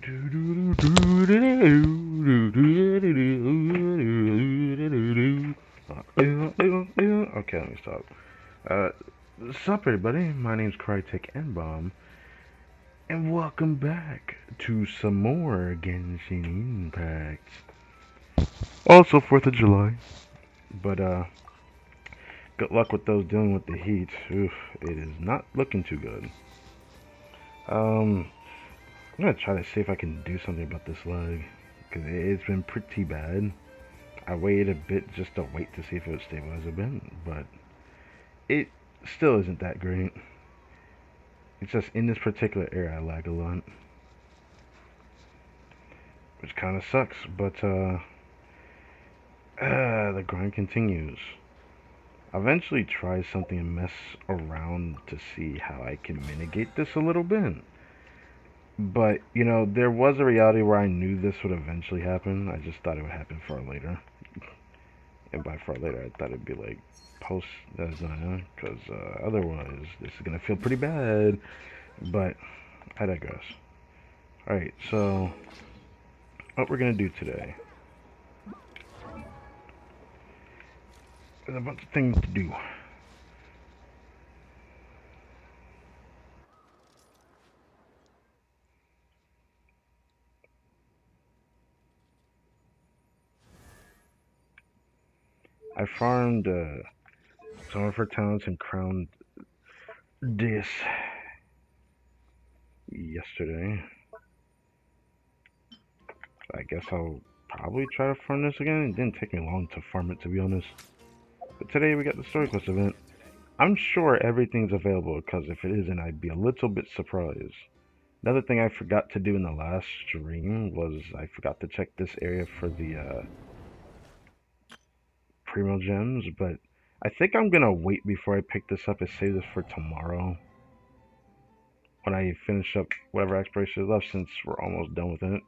Okay, let me stop. What's up, everybody? My name's Crytek and Bomb, and welcome back to some more Genshin Impact. Also, 4th of July, but good luck with those dealing with the heat. Oof, it is not looking too good. I'm gonna try to see if I can do something about this lag, because it's been pretty bad. I waited a bit just to wait to see if it would stabilize a bit, but it still isn't that great. It's just in this particular area I lag a lot, which kind of sucks, but the grind continues. I'll eventually try something and mess around to see how I can mitigate this a little bit. But, you know, there was a reality where I knew this would eventually happen. I just thought it would happen far later. And by far later, I thought it'd be like post Desire, because otherwise this is gonna feel pretty bad. But I digress. Alright, so what we're gonna do today. There's a bunch of things to do. I farmed some of her talents and crowned this yesterday. I guess I'll probably try to farm this again. It didn't take me long to farm it, to be honest. But today we got the story quest event. I'm sure everything's available, because if it isn't, I'd be a little bit surprised. Another thing I forgot to do in the last stream was I forgot to check this area for the primo gems, but I think I'm gonna wait before I pick this up and save this for tomorrow when I finish up whatever exploration is left, since we're almost done with it.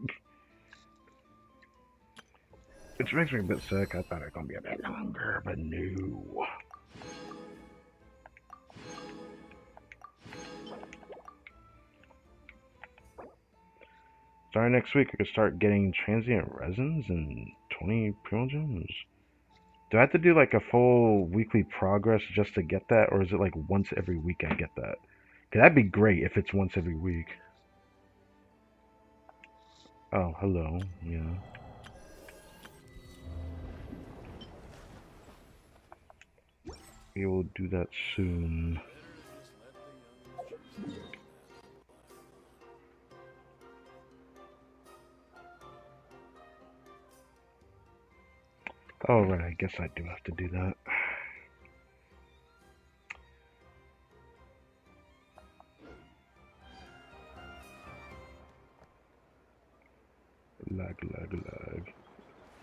Which makes me a bit sick. I thought it was gonna be a bit longer, but no. Starting next week, I could start getting transient resins and 20 primo gems. Do I have to do like a full weekly progress just to get that, or is it like once every week I get that? Cause that'd be great if it's once every week. Oh, hello. Yeah. We will do that soon. Oh, right. I guess I do have to do that. Lag, lag, lag.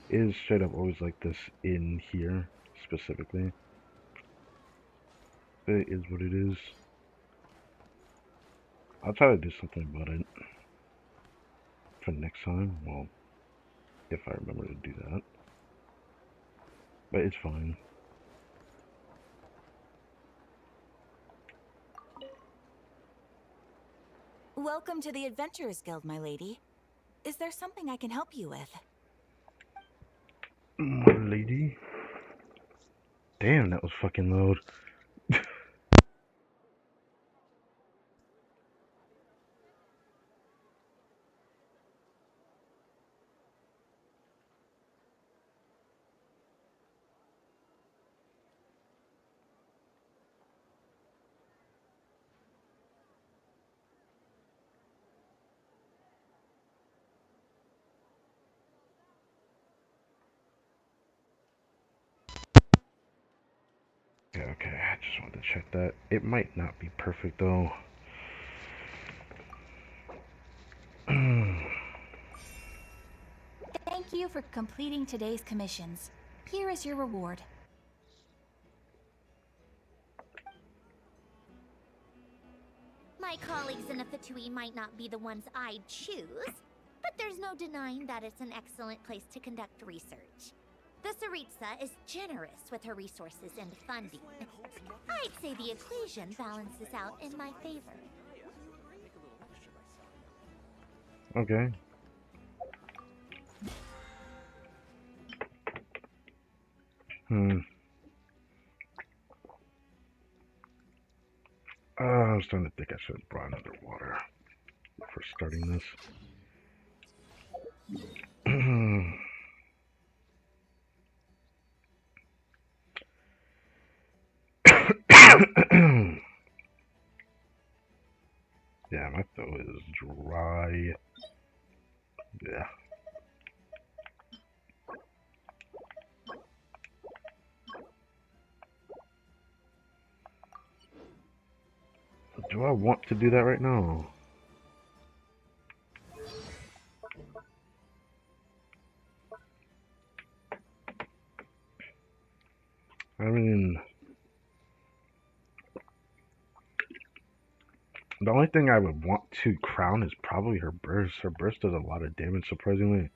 It is straight up always like this in here, specifically. But it is what it is. I'll try to do something about it for next time. Well, if I remember to do that. But it's fine. Welcome to the Adventurers Guild, my lady. Is there something I can help you with? My lady. Damn, that was fucking loud. Okay, I just wanted to check that. It might not be perfect though. Thank you for completing today's commissions. Here is your reward. My colleagues in a Fatui might not be the ones I'd choose, but there's no denying that it's an excellent place to conduct research. The Tsaritsa is generous with her resources and funding. I'd say the equation balances out in my favor. Okay. Hmm. I was starting to think I should have brought another water for starting this. Yeah, my throat is dry. Yeah. Do I want to do that right now? I mean, the only thing I would want to crown is probably her burst. Her burst does a lot of damage, surprisingly.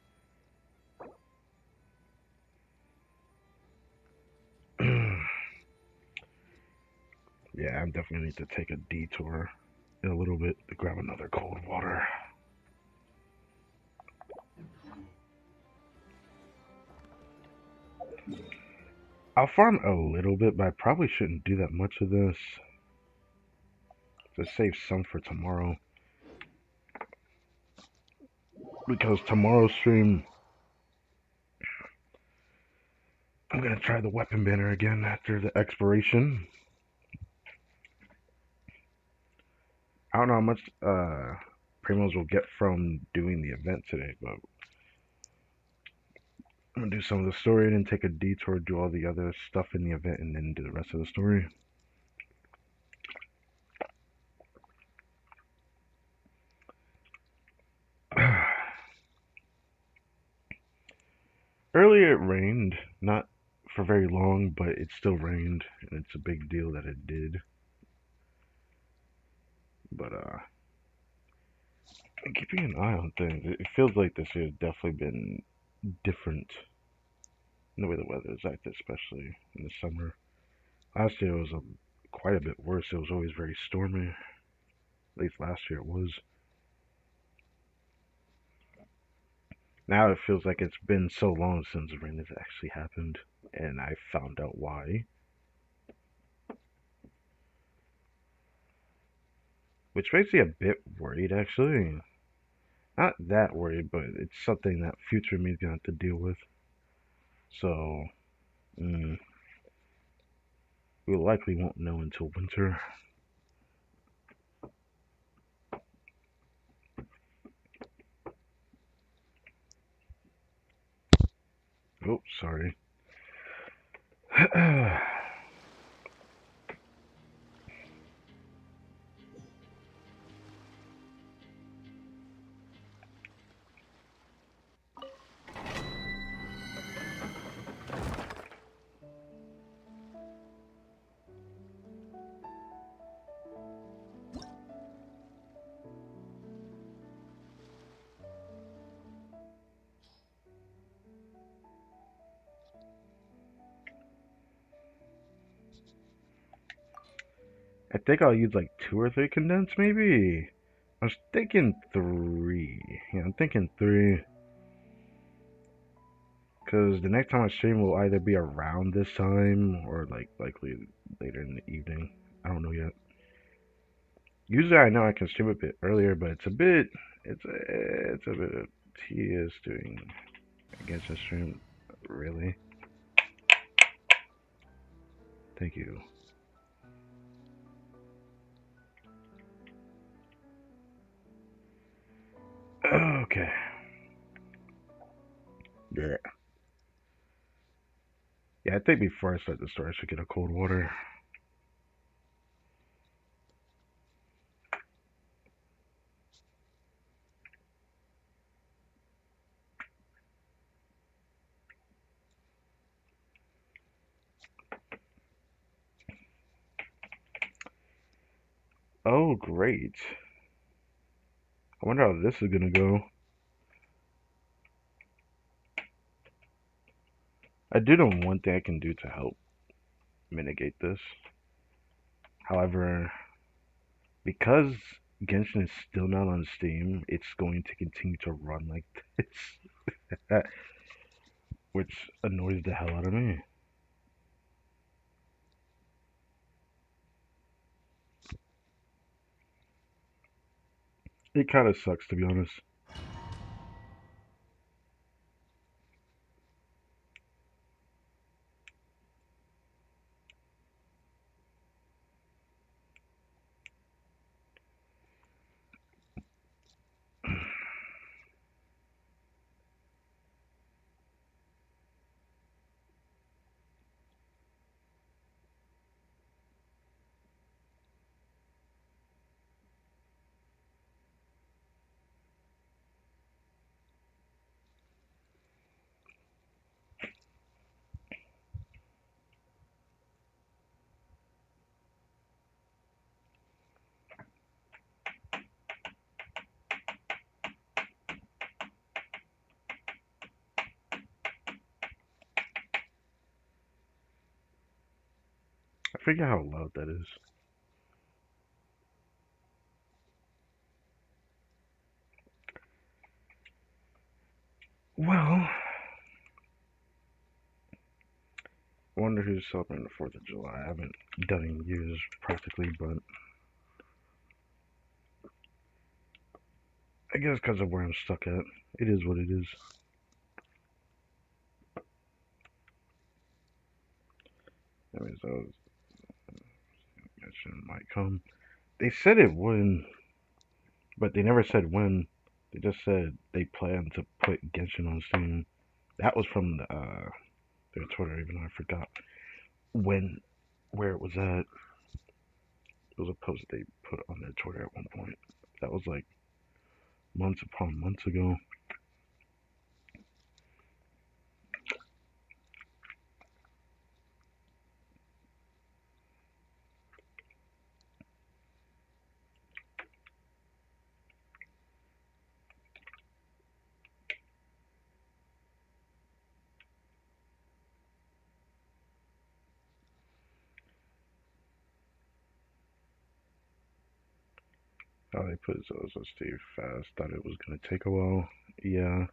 Yeah, I'm definitely need to take a detour in a little bit to grab another cold water. I'll farm a little bit, but I probably shouldn't do that much of this. To save some for tomorrow. Because tomorrow's stream, I'm gonna try the weapon banner again after the expiration. I don't know how much Primos will get from doing the event today, but I'm gonna do some of the story and then take a detour, do all the other stuff in the event, and then do the rest of the story. Earlier it rained, not for very long, but it still rained, and it's a big deal that it did. But keeping an eye on things, it feels like this year has definitely been different in the way the weather is acted, especially in the summer. Last year was quite a bit worse. It was always very stormy. At least last year it was. Now it feels like it's been so long since rain has actually happened, and I found out why. Which makes me a bit worried, actually. Not that worried, but it's something that future me is gonna have to deal with. So, mm, we likely won't know until winter. Oh, sorry. I think I'll use like two or three condensed, maybe. I was thinking three. Yeah, I'm thinking three. Because the next time I stream will either be around this time or like likely later in the evening. I don't know yet. Usually I know I can stream a bit earlier, but it's a bit tedious doing against a stream. Really? Thank you. Okay. Yeah. Yeah, I think before I start the story, I should get a cold water. Oh, great. I wonder how this is gonna go. I do know one thing I can do to help mitigate this. However, because Genshin is still not on Steam. It's going to continue to run like this, which annoys the hell out of me. It kind of sucks, to be honest. I forget how loud that is. Well, I wonder who's celebrating the 4th of July. I haven't done it in years, practically, but I guess because of where I'm stuck at, it is what it is. That means I was mentioning might come. They said it would, but they never said when. They just said they plan to put Genshin on Steam. That was from their Twitter, even though I forgot when, where it was at. It was a post they put on their Twitter at one point. That was like months upon months ago. How they put it so Steve fast. Thought it was gonna take a while. Yeah,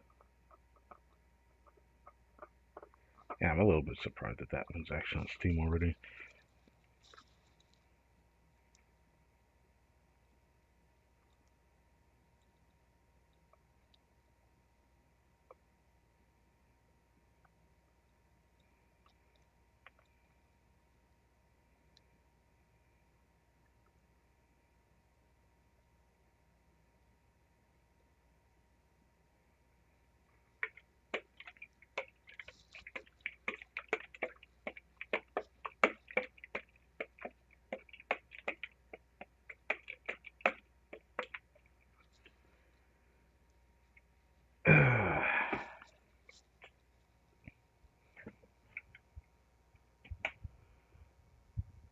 yeah. I'm a little bit surprised that that one's actually on Steam already.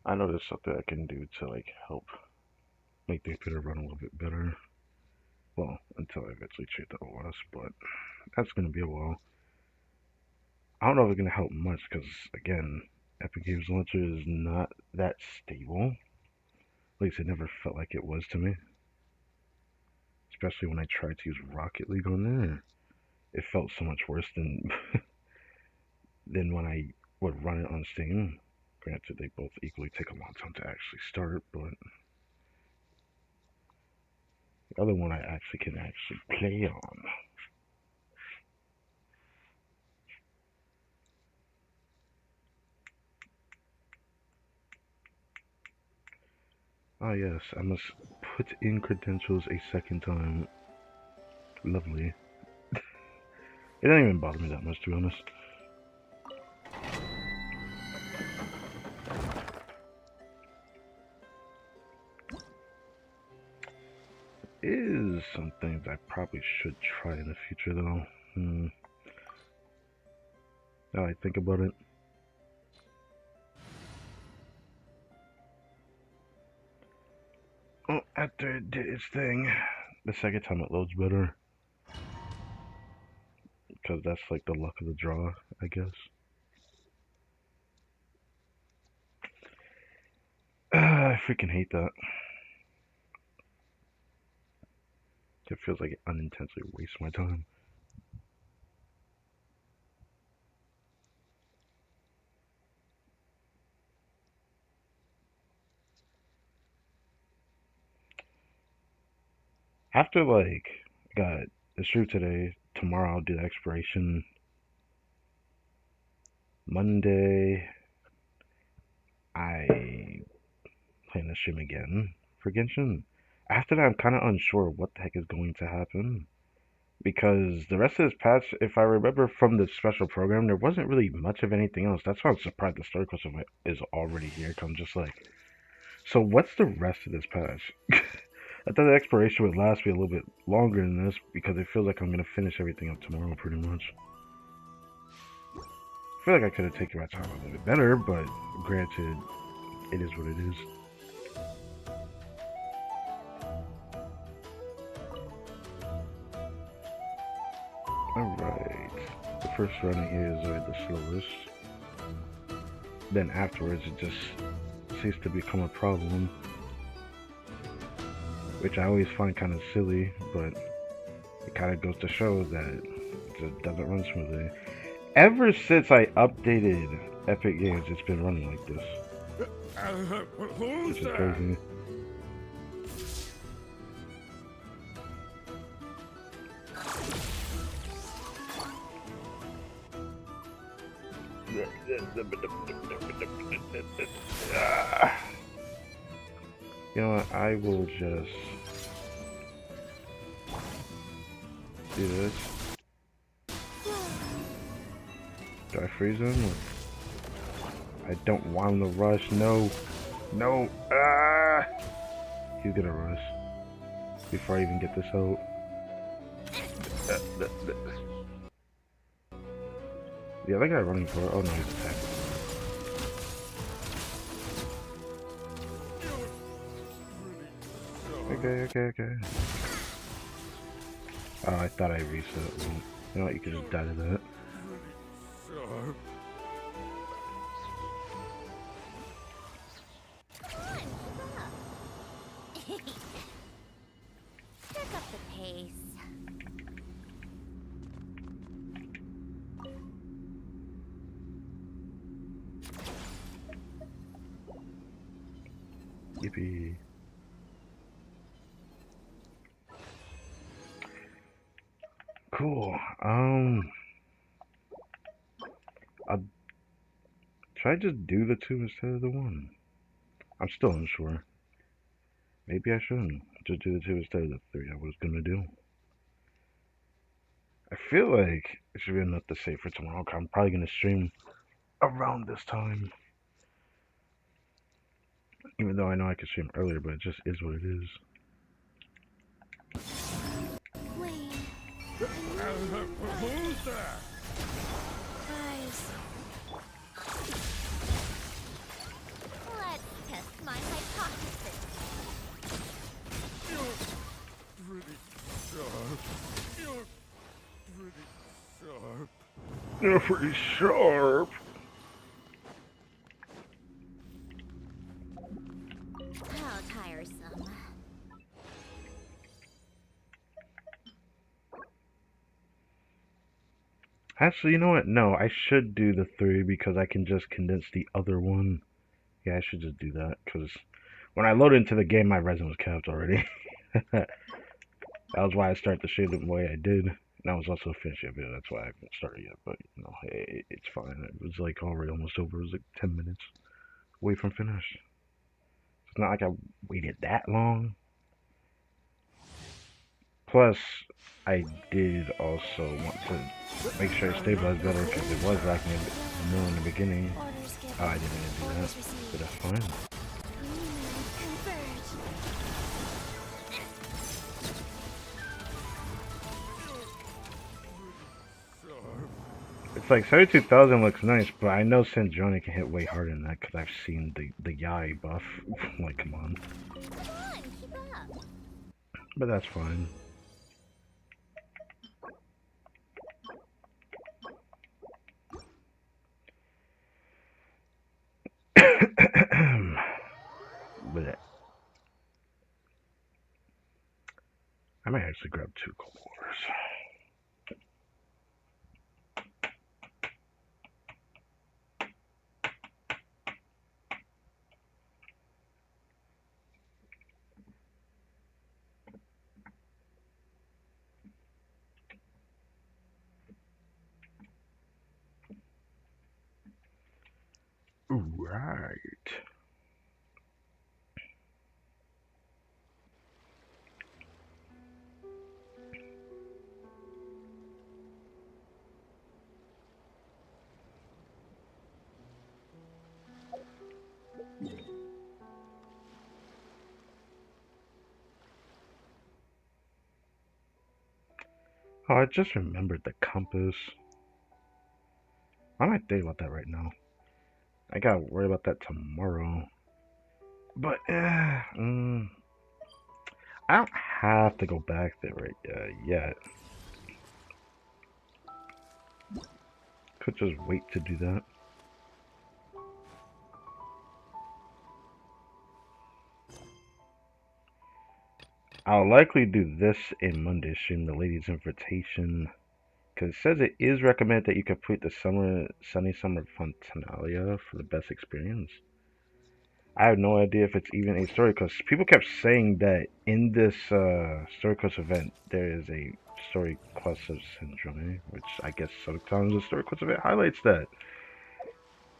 I know there's something I can do to like help make the computer run a little bit better. Well, until I eventually change the OS, but that's gonna be a while. I don't know if it's gonna help much because again, Epic Games Launcher is not that stable. At least it never felt like it was to me. Especially when I tried to use Rocket League on there, it felt so much worse than than when I would run it on Steam. Granted, they both equally take a long time to actually start, but the other one I actually can actually play on. Ah yes, I must put in credentials a second time. Lovely. It didn't even bother me that much, to be honest. Is some things I probably should try in the future, though. Now I think about it. Oh, after it did its thing, the second time it loads better. Because that's like the luck of the draw, I guess. I freaking hate that. It feels like it unintentionally wastes my time. After like got the shoot today, tomorrow I'll do the expiration. Monday I plan to stream again for Genshin. After that I'm kinda unsure what the heck is going to happen. Because the rest of this patch, if I remember from the special program, there wasn't really much of anything else. That's why I'm surprised the story quest is already here. 'Cause I'm just like, so what's the rest of this patch? I thought the exploration would last me a little bit longer than this because it feels like I'm gonna finish everything up tomorrow pretty much. I feel like I could have taken my time a little bit better, but granted, it is what it is. Alright, the first run here is always the slowest. Then afterwards it just ceased to become a problem. Which I always find kind of silly, but it kind of goes to show that it just doesn't run smoothly. Ever since I updated Epic Games, it's been running like this. Which is crazy. You know what, I will just do this. Do I freeze him? I don't want him to rush, no. No, he's gonna rush before I even get this out. The other guy running for it, oh no, he's attacking. Okay. Oh, I thought I reset. You know what, you could just die to that. Pick up the pace. Yippee. Cool. Should I just do the 2 instead of the 1? I'm still unsure. Maybe I shouldn't. Just do the 2 instead of the 3 I was gonna do. I feel like it should be enough to save for tomorrow. I'm probably gonna stream around this time. Even though I know I could stream earlier, but it just is what it is. Who's there? Guys. Let's test my hypothesis. You're pretty sharp. You're pretty sharp. How tiresome. Actually, you know what? No, I should do the 3 because I can just condense the other one. Yeah, I should just do that because when I loaded into the game, my resin was capped already. That was why I started the stream the way I did. And I was also finishing a video. That's why I haven't started yet. But, you know, it's fine. It was like already almost over. It was like 10 minutes away from finish. It's not like I waited that long. Plus, I did also want to make sure it stabilized better because it was lacking a mill in the beginning. Oh, I didn't even do that, but that's fine. It's like 32,000 looks nice, but I know Sanjoni can hit way harder than that because I've seen the Yai buff. Like, come on. Keep up. But that's fine. But I might actually grab 2 cold waters. Right. Oh, I just remembered the compass. Why am I thinking about that right now? I gotta worry about that tomorrow. But, I don't have to go back there right yet. Could just wait to do that. I'll likely do this in Monday's stream, the Ladies' Invitation, because it says it is recommended that you complete the Sunny Summer Fontinalia for the best experience. I have no idea if it's even a story quest. People kept saying that in this story quest event, there is a story quest of Syndrome, which I guess sometimes the story quest event highlights that.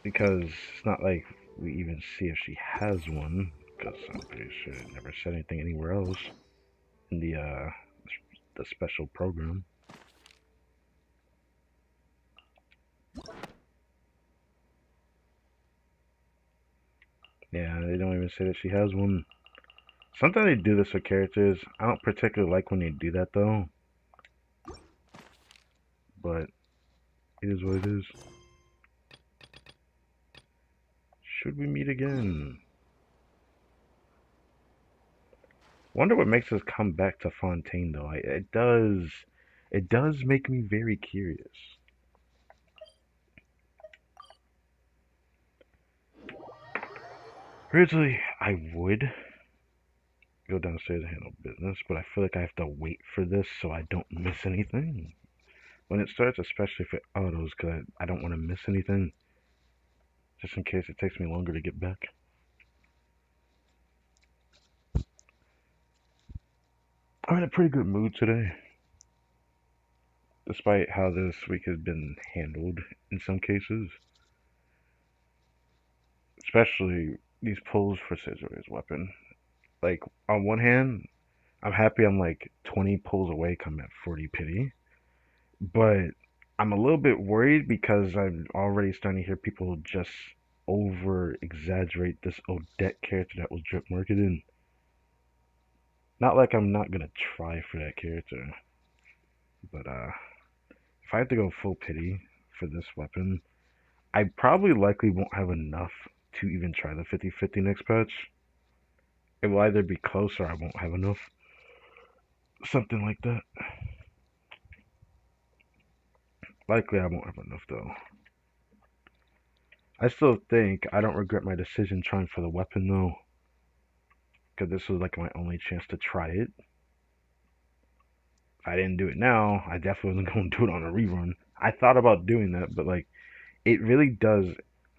Because it's not like we even see if she has one, because I'm pretty sure it never said anything anywhere else in the special program. Yeah, they don't even say that she has one. Sometimes they do this for characters. I don't particularly like when they do that though. But it is what it is. Should we meet again? Wonder what makes us come back to Fontaine though. It does make me very curious. Originally, I would go downstairs and handle business, but I feel like I have to wait for this so I don't miss anything. When it starts, especially if it autos, because I don't want to miss anything, just in case it takes me longer to get back. I'm in a pretty good mood today, despite how this week has been handled in some cases. Especially these pulls for Scissor's weapon. Like, on one hand, I'm happy I'm like 20 pulls away, come at 40 pity. But I'm a little bit worried because I'm already starting to hear people just over exaggerate this Odette character that was drip marketed. Not like I'm not gonna try for that character, but if I have to go full pity for this weapon, I probably likely won't have enough to even try the 50/50 next patch. It will either be close or I won't have enough. Something like that. Likely I won't have enough though. I still think I don't regret my decision trying for the weapon though, because this was like my only chance to try it. If I didn't do it now, I definitely wasn't going to do it on a rerun. I thought about doing that, but like it really does,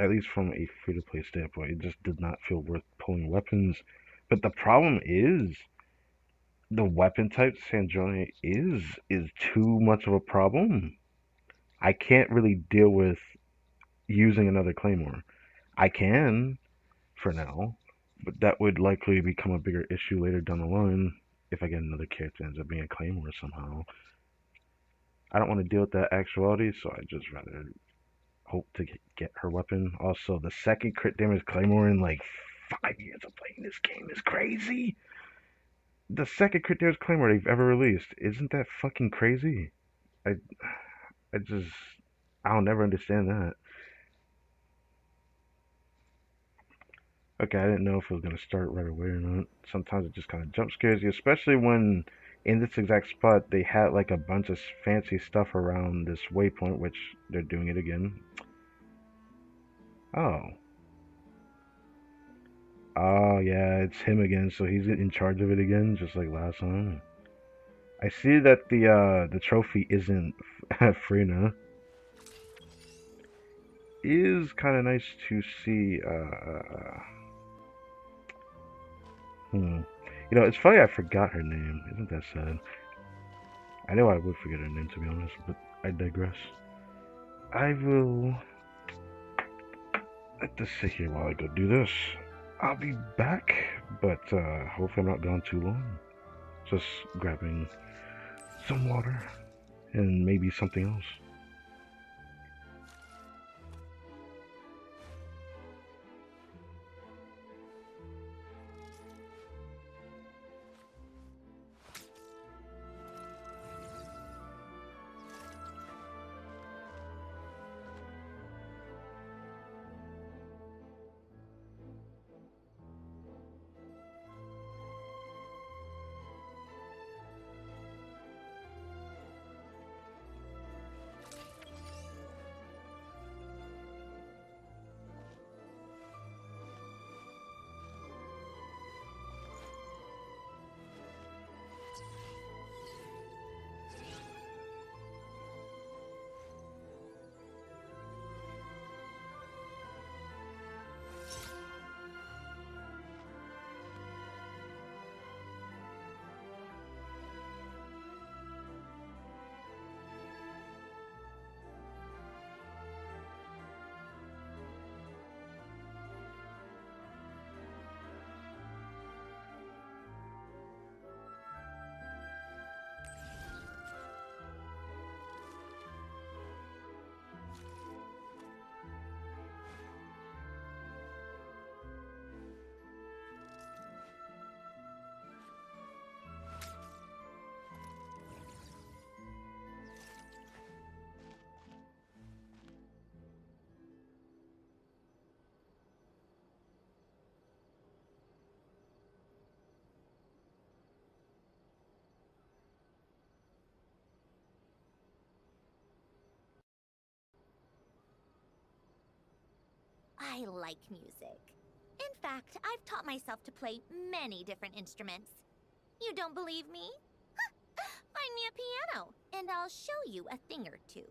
at least from a free to play standpoint, it just did not feel worth pulling weapons. But the problem is the weapon type Sandrone is too much of a problem. I can't really deal with using another claymore. I can for now, but that would likely become a bigger issue later down the line if I get another character that ends up being a claymore somehow. I don't want to deal with that actuality, so I just rather hope to get her weapon. Also, the second crit damage claymore in like 5 years of playing this game is crazy. The second crit damage claymore they've ever released, isn't that fucking crazy? I I just I'll never understand that. Okay, I didn't know if it was gonna start right away or not. Sometimes it just kind of jump scares you, especially when in this exact spot they had like a bunch of fancy stuff around this waypoint, which they're doing it again. Oh, oh yeah, it's him again. So he's in charge of it again, just like last time. I see that the trophy isn't Frina. Is kind of nice to see. Hmm. You know, it's funny I forgot her name. Isn't that sad? I know I would forget her name to be honest, but I digress. I will let this sit here while I go do this. I'll be back, but hopefully I'm not gone too long. Just grabbing some water and maybe something else. I like music. In fact, I've taught myself to play many different instruments. You don't believe me? Find me a piano, and I'll show you a thing or two.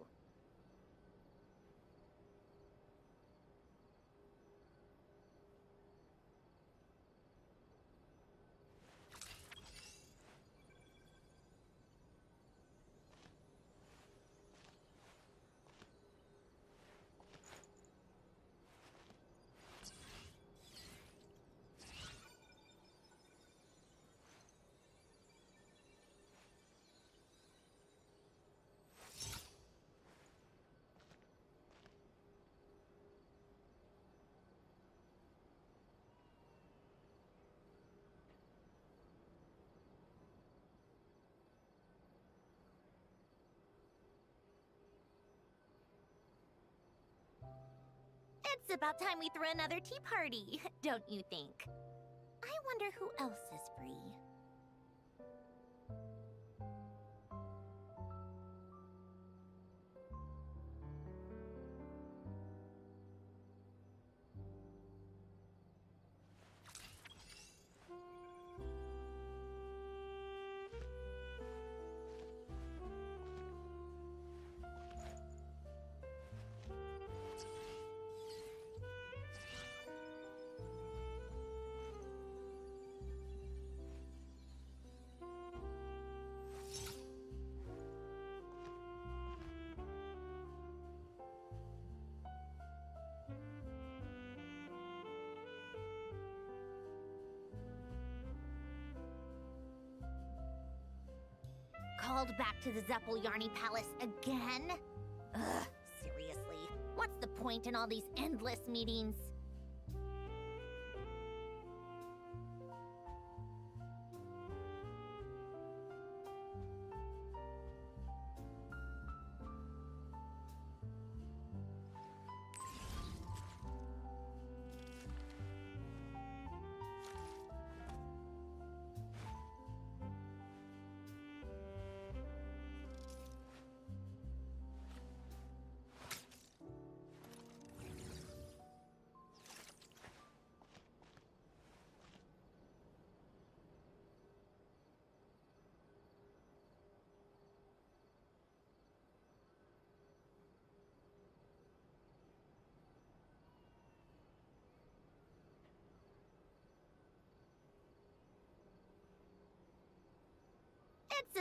It's about time we threw another tea party, don't you think? I wonder who else is free. Called back to the Zeppeljärni Palace again? Ugh, seriously. What's the point in all these endless meetings?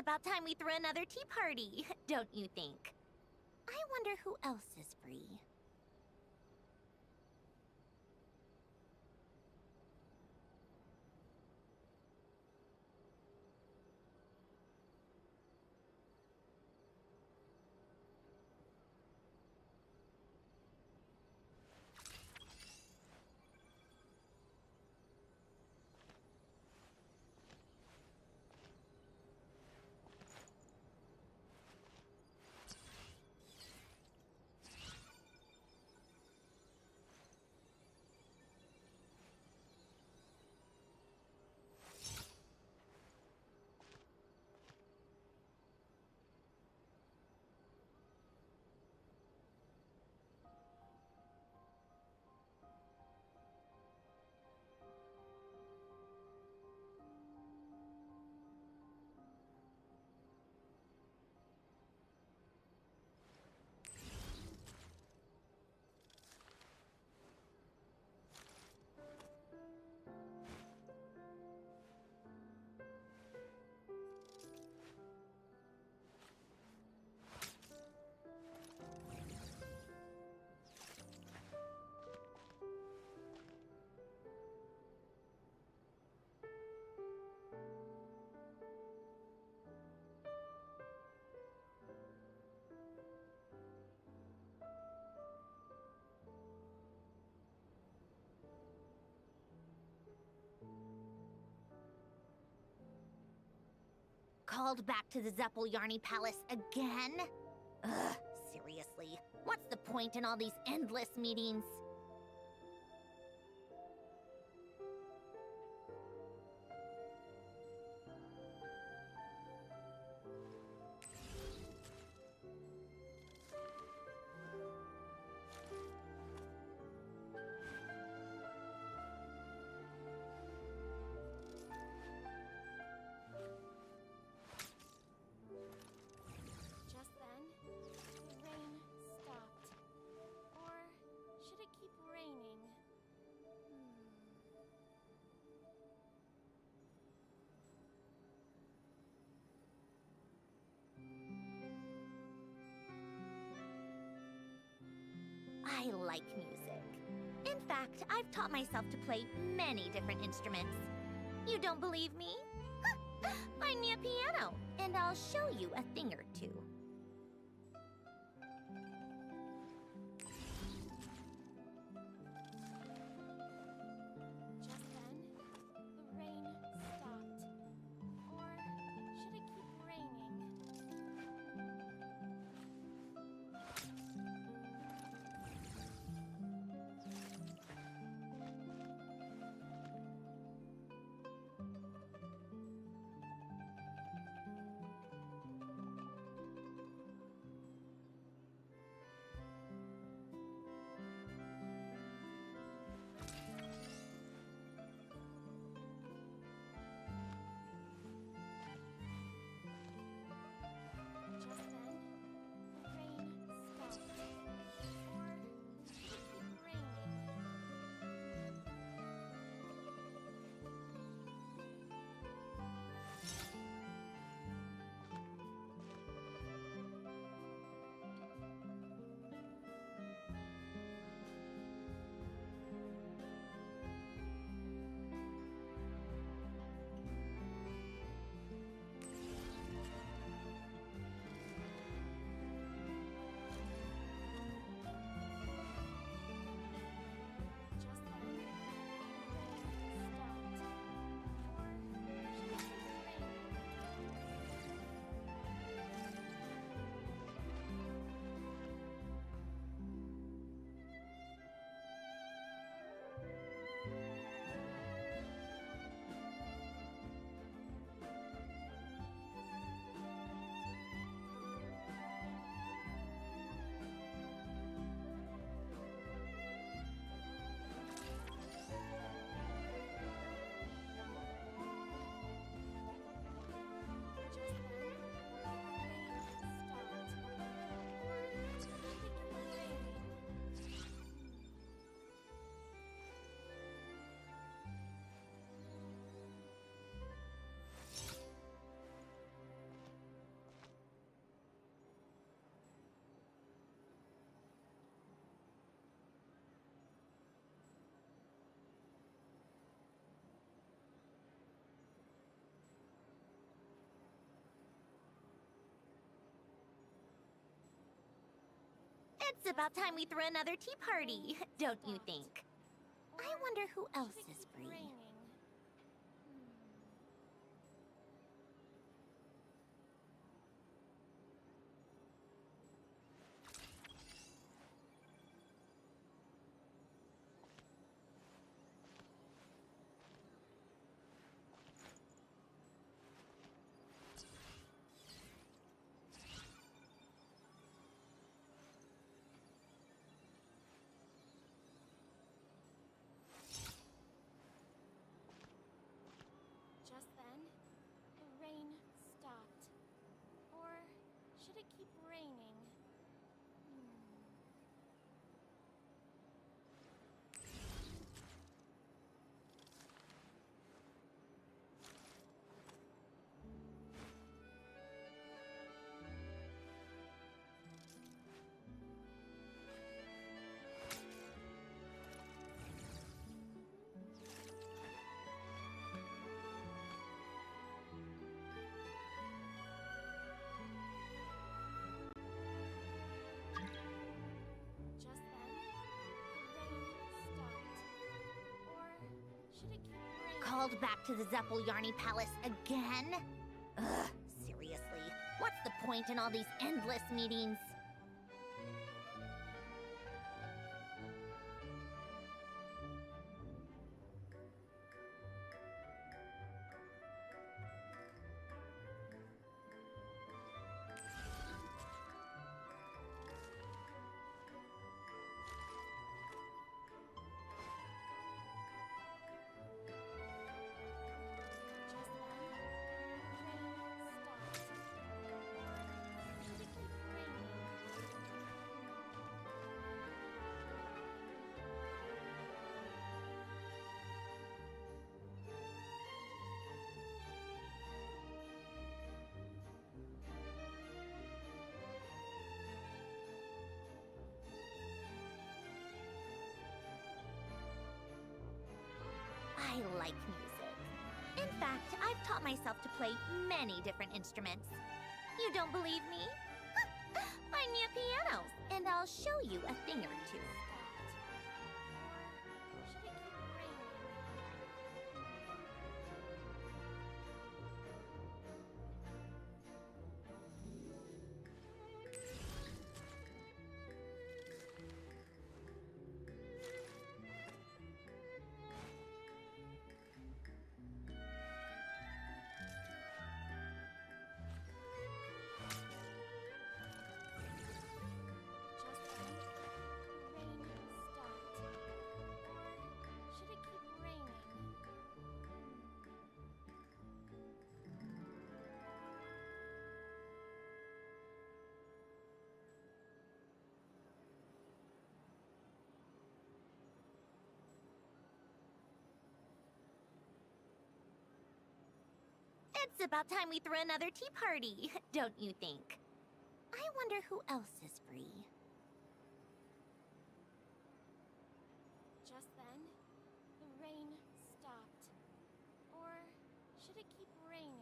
about time we threw another tea party, don't you think? I wonder who else is free. Called back to the Zeppeljärni Palace again? Ugh, seriously. What's the point in all these endless meetings? Just then, the rain stopped. Or should it keep raining? I like music. In fact, I've taught myself to play many different instruments. You don't believe me? Find me a piano, and I'll show you a thing or two. Just then, the rain stopped. Or should it keep raining? It's about time we threw another tea party, don't you think? I wonder who else Should it is keep free. raining? Just then, the rain stopped. Or should it keep raining? Just then, the rain stopped. Or should it keep raining? Called back to the Zeppeljärny Palace again? Ugh, seriously. What's the point in all these endless meetings? Just then, the rain stopped. Or should it keep raining? I like music. In fact, I've taught myself to play many different instruments. You don't believe me? Find me a piano, and I'll show you a thing or two. Or should it keep raining? Just then, the rain stopped. Or should it keep raining? It's about time we threw another tea party, don't you think? I wonder who else is free. Just then, the rain stopped. Or should it keep raining?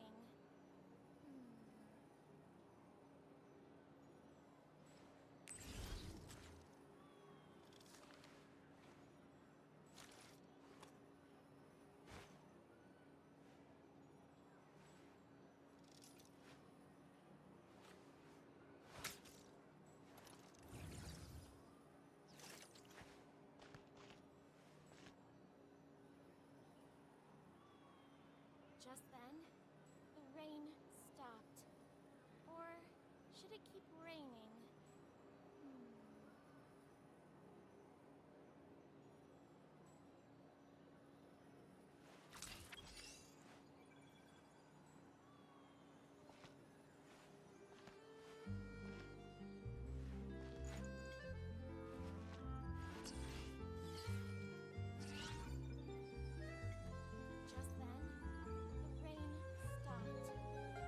Just then, the rain stopped. Or should it keep raining? Just then, the rain stopped.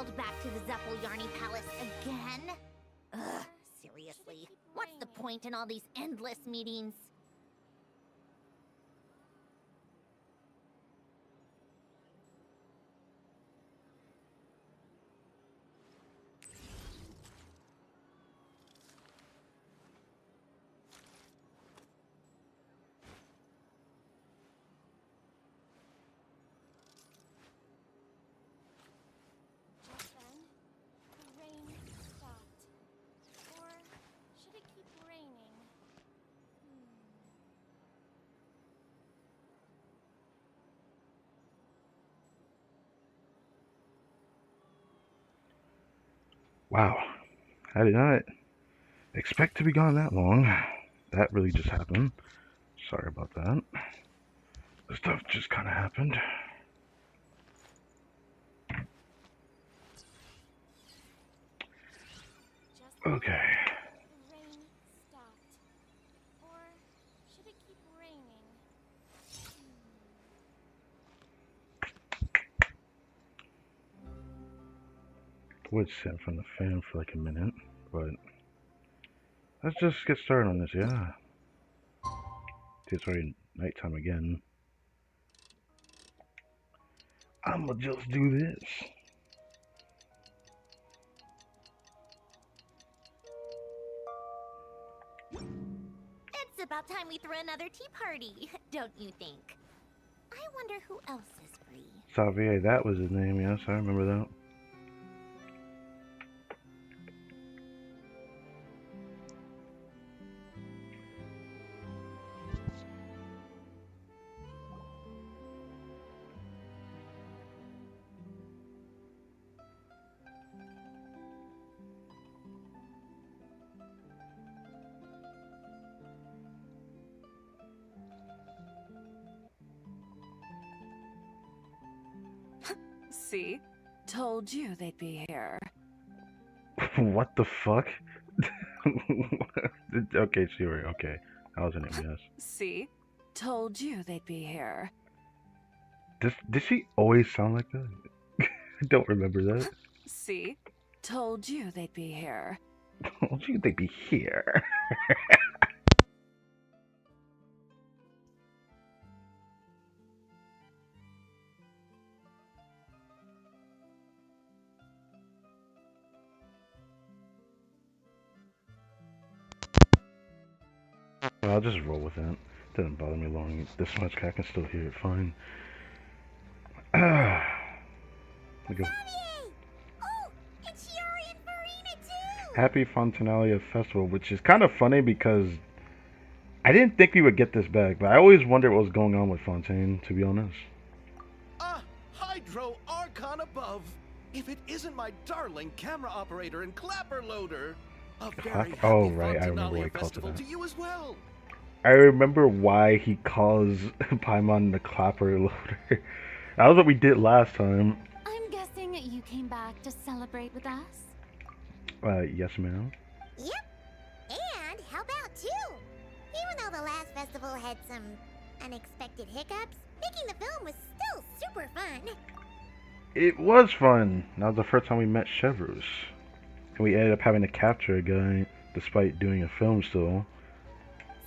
called back to the Zeppeljärni Palace again? Ugh, seriously. What's the point in all these endless meetings? Just then, the rain stopped. Or should it keep raining? Wow. I did not expect to be gone that long. That really just happened. Sorry about that. The stuff just kind of happened. Just then, Okay. the rain stopped. Or should it keep raining? Would sit from the fan for like a minute, but let's just get started on this, yeah. It's already nighttime again. I'ma just do this. It's about time we threw another tea party, don't you think? I wonder who else is free. Xavier, that was his name, yes, I remember that. See? Told you they'd be here. What the fuck? Okay, Siri, okay. That was her name, yes. See? Told you they'd be here. Did she always sound like that? I don't remember that. See? Told you they'd be here. Oh, gee, they'd be here. I'll just roll with it. Doesn't bother me long this much. I can still hear it fine. Let me go. Xavier! Oh, it's Yuri and Farina too! Happy Fontinalia Festival, which is kind of funny because I didn't think we would get this back, but I always wondered what was going on with Fontaine, to be honest. Ah, Hydro Archon above! If it isn't my darling camera operator and clapper loader! A very happy Oh, right, I remember why Fontinalia he calls it festival that. to you as well! I remember why he calls Paimon the clapper loader. That was what we did last time. I'm guessing you came back to celebrate with us? Yes, ma'am. Yep. And how about two? Even though the last festival had some unexpected hiccups, making the film was still super fun. It was fun. That was the first time we met Chevreuse. And we ended up having to capture a guy despite doing a film still.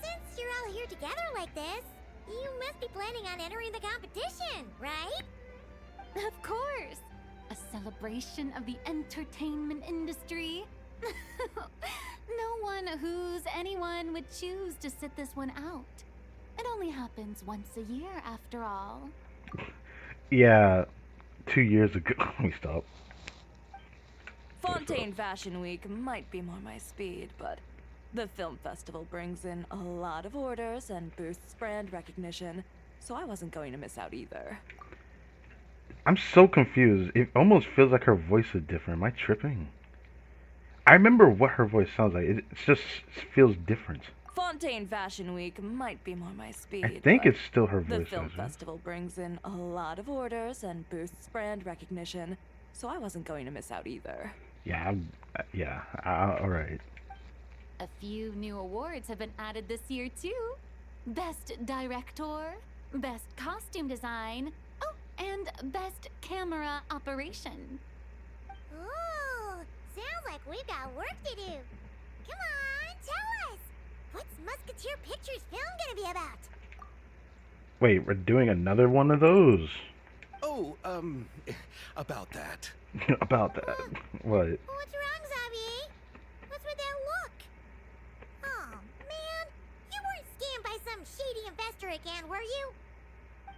Since you're all here together like this, you must be planning on entering the competition, right? Of course! A celebration of the entertainment industry. No one who's anyone would choose to sit this one out. It only happens once a year, after all. Yeah, 2 years ago. Let me stop. Fontaine Fashion Week might be more my speed, but the film festival brings in a lot of orders and boosts brand recognition, so I wasn't going to miss out either. I'm so confused. It almost feels like her voice is different. Am I tripping? I remember what her voice sounds like. It just feels different. Fontaine Fashion Week might be more my speed, I think but it's still her the voice. film isn't it? festival brings in a lot of orders and boosts brand recognition, so I wasn't going to miss out either. Yeah, all right. A few new awards have been added this year, too. Best Director, Best Costume Design, oh, and Best Camera Operation. Sounds like we've got work to do. Come on, tell us. What's Musketeer Pictures film gonna be about? Wait, we're doing another one of those. Oh, about that. About that. What? What's wrong, Xavier? What's with that look? Oh, man. You weren't scammed by some shady investor again, were you?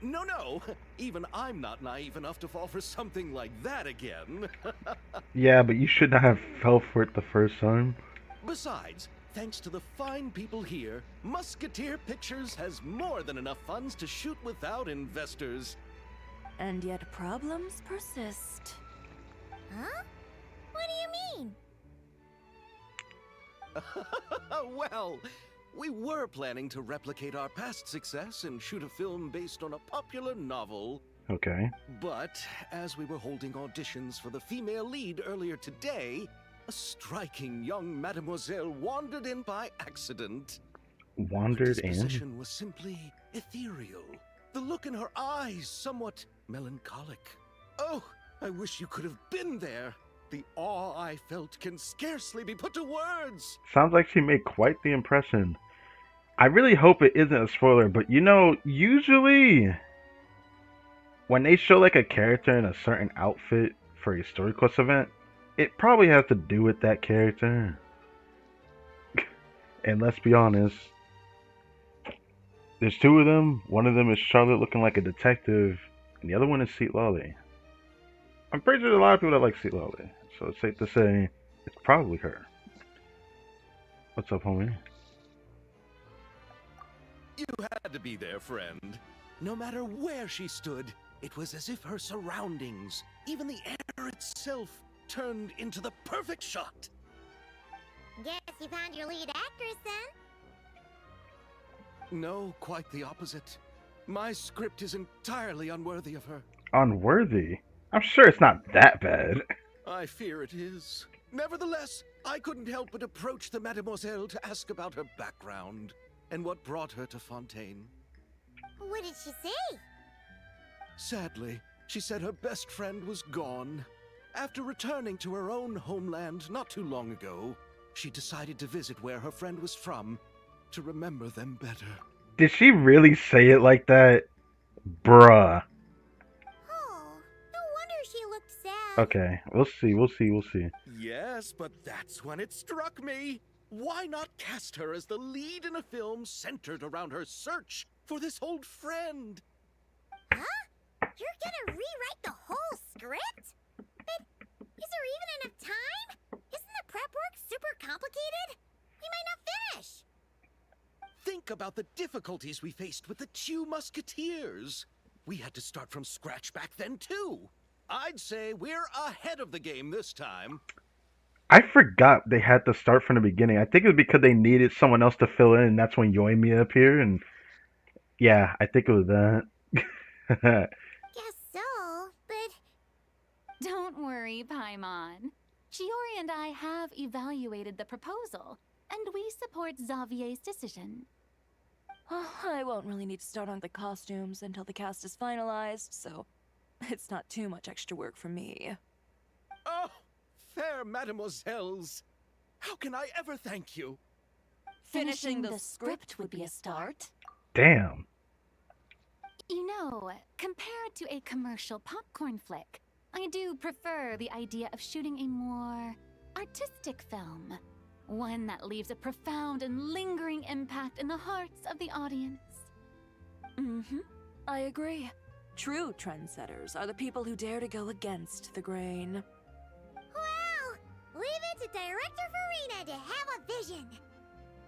No. Even I'm not naive enough to fall for something like that again. Yeah, but you should not have fell for it the first time. Besides, thanks to the fine people here, Musketeer Pictures has more than enough funds to shoot without investors. And yet problems persist. Huh? What do you mean? Well, we were planning to replicate our past success and shoot a film based on a popular novel. Okay. But as we were holding auditions for the female lead earlier today, a striking young mademoiselle wandered in by accident. Wandered Her in? disposition was simply ethereal. The look in her eyes somewhat melancholic. Oh, I wish you could have been there. The awe I felt can scarcely be put to words. Sounds like she made quite the impression. I really hope it isn't a spoiler, but you know, usually when they show like a character in a certain outfit for a story quest event, it probably has to do with that character. And let's be honest, there's two of them. One of them is Charlotte looking like a detective, and the other one is Seat Lolly. I'm pretty sure there's a lot of people that like Seat Lolly, so it's safe to say it's probably her. What's up, homie? You had to be there, friend. No matter where she stood, it was as if her surroundings, even the air itself, turned into the perfect shot. Guess you found your lead actress then? No, quite the opposite. My script is entirely unworthy of her. Unworthy? I'm sure it's not that bad. I fear it is. Nevertheless, I couldn't help but approach the mademoiselle to ask about her background and what brought her to Fontaine. What did she say? Sadly, she said her best friend was gone. After returning to her own homeland not too long ago, she decided to visit where her friend was from to remember them better. Did she really say it like that? Bruh. Oh, no wonder she looked sad. Okay, we'll see. Yes, but that's when it struck me. Why not cast her as the lead in a film centered around her search for this old friend? Huh? You're gonna rewrite the whole script? But is there even enough time? Isn't the prep work super complicated? We might not finish. Think about the difficulties we faced with the two Musketeers. We had to start from scratch back then, too. I'd say we're ahead of the game this time. I forgot they had to start from the beginning. I think it was because they needed someone else to fill in, and that's when Yoimiya appeared, and yeah, I think it was that. Guess so, but... Don't worry, Paimon. Shiori and I have evaluated the proposal, and we support Xavier's decision. I won't really need to start on the costumes until the cast is finalized, so it's not too much extra work for me. Oh, fair mademoiselles. How can I ever thank you? Finishing the script would be a start. Damn. You know, compared to a commercial popcorn flick, I do prefer the idea of shooting a more artistic film. One that leaves a profound and lingering impact in the hearts of the audience. I agree. True trendsetters are the people who dare to go against the grain. Well, leave it to Director Farina to have a vision.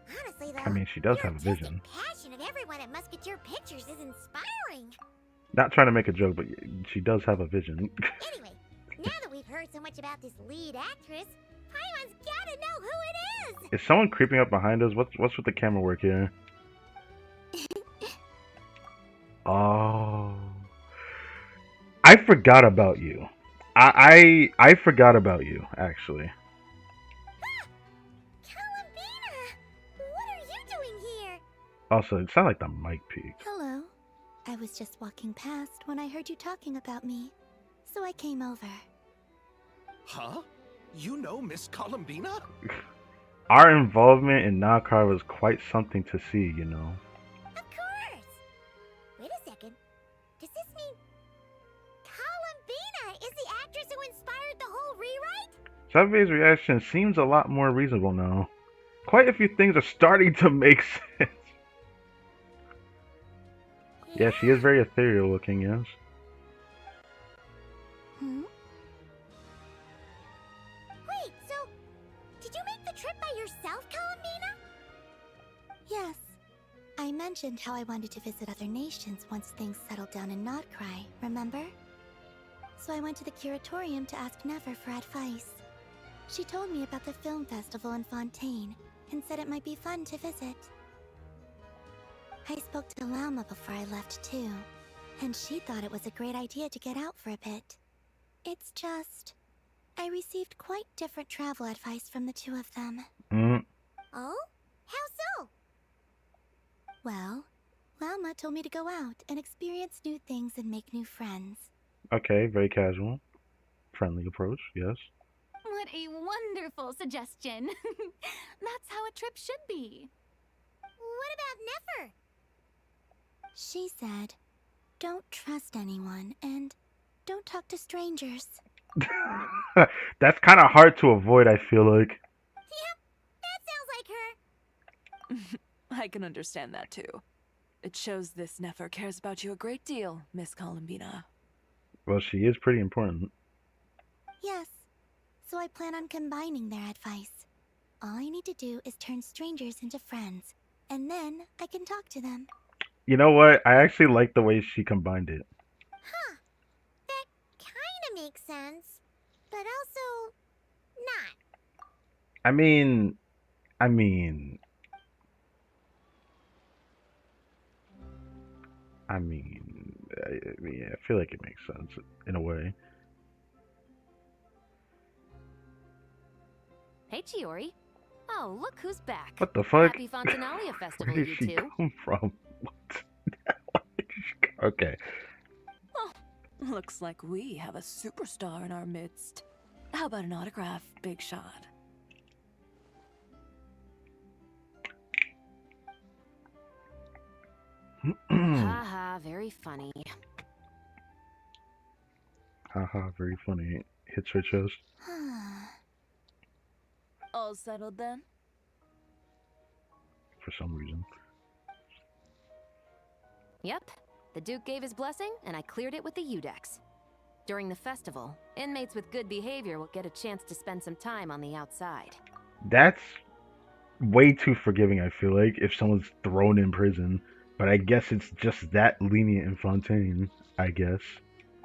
Honestly, though, I mean, she does your have a vision. artistic passion of everyone at Musketeer Pictures is inspiring. Not trying to make a joke, but she does have a vision. Anyway, now that we've heard so much about this lead actress, Paimon's gotta know who it is! Is someone creeping up behind us? What's with the camera work here? Oh, I forgot about you. I forgot about you, actually. Columbina! What are you doing here? Also, it sounded like the mic peaked. Hello. I was just walking past when I heard you talking about me, so I came over. Huh? You know Miss Columbina? Our involvement in Nakar was quite something to see, you know. Of course! Wait a second. Does this mean Columbina is the actress who inspired the whole rewrite? Save's reaction seems a lot more reasonable now. Quite a few things are starting to make sense. Yeah, she is very ethereal looking, yes. Wait, so did you make the trip by yourself, Columbina? Yes. I mentioned how I wanted to visit other nations once things settled down in Notcry, remember? So I went to the curatorium to ask Never for advice. She told me about the film festival in Fontaine and said it might be fun to visit. I spoke to Llama before I left too, and she thought it was a great idea to get out for a bit. It's just, I received quite different travel advice from the two of them. Oh? How so? Well, Llama told me to go out and experience new things and make new friends. Okay, very casual. Friendly approach, yes. What a wonderful suggestion. That's how a trip should be. What about Nefer? She said, don't trust anyone and don't talk to strangers. That's kind of hard to avoid, I feel like. Yep, that sounds like her. I can understand that too. It shows this Nefer cares about you a great deal, Miss Columbina. Well, she is pretty important. Yes, so I plan on combining their advice. All I need to do is turn strangers into friends, and then I can talk to them. You know what? I actually like the way she combined it. Huh. That kinda makes sense, but also not. I mean, I feel like it makes sense in a way. Hey, Chiori. Oh, look who's back. What the fuck? Happy Fontinalia Where Festival, did you she two. come from? Okay. Oh, looks like we have a superstar in our midst. How about an autograph, Big Shot? Haha, very funny. Haha, very funny. Hits her chest. All settled then? For some reason. Yep. The Duke gave his blessing, and I cleared it with the Udex. During the festival, inmates with good behavior will get a chance to spend some time on the outside. That's way too forgiving, I feel like, if someone's thrown in prison. But I guess it's just that lenient in Fontaine, I guess.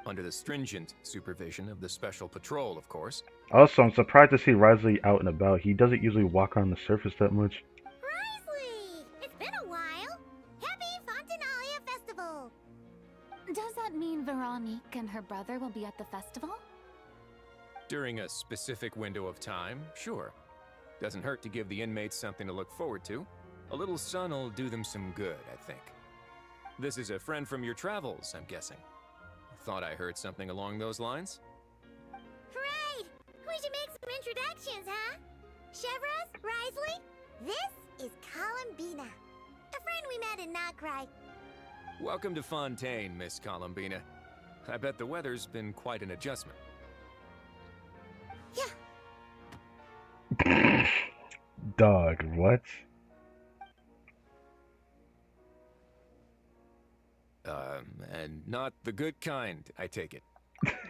Under the stringent supervision of the Special Patrol, of course. Also, I'm surprised to see Risley out and about. He doesn't usually walk on the surface that much. Risley! It's been a while! Happy Fontinalia Festival! Does that mean Veronique and her brother will be at the festival? During a specific window of time, sure. Doesn't hurt to give the inmates something to look forward to. A little sun'll do them some good, I think. This is a friend from your travels, I'm guessing. Thought I heard something along those lines? Right! We should make some introductions, huh? Chevros, Risley, this is Columbina. A friend we met in Notcry. Welcome to Fontaine, Miss Columbina. I bet the weather's been quite an adjustment. Yeah. Dog, what? And not the good kind, I take it.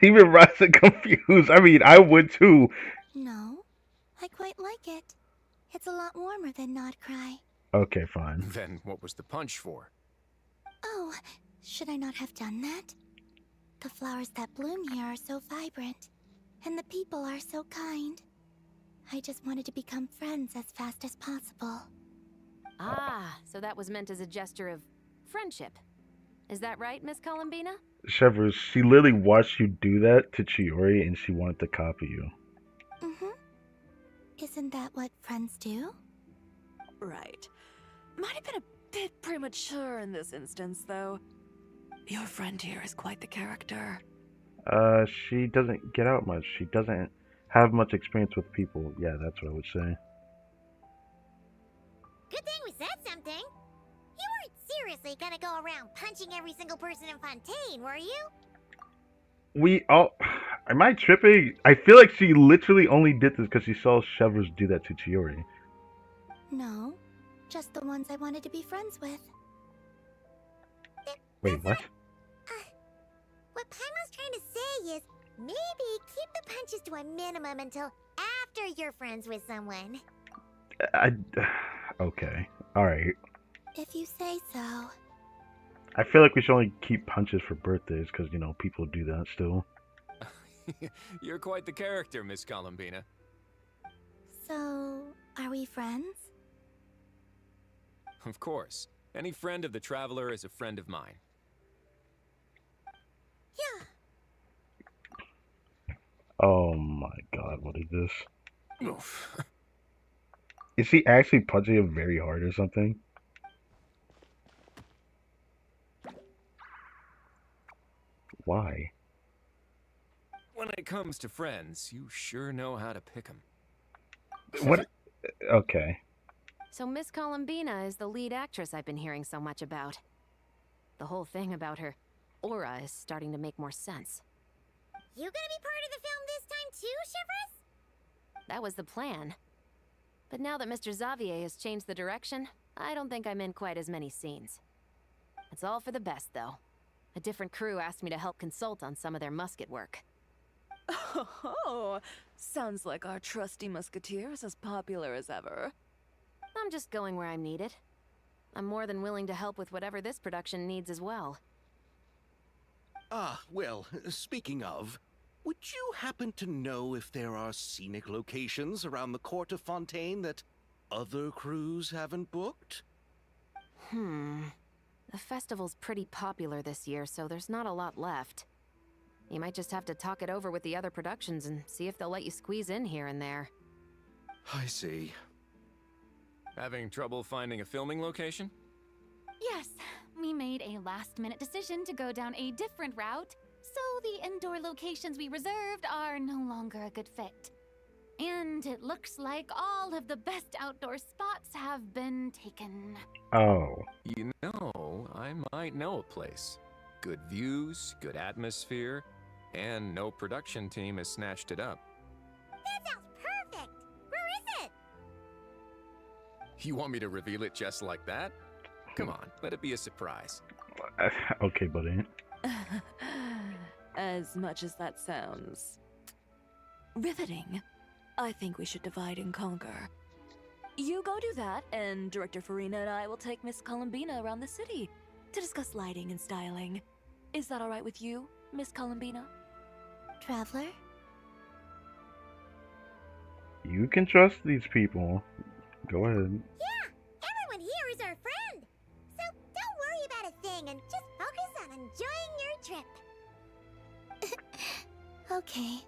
Even Risley confused. I mean, I would too. No, I quite like it. It's a lot warmer than Notcry. Okay, fine. Then what was the punch for? Oh, should I not have done that? The flowers that bloom here are so vibrant, and the people are so kind. I just wanted to become friends as fast as possible. Ah, so that was meant as a gesture of friendship. Is that right, Miss Columbina? Chevers, she literally watched you do that to Chiori and she wanted to copy you. Mm-hmm. Isn't that what friends do? Right. Might have been a bit premature in this instance, though. Your friend here is quite the character. She doesn't get out much. She doesn't have much experience with people. Yeah, that's what I would say. Good thing we said something. You weren't seriously gonna go around punching every single person in Fontaine, were you? We all. Am I tripping? I feel like she literally only did this because she saw Shevers do that to Chiori. No, just the ones I wanted to be friends with. Wait, what? What Paimon's trying to say is maybe keep the punches to a minimum until after you're friends with someone. I. Okay. Alright. If you say so. I feel like we should only keep punches for birthdays because, you know, people do that still. You're quite the character, Miss Columbina. So, are we friends? Of course. Any friend of the Traveler is a friend of mine. Yeah. Oh my god, what is this? Oof. Is he actually punching him very hard or something? Why? When it comes to friends, you sure know how to pick 'em. What? Okay. So Miss Columbina is the lead actress I've been hearing so much about. The whole thing about her aura is starting to make more sense. You gonna be part of the film this time too, Shivers? That was the plan. But now that Mr. Xavier has changed the direction, I don't think I'm in quite as many scenes. It's all for the best, though. A different crew asked me to help consult on some of their musket work. Oh, sounds like our trusty musketeer is as popular as ever. I'm just going where I'm needed. I'm more than willing to help with whatever this production needs as well. Ah, well, speaking of, would you happen to know if there are scenic locations around the court of Fontaine that other crews haven't booked? The festival's pretty popular this year, so there's not a lot left. You might just have to talk it over with the other productions and see if they'll let you squeeze in here and there. I see. Having trouble finding a filming location? Yes, we made a last-minute decision to go down a different route, so the indoor locations we reserved are no longer a good fit. And it looks like all of the best outdoor spots have been taken. Oh. You know, I might know a place. Good views, good atmosphere, and no production team has snatched it up. That sounds perfect! Where is it? You want me to reveal it just like that? Come on, let it be a surprise. Okay, buddy. As much as that sounds riveting, I think we should divide and conquer. You go do that, and Director Farina and I will take Miss Columbina around the city to discuss lighting and styling. Is that all right with you, Miss Columbina? Traveler? You can trust these people. Go ahead. Yeah, everyone here is our friend. So don't worry about a thing and just focus on enjoying your trip. Okay.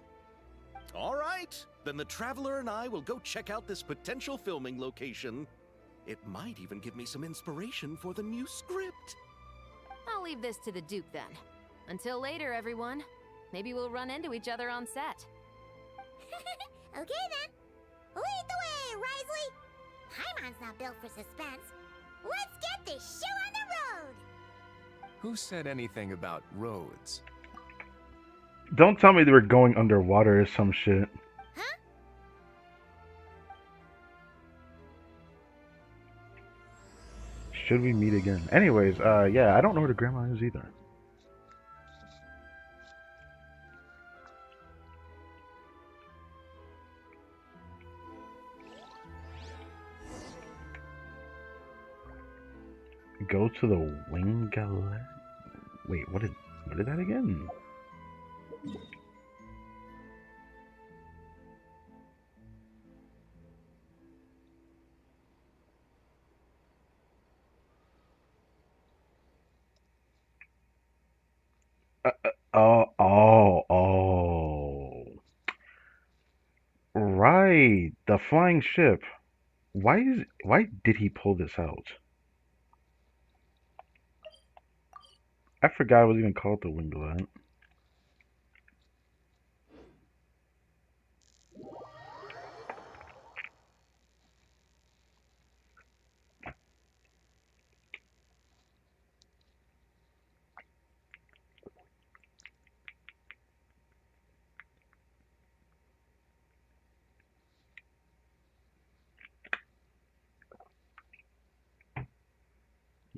All right, then the Traveler and I will go check out this potential filming location. It might even give me some inspiration for the new script. I'll leave this to the Duke then. Until later, everyone. Maybe we'll run into each other on set. Okay then. Lead the way, Risley. Paimon's not built for suspense. Let's get this show on the road. Who said anything about roads? Don't tell me they were going underwater or some shit. Huh? Should we meet again? Anyways, yeah, I don't know where the grandma is either. Go to the wing gallery. Wait, what is that again? Oh. Right, the flying ship. Why did he pull this out? I forgot it was even called the Winglet.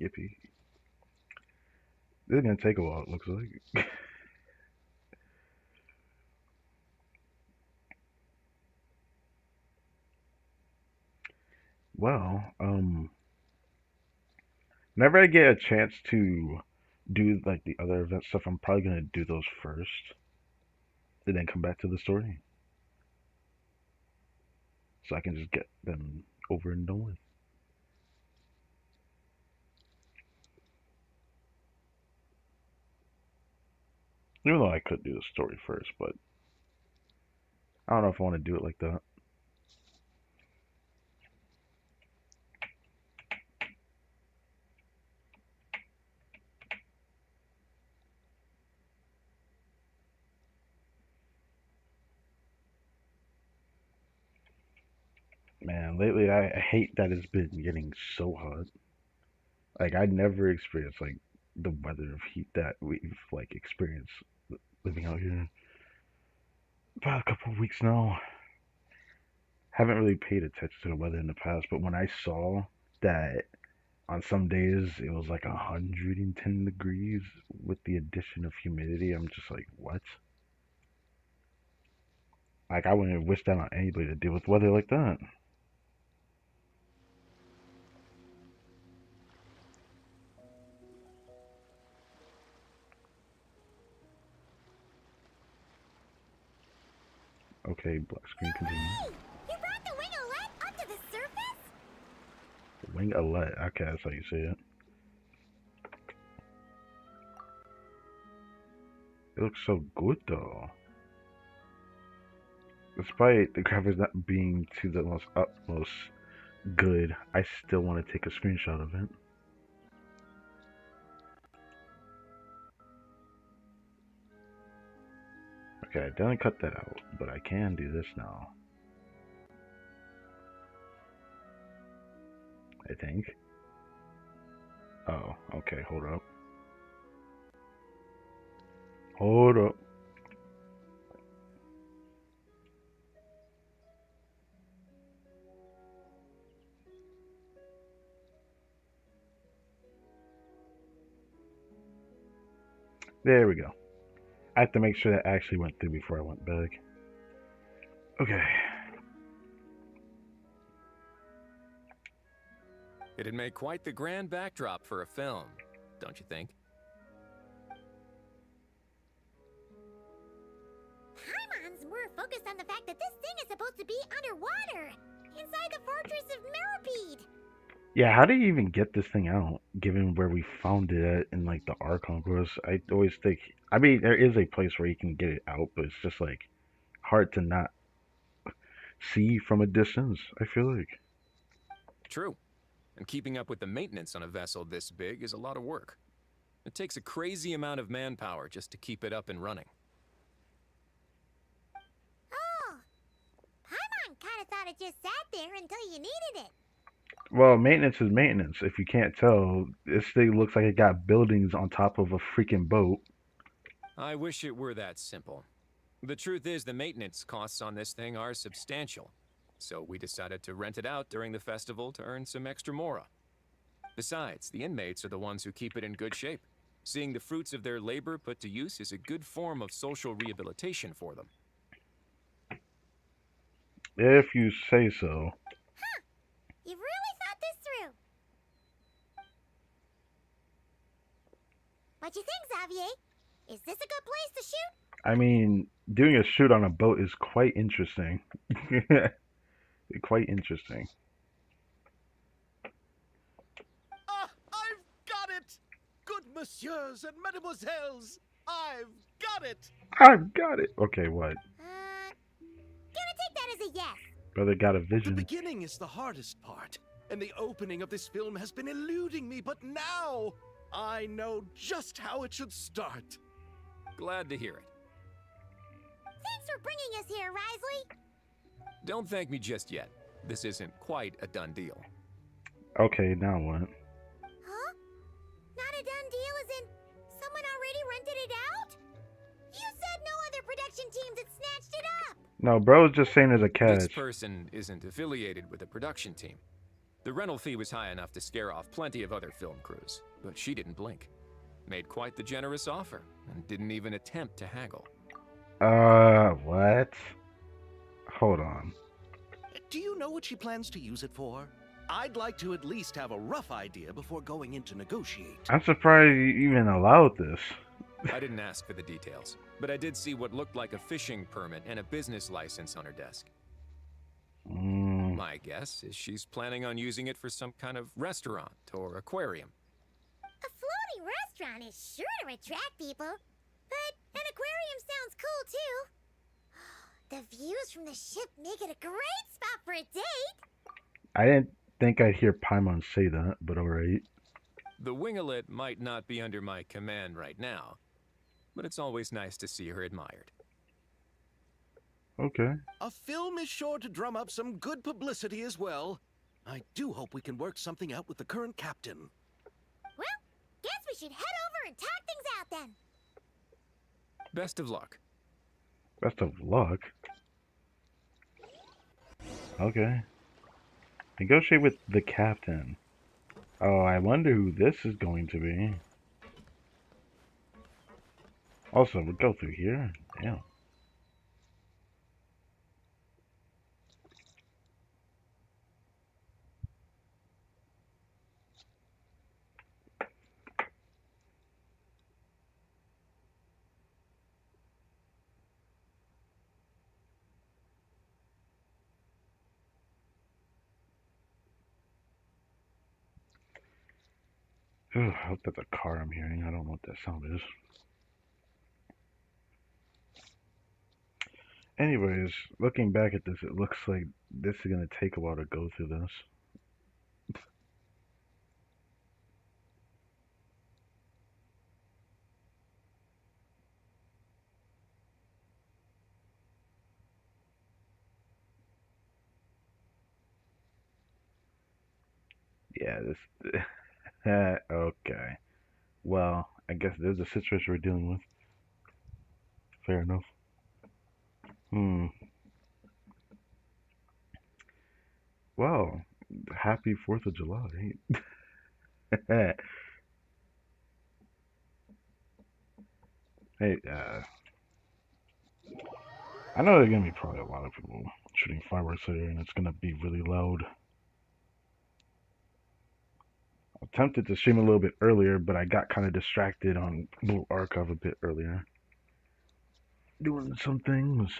Yippee. This is gonna take a while, it looks like. Well, whenever I get a chance to do like the other event stuff, I'm probably gonna do those first, and then come back to the story, so I can just get them over and done with. Even though I could do the story first, but I don't know if I want to do it like that. Man, lately I hate that it's been getting so hot. Like I never experienced like the weather of heat that we've like experienced living out here. About a couple of weeks now. Haven't really paid attention to the weather in the past, but when I saw that on some days it was like 110 degrees with the addition of humidity, I'm just like, what? Like I wouldn't wish that on anybody to deal with weather like that. Okay, black screen continue. Hey! You brought the wing-o-let up to the surface? Wing-o-let, okay, that's how you say it. It looks so good though. Despite the graphics not being to the most utmost good, I still want to take a screenshot of it. Okay, I didn't cut that out, but I can do this now. I think. Oh, okay, hold up. Hold up. There we go. I have to make sure that actually went through before I went back. Okay. It'd make quite the grand backdrop for a film, don't you think? Paimon's more focused on the fact that this thing is supposed to be underwater, inside the fortress of Mirrorbead. Yeah, how do you even get this thing out, given where we found it at in like the Archon course? I always think, I mean, there is a place where you can get it out, but it's just like hard to not see from a distance, I feel like. True. And keeping up with the maintenance on a vessel this big is a lot of work. It takes a crazy amount of manpower just to keep it up and running. Oh, Paimon kind of thought it just sat there until you needed it. Well, maintenance is maintenance. If you can't tell, this thing looks like it got buildings on top of a freaking boat. I wish it were that simple. The truth is, the maintenance costs on this thing are substantial. So we decided to rent it out during the festival to earn some extra mora. Besides, the inmates are the ones who keep it in good shape. Seeing the fruits of their labor put to use is a good form of social rehabilitation for them. If you say so. Huh. You've really thought this through. What you think, Xavier? Is this a good place to shoot? I mean, doing a shoot on a boat is quite interesting. Quite interesting. Ah, I've got it! Good messieurs and mesdemoiselles, I've got it! I've got it! Okay, what? Gonna take that as a yes. Brother got a The vision. beginning is the hardest part, and the opening of this film has been eluding me, but now I know just how it should start. Glad to hear it. Thanks for bringing us here, Risley. Don't thank me just yet. This isn't quite a done deal. Okay, now what? Huh? Not a done deal as in someone already rented it out? You said no other production teams had snatched it up. No, bro's just saying there's a This catch. person isn't affiliated with a production team. The rental fee was high enough to scare off plenty of other film crews, but she didn't blink. Made quite the generous offer, and didn't even attempt to haggle. What? Hold on. Do you know what she plans to use it for? I'd like to at least have a rough idea before going in to negotiate. I'm surprised you even allowed this. I didn't ask for the details, but I did see what looked like a fishing permit and a business license on her desk. My guess is she's planning on using it for some kind of restaurant or aquarium. A floating restaurant is sure to attract people, but an aquarium sounds cool too. The views from the ship make it a great spot for a date. I didn't think I'd hear Paimon say that, but alright. The winglet might not be under my command right now, but it's always nice to see her admired. Okay. A film is sure to drum up some good publicity as well. I do hope we can work something out with the current captain. Well, guess we should head over and talk things out then. Best of luck. Best of luck? Okay. Negotiate with the captain. Oh, I wonder who this is going to be. Also, we'll go through here. Damn. Ugh, I hope that's a car I'm hearing. I don't know what that sound is. Anyways, looking back at this, it looks like this is going to take a while to go through this. Yeah, this... okay. Well, I guess there's a situation we're dealing with. Fair enough. Well, happy 4th of July. Hey, I know there's gonna be probably a lot of people shooting fireworks here, and it's gonna be really loud. I attempted to stream a little bit earlier, but I got kind of distracted on Blue Archive a bit earlier. Doing some things.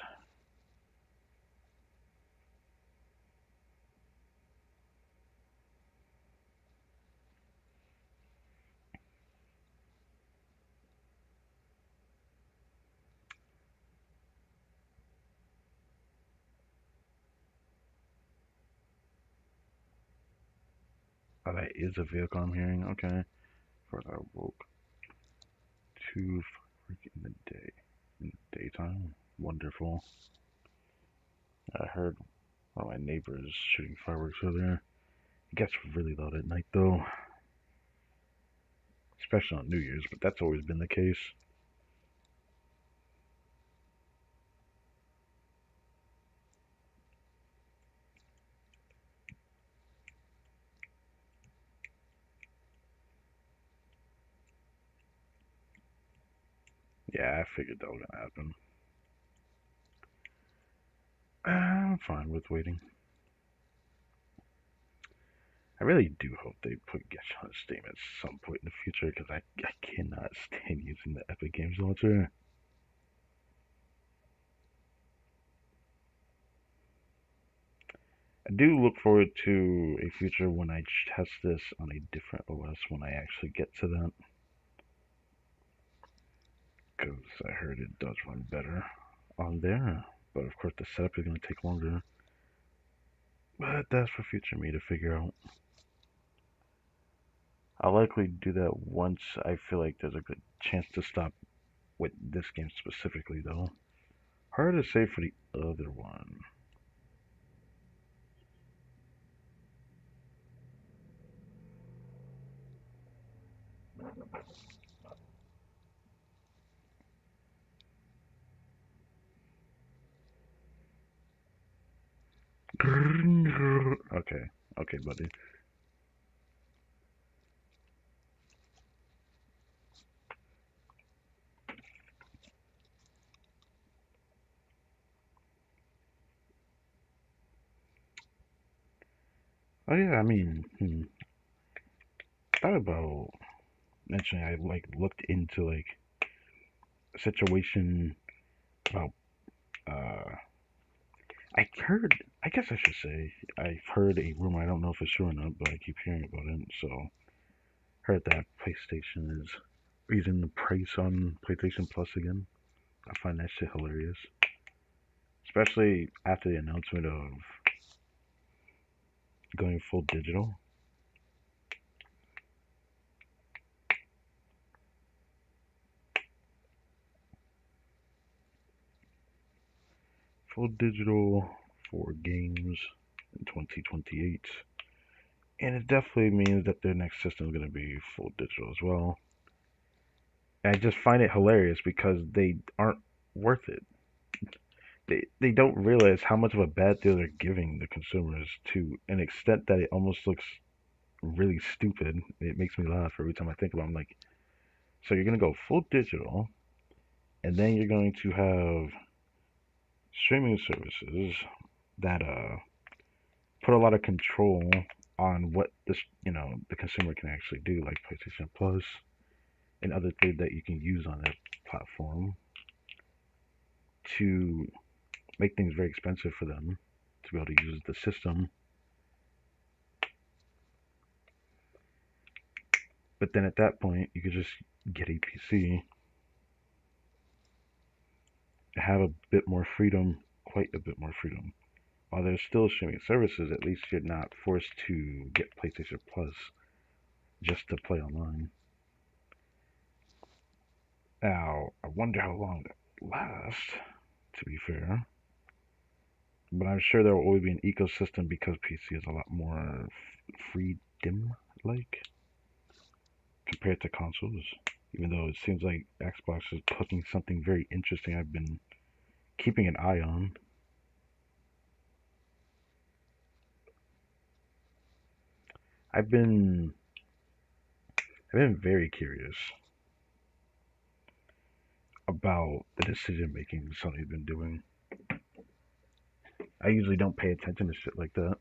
Oh, that is a vehicle I'm hearing. Okay. First I woke. 2 in the day. In the daytime. Wonderful. I heard one of my neighbors shooting fireworks earlier. It gets really loud at night though. Especially on New Year's, but that's always been the case. Yeah, I figured that was gonna happen. I'm fine with waiting. I really do hope they put Genshin on Steam at some point in the future, because I cannot stand using the Epic Games Launcher. I do look forward to a future when I test this on a different OS when I actually get to that. Because I heard it does run better on there. But of course the setup is going to take longer. But that's for future me to figure out. I'll likely do that once I feel like there's a good chance to stop with this game specifically though. Hard to say for the other one. Okay, okay, buddy. Oh yeah, I mean, thought about mentioning I like looked into like a situation about uh I heard I guess I should say I've heard a rumor, I don't know if it's true or not, but I keep hearing about it, so heard that PlayStation is raising the price on PlayStation Plus again. I find that shit hilarious. Especially after the announcement of going full digital. Full digital for games in 2028. And it definitely means that their next system is going to be full digital as well. And I just find it hilarious because they aren't worth it. They don't realize how much of a bad deal they're giving the consumers to an extent that it almost looks really stupid. It makes me laugh every time I think about it. I'm like, so you're going to go full digital, and then you're going to have streaming services that put a lot of control on what this the consumer can actually do, like PlayStation Plus and other things that you can use on that platform to make things very expensive for them to be able to use the system. But then at that point, you could just get a PC, have a bit more freedom, quite a bit more freedom. While there's still streaming services, at least you're not forced to get PlayStation Plus just to play online. Now, I wonder how long that lasts, to be fair. But I'm sure there will always be an ecosystem because PC is a lot more freedom like compared to consoles. Even though it seems like Xbox is cooking something very interesting I've been keeping an eye on. I've been I've been very curious about the decision making Sony's been doing. I usually don't pay attention to shit like that.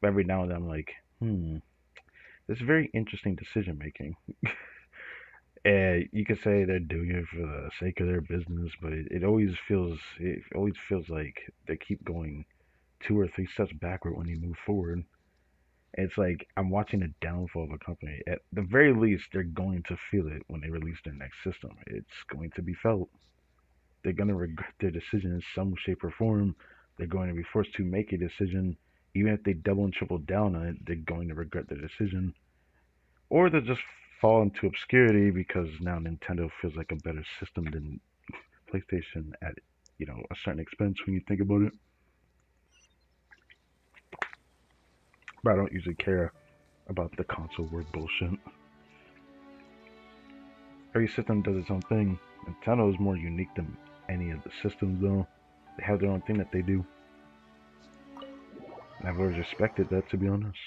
But every now and then I'm like, this is very interesting decision making. And you could say they're doing it for the sake of their business, but it always feels like they keep going 2 or 3 steps backward when they move forward. It's like I'm watching the downfall of a company. At the very least, they're going to feel it when they release their next system. It's going to be felt. They're going to regret their decision in some shape or form. They're going to be forced to make a decision. Even if they double and triple down on it, they're going to regret their decision. Or they'll just fall into obscurity because now Nintendo feels like a better system than PlayStation at a certain expense when you think about it. But I don't usually care about the console war bullshit. Every system does its own thing. Nintendo is more unique than any of the systems though. They have their own thing that they do. And I've always respected that, to be honest.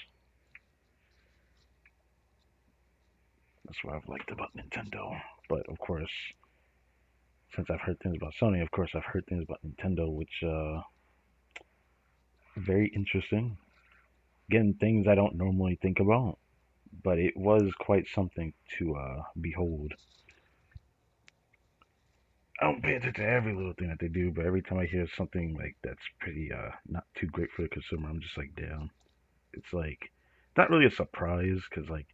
That's what I've liked about Nintendo. But of course, since I've heard things about Sony, of course I've heard things about Nintendo, which very interesting. Again, things I don't normally think about, but it was quite something to behold. I don't pay attention to every little thing that they do, but every time I hear something like that's pretty not too great for the consumer, I'm just like, damn. It's like it's not really a surprise because like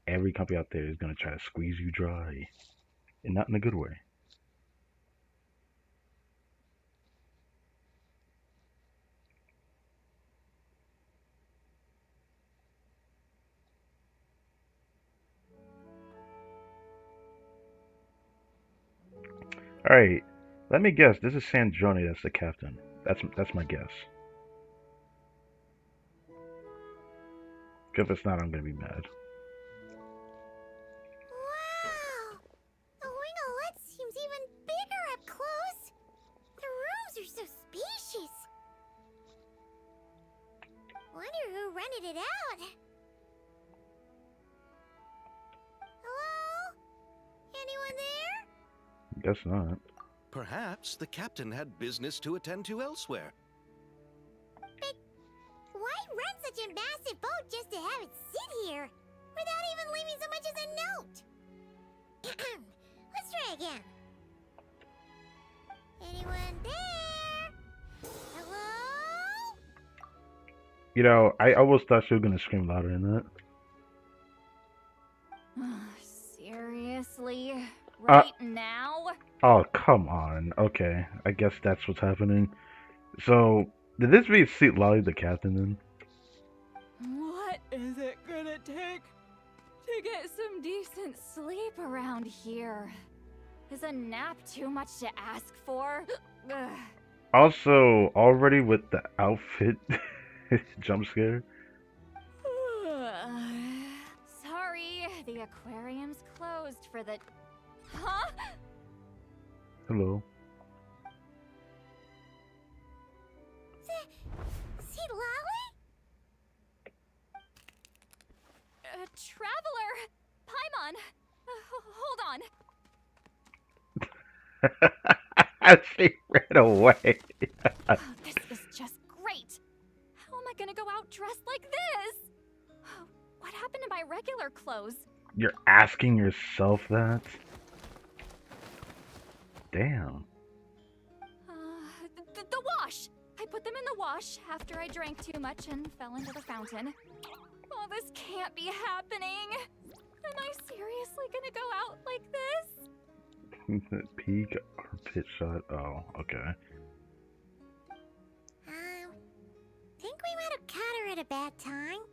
every company out there is gonna try to squeeze you dry, and not in a good way. All right, let me guess. This is Sandrone. That's the captain. That's my guess. Because if it's not, I'm gonna be mad. Wow! The winglet seems even bigger up close. The rooms are so spacious. Wonder who rented it out. Hello? Anyone there? Guess not. Perhaps the captain had business to attend to elsewhere. But why rent such a massive expensive boat just to have it sit here, without even leaving so much as a note. Let's try again. Anyone there? Hello? You know, I almost thought she was gonna scream louder than that. Seriously? Right now? Oh, come on. Okay, I guess that's what's happening. So, did this mean Seat Lolly the captain then? What is it gonna take to get some decent sleep around here? Is a nap too much to ask for? Ugh. Also, already with the outfit jump scare. Sorry, the aquarium's closed for the... Huh? Hello. See Lolly? Traveler! Paimon! Hold on. She ran away. Oh, this is just great. How am I gonna go out dressed like this? What happened to my regular clothes? You're asking yourself that? Damn. The wash! I put them in the wash after I drank too much and fell into the fountain. Oh, this can't be happening. Am I seriously gonna go out like this? Peak armpit shot. Oh, okay. Think we might have caught her at a bad time.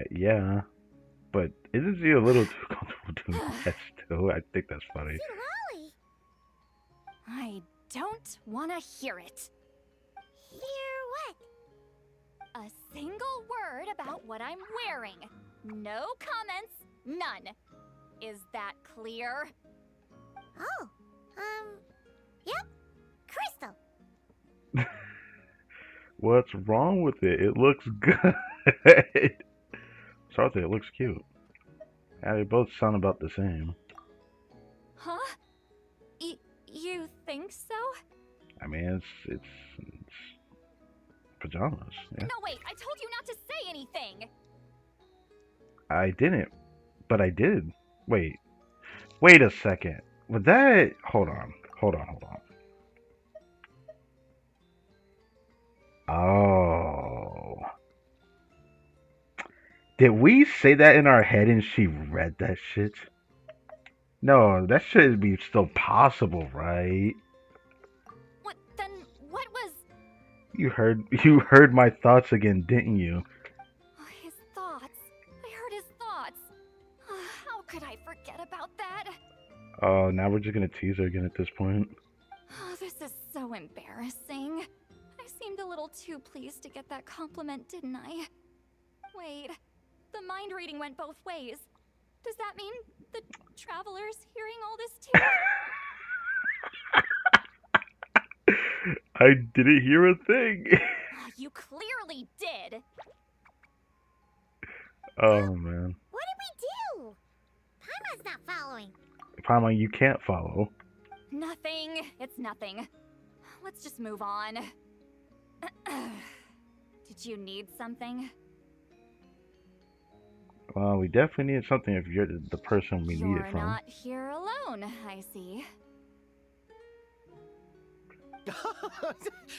Yeah. But isn't she a little too comfortable doing that still? I think that's funny. See Lolly? I don't wanna hear it. Hear what? A single word about what I'm wearing. No comments, none. Is that clear? Oh, yep. Crystal. What's wrong with it? It looks good. Sorry, it looks cute. Yeah, they both sound about the same. Huh? You think so? I mean, it's pajamas. Yeah. No, wait, I told you not to say anything. I didn't, but I did. Wait a second. Was that? Hold on. Oh. Did we say that in our head and she read that shit? No, that should be still possible, right? What then? What was You heard my thoughts again, didn't you? his thoughts? I heard his thoughts. How could I forget about that? Oh, now we're just gonna tease her again at this point. Oh, this is so embarrassing. I seemed a little too pleased to get that compliment, didn't I? Wait, the mind reading went both ways. Does that mean the traveler's hearing all this too? I didn't hear a thing. Oh, you clearly did. Oh man. What did we do? Paimon's not following. Paimon, you can't follow. Nothing. It's nothing. Let's just move on. Did you need something? Well, we definitely need something if you're the person we need it from. You're not here alone, I see.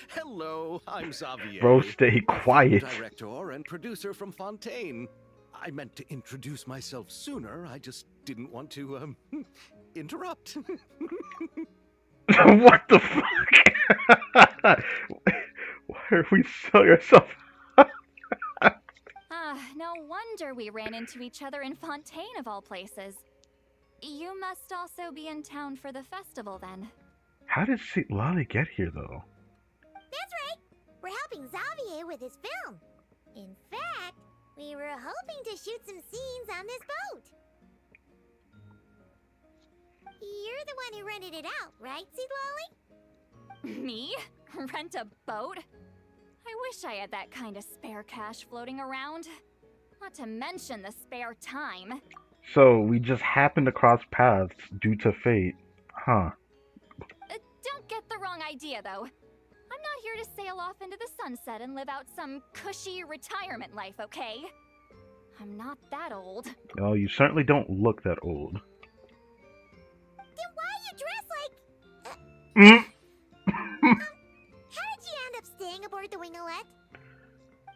Hello, I'm Xavier. Bro, stay quiet. Director and producer from Fontaine. I meant to introduce myself sooner. I just didn't want to, interrupt. What the fuck? Why are we selling ourselves? No wonder we ran into each other in Fontaine of all places. You must also be in town for the festival then. How did Lolly get here though? That's right. We're helping Xavier with his film. In fact, we were hoping to shoot some scenes on this boat. You're the one who rented it out, right, Seed Lolly? Me? Rent a boat? I wish I had that kind of spare cash floating around. Not to mention the spare time. So we just happened to cross paths due to fate, huh? Don't get the wrong idea, though. I'm not here to sail off into the sunset and live out some cushy retirement life, okay? I'm not that old. Oh, you certainly don't look that old. Then why you dress like... Mm. How did you end up staying aboard the Winglet?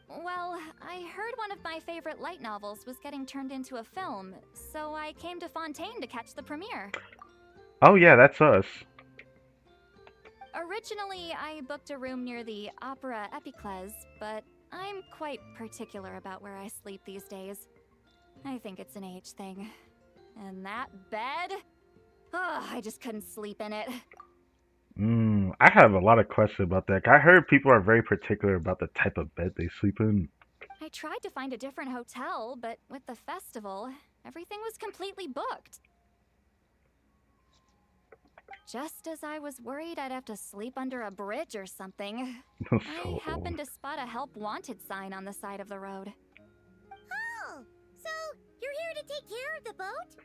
Well, I heard one of my favorite light novels was getting turned into a film, so I came to Fontaine to catch the premiere. Oh yeah, that's us. Originally, I booked a room near the Opera Epicles, but I'm quite particular about where I sleep these days. I think it's an age thing. And that bed? Oh, I just couldn't sleep in it. I have a lot of questions about that. I heard people are very particular about the type of bed they sleep in. I tried to find a different hotel, but with the festival, everything was completely booked. Just as I was worried I'd have to sleep under a bridge or something, I happened to spot a help wanted sign on the side of the road. Oh, so you're here to take care of the boat?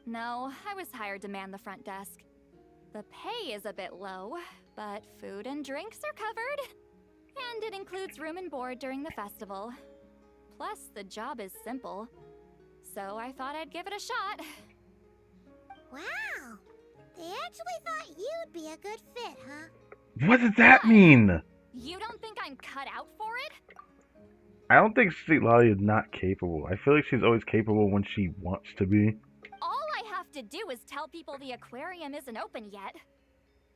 No, I was hired to man the front desk. The pay is a bit low, but food and drinks are covered. And it includes room and board during the festival. Plus, the job is simple. So I thought I'd give it a shot. Wow! They actually thought you'd be a good fit, huh? What does that mean? You don't think I'm cut out for it? I don't think Sweet Lolly is not capable. I feel like she's always capable when she wants to be. All I have to do is tell people the aquarium isn't open yet.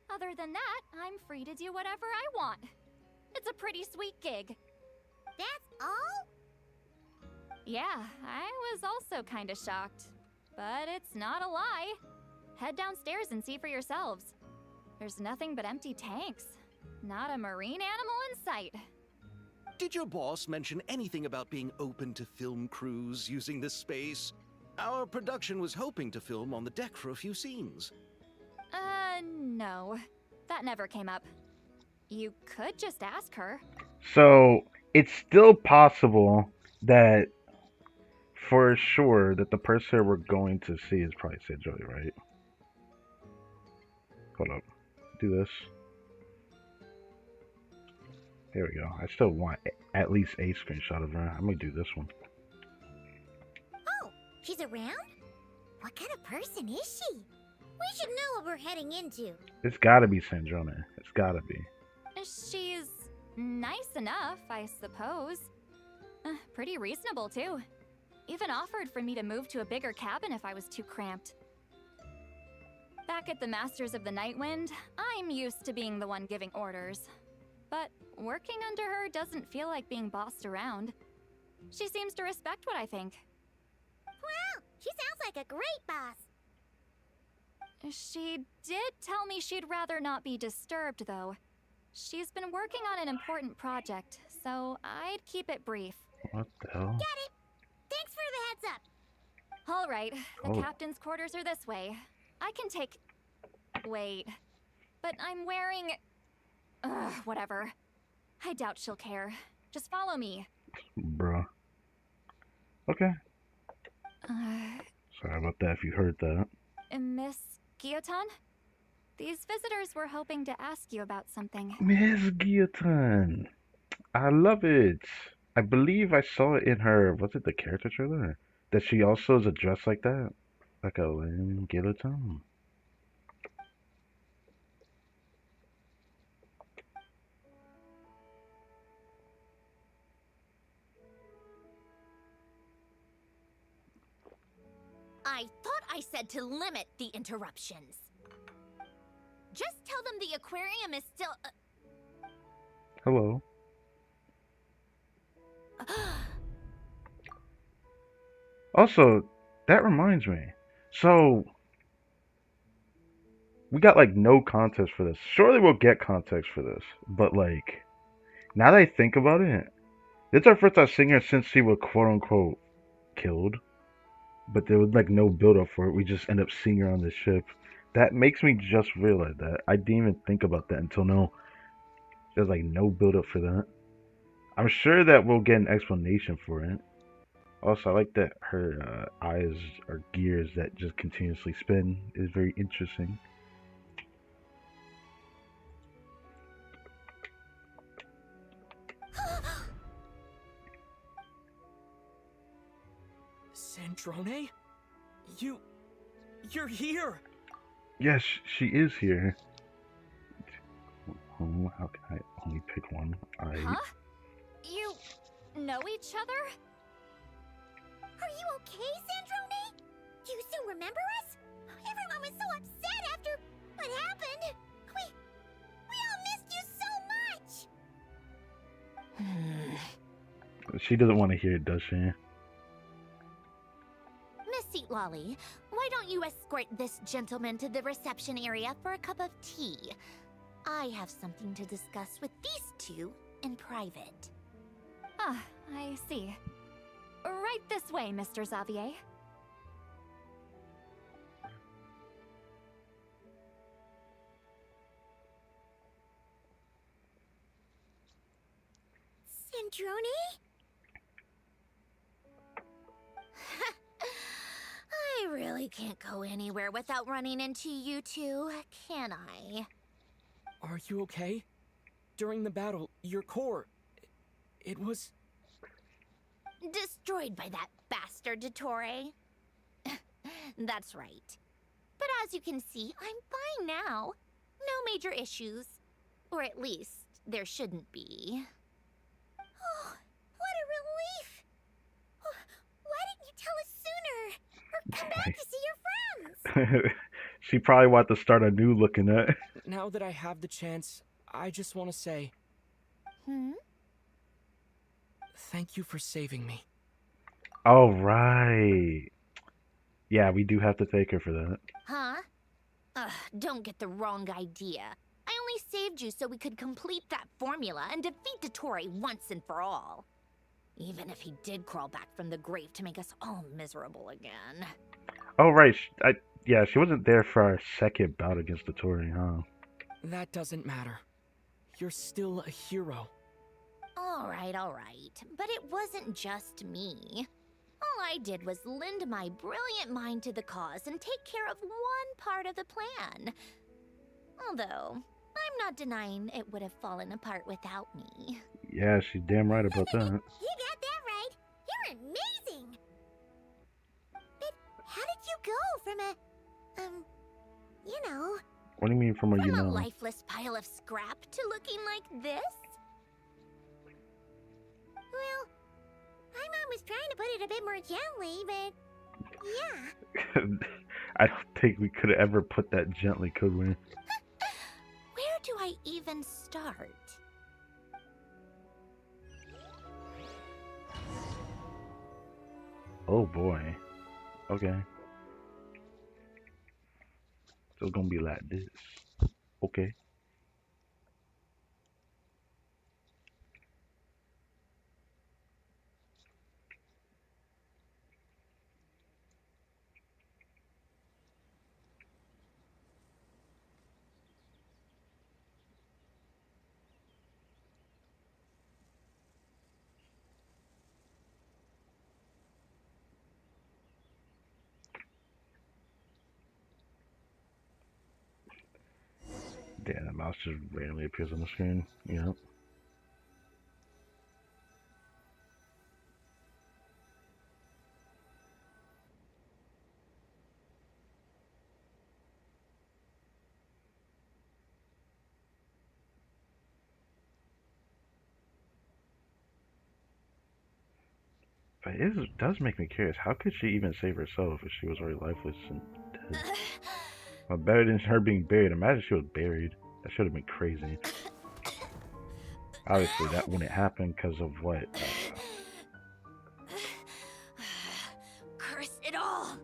Other than that, I'm free to do whatever I want. It's a pretty sweet gig. That's all? Yeah, I was also kinda shocked. But it's not a lie. Head downstairs and see for yourselves. There's nothing but empty tanks. Not a marine animal in sight. Did your boss mention anything about being open to film crews using this space? Our production was hoping to film on the deck for a few scenes. No. That never came up. You could just ask her. So, it's still possible that, for sure, that the person we're going to see is probably Joey, right? Hold up. Do this. Here we go. I still want at least a screenshot of her. I'm gonna do this one. Oh, she's around? What kind of person is she? We should know what we're heading into. It's gotta be Sandrone. It's gotta be. She's nice enough, I suppose. Pretty reasonable, too. Even offered for me to move to a bigger cabin if I was too cramped. Back at the Masters of the Nightwind, I'm used to being the one giving orders. But working under her doesn't feel like being bossed around. She seems to respect what I think. Wow, she sounds like a great boss. She did tell me she'd rather not be disturbed, though. She's been working on an important project, so I'd keep it brief. What the hell? Got it. Thanks for the heads up. All right, the Oh. captain's quarters are this way. I can take... Wait. But I'm wearing... whatever. I doubt she'll care. Just follow me. Bruh. Okay. Sorry about that if you heard that. Miss Guillotin? These visitors were hoping to ask you about something. Miss Guillotin. I love it. I believe I saw it in her, was it the character trailer? That she also is addressed like that? Like a Lynn Guillotin. I thought I said to limit the interruptions. Just tell them the aquarium is still... Hello. Also, that reminds me. So, we got like no context for this. Surely we'll get context for this. But like, now that I think about it, this is our first time seeing her since she was quote unquote killed. But there was like no build up for it. We just end up seeing her on this ship. That makes me just realize that. I didn't even think about that until now. There's like no build up for that. I'm sure that we'll get an explanation for it. Also, I like that her eyes are gears that just continuously spin. It's very interesting. Sandrone? You're here! Yes, she is here. How can I only pick one? Huh? You know each other? Are you okay, Sandrone? Do you still remember us? Everyone was so upset after what happened. We all missed you so much. She doesn't want to hear it, does she? Miss Seat Lolly, why don't you escort this gentleman to the reception area for a cup of tea? I have something to discuss with these two in private. Ah, I see. Right this way, Mr. Xavier. Sandrone? I really can't go anywhere without running into you two, can I? Are you okay? During the battle, your core... it was... destroyed by that bastard Dottore. That's right. But as you can see, I'm fine now. No major issues. Or at least, there shouldn't be. Oh, what a relief! Why didn't you tell us sooner? Or come back to see your friends? She probably want to start anew looking at. Now that I have the chance, I just want to say... Thank you for saving me. Oh, right. Yeah, we do have to take her for that. Huh? Don't get the wrong idea. I only saved you so we could complete that formula and defeat Dottore once and for all. Even if he did crawl back from the grave to make us all miserable again. Oh, right. Yeah, she wasn't there for our second bout against the Tory, huh? That doesn't matter. You're still a hero. All right. But it wasn't just me. All I did was lend my brilliant mind to the cause and take care of one part of the plan. Although, I'm not denying it would have fallen apart without me. Yeah, she's damn right about that. You got that right. You're amazing. But how did you go from a, What do you mean from a, a lifeless pile of scrap to looking like this? Well, my mom was trying to put it a bit more gently, but yeah. I don't think we could have ever put that gently, could we? Where do I even start? Oh boy. Okay. So it's gonna be like this. Okay. Damn, the mouse just randomly appears on the screen. Yep. But it does make me curious. How could she even save herself if she was already lifeless and dead? Well, better than her being buried. Imagine she was buried. That should have been crazy. Obviously, that wouldn't happen because of what? Curse it all!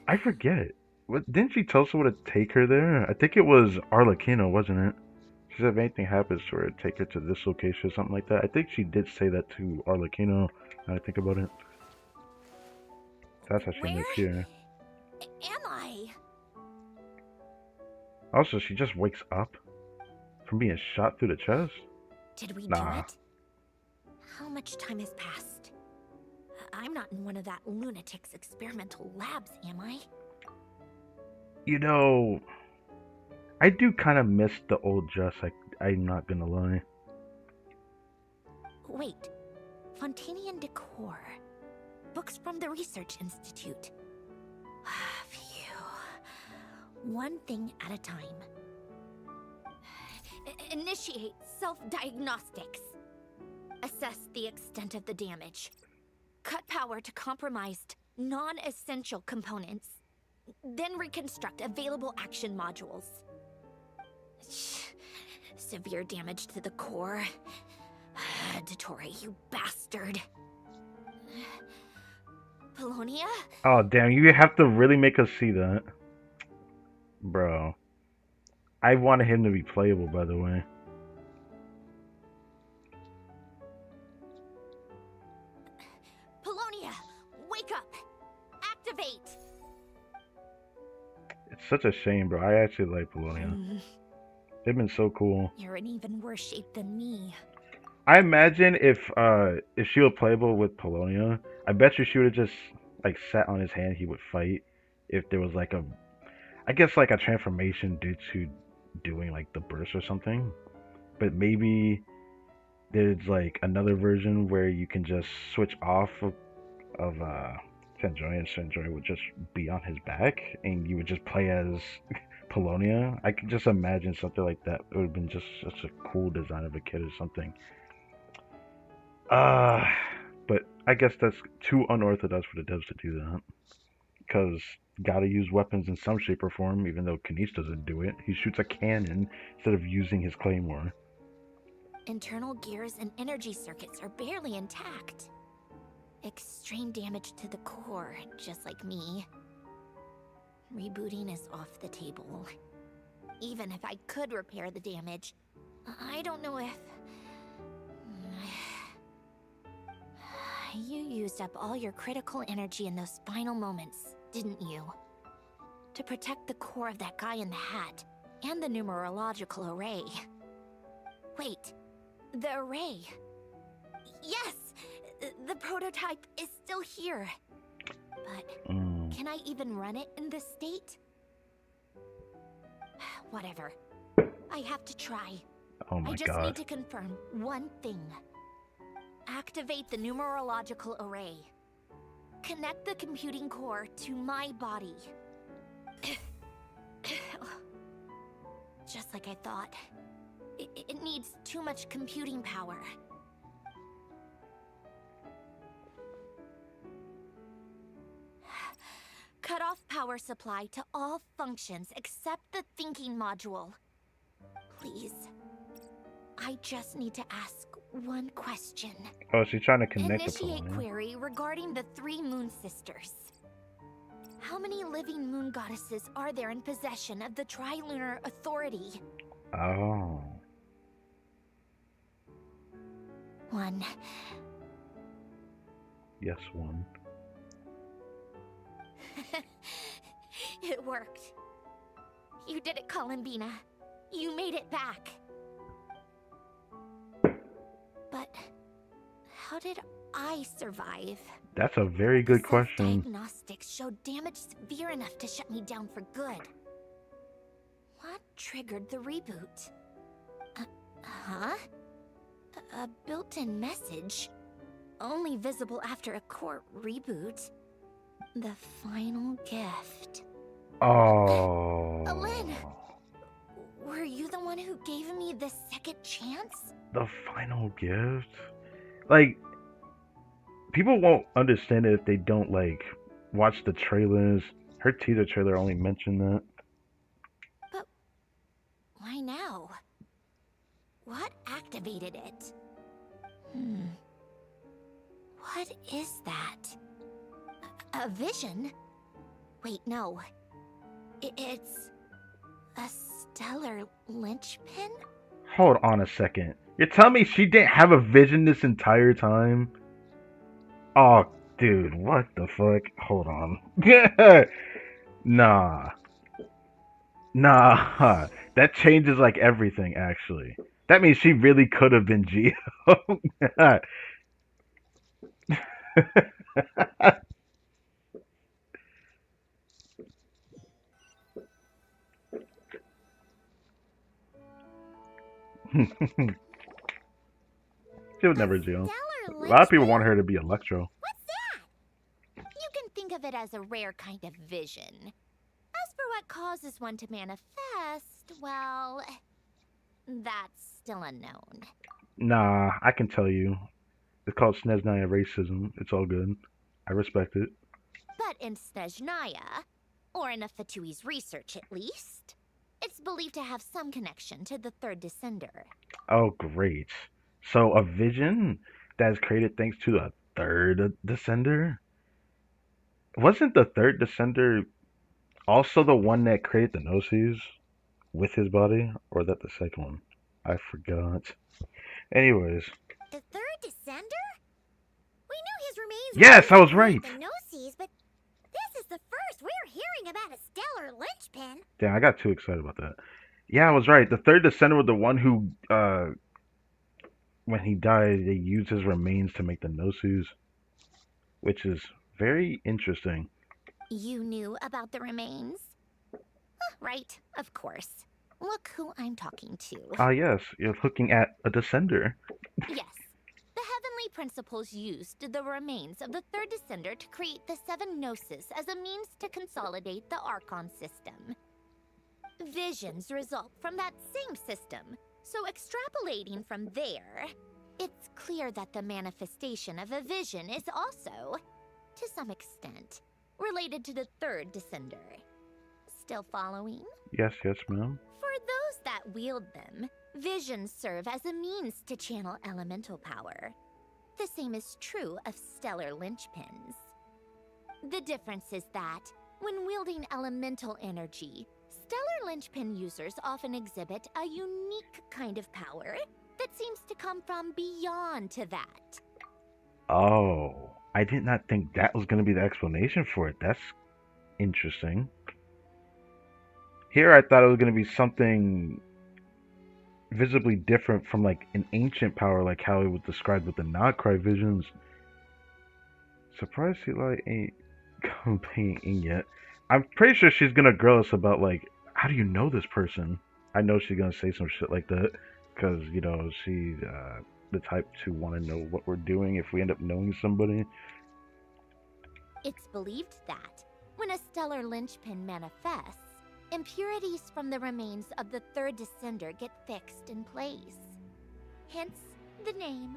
I forget. What, didn't she tell someone to take her there? I think it was Arlecchino, wasn't it? She said if anything happens to her, take her to this location or something like that. I think she did say that to Arlecchino, now I think about it. That's how she ended up here. Am I? Also, she just wakes up from being shot through the chest? Did we do it? How much time has passed? I'm not in one of that lunatic's experimental labs, am I? You know, I do kind of miss the old Jess, I'm not gonna lie. Wait, Fontinian decor. books from the Research Institute. Phew. One thing at a time. Initiate self-diagnostics. Assess the extent of the damage. Cut power to compromised, non-essential components. Then reconstruct available action modules. Severe damage to the core. Dottore, you bastard. Polonia? Oh, damn, you have to really make us see that. Bro. I wanted him to be playable, by the way. Polonia, wake up! Activate! It's such a shame, bro. I actually like Polonia. They've been so cool. You're in even worse shape than me. I imagine if she was playable with Polonia, I bet you she would have just like sat on his hand. He would fight if there was like I guess like a transformation due to doing like the burst or something. But maybe there's like another version where you can just switch off of Sanjoy, and Sanjoy would just be on his back, and you would just play as Polonia. I could just imagine something like that. It would have been just such a cool design of a kid or something. But I guess that's too unorthodox for the devs to do that. Because gotta use weapons in some shape or form, even though Kanish doesn't do it. He shoots a cannon instead of using his claymore. Internal gears and energy circuits are barely intact. Extreme damage to the core, just like me. Rebooting is off the table. Even if I could repair the damage, I don't know if... You used up all your critical energy in those final moments, didn't you? To protect the core of that guy in the hat, and the numerological array. Wait, the array. Yes! The prototype is still here. But can I even run it in this state? Whatever. I have to try. Oh my I just god. need to confirm one thing. Activate the numerological array. Connect the computing core to my body. Just like I thought. It needs too much computing power. Cut off power supply to all functions except the thinking module. Please. I just need to ask one question. Oh, she's trying to connect the Initiate Polonia. query regarding the 3 moon sisters. How many living moon goddesses are there in possession of the Trilunar Authority? Oh. 1. Yes, 1. It worked. You did it, Columbina. You made it back. But how did I survive? That's a very good question. Diagnostics showed damage severe enough to shut me down for good. What triggered the reboot? Huh? A built-in message? Only visible after a core reboot. The final gift. Oh. Alin! Were you the one who gave me the second chance? The final gift? Like, people won't understand it if they don't, like, watch the trailers. Her teaser trailer only mentioned that. But why now? What activated it? What is that? A vision? Wait, no. It's a stellar linchpin? Hold on a second. You're telling me she didn't have a vision this entire time? Oh, dude, what the fuck? Hold on. Nah. Nah. That changes, like, everything, actually. That means she really could have been Geo. She was never Geo. A lot of people want her to be Electro. What's that? think of it as a rare kind of vision. As for what causes one to manifest, well, that's still unknown. Nah, I can tell you. It's called Snezhnaya racism. It's all good. I respect it. But in Snezhnaya, or in a Fatui's research at least, it's believed to have some connection to the third descender. Oh, great. So a vision that is created thanks to the third descender? Wasn't the third descender also the one that created the Gnosis with his body? Or is that the second one? I forgot. Anyways. The third descender? We knew his remains Yes, were I was the right. Gnosis, but this is the first we're hearing about a stellar linchpin. Damn, I got too excited about that. Yeah, I was right. The third descender was the one who, when he died, they used his remains to make the Gnosis, which is very interesting. You knew about the remains? Right, of course. Look who I'm talking to. Ah, yes, you're looking at a descender. Yes. The heavenly principles used the remains of the third descender to create the seven gnosis as a means to consolidate the Archon system. Visions result from that same system, so extrapolating from there, it's clear that the manifestation of a vision is also, to some extent, related to the third descender. Still following? Yes, ma'am. For those that wield them, visions serve as a means to channel elemental power. The same is true of stellar linchpins. The difference is that, when wielding elemental energy, stellar linchpin users often exhibit a unique kind of power that seems to come from beyond to that. Oh, I did not think that was going to be the explanation for it. That's interesting. Here I thought it was going to be something visibly different from like an ancient power, like how it was described with the Nodcry visions. Surprised Eli ain't come paying in yet. I'm pretty sure she's gonna grill us about like, how do you know this person? I know she's gonna say some shit like that, because you know she's the type to want to know what we're doing if we end up knowing somebody. It's believed that, when a stellar linchpin manifests, impurities from the remains of the third descender get fixed in place. Hence, the name.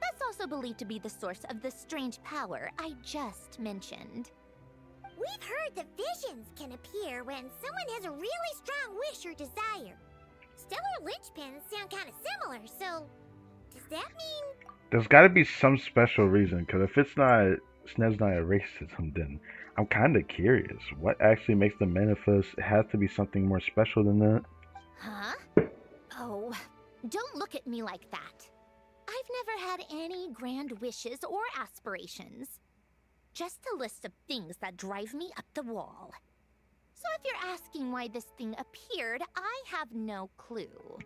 That's also believed to be the source of the strange power I just mentioned. We've heard that visions can appear when someone has a really strong wish or desire. Stellar linchpins sound kind of similar, so does that mean... There's got to be some special reason, because if it's not Snezhnaya racism, then I'm kind of curious. What actually makes them manifest? It has to be something more special than that. Huh? Oh, don't look at me like that. I've never had any grand wishes or aspirations. Just a list of things that drive me up the wall. So if you're asking why this thing appeared, I have no clue.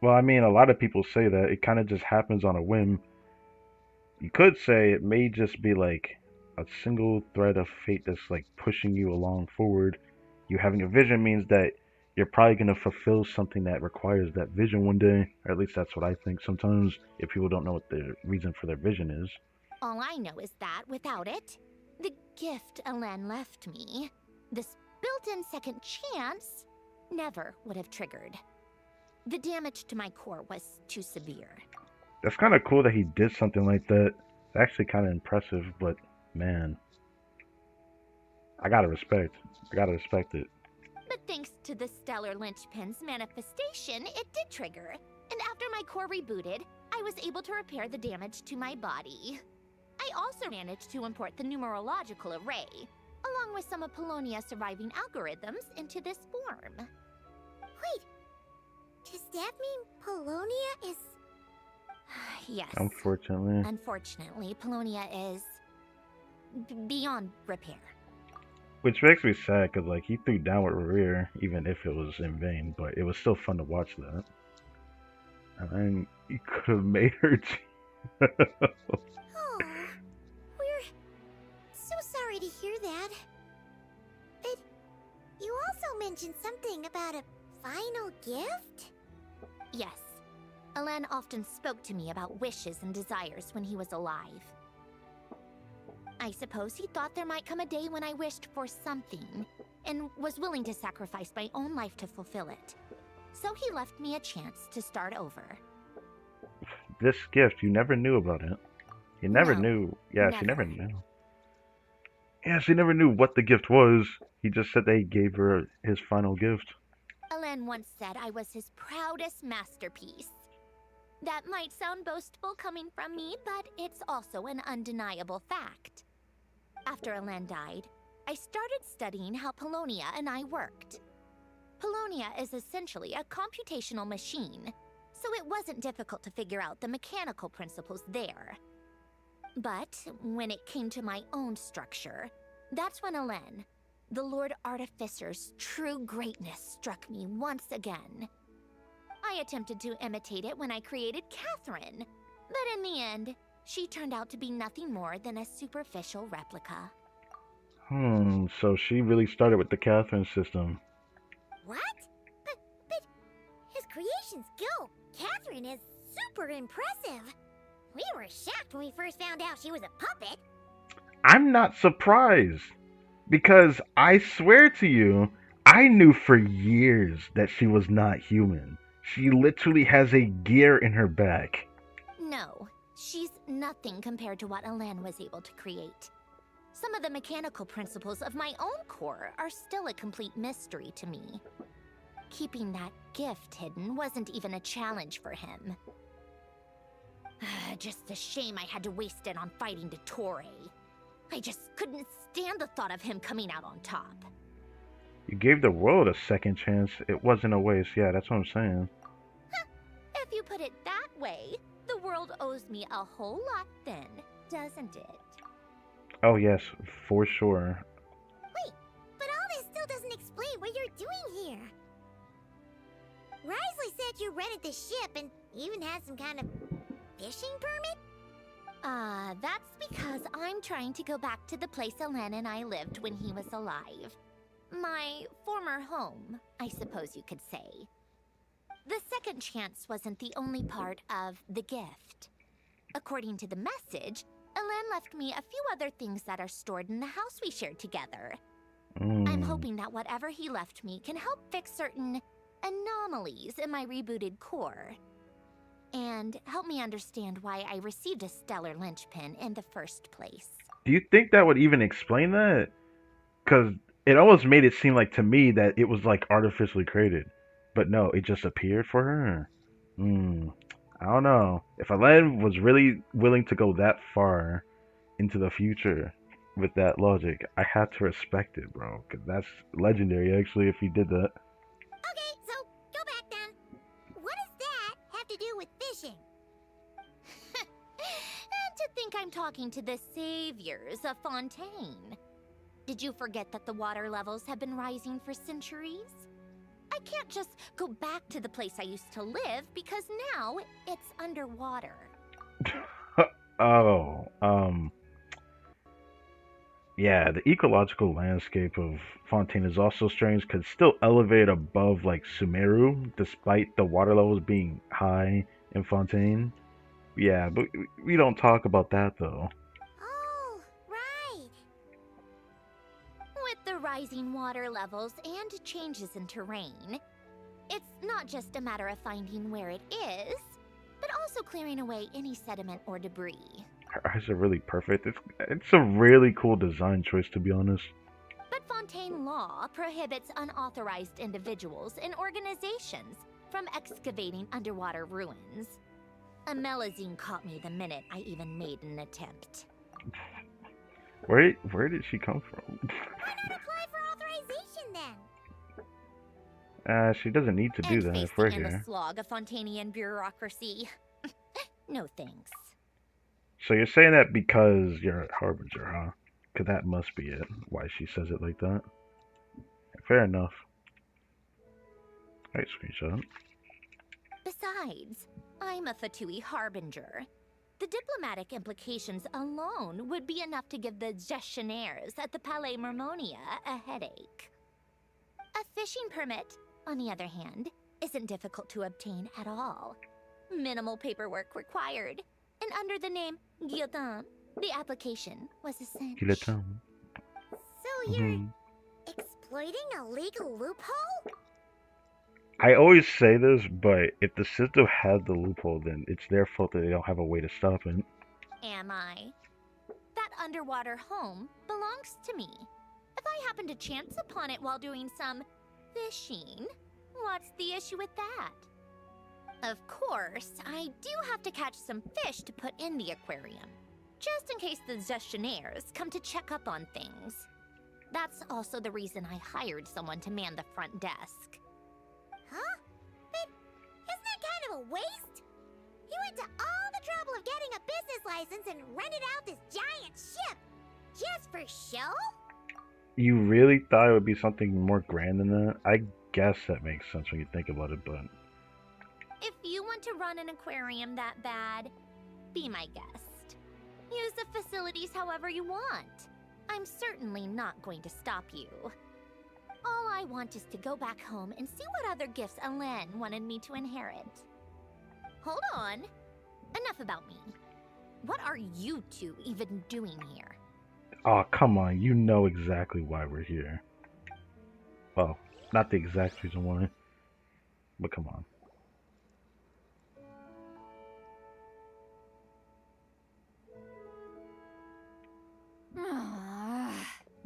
Well, I mean, a lot of people say that it kind of just happens on a whim. You could say it may just be like a single thread of fate that's like pushing you along forward. You having a vision means that you're probably going to fulfill something that requires that vision one day. Or at least that's what I think sometimes, if people don't know what the reason for their vision is. All I know is that without it, the gift Elen left me, this built-in second chance, never would have triggered. The damage to my core was too severe. That's kind of cool that he did something like that. It's actually kind of impressive, but man, I gotta respect it. But thanks to the stellar linchpin's manifestation, it did trigger. And after my core rebooted, I was able to repair the damage to my body. I also managed to import the numerological array, along with some of Polonia's surviving algorithms, into this form. Wait, does that mean Polonia is... Yes. Unfortunately, Polonia is... beyond repair. Which makes me sad, because like he threw down with Rear, even if it was in vain, but it was still fun to watch that. I mean, you could have made her Oh, we're so sorry to hear that. But you also mentioned something about a final gift? Yes. Elen often spoke to me about wishes and desires when he was alive. I suppose he thought there might come a day when I wished for something, and was willing to sacrifice my own life to fulfill it. So he left me a chance to start over. This gift, you never knew about it. You never No, knew. Yeah, she never never. knew. Yeah, she never knew what the gift was. He just said that he gave her his final gift. Alen once said I was his proudest masterpiece. That might sound boastful coming from me, but it's also an undeniable fact. After Alen died, I started studying how Polonia and I worked. Polonia is essentially a computational machine, so it wasn't difficult to figure out the mechanical principles there. But when it came to my own structure, that's when Alen, the Lord Artificer's true greatness, struck me once again. I attempted to imitate it when I created Catherine, but in the end, she turned out to be nothing more than a superficial replica. So she really started with the Catherine system. What? But his creation skill, Catherine, is super impressive. We were shocked when we first found out she was a puppet. I'm not surprised, because I swear to you, I knew for years that she was not human. She literally has a gear in her back. No, she's nothing compared to what Alen was able to create. Some of the mechanical principles of my own core are still a complete mystery to me. Keeping that gift hidden wasn't even a challenge for him. Just a shame I had to waste it on fighting Dottore. I just couldn't stand the thought of him coming out on top. You gave the world a second chance. It wasn't a waste. Yeah, that's what I'm saying. If you put it that way, the world owes me a whole lot then, doesn't it? Oh yes, for sure. Wait, but all this still doesn't explain what you're doing here. Risley said you rented the ship and even had some kind of fishing permit? That's because I'm trying to go back to the place Alen and I lived when he was alive. My former home, I suppose you could say. The second chance wasn't the only part of the gift. According to the message, Alen left me a few other things that are stored in the house we shared together. I'm hoping that whatever he left me can help fix certain anomalies in my rebooted core. And help me understand why I received a stellar linchpin in the first place. Do you think that would even explain that? Because it almost made it seem like to me that it was like artificially created. But no, it just appeared for her. I don't know. If Alen was really willing to go that far into the future with that logic, I have to respect it, bro. Because that's legendary, actually, if he did that. Okay, so go back then. What does that have to do with fishing? And to think I'm talking to the saviors of Fontaine. Did you forget that the water levels have been rising for centuries? I can't just go back to the place I used to live because now it's underwater. Yeah, the ecological landscape of Fontaine is also strange because it's still elevated above like Sumeru, despite the water levels being high in Fontaine. Yeah, but we don't talk about that though. Oh, right. With the rising water levels and changes in terrain, it's not just a matter of finding where it is, but also clearing away any sediment or debris. Her eyes are really perfect. It's a really cool design choice, to be honest. But Fontaine law prohibits unauthorized individuals and organizations from excavating underwater ruins. Amelazine caught me the minute I even made an attempt. Where did she come from? Why not apply for authorization then? She doesn't need to do that if we're in the here. slog of Fontainian bureaucracy. No thanks. So you're saying that because you're a harbinger, huh? Because that must be it. Why she says it like that. Fair enough. Alright, screenshot. Besides, I'm a Fatui harbinger. The diplomatic implications alone would be enough to give the gestionnaires at the Palais Mermonia a headache. A fishing permit, on the other hand, isn't difficult to obtain at all. Minimal paperwork required, and under the name Guillotin, The application was a cinch. Il est temps. So you're exploiting a legal loophole? I always say this, but if the system has the loophole, then it's their fault that they don't have a way to stop it. Am I? That underwater home belongs to me. If I happen to chance upon it while doing some fishing, what's the issue with that? Of course, I do have to catch some fish to put in the aquarium, just in case the gestionnaires come to check up on things. That's also the reason I hired someone to man the front desk. Huh? But isn't that kind of a waste? You went to all the trouble of getting a business license and rented out this giant ship just for show? You really thought it would be something more grand than that? I guess that makes sense when you think about it, but... If you want to run an aquarium that bad, be my guest. Use the facilities however you want. I'm certainly not going to stop you. All I want is to go back home and see what other gifts Alain wanted me to inherit. Hold on. Enough about me. What are you two even doing here? Oh, come on. You know exactly why we're here. Well, not the exact reason why, but come on.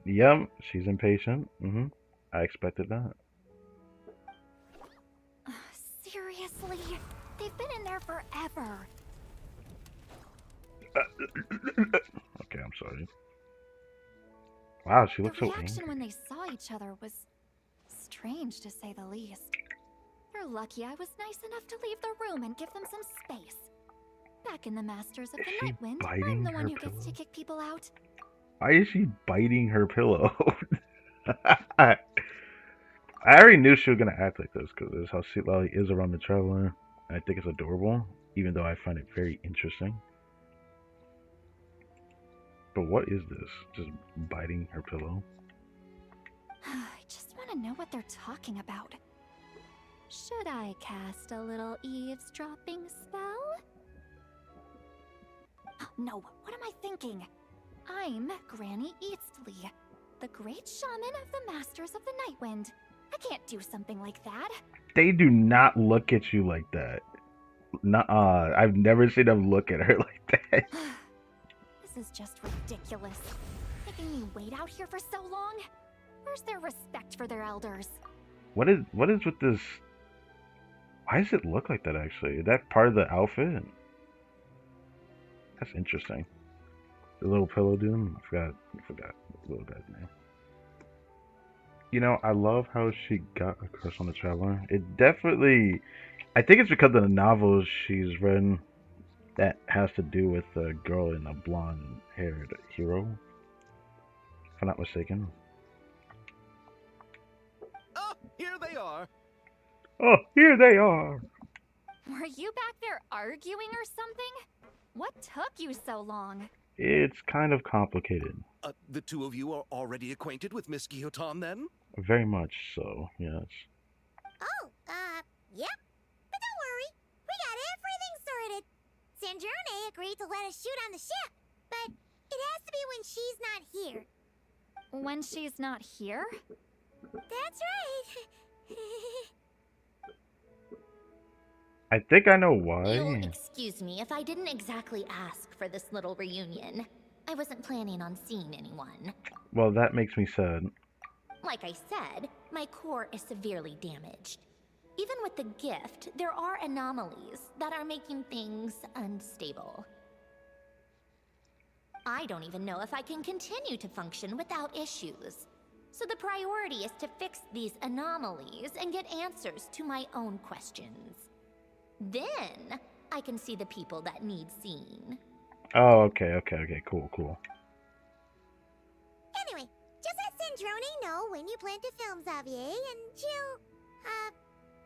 Yep, she's impatient. I expected that. Seriously? They've been in there forever. Okay, I'm sorry. Wow, she looks so The reaction angry. when they saw each other was strange, to say the least. They're lucky I was nice enough to leave the room and give them some space. Back in the Masters of the Nightwind, I'm biting the one her who gets to pillow? kick people out. Why is she biting her pillow? I already knew she was gonna act like this because this is how Sweet Lolly is around the traveler. And I think it's adorable, even though I find it very interesting. But what is this? Just biting her pillow? I just want to know what they're talking about. Should I cast a little eavesdropping spell? No, what am I thinking? I'm Granny Eastley, the great shaman of the Masters of the Nightwind. I can't do something like that. They do not look at you like that. Nuh-uh. I've never seen them look at her like that. This is just ridiculous. Making me wait out here for so long? Where's their respect for their elders? What is with this? Why does it look like that actually? Is that part of the outfit? That's interesting. The little pillow dude? I forgot the little guy's name. You know, I love how she got a crush on the Traveler. It definitely... I think it's because of the novels she's read that has to do with a girl in a blonde-haired hero. If I'm not mistaken. Oh, here they are. Oh, here they are. Were you back there arguing or something? What took you so long? It's kind of complicated. The two of you are already acquainted with Miss Guillotin, then? Very much so, yes. Oh, yep. But don't worry, we got everything sorted. Sandrone agreed to let us shoot on the ship, but it has to be when she's not here. When she's not here? That's right. I think I know why. You'll excuse me if I didn't exactly ask for this little reunion. I wasn't planning on seeing anyone. Well, that makes me sad. Like I said, my core is severely damaged. Even with the gift, there are anomalies that are making things unstable. I don't even know if I can continue to function without issues. So the priority is to fix these anomalies and get answers to my own questions. Then, I can see the people that need seeing. Oh, okay, cool. Anyway, just let Sandrone know when you plan to film Xavier, and she'll,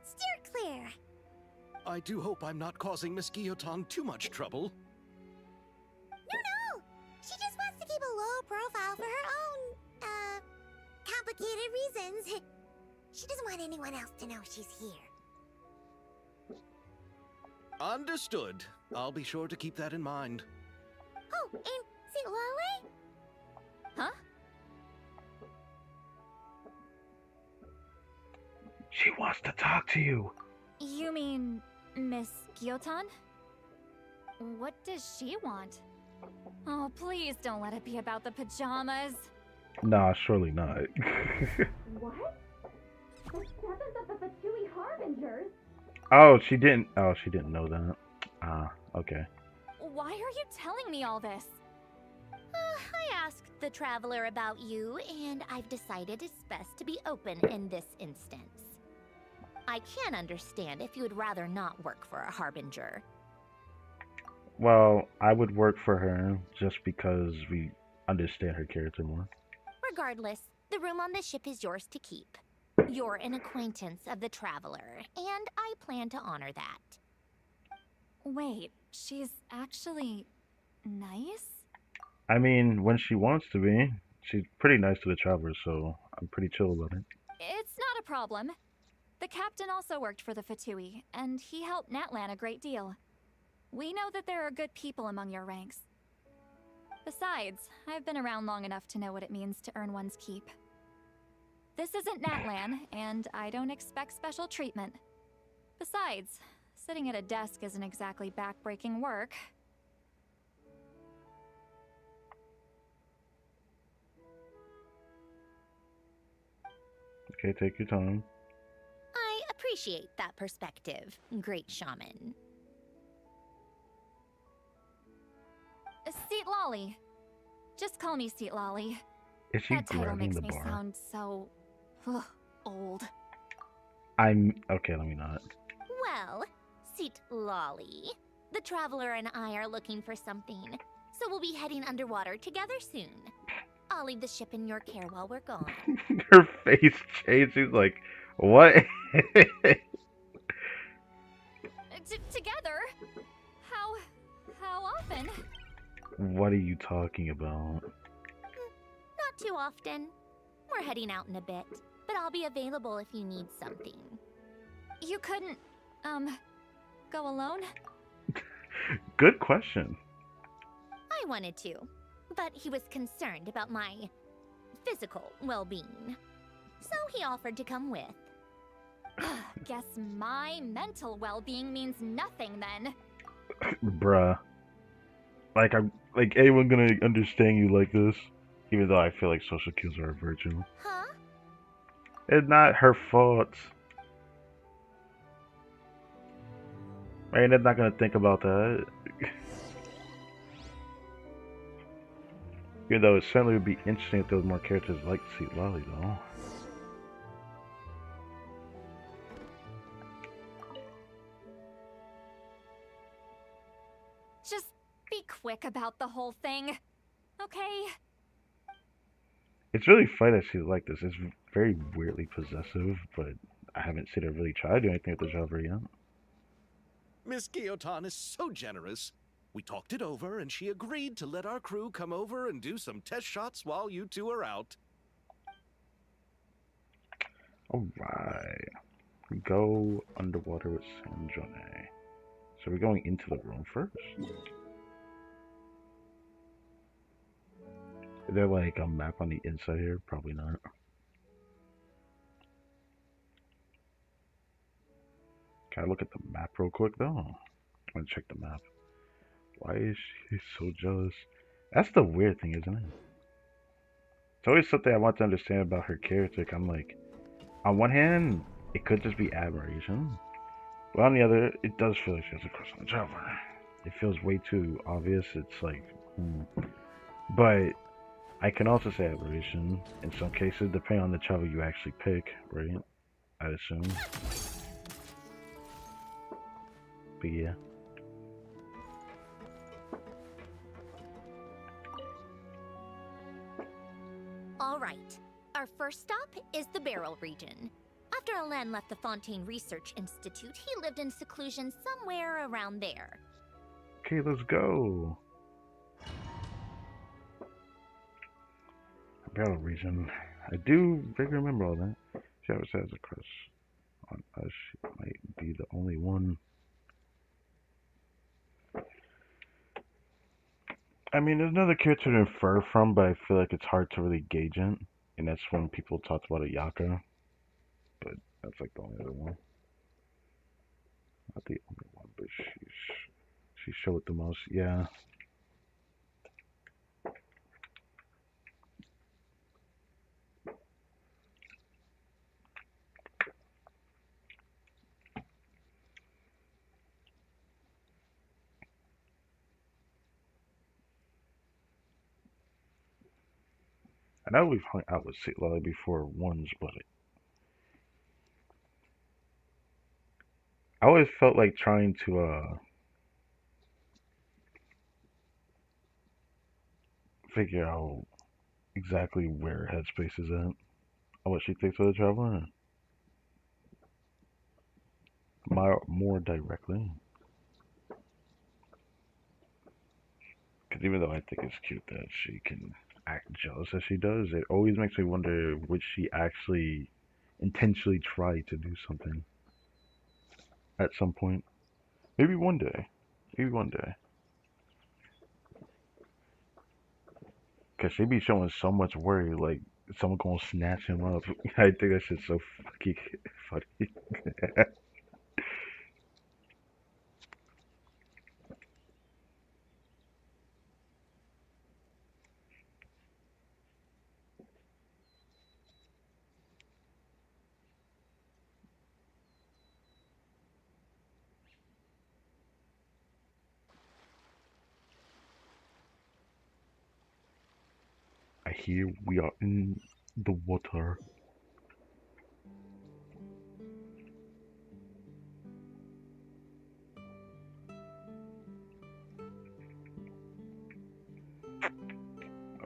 steer clear. I do hope I'm not causing Miss Guillotin too much trouble. No! She just wants to keep a low profile for her own, complicated reasons. She doesn't want anyone else to know she's here. Understood. I'll be sure to keep that in mind. Oh, and St. Lale? Huh? She wants to talk to you. You mean Miss Gyotan? What does she want? Oh, please don't let it be about the pajamas. Nah, surely not. What? The seventh of the Fatui Harbingers? Oh, she didn't. Oh, she didn't know that. Ah, okay. Why are you telling me all this? I asked the traveler about you, and I've decided it's best to be open in this instance. I can understand if you would rather not work for a Harbinger. Well, I would work for her just because we understand her character more. Regardless, the room on the ship is yours to keep. You're an acquaintance of the traveler, and I plan to honor that. Wait, she's actually nice? I mean, when she wants to be, she's pretty nice to the travelers, so I'm pretty chill about it. It's not a problem. The captain also worked for the Fatui, and he helped Natlan a great deal. We know that there are good people among your ranks. Besides, I've been around long enough to know what it means to earn one's keep. This isn't Natlan, and I don't expect special treatment. Besides, sitting at a desk isn't exactly back-breaking work. Okay, take your time. I appreciate that perspective, great shaman. Seat Lolly. Just call me Seat Lolly. Is she That title grabbing makes the me bar? sound so old. I'm okay. Let me not. Well, Seat Lolly, the traveler and I are looking for something, so we'll be heading underwater together soon. I'll leave the ship in your care while we're gone. Her face changed. She's like, "What?" Together? How often? What are you talking about? Not too often. We're heading out in a bit, but I'll be available if you need something. You couldn't, go alone? Good question. I wanted to, but he was concerned about my physical well-being. So he offered to come with. Guess my mental well-being means nothing then. Bruh. Like anyone gonna understand you like this? Even though I feel like social cues are a virtue. Huh? It's not her fault. Marionette's not gonna think about that. Even though it certainly would be interesting if there was more characters like Sweet Lolly, though. Just be quick about the whole thing, okay? It's really funny that she's like this. It's very weirdly possessive, but I haven't seen her really try to do anything with the genre yet. Miss Gyotan is so generous. We talked it over, and she agreed to let our crew come over and do some test shots while you two are out. Alright. We go underwater with Sanjone. So we're going into the room first. Is there like a map on the inside here? Probably not. Can I look at the map real quick though? I'm gonna check the map. Why is she so jealous? That's the weird thing, isn't it? It's always something I want to understand about her character. I'm like, on one hand, it could just be admiration. But on the other, it does feel like she has a crush on the traveler. It feels way too obvious. It's like, But I can also say admiration in some cases, depending on the travel you actually pick, right? I'd assume. But yeah. All right. Our first stop is the Beryl region. After Alain left the Fontaine Research Institute, he lived in seclusion somewhere around there. Okay, let's go. Battle region. I do vaguely remember all that. She always has a crush on us. She might be the only one. I mean, there's another character to infer from, but I feel like it's hard to really gauge it. And that's when people talked about Ayaka, but that's like the only other one. Not the only one, but she showed the most. Yeah. I know we've hung out with Lily before once, but I always felt like trying to figure out exactly where Headspace is at, or what she thinks of the traveler, more directly. Because even though I think it's cute that she can act jealous as she does, it always makes me wonder would she actually intentionally try to do something at some point? Maybe one day. Maybe one day. Because she be showing so much worry, like someone gonna snatch him up. I think that shit's so fucking funny. I hear we are in the water.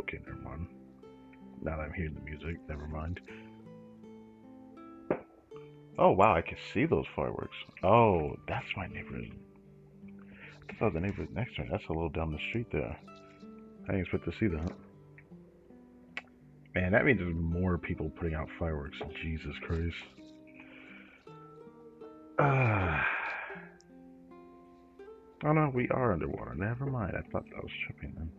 Okay, never mind. Now that I'm hearing the music, never mind. Oh wow, I can see those fireworks. Oh, that's my neighbor's. I thought the neighbor's next to me. That's a little down the street there. I didn't expect to see that. Man, that means there's more people putting out fireworks. Jesus Christ. Oh no, we are underwater. Never mind. I thought that was tripping then.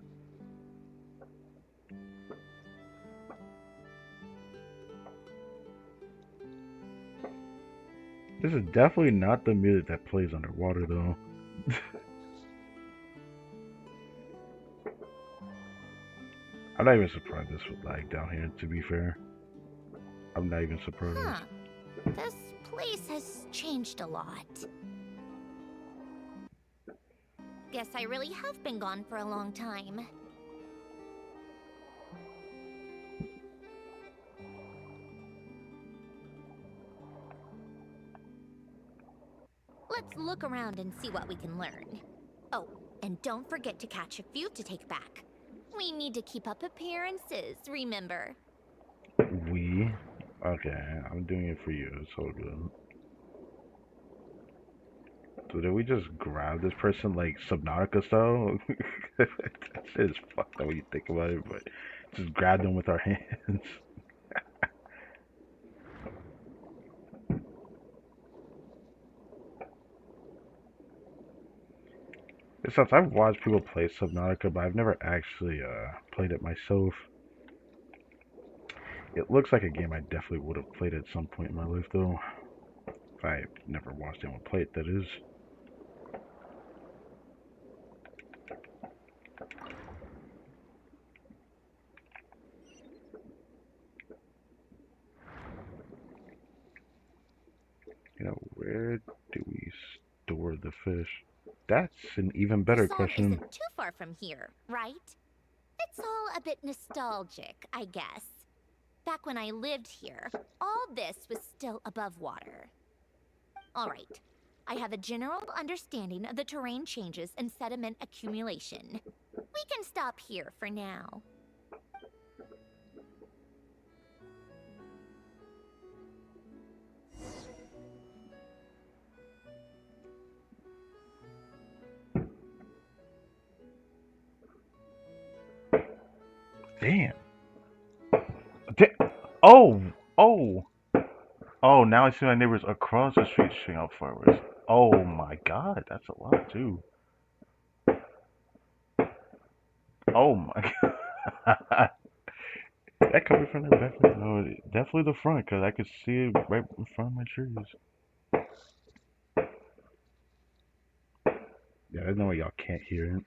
This is definitely not the music that plays underwater though. I'm not even surprised this would lag down here, to be fair. I'm not even surprised. Huh. This place has changed a lot. Guess I really have been gone for a long time. Let's look around and see what we can learn. Oh, and don't forget to catch a few to take back. We need to keep up appearances, remember? We? Okay, I'm doing it for you. It's all good. So did we just grab this person like Subnautica style? That shit is fucked up when you think about it, but just grab them with our hands. It sucks. I've watched people play Subnautica, but I've never actually played it myself. It looks like a game I definitely would have played at some point in my life, though. If I never watched anyone play it, that is. You know, where do we store the fish? That's an even better The song question. isn't too far from here, right? It's all a bit nostalgic, I guess. Back when I lived here, all this was still above water. All right, I have a general understanding of the terrain changes and sediment accumulation. We can stop here for now. Damn. Oh, oh, oh! Now I see my neighbors across the street shooting out fireworks. Oh my god, that's a lot too. Oh my god. That coming from the back? No, definitely the front, because I could see it right in front of my trees. Yeah, there's no way y'all can't hear it.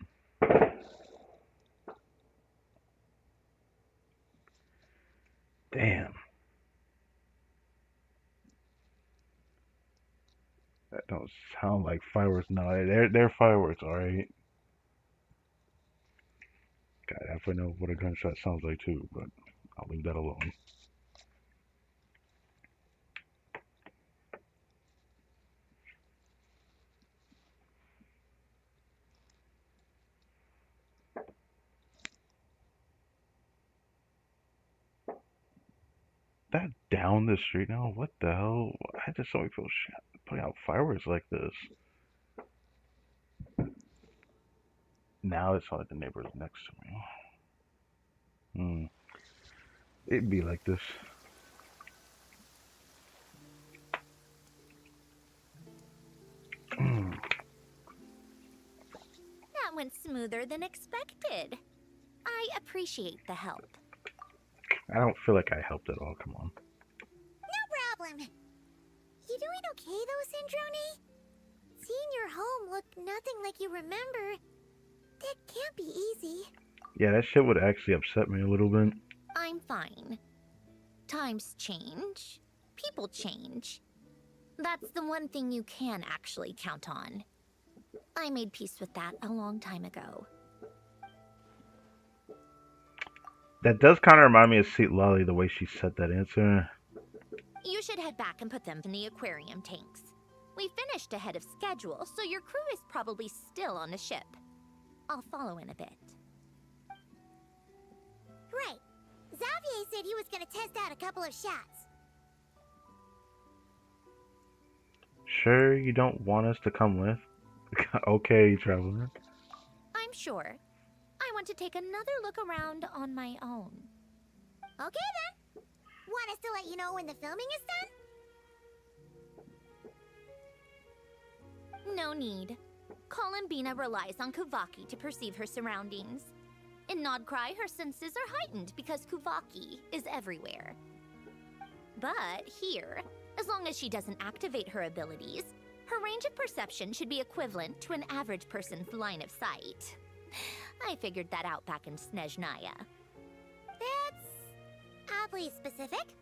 Damn. That don't sound like fireworks. No, they're fireworks, alright. God, I definitely know what a gunshot sounds like too, but I'll leave that alone. That down the street now? What the hell? I just saw people putting out fireworks like this. Now it's like the neighbors next to me. It'd be like this. That went smoother than expected. I appreciate the help. I don't feel like I helped at all. Come on. No problem. You doing okay though, Sandrone? Seeing your home look nothing like you remember, that can't be easy. Yeah, that shit would actually upset me a little bit. I'm fine. Times change. People change. That's the one thing you can actually count on. I made peace with that a long time ago. That does kind of remind me of Seat Lolly, the way she said that answer. You should head back and put them in the aquarium tanks. We finished ahead of schedule, so your crew is probably still on the ship. I'll follow in a bit. Right. Xavier said he was gonna test out a couple of shots. Sure, you don't want us to come with? Okay, traveler. I'm sure. I want to take another look around on my own. Okay then. Want us to let you know when the filming is done? No need. Columbina relies on Kuvaki to perceive her surroundings. In Nodcry, her senses are heightened because Kuvaki is everywhere. But here, as long as she doesn't activate her abilities, her range of perception should be equivalent to an average person's line of sight. I figured that out back in Snezhnaya. That's oddly specific.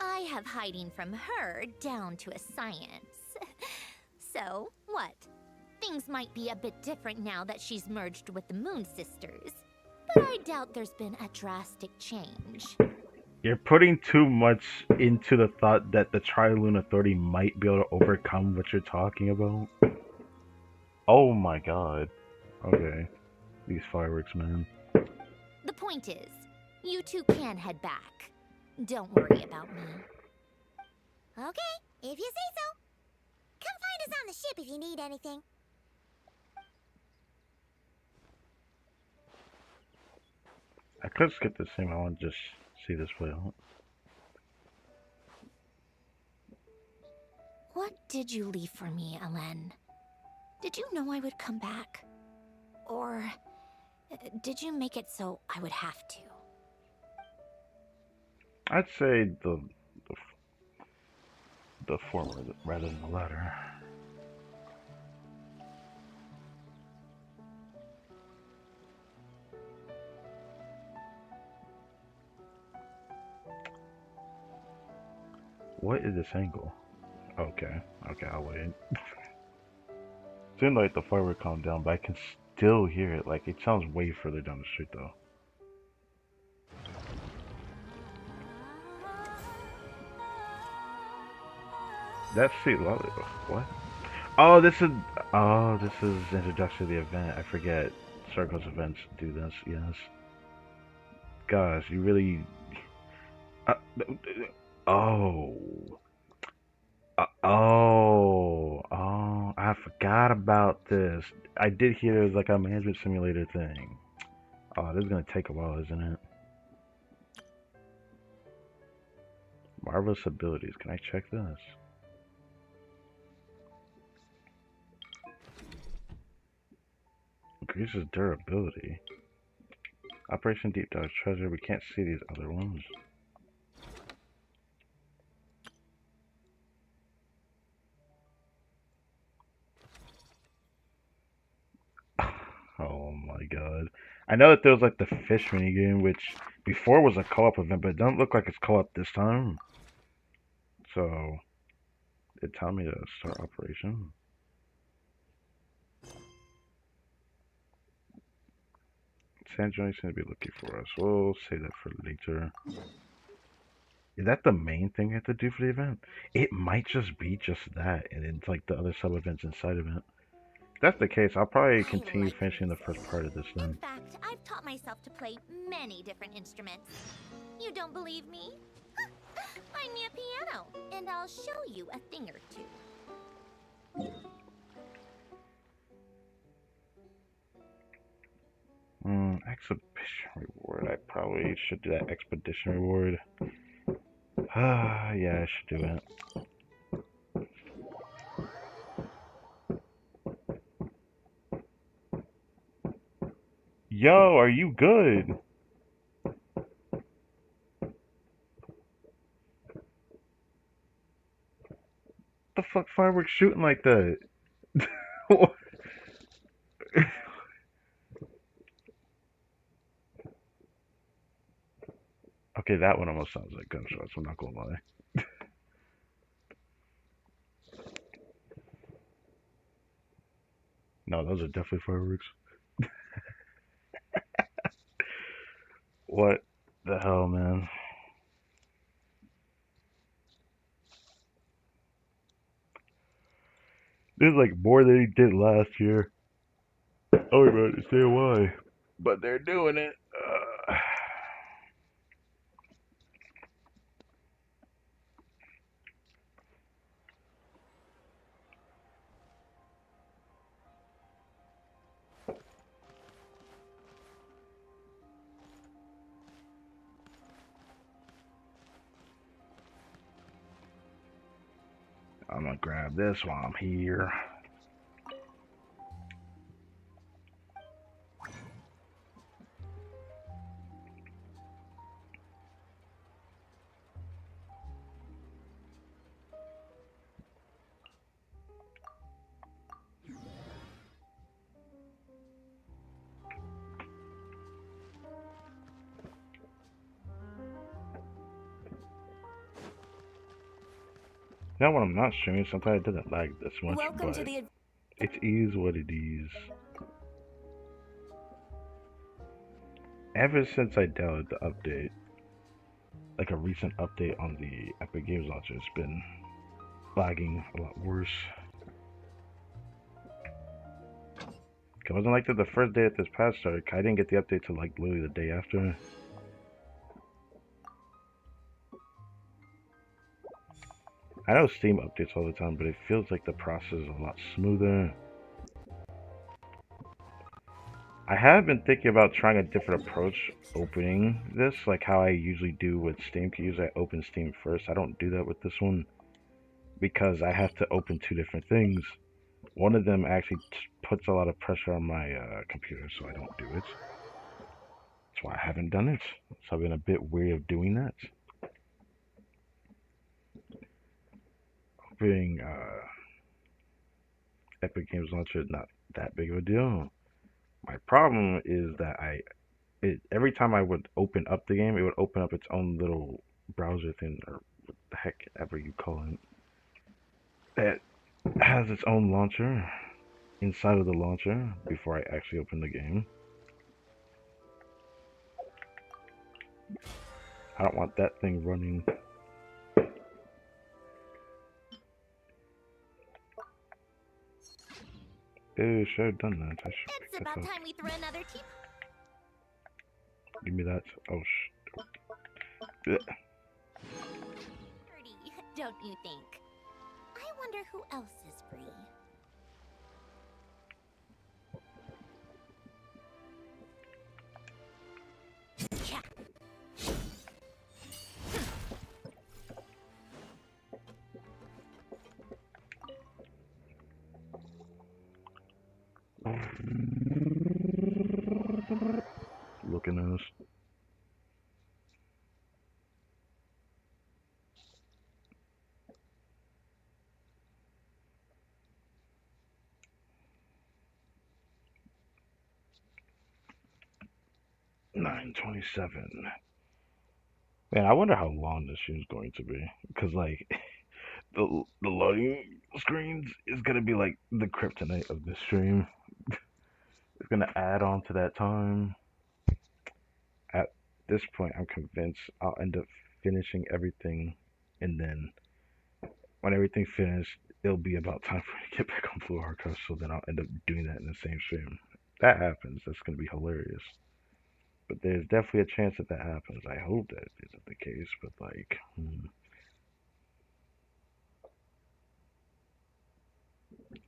I have hiding from her down to a science. So, what? Things might be a bit different now that she's merged with the Moon Sisters, but I doubt there's been a drastic change. You're putting too much into the thought that the Tri-Lune Authority might be able to overcome what you're talking about. Oh my god. Okay. These fireworks, man. The point is, you two can head back. Don't worry about me. Okay, if you say so. Come find us on the ship if you need anything. I could skip this thing. I want to just see this play out. What did you leave for me, Alen? Did you know I would come back? Or did you make it so I would have to? I'd say the former rather than the latter. What is this angle? Okay, I'll wait. Seemed like the firework calmed down, but I can still hear it. Like, it sounds way further down the street, though. That's Seat Lolly. What? Oh, this is introduction to the event. I forget. Circles events do this. Yes. Gosh, you really. Oh. Oh, I forgot about this. I did hear there was like a management simulator thing. Oh, this is gonna take a while, isn't it? Marvelous abilities. Can I check this? Increases durability. Operation Deep Dive Treasure. We can't see these other ones. Oh my god. I know that there was like the fish minigame, which before was a co-op event, but it doesn't look like it's co-op this time. So, it told me to start operation. Sand Johnny's gonna be looking for us. We'll save that for later. Is that the main thing we have to do for the event? It might just be just that, and it's like the other sub-events inside of it. If that's the case, I'll probably continue finishing the first part of this then. In fact, I've taught myself to play many different instruments. You don't believe me? Find me a piano, and I'll show you a thing or two. Exhibition reward. I probably should do that expedition reward. Yeah, I should do it. Yo, are you good? The fuck fireworks shooting like that? Okay, that one almost sounds like gunshots, I'm not gonna lie. No, those are definitely fireworks. What the hell, man? This is like more than he did last year. I don't even understand why. But they're doing it. I'm gonna grab this while I'm here. Now when I'm not streaming, sometimes it doesn't lag this much, Welcome but to the it is what it is. Ever since I downloaded the update, like a recent update on the Epic Games launcher, it's been lagging a lot worse. It wasn't like that the first day that this patch started. I didn't get the update till like literally the day after. I know Steam updates all the time, but it feels like the process is a lot smoother. I have been thinking about trying a different approach opening this, like how I usually do with Steam. Usually I open Steam first. I don't do that with this one because I have to open two different things. One of them actually puts a lot of pressure on my computer, so I don't do it. That's why I haven't done it. So I've been a bit weary of doing that. Opening Epic Games Launcher is not that big of a deal. My problem is that every time I would open up the game, it would open up its own little browser thing, or what the heck ever you call it. It has its own launcher inside of the launcher before I actually open the game. I don't want that thing running. Ew, should have done that. I should It's about time we threw another team. Give me that. Oh, Pretty, don't you think? I wonder who else is free. Yeah. looking at us. 9:27. Man, I wonder how long this stream's going to be. Because, like, the loading screens is going to be, like, the kryptonite of this stream. It's going to add on to that time. At this point, I'm convinced I'll end up finishing everything. And then, when everything's finished, it'll be about time for me to get back on Blue Archive. So then I'll end up doing that in the same stream. If that happens, that's going to be hilarious. But there's definitely a chance that happens. I hope that isn't the case, but like,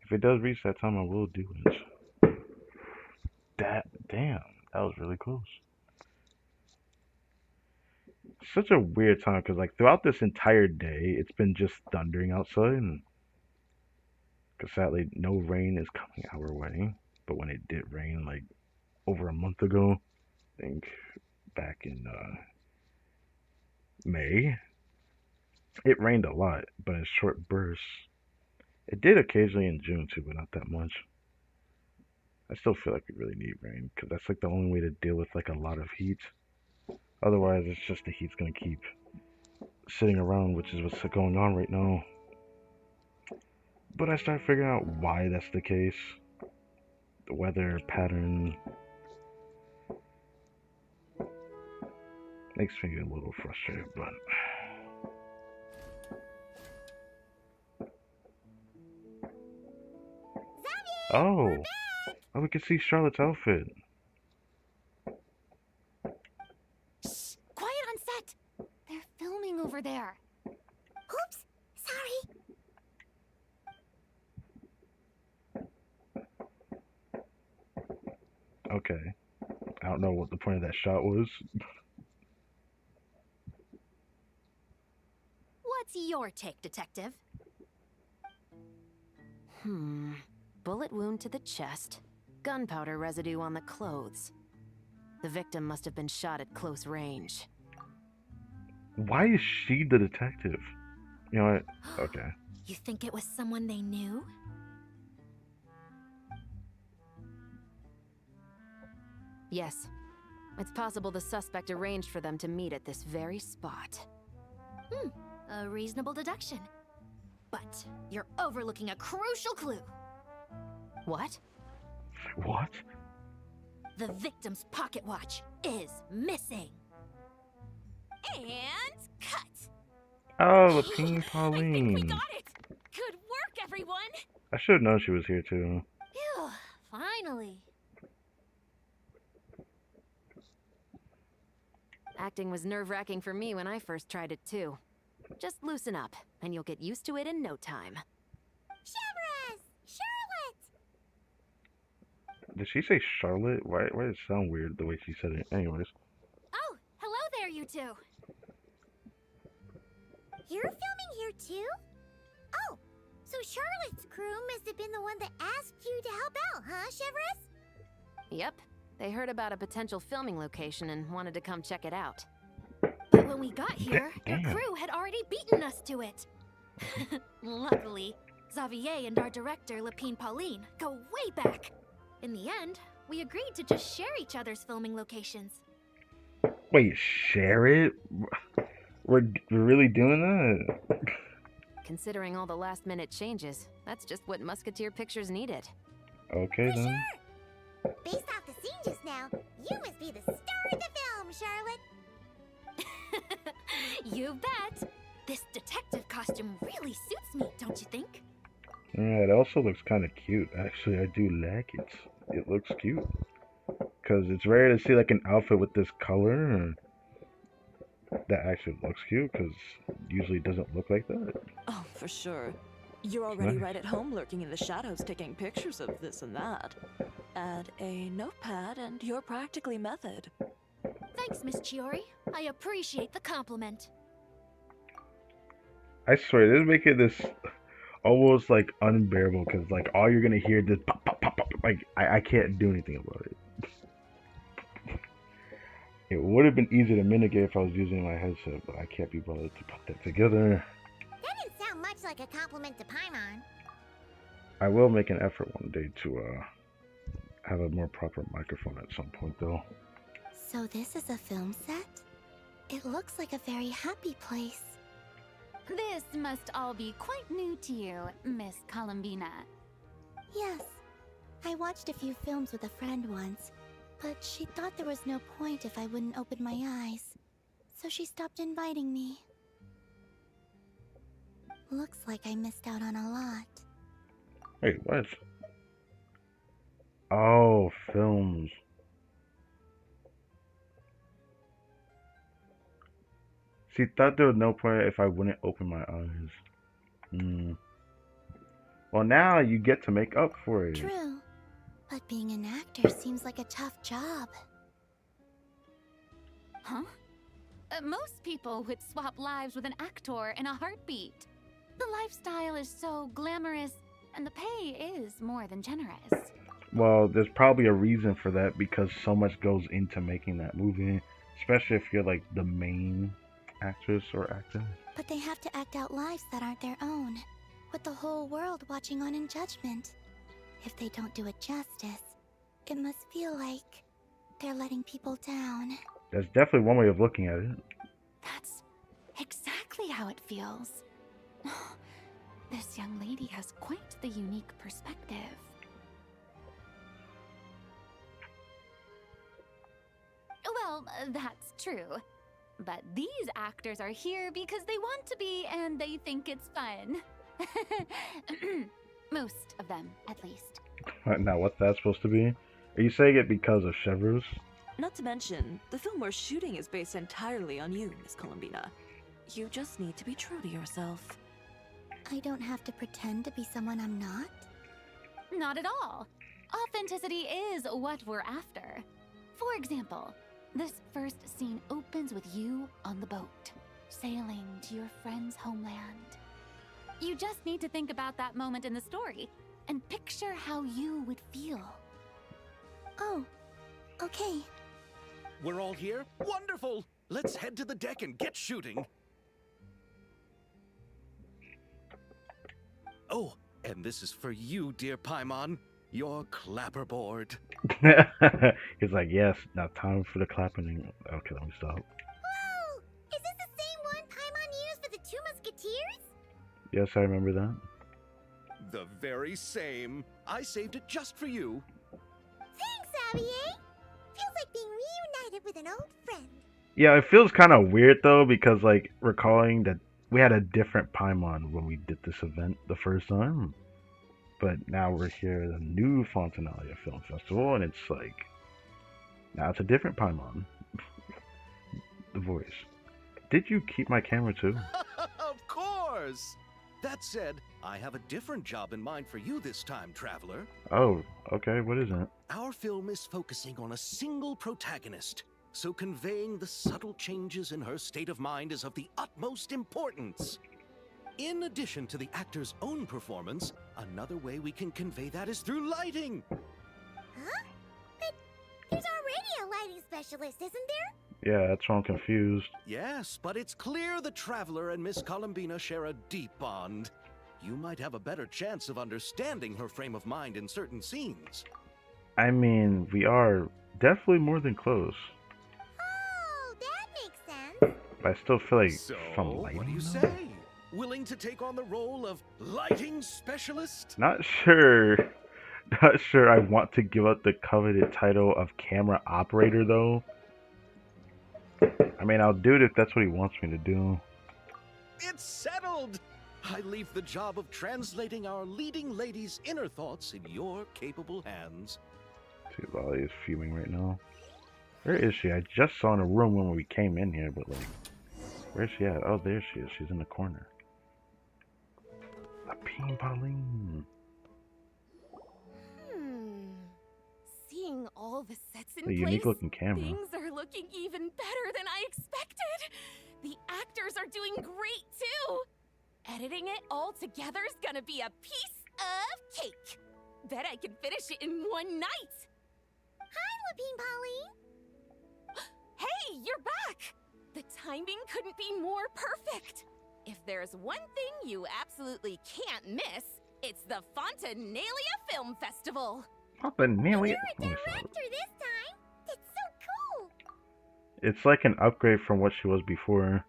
if it does reach that time, I will do it. Damn, that was really close. Such a weird time because like throughout this entire day, it's been just thundering outside, and because sadly no rain is coming our way. But when it did rain, like over a month ago, I think back in May, it rained a lot, but in short bursts. It did occasionally in June too, but not that much. I still feel like we really need rain because that's like the only way to deal with like a lot of heat. Otherwise, it's just the heat's gonna keep sitting around, which is what's going on right now. But I start figuring out why that's the case. The weather pattern makes me a little frustrated, but oh, we can see Charlotte's outfit. Shh! Quiet on set! They're filming over there. Oops! Sorry! Okay. I don't know what the point of that shot was. What's your take, Detective? Bullet wound to the chest. Gunpowder residue on the clothes. The victim must have been shot at close range. Why is she the detective? You know what? Okay. You think it was someone they knew? Yes. It's possible the suspect arranged for them to meet at this very spot. A reasonable deduction. But you're overlooking a crucial clue. What? What? The victim's pocket watch is missing. And cut. Oh, Lapine I Pauline. think we got it. Good work, everyone. I should have known she was here too. Phew, finally. Acting was nerve-wracking for me when I first tried it too. Just loosen up, and you'll get used to it in no time. Chevres! Charlotte! Did she say Charlotte? Why did it sound weird the way she said it? Anyways. Oh, hello there, you two. You're filming here too? Oh, so Charlotte's crew must have been the one that asked you to help out, huh, Chevres? Yep. They heard about a potential filming location and wanted to come check it out. But when we got here, your Damn. crew had already beaten us to it. Luckily, Xavier and our director, Lapine Pauline, go way back. In the end, we agreed to just share each other's filming locations. Wait, share it? We're really doing that? Considering all the last-minute changes, that's just what Musketeer Pictures needed. Okay For then. sure. Based off the scene just now, you must be the star of the film, Charlotte. You bet. This detective costume really suits me, don't you think? Yeah, it also looks kind of cute. Actually, I do like it. It looks cute. Because it's rare to see like an outfit with this color that actually looks cute, because usually it doesn't look like that. Oh, for sure. You're already Nice. right at home lurking in the shadows taking pictures of this and that. Add a notepad and you're practically method. Thanks, Miss Chiori. I appreciate the compliment. I swear, this is making this almost like unbearable, because like all you're gonna hear this pop pop pop pop. Like I can't do anything about it. It would have been easy to mitigate if I was using my headset, but I can't be bothered to put that together. That didn't sound much like a compliment to Paimon. I will make an effort one day to have a more proper microphone at some point, though. So this is a film set? It looks like a very happy place. This must all be quite new to you, Miss Columbina. Yes. I watched a few films with a friend once, but she thought there was no point if I wouldn't open my eyes. So she stopped inviting me. Looks like I missed out on a lot. Wait, what? Oh, films. She thought there was no point if I wouldn't open my eyes. Well, now you get to make up for it. True. But being an actor seems like a tough job. Huh? Most people would swap lives with an actor in a heartbeat. The lifestyle is so glamorous, and the pay is more than generous. Well, there's probably a reason for that because so much goes into making that movie, especially if you're like the main actress or actor. But they have to act out lives that aren't their own, with the whole world watching on in judgment. If they don't do it justice, it must feel like they're letting people down. That's definitely one way of looking at it. That's exactly how it feels. This young lady has quite the unique perspective. Well, that's true. But these actors are here because they want to be and they think it's fun. Most of them, at least. Now, what's that supposed to be? Are you saying it because of Chevreuse? Not to mention, the film we're shooting is based entirely on you, Miss Columbina. You just need to be true to yourself. I don't have to pretend to be someone I'm not? Not at all. Authenticity is what we're after. For example, this first scene opens with you on the boat, sailing to your friend's homeland. You just need to think about that moment in the story and picture how you would feel. Oh, okay. We're all here? Wonderful! Let's head to the deck and get shooting. Oh, and this is for you, dear Paimon. Your clapperboard. He's like, yes, now time for the clapping. Okay, let me stop. Whoa! Is this the same one Paimon used for the Two Musketeers? Yes, I remember that. The very same. I saved it just for you. Thanks, Xavier. Feels like being reunited with an old friend. Yeah, it feels kind of weird though because like recalling that we had a different Paimon when we did this event the first time. But now we're here at the new Fontinalia Film Festival, and it's like, now it's a different Paimon. The voice. Did you keep my camera too? Of course! That said, I have a different job in mind for you this time, traveler. Oh, okay, what is it? Our film is focusing on a single protagonist, so conveying the subtle changes in her state of mind is of the utmost importance. In addition to the actor's own performance, another way we can convey that is through lighting. Huh? But there's already a lighting specialist, isn't there? Yeah, that's why I'm confused. Yes, but it's clear the Traveler and Miss Columbina share a deep bond. You might have a better chance of understanding her frame of mind in certain scenes. I mean, we are definitely more than close. Oh, that makes sense. But I still feel like So, from lighting. what do you though? say? Willing to take on the role of lighting specialist? Not sure. Not sure I want to give up the coveted title of camera operator though. I mean, I'll do it if that's what he wants me to do. It's settled! I leave the job of translating our leading lady's inner thoughts in your capable hands. See, Lolly is fuming right now. Where is she? I just saw in a room when we came in here, but like, where's she at? Oh, there she is. She's in the corner. Lapine Pauline. Seeing all the sets in A unique place, looking camera. things are looking even better than I expected. The actors are doing great too. Editing it all together is gonna be a piece of cake. Bet I can finish it in one night. Hi, Lapine Pauline. Hey, you're back. The timing couldn't be more perfect. If there's one thing you absolutely can't miss, it's the Fontinalia Film Festival. Fontinalia. You're a director this time. That's so cool. It's like an upgrade from what she was before.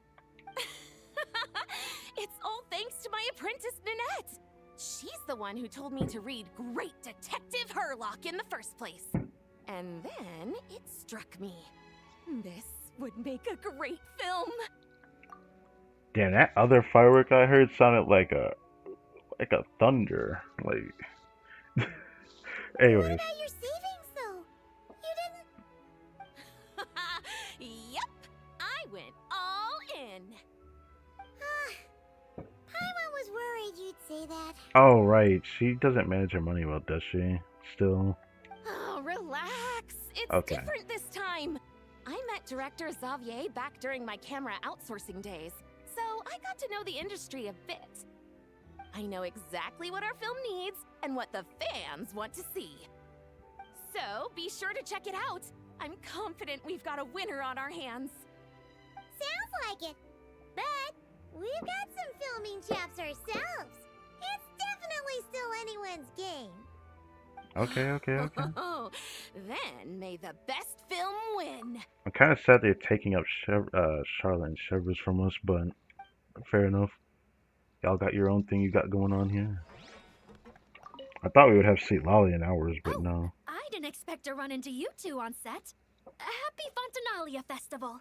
It's all thanks to my apprentice, Nanette. She's the one who told me to read Great Detective Herlock in the first place. And then it struck me. This would make a great film. Damn, that other firework I heard sounded like a thunder. Like, anyways. What about your savings, though? You didn't... Yep, I went all in. Paimon was worried you'd say that. Oh right, she doesn't manage her money well, does she? Still. Oh, relax. It's Okay. different this time. I met director Xavier back during my camera outsourcing days, so I got to know the industry a bit. I know exactly what our film needs and what the fans want to see. So be sure to check it out. I'm confident we've got a winner on our hands. Sounds like it. But we've got some filming chops ourselves. It's definitely still anyone's game. Okay. Oh, then may the best film win. I'm kind of sad they're taking up Charlotte and Chevrolet from us, but fair enough. Y'all got your own thing you got going on here. I thought we would have St. Lolly in ours, but no. I didn't expect to run into you two on set. Happy Fontinalia Festival.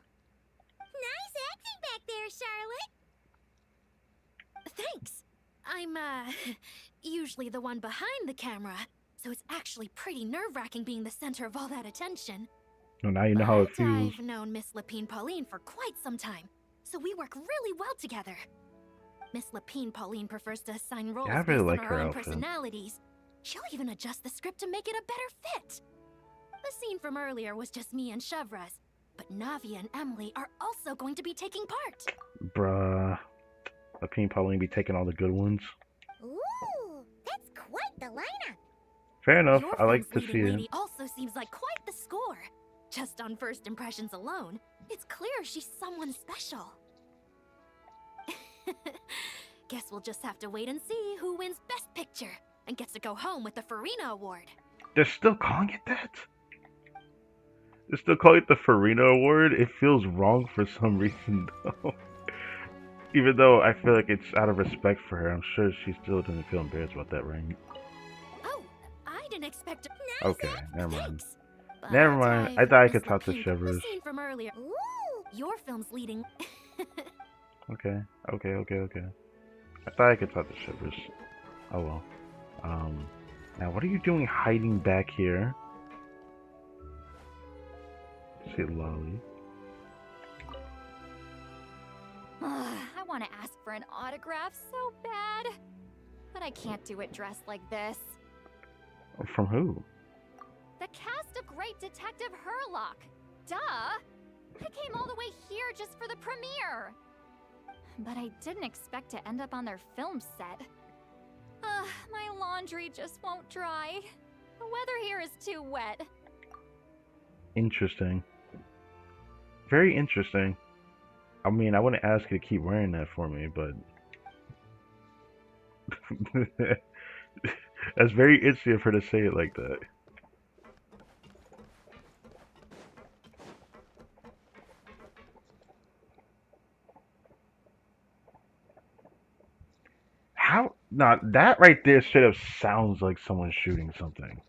Nice acting back there, Charlotte. Thanks. I'm, usually the one behind the camera, so it's actually pretty nerve-wracking being the center of all that attention. Well, now you know how it feels. I've known Miss Lapine Pauline for quite some time, so we work really well together. Miss Lapine Pauline prefers to assign roles Yeah, I really based like on her our own outfit. personalities. She'll even adjust the script to make it a better fit. The scene from earlier was just me and Chevres, but Navia and Emily are also going to be taking part. Bruh. Lapine Pauline be taking all the good ones. Ooh, that's quite the lineup. Fair enough. Your I like to film's see leading it. lady also seems like quite the score. Just on first impressions alone, it's clear she's someone special. Guess we'll just have to wait and see who wins Best Picture and gets to go home with the Farina Award. They're still calling it that? They're still calling it the Farina Award? It feels wrong for some reason, though. Even though I feel like it's out of respect for her, I'm sure she still doesn't feel embarrassed about that, right? Oh, I didn't expect to... Okay, never mind. Thanks. But Never mind. I thought I could Miss talk to Lapine, Chevres. the scene from earlier. Ooh, Your film's leading... Okay. I thought I could talk to Chevres. Oh well. Now what are you doing hiding back here? Say Lolly. I want to ask for an autograph so bad, but I can't do it dressed like this. From who? The cast of Great Detective Herlock. Duh! I came all the way here just for the premiere. But I didn't expect to end up on their film set. My laundry just won't dry. The weather here is too wet. Interesting. Very interesting. I mean, I wouldn't ask you to keep wearing that for me, but... That's very itchy of her to say it like that. How? Nah, that right there straight up sounds like someone shooting something.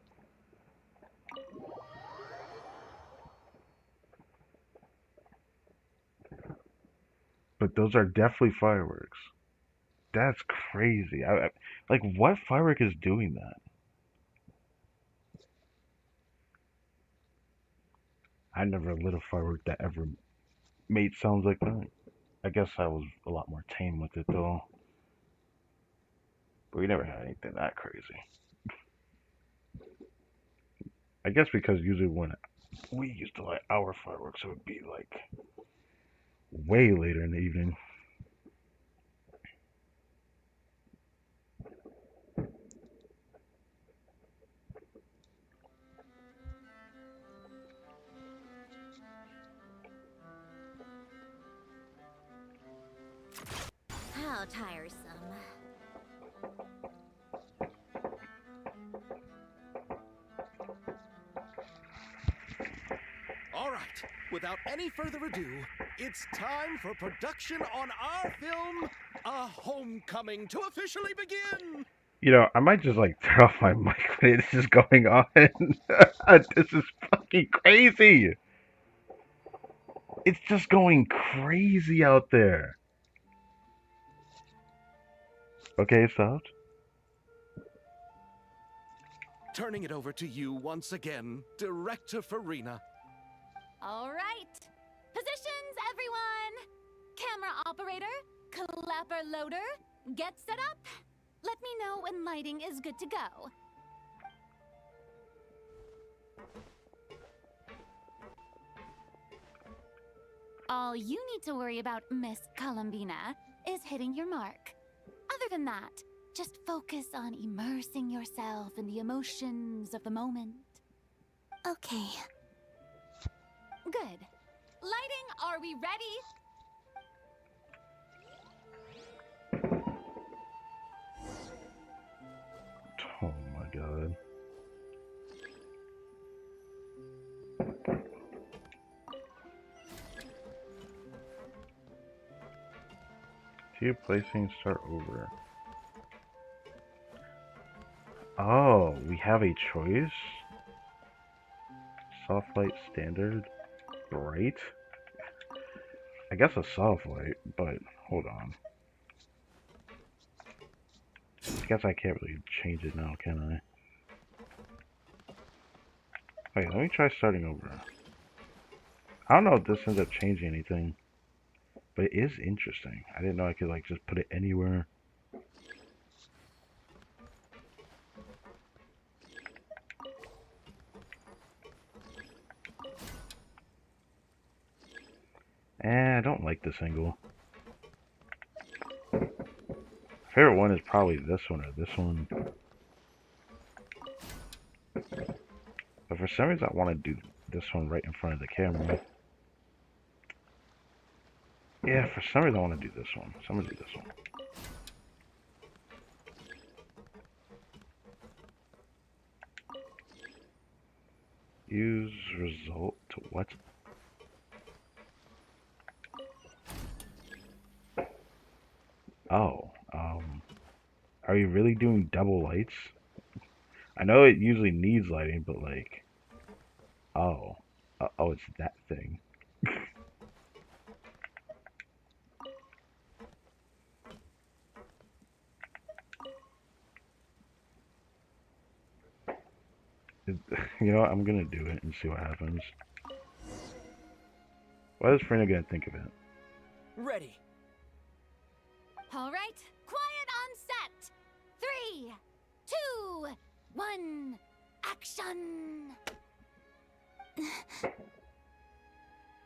But those are definitely fireworks. That's crazy. Like, what firework is doing that? I never lit a firework that ever made sounds like that. I guess I was a lot more tame with it, though. But we never had anything that crazy. I guess because usually when we used to light our fireworks, it would be like way later in the evening. How tiresome. All right, without any further ado, it's time for production on our film, A Homecoming, to officially begin! You know, I might just like turn off my mic when this is going on. This is fucking crazy. It's just going crazy out there. Okay, it stopped. Turning it over to you once again, Director Farina. All right. Positions, everyone. Camera operator, clapper loader, get set up. Let me know when lighting is good to go. All you need to worry about, Miss Columbina, is hitting your mark. Other than that, just focus on immersing yourself in the emotions of the moment. Okay. Good. Lighting, are we ready? Oh my god. Tier placing, start over. Oh, we have a choice? Soft light, standard, bright? I guess a soft light, but hold on. I guess I can't really change it now, can I? Wait, let me try starting over. I don't know if this ends up changing anything, but it is interesting. I didn't know I could like just put it anywhere. I don't like this angle. Favorite one is probably this one or this one. But for some reason I want to do this one right in front of the camera. Yeah, for some reason I want to do this one. So I'm going to do this one. Use result to what? Oh, are you really doing double lights? I know it usually needs lighting, but like, oh, oh, it's that thing. You know what? I'm gonna do it and see what happens. What is Frina gonna think of it? Ready. All right, quiet on set. 3, 2, 1, action.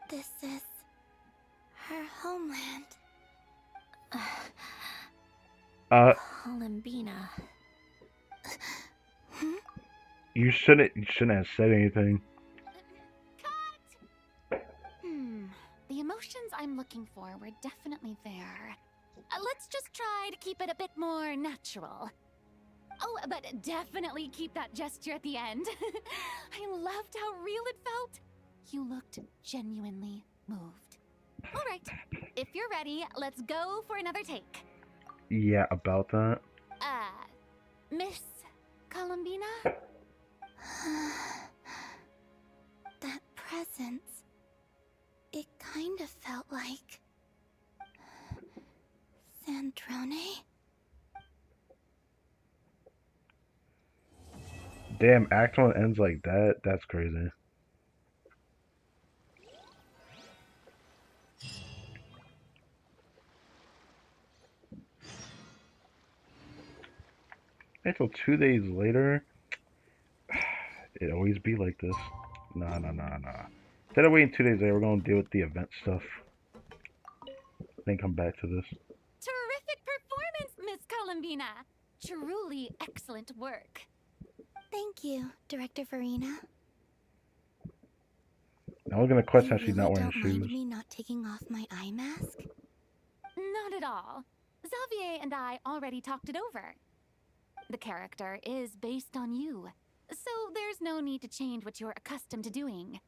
This is her homeland. Columbina. You shouldn't have said anything. The emotions I'm looking for were definitely there. Let's just try to keep it a bit more natural. Oh, but definitely keep that gesture at the end. I loved how real it felt. You looked genuinely moved. All right, if you're ready, let's go for another take. Yeah, about that. Miss Columbina? That presence. It kind of felt like Sandrone? Damn, Act 1 ends like that? That's crazy. Until 2 days later, it always be like this. Nah. Instead of waiting 2 days later, we're gonna deal with the event stuff. Then come back to this. Terrific performance, Miss Columbina. Truly excellent work. Thank you, Director Farina. Now we're gonna question how You she's really not wearing don't shoes. mind me not taking off my eye mask? Not at all. Xavier and I already talked it over. The character is based on you, so there's no need to change what you're accustomed to doing.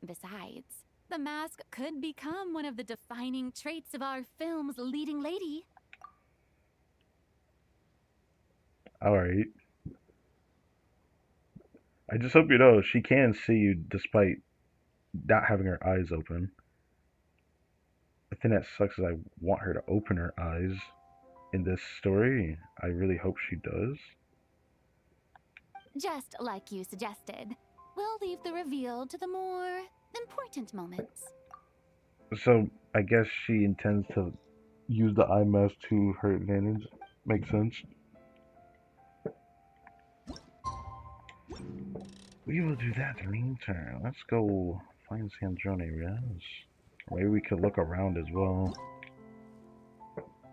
Besides, The mask could become one of the defining traits of our film's leading lady. Alright. I just hope you know she can see you despite not having her eyes open. The thing that sucks is I want her to open her eyes in this story. I really hope she does. Just like you suggested, we'll leave the reveal to the more important moments. So I guess she intends to use the eye mask to her advantage. Makes sense. We will do that in the meantime. Let's go find Sandrone, yes. Maybe we could look around as well.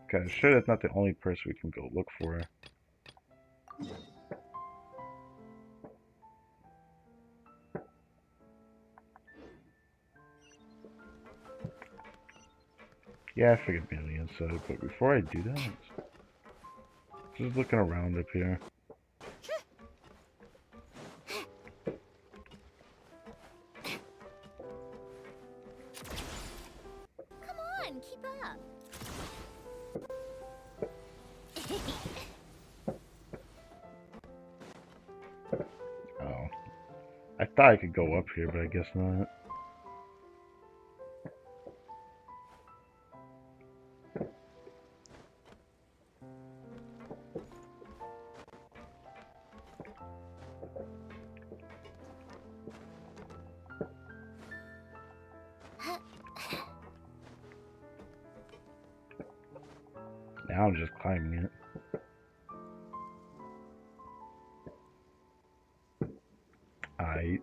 Okay, sure that's not the only person we can go look for. Yeah, I figured being on the inside, but before I do that, just looking around up here. Come on, keep up. Oh. I thought I could go up here, but I guess not. Now I'm just climbing it. Aight.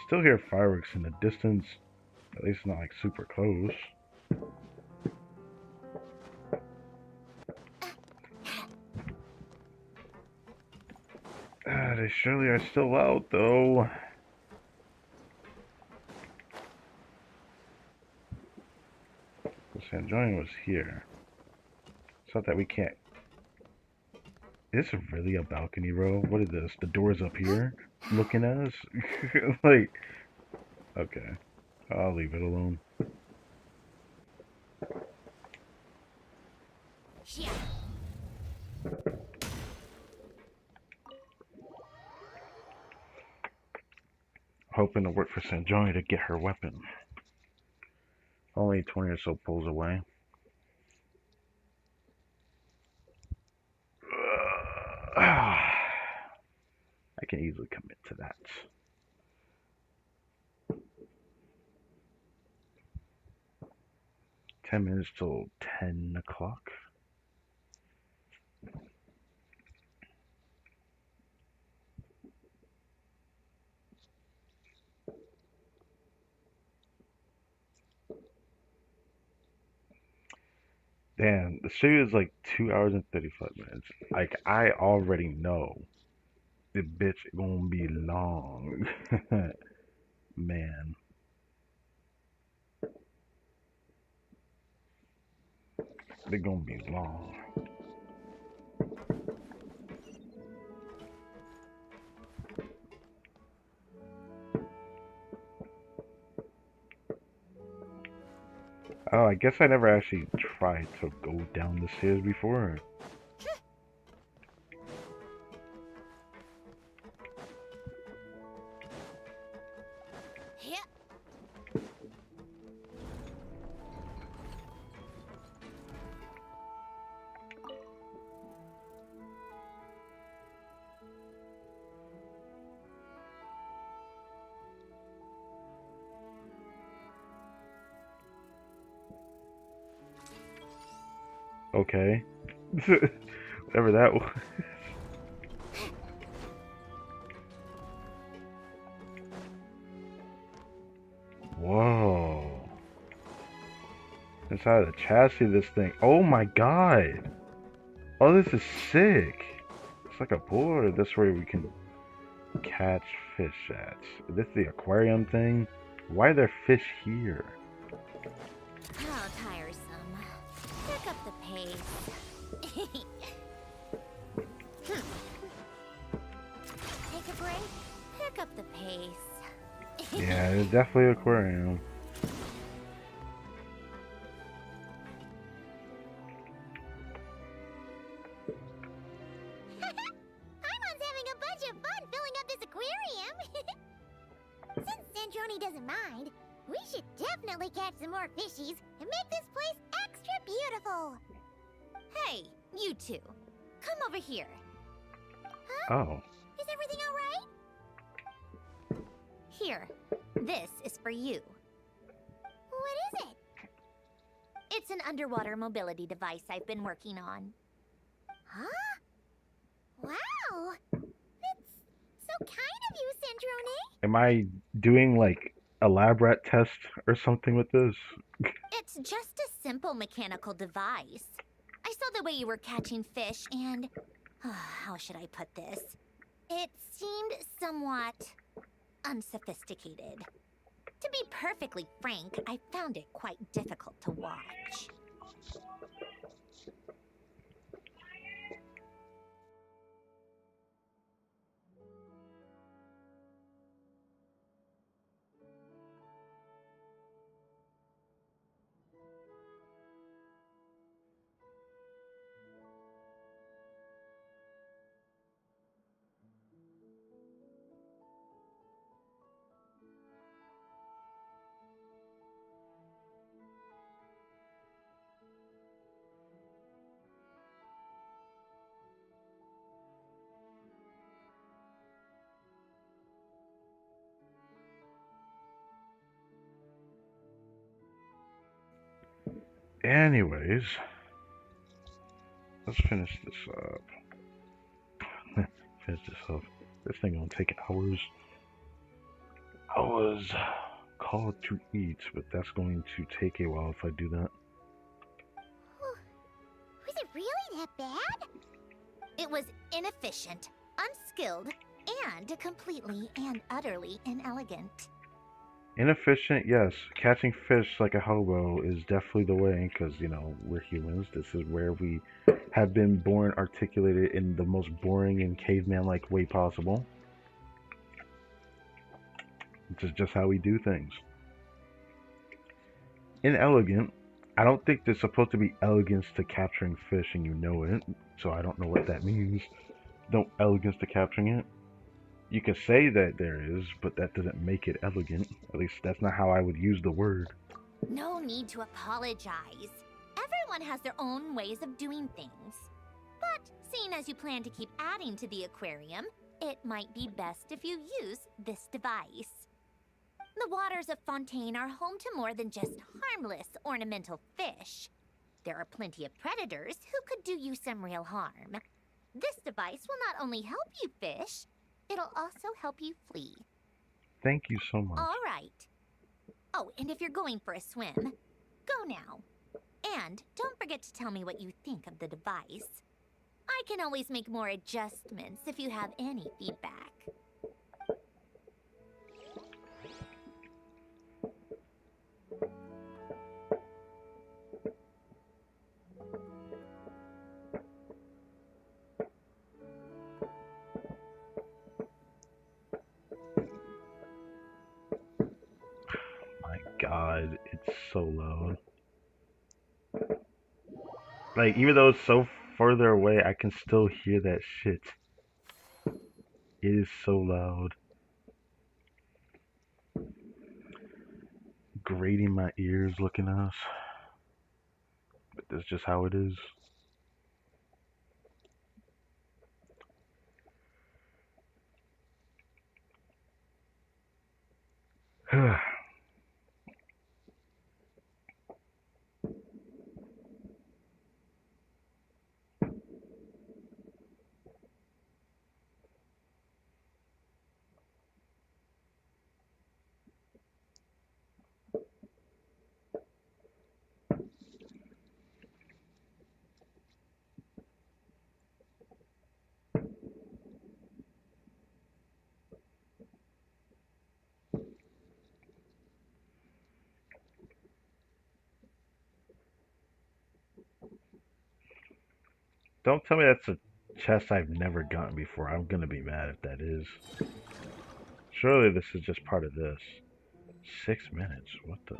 Still hear fireworks in the distance. At least not like super close. They surely are still out though. Sandrone was here. It's not that we can't. Is this really a balcony row? What is this? The door's up here looking at us? Like, okay. I'll leave it alone. Yeah. Hoping to work for Sandrone to get her weapon. Only 20 or so pulls away. I can easily commit to that. "10 minutes till 10 o'clock. Damn, the stream is like 2 hours and 35 minutes. Like, I already know the bitch gonna be long. Man. They're gonna be long. Oh, I guess I never actually tried to go down the stairs before. Okay. Whatever that was. Whoa. Inside of the chassis of this thing. Oh my god. Oh, this is sick. It's like a board. That's where we can catch fish at. Is this the aquarium thing? Why are there fish here? How tiresome. Pick up the pace. Take a break? pick up the pace. Yeah, it's definitely aquarium. Paimon's having a bunch of fun filling up this aquarium. Since Sandrone doesn't mind, we should definitely catch some more fishies and make this place extra beautiful. Hey, you two. Come over here. Oh. Is everything alright? Here. This is for you. What is it? It's an underwater mobility device I've been working on. Huh? Wow! That's so kind of you, Sandrone. Am I doing like a lab rat test or something with this? It's just a simple mechanical device. I saw the way you were catching fish and... how should I put this? It seemed somewhat unsophisticated. To be perfectly frank, I found it quite difficult to watch. Anyways, let's finish this up. Finish this up. This thing gonna take hours. I was called to eat, but that's going to take a while if I do that. Was it really that bad? It was inefficient, unskilled, and completely and utterly inelegant. Inefficient, yes. Catching fish like a hobo is definitely the way, because, you know, we're humans. This is where we have been born articulated in the most boring and caveman-like way possible. Which is just how we do things. Inelegant. I don't think there's supposed to be elegance to capturing fish, and you know it, so I don't know what that means. No elegance to capturing it. You can say that there is, but that doesn't make it elegant. At least that's not how I would use the word. No need to apologize. Everyone has their own ways of doing things. But seeing as you plan to keep adding to the aquarium, it might be best if you use this device. The waters of Fontaine are home to more than just harmless ornamental fish. There are plenty of predators who could do you some real harm. This device will not only help you fish, it'll also help you flee. Thank you so much. All right. Oh, and if you're going for a swim, go now. And don't forget to tell me what you think of the device. I can always make more adjustments if you have any feedback. God, it's so loud. Like, even though it's so further away, I can still hear that shit. It is so loud. Grating my ears looking at us. But that's just how it is. Don't tell me that's a chest I've never gotten before. I'm gonna be mad if that is. Surely this is just part of this. 6 minutes. What the?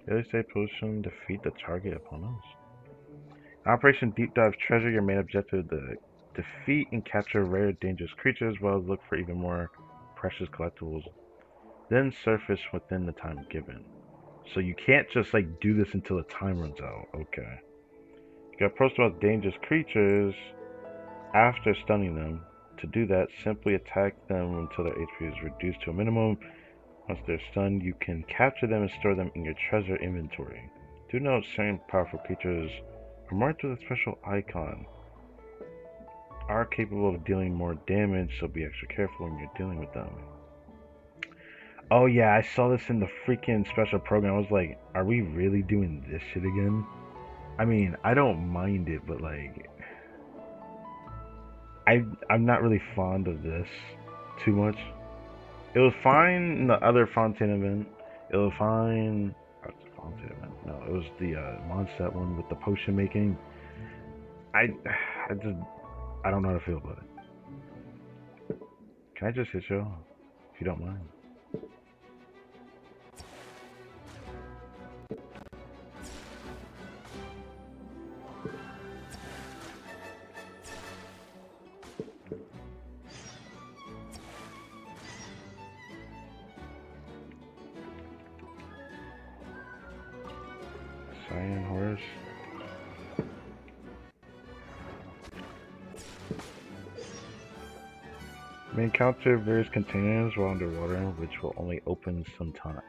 Daily state potion. Defeat the target opponents. Operation Deep Dive Treasure. Your main objective: to defeat and capture rare, dangerous creatures, as well as look for even more precious collectibles. Then surface within the time given. So you can't just like do this until the time runs out. Okay. You can approach the most dangerous creatures after stunning them. To do that, simply attack them until their HP is reduced to a minimum. Once they're stunned, you can capture them and store them in your treasure inventory. Do note certain powerful creatures are marked with a special icon. Are capable of dealing more damage, so be extra careful when you're dealing with them. Oh yeah, I saw this in the freaking special program. I was like, are we really doing this shit again? I mean, I don't mind it, but like, I'm not really fond of this too much. It was fine in the other Fontaine event. It was fine. Oh, it's a Fontaine event. No, it was the Mondstadt one with the potion making. I don't know how to feel about it. Can I just hit you if you don't mind? Cyan horse. You may encounter various containers while underwater, which will only open sometime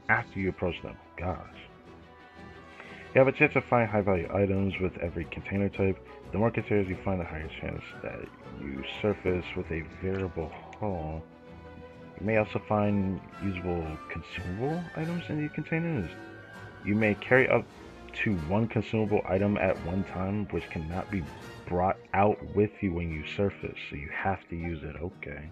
after you approach them. Gosh. You have a chance to find high value items with every container type. The more containers you find, the higher chance that you surface with a variable haul. You may also find usable consumable items in these containers. You may carry up to one consumable item at one time, which cannot be brought out with you when you surface, so you have to use it. Okay.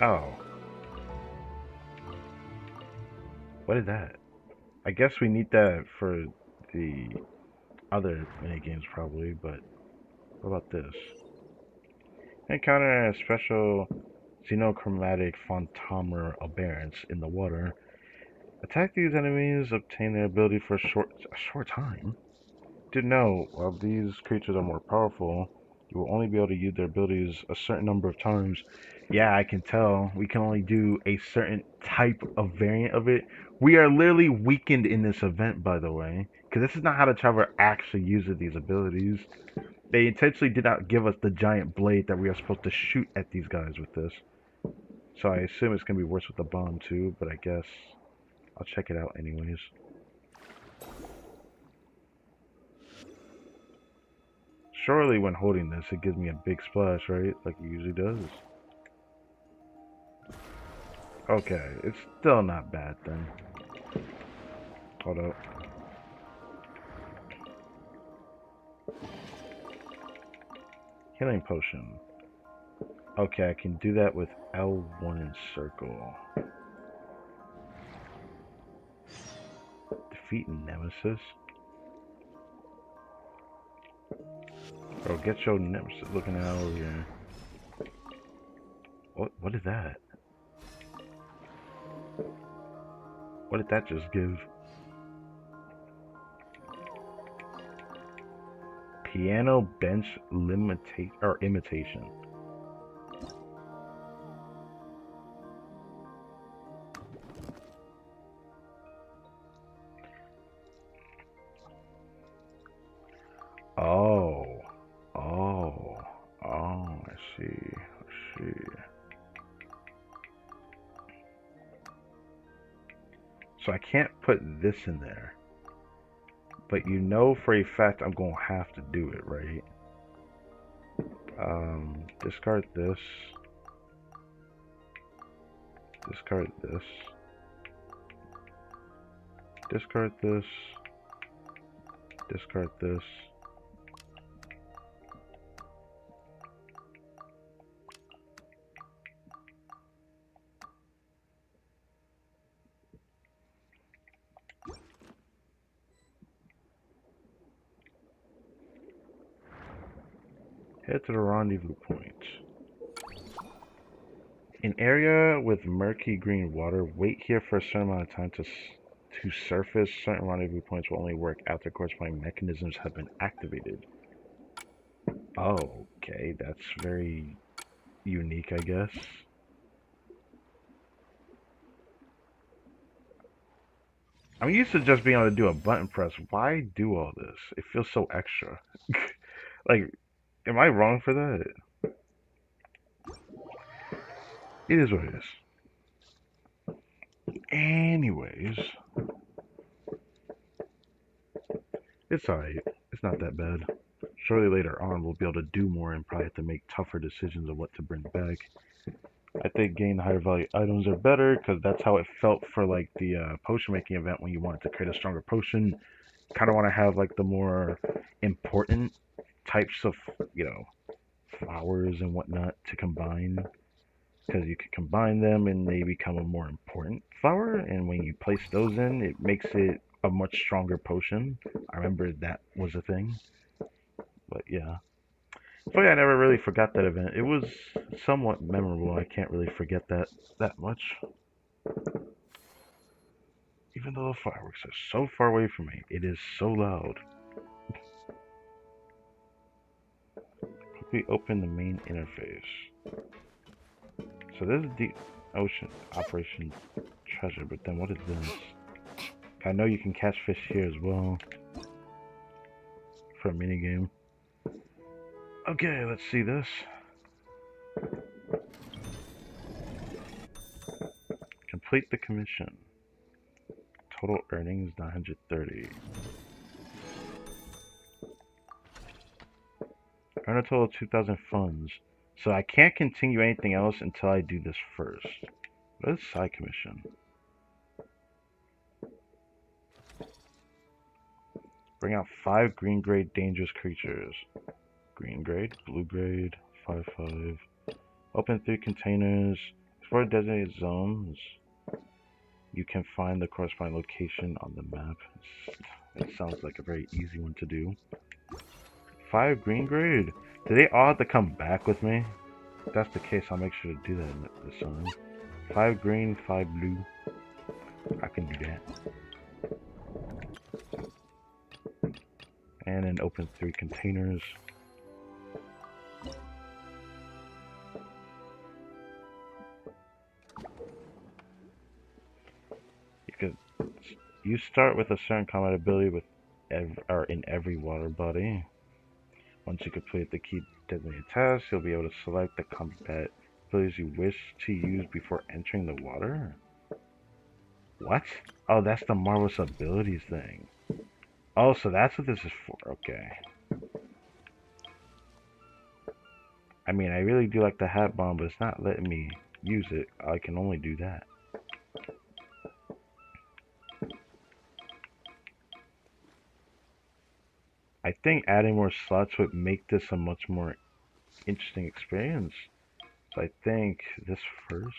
Oh. What is that? I guess we need that for the other minigames probably, but what about this? Encounter a special xenochromatic Fontamer aberrance in the water. Attack these enemies, obtain their ability for a short time. Do know, while these creatures are more powerful, you will only be able to use their abilities a certain number of times. Yeah, I can tell. We can only do a certain type of variant of it. We are literally weakened in this event, by the way, because this is not how the traveler actually uses these abilities. They intentionally did not give us the giant blade that we are supposed to shoot at these guys with this. So I assume it's going to be worse with the bomb too, but I guess I'll check it out anyways. Surely when holding this, it gives me a big splash, right? Like it usually does. Okay, it's still not bad then. Hold up. Healing potion. Okay, I can do that with L1 and circle. Defeat Nemesis. Bro, get your Nemesis looking out over here. What is that? What did that just give? Piano bench imitation. I see. So I can't put this in there. But you know for a fact I'm going to have to do it, right? Discard this. Discard this. Discard this. Discard this. Head to the rendezvous point. An area with murky green water. Wait here for a certain amount of time to surface. Certain rendezvous points will only work after corresponding mechanisms have been activated. Oh, okay, that's very unique, I guess. I'm used to just being able to do a button press. Why do all this? It feels so extra. Like, am I wrong for that? It is what it is. Anyways, it's alright. It's not that bad. Surely later on we'll be able to do more and probably have to make tougher decisions of what to bring back. I think getting higher value items are better because that's how it felt for like the potion making event when you wanted to create a stronger potion. Kind of want to have like the more important types of, you know, flowers and whatnot to combine because you can combine them and they become a more important flower. And when you place those in, it makes it a much stronger potion. I remember that was a thing. But yeah. So yeah, I never really forgot that event. It was somewhat memorable. I can't really forget that much. Even though the fireworks are so far away from me, it is so loud. Quickly open the main interface. So this is the ocean operation treasure, but then what is this? I know you can catch fish here as well for a minigame. Okay, let's see this. Complete the commission. Total earnings 930. Earn a total of 2,000 funds. So I can't continue anything else until I do this first. What is side commission? Bring out 5 green grade dangerous creatures. Green grade, blue grade, 5/5. Open 3 containers. Explore designated zones. You can find the corresponding location on the map. It sounds like a very easy one to do. 5 green grade. Do they all have to come back with me? If that's the case, I'll make sure to do that this time. 5 green, 5 blue. I can do that. And then open 3 containers. You start with a certain combat ability with in every water body. Once you complete the key designated tasks, you'll be able to select the combat abilities you wish to use before entering the water. What? Oh, that's the marvelous abilities thing. Oh, so that's what this is for. Okay. I mean, I really do like the hat bomb, but it's not letting me use it. I can only do that. I think adding more slots would make this a much more interesting experience. So I think this first.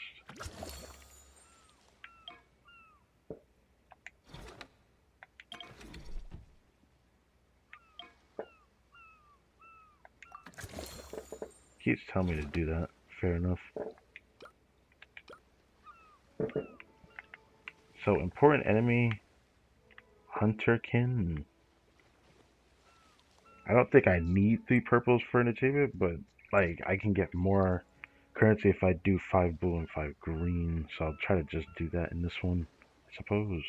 Keeps telling me to do that. Fair enough. So important enemy, Hunterkin. I don't think I need 3 purples for an achievement, but like I can get more currency if I do 5 blue and 5 green. So I'll try to just do that in this one, I suppose.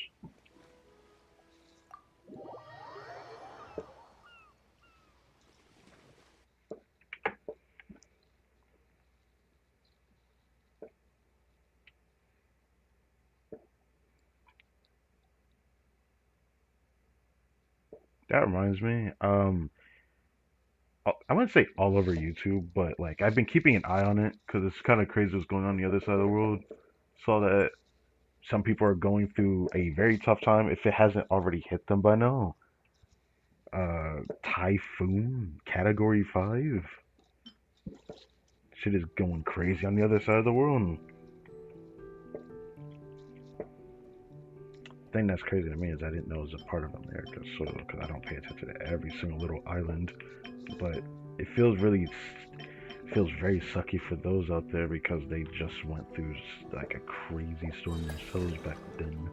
That reminds me, I wouldn't say all over YouTube, but like I've been keeping an eye on it because it's kind of crazy what's going on the other side of the world. Saw that some people are going through a very tough time if it hasn't already hit them by now. Typhoon Category 5. Shit is going crazy on the other side of the world. The thing that's crazy to me is I didn't know it was a part of America, so because I don't pay attention to every single little island. But It feels very sucky for those out there because they just went through like a crazy storm themselves back then.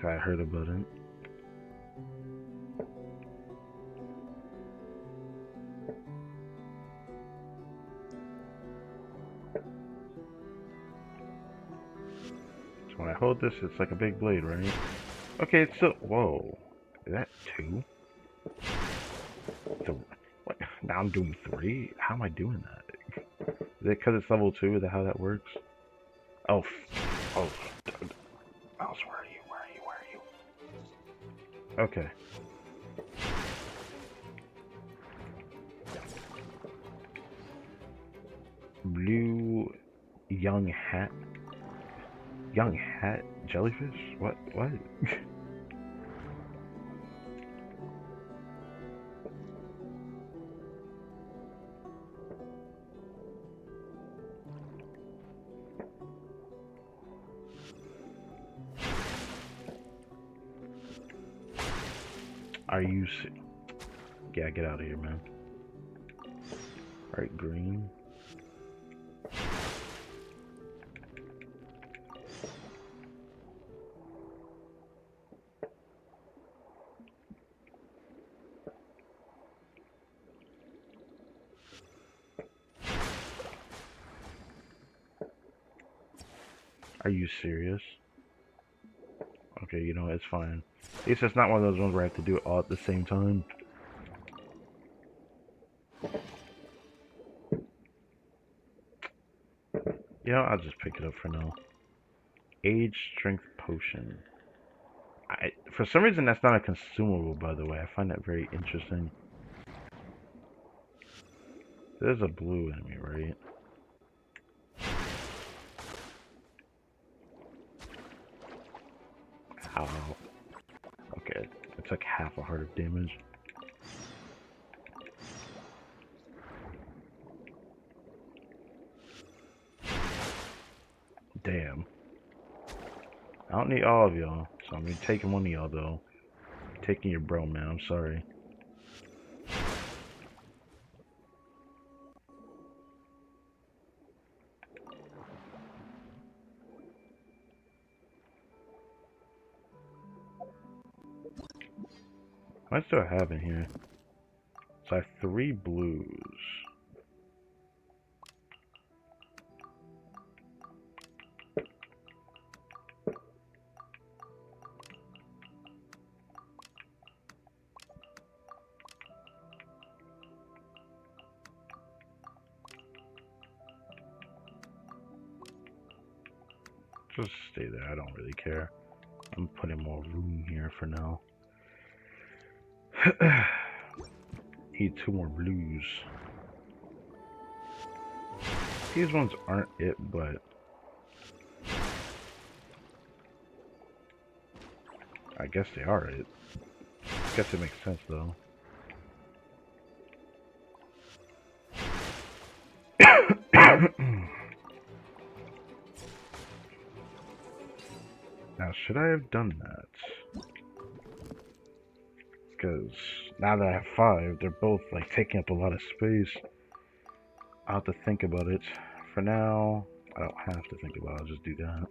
I heard about it. So when I hold this, it's like a big blade, right? Okay, it's still. Whoa, is that 2? So, what? Now I'm doing 3. How am I doing that? Is it because it's level 2? Is that how that works? Oh, oh, Mouse, where are you? Where are you? Where are you? Okay. Blue young hat. Young hat jellyfish? What? What? Are you? Yeah, get out of here, man. Alright, green. Are you serious? Okay, you know, it's fine. At least it's not one of those ones where I have to do it all at the same time. You know, I'll just pick it up for now. Age Strength Potion. For some reason, that's not a consumable, by the way. I find that very interesting. There's a blue enemy, right? Ow. Okay, it's like half a heart of damage. Damn. I don't need all of y'all, so I'm gonna be taking one of y'all, though. I'm taking your bro, man. I'm sorry. How much do I have in here? So I have 3 blues. Just stay there, I don't really care. I'm putting more room here for now. Need 2 more blues. These ones aren't it, but I guess they are it. I guess it makes sense though. Now, should I have done that? Because now that I have 5, they're both like taking up a lot of space. I'll have to think about it. For now, I don't have to think about it, I'll just do that.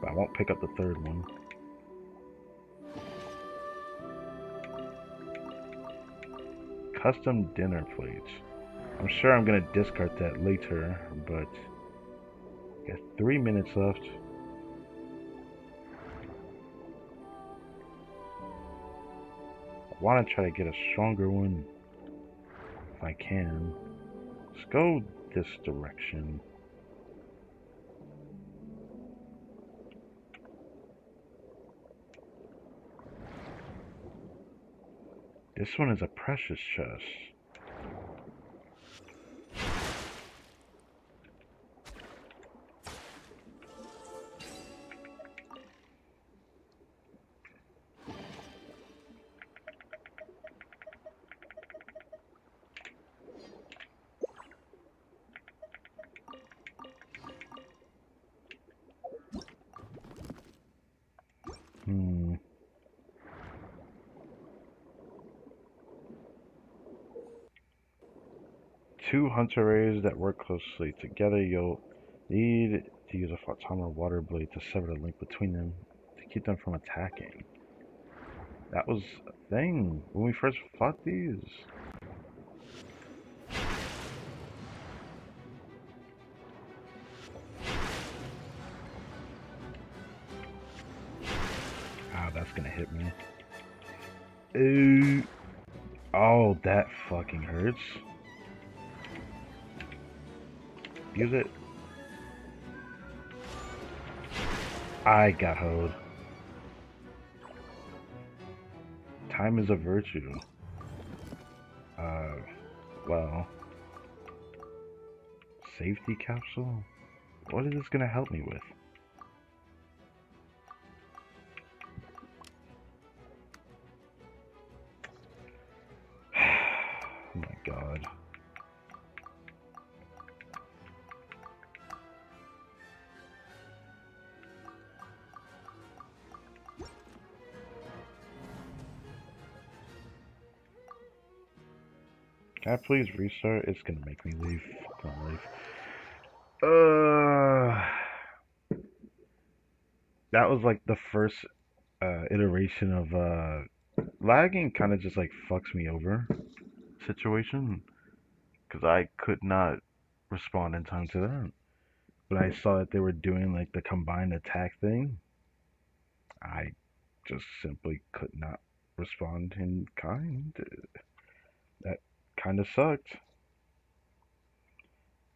But I won't pick up the 3rd one. Custom dinner plates. I'm sure I'm gonna discard that later, but got 3 minutes left. I want to try to get a stronger one if I can. Let's go this direction. This one is a precious chest. two hunter rays that work closely together. You'll need to use a photometer water blade to sever the link between them to keep them from attacking. That was a thing when we first fought these. Ah, that's gonna hit me. Ooh. Oh, that fucking hurts. Use it. I got hoed. Time is a virtue. Well. Safety capsule? What is this gonna help me with? Oh my god. Can I please restart? It's gonna make me leave. Come on, leave. That was like the first iteration of lagging kind of just like fucks me over situation because I could not respond in time to that. But I saw that they were doing like the combined attack thing. I just simply could not respond in kind. That kind of sucked.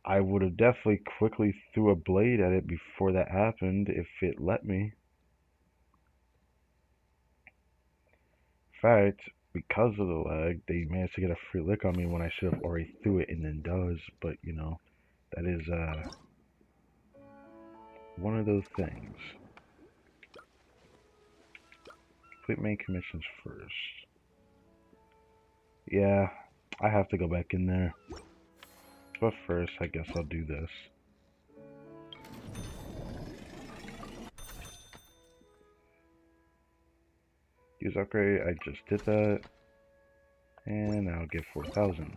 I would have definitely quickly threw a blade at it before that happened if it let me. In fact, because of the lag, they managed to get a free lick on me when I should have already threw it and then does. But you know, that is one of those things. Complete main commissions first. Yeah, I have to go back in there. But first, I guess I'll do this. Use upgrade, I just did that. And I'll get 4,000.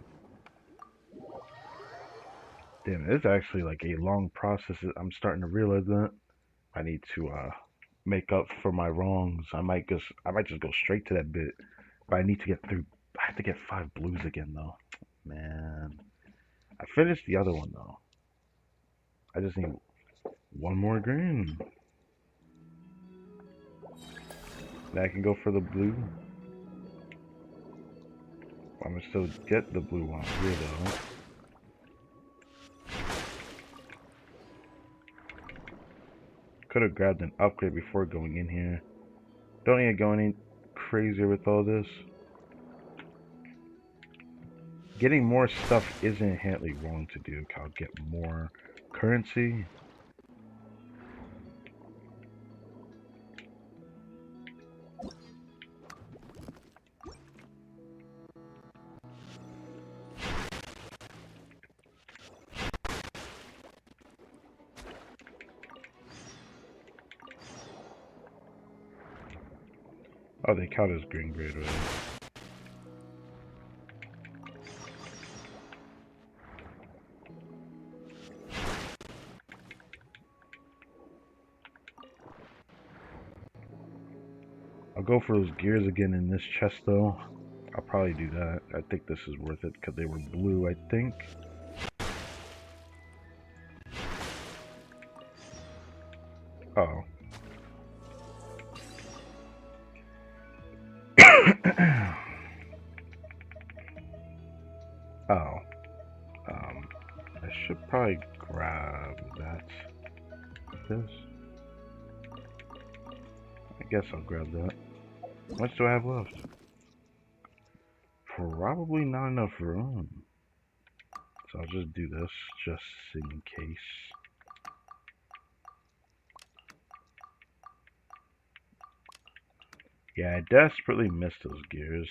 Damn, it's actually like a long process. I'm starting to realize that. I need to make up for my wrongs. I might just go straight to that bit. But I need to get through. I have to get 5 blues again though. Man. I finished the other one though. I just need one more green. Then I can go for the blue. I'm gonna still get the blue one here though. Could have grabbed an upgrade before going in here. Don't need to go any crazier with all this. Getting more stuff isn't inherently wrong to do. I'll get more currency. Oh, they count as green grade, right? I'll go for those gears again in this chest though. I'll probably do that. I think this is worth it because they were blue, I think. Oh. Oh. I should probably grab that. Like this. I guess I'll grab that. How much do I have left? Probably not enough room. So I'll just do this, just in case. Yeah, I desperately missed those gears.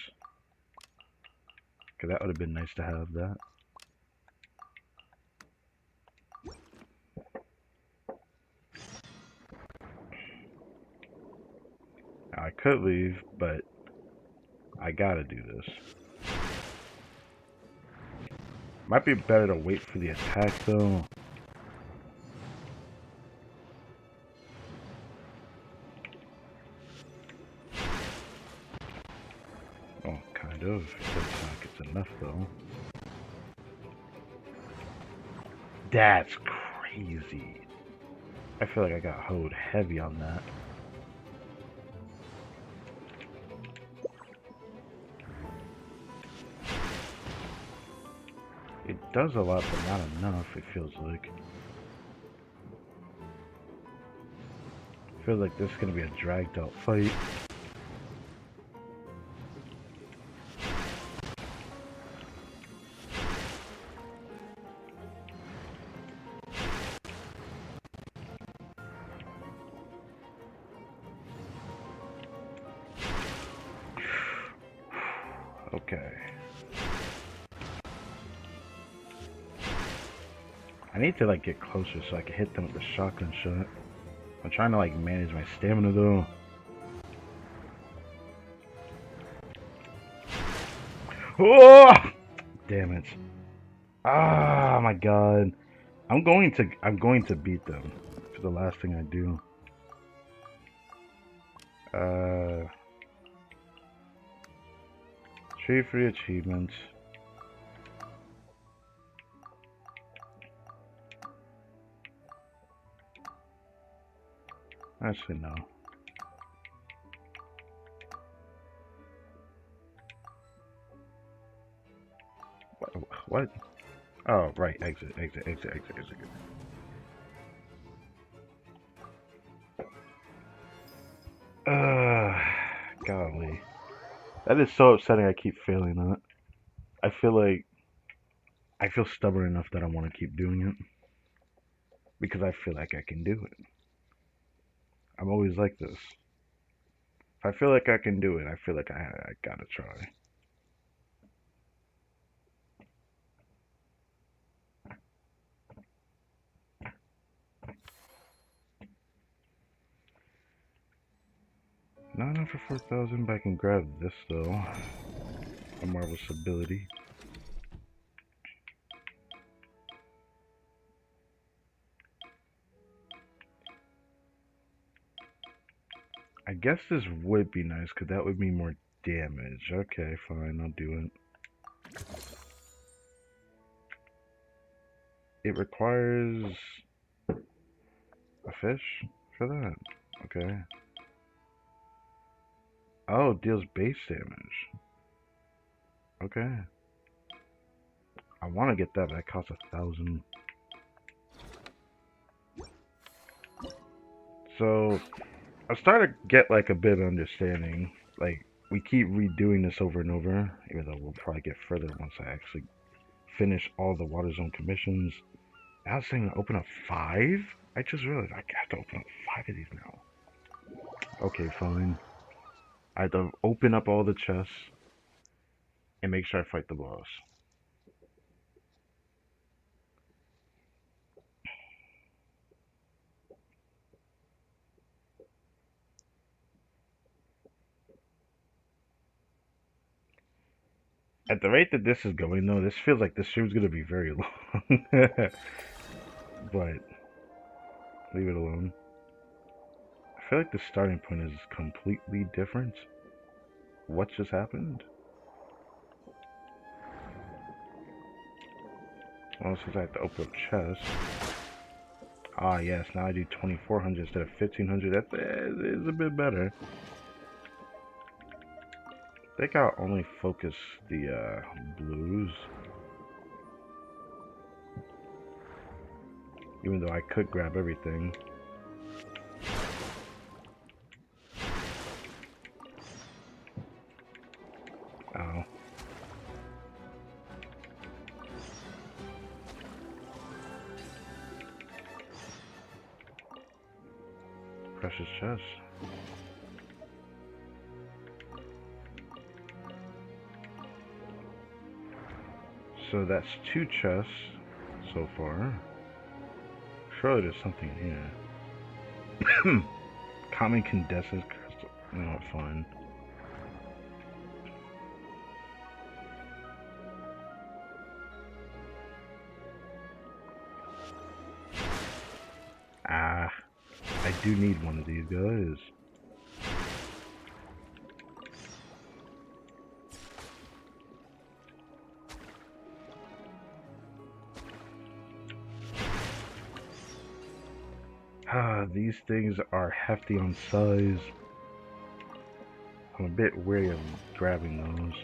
Cause that would have been nice to have that. Now, I could leave, but I gotta do this. Might be better to wait for the attack though. Oh, kind of. It doesn't like it's enough though. That's crazy. I feel like I got hoed heavy on that. It does a lot, but not enough, it feels like. I feel like this is gonna be a dragged out fight. Okay. I need to like get closer so I can hit them with the shotgun shot. I'm trying to like manage my stamina though. Oh! Damn it. Ah, my god. I'm going to beat them. For the last thing I do. Trade for the achievements. Actually, no. What? Oh, right. Exit. Golly. That is so upsetting I keep failing that. I feel stubborn enough that I want to keep doing it. Because I feel like I can do it. I'm always like this. If I feel like I can do it, I feel like I gotta try. Not enough for 4,000, but I can grab this though. A marvelous ability. I guess this would be nice, because that would mean more damage. Okay, fine, I'll do it. It requires a fish for that. Okay. Oh, deals base damage. Okay. I want to get that, but that costs 1,000. So, I started to get like a bit of understanding. Like, we keep redoing this over and over, even though we'll probably get further once I actually finish all the Water Zone commissions. I was saying to open up 5? I just realized I have to open up 5 of these now. Okay, fine. I have to open up all the chests and make sure I fight the boss. At the rate that this is going, though, this feels like this stream's gonna be very long. But leave it alone. I feel like the starting point is completely different. What just happened? Well, since I have to open up chests. Ah, yes, now I do 2,400 instead of 1,500. That is a bit better. I think I'll only focus the blues. Even though I could grab everything. Ow. Precious chest. So that's 2 chests so far. Surely there's something in here. Common condensed crystal. No, fine. Ah, I do need one of these guys. Ah, these things are hefty on size. I'm a bit wary of grabbing those.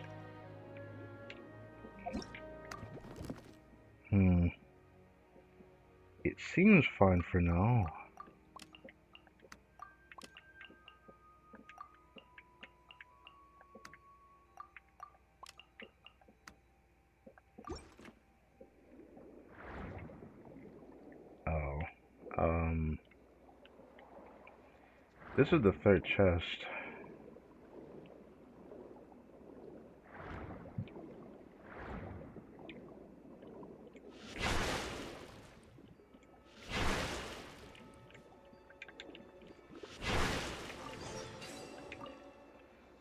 It seems fine for now. Oh. This is the third chest.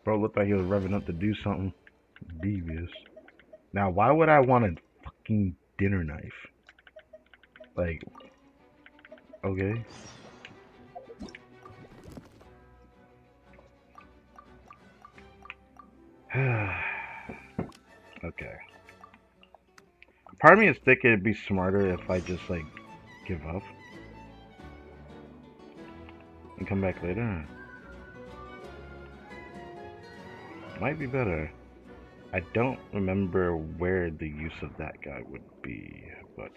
Bro looked like he was revving up to do something devious. Now, why would I want a fucking dinner knife? Like, okay. Okay. Part of me is thinking it'd be smarter if I just, like, give up and come back later. Might be better. I don't remember where the use of that guy would be, but,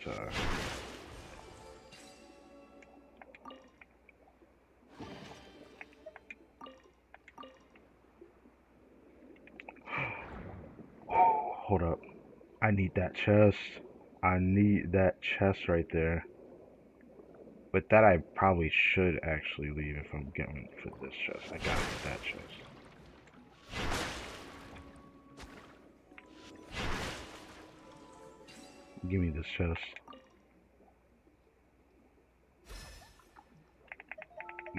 hold up. I need that chest. I need that chest right there. With that, I probably should actually leave if I'm going for this chest. I gotta get that chest. Give me this chest.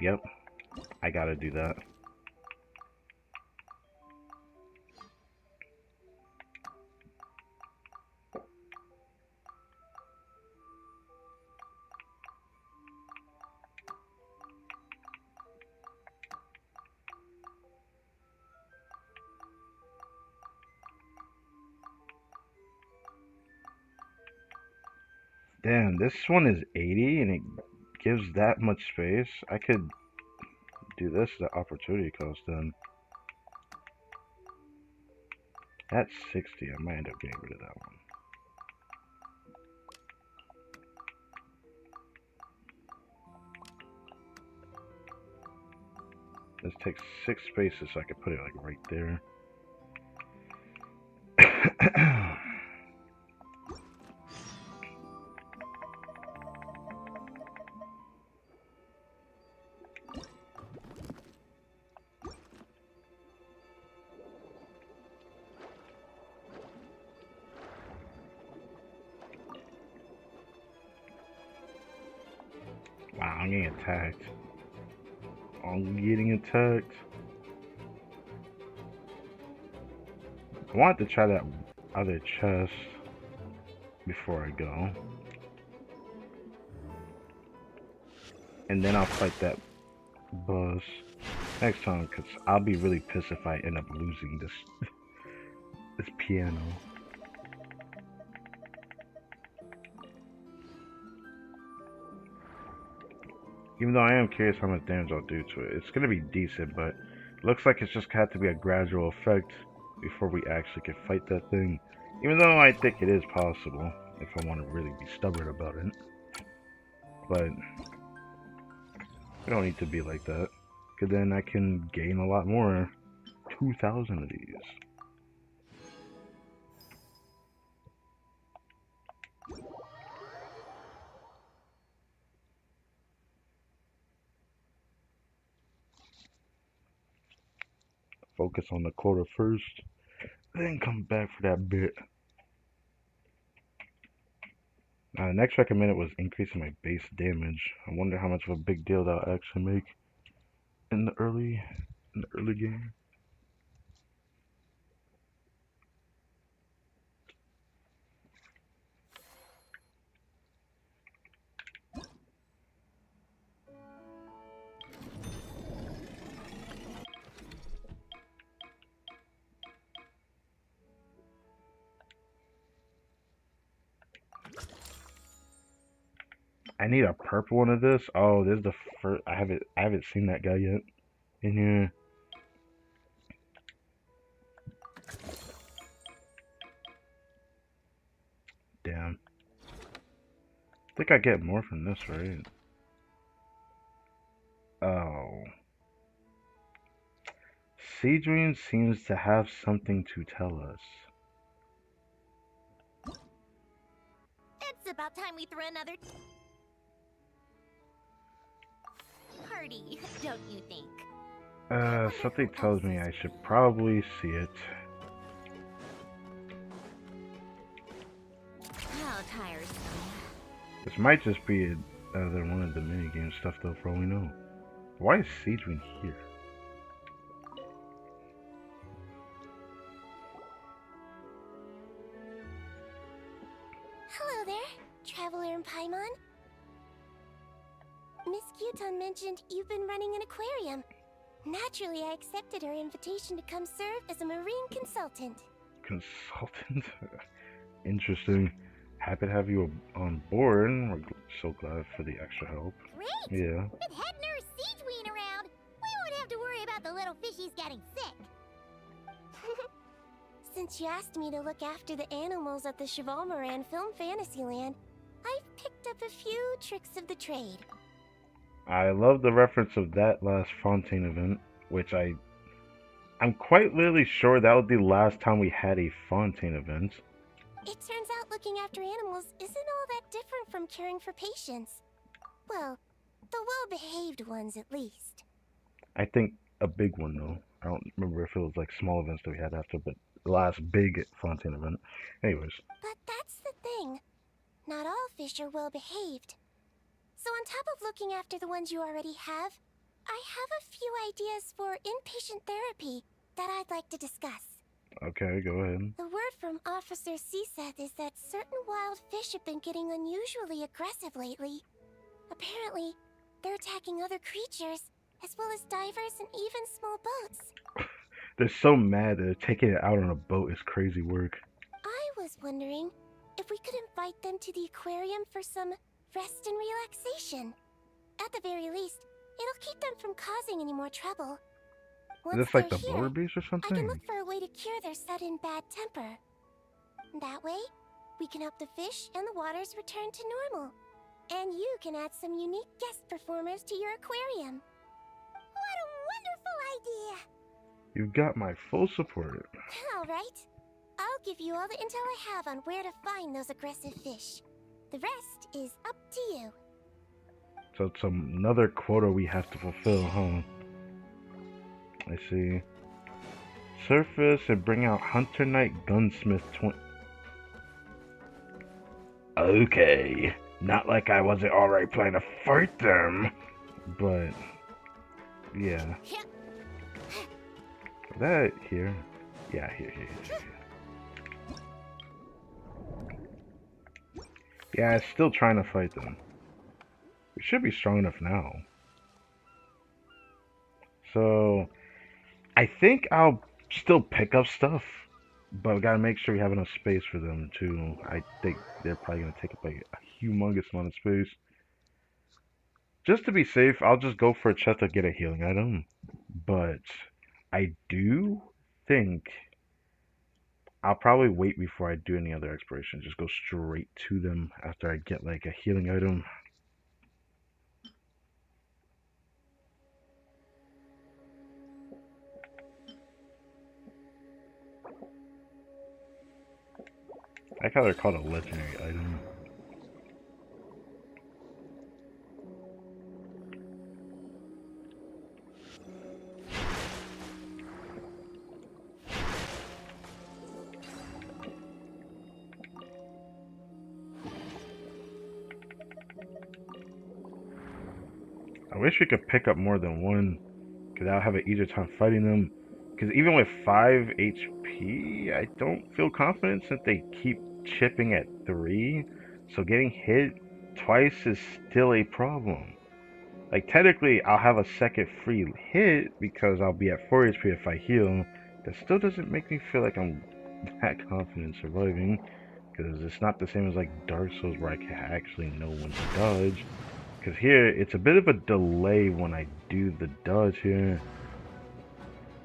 Yep. I gotta do that. Damn, this one is 80 and it gives that much space. I could do this at opportunity cost then. That's 60. I might end up getting rid of that one. This takes 6 spaces, so I could put it like right there. Wow, I'm getting attacked. I'm getting attacked. I wanted to try that other chest before I go. And then I'll fight that boss next time, because I'll be really pissed if I end up losing this this piano. Even though I am curious how much damage I'll do to it. It's going to be decent, but it looks like it's just got to be a gradual effect before we actually can fight that thing. Even though I think it is possible, if I want to really be stubborn about it. But we don't need to be like that, because then I can gain a lot more. 2,000 of these. Focus on the quota first, then come back for that bit. Now the next recommended was increasing my base damage. I wonder how much of a big deal that'll actually make in the early game. I need a purple one of this. Oh, this is the first. I haven't seen that guy yet in here. Damn. I think I get more from this, right? Oh. Sea Dream seems to have something to tell us. It's about time we threw another party, don't you think? Something tells me I should probably see it. How tiresome. This might just be another one of the minigame stuff though, for all we know. Why is Sea Dream here? Hello there, Traveler in Paimon. Miss Kyuton mentioned you've been running an aquarium. Naturally, I accepted her invitation to come serve as a marine consultant. Consultant? Interesting. Happy to have you on board. We're so glad for the extra help. Great! Yeah. With head nurse Siegeween around, we won't have to worry about the little fishies getting sick. Since you asked me to look after the animals at the Chevalmoran Film Fantasyland, I've picked up a few tricks of the trade. I love the reference of that last Fontaine event, which I'm quite literally sure that was the last time we had a Fontaine event. It turns out looking after animals isn't all that different from caring for patients. Well, the well-behaved ones at least. I think a big one though. I don't remember if it was like small events that we had after, but the last big Fontaine event. Anyways. But that's the thing. Not all fish are well-behaved. So on top of looking after the ones you already have, I have a few ideas for inpatient therapy that I'd like to discuss. Okay, go ahead. The word from Officer Seth is that certain wild fish have been getting unusually aggressive lately. Apparently, they're attacking other creatures, as well as divers and even small boats. They're so mad that taking it out on a boat is crazy work. I was wondering if we could invite them to the aquarium for some rest and relaxation. At the very least, it'll keep them from causing any more trouble. Is this like the Border Beast or I can something? look for a way to cure their sudden bad temper. That way, we can help the fish and the waters return to normal. And you can add some unique guest performers to your aquarium. What a wonderful idea! You've got my full support. All right. I'll give you all the intel I have on where to find those aggressive fish. The rest is up to you. So it's another quota we have to fulfill, huh? I see. Surface and bring out Hunter Knight Gunsmith 20. Okay. Not like I wasn't already planning to fight them. But, yeah. That here? Yeah, here. Yeah, it's still trying to fight them. We should be strong enough now. So, I think I'll still pick up stuff, but we gotta make sure we have enough space for them too. I think they're probably gonna take up like a humongous amount of space. Just to be safe, I'll just go for a chest to get a healing item. But I do think I'll probably wait before I do any other exploration. Just go straight to them after I get like a healing item. I like how they're called a legendary item. I wish we could pick up more than one, because I'll have an easier time fighting them. Because even with 5 HP, I don't feel confident since they keep chipping at 3. So getting hit twice is still a problem. Like technically, I'll have a second free hit because I'll be at 4 HP if I heal. That still doesn't make me feel like I'm that confident surviving. because it's not the same as like Dark Souls where I can actually know when to dodge. Because here, it's a bit of a delay when I do the dodge here.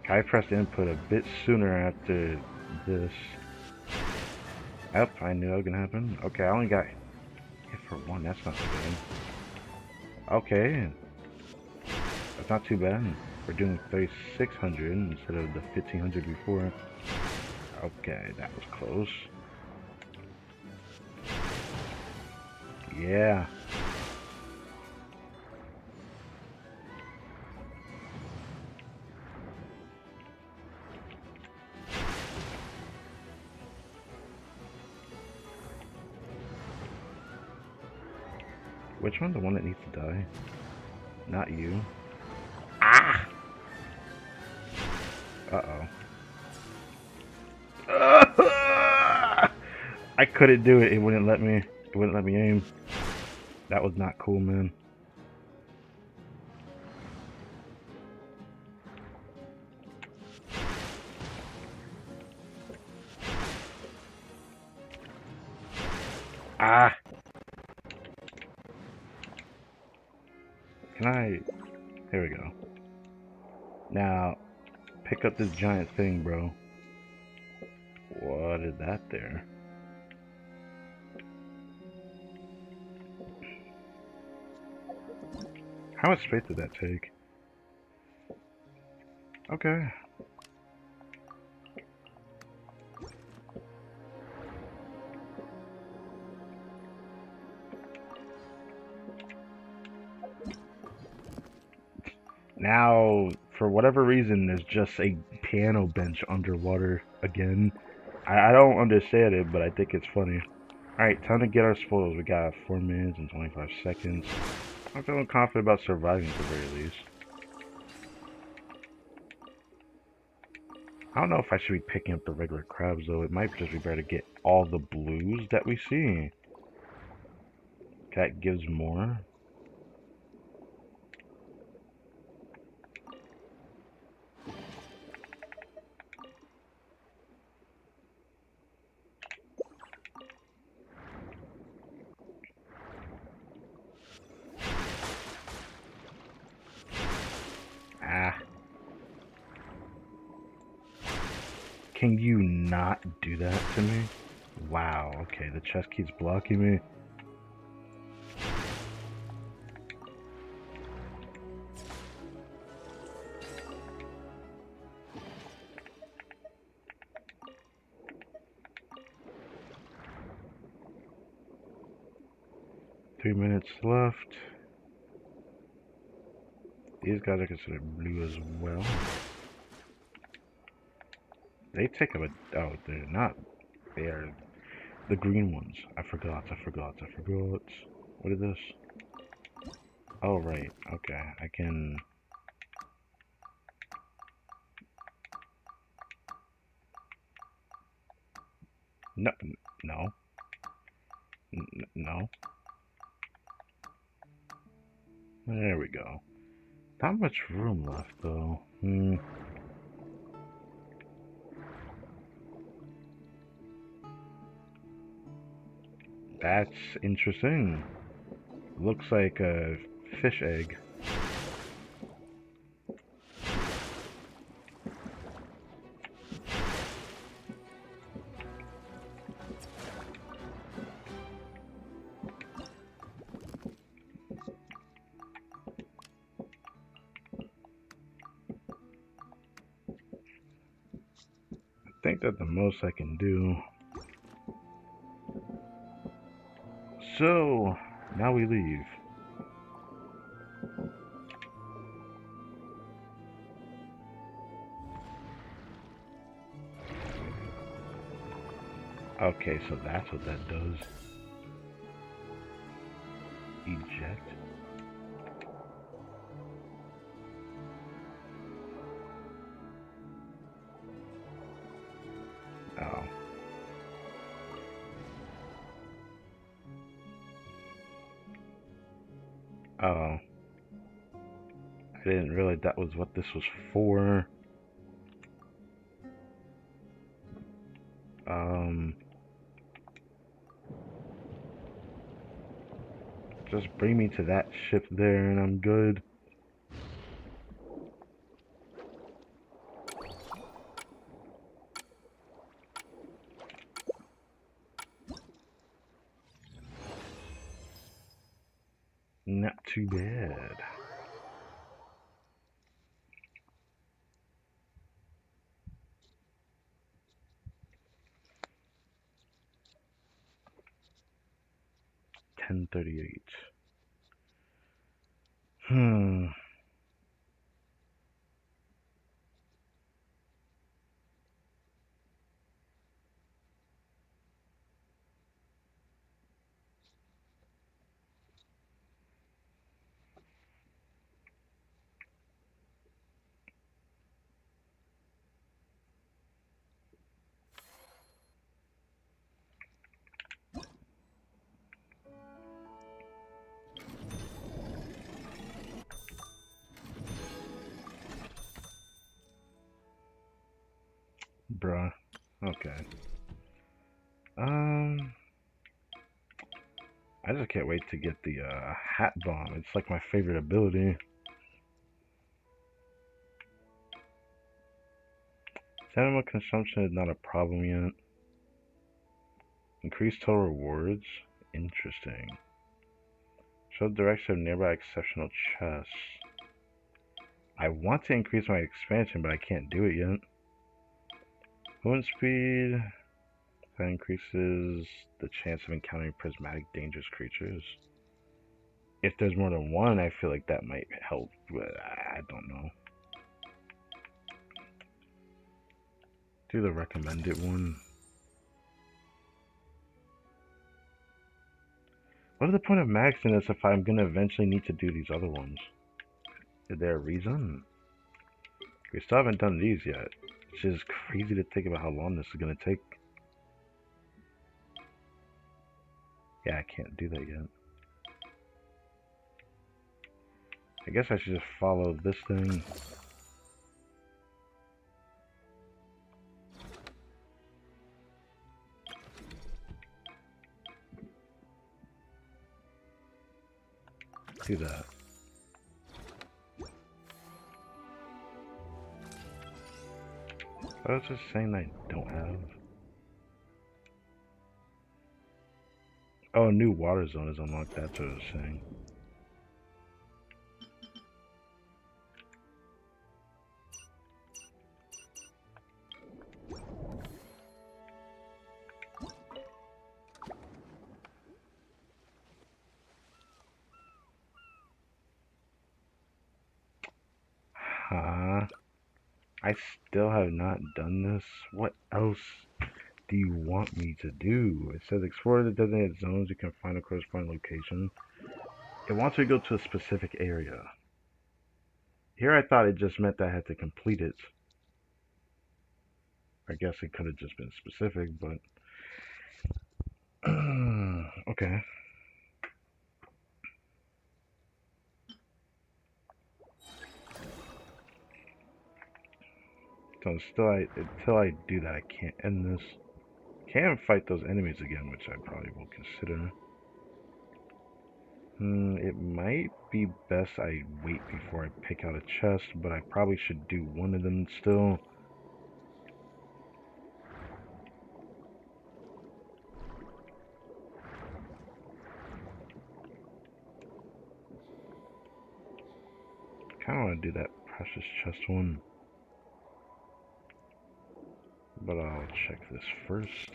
I pressed input a bit sooner after this. Yep, I knew that was gonna happen. Okay, I only got hit for one, that's not too bad. Okay, that's not too bad. We're doing 3,600 instead of the 1,500 before. Okay, that was close. Yeah. Which one? The one that needs to die? Not you. Ah! Uh-oh. I couldn't do it. It wouldn't let me. It wouldn't let me aim. That was not cool, man. Ah! Can I... There we go. Now, pick up this giant thing, bro. What is that there? How much space did that take? Okay. Now, for whatever reason, there's just a piano bench underwater again. I don't understand it, but I think it's funny. Alright, time to get our spoils. We got 4 minutes and 25 seconds. I'm feeling confident about surviving at the very least. I don't know if I should be picking up the regular crabs though. It might just be better to get all the blues that we see. That gives more. Ah. Can you not do that to me? Wow, okay, the chest keeps blocking me. Three minutes left. These guys are considered blue as well. They take up a... Oh, they're not. They are the green ones. I forgot. What is this? Oh, right. Okay. I can... No. No. No. There we go. Not much room left, though. That's interesting. Looks like a fish egg. I think that's the most I can do. So, now we leave. Okay, so that's what that does. Eject. Oh. Oh. I didn't realize that was what this was for. Just bring me to that ship there and I'm good. Not too bad. $10.38. Hmm. Bruh. Okay. I just can't wait to get the hat bomb. It's like my favorite ability. Animal consumption is not a problem yet. Increased total rewards. Interesting. Show direction of nearby exceptional chests. I want to increase my expansion, but I can't do it yet. Movement speed. That increases the chance of encountering prismatic dangerous creatures. If there's more than one, I feel like that might help, but I don't know. Do the recommended one. What is the point of maxing this if I'm gonna eventually need to do these other ones? Is there a reason? We still haven't done these yet. It's just crazy to think about how long this is gonna take. Yeah, I can't do that yet. I guess I should just follow this thing. Do that. I was just saying I don't have. Oh, new water zone is unlocked. That's what I was saying. Huh? I still have not done this. What else do you want me to do? It says explore the designated zones. You can find a corresponding location. It wants me to go to a specific area. Here I thought it just meant that I had to complete it. I guess it could have just been specific, but... okay. So until I do that, I can't end this. Can fight those enemies again, which I probably will consider. It might be best I wait before I pick out a chest, but I probably should do one of them still. Kinda wanna do that precious chest one. But I'll check this first.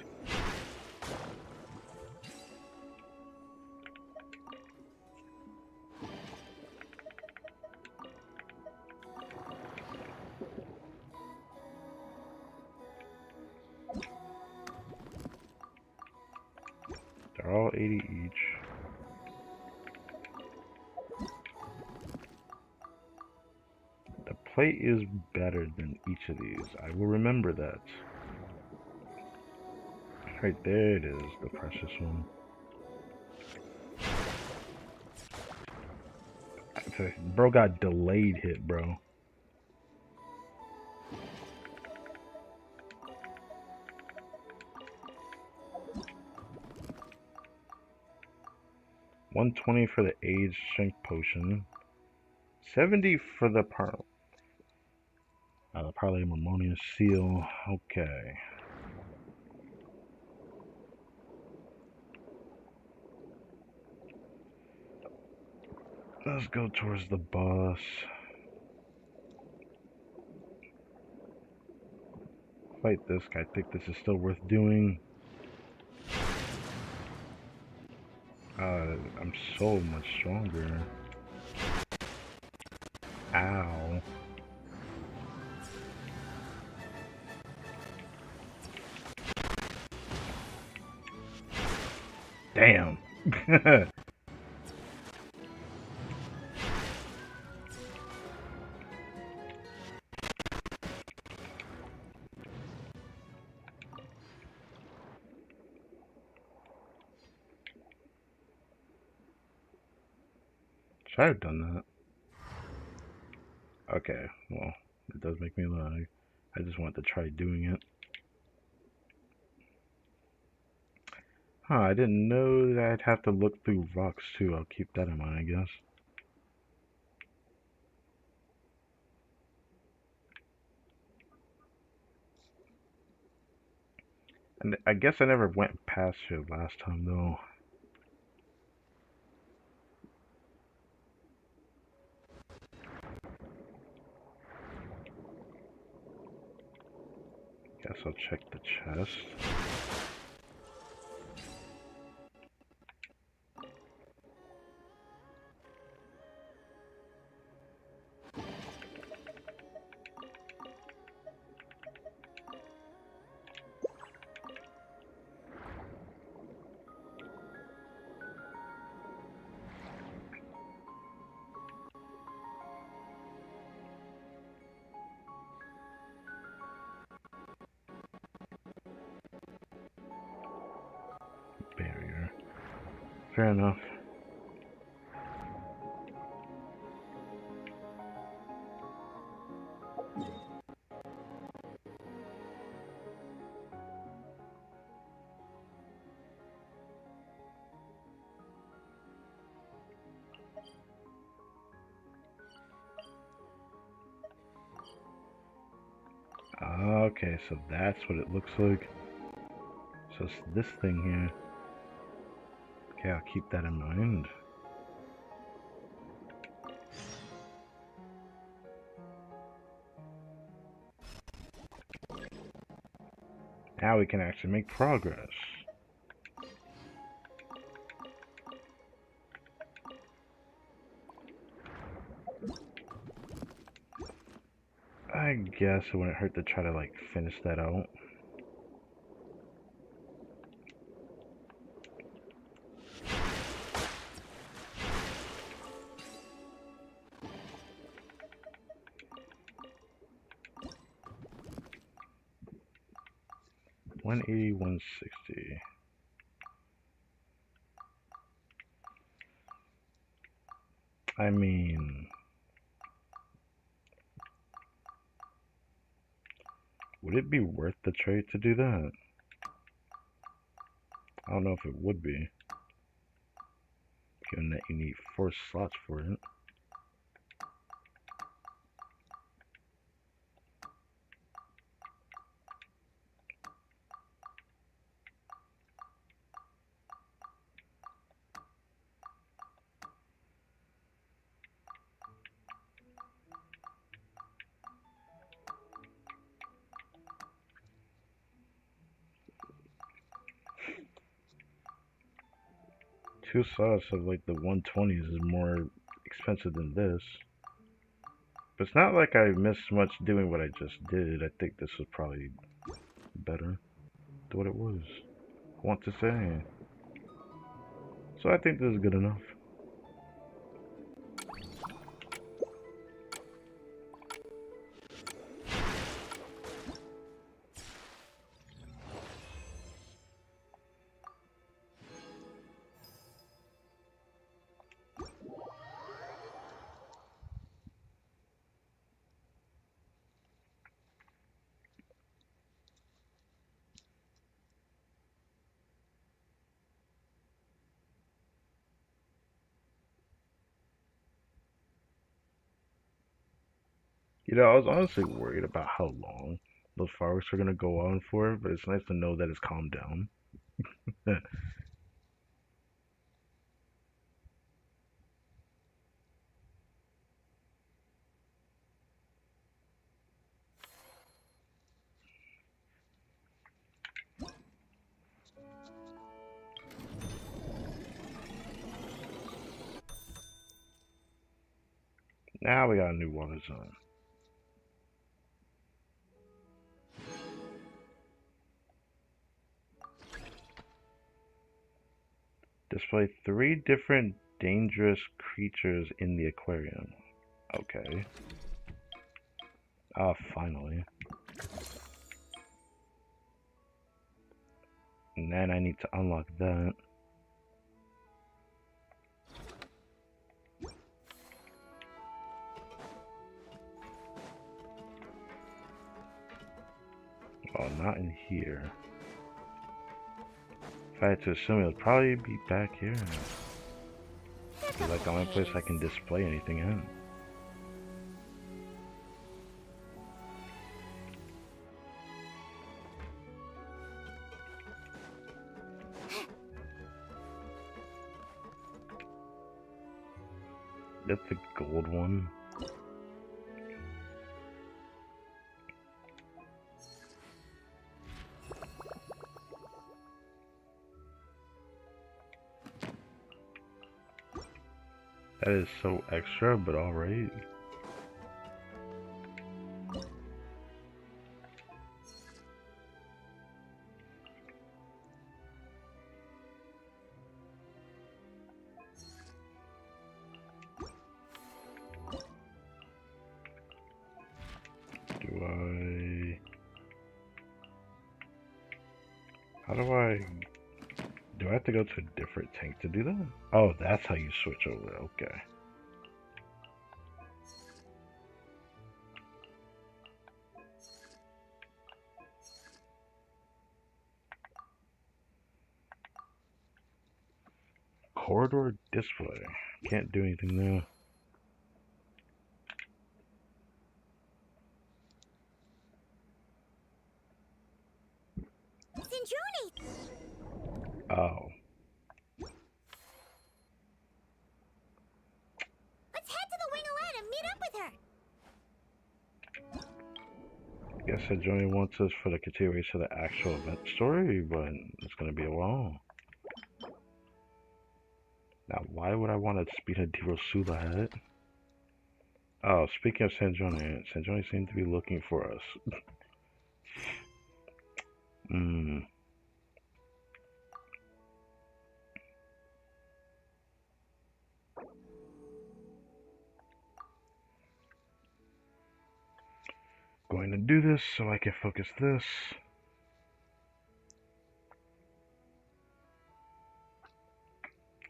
They're all 80 each. The plate is better than each of these. I will remember that. Right there it is, the precious one. Bro got delayed hit, bro. 120 for the age strength potion. 70 for the Parlay Harmonious Seal. Okay. Let's go towards the boss. Fight this guy. I think this is still worth doing. I'm so much stronger. Ow. Damn. Should I have done that? Okay, well, it does make me lag. I just want to try doing it. Huh, I didn't know that I'd have to look through rocks too. I'll keep that in mind, I guess. And I guess I never went past here last time, though. Guess I'll check the chest. Barrier. Fair enough. Okay, so that's what it looks like. So it's this thing here. Okay, I'll keep that in mind. Now we can actually make progress. I guess it wouldn't hurt to try to like finish that out. $180, $160. I mean, would it be worth the trade to do that? I don't know if it would be, given that you need 4 slots for it. Two slots of like the 120s is more expensive than this. But it's not like I missed much doing what I just did. I think this was probably better than what it was. I want to say. So I think this is good enough. You know, I was honestly worried about how long those fireworks are gonna go on for, but it's nice to know that it's calmed down. Now we got a new water zone. Display 3 different dangerous creatures in the aquarium. Okay. Ah, finally. And then I need to unlock that. Oh, not in here. If I had to assume, it would probably be back here. Be like the only place I can display anything in. That's the gold one. That is so extra, but alright. Do I have to go to a different tank to do that? Oh, that's how you switch over. Okay. Corridor display. Can't do anything there. Cinjoni! Oh. Let's head to the Wing-O-Land and meet up with her! I guess that Johnny wants us for the continuation of the actual event story, but it's gonna be a while. Now, why would I want to speed a Dirosula head? Oh, speaking of Sanjoni seemed to be looking for us. Going to do this so I can focus this.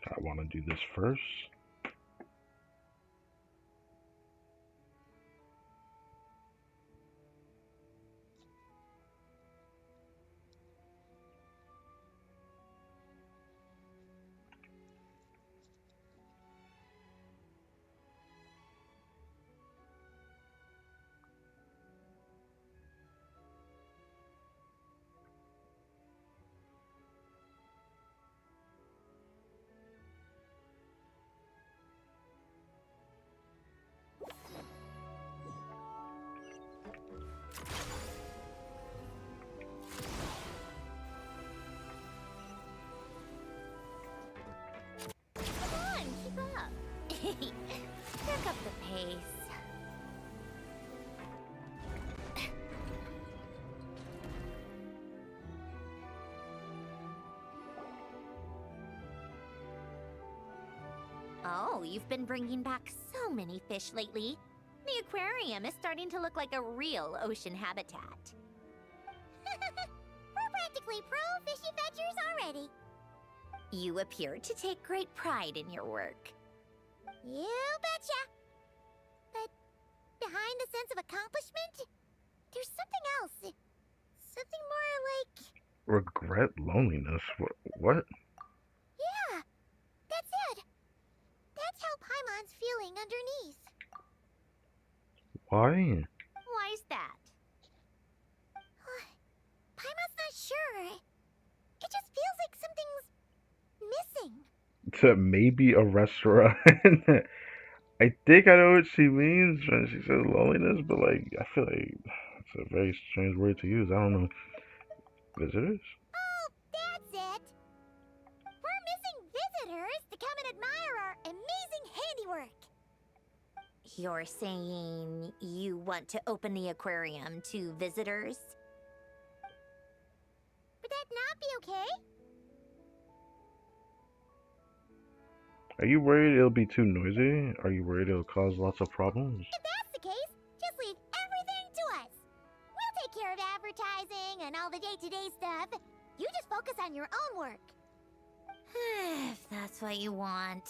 I want to do this first. Pick up the pace. Oh, you've been bringing back so many fish lately. The aquarium is starting to look like a real ocean habitat. We're practically pro fishy fetchers already. You appear to take great pride in your work. You betcha. But behind the sense of accomplishment, there's something else. Something more like... Regret loneliness? What? Yeah, that's it. That's how Paimon's feeling underneath. Why? Why's that? Paimon's not sure. It just feels like something's missing. To maybe a restaurant. I think I know what she means when she says loneliness, but like I feel like it's a very strange word to use. I don't know. Visitors? Oh, that's it. We're missing visitors to come and admire our amazing handiwork. You're saying you want to open the aquarium to visitors? Would that not be okay? Are you worried it'll be too noisy? Are you worried it'll cause lots of problems? If that's the case, just leave everything to us. We'll take care of advertising and all the day-to-day stuff. You just focus on your own work. If that's what you want.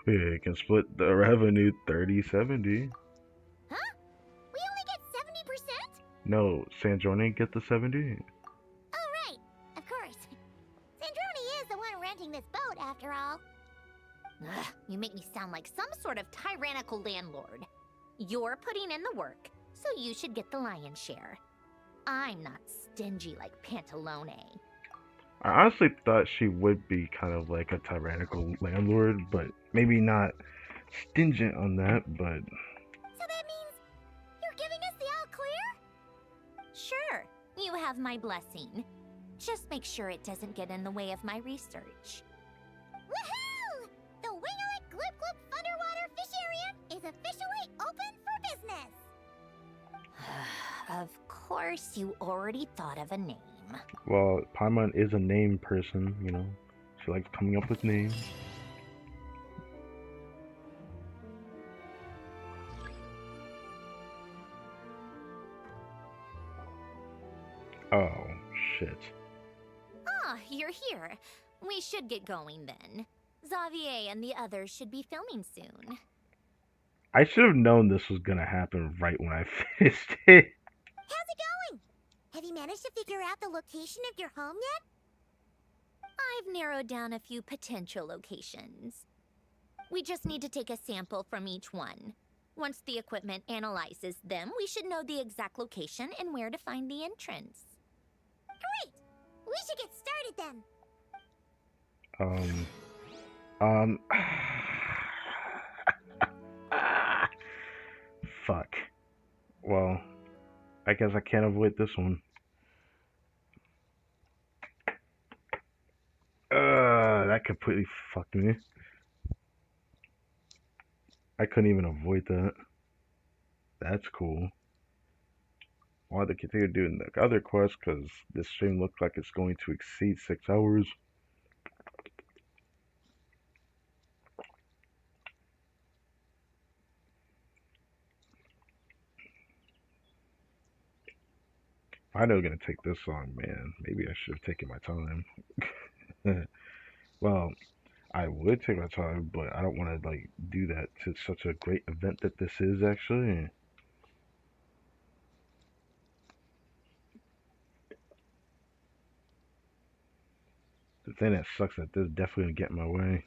Yeah, you can split the revenue 30-70. Huh? We only get 70%? No, Sandrone get the 70. Oh, right. Of course. Sandrone is the one renting this boat, after all. Ugh, you make me sound like some sort of tyrannical landlord. You're putting in the work, so you should get the lion's share. I'm not stingy like Pantalone. I honestly thought she would be kind of like a tyrannical landlord, but maybe not stingent on that, but... So that means you're giving us the all clear? Sure, you have my blessing. Just make sure it doesn't get in the way of my research. Woohoo! The Wingalik Gloop Gloop Underwater Fisharium is officially open for business! Of course, you already thought of a name. Well, Paimon is a name person, you know. She likes coming up with names. Oh, shit. Ah, you're here. We should get going then. Xavier and the others should be filming soon. I should have known this was gonna happen right when I finished it. How's it going? Have you managed to figure out the location of your home yet? I've narrowed down a few potential locations. We just need to take a sample from each one. Once the equipment analyzes them, we should know the exact location and where to find the entrance. Great! We should get started Um, fuck. Well, I guess I can't avoid this one. That completely fucked me. I couldn't even avoid that. That's cool. I wanted to continue doing the other quest because this stream looked like it's going to exceed 6 hours. I know it's gonna take this long, man. Maybe I should have taken my time. Well, I would take my time, but I don't want to like do that to such a great event that this is actually. The thing that sucks that this definitely gonna get in my way.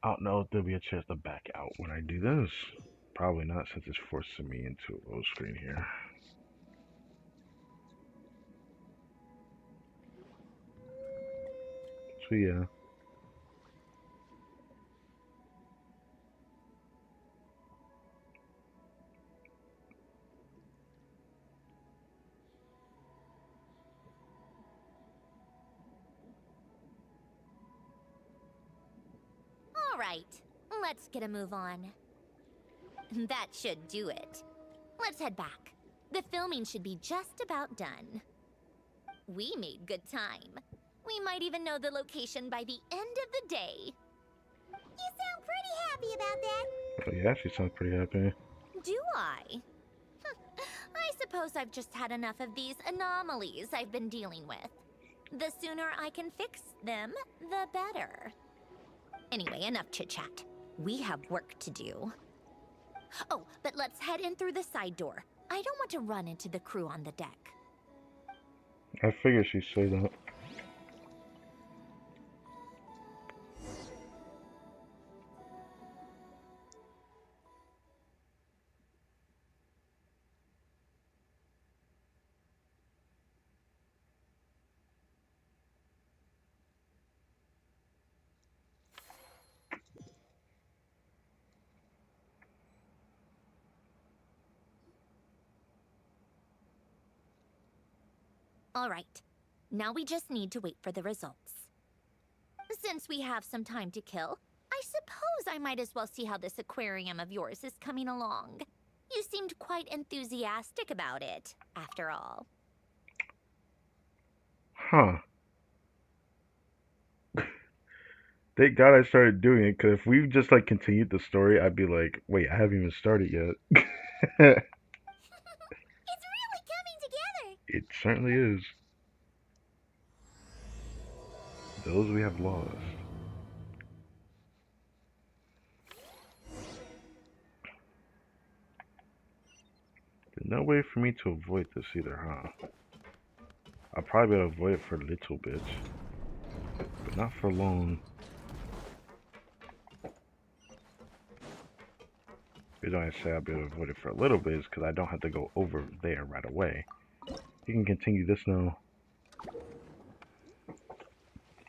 I don't know if there'll be a chance to back out when I do this. Probably not, since it's forcing me into a load screen here. So yeah. All right, let's get a move on. That should do it. Let's head back. The filming should be just about done. We made good time. We might even know the location by the end of the day. You sound pretty happy about that. Oh yeah, she sounds pretty happy. Do I? I suppose I've just had enough of these anomalies I've been dealing with. The sooner I can fix them, the better. Anyway, enough chit-chat. We have work to do. Oh, but let's head in through the side door. I don't want to run into the crew on the deck. I figured she'd say that. All right. Now we just need to wait for the results. Since we have some time to kill, I suppose I might as well see how this aquarium of yours is coming along. You seemed quite enthusiastic about it, after all. Huh. Thank God I started doing it, because if we just like continued the story, I'd be like, wait, I haven't even started yet. It's really coming together. It certainly is. Those we have lost. There's no way for me to avoid this either, huh? I'll probably be able to avoid it for a little bit, but not for long. The reason I say I'll be able to avoid it for a little bit is because I don't have to go over there right away. You can continue this now.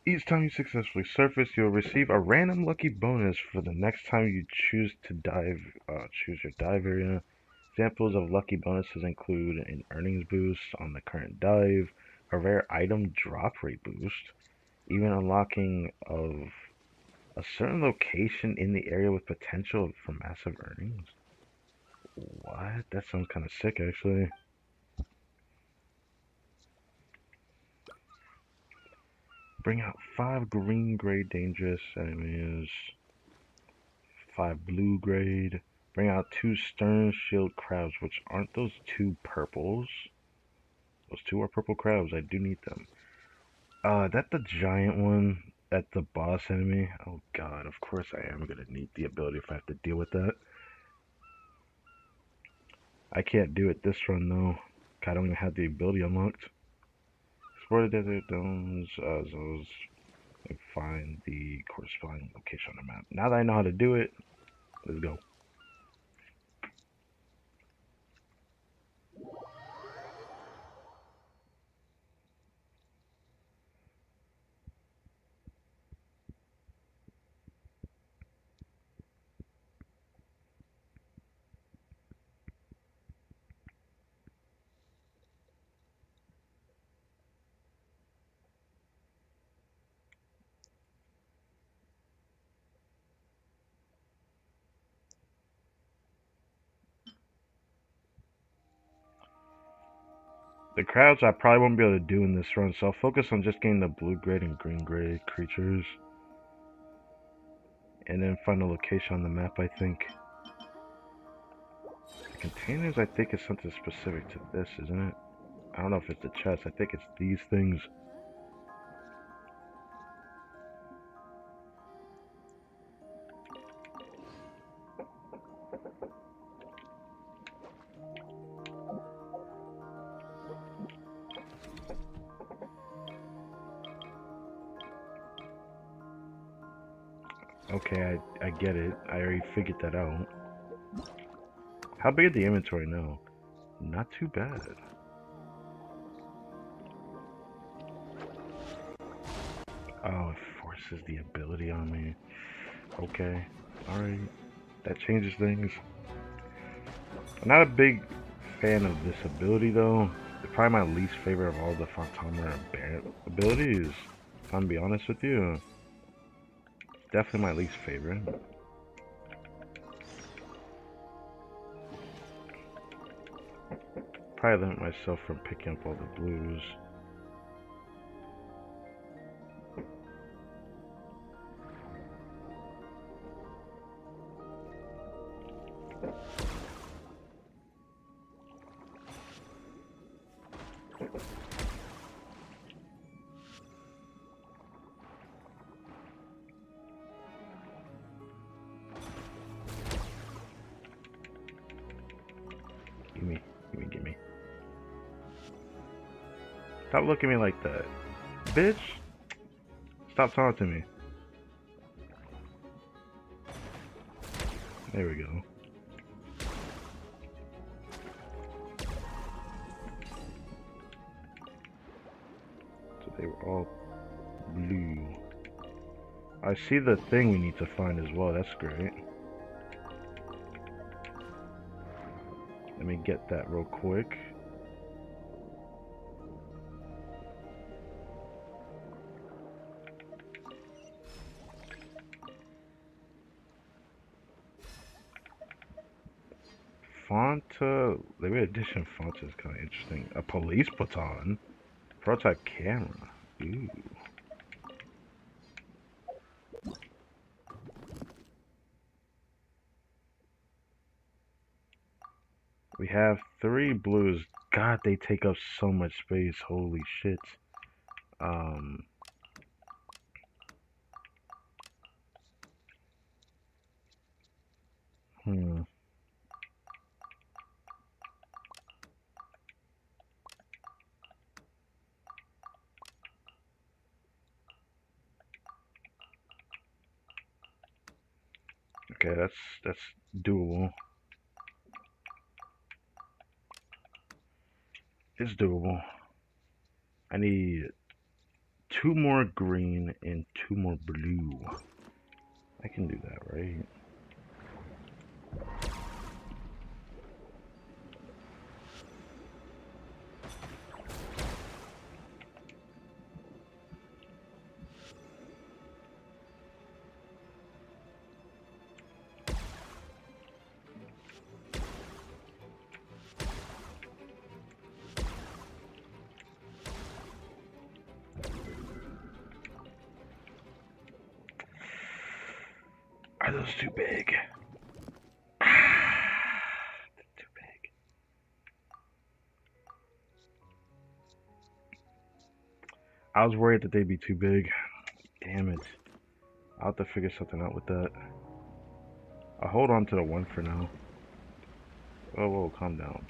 Each time you successfully surface, you'll receive a random lucky bonus for the next time you choose to dive. Choose your dive area. Examples of lucky bonuses include an earnings boost on the current dive, a rare item drop rate boost, even unlocking of a certain location in the area with potential for massive earnings. What? That sounds kind of sick, actually. Bring out 5 green grade dangerous enemies, 5 blue grade. Bring out 2 stern shield crabs, which aren't those 2 purples. Those 2 are purple crabs. I do need them. That the giant one at the boss enemy. Oh god, of course I am gonna need the ability if I have to deal with that. I can't do it this run though. I don't even have the ability unlocked. Explore the desert domes, those, and find the corresponding location on the map. Now that I know how to do it, let's go. The crowds I probably won't be able to do in this run, so I'll focus on just getting the blue grade and green grade creatures. And then find a location on the map, I think. The containers, I think, is something specific to this, isn't it? I don't know if it's the chest. I think it's these things. Okay, I get it. I already figured that out. How big is the inventory now? Not too bad. Oh, it forces the ability on me. Okay, alright. That changes things. I'm not a big fan of this ability though. It's probably my least favorite of all the FONTINALIA abilities. If I'm gonna be honest with you. Definitely my least favorite. Probably limit myself from picking up all the blues. Gimme. Stop looking at me like that. Bitch! Stop talking to me. There we go. So they were all blue. I see the thing we need to find as well. That's great. Let me get that real quick. Fonta, limited edition Fonta is kind of interesting. A police baton, prototype camera. Ooh. We have 3 blues. God, they take up so much space. Holy shit. Um. Hmm. Okay, that's doable. It's doable. I need 2 more green and 2 more blue. I can do that, right? Are those too big? Too big. I was worried that they'd be too big. Damn it. I'll have to figure something out with that. I'll hold on to the 1 for now. Whoa, whoa, calm down.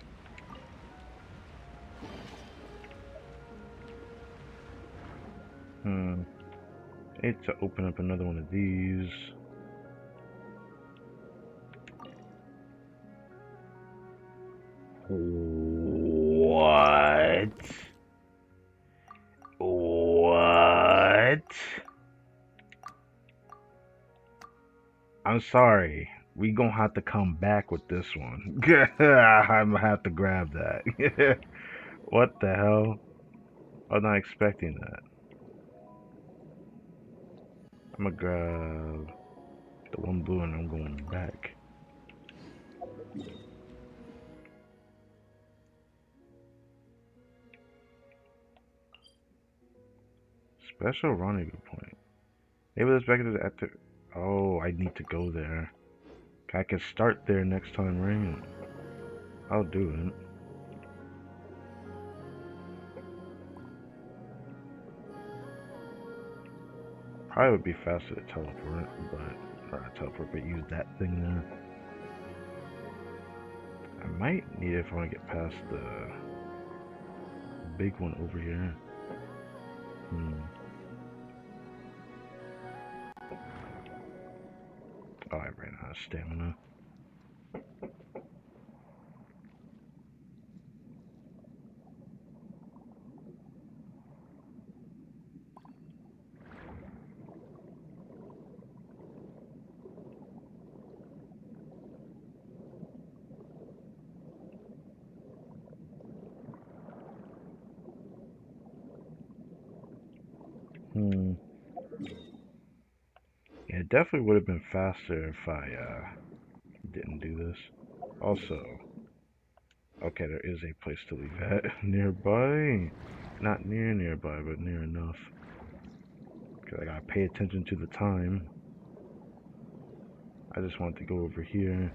I need to open up another one of these. What? What? I'm sorry. We gonna have to come back with this one. I'm gonna have to grab that. What the hell? I'm not expecting that. I'm gonna grab the 1 blue and I'm going back. Special rendezvous point. Maybe let's back to the after. Oh, I need to go there. I can start there next time, right? I'll do it. Probably would be faster to teleport, but use that thing there. I might need it if I want to get past the big one over here. Oh, I ran out of stamina. Yeah, it definitely would have been faster if I didn't do this. Also, okay, there is a place to leave at nearby. Not nearby, but near enough. Because I gotta pay attention to the time. I just want to go over here.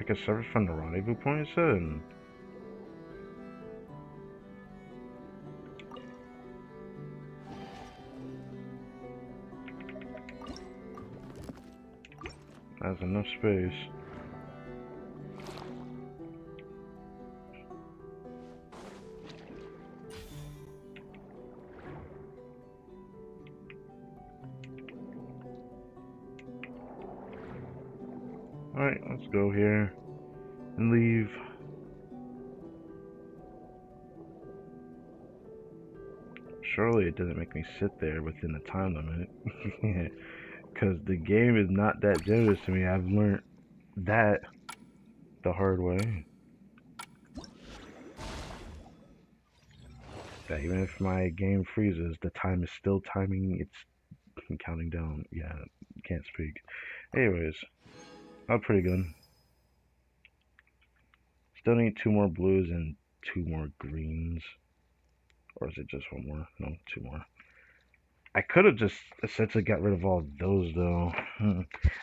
I can service from the rendezvous point, it said. That's enough space. Alright, let's go here and leave. Surely it doesn't make me sit there within the time limit. Because the game is not that generous to me. I've learned that the hard way. That even if my game freezes, the time is still timing. It's counting down. Yeah, can't speak. Anyways, that's pretty good. Still need 2 more blues and 2 more greens. Or is it just 1 more? No, 2 more. I could have just essentially got rid of all of those, though.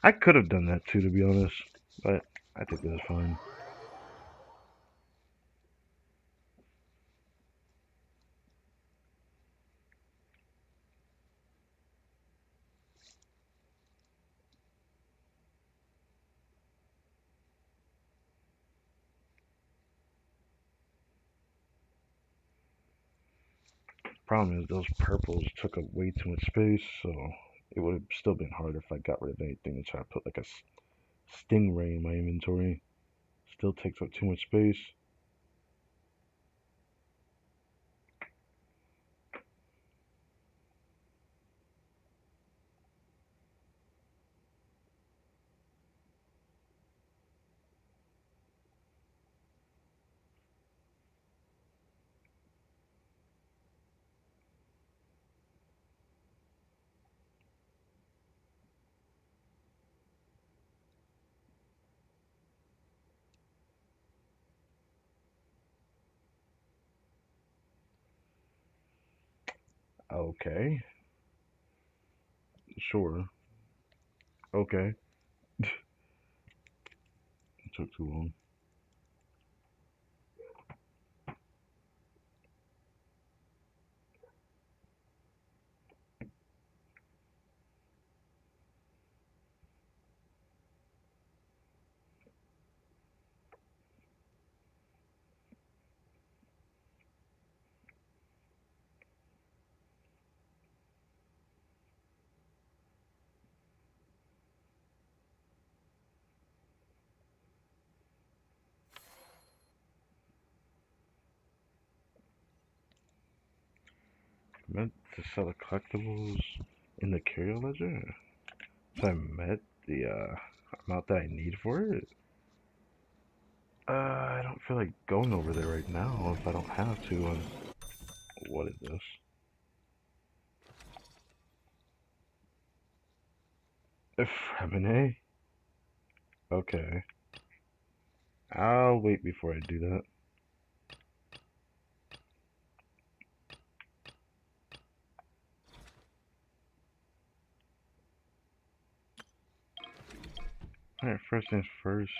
I could have done that too, to be honest. But I think this is fine. Problem is, those purples took up way too much space, so it would have still been hard if I got rid of anything and try to put like a stingray in my inventory. Still takes up too much space. Okay. Sure. Okay. It took too long. Meant to sell the collectibles in the curio ledger? So I met the amount that I need for it? I don't feel like going over there right now if I don't have to. What is this? Effeminate? Okay. I'll wait before I do that. Alright, first things first.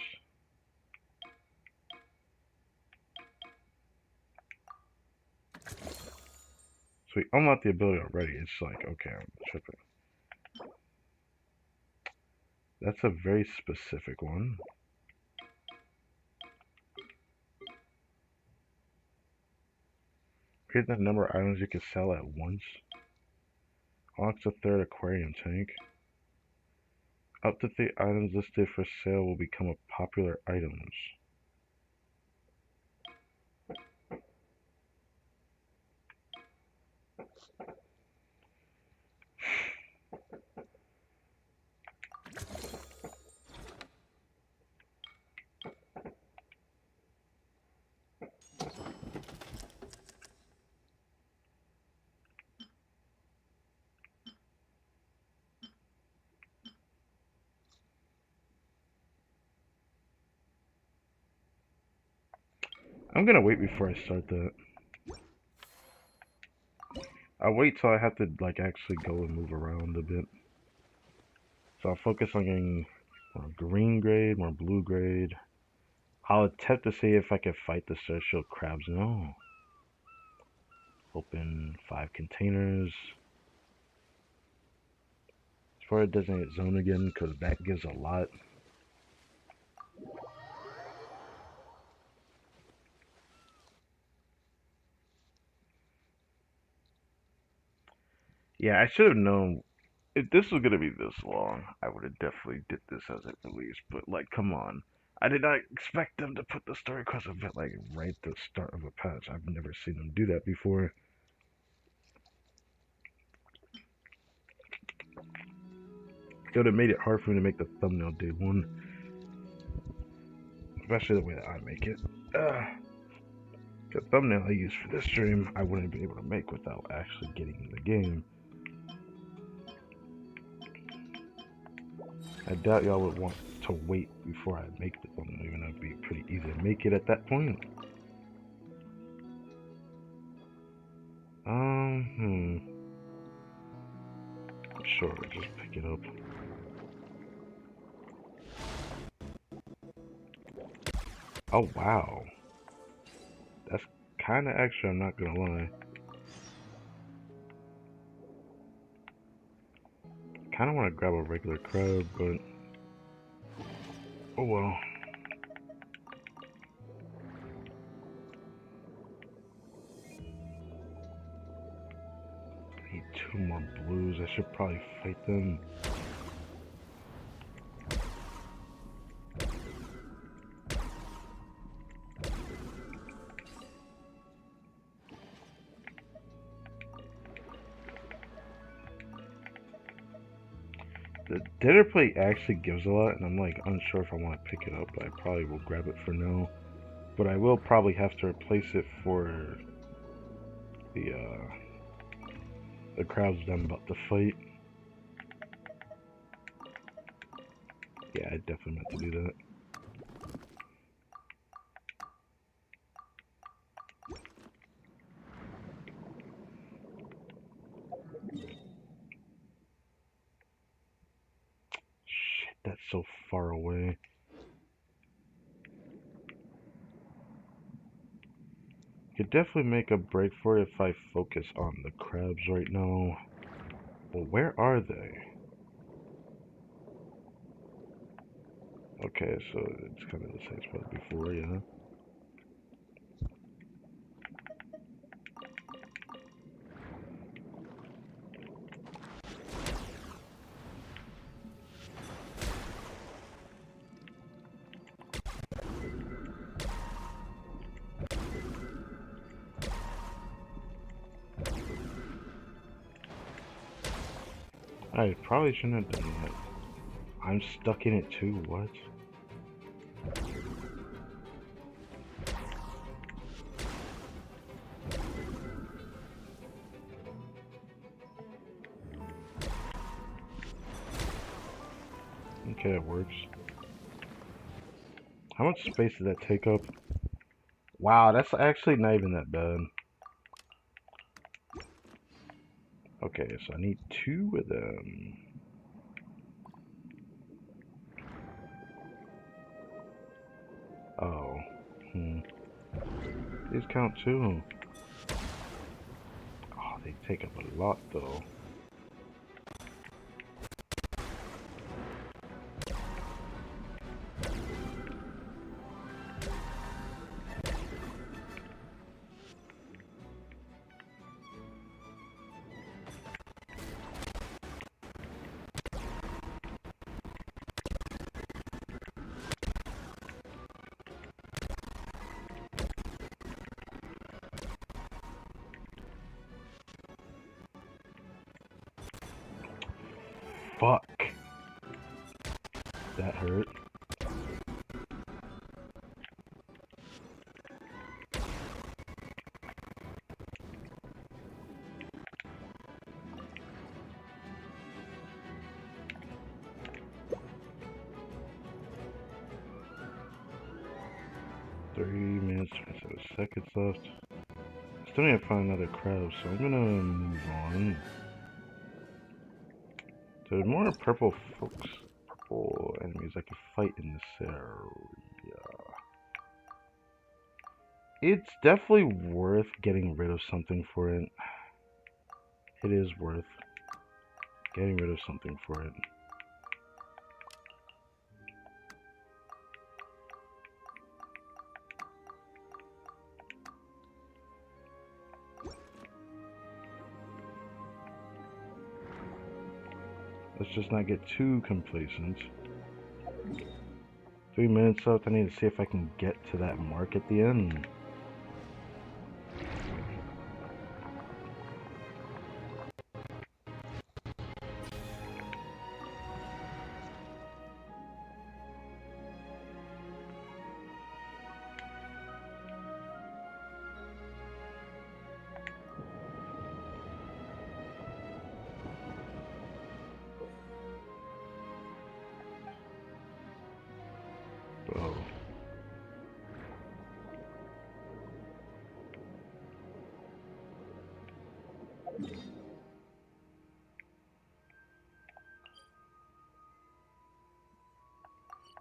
So we unlocked the ability already. It's like, okay, I'm tripping. That's a very specific one. Here's the number of items you can sell at once. Unlocks a 3rd aquarium tank. Up to 3 items listed for sale will become popular items. I'm gonna wait before I start that. I'll wait till I have to like actually go and move around a bit. So I'll focus on getting more green grade, more blue grade. I'll attempt to see if I can fight the celestial crabs now. Open 5 containers. For a designated zone again, because that gives a lot. Yeah, I should have known If this was gonna be this long, I would have definitely did this as it released. But like, come on, I did not expect them to put the story cross event like right at the start of a patch. I've never seen them do that before. It would have made it hard for me to make the thumbnail day one, especially the way that I make it. The thumbnail I use for this stream, I wouldn't be able to make without actually getting in the game. I doubt y'all would want to wait before I make the thumbnail, even though it'd be pretty easy to make it at that point. Sure, just pick it up. Oh wow, that's kind of extra. I'm not gonna lie. Kind of want to grab a regular crab, but oh well. I need 2 more blues. I should probably fight them. The dinner plate actually gives a lot, and I'm like unsure if I want to pick it up, but I probably will grab it for now. But I will probably have to replace it for the crowds that I'm about to fight. Yeah, I definitely meant to do that. Shit, that's so far away. Could definitely make a break for it if I focus on the crabs right now. Well, where are they? Okay, so it's kind of the same spot before, yeah. I probably shouldn't have done that. I'm stuck in it too, what? Okay, it works. How much space does that take up? Wow, that's actually not even that bad. Okay, so I need 2 of them. Oh, these count too. Oh, they take up a lot though. Fuck. That hurt. Minutes, 27 seconds left. Still need to find another crab, so I'm gonna move on. There's more purple enemies I can fight in this area. It's definitely worth getting rid of something for it. It is worth getting rid of something for it. Let's just not get too complacent. 3 minutes left. I need to see if I can get to that mark at the end. Oh.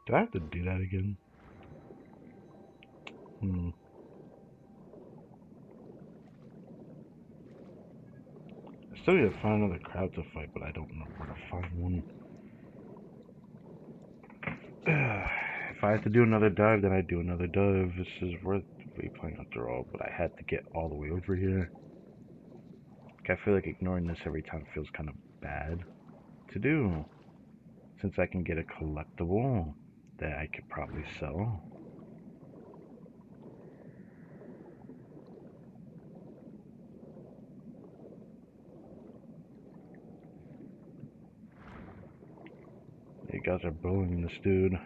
Do I have to do that again? I still need to find another crowd to fight, but I don't know where to find one. If I have to do another dive, then I do another dive. This is worth replaying after all, but I had to get all the way over here. I feel like ignoring this every time feels kind of bad to do, since I can get a collectible that I could probably sell. You guys are bullying this dude.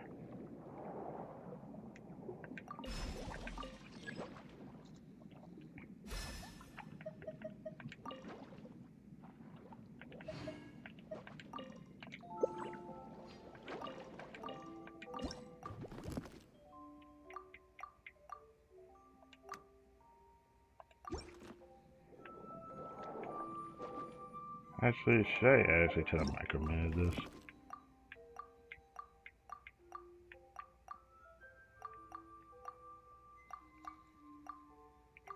Actually, should I actually try to micromanage this?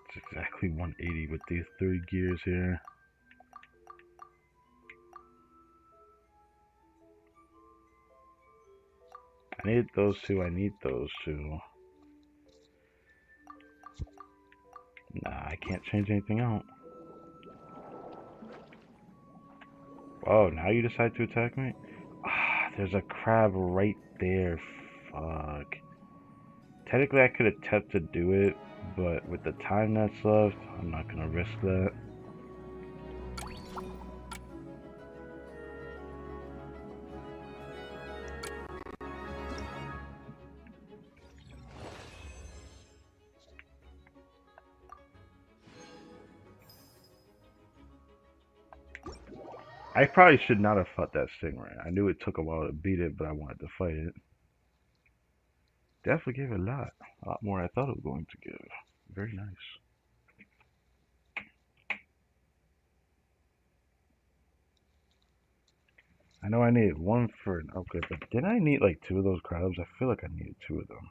It's exactly 180 with these 3 gears here. I need those 2, I need those 2. Nah, I can't change anything out. Whoa, now you decide to attack me? Ah, there's a crab right there. Fuck. Technically, I could attempt to do it, but with the time that's left, I'm not gonna risk that. I probably should not have fought that stingray. I knew it took a while to beat it, but I wanted to fight it. Definitely gave a lot more than I thought it was going to give. Very nice. I know I needed 1 for an upgrade, but didn't I need like 2 of those crabs? I feel like I needed 2 of them.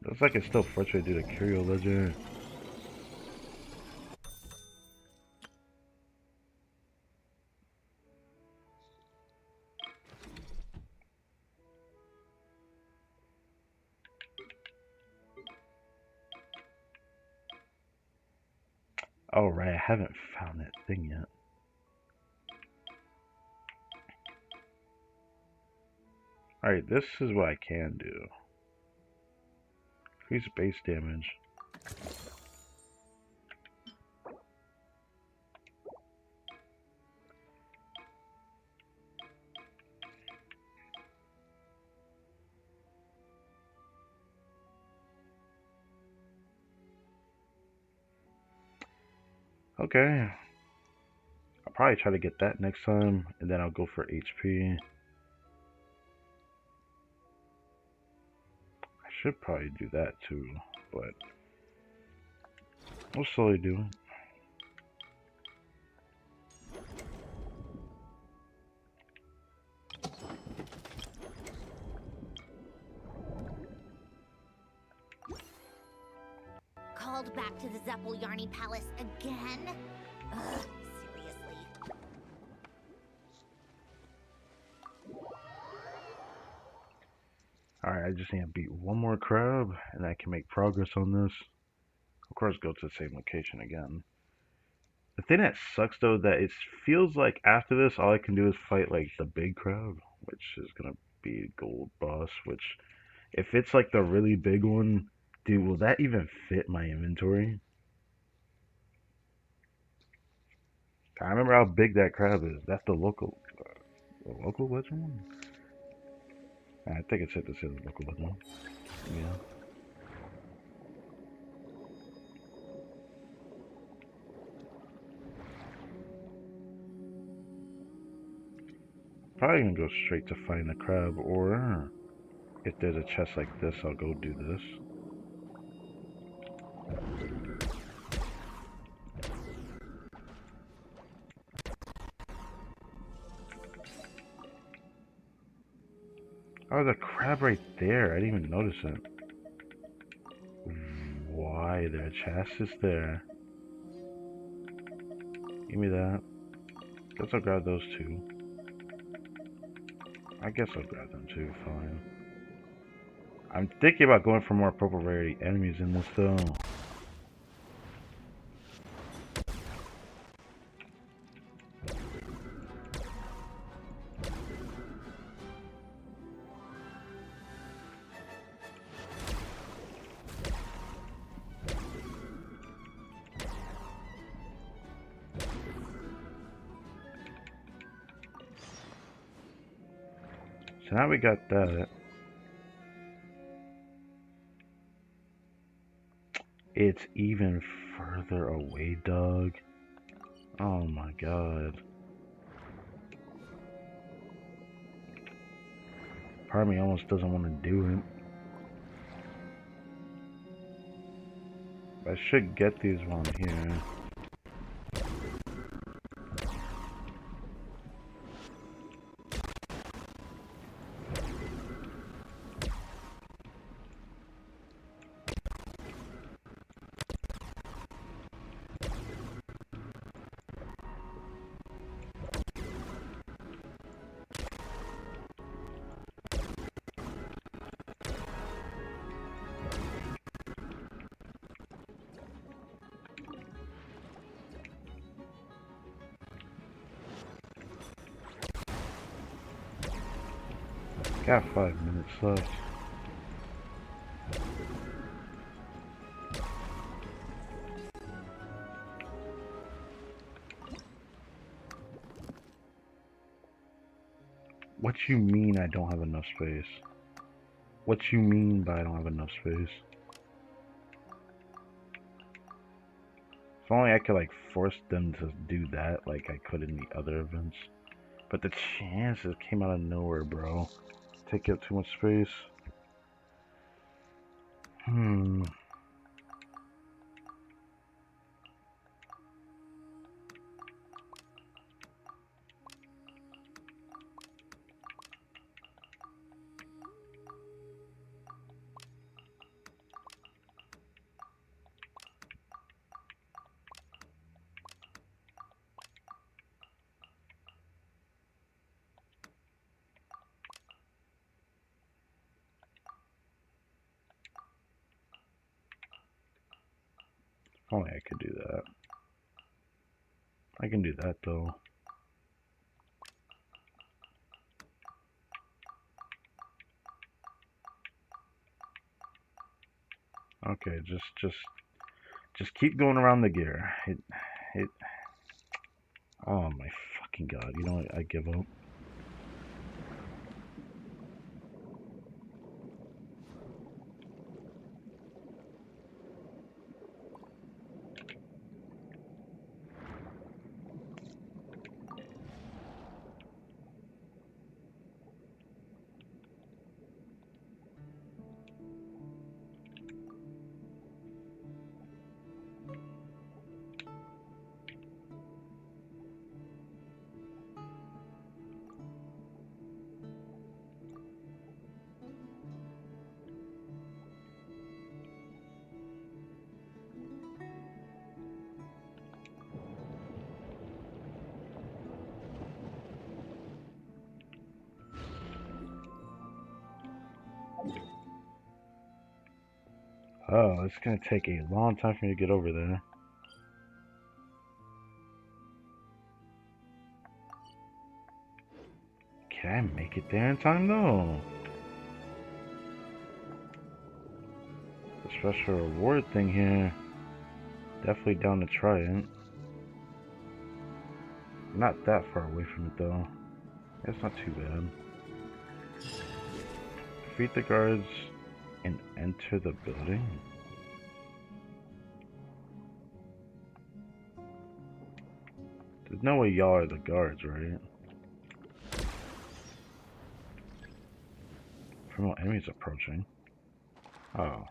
Looks like it's still frustrated due to Curio Ledger. Oh right, I haven't found that thing yet. Alright, this is what I can do. Increase base damage. Okay. I'll probably try to get that next time, and then I'll go for HP. should probably do that too, but we'll slowly do it. Called back to the Zeppeljärni Palace again? Ugh, seriously. Alright, I just need to beat one more crab, and I can make progress on this. Of course, go to the same location again. The thing that sucks though, that it feels like after this, all I can do is fight like the big crab, which is gonna be a gold boss, which, if it's like the really big one, dude, will that even fit my inventory? I remember how big that crab is. That's the local legend one? I think it's hit this is the local legend one. Yeah. Probably gonna go straight to find the crab, or if there's a chest like this, I'll go do this. Oh, there's a crab right there. I didn't even notice it. Why? Their chest is there. Give me that. Guess I'll grab those two. I guess I'll grab them too, fine. I'm thinking about going for more purple rarity enemies in this though. So now we got that. It's even further away, dog. Oh my god. Part of me almost doesn't want to do it. I should get these while I'm here. Got 5 minutes left. What you mean I don't have enough space? What you mean by I don't have enough space? If only I could like force them to do that like I could in the other events. But the chances came out of nowhere, bro. Take up too much space. If only I could do that. I can do that though. Okay, just keep going around the gear. Oh my fucking god! You know what? I give up. Oh, it's gonna take a long time for me to get over there. Can I make it there in time though? The special reward thing here. Definitely down to try it. Not that far away from it though. It's not too bad. Defeat the guards and enter the building. There's no way y'all are the guards, right? Criminal enemies approaching. Oh.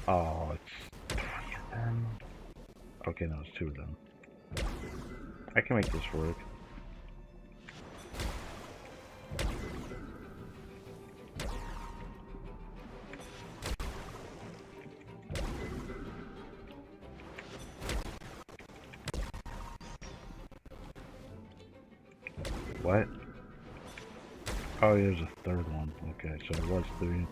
Oh, it's 3 of them. Okay, no, it's 2 of them. I can make this work. What? Oh, yeah, there's a 3rd one. Okay, so it was 3.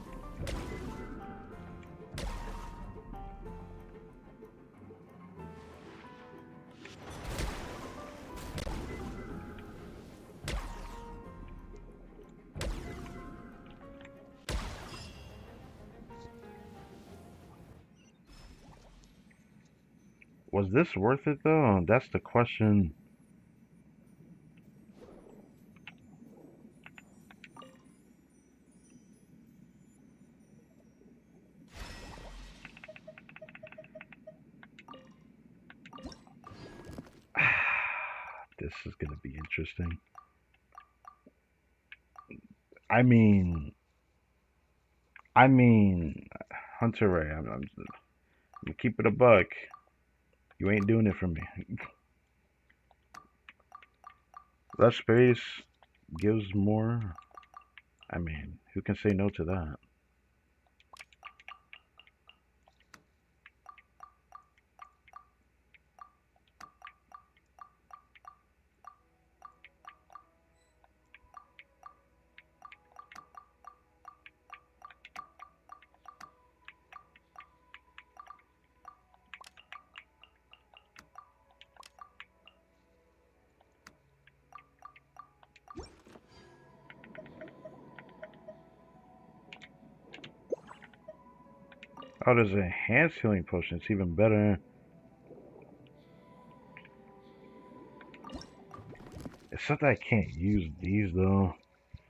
Was this worth it though? That's the question. This is gonna be interesting. I mean, Hunter Ray, I'm keep it a buck. You ain't doing it for me. Less space gives more. I mean, who can say no to that? Oh, there's a enhanced healing potion. It's even better. It's not that I can't use these though.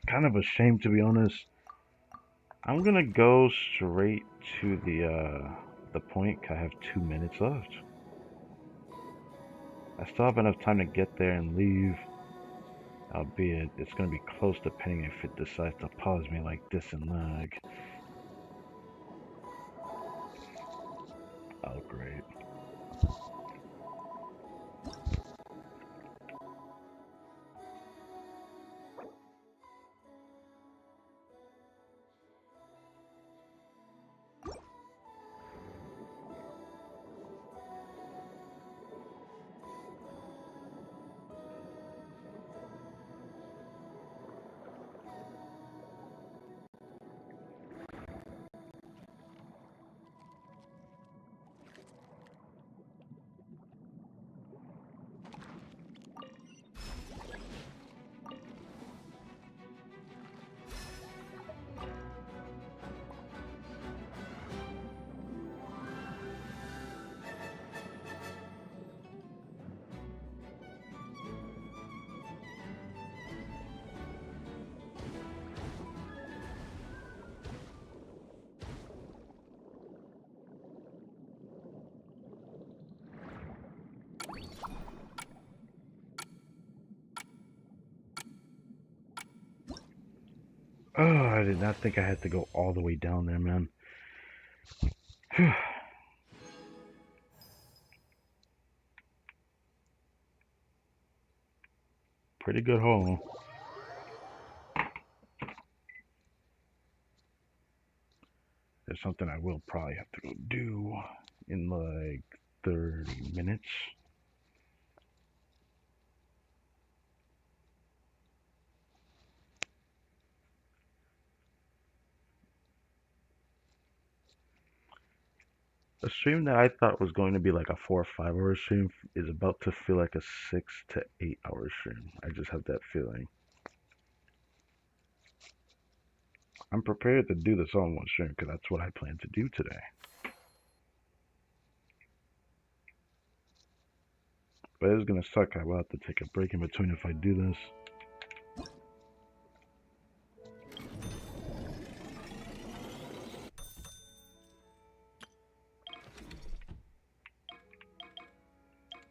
Kind of a shame to be honest. I'm gonna go straight to the point. I have 2 minutes left. I still have enough time to get there and leave. Albeit, it's gonna be close depending if it decides to pause me like this and lag. Oh, great. Oh, I did not think I had to go all the way down there, man. Pretty good haul. There's something I will probably have to go do in like 30 minutes. A stream that I thought was going to be like a 4 or 5 hour stream is about to feel like a 6 to 8 hour stream. I just have that feeling. I'm prepared to do this all in one stream because that's what I plan to do today. But it's gonna suck. I will have to take a break in between if I do this.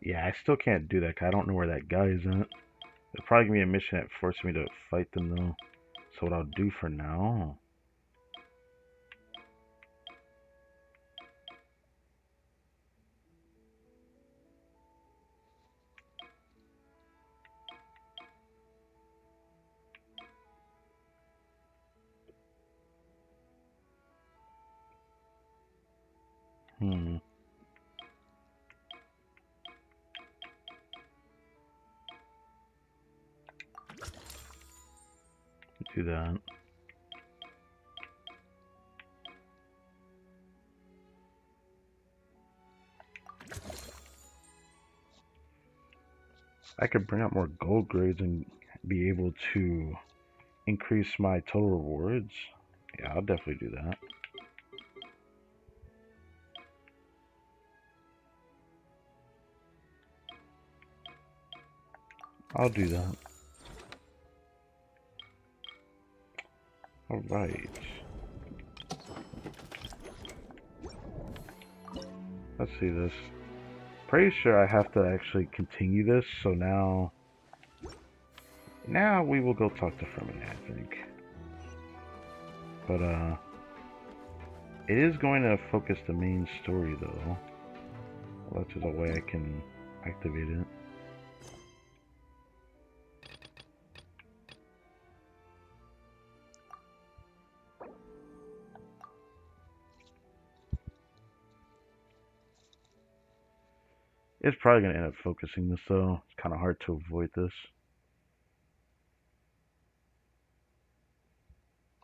Yeah, I still can't do that 'cause I don't know where that guy is at. There's probably gonna be a mission that forces me to fight them though. So what I'll do for now. Hmm. Do that. I could bring up more gold grades and be able to increase my total rewards. Yeah, I'll definitely do that. I'll do that. Alright. Let's see this. Pretty sure I have to actually continue this, so now we will go talk to Fermine, I think. But it is going to focus the main story though. Well, that's just a way I can activate it. It's probably going to end up focusing this though. It's kind of hard to avoid this.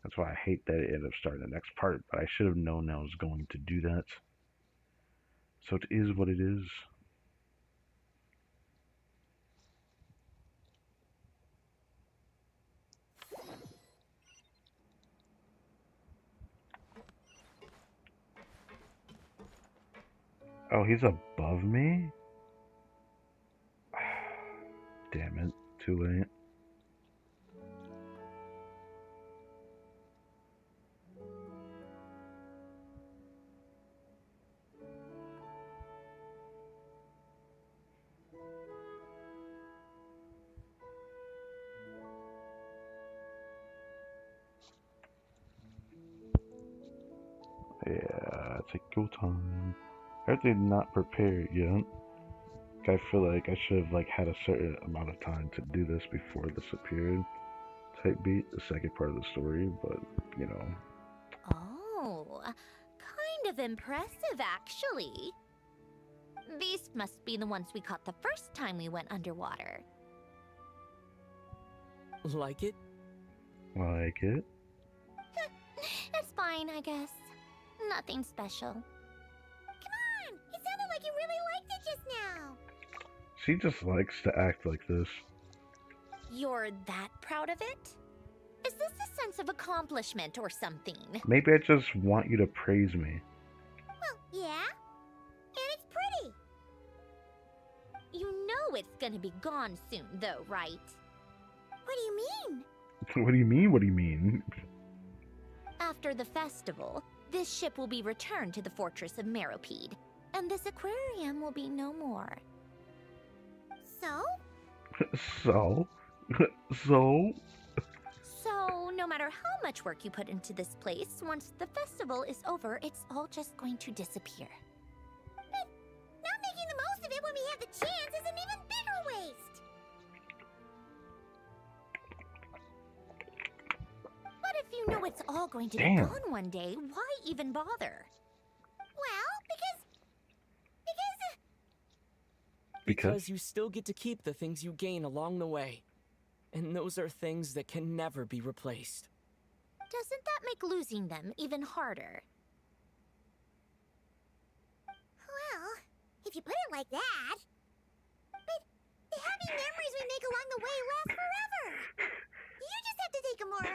That's why I hate that it ended up starting the next part, but I should have known I was going to do that. So it is what it is. Oh, he's above me? Damn it, too late. Yeah, take your time. Everything's not prepared yet. I feel like I should have had a certain amount of time to do this before this appeared. Type beat the second part of the story, but you know. Oh, kind of impressive, actually. These must be the ones we caught the first time we went underwater. Like it? Like it? It's fine, I guess. Nothing special. Come on! It sounded like you really liked it just now. She just likes to act like this. You're that proud of it? Is this a sense of accomplishment or something? Maybe I just want you to praise me. Well, yeah. And it's pretty. You know it's gonna be gone soon, though, right? What do you mean? What do you mean? What do you mean? After the festival, this ship will be returned to the fortress of Meropide, and this aquarium will be no more. So? So? So? So, no matter how much work you put into this place, once the festival is over, it's all just going to disappear. But not making the most of it when we have the chance is an even bigger waste. But if you know it's all going to be Damn. gone one day, why even bother? Well, Because you still get to keep the things you gain along the way. And those are things that can never be replaced. Doesn't that make losing them even harder? if you put it like that. But the happy memories we make along the way last forever. You just have to take a more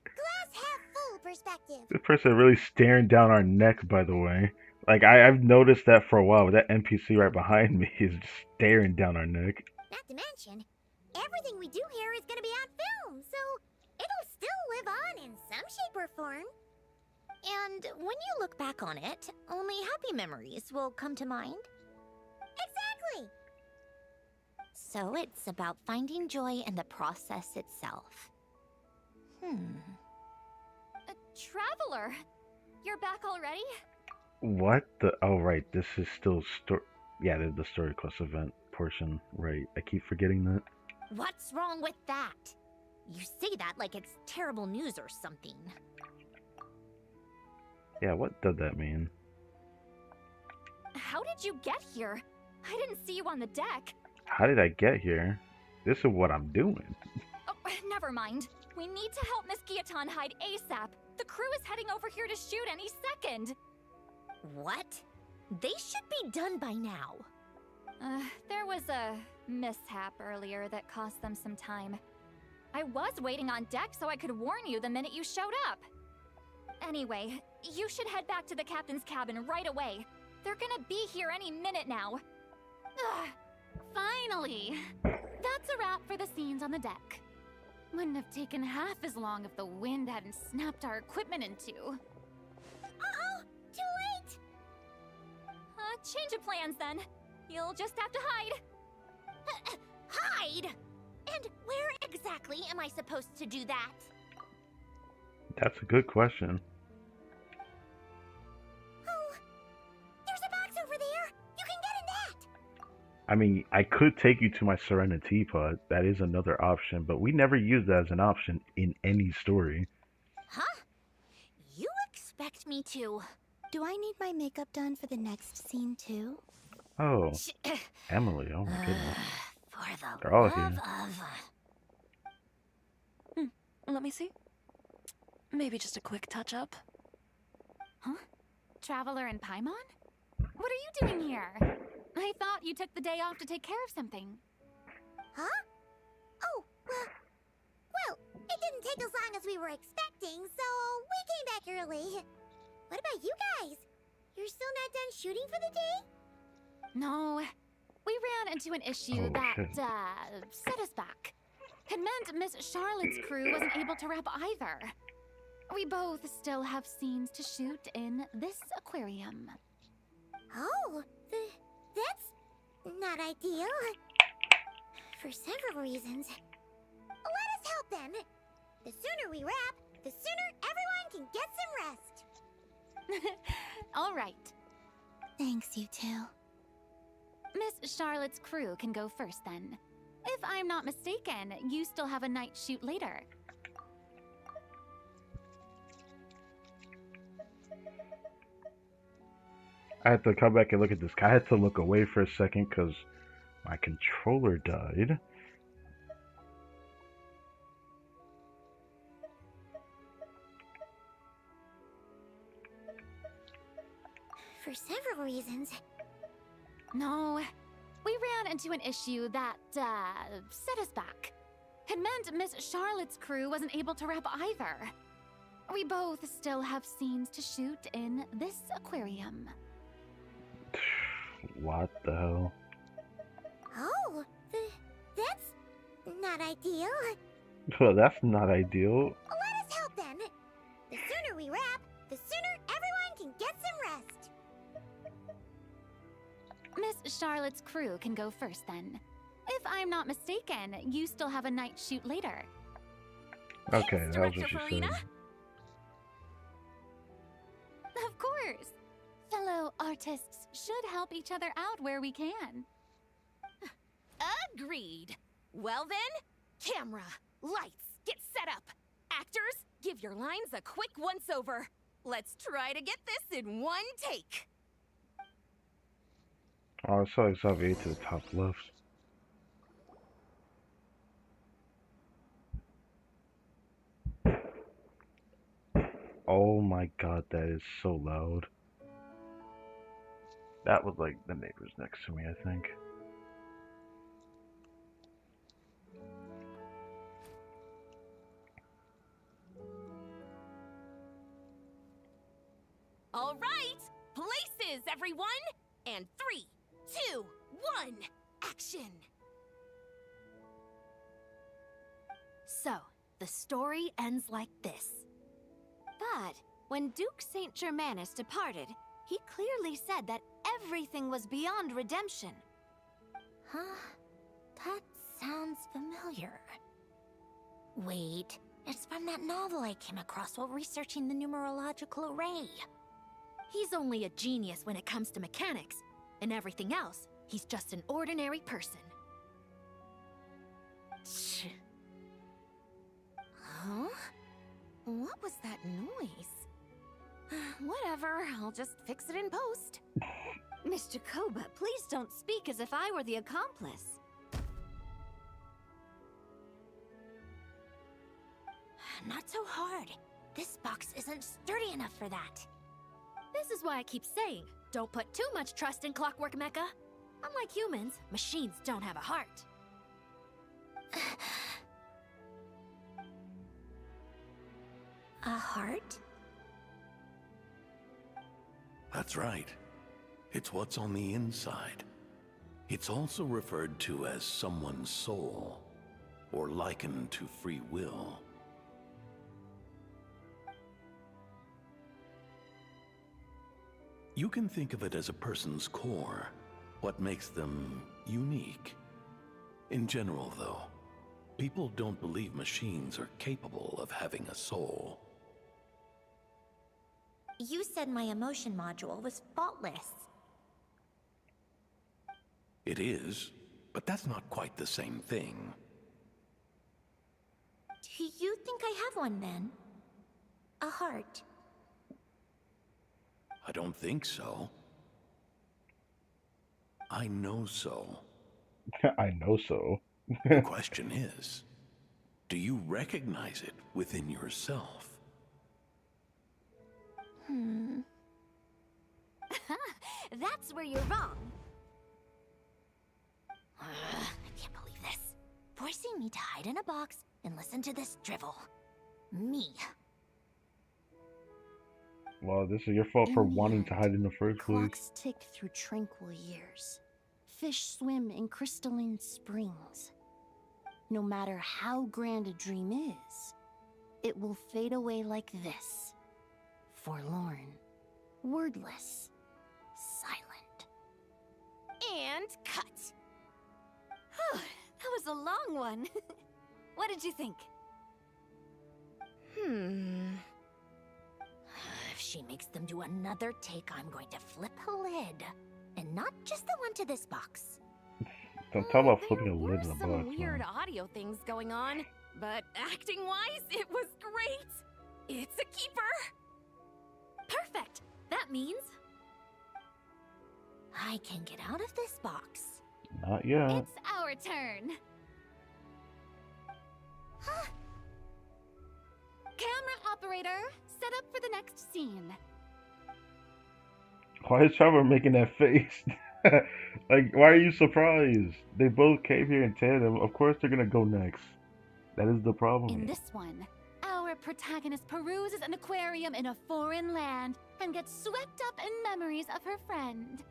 glass half full perspective. This person really staring down our neck, by the way. Like, I've noticed that for a while. That NPC right behind me is just staring down our neck. Not to mention, everything we do here is gonna be on film, so it'll still live on in some shape or form. And when you look back on it, only happy memories will come to mind. Exactly! So it's about finding joy in the process itself. Traveler, you're back already? What the? Oh, right. This is still Yeah, the story quest event portion. Right. I keep forgetting that. What's wrong with that? You say that like it's terrible news or something. Yeah, what did that mean? How did you get here? I didn't see you on the deck. How did I get here? This is what I'm doing. Oh, never mind. We need to help Miss Guillotin hide ASAP. The crew is heading over here to shoot any second. What? They should be done by now. There was a mishap earlier that cost them some time. I was waiting on deck so I could warn you the minute you showed up. Anyway, you should head back to the captain's cabin right away. They're gonna be here any minute now. Ugh, finally! That's a wrap for the scenes on the deck. Wouldn't have taken half as long if the wind hadn't snapped our equipment in two. Uh-oh! Too late! Change of plans then. You'll just have to hide. Hide? And where exactly am I supposed to do that? That's a good question. Oh, there's a box over there. You can get in that. I mean, I could take you to my Serenity Teapot. That is another option, but we never use that as an option in any story. Huh? You expect me to... Do I need my makeup done for the next scene too? Oh, Emily, oh my goodness. For the They're all love here. of... Let me see. Maybe just a quick touch-up. Huh? Traveler and Paimon? What are you doing here? I thought you took the day off to take care of something. Huh? Oh, well, it didn't take as long as we were expecting, so we came back early. What about you guys? You're still not done shooting for the day? No, we ran into an issue that, shit. set us back. It meant Miss Charlotte's crew wasn't able to wrap either. We both still have scenes to shoot in this aquarium. Oh, that's not ideal. For several reasons. Let us help then. The sooner we wrap, the sooner everyone can get some rest. All right. Thanks, you two. Miss Charlotte's crew can go first then. If I'm not mistaken, you still have a night shoot later. I had to come back and look at this. I had to look away for a second because my controller died. For several reasons. No, we ran into an issue that, set us back. It meant Miss Charlotte's crew wasn't able to wrap either. We both still have scenes to shoot in this aquarium. What the hell? Oh, that's not ideal. Well, that's not ideal. Let us help then. The sooner we wrap, the sooner everyone can get some rest. Miss Charlotte's crew can go first then. If I'm not mistaken, you still have a night shoot later. Okay, Thanks, that was Director what she Farina. said. Of course. Fellow artists should help each other out where we can. Agreed. Well then, camera, lights, get set up. Actors, give your lines a quick once-over. Let's try to get this in one take. Oh, I saw Xavier to the top left. Oh my god, that is so loud. That was like the neighbors next to me, I think. All right, places, everyone! And 3, 2, 1, action! So, the story ends like this. But when Duke Saint Germanus departed, he clearly said that everything was beyond redemption. Huh? That sounds familiar. Wait, it's from that novel I came across while researching the numerological array. He's only a genius when it comes to mechanics. In everything else, he's just an ordinary person. Huh? What was that noise? Whatever, I'll just fix it in post. Miss Jacoba, please don't speak as if I were the accomplice. Not so hard. This box isn't sturdy enough for that. This is why I keep saying, don't put too much trust in Clockwork Mecha. Unlike humans, machines don't have a heart. A heart? That's right. It's what's on the inside. It's also referred to as someone's soul, or likened to free will. You can think of it as a person's core, what makes them unique. In general, though, people don't believe machines are capable of having a soul. You said my emotion module was faultless. It is, but that's not quite the same thing. Do you think I have one then? A heart? I don't think so. I know so. I know so. The question is, do you recognize it within yourself? That's where you're wrong. I can't believe this. Forcing me to hide in a box and listen to this drivel. Me. Well, this is your fault for wanting to hide in the first place. Clocks tick through tranquil years. Fish swim in crystalline springs. No matter how grand a dream is, it will fade away like this. Forlorn, wordless, silent. And cut. Whew, that was a long one. What did you think? If she makes them do another take, I'm going to flip a lid. And not just the one to this box. Don't talk about flipping a lid in a Some box, weird man. audio things going on, but acting-wise, it was great. It's a keeper. Perfect. That means I can get out of this box. Not yet. It's our turn. Camera operator, set up for the next scene. Why is Trevor making that face? Like, why are you surprised? They both came here in tandem. Of course they're gonna go next. That is the problem In here. this one, our protagonist peruses an aquarium in a foreign land and gets swept up in memories of her friend.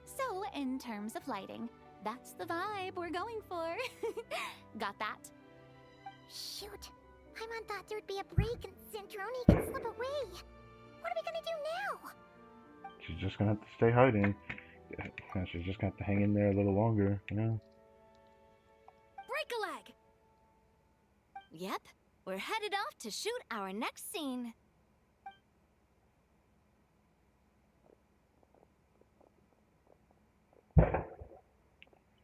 So, in terms of lighting, that's the vibe we're going for. Got that? Shoot. Paimon thought there would be a break and Sandrone could slip away. What are we gonna do now? She's just gonna have to stay hiding. She's just gonna have to hang in there a little longer, you know? break a leg. Yep, we're headed off to shoot our next scene.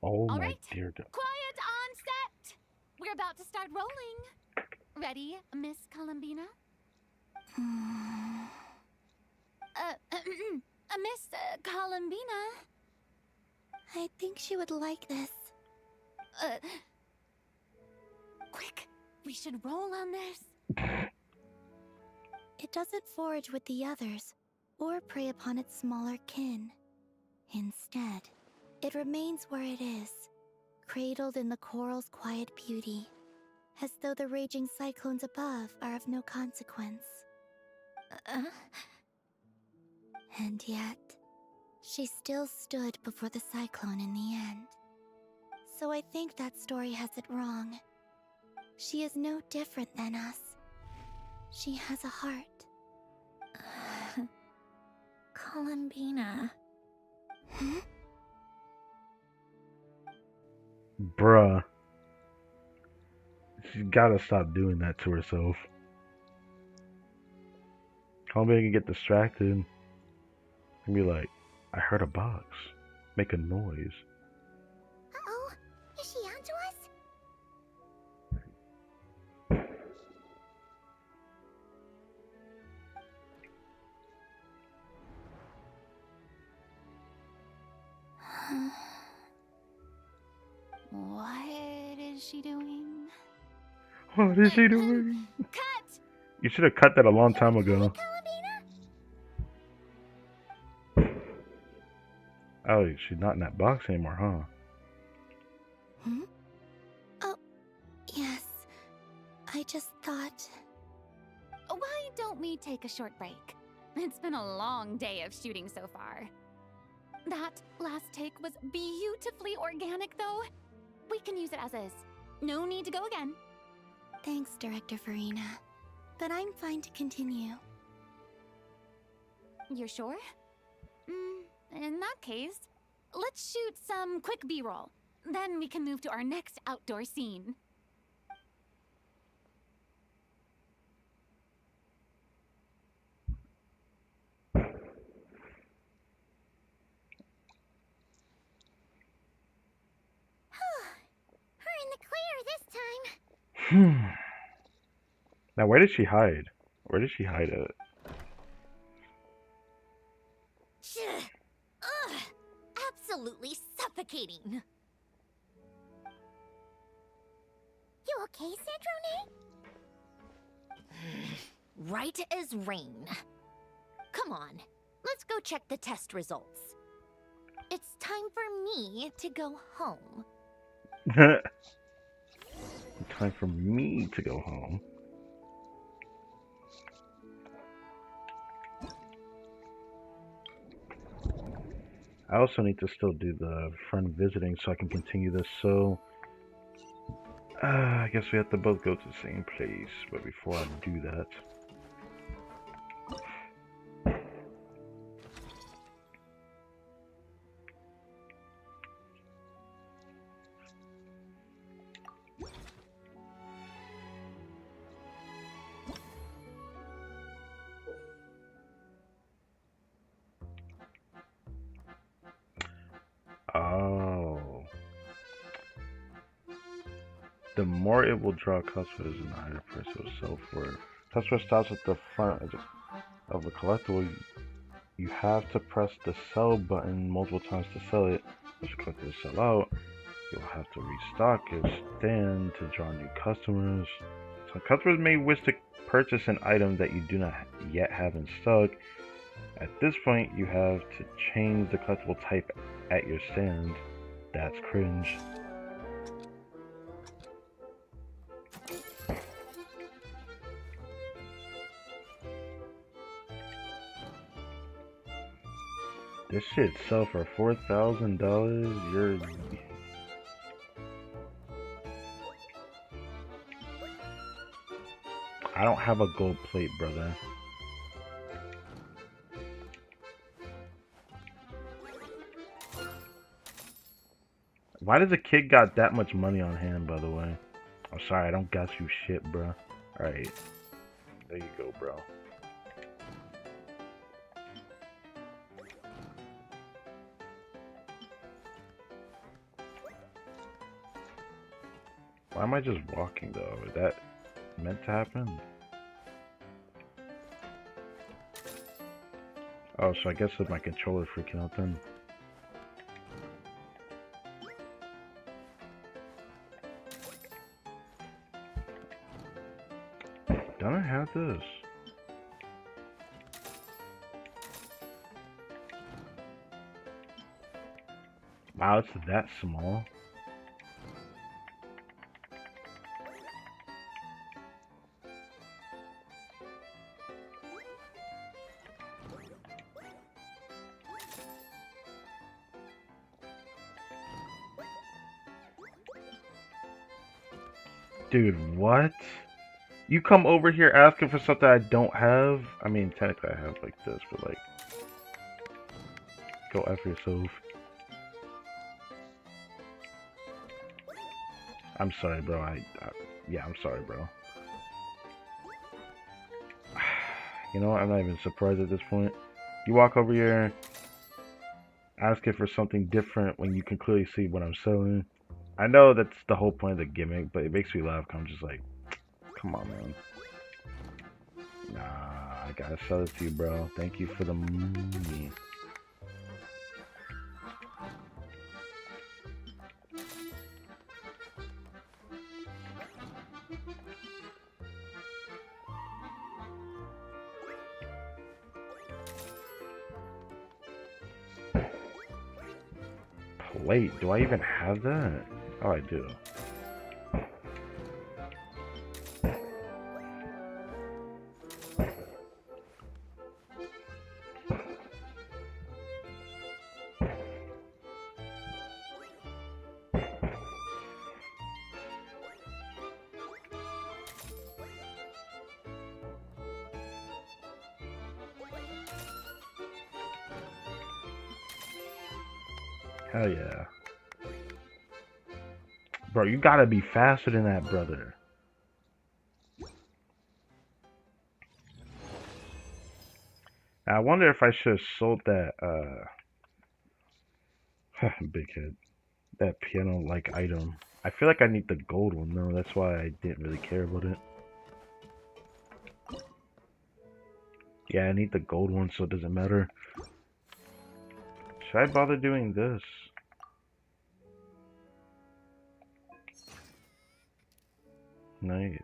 Oh All my right. dear God. Quiet on set! We're about to start rolling. Ready, Miss Columbina? Miss Columbina? I think she would like this. Quick, we should roll on this. It doesn't forage with the others, or prey upon its smaller kin. Instead, it remains where it is, cradled in the coral's quiet beauty, as though the raging cyclones above are of no consequence. And yet, she still stood before the cyclone in the end. So I think that story has it wrong. She is no different than us. She has a heart. Columbina. Bruh. She's gotta stop doing that to herself. Columbia can get distracted and be like, I heard a box make a noise. Uh-oh, is she onto us? What is she doing? What is she doing? Cut! You should have cut that a long time ago. Oh, she's not in that box anymore, huh? Oh, yes. I just thought... Why don't we take a short break? It's been a long day of shooting so far. That last take was beautifully organic, though. We can use it as is. No need to go again. Thanks, Director Farina. But I'm fine to continue. You're sure? In that case, let's shoot some quick B-roll. Then we can move to our next outdoor scene. We're in the clear this time. Now, where did she hide? Where did she hide at? Ugh, absolutely suffocating. You okay, Sandrone? Right as rain. Come on, let's go check the test results. It's time for me to go home. Time for me to go home. I also need to still do the friend visiting so I can continue this, so I guess we have to both go to the same place, but before I do that, the more it will draw customers and the higher price it will sell for. Customer stops at the front of a collectible. You have to press the sell button multiple times to sell it. If the collectibles sell out, you'll have to restock your stand to draw new customers. Some customers may wish to purchase an item that you do not yet have in stock. At this point, you have to change the collectible type at your stand. That's cringe. This shit sell for $4,000. You're... I don't have a gold plate, brother. Why does a kid got that much money on hand, by the way? I'm sorry, I don't got you shit, bro. Alright. There you go, bro. Why am I just walking, though? Is that meant to happen? Oh, so I guess it's my controller freaking out then. Don't I have this? Wow, it's that small. Dude, what? You come over here asking for something I don't have? I mean, technically I have like this, but like, go F yourself. I'm sorry, bro. Yeah, I'm sorry, bro. You know what? I'm not even surprised at this point. You walk over here asking for something different when you can clearly see what I'm selling. I know that's the whole point of the gimmick, but it makes me laugh 'cause I'm just like, come on, man. Nah, I gotta sell it to you, bro. Thank you for the money. Wait, do I even have that? Oh, I do. Hell yeah. Bro, you gotta be faster than that, brother. I wonder if I should have sold that, big head. That piano-like item. I feel like I need the gold one, though. That's why I didn't really care about it. Yeah, I need the gold one, so it doesn't matter. Should I bother doing this? Nice.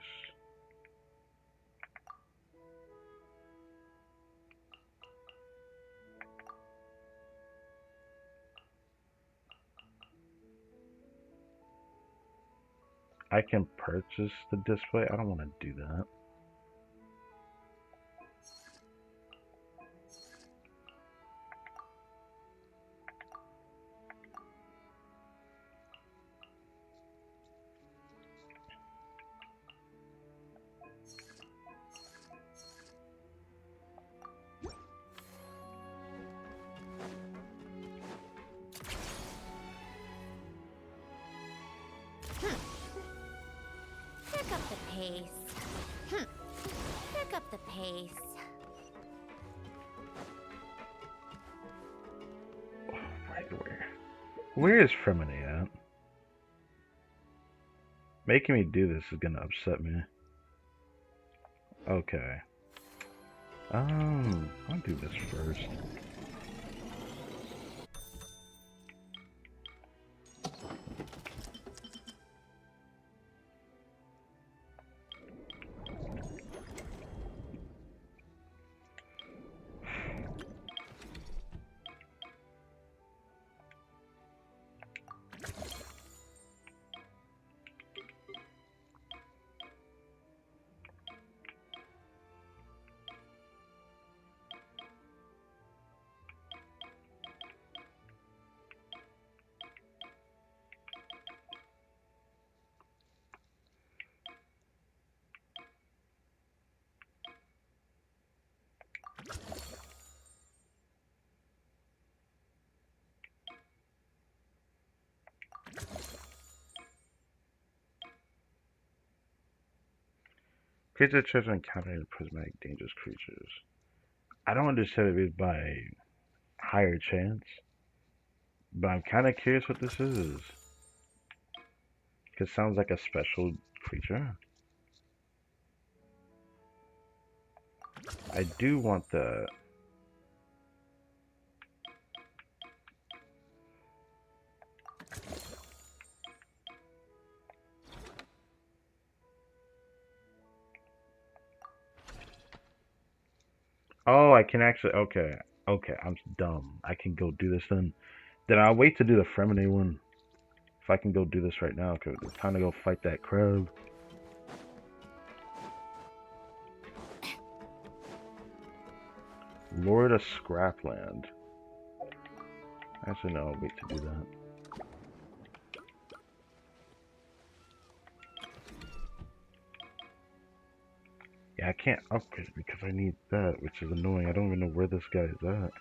I can purchase the display. I don't want to do that. Pick up the pace. Pick up the pace. Where is Fremini at? Making me do this is gonna upset me. Okay. I'll do this first. Creature treasure encountering prismatic dangerous creatures. I don't understand if it's by higher chance, but I'm kind of curious what this is. Cause it sounds like a special creature. I do want the... Oh, I can actually... Okay. Okay, I'm dumb. I can go do this then. Then I'll wait to do the Fremine one. If I can go do this right now, because it's time to go fight that crab. Lord of Scrapland. Actually, no, I'll wait to do that. Yeah, I can't upgrade because I need that, which is annoying. I don't even know where this guy is at.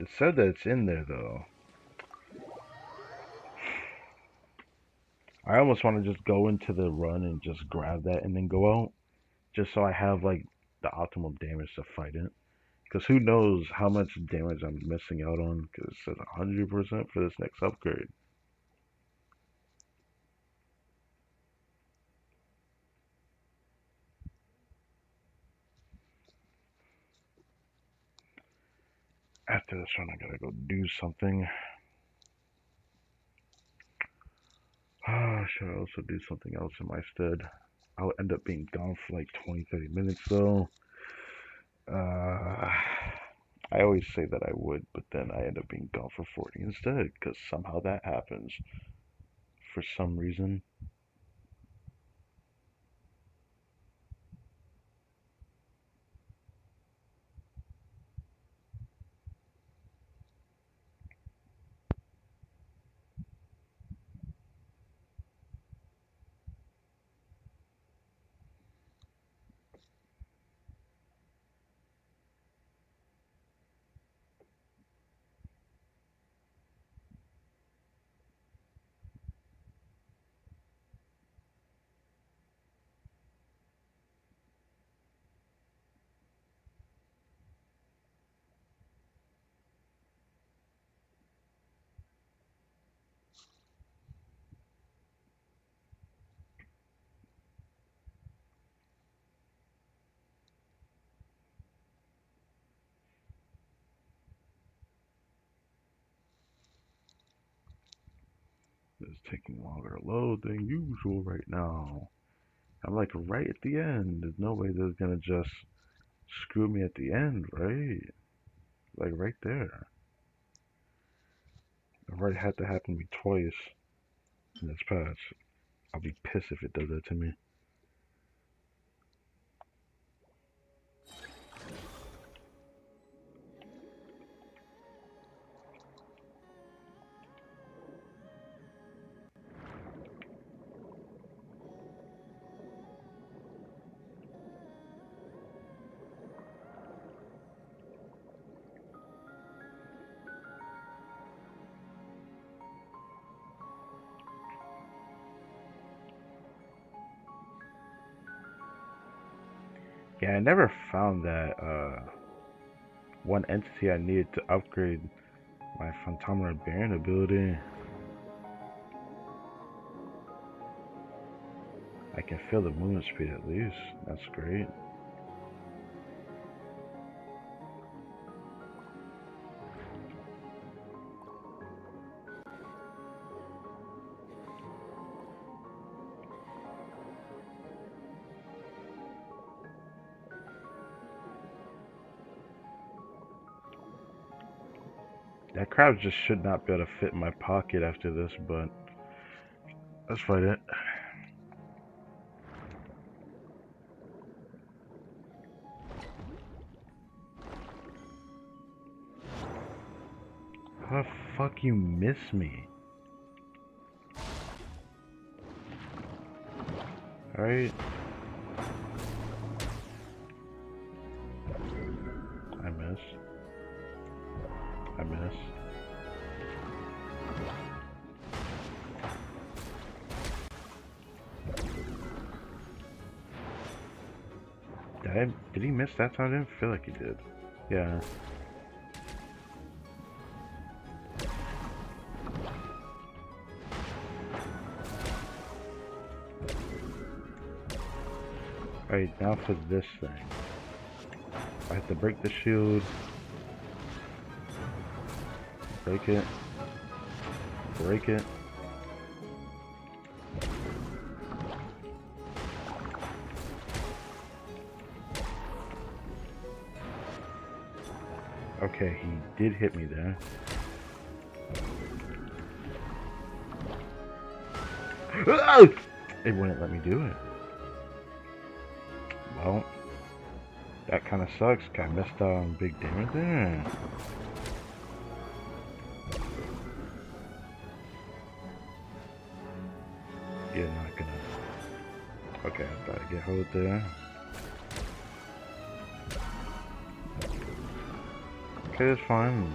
It said that it's in there, though. I almost want to just go into the run and just grab that and then go out. Just so I have, like, the optimal damage to fight it. Because who knows how much damage I'm missing out on. Because it says 100% for this next upgrade. After this one, I gotta go do something. Should I also do something else in my stead? I'll end up being gone for like 20-30 minutes though. I always say that I would, but then I end up being gone for 40 instead, because somehow that happens. For some reason. It's taking longer to load than usual right now. I'm like right at the end. There's no way they're gonna just screw me at the end, right? Like right there. I've already had to happen to me twice in this patch. I'll be pissed if it does that to me. Yeah, I never found that one entity I needed to upgrade my Phantometer Baron ability. I can feel the movement speed at least. That's great. That crab just should not be able to fit in my pocket after this, but let's fight it. How the fuck you miss me? Alright. I miss. I miss. Did he miss that time? I didn't feel like he did. Yeah. Alright, now for this thing. I have to break the shield. Break it. Break it. Okay, he did hit me there. It wouldn't let me do it. Well, that kind of sucks. I missed out on big damage there. Yeah, not gonna. Okay, I thought I'd get hold there. Okay, that's fine.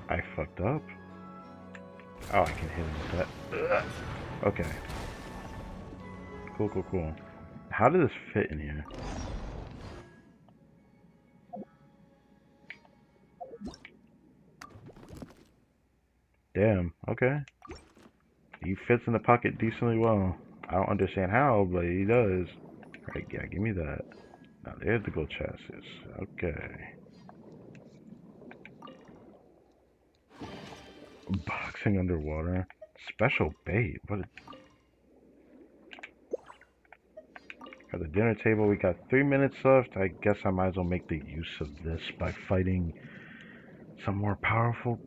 I fucked up. Oh, I can hit him with that. Okay. Cool, cool, cool. How did this fit in here? Damn, okay. He fits in the pocket decently well. I don't understand how, but he does. Alright, yeah, give me that. Now there's the gold chassis. Okay. Boxing underwater. Special bait. What? At the dinner table, we got 3 minutes left. I guess I might as well make the use of this by fighting some more powerful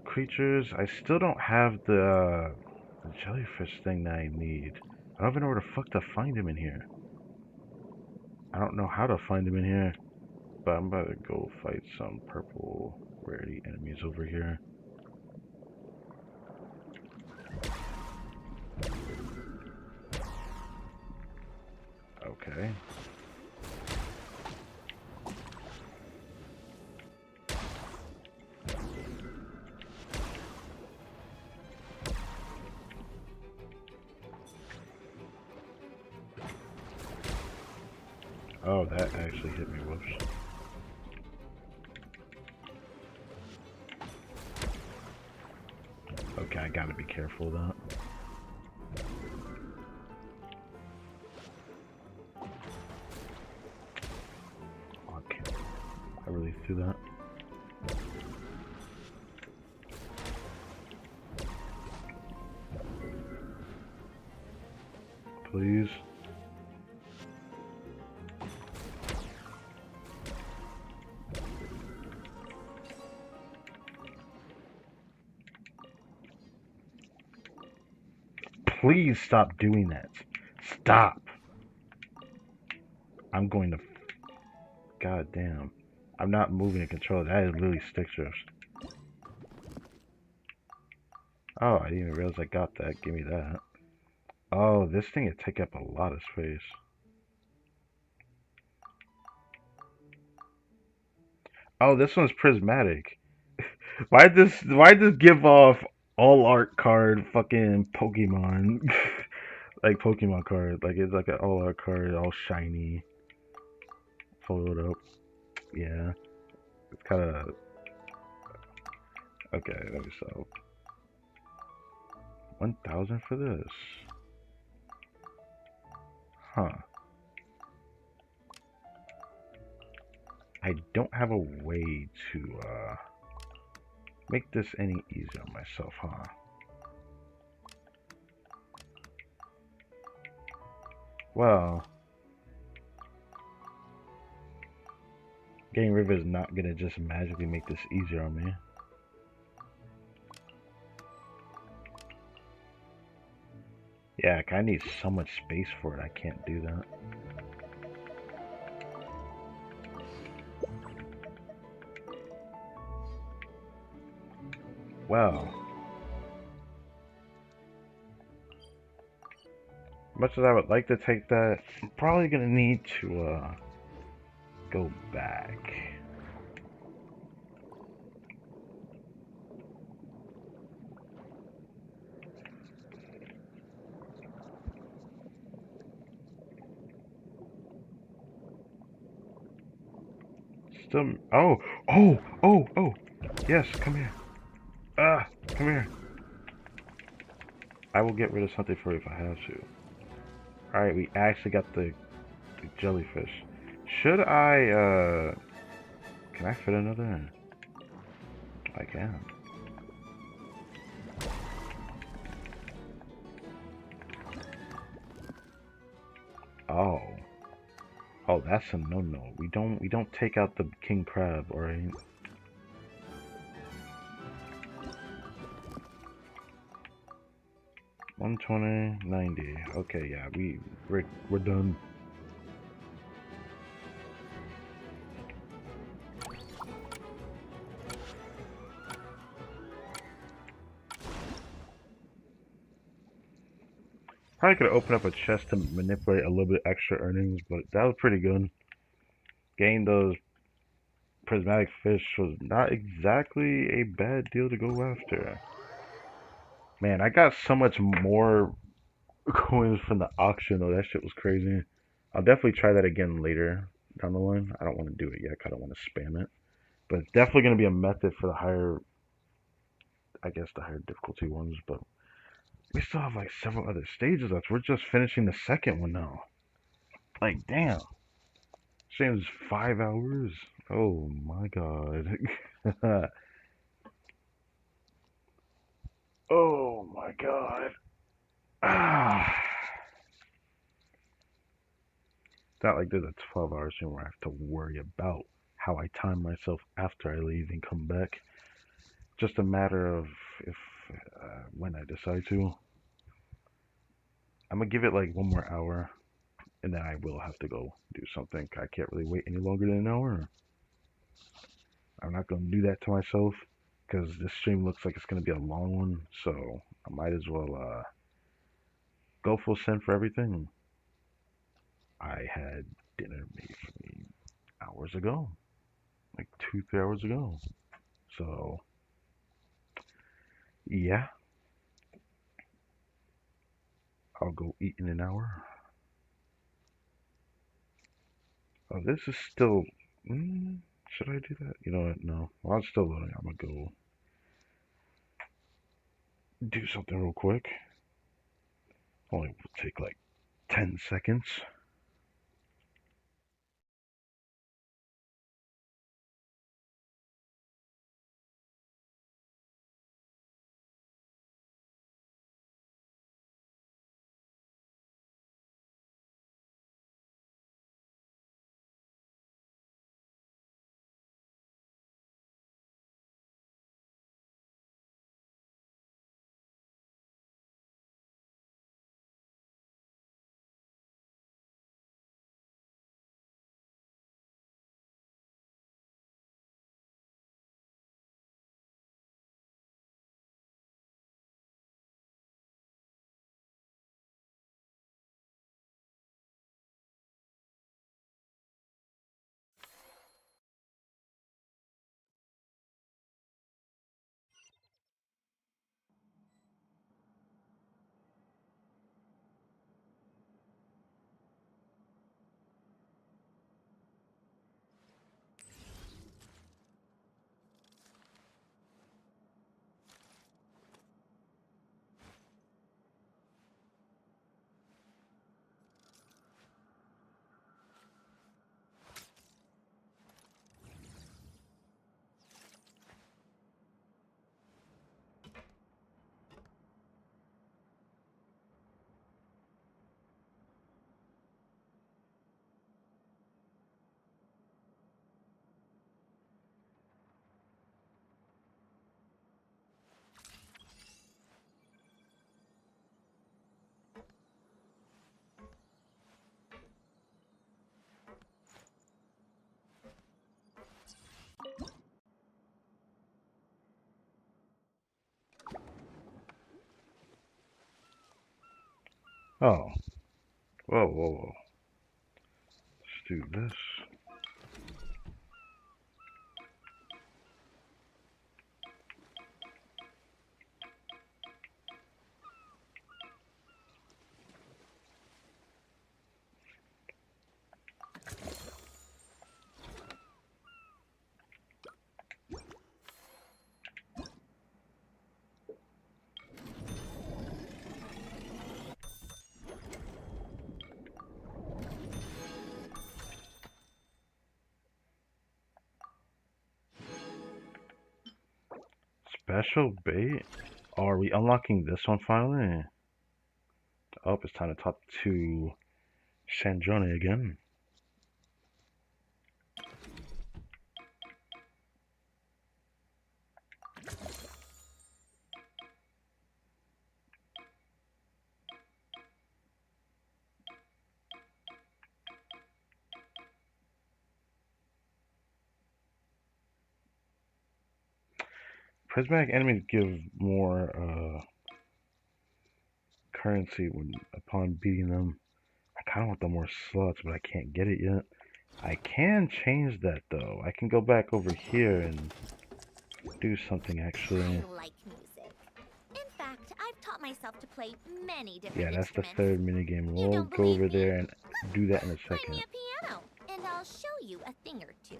creatures. I still don't have the jellyfish thing that I need. I don't even know where the fuck to find him in here. I don't know how to find him in here. But I'm about to go fight some purple rarity enemies over here. Okay. Oh, that actually hit me. Whoops. Okay, I gotta be careful of that. Oh, I can't. I really threw that. Please. Please stop doing that. Stop. I'm going to... God damn. I'm not moving the controller. That is literally stick shifts. Oh, I didn't even realize I got that. Give me that. Oh, this thing would take up a lot of space. Oh, this one's prismatic. Why'd this give off all art card fucking Pokemon? Like Pokemon card. Like it's like an all art card, all shiny. Fold up. Yeah. It's kinda okay, let me solve. 1,000 for this. Huh. I don't have a way to make this any easier on myself, huh? Well, getting River is not gonna just magically make this easier on me. Yeah, I need so much space for it, I can't do that. Well, much as I would like to take that, I'm probably gonna need to go back. Still, oh, yes, come here. Come here. I will get rid of something for you if I have to. Alright, we actually got the jellyfish. Should I, can I fit another in? I can. Oh. Oh, that's a no-no. We don't take out the king crab, alright? $120.90. Okay, yeah, we're done. Probably could have opened up a chest to manipulate a little bit extra earnings, but that was pretty good. Getting those prismatic fish was not exactly a bad deal to go after. Man, I got so much more coins from the auction though. That shit was crazy. I'll definitely try that again later down the line. I don't want to do it yet 'cause I don't want to spam it. But it's definitely going to be a method for the higher, I guess, the higher difficulty ones. But we still have like several other stages left. We're just finishing the second one now. Like, damn. Shame's 5 hours. Oh my god. Oh my god. Ah. It's not like there's a 12-hour stream where I have to worry about how I time myself after I leave and come back. Just a matter of if when I decide to. I'm gonna give it like one more hour, and then I will have to go do something. I can't really wait any longer than an hour. I'm not gonna do that to myself because this stream looks like it's gonna be a long one. So I might as well go full send for everything. I had dinner made for me hours ago, like 2, 3 hours ago. So yeah, I'll go eat in an hour. Oh, this is still. Should I do that? You know what? No. While it's still loading, I'm gonna go do something real quick. Only will take like 10 seconds. Oh. Whoa, whoa, whoa. Let's do this. Special bait? Oh, are we unlocking this one finally? Oh, it's time to talk to Sandrone again. prismatic enemies give more currency upon beating them. I kind of want the more slots, but I can't get it yet. I can change that though. I can go back over here and do something actually. I like music. In fact, I've taught myself to play many different Yeah, that's the instruments. third minigame. You We'll don't go believe over me? there and do that in a Find me second. a piano, and I'll show you a thing or two.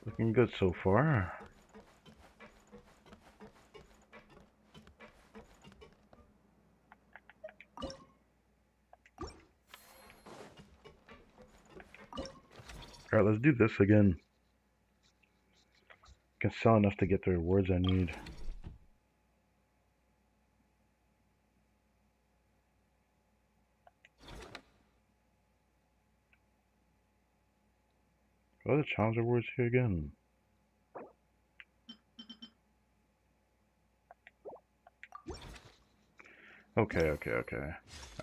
Looking good so far. Alright, let's do this again. Can sell enough to get the rewards I need. What are the challenge rewards here again? Okay.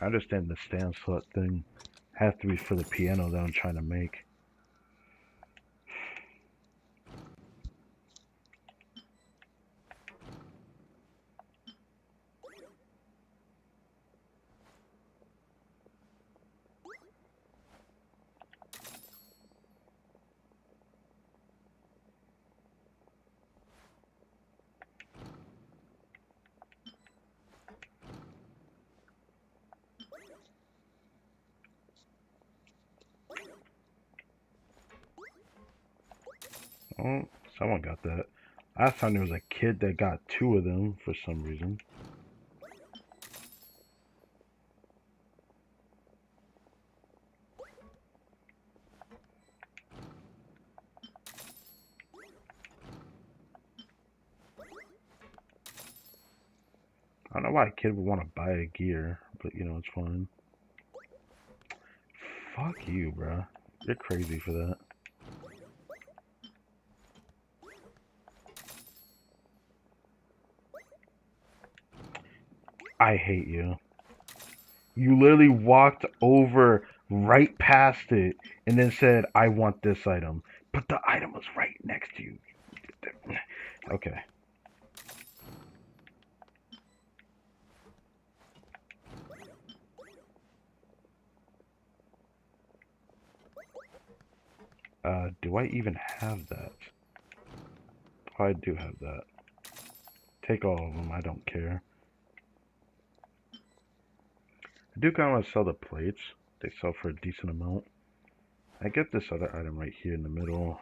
I understand the stand slot thing. Has to be for the piano that I'm trying to make. Oh, someone got that. Last time there was a kid that got 2 of them for some reason. I don't know why a kid would want to buy a gear, but you know, it's fine. Fuck you, bruh. You're crazy for that. I hate you. You literally walked over right past it and then said, I want this item. But the item was right next to you. Okay. Do I even have that? Oh, I do have that. Take all of them, I don't care. I do kind of want to sell the plates. They sell for a decent amount. I get this other item right here in the middle.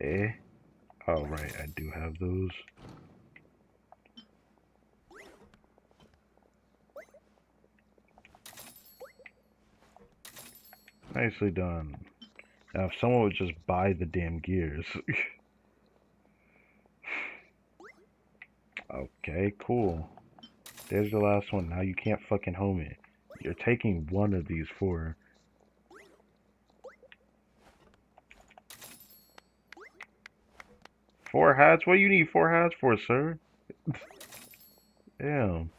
Eh? Oh, right, I do have those. Nicely done. Now, if someone would just buy the damn gears. Okay, cool. There's the last one. Now you can't fucking home it. You're taking one of these 4. Four hats? What do you need 4 hats for, sir? Damn.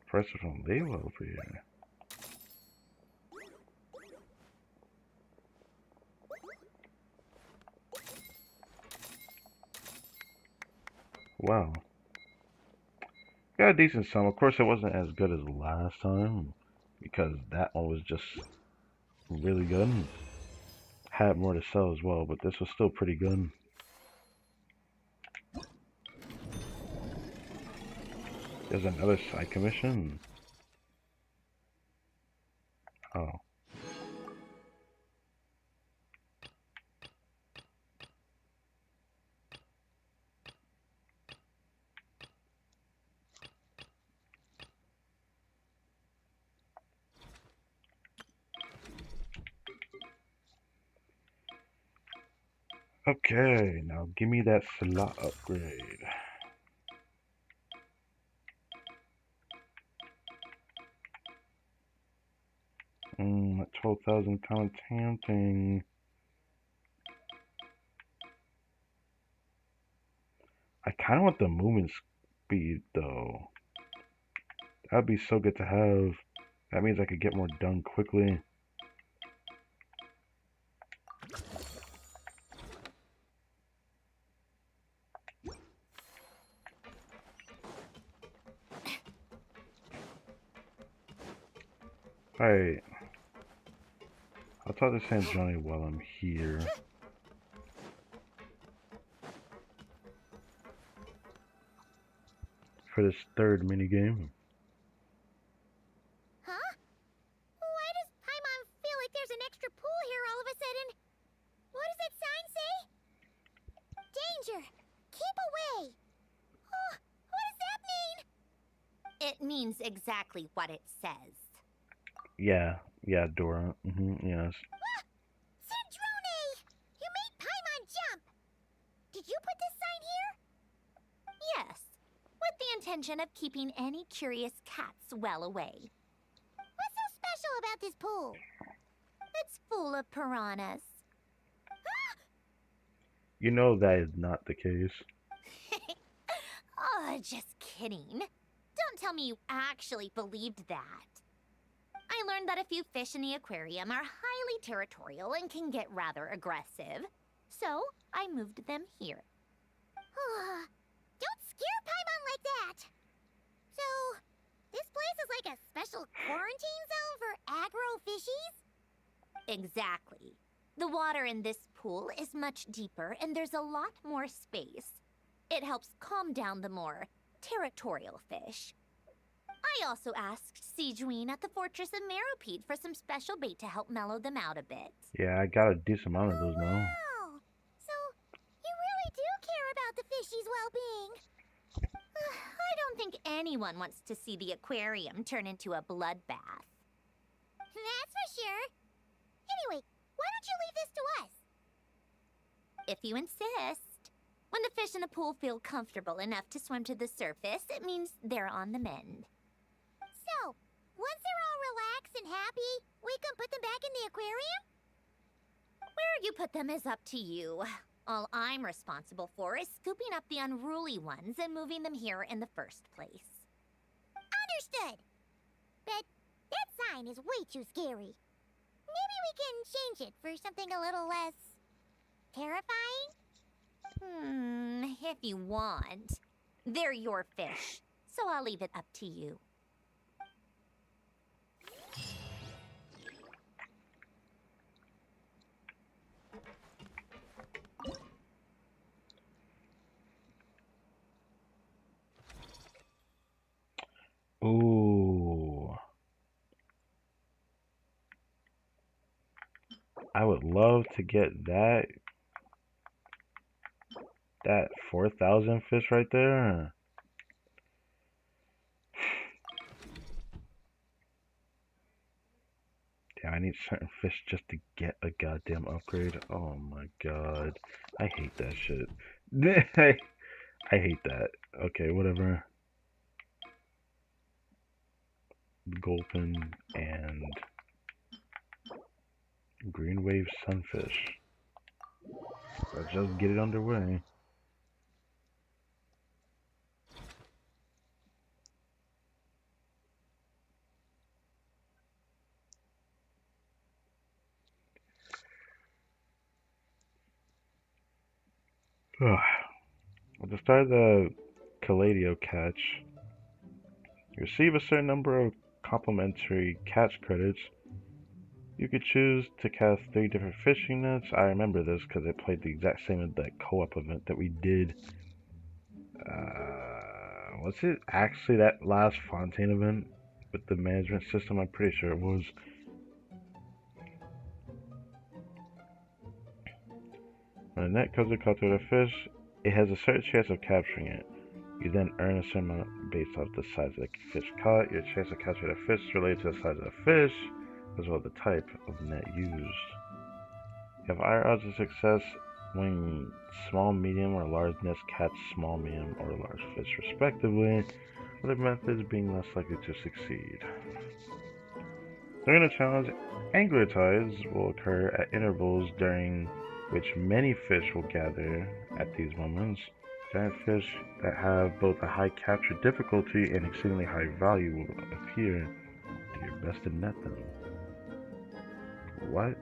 Press it from label over here. Wow. Got a decent sum. Of course, it wasn't as good as last time because that one was just really good. Had more to sell as well, but this was still pretty good. There's another side commission. Oh. Okay, now give me that slot upgrade. That 12,000 kind of tempting. I kind of want the movement speed though. That'd be so good to have. That means I could get more done quickly. Alright. I'll talk to Sanjoni while I'm here. For this third minigame. Huh? Why does Paimon feel like there's an extra pool here all of a sudden? What does that sign say? Danger! Keep away! Oh, what does that mean? It means exactly what it says. Yeah, Dora. Yes. Ah! Sandrone! You made Paimon jump! Did you put this sign here? Yes, with the intention of keeping any curious cats well away. What's so special about this pool? It's full of piranhas. You know that is not the case. Oh, just kidding. Don't tell me you actually believed that. I learned that a few fish in the aquarium are highly territorial and can get rather aggressive. So, I moved them here. Don't scare Paimon like that! So, this place is like a special quarantine zone for aggro fishies? Exactly. The water in this pool is much deeper and there's a lot more space. It helps calm down the more territorial fish. I also asked Sijuin at the Fortress of Meropide for some special bait to help mellow them out a bit. Yeah, I got a decent amount of those now. Wow! So, you really do care about the fishies' well-being? I don't think anyone wants to see the aquarium turn into a bloodbath. That's for sure. Anyway, why don't you leave this to us? If you insist. When the fish in the pool feel comfortable enough to swim to the surface, it means they're on the mend. So, once they're all relaxed and happy, we can put them back in the aquarium? Where you put them is up to you. All I'm responsible for is scooping up the unruly ones and moving them here in the first place. Understood. But that sign is way too scary. Maybe we can change it for something a little less terrifying? If you want. They're your fish, so I'll leave it up to you. Ooh. I would love to get that 4,000 fish right there. Damn, I need certain fish just to get a goddamn upgrade. Oh my god. I hate that shit. I hate that. Okay, whatever. Gulpin and green wave sunfish. Let's just get it underway. At the start of the Calladio catch, you receive a certain number of complimentary catch credits. You could choose to cast 3 different fishing nets. I remember this because it played the exact same as that co-op event that we did. Was it actually that last Fontaine event with the management system? I'm pretty sure it was. When a net comes in contact with a fish, it has a certain chance of capturing it. You then earn a certain amount based off the size of the fish caught. Your chance of capturing a fish is related to the size of the fish, as well as the type of net used. You have higher odds of success when small, medium, or large nets catch small, medium, or large fish respectively, with the methods being less likely to succeed. During the challenge, angler tides will occur at intervals during which many fish will gather at these moments. Giant fish that have both a high capture difficulty and exceedingly high value will appear. Do your best to net them. What?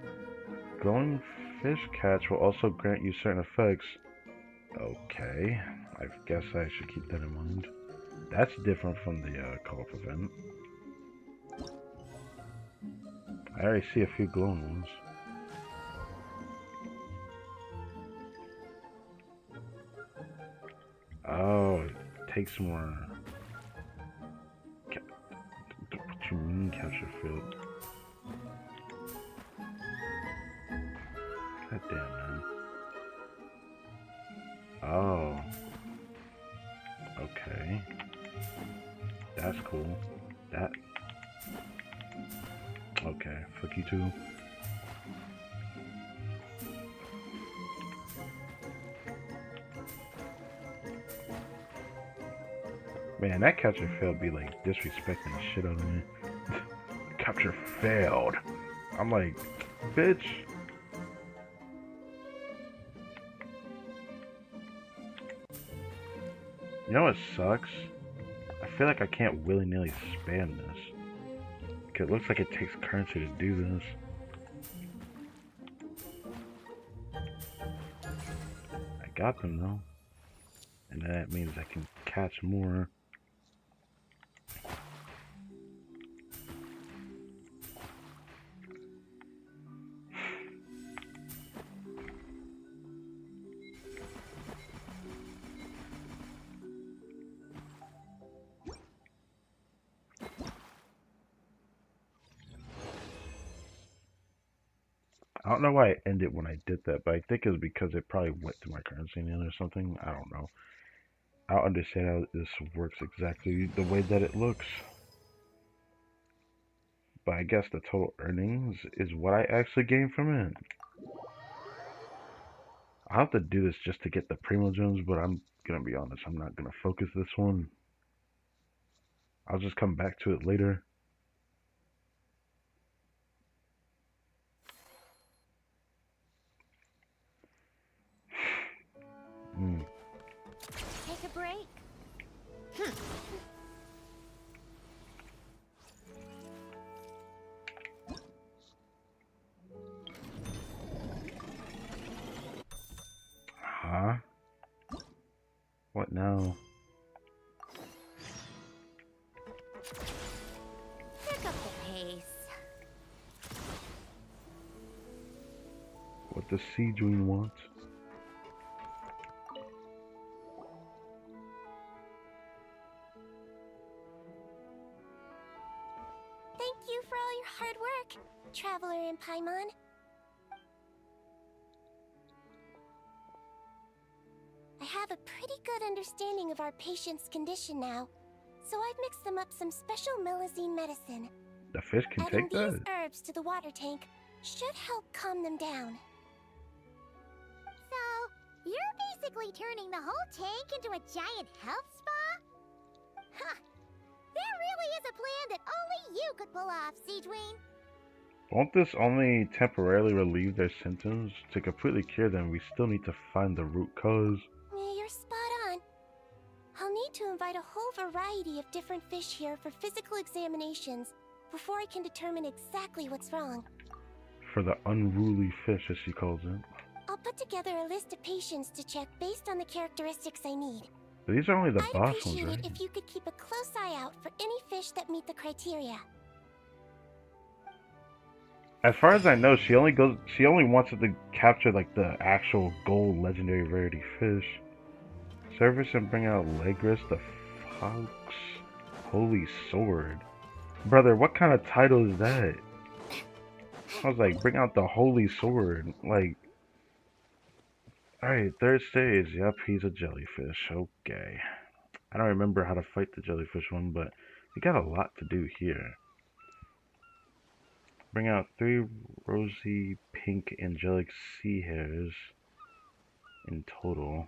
Glowing fish catch will also grant you certain effects. Okay, I guess I should keep that in mind. That's different from the co-op event. I already see a few glowing ones. Oh, it takes more. What you mean, capture field? God damn, man. Oh. Okay. That's cool. That. Okay, fuck you too. Man, that capture failed be like disrespecting the shit out of me. Capture failed. I'm like, bitch. You know what sucks? I feel like I can't willy-nilly spam this. Because it looks like it takes currency to do this. I got them though. And that means I can catch more. I don't know why I ended when I did that, but I think it's because it probably went to my currency in or something. I don't know. I don't understand how this works exactly the way that it looks. But I guess the total earnings is what I actually gain from it. I'll have to do this just to get the Primo Gems, but I'm gonna be honest, I'm not gonna focus this one. I'll just come back to it later. Take a break. Huh? What now? Pick up the pace. What the Sea Dream wants? Thank you for all your hard work, Traveler in Paimon. I have a pretty good understanding of our patient's condition now, so I've mixed them up some special Melazine medicine. The fish can Adding take that? these herbs to the water tank should help calm them down. So, you're basically turning the whole tank into a giant health spa? Huh. There really is a plan that only you could pull off, Siegeween. Won't this only temporarily relieve their symptoms? To completely cure them, we still need to find the root cause. You're spot on. I'll need to invite a whole variety of different fish here for physical examinations before I can determine exactly what's wrong. For the unruly fish, as she calls it. I'll put together a list of patients to check based on the characteristics I need. But these are only the I'd boss appreciate ones, it right? if you could keep a close eye out for any fish that meet the criteria. As far as I know, she only wants it to capture like the actual gold legendary rarity fish. Service and bring out Legris the Fox Holy Sword. Brother, what kind of title is that? I was like, bring out the Holy Sword. Like, alright, third stage. Yep, he's a jellyfish. Okay. I don't remember how to fight the jellyfish one, but we got a lot to do here. Bring out 3 rosy pink angelic sea hares. in total.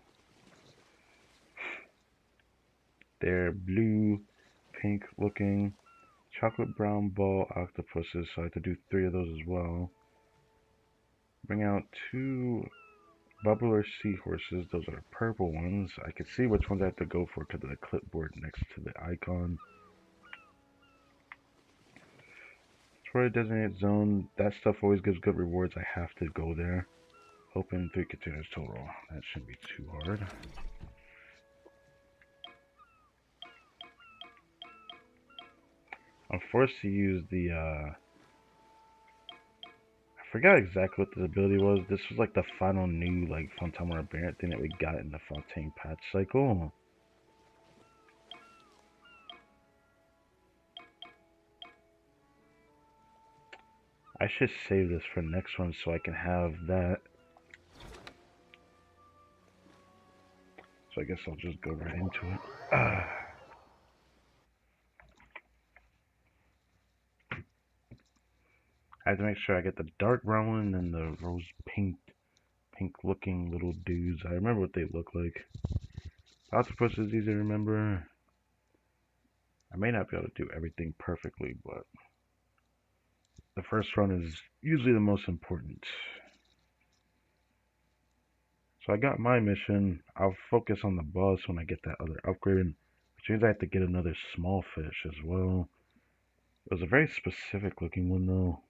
They're blue, pink looking, chocolate brown ball octopuses, so I have to do 3 of those as well. Bring out 2 bubbler seahorses, those are the purple ones. I can see which ones I have to go for because of the clipboard next to the icon. For a designated zone, that stuff always gives good rewards. I have to go there. Open 3 containers total. That shouldn't be too hard. I'm forced to use the, I forgot exactly what this ability was. This was like the final new, like, Fontainebleau Barrett thing that we got in the Fontaine patch cycle. I should save this for next one so I can have that. So I guess I'll just go right into it. I have to make sure I get the dark brown one and then the rose pink looking little dudes. I remember what they look like. Octopus is easy to remember. I may not be able to do everything perfectly, but the first run is usually the most important. So I got my mission. I'll focus on the boss when I get that other upgrade, which means I have to get another small fish as well. It was a very specific looking one though.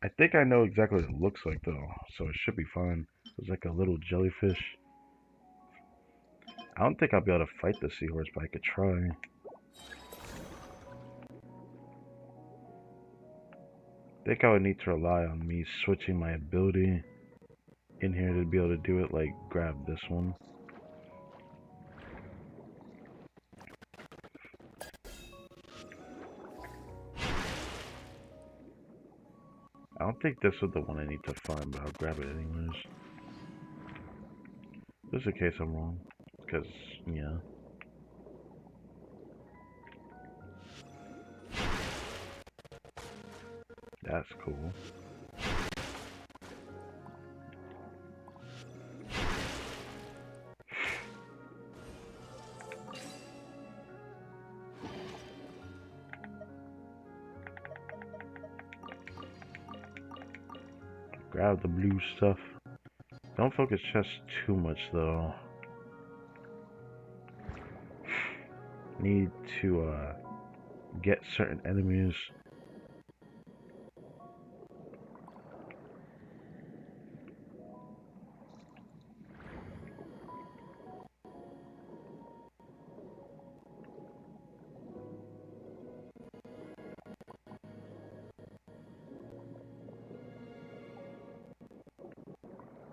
I think I know exactly what it looks like though, so it should be fine. It was like a little jellyfish. I don't think I'll be able to fight the seahorse, but I could try. I think I would need to rely on me switching my ability in here to be able to do it, like grab this one. I don't think this is the one I need to find, but I'll grab it anyways. Just in case I'm wrong. Because, yeah. That's cool. Grab the blue stuff. Don't focus chest too much though. Need to get certain enemies.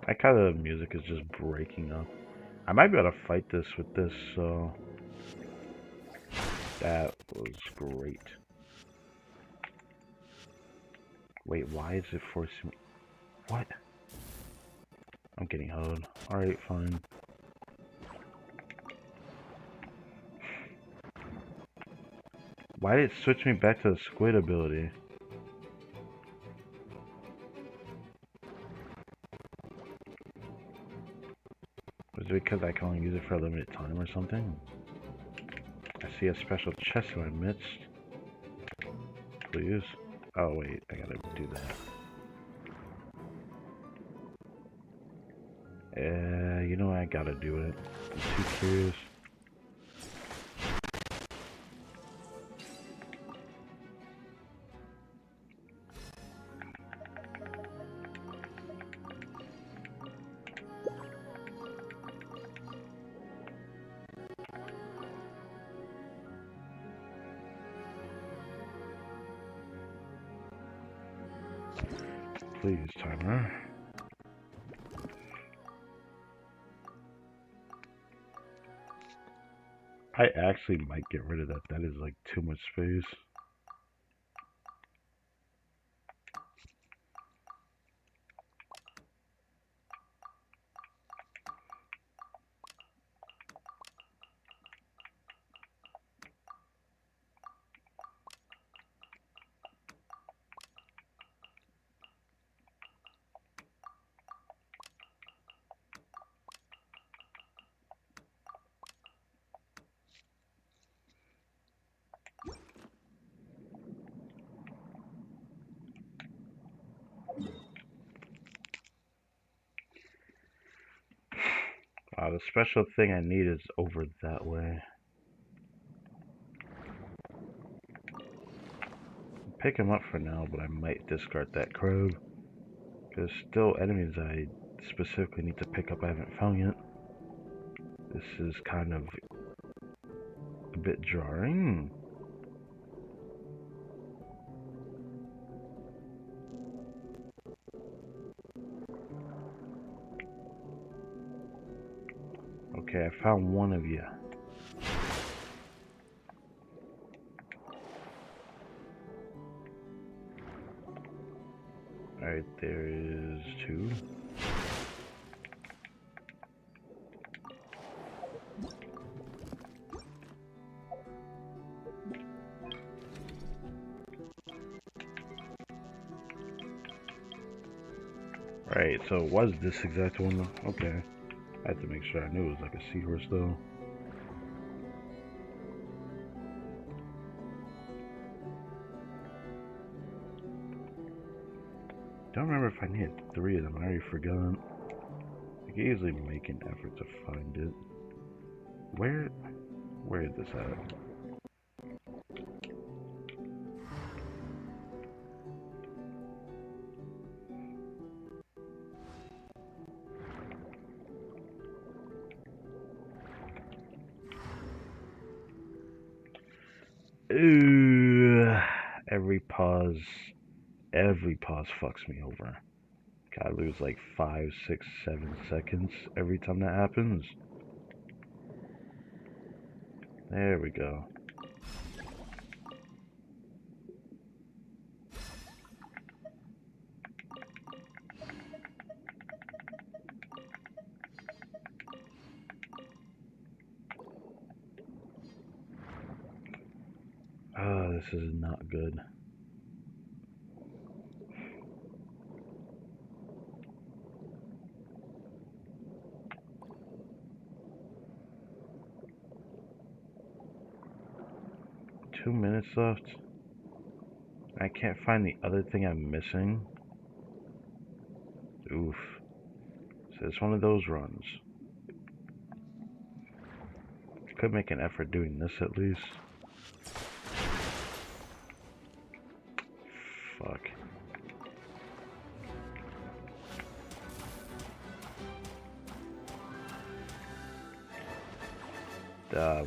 I kind of music is just breaking up. I might be able to fight this with this, so that was great. Wait, why is it forcing me? What? I'm getting hoed. Alright, fine. Why did it switch me back to the squid ability? Was it because I can only use it for a limited time or something? I see a special chest in my midst. Please. Oh wait, I gotta do that. You know I gotta do it. I'm too curious. Please, timer. I actually might get rid of that. That is like too much space. the special thing I need is over that way. Pick him up for now, but I might discard that crow. There's still enemies I specifically need to pick up I haven't found yet. This is kind of a bit jarring. Okay, I found one of you. Alright, there is two. Right, so it was this exact one? Okay. I had to make sure I knew it was like a seahorse though. Don't remember if I needed 3 of them. I already forgot. I could easily make an effort to find it. Where is this at? Ooh, every pause fucks me over. I lose like 5, 6, 7 seconds every time that happens. There we go. Oh, this is not good. Two minutes left. I can't find the other thing I'm missing. Oof. So it's one of those runs. Could make an effort doing this at least. Fuck.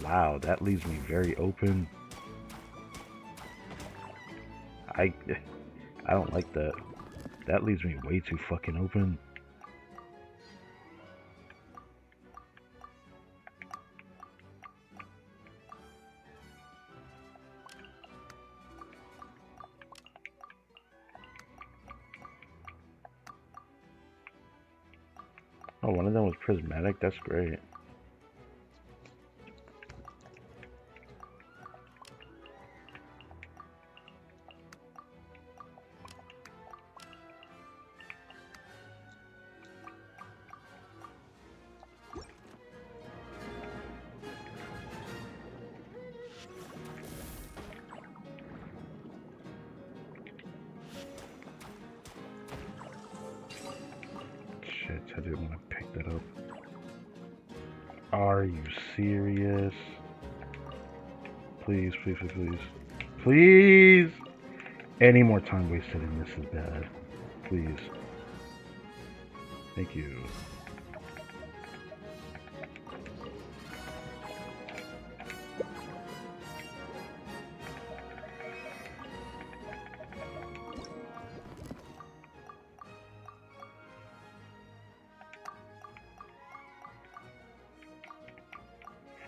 Wow, that leaves me very open. I don't like that. That leaves me way too fucking open. Oh, one of them was prismatic? That's great. Shit, I didn't want to pick that up. Are you serious? Please, please, please, please. Please! Any more time wasted in this is bad. Please. Thank you.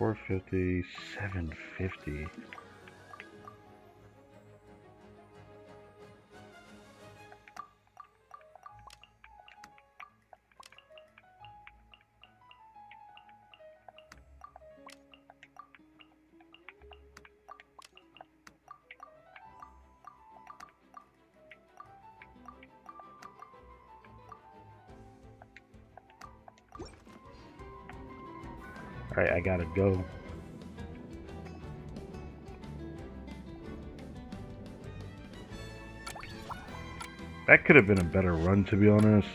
$450, $750. Alright, I gotta go. That could have been a better run, to be honest.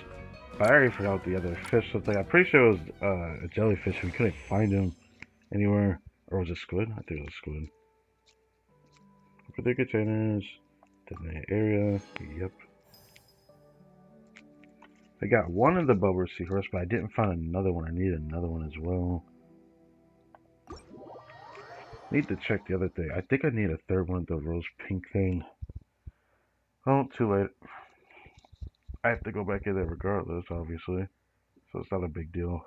I already forgot what the other fish looked like. I'm pretty sure it was a jellyfish. We couldn't find him anywhere. Or was it squid? I think it was squid. For the containers. Designated area. Yep. I got one of the Bubble Seahorse, but I didn't find another one. I need another one as well. Need to check the other thing. I think I need a third one, the rose pink thing. Oh, too late. I have to go back in there regardless, obviously. So it's not a big deal.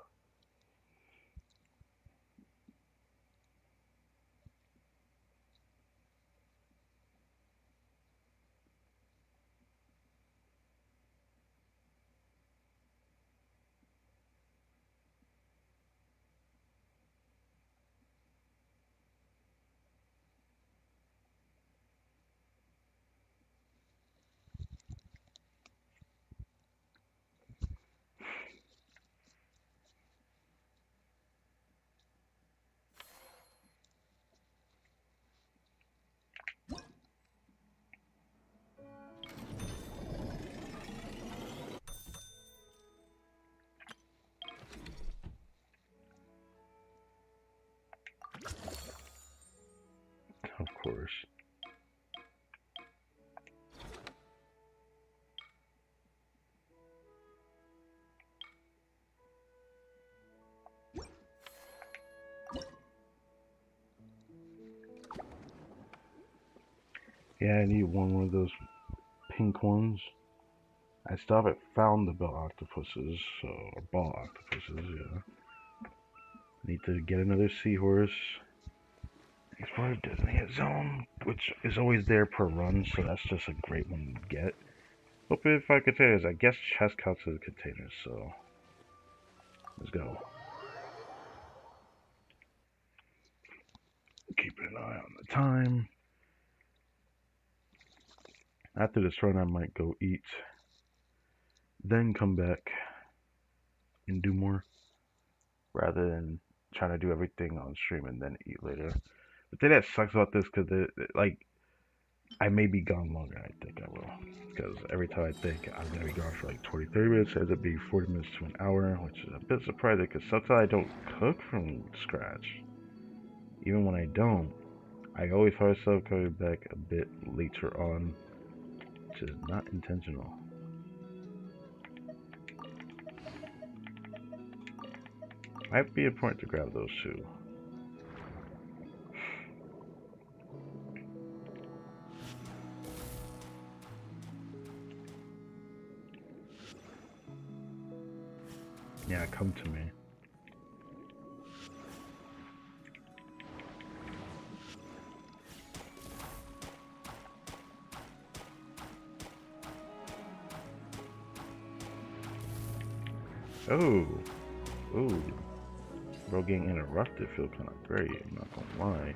Of course. Yeah, I need one more of those pink ones. I still haven't found the bell octopuses, so, or ball octopuses, yeah. Need to get another seahorse. Explore the designated zone, which is always there per run, so that's just a great one to get. Open 5 containers. I guess chest counts as containers, so let's go. Keeping an eye on the time. After this run, I might go eat, then come back and do more, rather than trying to do everything on stream and then eat later. The thing that sucks about this, because like, I may be gone longer than I think I will. Because every time I think I'm going to be gone for like 20, 30 minutes, it ends up being 40 minutes to an hour, which is a bit surprising because sometimes I don't cook from scratch. Even when I don't, I always find myself coming back a bit later on, which is not intentional. Might be important to grab those too. Yeah, come to me. Oh. Ooh. Bro, getting interrupted feel kind of great, I'm not gonna lie.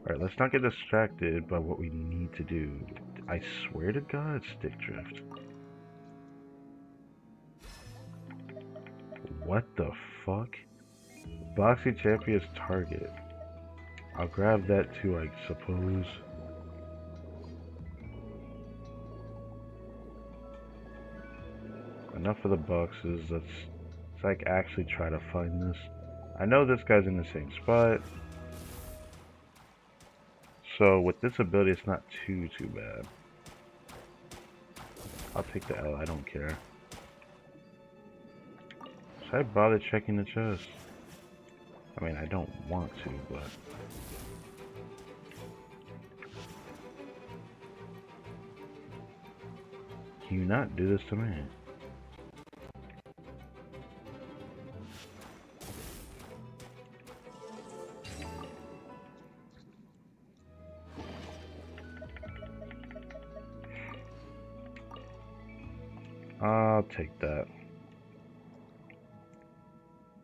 Alright, let's not get distracted by what we need to do. I swear to God, stick drift. What the fuck? Boxing champion's target. I'll grab that too, I suppose. Enough of the boxes. Let's like actually try to find this. I know this guy's in the same spot. So with this ability, it's not too bad. I'll take the L, I don't care. Should I bother checking the chest? I mean, I don't want to, but... Can you not do this to me? I'll take that.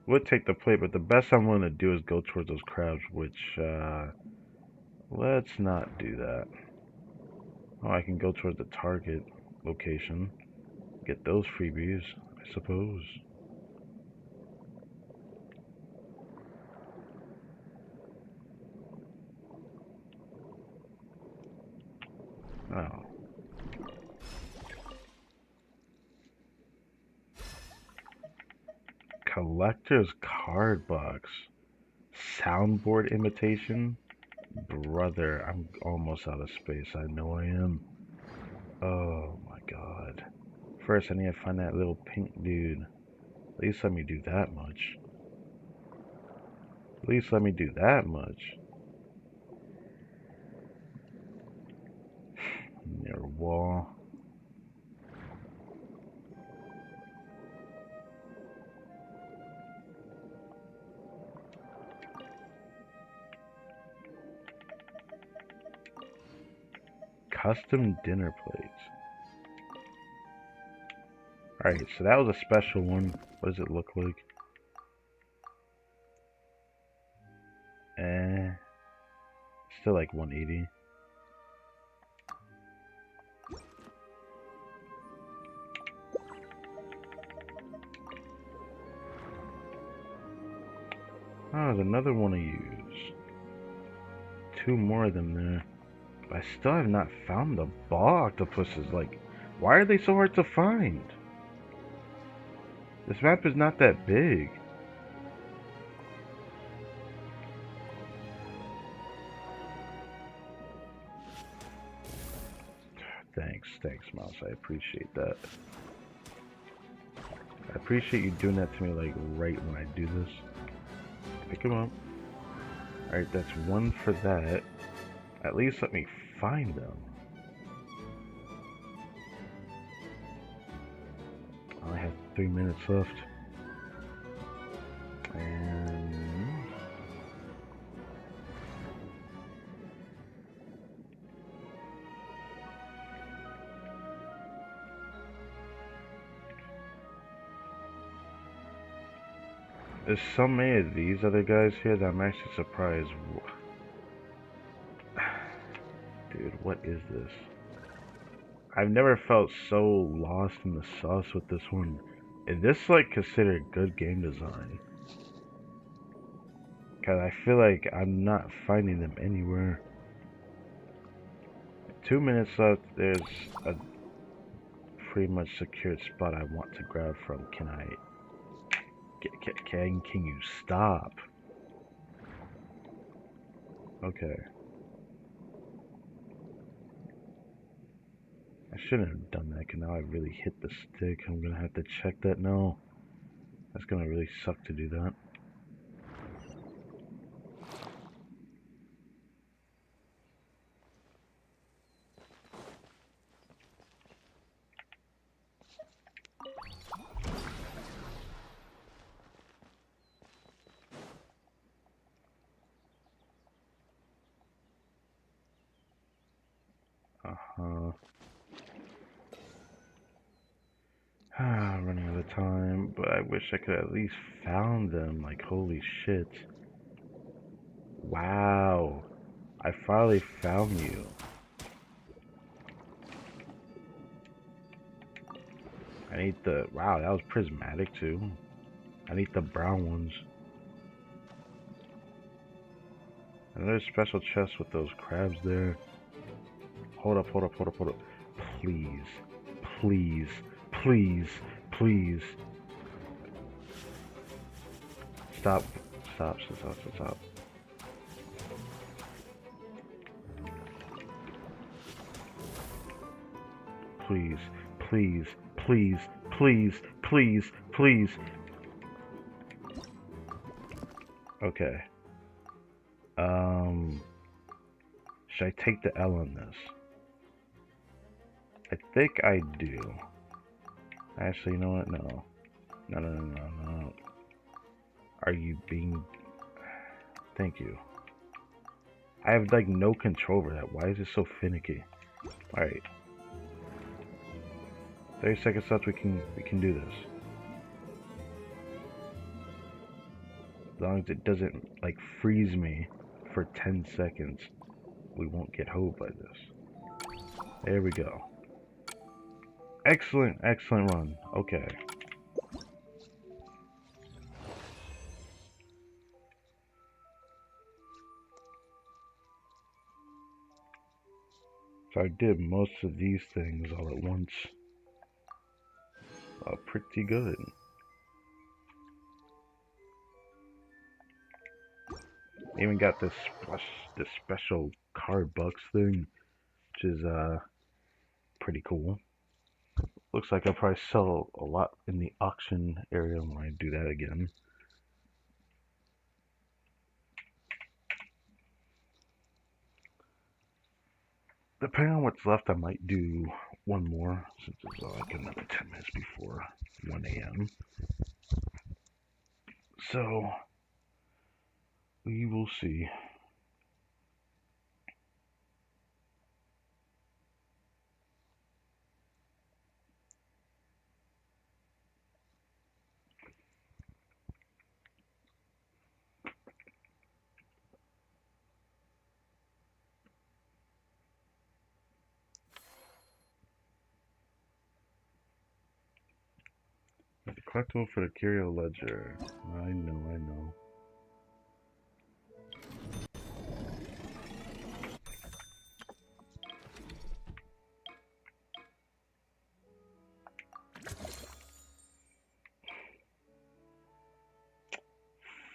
Would take the plate, but the best I'm willing to do is go towards those crabs, which, let's not do that. Oh, I can go towards the target location. Get those freebies, I suppose. Oh. Collector's card box. Soundboard imitation? Brother, I'm almost out of space. I know I am. Oh my god. First, I need to find that little pink dude. At least let me do that much. At least let me do that much. Near a wall. Custom dinner plates. Alright, so that was a special one. What does it look like? Still like 180. Oh, there's another one to use. 2 more of them there. But I still have not found the ball octopuses. Like, why are they so hard to find? This map is not that big. Thanks, Mouse. I appreciate that. I appreciate you doing that to me, like, right when I do this. Pick him up. Alright, that's 1 for that. At least let me find them. I only have 3 minutes left. And... there's so many of these other guys here that I'm actually surprised. Dude, what is this? I've never felt so lost in the sauce with this one. Is this like considered good game design? Cause I feel like I'm not finding them anywhere. 2 minutes left. There's a pretty much secured spot I want to grab from. Can I? Can you stop? Okay. I shouldn't have done that, because now I really hit the stick. I'm gonna have to check that now. That's gonna really suck to do that. Running out of time, but I wish I could at least found them. Like, holy shit. Wow. I finally found you. I need the... wow, that was prismatic too. I need the brown ones. Another special chest with those crabs there. Hold up. Please. Stop. Please. Okay. Should I take the L on this? I think I do. Actually, you know what? No. No. Are you being... Thank you. I have, like, no control over that. Why is it so finicky? Alright. 30 seconds left, we can do this. As long as it doesn't, like, freeze me for 10 seconds, we won't get hoed by this. There we go. Excellent run. Okay. So I did most of these things all at once. Pretty good. I even got this special card bucks thing, which is pretty cool. Looks like I'll probably sell a lot in the auction area when I do that again. Depending on what's left, I might do one more since it's like another 10 minutes before 1 a.m. So we will see. The collectible for the Curio Ledger. I know.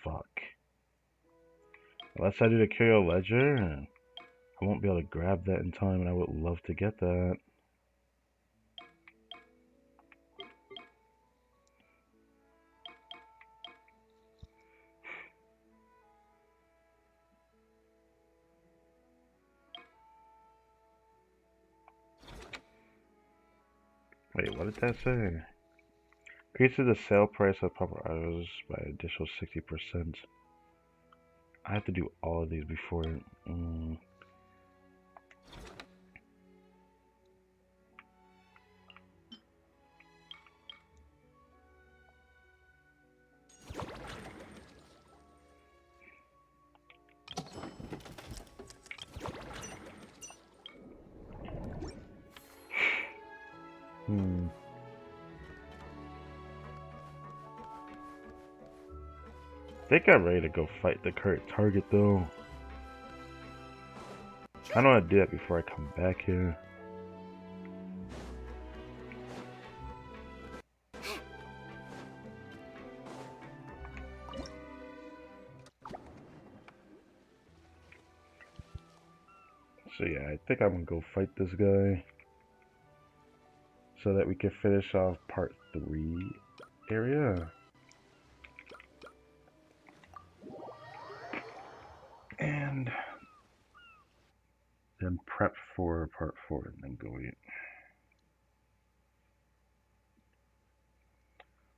Fuck. Unless I do the Curio Ledger, I won't be able to grab that in time, and I would love to get that. Wait, what did that say? Increases the sale price of proper items by an additional 60%. I have to do all of these before. I think I'm ready to go fight the current target though. I don't want to do that before I come back here. So yeah, I think I'm gonna go fight this guy so that we can finish off part 3 area. And then prep for part 4 and then go eat.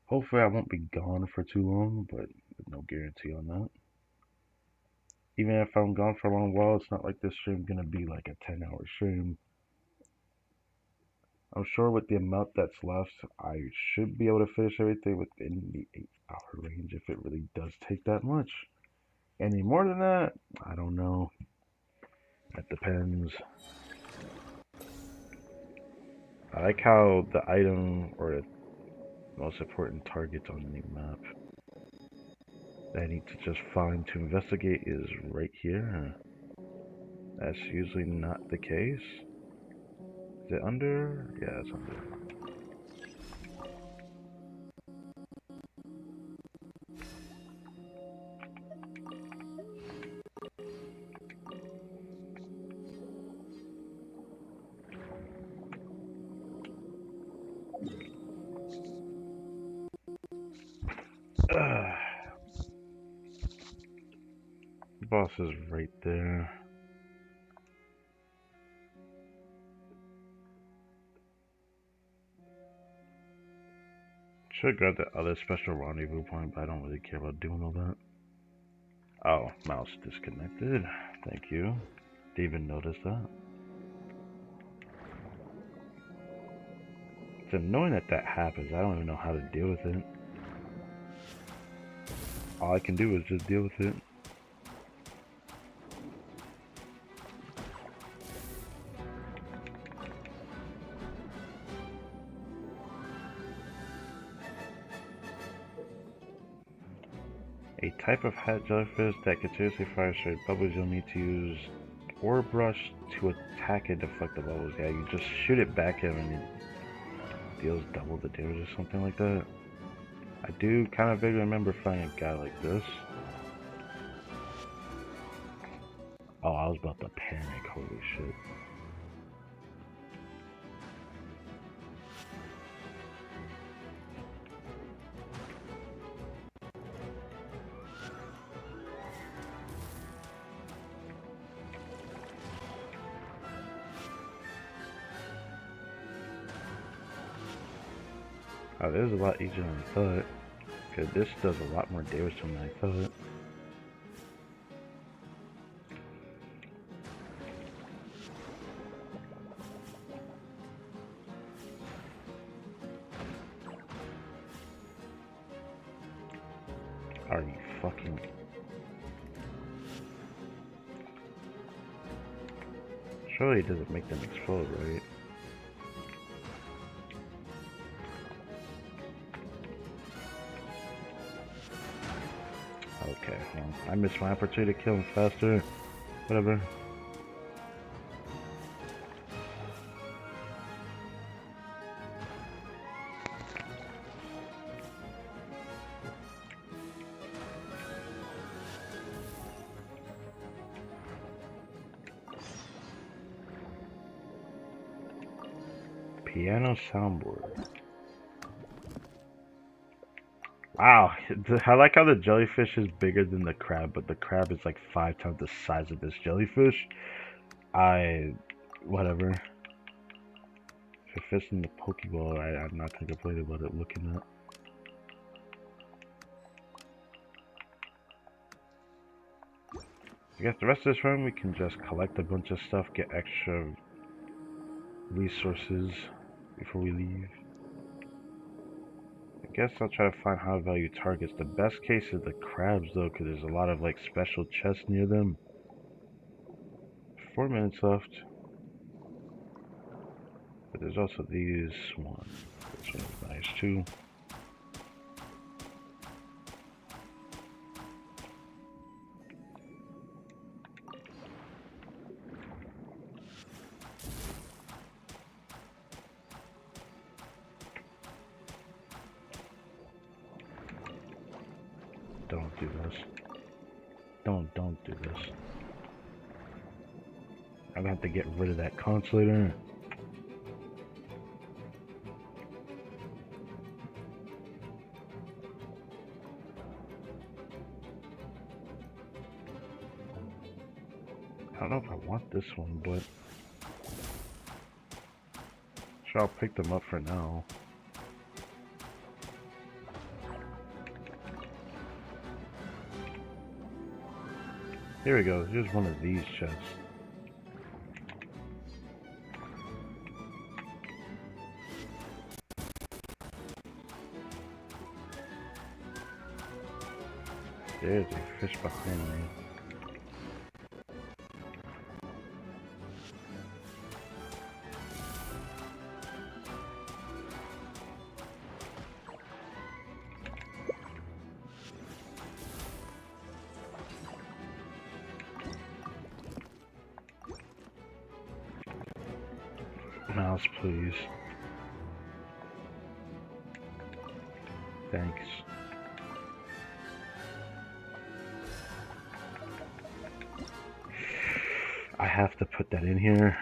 Hopefully I won't be gone for too long, but no guarantee on that. Even if I'm gone for a long while, it's not like this stream's gonna be like a 10-hour stream. I'm sure with the amount that's left, I should be able to finish everything within the 8-hour range if it really does take that much. Any more than that, I don't know. That depends. I like how the item or the most important targets on the map that I need to just find to investigate is right here. That's usually not the case. Is it under? Yeah, it's under. The boss is right there. Should grab the other special rendezvous point, but I don't really care about doing all that. Oh, mouse disconnected. Thank you. Didn't even notice that. It's annoying that that happens. I don't even know how to deal with it. All I can do is just deal with it. A type of hat jellyfish that continuously fires straight bubbles. You'll need to use ore brush to attack and deflect the bubbles. Yeah, you just shoot it back at him and it deals double the damage or something like that. I do kind of vaguely remember finding a guy like this. Oh, I was about to panic. Holy shit. Oh, this is a lot easier than I thought. Cause this does a lot more damage than I thought. Are you fucking... Surely it doesn't make them explode, right? Okay, well, I missed my opportunity to kill him faster. Whatever. Piano soundboard. Wow, I like how the jellyfish is bigger than the crab, but the crab is like 5 times the size of this jellyfish. Whatever. If it fits in the Pokeball, I'm not gonna complain about it looking at. I guess the rest of this run we can just collect a bunch of stuff, get extra resources before we leave. I guess I'll try to find high value targets. The best case is the crabs though, because there's a lot of like special chests near them. 4 minutes left. But there's also these one. This one is nice too. Don't do this. Don't do this. I'm gonna have to get rid of that conch later. I don't know if I want this one, but sure, I'll pick them up for now. Here we go. Here's one of these chests. There's a fish behind me. Mouse, please. Thanks. I have to put that in here.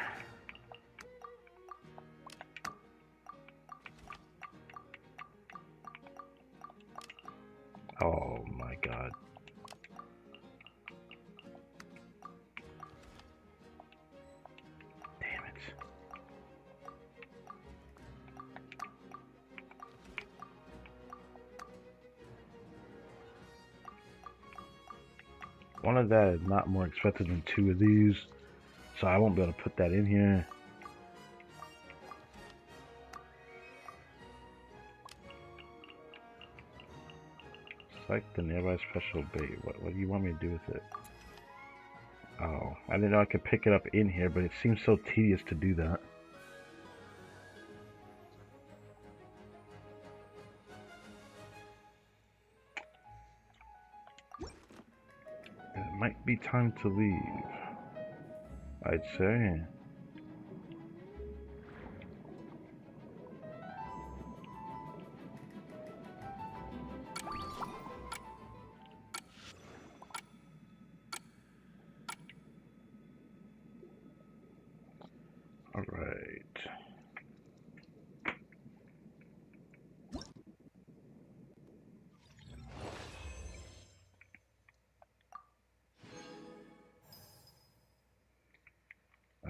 Oh my god. Damn it. One of that is not more expensive than 2 of these, so I won't be able to put that in here. Select the nearby special bait. What do you want me to do with it? Oh, I didn't know I could pick it up in here, but it seems so tedious to do that. It might be time to leave, I'd say.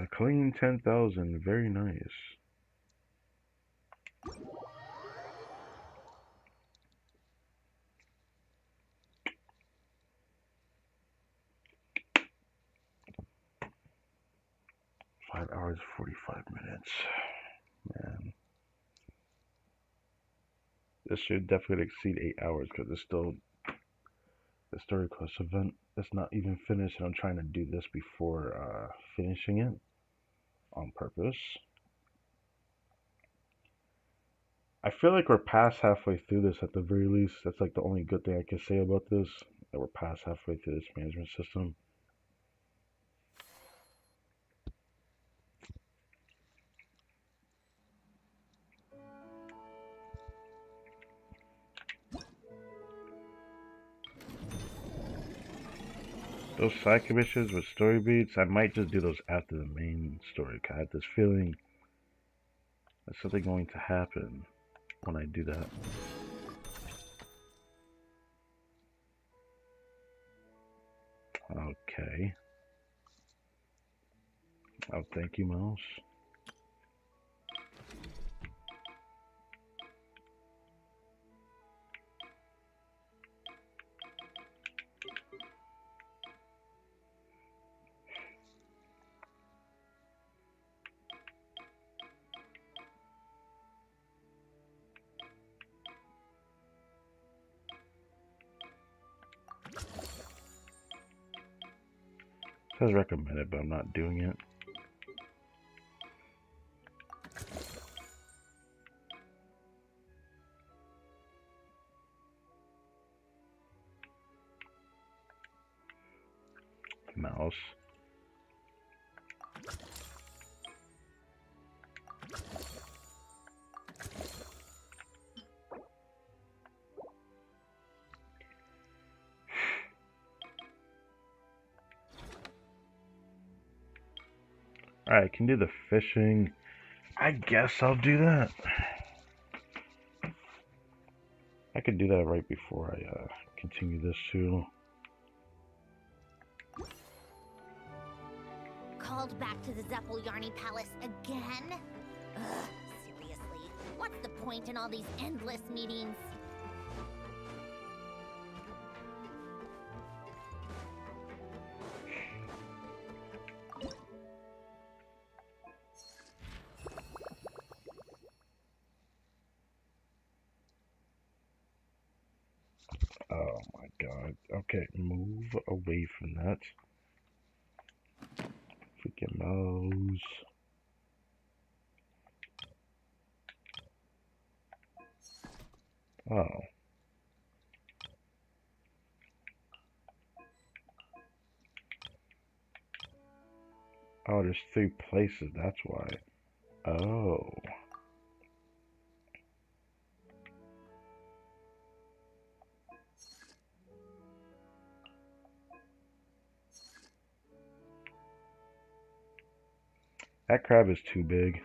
A clean 10,000. Very nice. Five hours, 45 minutes. Man. This should definitely exceed 8 hours because it's still the story quest event that's not even finished, and I'm trying to do this before finishing it on purpose. I feel like we're past halfway through this at the very least. That's like the only good thing I can say about this, that we're past halfway through this management system. Those side commissions with story beats, I might just do those after the main story. I have this feeling that something going to happen when I do that. Okay. Oh, thank you, mouse. It says recommended, but I'm not doing it. Mouse. Alright, I can do the fishing. I guess I'll do that. I could do that right before I continue this too. Called back to the Zeppeljärni Palace again? Ugh, seriously. What's the point in all these endless meetings? Oh my god. Okay, move away from that. Freaking mouse. Oh. Oh, there's 3 places, that's why. Oh. That crab is too big.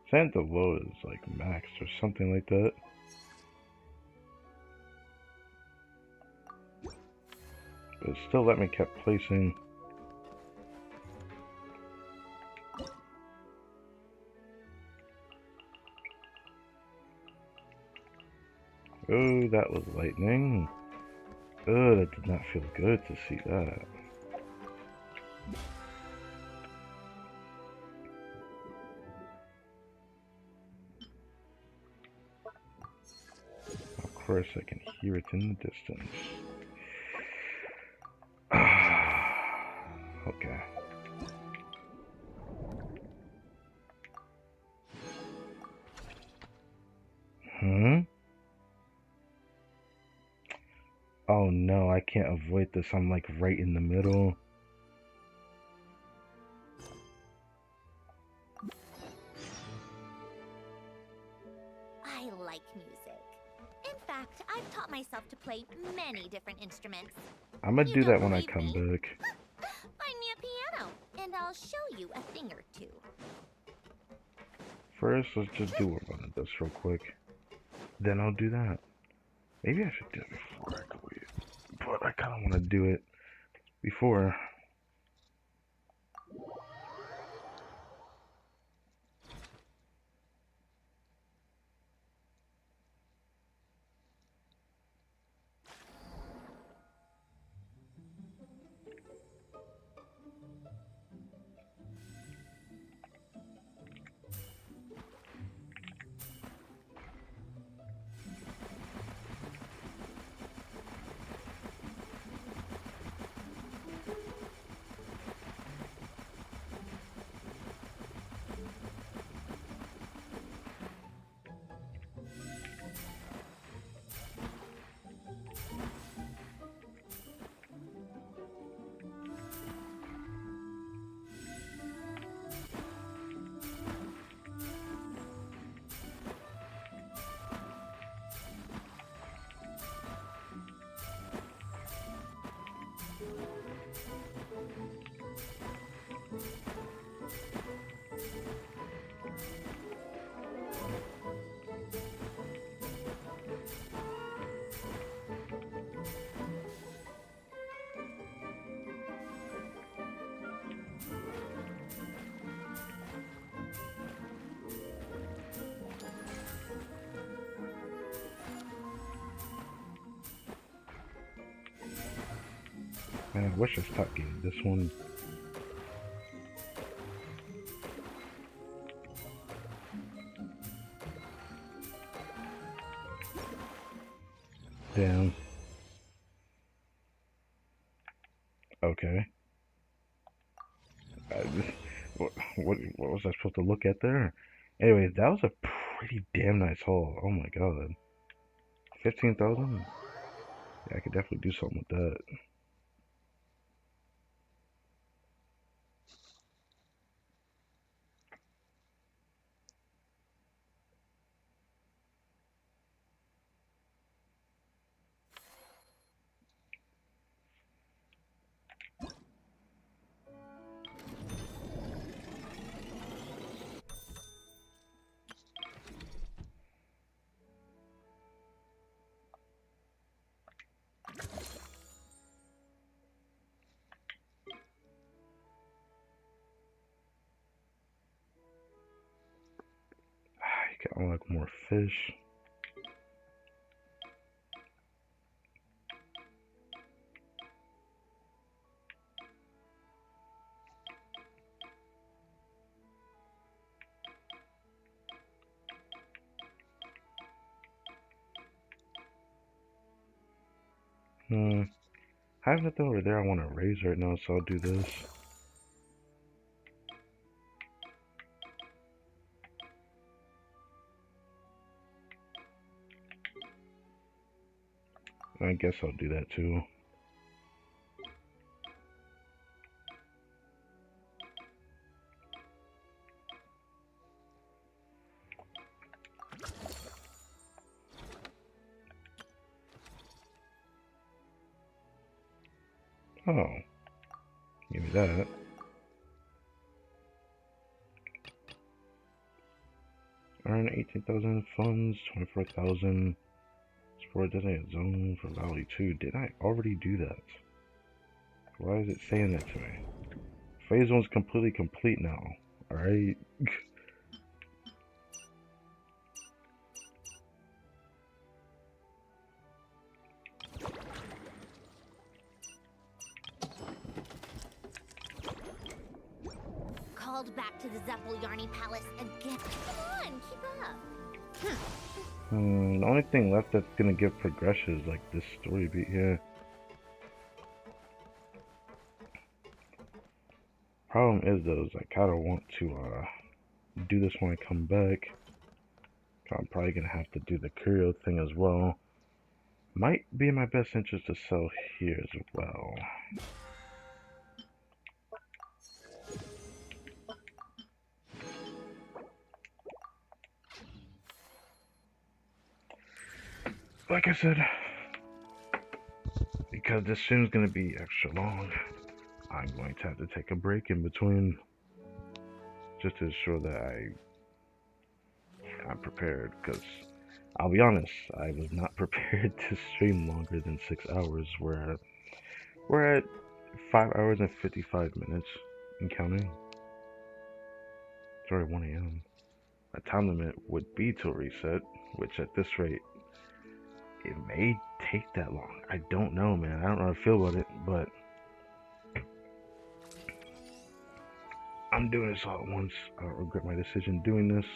Saying the load is like max or something like that. But it still let me keep placing. Oh, that was lightning. Oh, that did not feel good to see that. Of course, I can hear it in the distance. Okay. Oh no, I can't avoid this. I'm like right in the middle. I like music. In fact, I've taught myself to play many different instruments. I'm gonna You do don't that when I believe come me? back. Find me a piano, and I'll show you a thing or two. First, let's just do one of this real quick. Then I'll do that. Maybe I should do it before I go eat. But I kind of want to do it before. Man, I wish I stopped getting this one. Damn. Okay. What was I supposed to look at there? Anyways, that was a pretty damn nice haul. Oh my god. 15,000? Yeah, I could definitely do something with that. You can unlock more fish. I have nothing over there I want to raise right now, so I'll do this. I guess I'll do that too. Oh, give me that. Earn 18,000 funds, 24,000 for designated zone for Valley 2. Did I already do that? Why is it saying that to me? Phase 1's completely complete now. Alright. Called back to the Zeppeljorny Palace again. Come on, keep up. The only thing left that's gonna give progression is like this story beat here. Problem is though, is I kinda want to do this when I come back. I'm probably gonna have to do the curio thing as well. Might be in my best interest to sell here as well. Like I said, because this stream's gonna be extra long, I'm going to have to take a break in between just to ensure that I'm prepared. Because I'll be honest, I was not prepared to stream longer than 6 hours. We're at 5 hours and 55 minutes and counting. It's already 1 a.m. My time limit would be till reset, which at this rate, it may take that long. I don't know, man. I don't know how I feel about it, but I'm doing this all at once. I don't regret my decision doing this.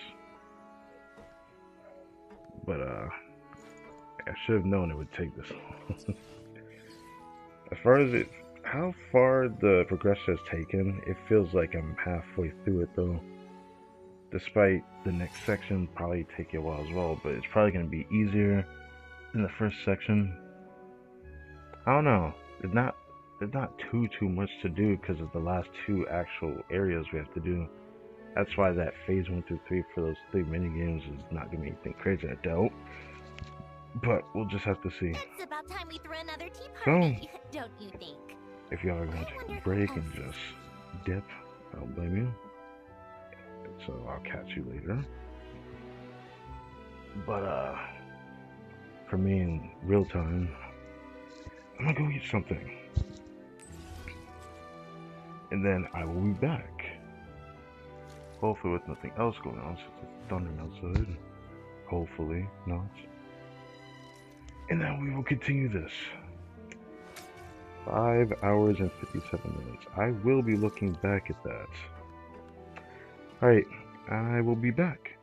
But I should have known it would take this long. As far as how far the progression has taken, it feels like I'm halfway through it though. Despite the next section probably take a while as well, but it's probably going to be easier than the first section. I don't know. There's not too much to do because of the last two actual areas we have to do. That's why that phase 1 through 3 for those 3 mini games is not going to be anything crazy. I doubt. But we'll just have to see. It's about time we threw another tea party, don't you think? If y'all are going to take a break and just dip, I don't blame you. So I'll catch you later. But for me in real time, I'm gonna go eat something. And then I will be back. Hopefully with nothing else going on since it's thundering outside. Hopefully not. And then we will continue this. 5 hours and 57 minutes. I will be looking back at that. Alright, I will be back.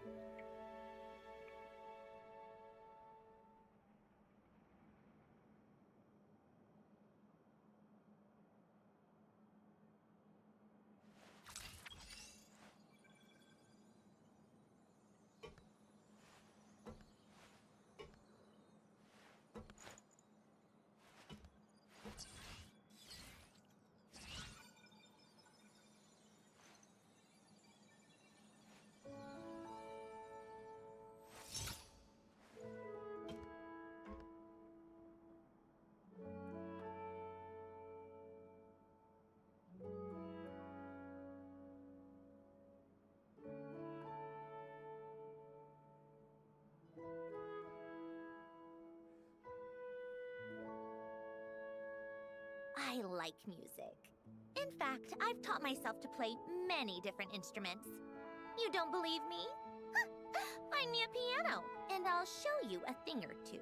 I like music. In fact, I've taught myself to play many different instruments. You don't believe me? Find me a piano, and I'll show you a thing or two.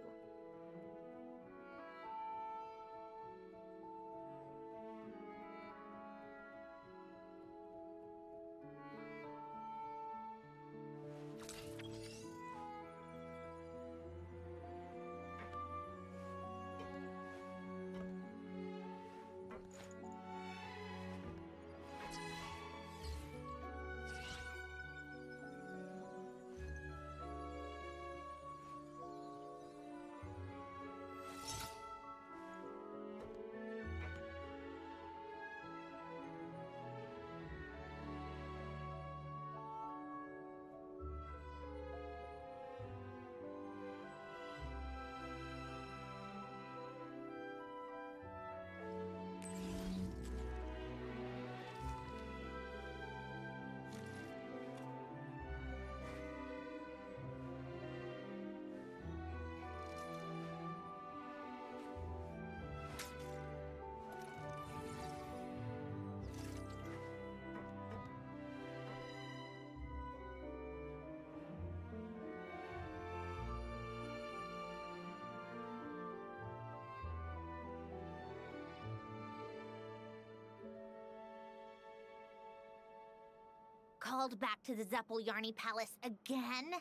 Called back to the Zeppeljärni Palace again?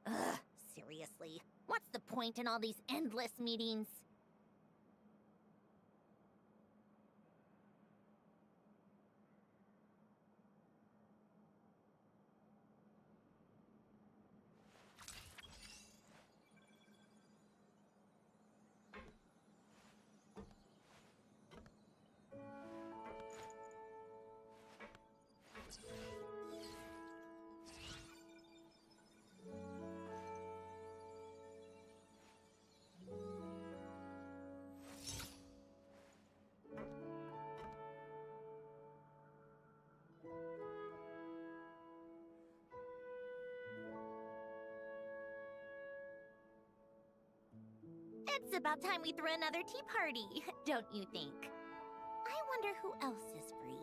Ugh, seriously. What's the point in all these endless meetings? It's about time we threw another tea party, don't you think? I wonder who else is free.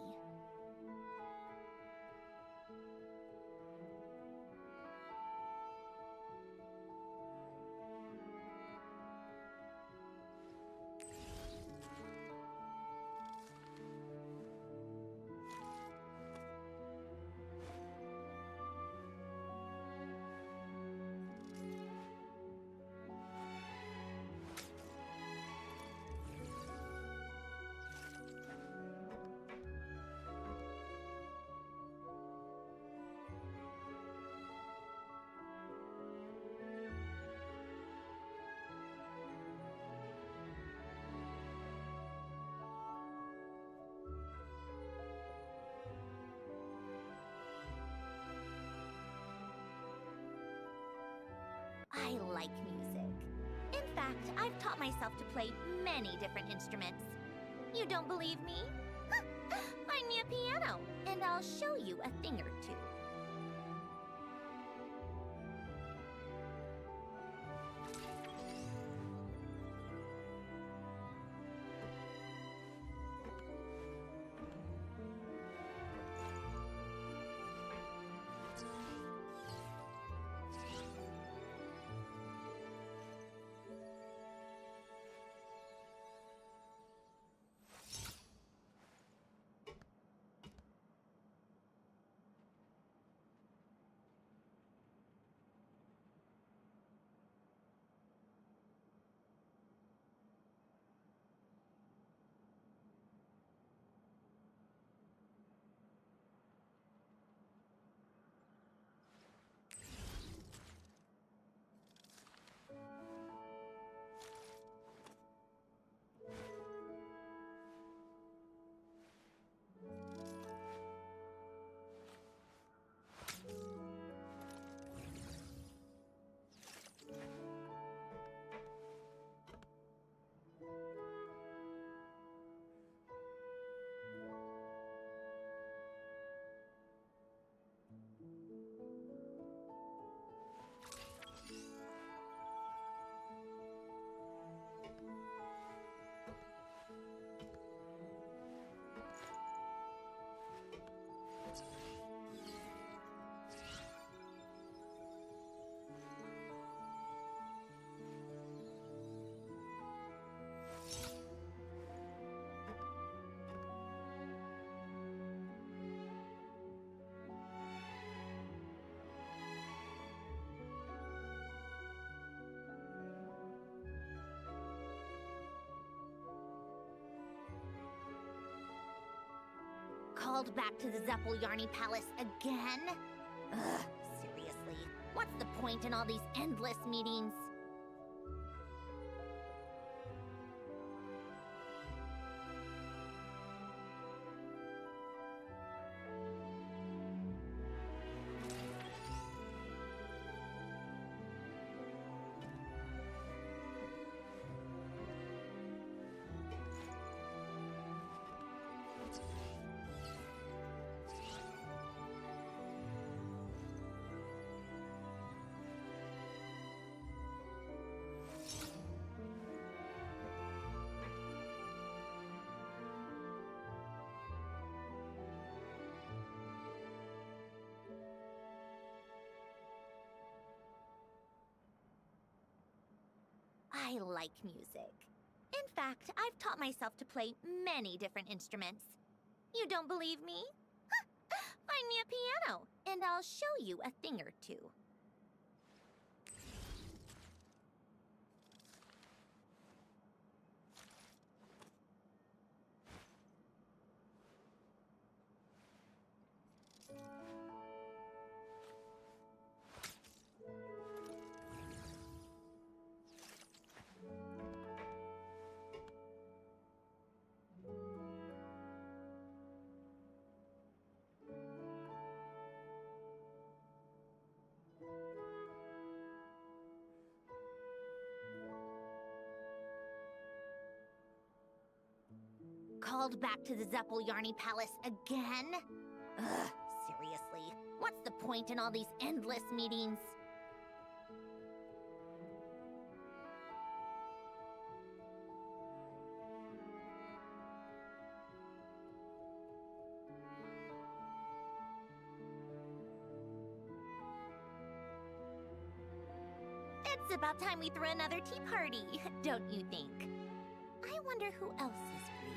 I like music. In fact, I've taught myself to play many different instruments. You don't believe me? Find me a piano, and I'll show you a thing or two. Called back to the Zeppeljärny Palace again? Ugh, seriously. What's the point in all these endless meetings? I like music. In fact, I've taught myself to play many different instruments. You don't believe me? Find me a piano, and I'll show you a thing or two. Called back to the Zeppeljärny Palace again? Ugh, seriously. What's the point in all these endless meetings? It's about time we threw another tea party, don't you think? I wonder who else is free.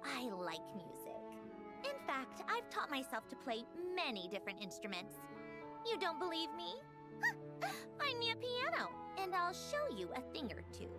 I like music. In fact, I've taught myself to play many different instruments. You don't believe me? Find me a piano, and I'll show you a thing or two.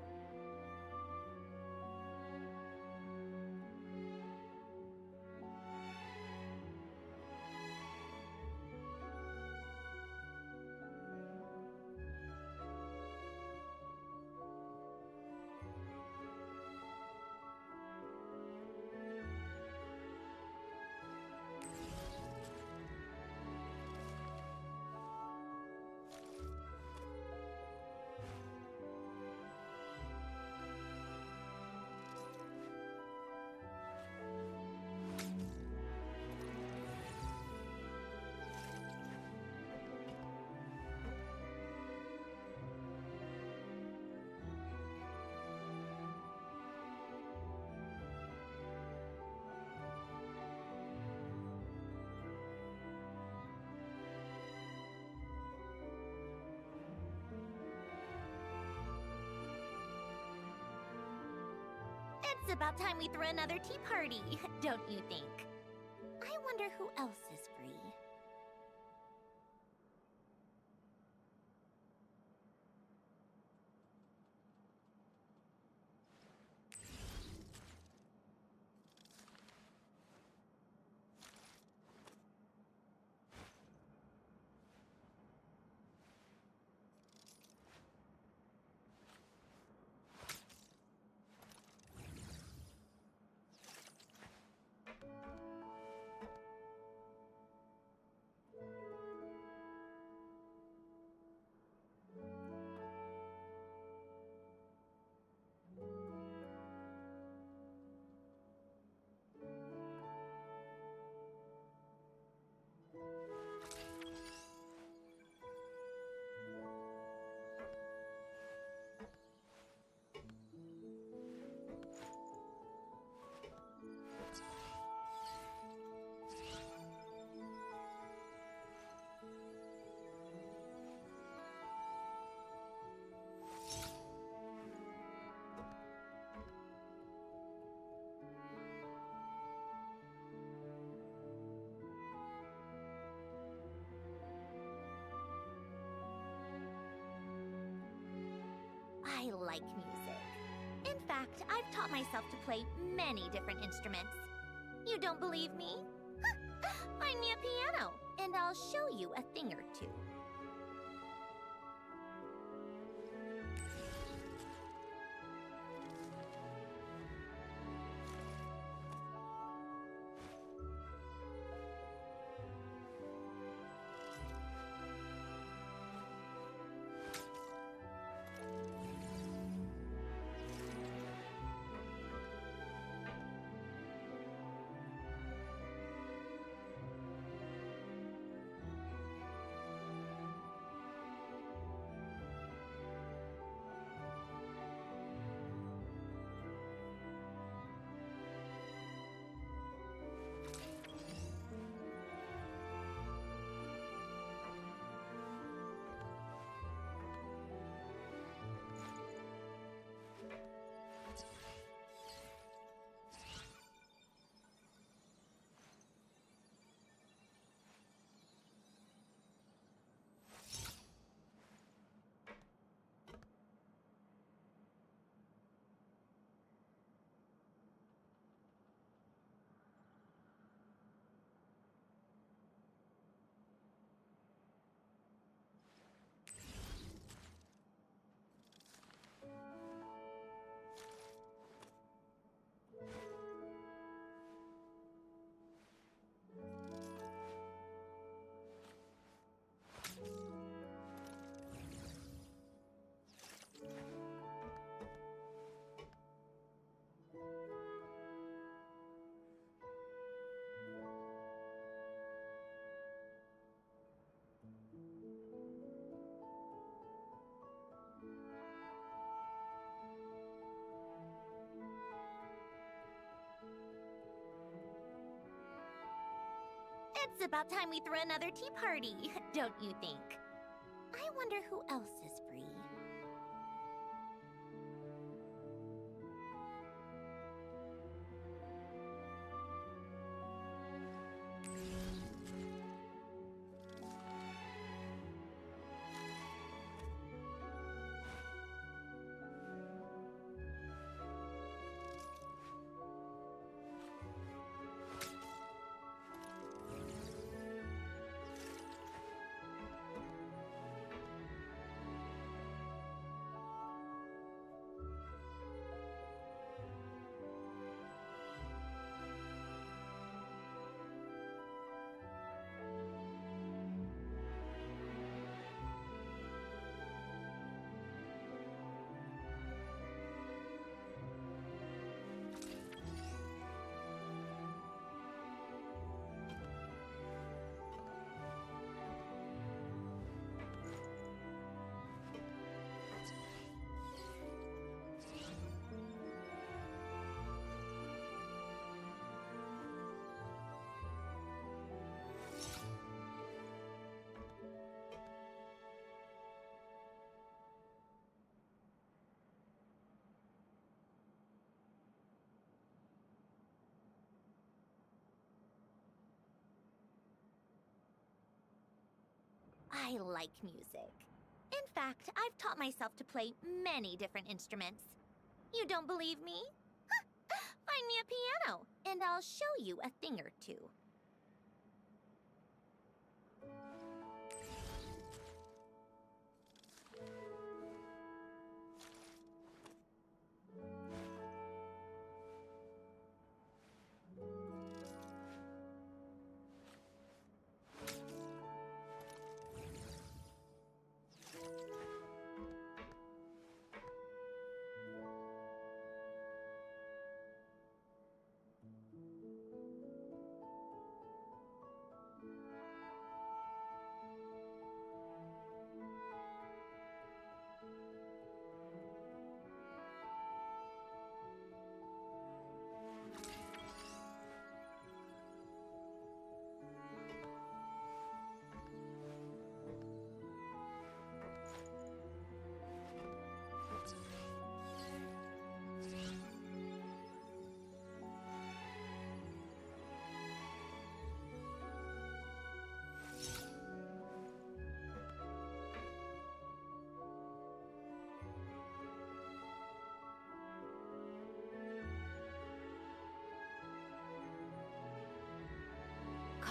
It's about time we threw another tea party, don't you think? I wonder who else is free. I like music. In fact, I've taught myself to play many different instruments. You don't believe me? piano, and I'll show you a thing or two. It's about time we threw another tea party, don't you think? I wonder who else is free. I like music. In fact, I've taught myself to play many different instruments. You don't believe me? Find me a piano, and I'll show you a thing or two.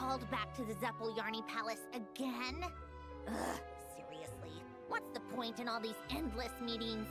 Called back to the Zeppeljärny Palace again? Ugh, seriously. What's the point in all these endless meetings?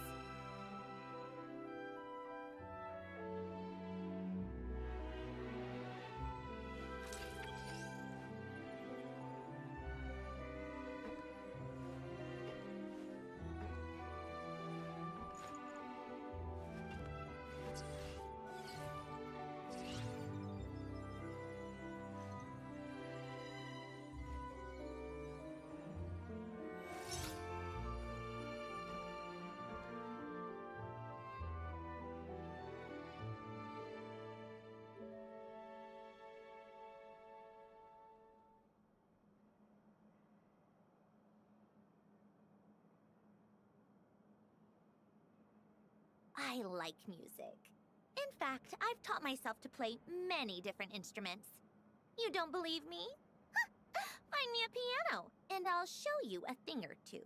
I like music. In fact, I've taught myself to play many different instruments. You don't believe me? Find me a piano, and I'll show you a thing or two.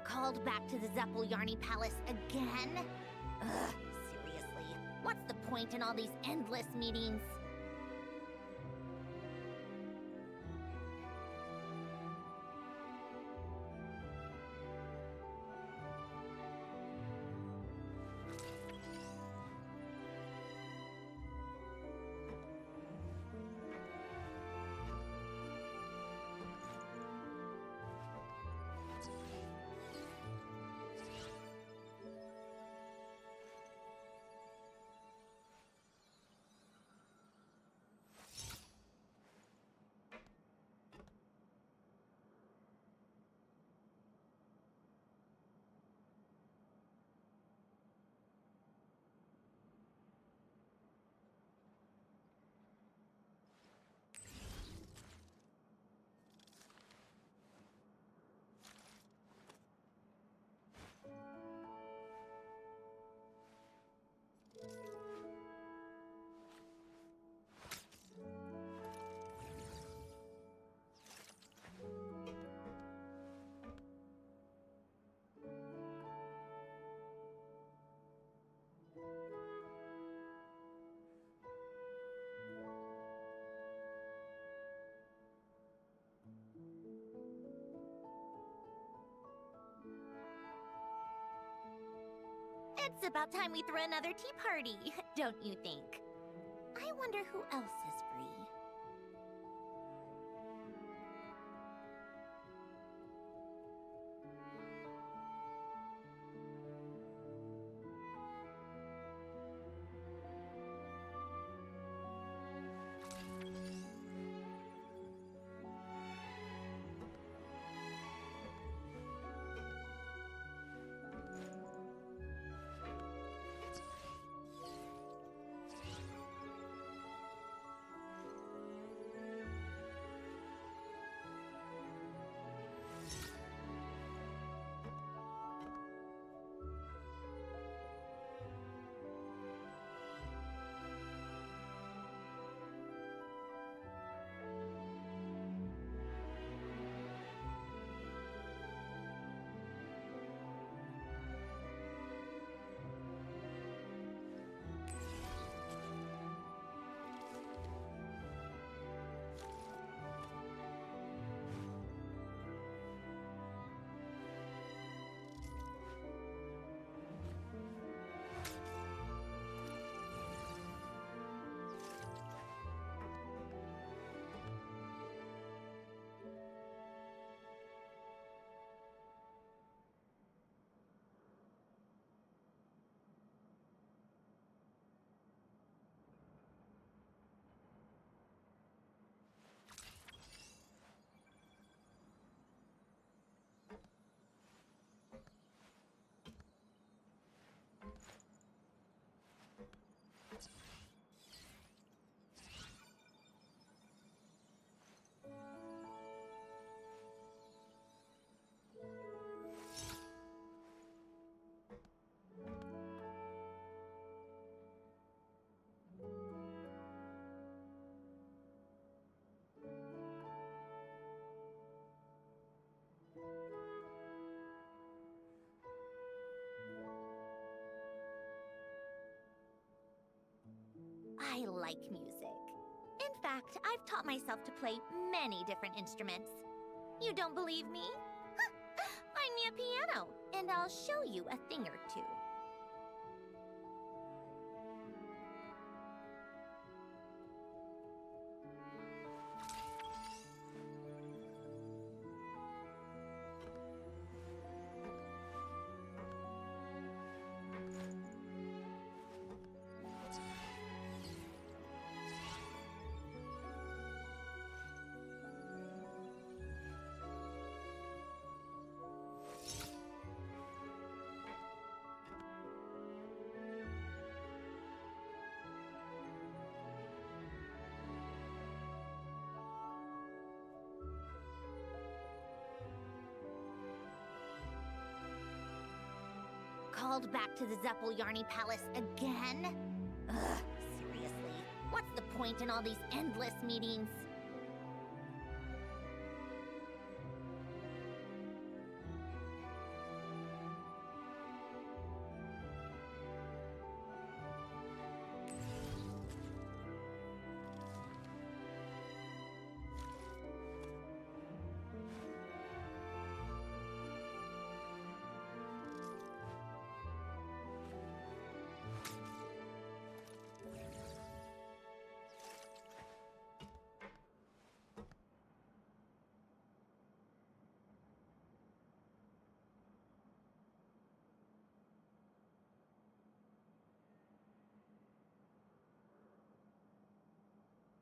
Called back to the Zeppeljärny Palace again? Ugh, seriously. What's the point in all these endless meetings? It's about time we throw another tea party, don't you think? I wonder who else is free. like music. In fact, I've taught myself to play many different instruments. You don't believe me? Find me a piano, and I'll show you a thing or two. Called back to the Zeppeljärni Palace again? Ugh, seriously. What's the point in all these endless meetings?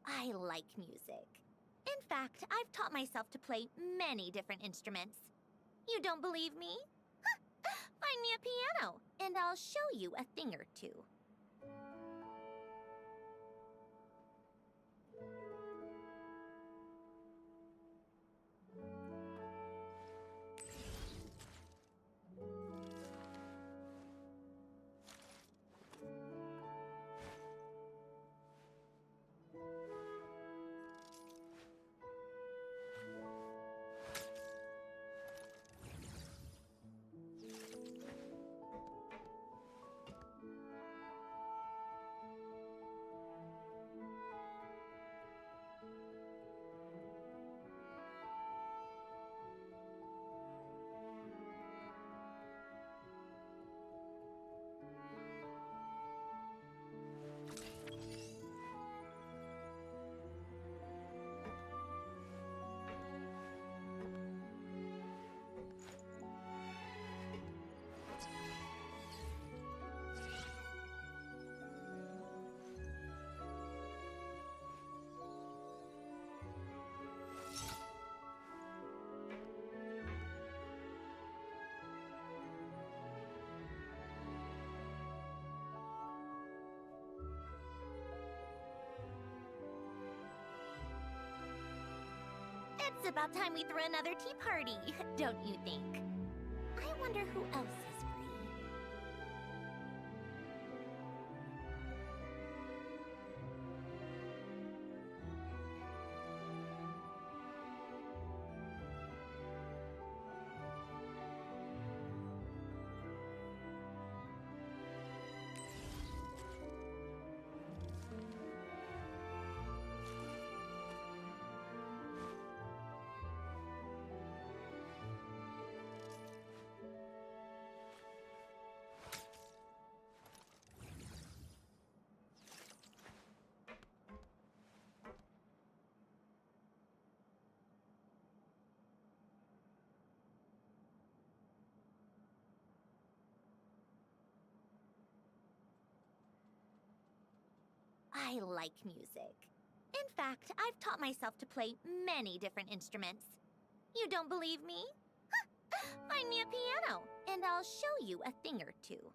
I like music. In fact, I've taught myself to play many different instruments. You don't believe me? Find me a piano, and I'll show you a thing or two. It's about time we threw another tea party, don't you think? I wonder who else is free. I like music. In fact, I've taught myself to play many different instruments. You don't believe me? Find me a piano, and I'll show you a thing or two.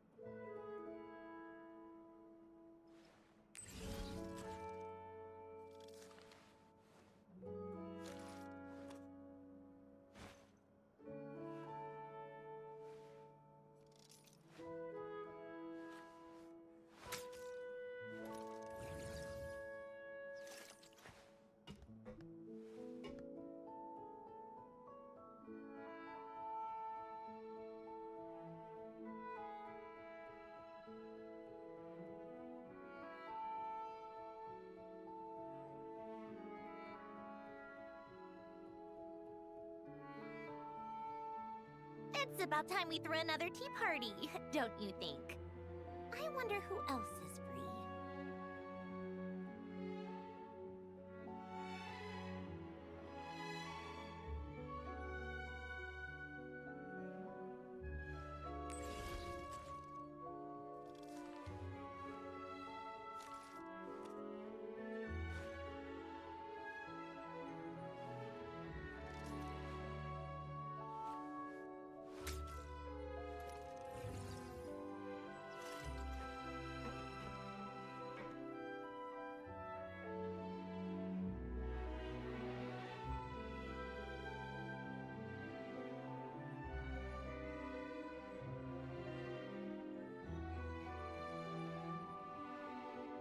It's about time we threw another tea party, don't you think? I wonder who else is free.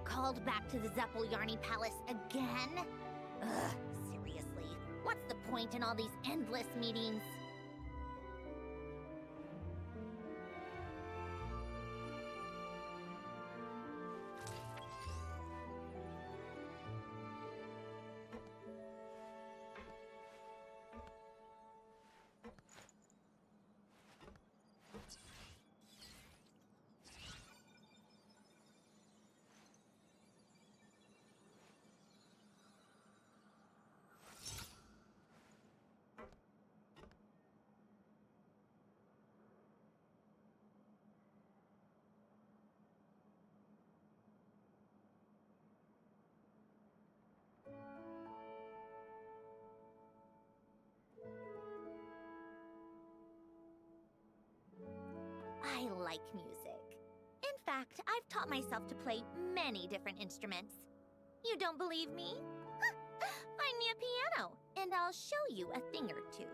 Called back to the Zeppeljärni Palace again? Ugh, seriously. What's the point in all these endless meetings? I like music. In fact, I've taught myself to play many different instruments. You don't believe me? Find me a piano, and I'll show you a thing or two.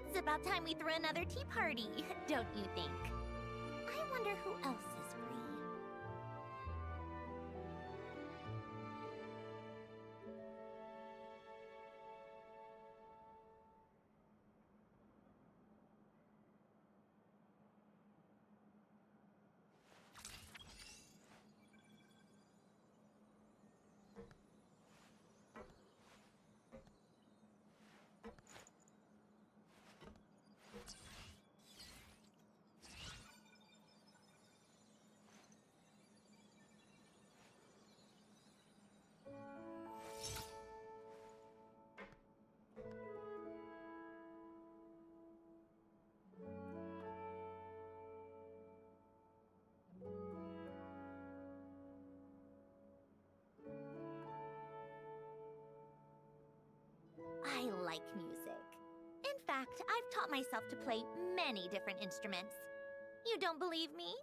It's about time we threw another tea party, don't you think? I wonder who else is free. I like music. In fact, I've taught myself to play many different instruments. You don't believe me?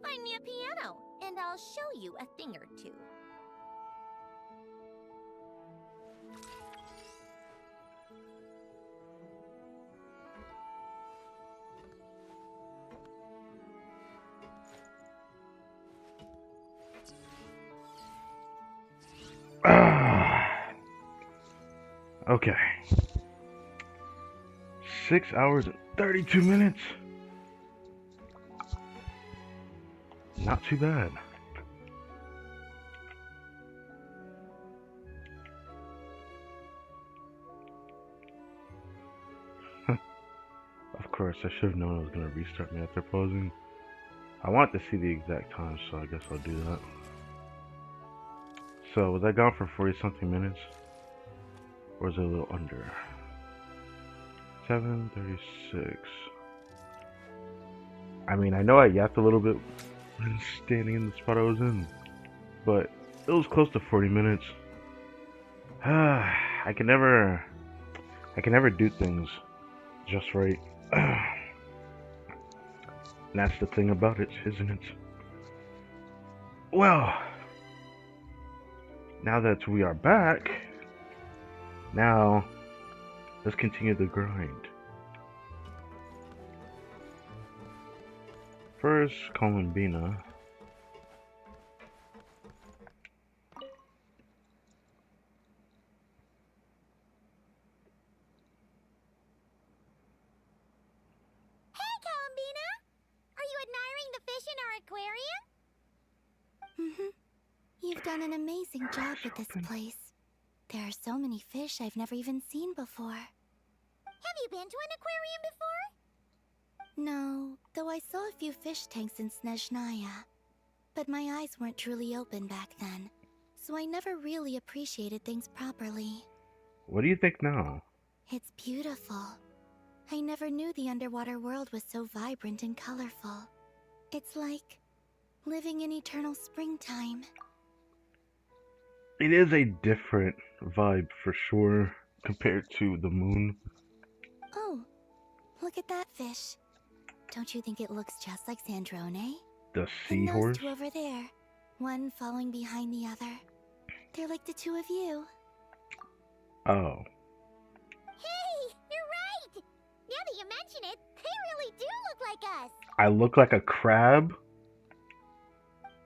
Find me a piano, and I'll show you a thing or two. Okay. 6 hours and 32 minutes. Not too bad. Of course, I should have known it was going to restart me after pausing. I want to see the exact time, so I guess I'll do that. So, was I gone for 40 something minutes? Or is it a little under? 7:36. I mean, I know I yapped a little bit when standing in the spot I was in, but it was close to 40 minutes. I can never do things just right. And that's the thing about it, isn't it? Well, now that we are back, now let's continue the grind. First, Columbina. You've done an amazing job with this place. There are so many fish I've never even seen before. Have you been to an aquarium before? No, though I saw a few fish tanks in Snezhnaya. But my eyes weren't truly open back then, so I never really appreciated things properly. What do you think now? It's beautiful. I never knew the underwater world was so vibrant and colorful. It's like living in eternal springtime. It is a different vibe for sure compared to the moon. Oh, look at that fish. Don't you think it looks just like Sandrone? The And seahorse? those two over there, one following behind the other. They're like the two of you. Oh. Hey, you're right! Now that you mention it, they really do look like us. I look like a crab?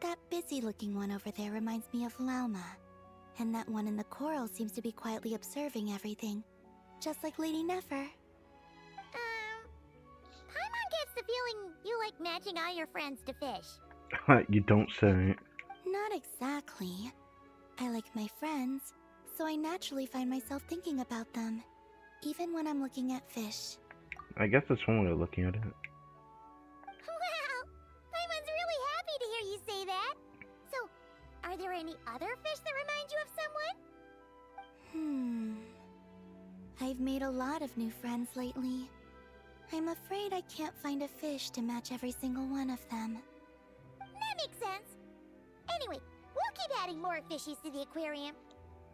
That busy-looking one over there reminds me of Lauma. And that one in the coral seems to be quietly observing everything, just like Lady Nefer. Paimon gets the feeling you like matching all your friends to fish. You don't say. Not exactly. I like my friends, so I naturally find myself thinking about them, even when I'm looking at fish. I guess that's one way of looking at it. Wow! Paimon's really happy to hear you say that. So, are there any other fish that remind you of someone? I've made a lot of new friends lately. I'm afraid I can't find a fish to match every single one of them. That makes sense. Anyway, we'll keep adding more fishies to the aquarium.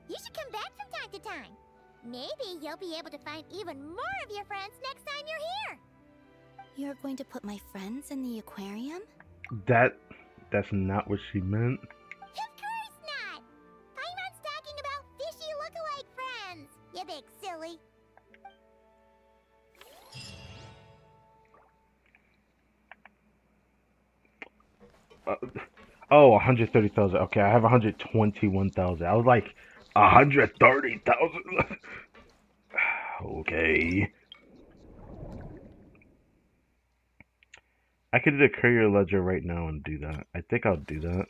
You should come back from time to time. Maybe you'll be able to find even more of your friends next time you're here. You're going to put my friends in the aquarium? That's not what she meant. Of course not! Paimon's talking about fishy look-alike friends, you big silly. Oh, 130,000. Okay, I have 121,000. I was like, 130,000? Okay. I could do the courier ledger right now and do that. I think I'll do that.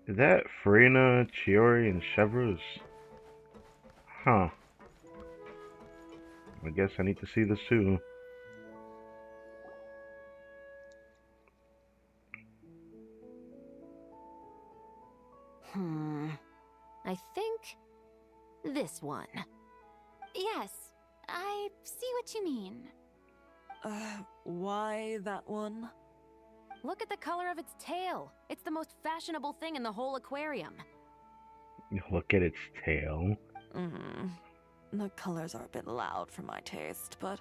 Is that Farina, Chiori, and Chevrolet? Huh. I guess I need to see this too. I think this one. Yes, I see what you mean. Why that one? Look at the color of its tail. It's the most fashionable thing in the whole aquarium. Look at its tail. The colors are a bit loud for my taste, but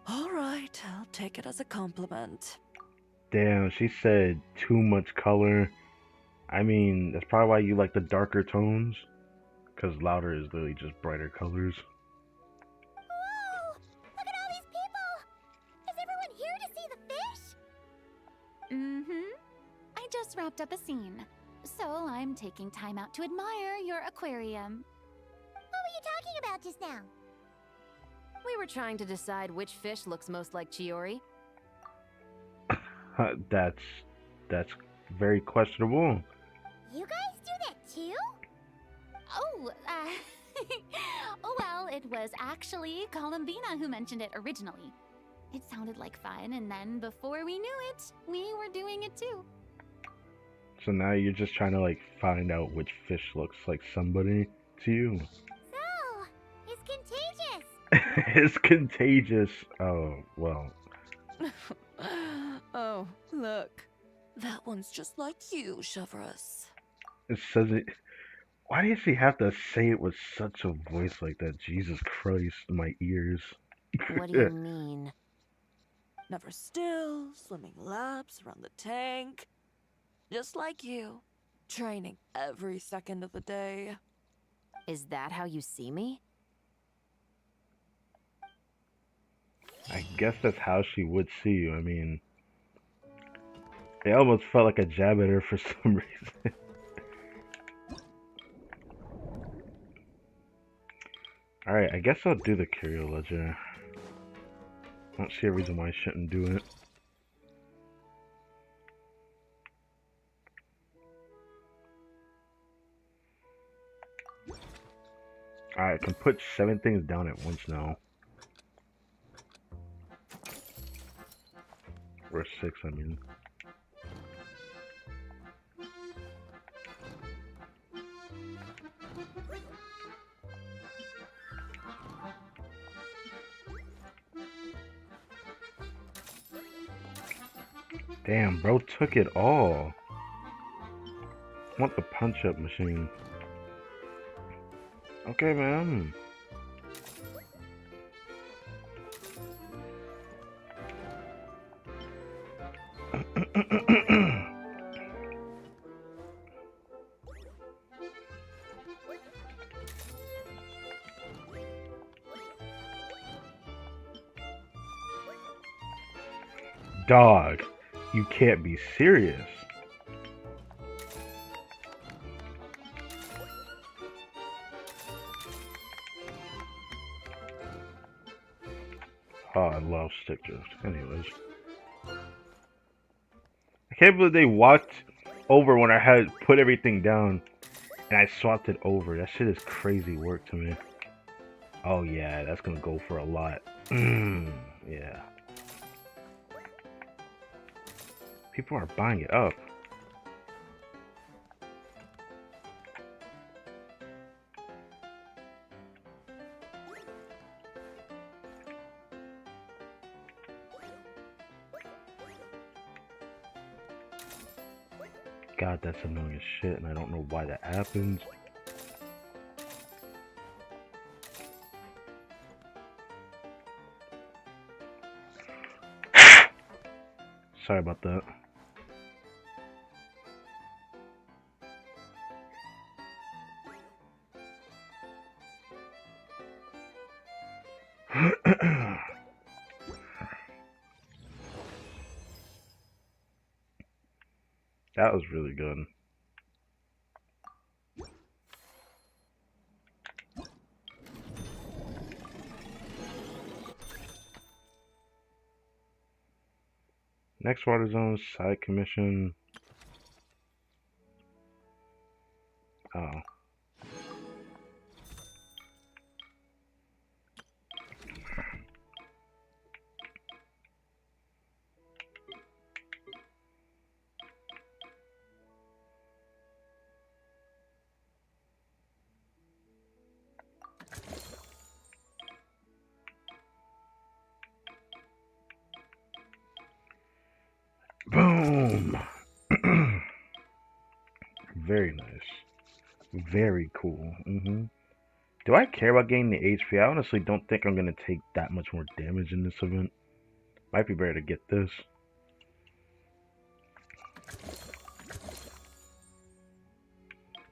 alright, I'll take it as a compliment. Damn, she said too much color. I mean, that's probably why you like the darker tones. Because louder is literally just brighter colors. Whoa! Look at all these people! Is everyone here to see I just wrapped up a scene, so I'm taking time out to admire your aquarium. What were you talking about just now? We were trying to decide which fish looks most like Chiori. That's very questionable. You guys do that too? Oh, oh well, it was actually Columbina who mentioned it originally. It sounded like fun, and then before we knew it, we were doing it too. So now you're just trying to like find out which fish looks like somebody to you. So, it's contagious. It's contagious. Oh, well. Oh, look. That one's just like you, Chevrus. It says it. Why does he have to say it with such a voice like that? Jesus Christ, my ears. What do you mean? Never still, swimming laps around the tank. Just like you. Training every second of the day. Is that how you see me? I guess that's how she would see you. I mean, it almost felt like a jab at her for some reason. Alright, I guess I'll do the Curio Ledger. I don't see a reason why I shouldn't do it. Alright, I can put 7 things down at once now. Or 6, I mean. Damn, bro took it all. I want the punch-up machine. Okay, man. Dog, you can't be serious. Oh, I love stick drift. Anyways. I can't believe they walked over when I had put everything down and I swapped it over. That shit is crazy work to me. Oh yeah, that's gonna go for a lot. Yeah. People are buying it up. God, that's annoying as shit, and I don't know why that happens. Sorry about that. That was really good. Next water zone, side commission. Oh. Boom! Very nice. Very cool. Do I care about getting the HP? I honestly don't think I'm going to take that much more damage in this event. Might be better to get this.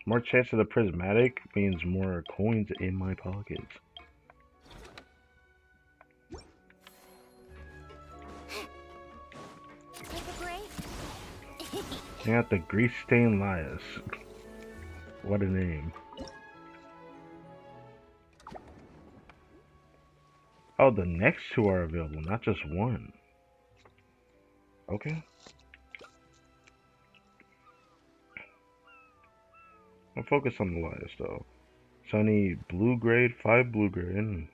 More chance of the prismatic means more coins in my pockets. Take a break. I got the grease stained lias. What a name. Oh, the next two are available, not just one. Okay. I'll focus on the lias though. So I need blue grade, 5 blue grade.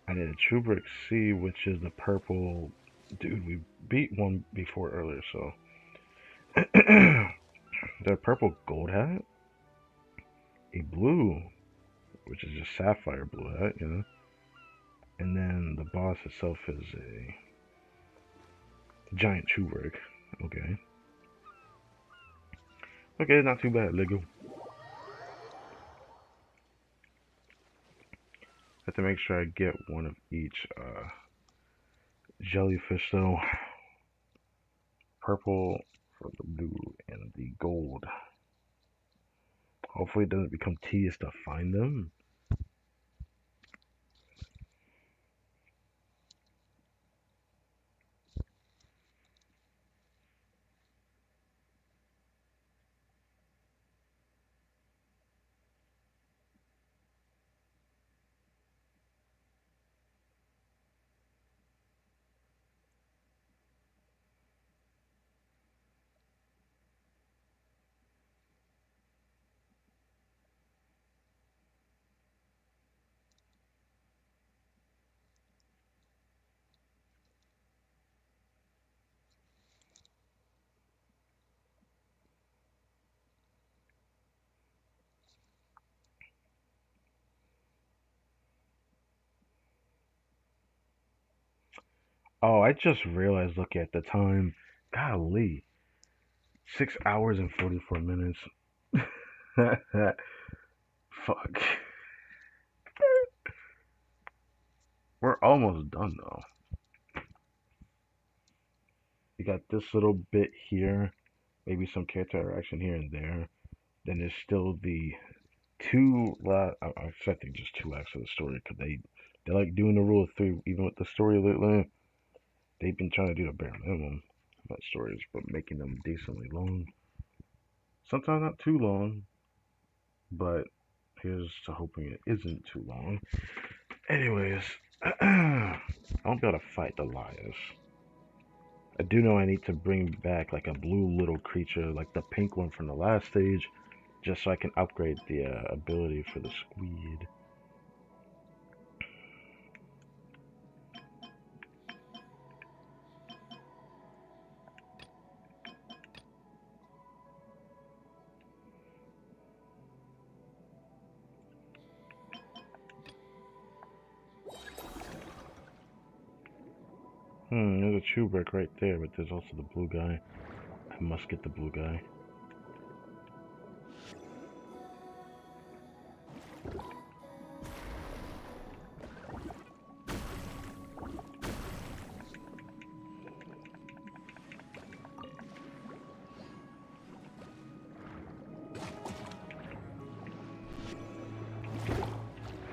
I need a true brick C, which is the purple. Dude, we beat one before earlier, so. The purple gold hat. A blue, which is just sapphire blue hat, you know. And then the boss itself is a giant true brick. Okay. Okay, not too bad. Let's go. Have to make sure I get one of each jellyfish though. Purple for the blue and the gold. Hopefully it doesn't become tedious to find them. Oh, I just realized looking at the time. Golly. 6 hours and 44 minutes. Fuck. We're almost done though. You got this little bit here. Maybe some character interaction here and there. Then there's still the I think just 2 acts of the story because they like doing the rule of 3 even with the story lately. They've been trying to do the bare minimum about stories, but making them decently long. Sometimes not too long, but here's to hoping it isn't too long. Anyways, I won't be able to fight the liars. I do know I need to bring back like a blue little creature, like the pink one from the last stage, just so I can upgrade the ability for the squid. There's a true brick right there, but there's also the blue guy. I must get the blue guy.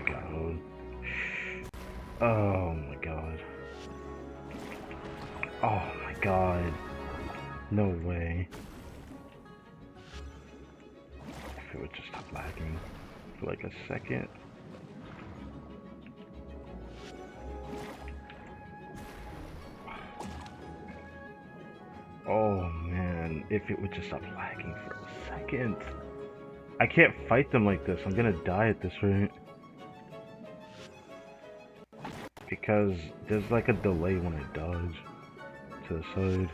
God. Oh my god. Oh my god. No way. If it would just stop lagging for like a second. Oh man, if it would just stop lagging for a second. I can't fight them like this. I'm gonna die at this rate. Because there's like a delay when I dodge to the side.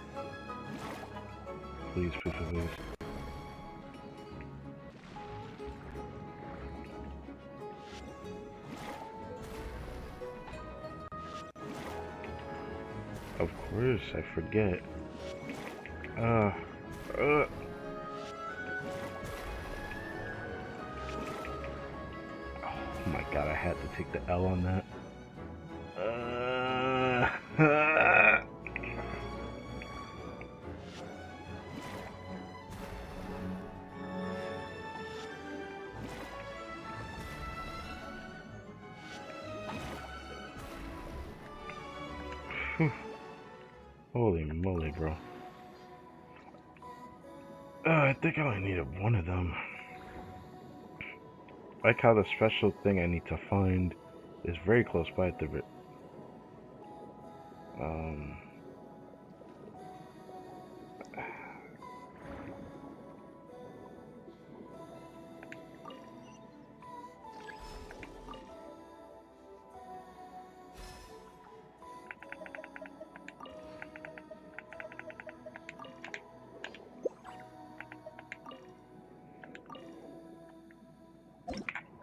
Please, please, please. Of course, I forget. Oh my god, I had to take the L on that. Holy moly, bro. I think I only needed one of them. I like how the special thing I need to find is very close by at the um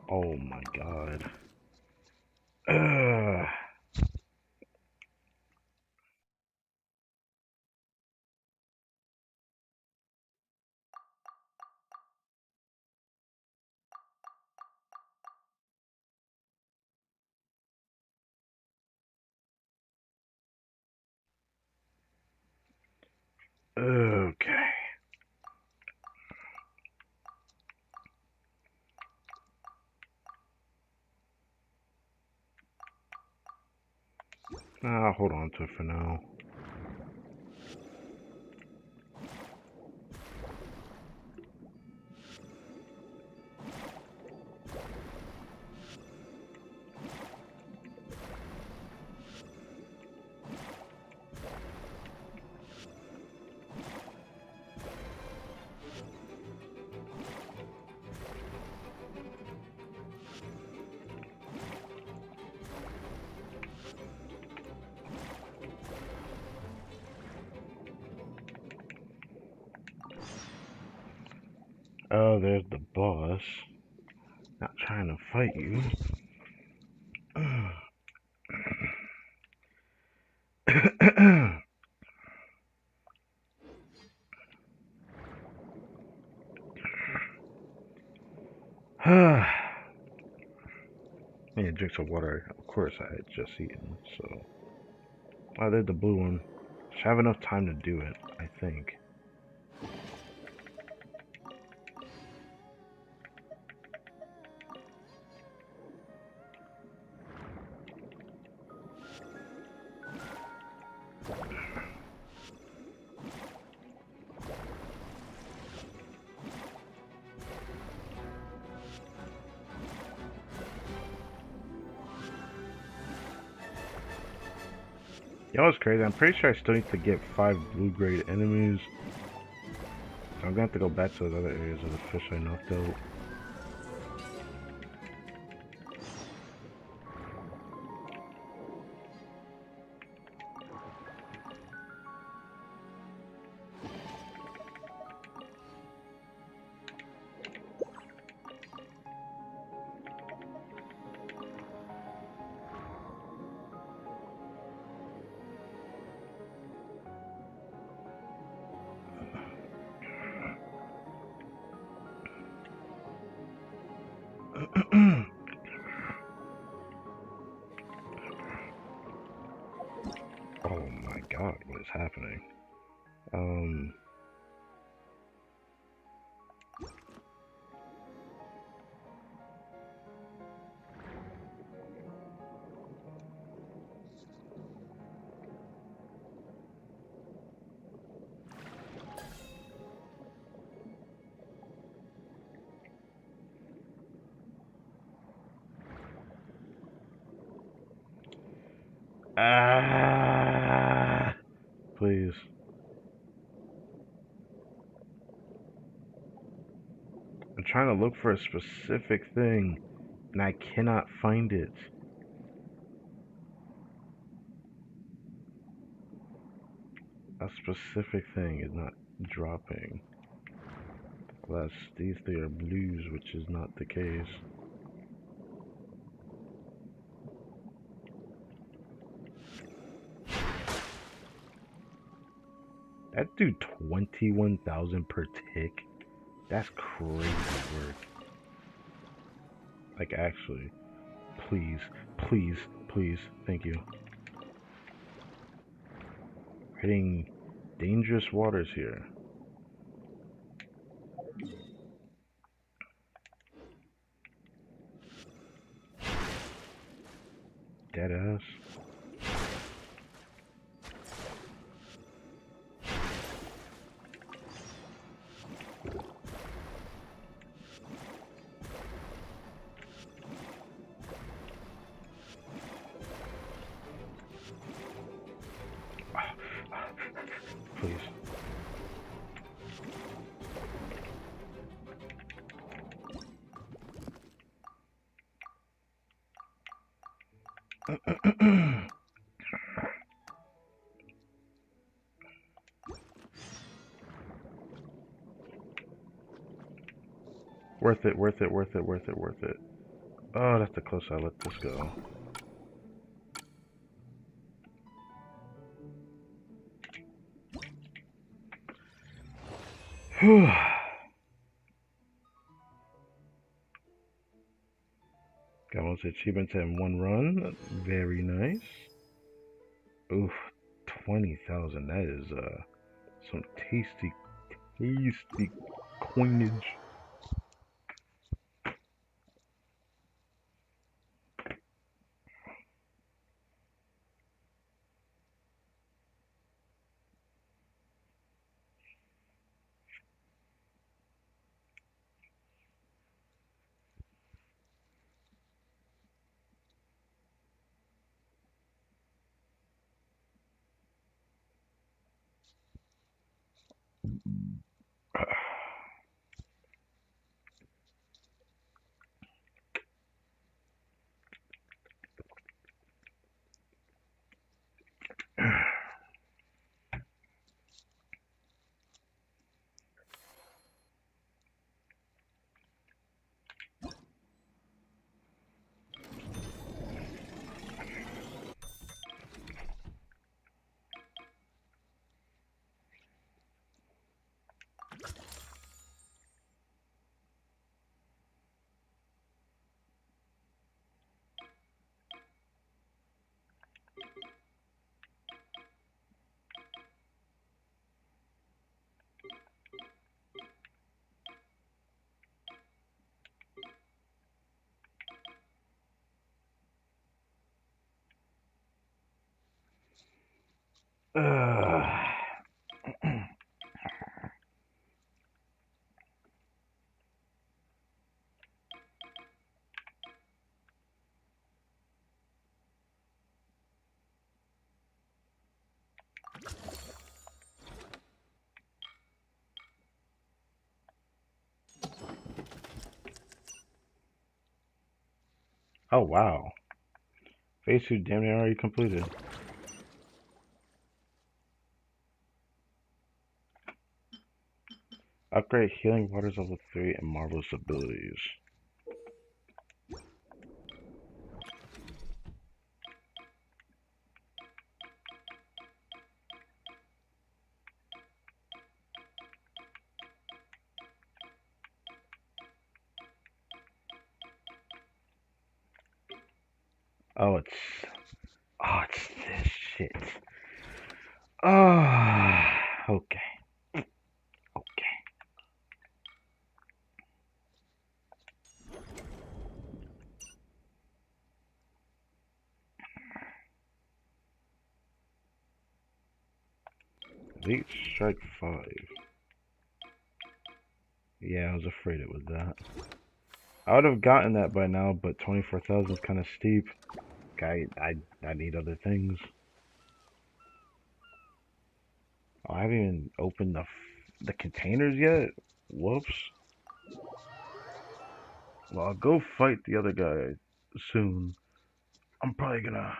oh my god. Ugh. Okay. I'll hold on to it for now. Oh, there's the boss. Not trying to fight you. I need to drink some water. Of course, I had just eaten, so. Oh, there's the blue one. Should have enough time to do it, I think. Yo, it's crazy. I'm pretty sure I still need to get 5 blue grade enemies. So I'm gonna have to go back to those other areas of the fish I knocked out. Oh my god, what is happening? Please. I'm trying to look for a specific thing, and I cannot find it. A specific thing is not dropping. Unless these three are blues, which is not the case. That do 21,000 per tick. That's crazy work. Like, actually. Please, please, please. Thank you. Hitting dangerous waters here. Deadass. Worth it, worth it, worth it, worth it, worth it. Oh, that's the close I let this go. Whew. Got most achievements in one run. Very nice. Oof, 20,000. That is some tasty, tasty coinage. Oh wow. Phase 2 damn near already completed. Upgrade Healing Waters level 3 and Marvelous Abilities. Oh, it's this shit. Oh, okay. Okay. Elite Strike 5. Yeah, I was afraid it was that. I would have gotten that by now, but 24,000 is kind of steep. I need other things. Oh, I haven't even opened the containers yet. Whoops. Well, I'll go fight the other guy soon. I'm probably gonna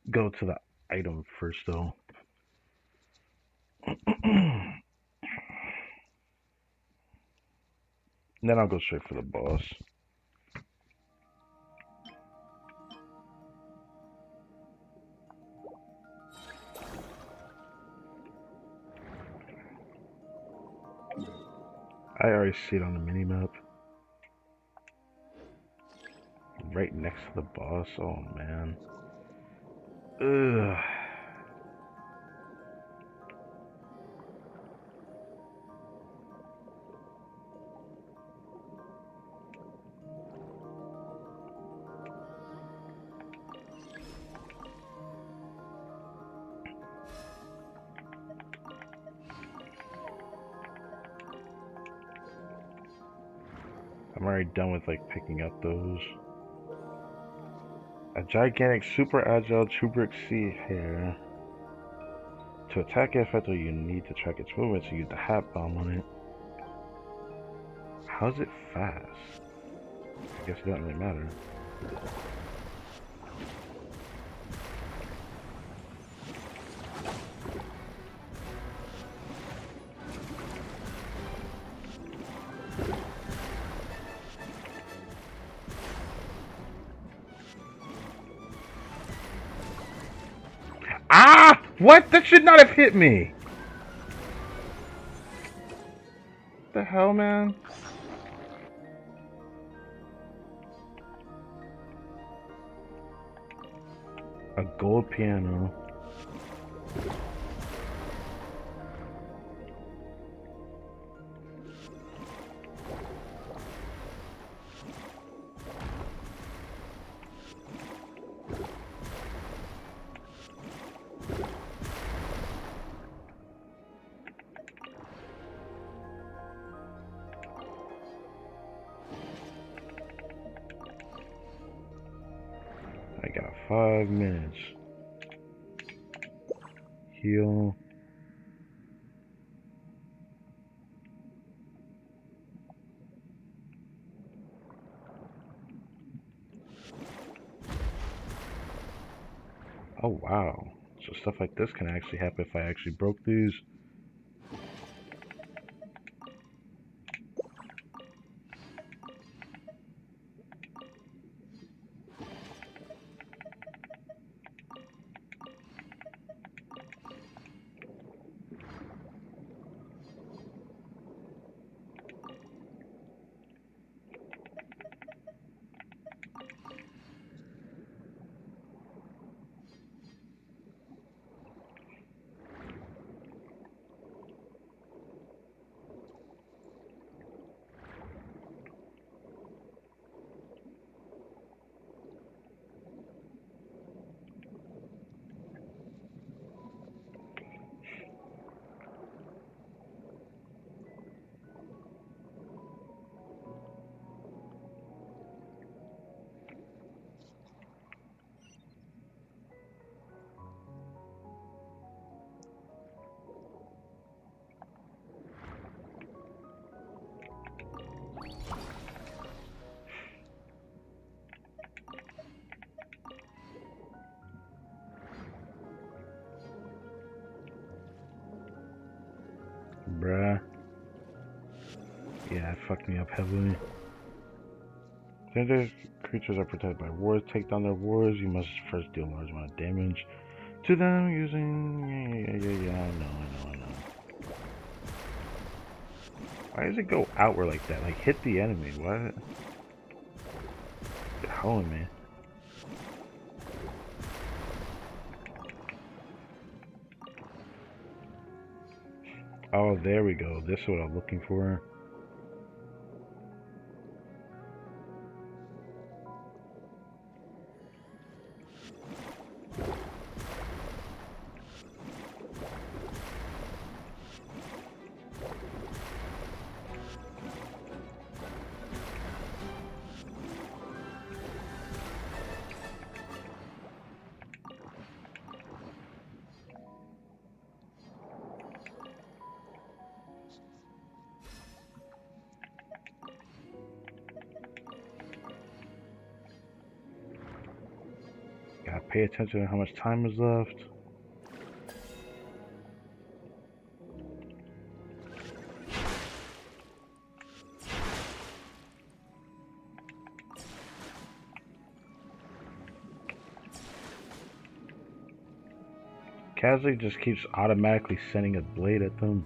go to the item first, though. Then I'll go straight for the boss. I already see it on the minimap. Right next to the boss. Oh man. Ugh. I'm already done with like picking up those. A gigantic, super agile Trubric sea hare. To attack it effectively, you need to track its movements, so use the hat bomb on it. How's it fast? I guess it doesn't really matter. What? That should not have hit me. What the hell, man? A gold piano. I got 5 minutes. Heal. Oh wow. So stuff like this can actually happen if I actually broke these. Bruh. Yeah, it fucked me up heavily. Since creatures are protected by wards, take down their wards, you must first deal a large amount of damage to them using... Yeah, I know. Why does it go outward like that? Like, hit the enemy. What? You're holding me. Oh, there we go. This is what I'm looking for. Gotta pay attention to how much time is left. Kazakh just keeps automatically sending a blade at them.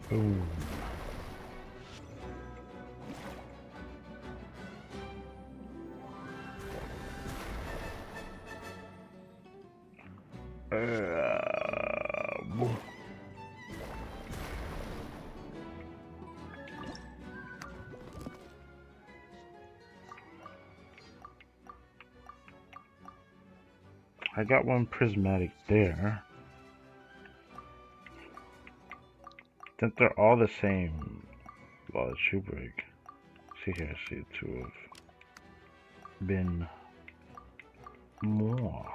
Boom. I got one prismatic there. Since they're all the same, well, it should break. See here, see to have been more.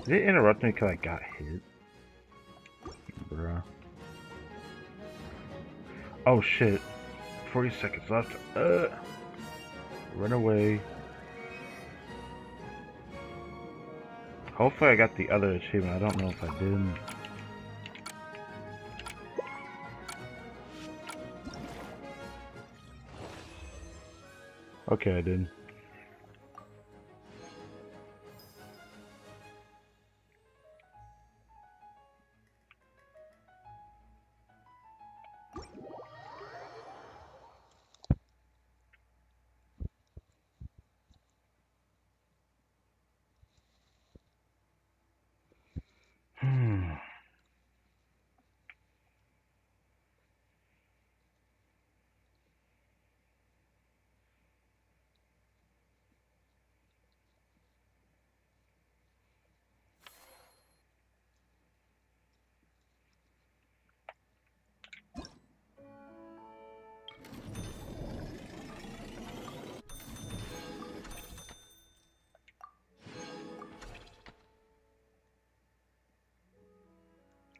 Did it interrupt me because I got hit? Bruh. Oh shit. 40 seconds left. Run away. Hopefully I got the other achievement. I don't know if I did. Okay, I did.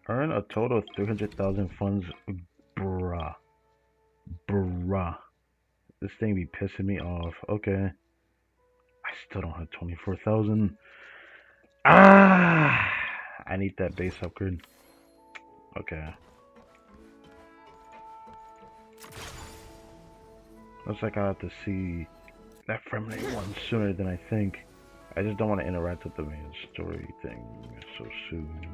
Earn a total of 300,000 funds. Bruh. Bruh. This thing be pissing me off. Okay. I still don't have 24,000. Ah! I need that base upgrade. Okay. Looks like I have to see that Fremley one sooner than I think. I just don't want to interact with the main story thing so soon.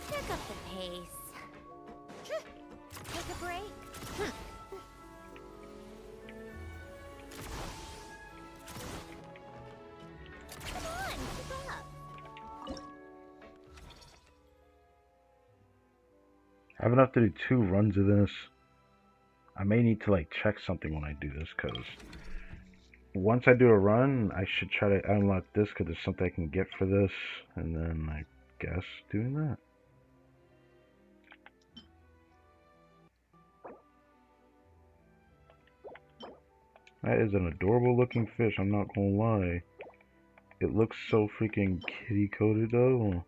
Pick up the pace. Take a break. Come on, keep up. I have enough to do 2 runs of this. I may need to like check something when I do this, because once I do a run, I should try to unlock this because there's something I can get for this, and then I guess doing that. That is an adorable looking fish, I'm not gonna lie. It looks so freaking kitty coated though.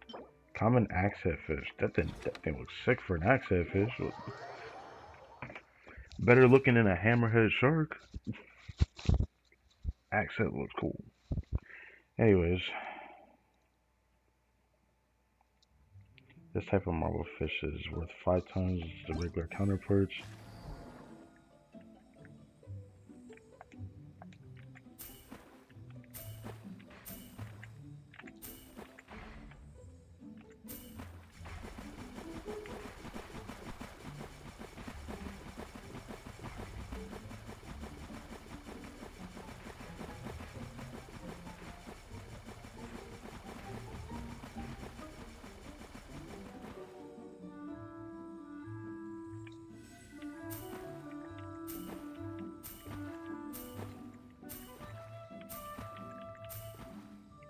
Common axehead fish. That thing looks sick for an axehead fish. Better looking than a hammerhead shark. Axehead looks cool. Anyways. This type of marble fish is worth 5 times the regular counterparts.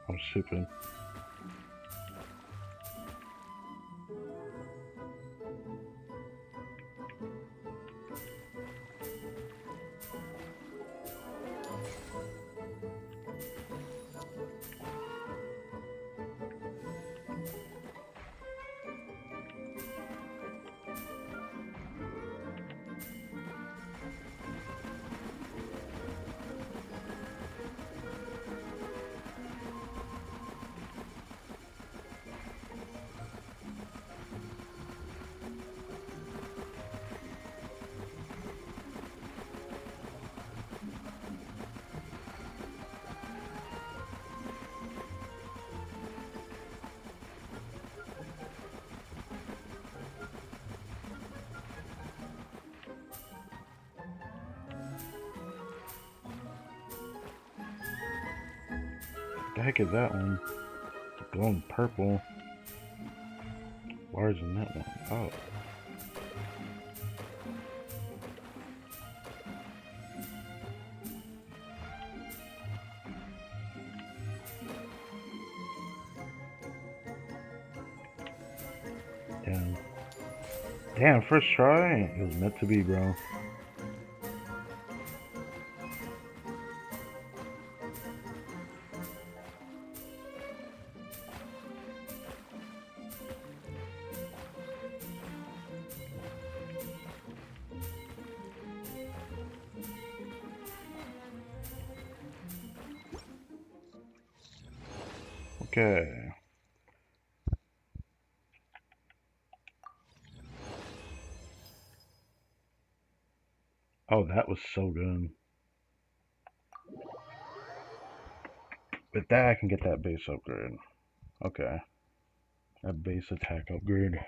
I'm stupid. The heck is that one? It's glowing purple. Why isn't that one? Oh. Damn. Damn, first try? It was meant to be, bro. Okay. Oh, that was so good. With that, I can get that base upgrade. Okay. That base attack upgrade.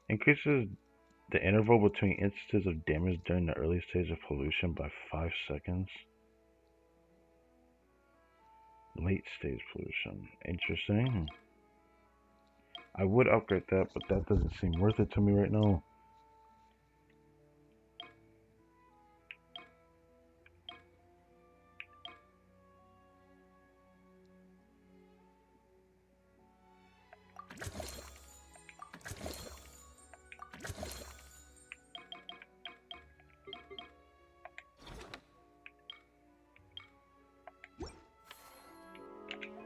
Increases the interval between instances of damage during the early stage of pollution by 5 seconds. Late stage pollution. Interesting. I would upgrade that, but that doesn't seem worth it to me right now.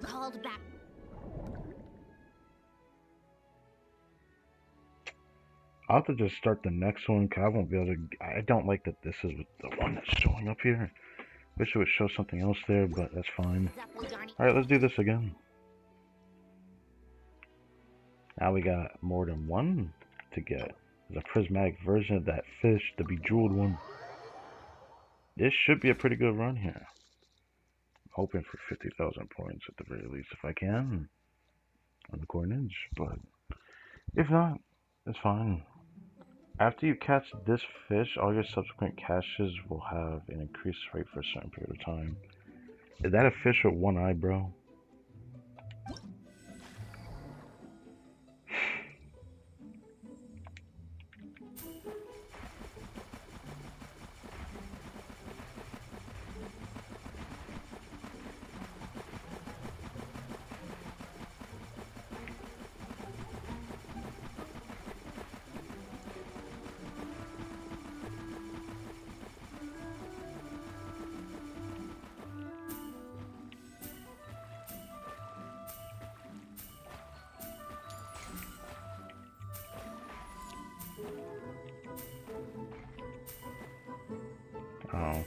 Called back. I'll have to just start the next one, because I won't be able to... I don't like that this is the one that's showing up here. Wish it would show something else there, but that's fine. Alright, let's do this again. Now we got more than one to get. There's a prismatic version of that fish, the bejeweled one. This should be a pretty good run here. I'm hoping for 50,000 points at the very least if I can. On the coinage, but if not, it's fine. After you catch this fish, all your subsequent catches will have an increased rate for a certain period of time. Is that a fish with one eye, bro? Oh.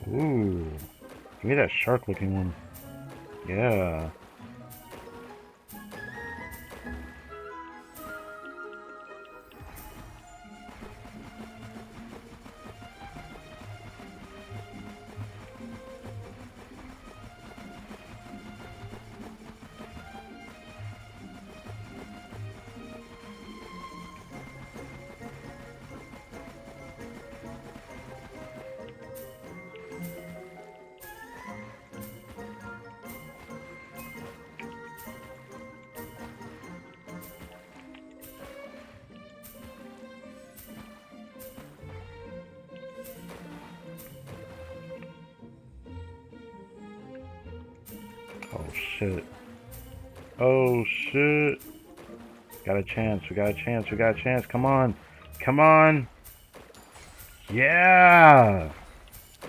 Ooh. Give me that shark looking one. Yeah. shit. Oh shit. Got a chance. We got a chance. We got a chance. Come on. Come on. Yeah.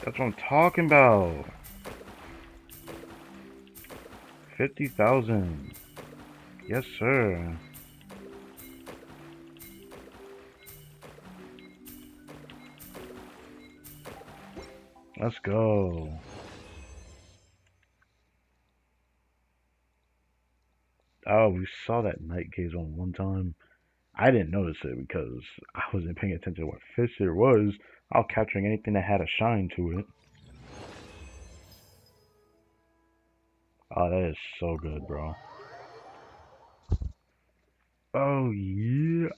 That's what I'm talking about. 50,000. Yes, sir. Let's go. Oh, we saw that night gaze on one time. I didn't notice it because I wasn't paying attention to what fish it was. I was capturing anything that had a shine to it. Oh, that is so good, bro. Oh, yeah.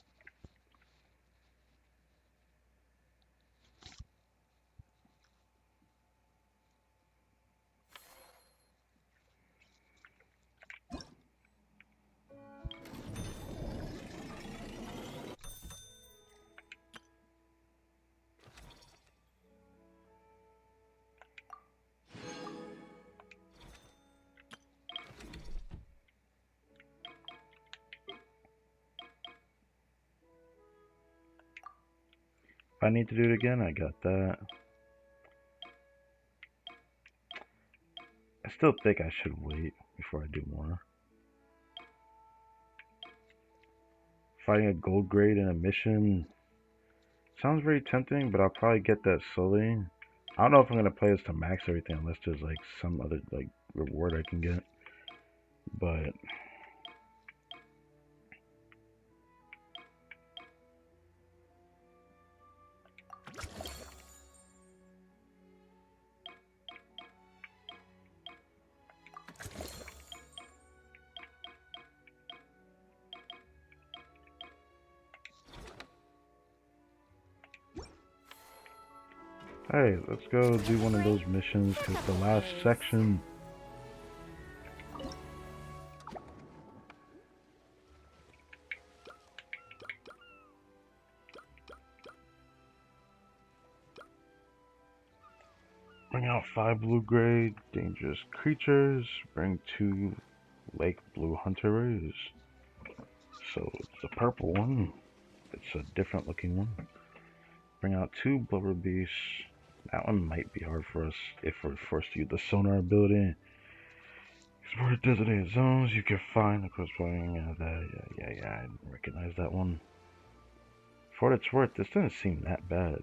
If I need to do it again, I got that. I still think I should wait before I do more. Fighting a gold grade in a mission sounds very tempting, but I'll probably get that slowly. I don't know if I'm gonna play this to max everything unless there's like some other like reward I can get. But hey, let's go do one of those missions because the last section. Bring out 5 blue grade dangerous creatures. Bring 2 lake blue hunter rays. So it's the purple one. It's a different looking one. Bring out 2 blubber beasts. That one might be hard for us if we're forced to use the sonar ability. Explore designated zones. You can find the corresponding. Yeah. I didn't recognize that one. For what it's worth, this doesn't seem that bad.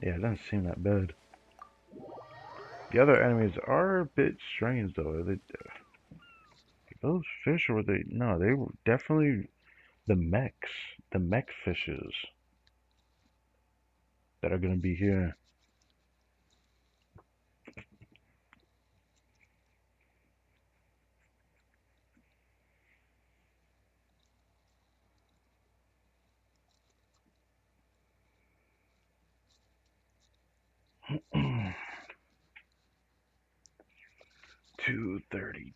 Yeah, it doesn't seem that bad. The other enemies are a bit strange, though. Are they those fish, or were they? No, they were definitely the mechs, the mech fishes that are gonna be here. $232.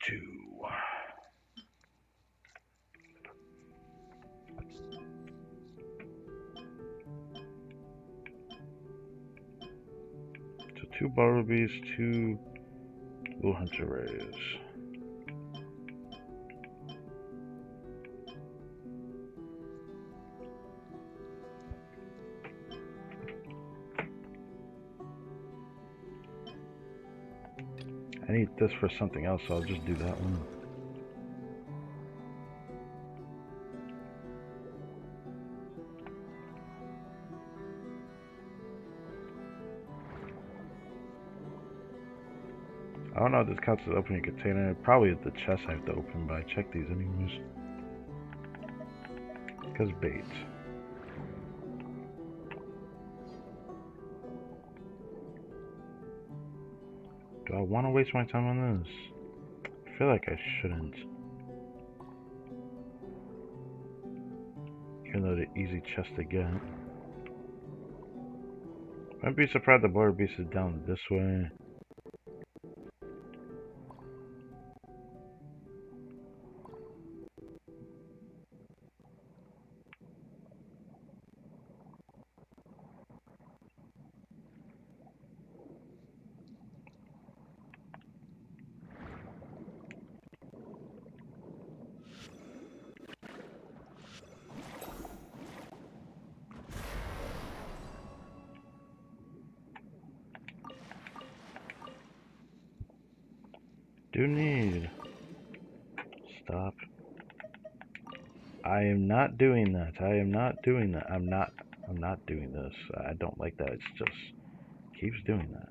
So 2 Barbarbies, 2 Blue Hunter Rays. I need this for something else, so I'll just do that one. I don't know if this counts as opening a container. Probably the chest I have to open, but I check these anyways. Because bait. Do I want to waste my time on this? I feel like I shouldn't. Even though they're easy chest to get. I'd be surprised the border beast is down this way. do need... Stop. I am not doing that. I am not doing that. I'm not doing this. I don't like that. It's just keeps doing that.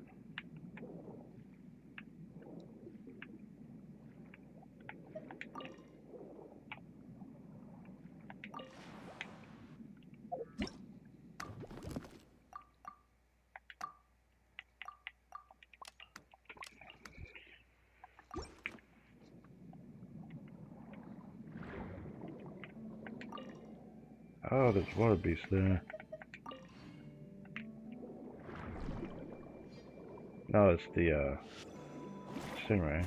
Oh, there's water beast there. No, it's the stingray.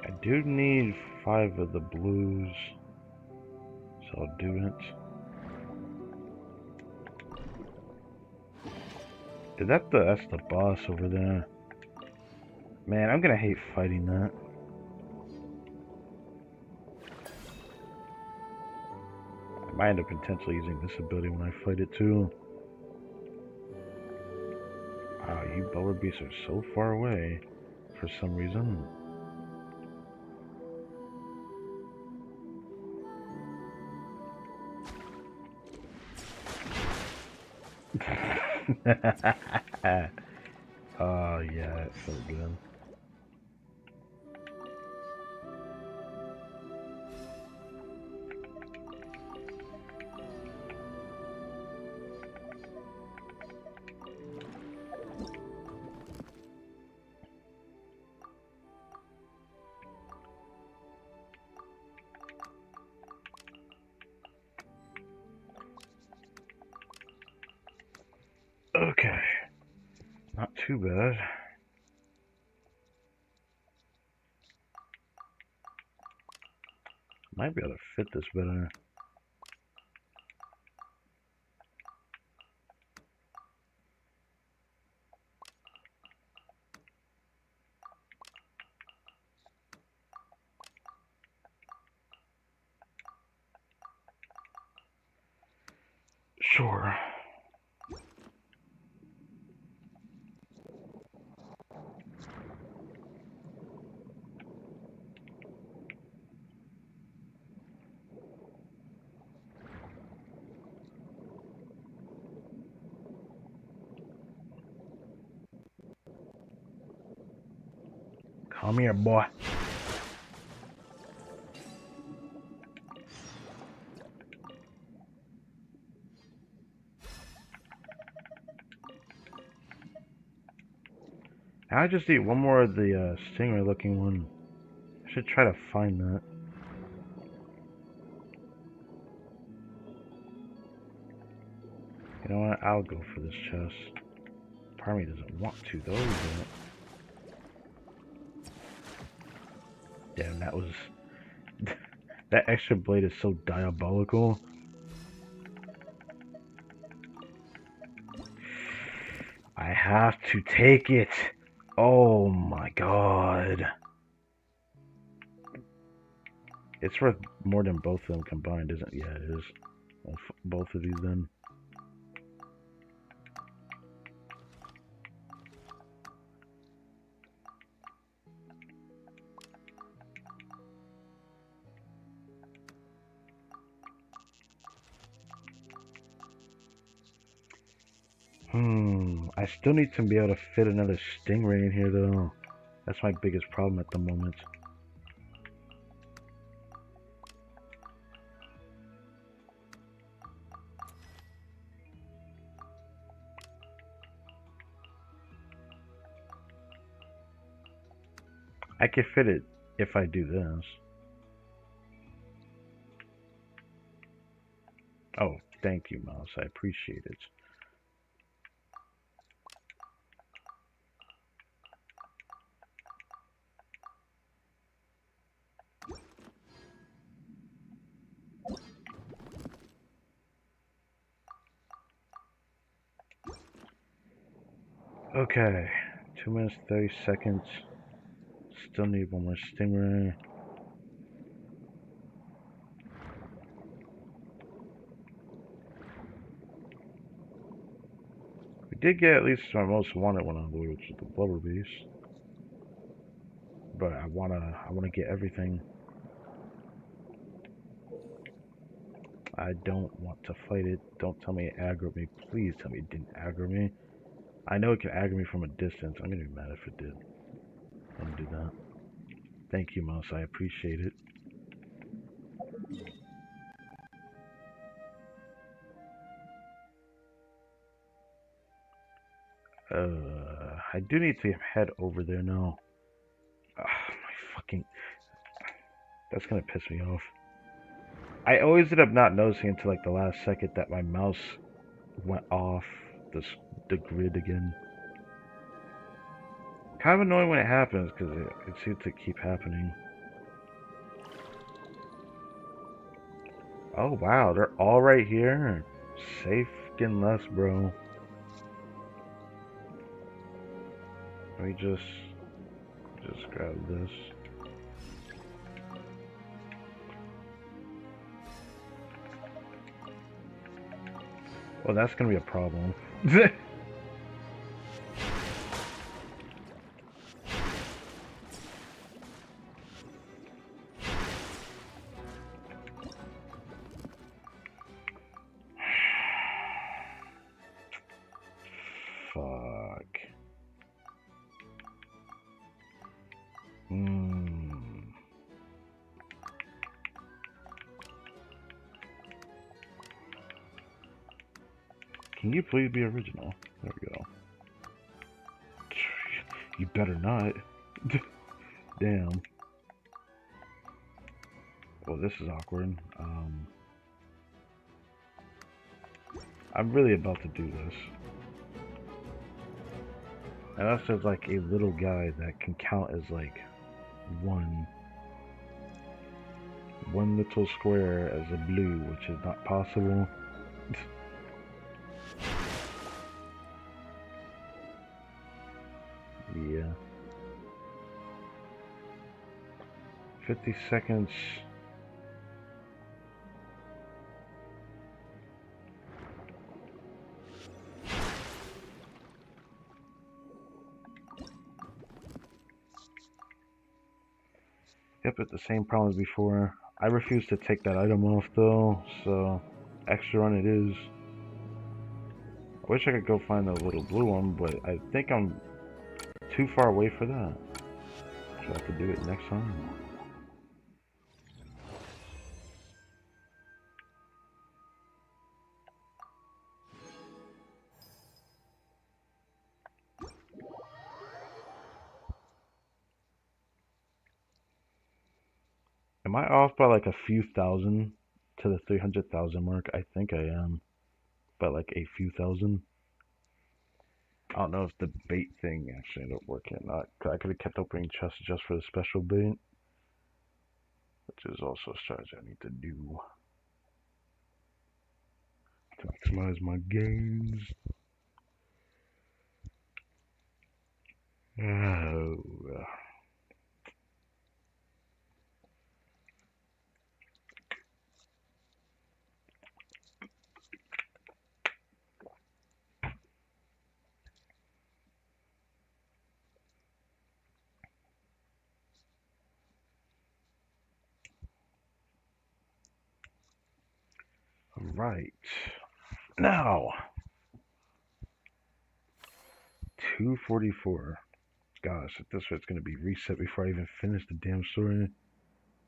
I do need 5 of the blues, so I'll do it. Is that that's the boss over there? Man, I'm gonna hate fighting that. I might end up potentially using this ability when I fight it too. Wow, you bower beasts are so far away for some reason. Oh yeah, it felt good. Okay, not too bad. Might be able to fit this better. Sure. Come here, boy. I just need one more of the stingray looking one. I should try to find that. You know what? I'll go for this chest. Part of me doesn't want to though. Damn, that was... that extra blade is so diabolical. I have to take it. Oh my god. It's worth more than both of them combined, isn't it? Yeah, it is. Both of these then. I still need to be able to fit another stingray in here though. That's my biggest problem at the moment. I can fit it if I do this. Oh, thank you, Mouse. I appreciate it. Okay, 2 minutes 30 seconds. Still need one more stingray. We did get at least my most wanted one on the way, which is the blubber beast. But I wanna get everything. I don't want to fight it. Don't tell me it aggroed me. Please tell me it didn't aggro me. I know it can aggro me from a distance. I'm gonna be mad if it did. Don't do that. Thank you, mouse. I appreciate it. I do need to head over there now. My fucking... That's gonna piss me off. I always end up not noticing until like the last second that my mouse went off the grid again. Kind of annoying when it happens because it seems to keep happening. Oh wow, they're all right here. Safe getting less, bro. Let me just grab this. Well, that's gonna be a problem. Fuck. Can you please be original? There we go. You better not. Damn. Well, this is awkward. I'm really about to do this. Unless there's like a little guy that can count as like one little square as a blue, which is not possible. Yeah. 50 seconds. Yep, it's the same problem as before. I refuse to take that item off though, so extra run it is. I wish I could go find the little blue one, but I think I'm too far away for that. So I have to do it next time. Am I off by like a few thousand to the 300,000 mark? I think I am. By like a few thousand. I don't know if the bait thing actually ended up working or not. Cause I could have kept opening chests just for the special bait. Which is also a strategy I need to do. To maximize my gains. Oh. Right. Now. 244. Gosh, if this was going to be reset before I even finish the damn story.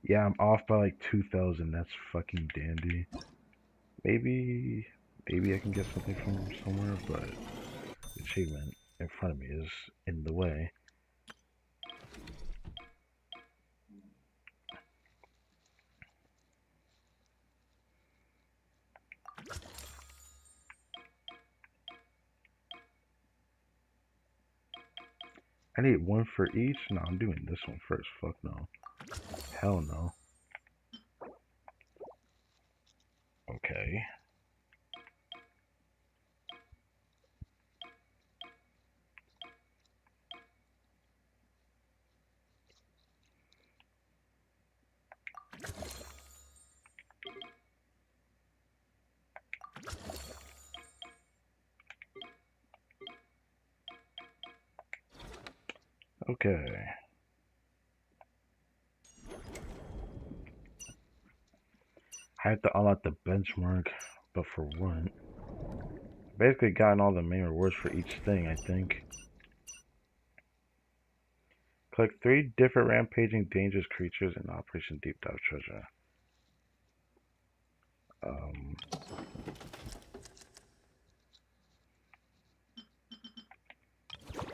Yeah, I'm off by like 2,000. That's fucking dandy. Maybe I can get something from somewhere, but the achievement in front of me is in the way. I need one for each? No, I'm doing this one first. Fuck no. Hell no. Okay. Okay. I have to unlock the benchmark, but for what? Basically gotten all the main rewards for each thing, I think. Collect 3 different rampaging dangerous creatures in Operation Deep Dive Treasure.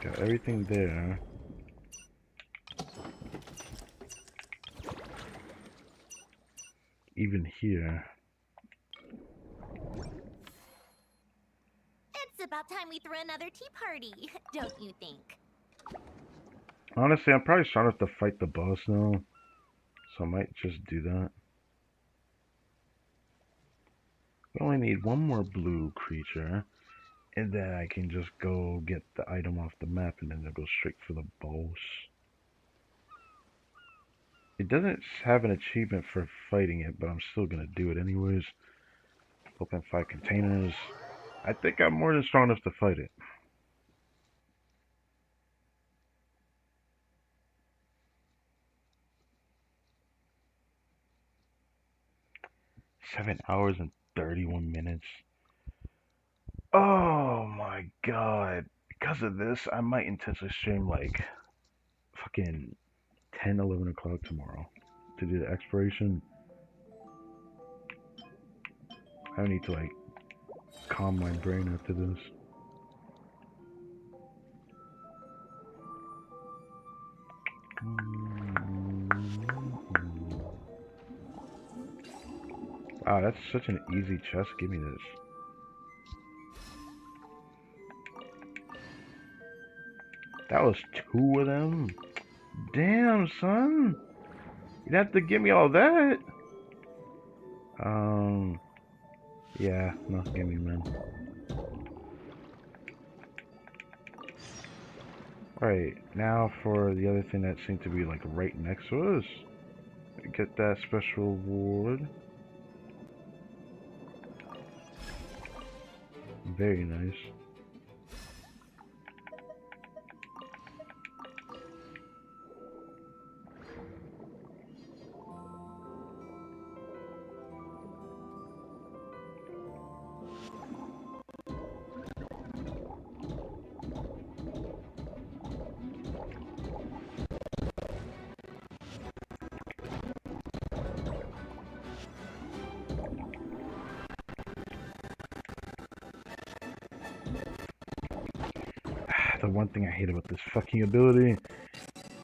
Got everything there. Even here. It's about time we threw another tea party, don't you think? Honestly, I'm probably strong enough to fight the boss now. So I might just do that. We only need one more blue creature. And then I can just go get the item off the map and then I'll go straight for the boss. It doesn't have an achievement for fighting it, but I'm still gonna do it anyways. Open 5 containers. I think I'm more than strong enough to fight it. Seven hours and 31 minutes. Oh my god. Because of this, I might intentionally stream like fucking 10, 11 o'clock tomorrow to do the exploration. I need to like calm my brain after this. Wow, that's such an easy chest. Give me this. That was 2 of them? Damn, son. You'd have to give me all that. Yeah, no, give me, man. Alright, now for the other thing that seemed to be like right next to us. Get that special reward. Very nice. The one thing I hate about this fucking ability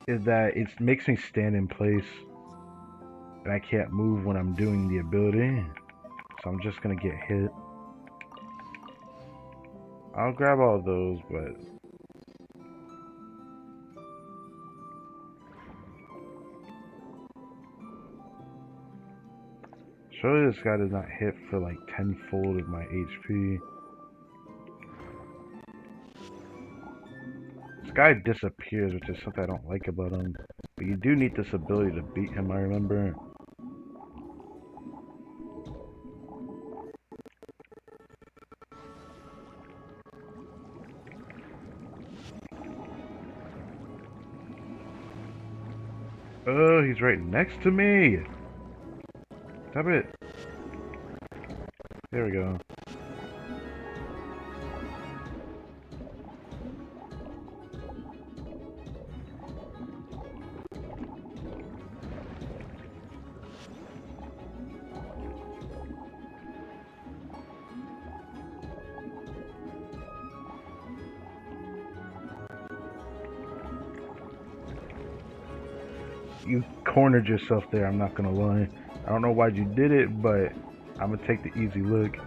is that it makes me stand in place and I can't move when I'm doing the ability, so I'm just gonna get hit. I'll grab all of those, but surely this guy does not hit for like tenfold of my HP. This guy disappears, which is something I don't like about him. But you do need this ability to beat him, I remember. Oh, he's right next to me! Stop it. There we go. You cornered yourself there, I'm not gonna lie. I don't know why you did it, but I'm gonna take the easy look.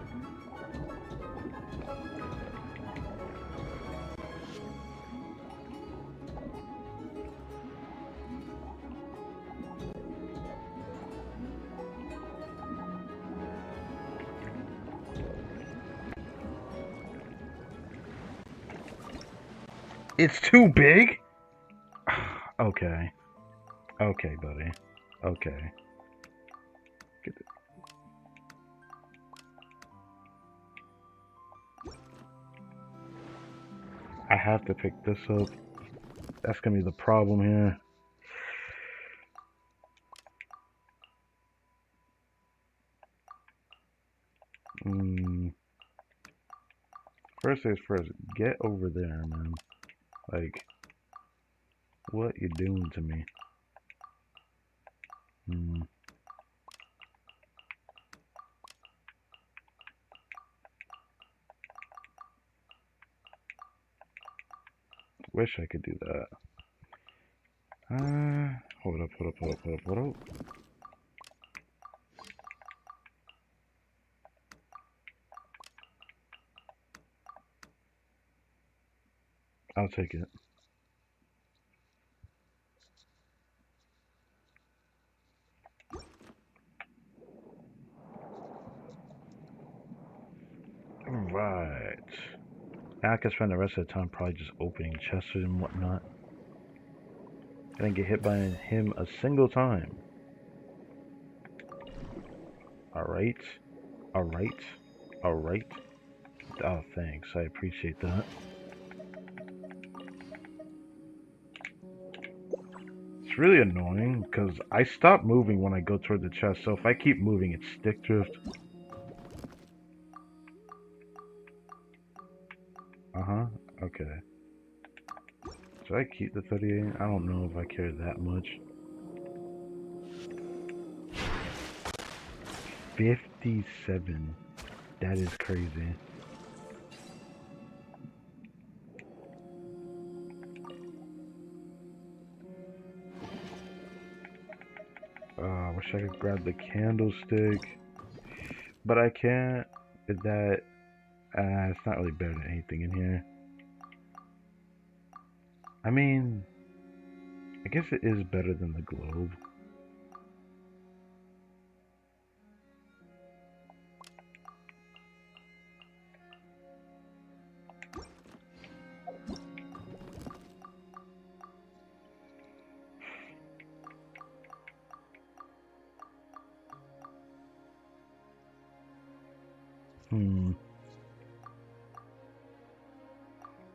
It's too big? Okay. Okay, buddy. Okay. Get it. I have to pick this up. That's gonna be the problem here. First things first, get over there, man. Like, what you doing to me? Wish I could do that. Hold up. I'll take it. Alright. Now I can spend the rest of the time probably just opening chests and whatnot. I didn't get hit by him a single time. Alright. Oh, thanks. I appreciate that. It's really annoying because I stop moving when I go toward the chest, so if I keep moving, it's stick drift. Okay. Should I keep the 38? I don't know if I care that much. 57. That is crazy. I wish I could grab the candlestick. But I can't. Is that... it's not really better than anything in here. I mean... I guess it is better than the globe.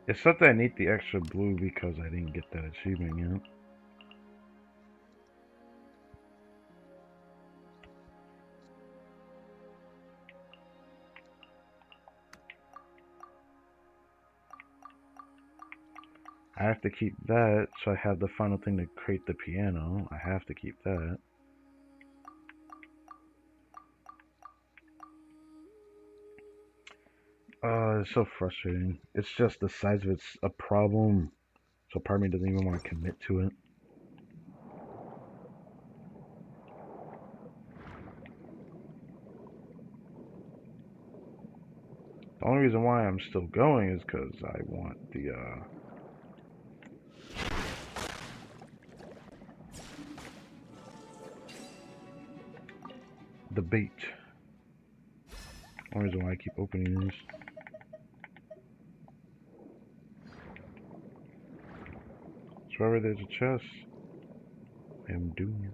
It's something I need the extra blue because I didn't get that achievement yet. I have to keep that, so I have the final thing to create the piano. I have to keep that. It's so frustrating. It's just the size of it's a problem. So part of me doesn't even want to commit to it. The only reason why I'm still going is because I want the bait. The only reason why I keep opening these. So wherever there's a chest, I am doing it.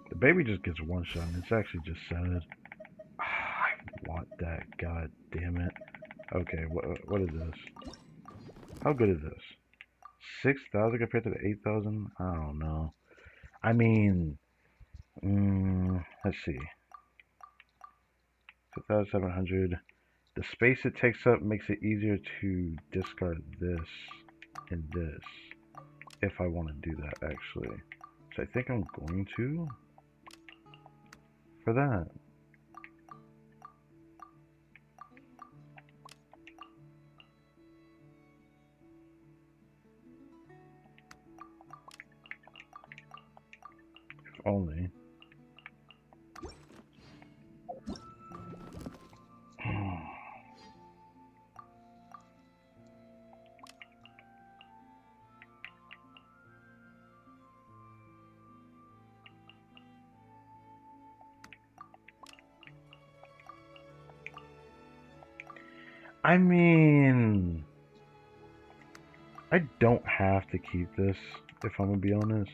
The baby just gets one shot, and it's actually just sad. I want that, god damn it. Okay, what is this? How good is this? 6,000 compared to the 8,000? I don't know. I mean, let's see. 2,700. The space it takes up makes it easier to discard this and this. If I want to do that, actually. So I think I'm going to. For that. If only. I mean, I don't have to keep this, if I'm gonna be honest.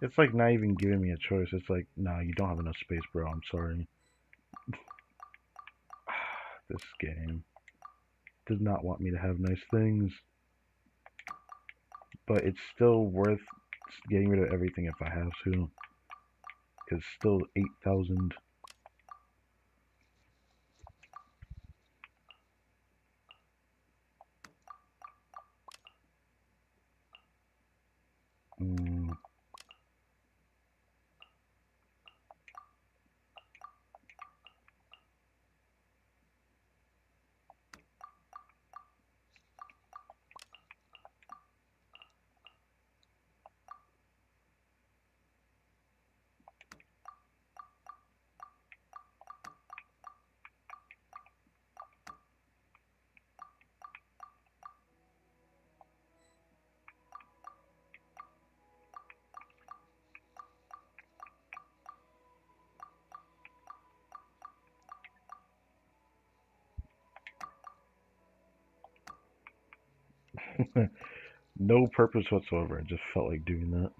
It's like not even giving me a choice. It's like, nah, you don't have enough space, bro. I'm sorry. This game does not want me to have nice things, but it's still worth getting rid of everything if I have to, because still 8,000. No purpose whatsoever. I just felt like doing that.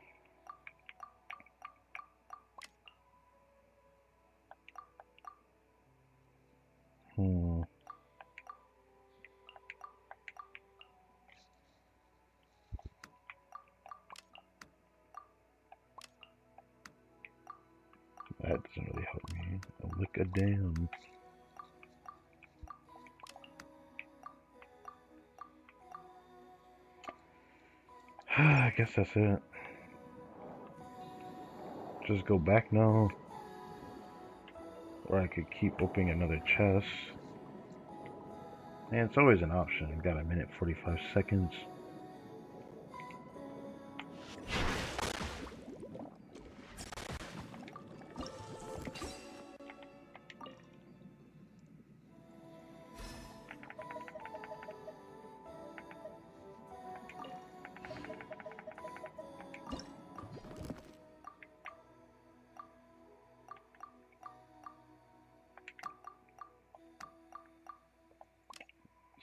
That doesn't really help me. A lick a damn. I guess that's it. Just go back now. Or I could keep opening another chest. And it's always an option. I've got a minute 45 seconds.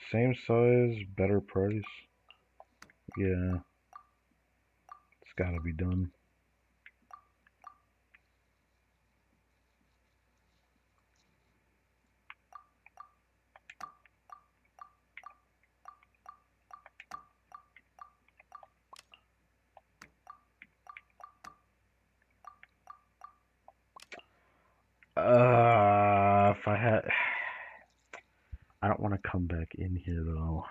Same size, better price. Yeah. It's gotta be done. If I had... I don't want to come back in here, though.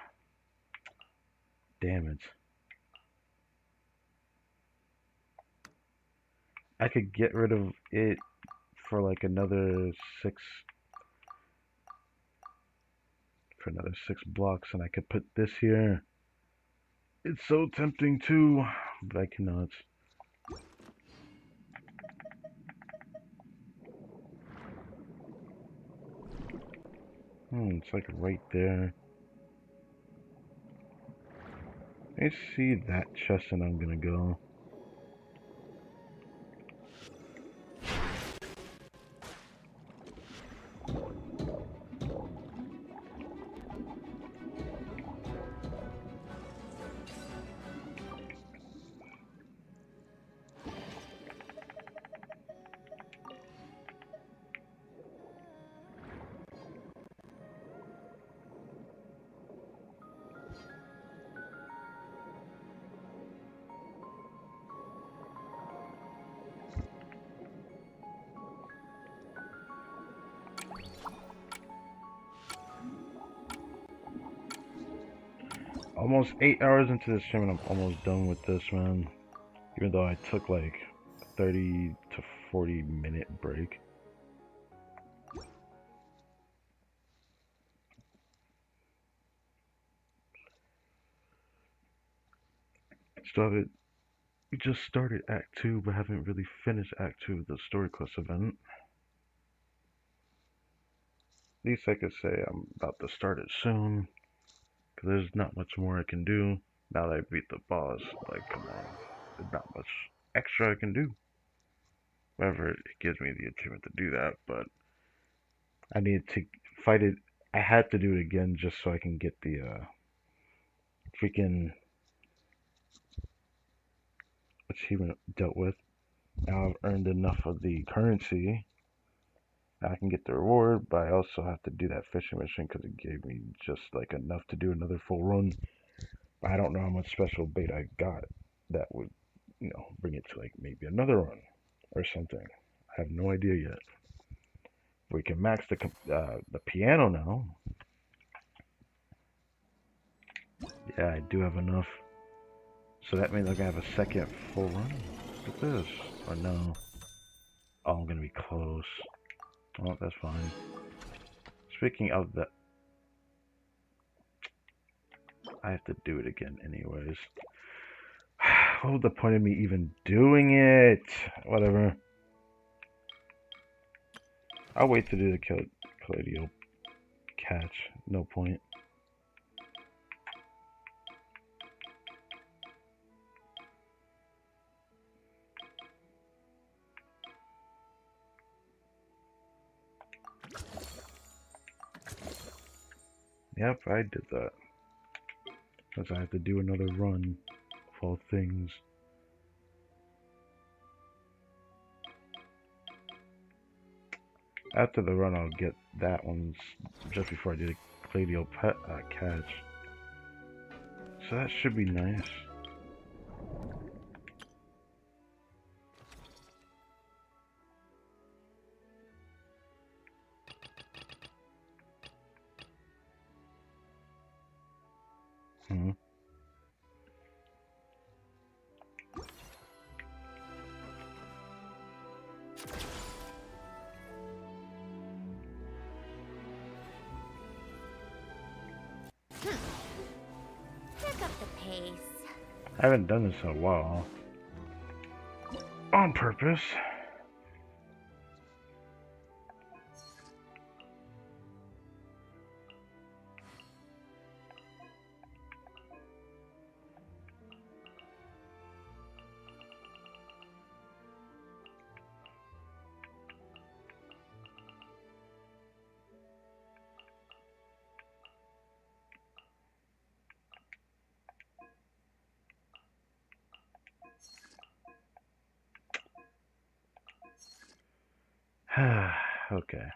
Damn it. I could get rid of it for like another 6... For another 6 blocks, and I could put this here. It's so tempting, too, but I cannot. It's like right there. I see that chest and I'm gonna go. Almost 8 hours into this stream and I'm almost done with this, man. Even though I took like a 30 to 40 minute break. Started, we just started Act 2 but haven't really finished Act 2 of the Story Quest event. At least I could say I'm about to start it soon. Because there's not much more I can do now that I beat the boss. Like, come on. There's not much extra I can do. However, it gives me the achievement to do that, but I need to fight it. I had to do it again just so I can get the freaking achievement dealt with. Now I've earned enough of the currency. I can get the reward, but I also have to do that fishing mission because it gave me just like enough to do another full run. But I don't know how much special bait I got that would, bring it to like maybe another run or something. I have no idea yet. We can max the piano now. Yeah, I do have enough. So that means I can have a second full run. Look at this. Or no. Oh, I'm gonna be close. Oh, that's fine. Speaking of the... I have to do it again anyways. What was the point of me even doing it? Whatever. I'll wait to do the Calladio catch. No point. Yep, I did that. Because I have to do another run of all things. After the run, I'll get that one just before I do the Calladio catch. So that should be nice. Hmm. Pick up the pace. I haven't done this in a while. On purpose. Okay.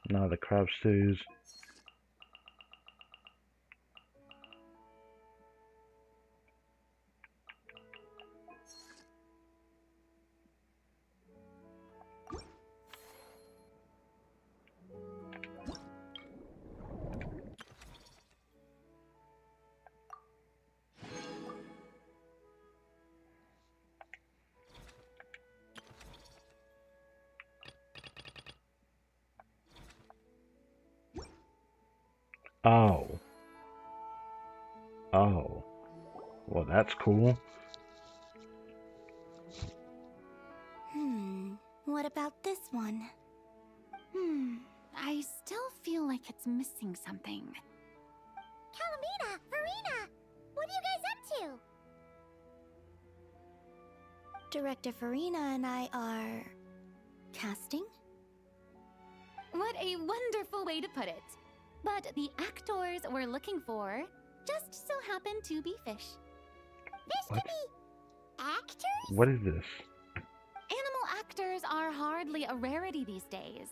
Now the crab stews. Oh. Oh. Well, that's cool. What about this one? I still feel like it's missing something. Calamina! Farina! What are you guys up to? Director Farina and I are... casting? What a wonderful way to put it. But the actors we're looking for just so happen to be fish. Fish to be actors? What is this? Animal actors are hardly a rarity these days.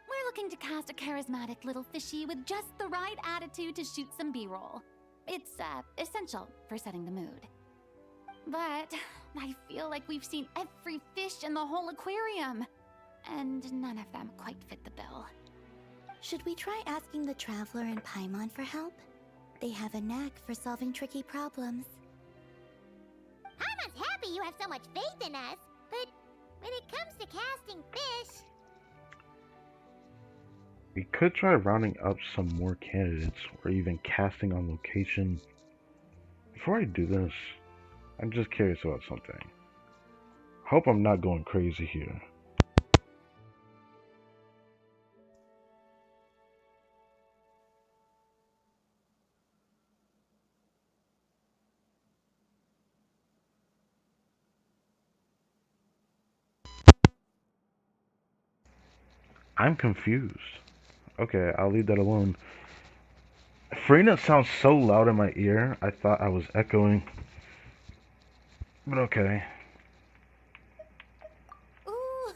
We're looking to cast a charismatic little fishy with just the right attitude to shoot some B-roll. It's essential for setting the mood. But I feel like we've seen every fish in the whole aquarium, and none of them quite fit the bill. Should we try asking the Traveler and Paimon for help? They have a knack for solving tricky problems. Paimon's happy you have so much faith in us, but when it comes to casting fish... We could try rounding up some more candidates, or even casting on location. Before I do this, I'm just curious about something. Hope I'm not going crazy here. I'm confused. Okay, I'll leave that alone. Farina sounds so loud in my ear, I thought I was echoing. But okay. Ooh,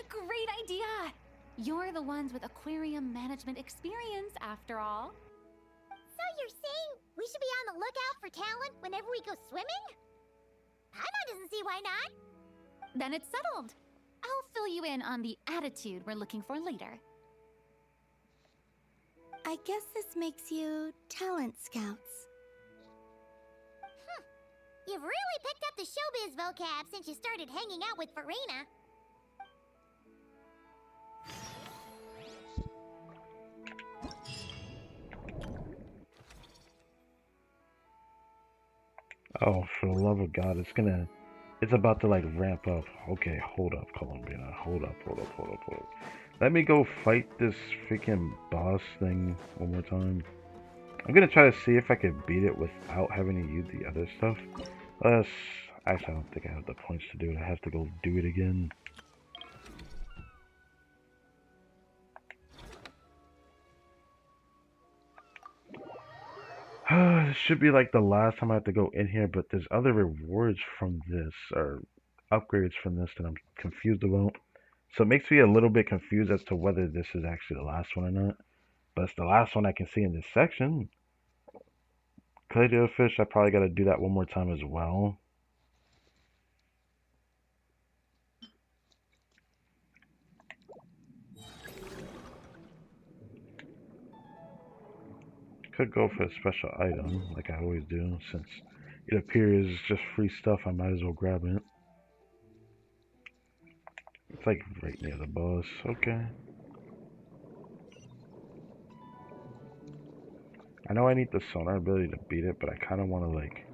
great idea! You're the ones with aquarium management experience, after all. So you're saying we should be on the lookout for talent whenever we go swimming? Paimon doesn't see why not. Then it's settled. I'll fill you in on the attitude we're looking for later. I guess this makes you talent scouts. You've really picked up the showbiz vocab since you started hanging out with Farina. Oh, for the love of God, it's about to like ramp up. Okay, hold up, Columbina. Hold up. Let me go fight this freaking boss thing one more time. I'm gonna try to see if I can beat it without having to use the other stuff. Actually, I don't think I have the points to do it. I have to go do it again. This should be like the last time I have to go in here, but there's other rewards from this, or upgrades from this that I'm confused about. So it makes me a little bit confused as to whether this is actually the last one or not. But it's the last one I can see in this section. Could I do a fish? I probably got to do that one more time as well. Could go for a special item, like I always do, since it appears just free stuff, I might as well grab it. It's like right near the boss, okay. I know I need the sonar ability to beat it, but I kind of want to like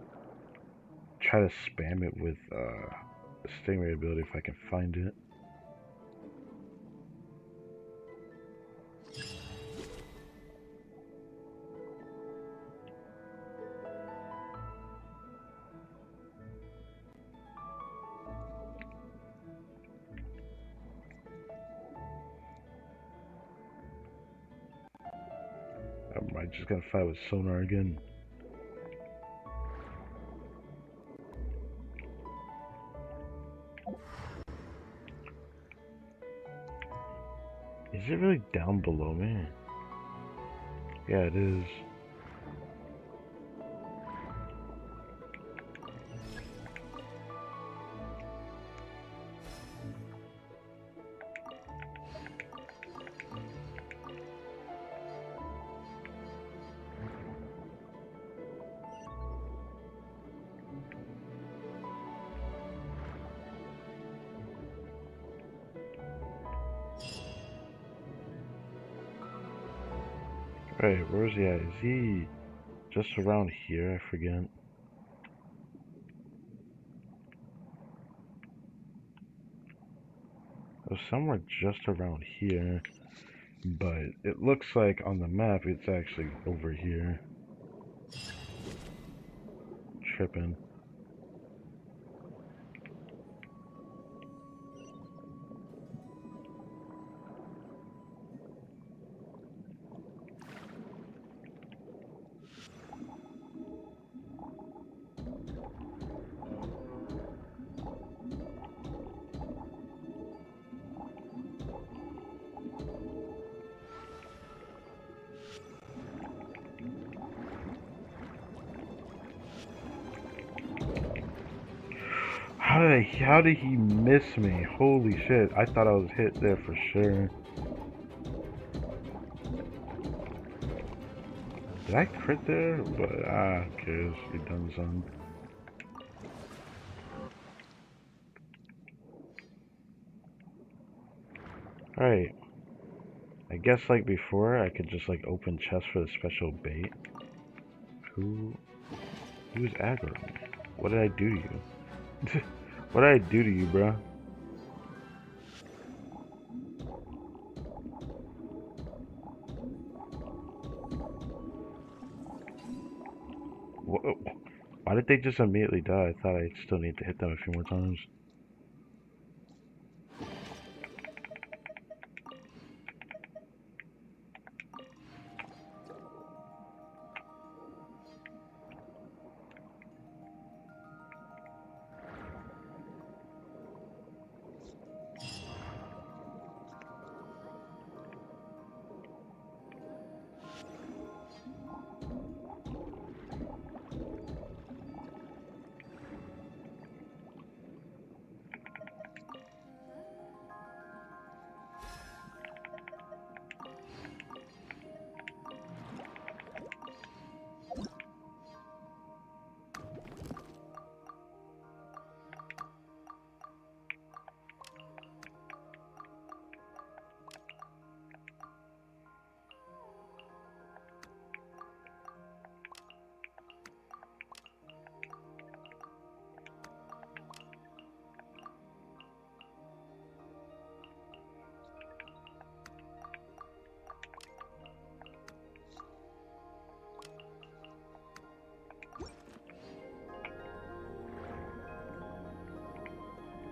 try to spam it with the stingray ability if I can find it. I'm just gonna fight with sonar again. Is it really down below me? Yeah, it is. Right, where's he at? Is he just around here? I forget. It was somewhere just around here, but it looks like on the map it's actually over here. Tripping. How did he miss me? Holy shit, I thought I was hit there for sure. Did I crit there? But who cares? You done son. Alright. I guess like before I could just like open chests for the special bait. Who's aggroing me? What did I do to you? What did I do to you, bro? Why did they just immediately die? I thought I still need to hit them a few more times.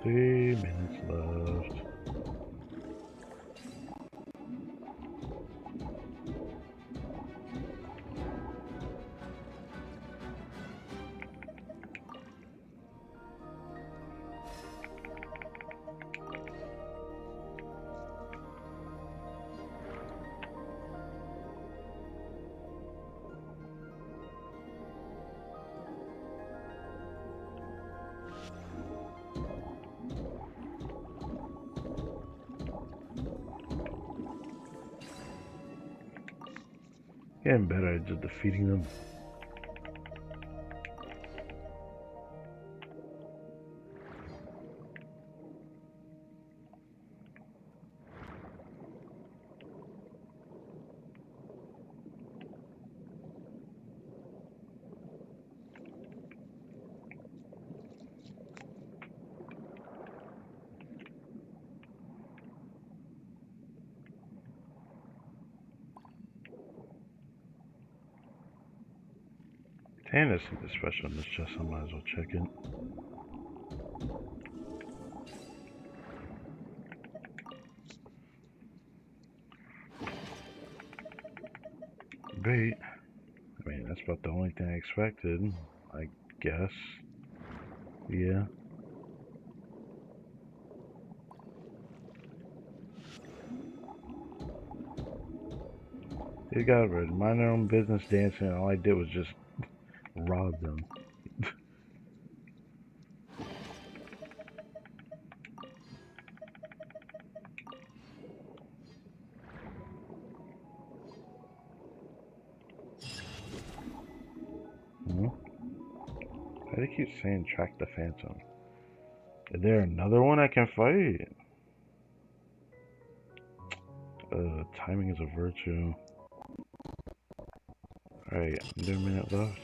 3 minutes left. Getting better at just defeating them. And there's something special in this chest, I might as well check it. Bait. I mean, that's about the only thing I expected, I guess. Yeah. They got rid of mind their own business dancing, and all I did was just rob them. Why do they keep saying track the phantom? Is there another one I can fight? Timing is a virtue. Alright, under a minute left.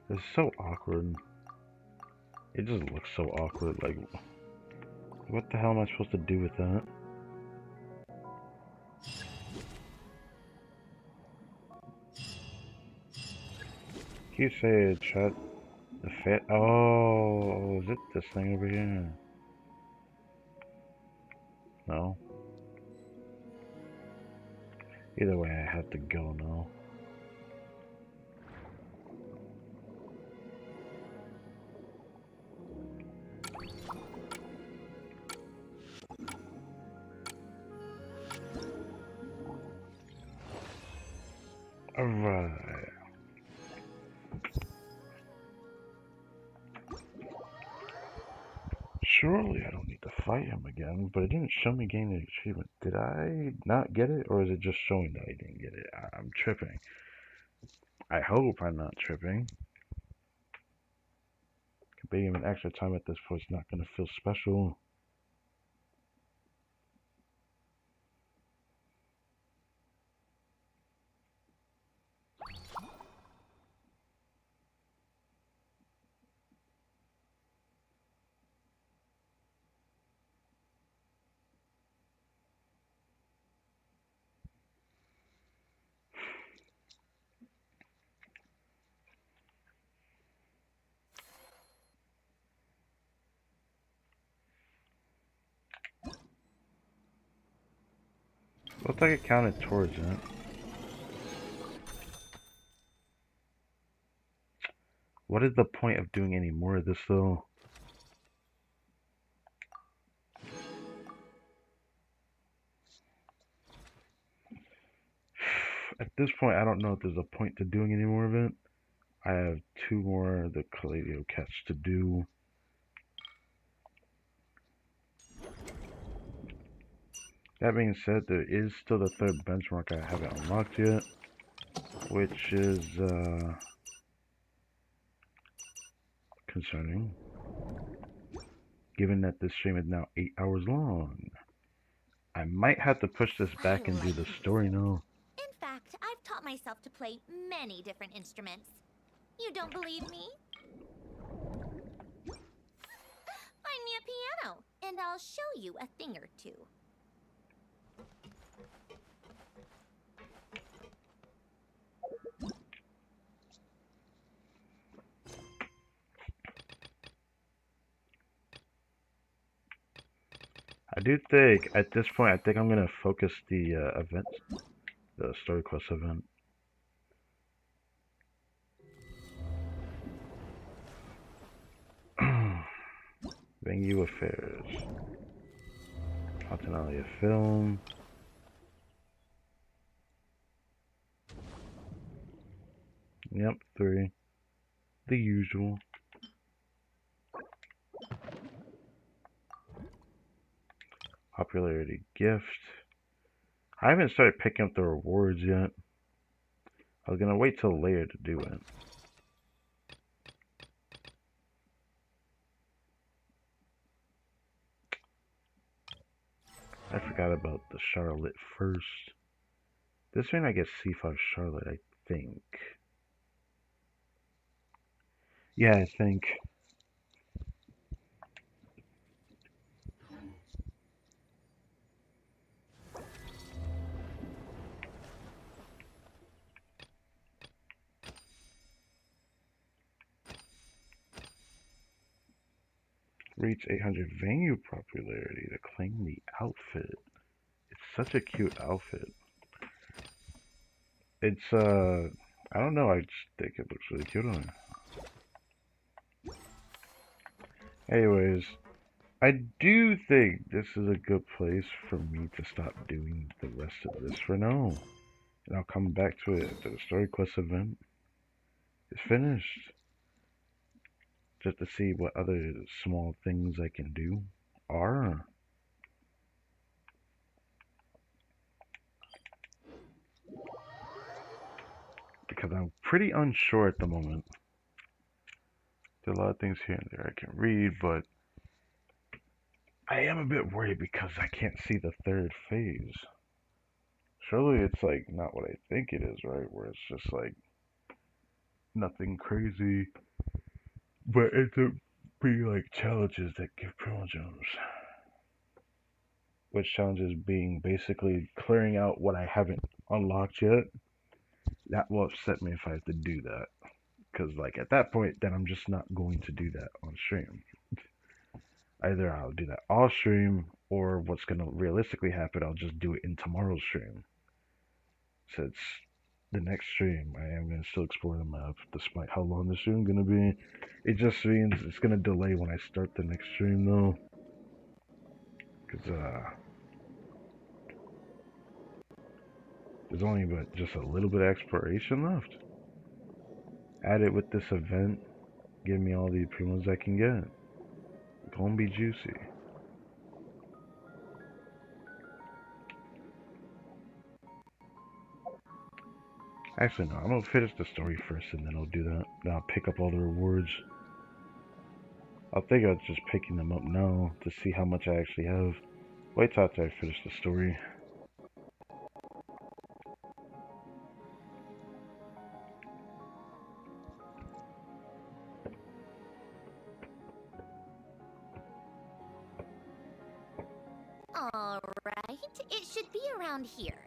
It's so awkward. It just looks so awkward. Like, what the hell am I supposed to do with that? Keep saying chat the fat. Oh, is it this thing over here? No. Either way, I have to go now. Alright. Surely I don't need to fight him again, but it didn't show me getting the achievement. Did I not get it, or is it just showing that I didn't get it? I'm tripping. I hope I'm not tripping. Being him an extra time at this point is not going to feel special. Looks like it counted towards it. What is the point of doing any more of this though? At this point, I don't know if there's a point to doing any more of it. I have 2 more of the Colladio cats to do. That being said, there is still the 3rd benchmark I haven't unlocked yet, which is concerning, given that this stream is now 8 hours long. I might have to push this back and do the story now. In fact, I've taught myself to play many different instruments. You don't believe me? Find me a piano, and I'll show you a thing or two. I do think, at this point, I think I'm gonna focus the event, the story quest event. Venue affairs. FONTINALIA film. Yep, 3. The usual. Popularity gift. I haven't started picking up the rewards yet. I was gonna wait till later to do it. I forgot about the Charlotte first. This one I get C5 Charlotte, I think. Yeah, I think. Reach 800 venue popularity to claim the outfit. It's such a cute outfit. It's, I don't know, I just think it looks really cute on her. Anyways, I do think this is a good place for me to stop doing the rest of this for now. And I'll come back to it after the story quest event is finished. Just to see what other small things I can do are. Because I'm pretty unsure at the moment. There are a lot of things here and there I can read, but I am a bit worried because I can't see the third phase. Surely it's like not what I think it is, right? Where it's just like nothing crazy, but it's a being like challenges that give promo gems. Which challenges being basically clearing out what I haven't unlocked yet. That will upset me if I have to do that. Because like at that point, then I'm just not going to do that on stream. Either I'll do that off stream, or what's going to realistically happen, I'll just do it in tomorrow's stream. Since the next stream, I am going to still explore the map, despite how long the stream is going to be. It just means it's going to delay when I start the next stream, though. Because, there's only but just a little bit of exploration left. Add it with this event, give me all the primos I can get. It's gonna be juicy. Actually, no, I'm gonna finish the story first and then I'll do that. Then I'll pick up all the rewards. I'll think about just picking them up now to see how much I actually have. Wait till after I finish the story. Alright, it should be around here.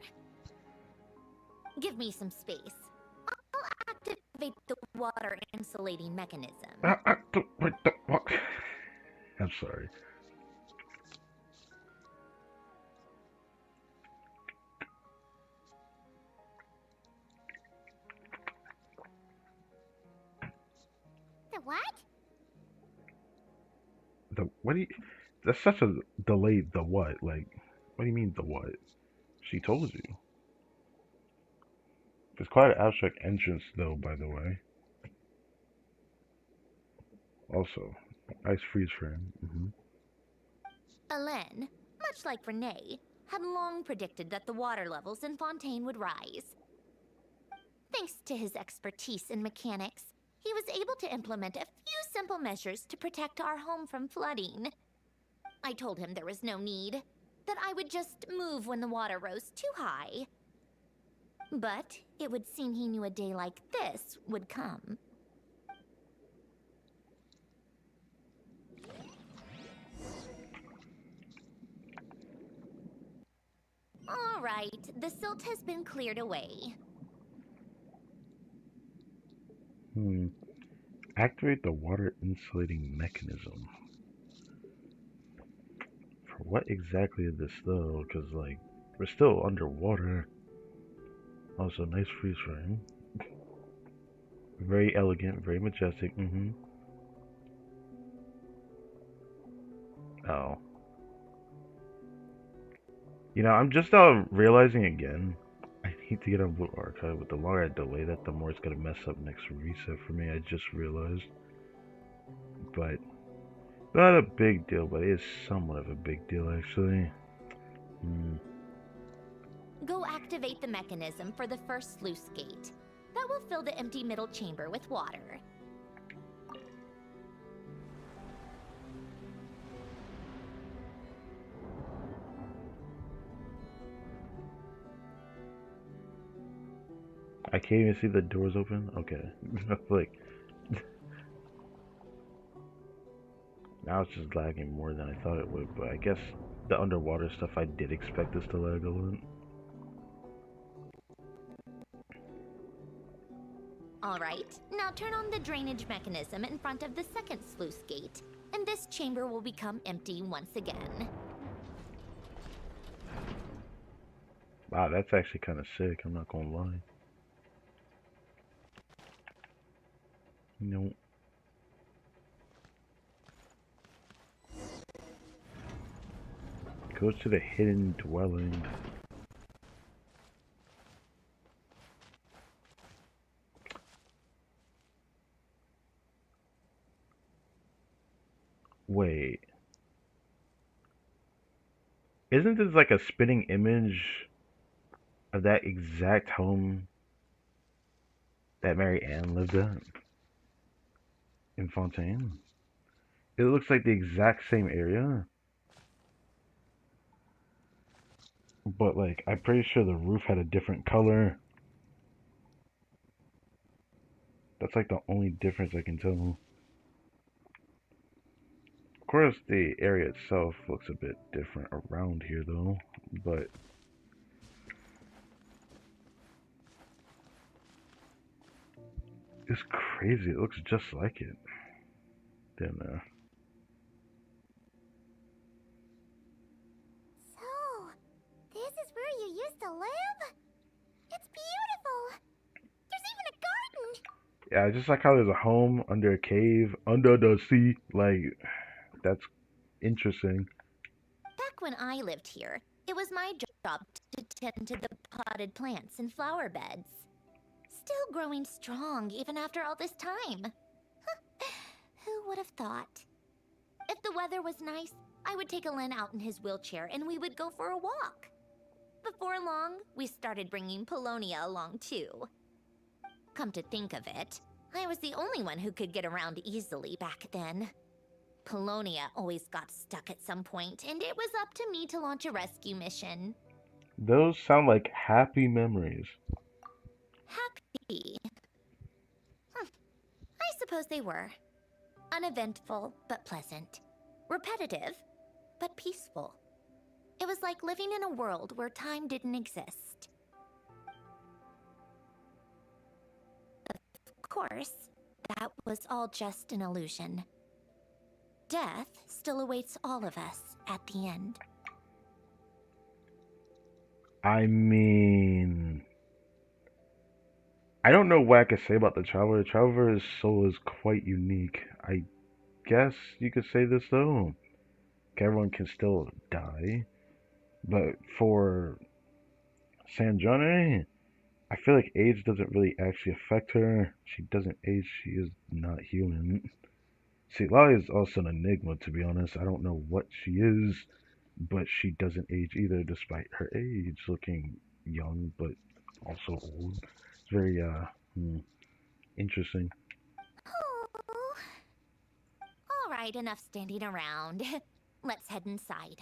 Give me some space. I'll activate the water insulating mechanism. Activate the what? I'm sorry. The what? The what do you... That's such a delayed the what? Like, what do you mean the what? She told you. It's quite an abstract entrance though, by the way. Also, ice freeze frame. Alain, much like Renee, had long predicted that the water levels in Fontaine would rise. Thanks to his expertise in mechanics, he was able to implement a few simple measures to protect our home from flooding. I told him there was no need. that I would just move when the water rose too high. But it would seem he knew a day like this would come. All right, the silt has been cleared away. Activate the water insulating mechanism. For what exactly is this though? Because, like, we're still underwater. Also, nice freeze frame. Very elegant, very majestic. Oh. You know, I'm just realizing again, I need to get on Blue Archive. With the longer I delay that, the more it's gonna mess up next reset for me. I just realized. But, not a big deal, but it is somewhat of a big deal, actually. Go activate the mechanism for the first sluice gate. That will fill the empty middle chamber with water. I can't even see the doors open? Okay. Like, now it's just lagging more than I thought it would, but I guess the underwater stuff, I did expect this to lag a lot. Alright, now turn on the drainage mechanism in front of the second sluice gate, and this chamber will become empty once again. Wow, that's actually kind of sick, I'm not gonna lie. Nope. Goes to the hidden dwelling. Wait. Isn't this like a spinning image of that exact home that Mary Ann lived at in Fontaine? It looks like the exact same area. But, like, I'm pretty sure the roof had a different color. That's, like, the only difference I can tell. Of course, the area itself looks a bit different around here, though. But it's crazy. It looks just like it. Then, So, this is where you used to live? It's beautiful! There's even a garden! yeah, just like how there's a home under a cave, under the sea. Like, that's interesting. Back when I lived here, it was my job to tend to the potted plants and flower beds. Still growing strong even after all this time. Who would have thought? If the weather was nice, I would take Alen out in his wheelchair and we would go for a walk. Before long, we started bringing Polonia along too. Come to think of it, I was the only one who could get around easily back then. Polonia always got stuck at some point, and it was up to me to launch a rescue mission. Those sound like happy memories. Happy? I suppose they were. Uneventful, but pleasant. Repetitive, but peaceful. It was like living in a world where time didn't exist. Of course, that was all just an illusion. Death still awaits all of us at the end. I mean, I don't know what I could say about the Traveler. The Traveler's soul is quite unique. I guess you could say this though. Everyone can still die. But for Sanjane, I feel like age doesn't really actually affect her. She doesn't age, she is not human. See, Lali is also an enigma, to be honest. I don't know what she is, but she doesn't age either, despite her age, looking young, but also old. It's very, interesting. Oh. All right, enough standing around. Let's head inside.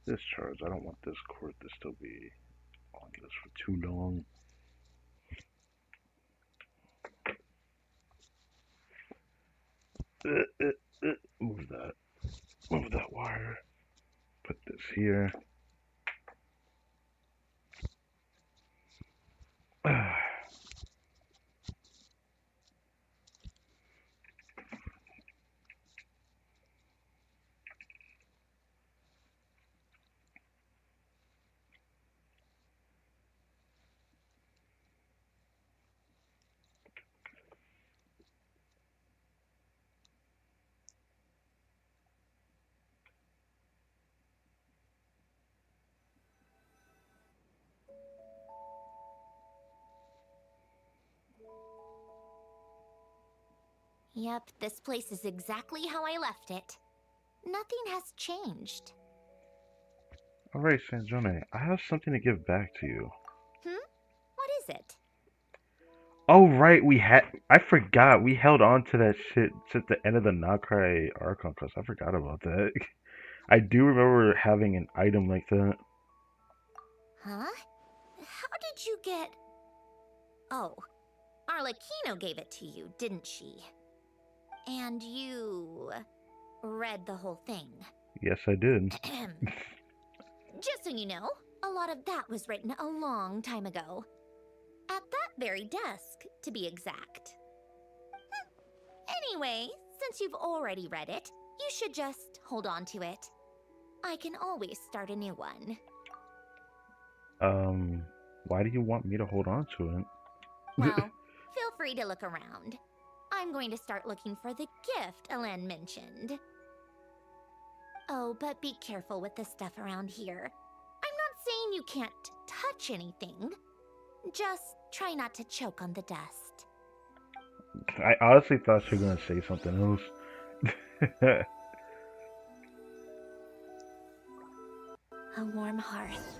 Discharge. I don't want this cord to still be on this for too long. Move that. Move that wire. Put this here. Yep, this place is exactly how I left it. Nothing has changed. Alright, Sanjone, I have something to give back to you. What is it? Oh, right, I forgot, we held on to that shit since the end of the Nakai Archon quest. I forgot about that. I do remember having an item like that. Huh? How did you get... Oh, Arlecchino gave it to you, didn't she? And you... read the whole thing. Yes, I did. Just so you know, a lot of that was written a long time ago. At that very desk, to be exact. Anyway, since you've already read it, you should just hold on to it. I can always start a new one. Why do you want me to hold on to it? Well, feel free to look around. I'm going to start looking for the gift Elen mentioned. Oh, but be careful with the stuff around here. I'm not saying you can't touch anything. Just try not to choke on the dust. I honestly thought she was gonna say something else. A warm hearth.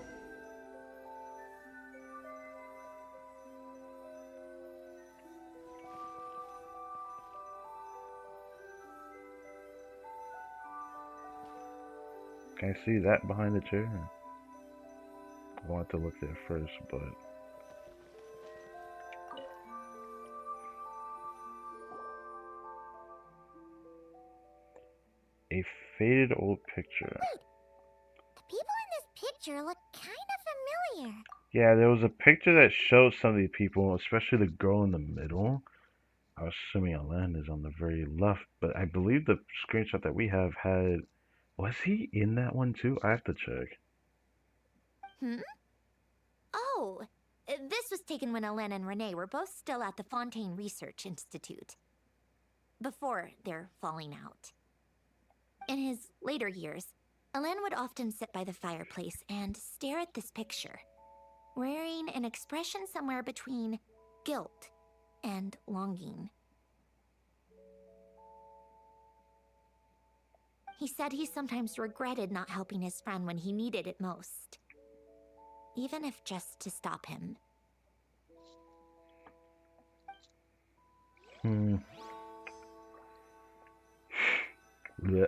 Can I see that behind the chair? I wanted to look there first, but... A faded old picture. Wait, the people in this picture look kind of familiar. Yeah, there was a picture that showed some of the people, especially the girl in the middle. I was assuming Alan is on the very left, but I believe the screenshot that we have had... Was he in that one too? I have to check. Oh, this was taken when Elen and Renee were both still at the Fontaine Research Institute. Before their falling out. In his later years, Elen would often sit by the fireplace and stare at this picture, wearing an expression somewhere between guilt and longing. He said he sometimes regretted not helping his friend when he needed it most, even if just to stop him. Yeah.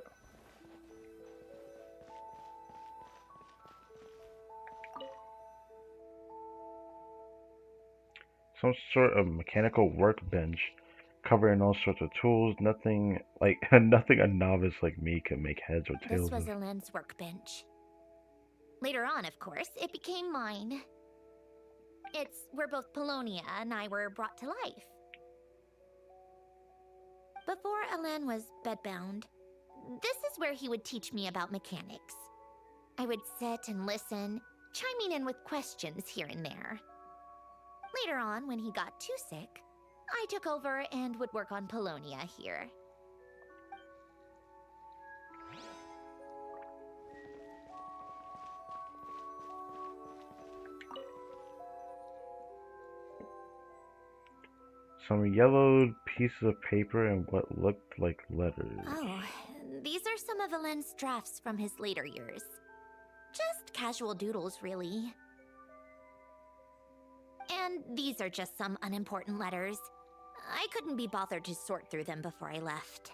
Some sort of mechanical workbench covering all sorts of tools. Nothing nothing a novice like me can make heads or tails This was of. Elen's workbench. Later on, of course, it became mine. It's where both Polonia and I were brought to life. Before Elen was bedbound, this is where he would teach me about mechanics. I would sit and listen, chiming in with questions here and there. Later on, when he got too sick, I took over and would work on Polonia here. Some yellowed pieces of paper and what looked like letters. Oh, these are some of Elen's drafts from his later years. Just casual doodles, really. And And these are just some unimportant letters. I couldn't be bothered to sort through them before I left.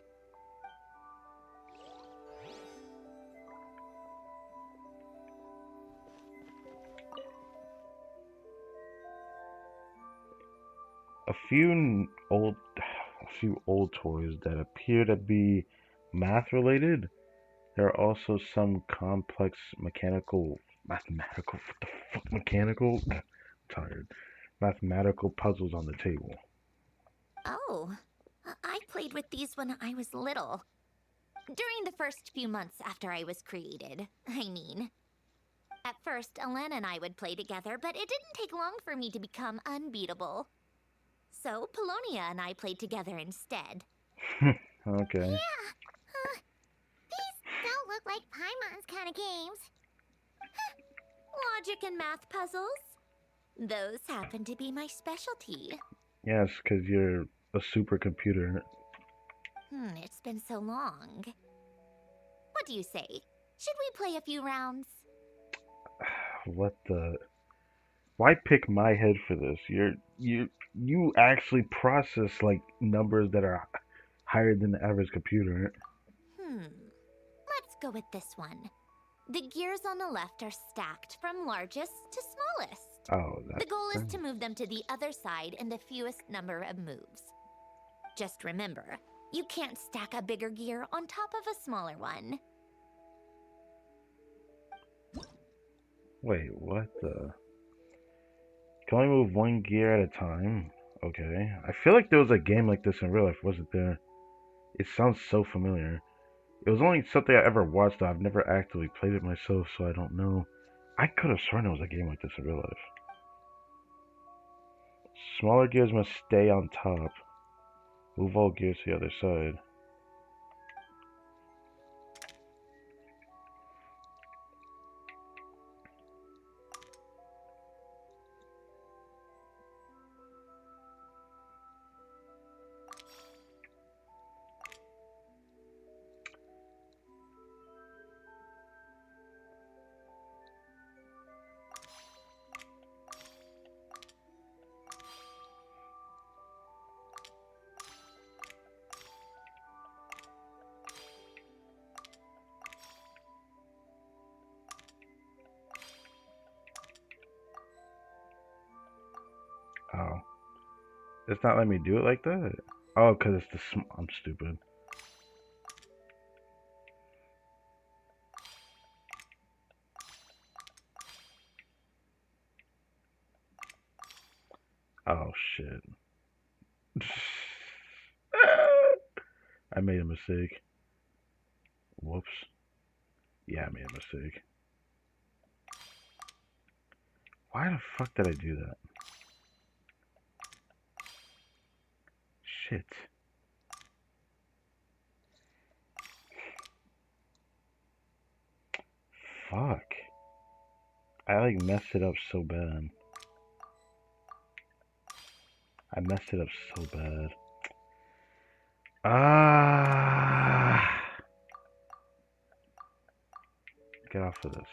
A few old toys that appear to be math related. There are also some complex mathematical, what the fuck, mechanical? Tired. Mathematical puzzles on the table. Oh, I played with these when I was little. During the first few months after I was created, I mean. At first, Elena and I would play together, but it didn't take long for me to become unbeatable. So, Polonia and I played together instead. Okay. Yeah. These don't look like Paimon's kind of games. Logic and math puzzles? Those happen to be my specialty. Yes, because you're a supercomputer. It's been so long. What do you say? Should we play a few rounds? What the? Why pick my head for this? You actually process like numbers that are higher than the average computer. Let's go with this one. The gears on the left are stacked from largest to smallest. Oh, that's the goal is to move them to the other side in the fewest number of moves. Just remember, you can't stack a bigger gear on top of a smaller one. Wait, what the? Can only move one gear at a time? Okay. I feel like there was a game like this in real life, wasn't there? It sounds so familiar. It was only something I ever watched, though I've never actively played it myself, so I don't know. I could have sworn there was a game like this in real life. Smaller gears must stay on top. Move all gears to the other side. Oh. It's not letting me do it like that? Oh, because it's the I'm stupid. Oh, shit. I made a mistake. Whoops. Yeah, I made a mistake. Why the fuck did I do that? Shit. Fuck. I like messed it up so bad. I messed it up so bad. Ah. Get off of this.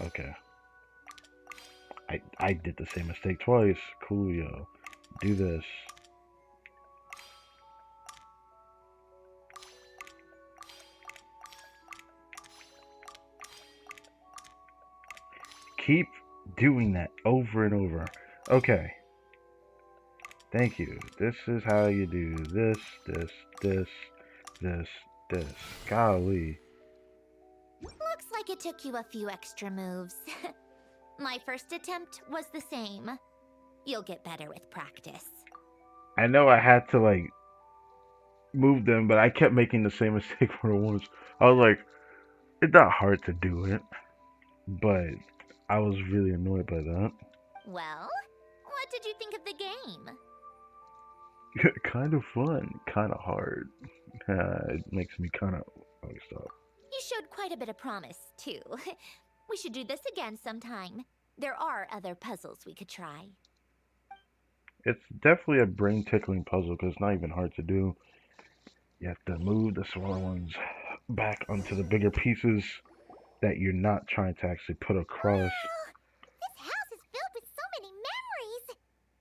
Okay. I did the same mistake twice. Cool, yo. Do this. Keep doing that over and over. Okay. Thank you. This is how you do this, this, this, this, this. Golly. Looks like it took you a few extra moves. My first attempt was the same. You'll get better with practice. I know I had to like move them, but I kept making the same mistake for the ones. I was like, it's not hard to do it, but I was really annoyed by that. Well, what did you think of the game? Kind of fun, kind of hard. It makes me kind of stop. You showed quite a bit of promise, too. We should do this again sometime. There are other puzzles we could try. It's definitely a brain tickling puzzle because it's not even hard to do. You have to move the smaller ones back onto the bigger pieces that you're not trying to actually put across. Oh, this house is filled with so many memories.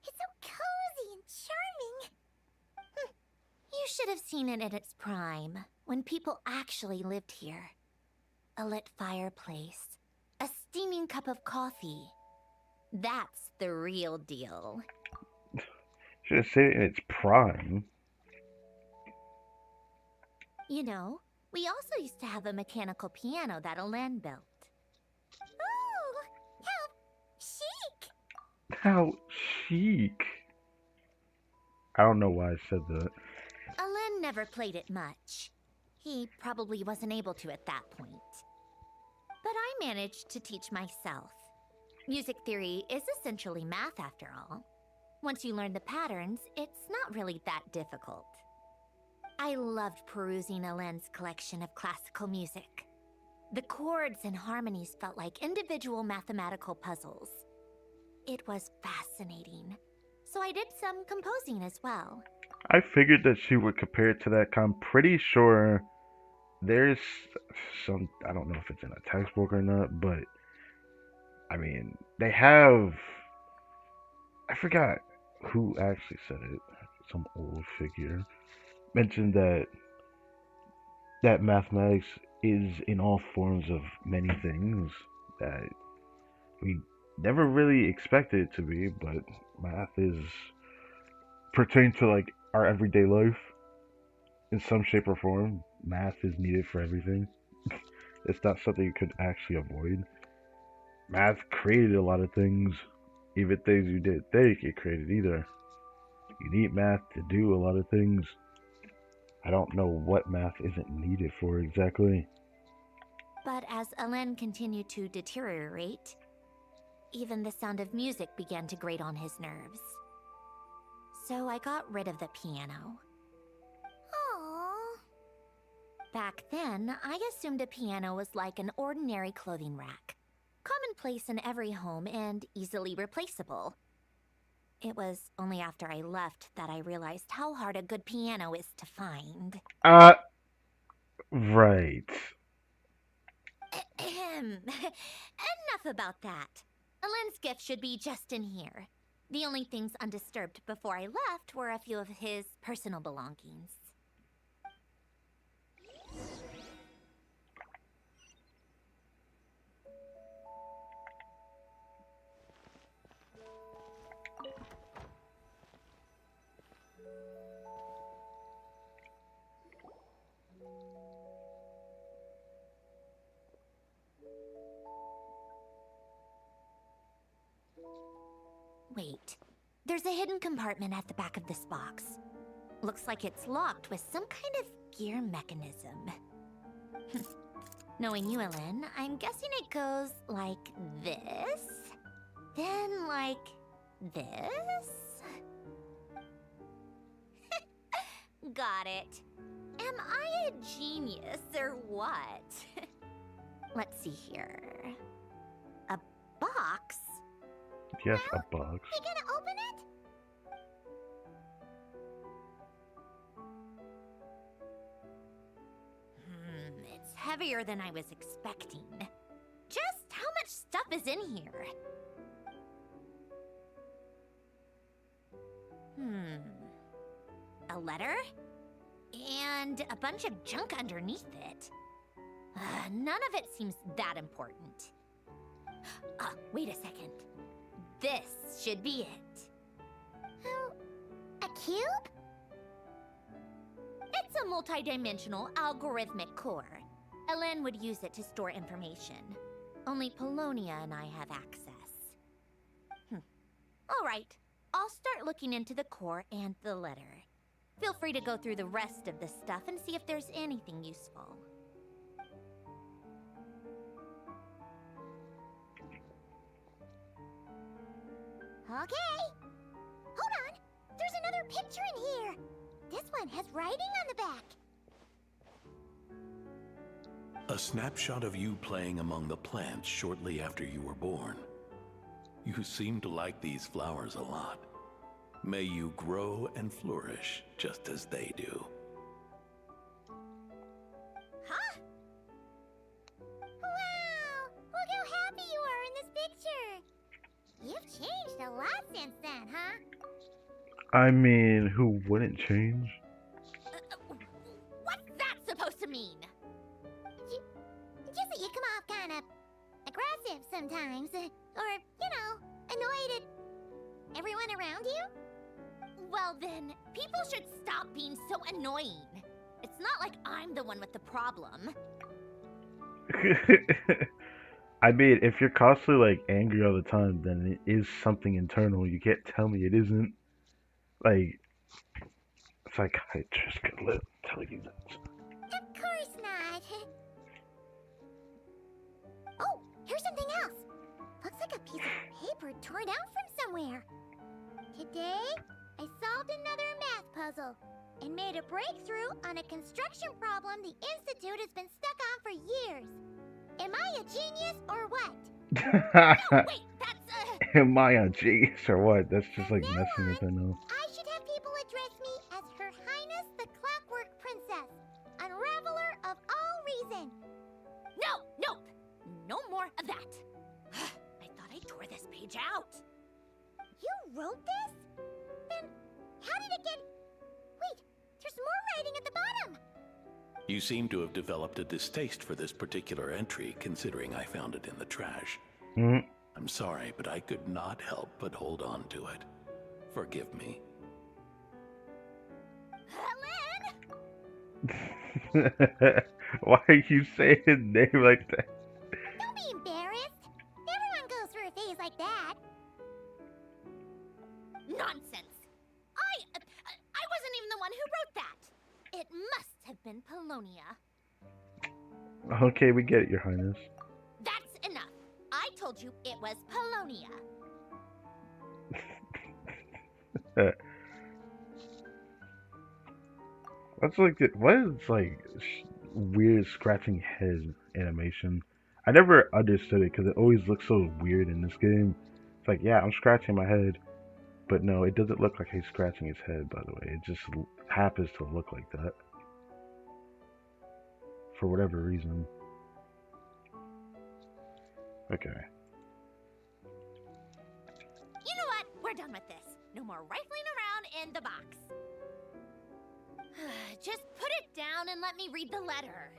It's so cozy and charming. You should have seen it at its prime, when people actually lived here. A lit fireplace, a steaming cup of coffee. That's the real deal. Should have said it in its prime. You know, we also used to have a mechanical piano that Alen built. Ooh, how chic! How chic. I don't know why I said that. Alen never played it much. He probably wasn't able to at that point. But I managed to teach myself. Music theory is essentially math after all. Once you learn the patterns, it's not really that difficult. I loved perusing Alen's collection of classical music. The chords and harmonies felt like individual mathematical puzzles. It was fascinating. So I did some composing as well. I figured that she would compare it to that. I'm pretty sure there's some, I don't know if it's in a textbook or not, but I mean, they have, I forgot who actually said it. Some old figure mentioned that mathematics is in all forms of many things that we never really expected it to be, but math is pertain to like our everyday life in some shape or form. Math is needed for everything. It's not something you could actually avoid. Math created a lot of things, even things you didn't think it created either. You need math to do a lot of things. I don't know what math isn't needed for exactly. But as Alen continued to deteriorate, even the sound of music began to grate on his nerves. So I got rid of the piano. Aww. Back then, I assumed a piano was like an ordinary clothing rack. Commonplace in every home and easily replaceable. It was only after I left that I realized how hard a good piano is to find. Right. Enough about that. Alen's gift should be just in here. The only things undisturbed before I left were a few of his personal belongings. Wait, there's a hidden compartment at the back of this box. Looks like it's locked with some kind of gear mechanism. Knowing you, Ellen, I'm guessing it goes like this, then like this. Got it. Am I a genius or what? Let's see here. A box? Yes, a box. You gonna open it? It's heavier than I was expecting. Just how much stuff is in here? A letter? And a bunch of junk underneath it. None of it seems that important. Wait a second. This should be it. Oh, a cube? It's a multi-dimensional algorithmic core. Elen would use it to store information. Only Polonia and I have access. All right, I'll start looking into the core and the letter. Feel free to go through the rest of the stuff and see if there's anything useful. Okay. Hold on. There's another picture in here. This one has writing on the back. A snapshot of you playing among the plants shortly after you were born. You seem to like these flowers a lot. May you grow and flourish just as they do. Huh? Wow! Look how happy you are in this picture. You've changed a lot since then, huh? I mean, who wouldn't change? What's that supposed to mean? Just that you come off kind of aggressive sometimes. Or, you know, annoyed at everyone around you. Well then, people should stop being so annoying. It's not like I'm the one with the problem. I mean, if you're constantly like angry all the time, then it is something internal. You can't tell me it isn't. Like, a psychiatrist could tell you that. Of course not. Oh, here's something else. Looks like a piece of paper torn out from somewhere. Today, I solved another math puzzle and made a breakthrough on a construction problem the Institute has been stuck on for years. Am I a genius or what? No, wait, that's Am I a genius or what? That's just like messing with it now. I should have people address me as Her Highness the Clockwork Princess, unraveler of all reason. No, no more of that. I thought I tore this page out. You wrote this? Then how did it get... Wait, there's more writing at the bottom. You seem to have developed a distaste for this particular entry, considering I found it in the trash. Mm. I'm sorry, but I could not help but hold on to it. Forgive me. Helen! Why are you saying his name like that? Don't be embarrassed. Everyone goes through a phase like that. Nonsense. I wasn't even the one who wrote that. It must have been Polonia. Okay, we get it, Your Highness. That's enough. I told you it was Polonia. What's like what is like weird scratching head animation? I never understood it because it always looks so weird in this game. It's like, yeah, I'm scratching my head, but no, it doesn't look like he's scratching his head. By the way, it just happens to look like that for whatever reason. Okay. You know what? We're done with this. No more rifling around in the box. Just put it down and let me read the letter.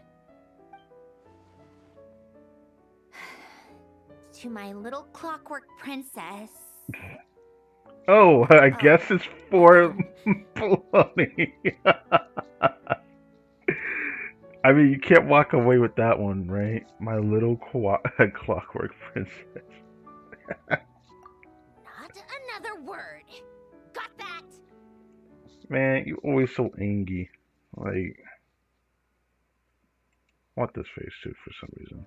To my little clockwork princess. Oh, I guess it's for Polony. I mean, you can't walk away with that one, right? My little clockwork princess. Not another word. Got that? Man, you always so angry. Like, I want this face too for some reason.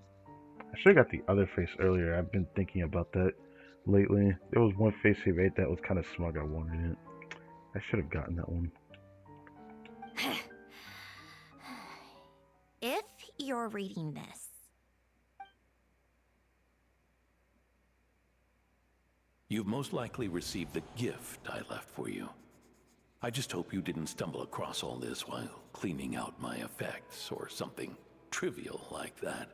I should have got the other face earlier. I've been thinking about that lately. There was one face he made that was kind of smug. I wanted it. I should have gotten that one. If you're reading this, You've most likely received the gift I left for you. I just hope you didn't stumble across all this while cleaning out my effects or something trivial like that.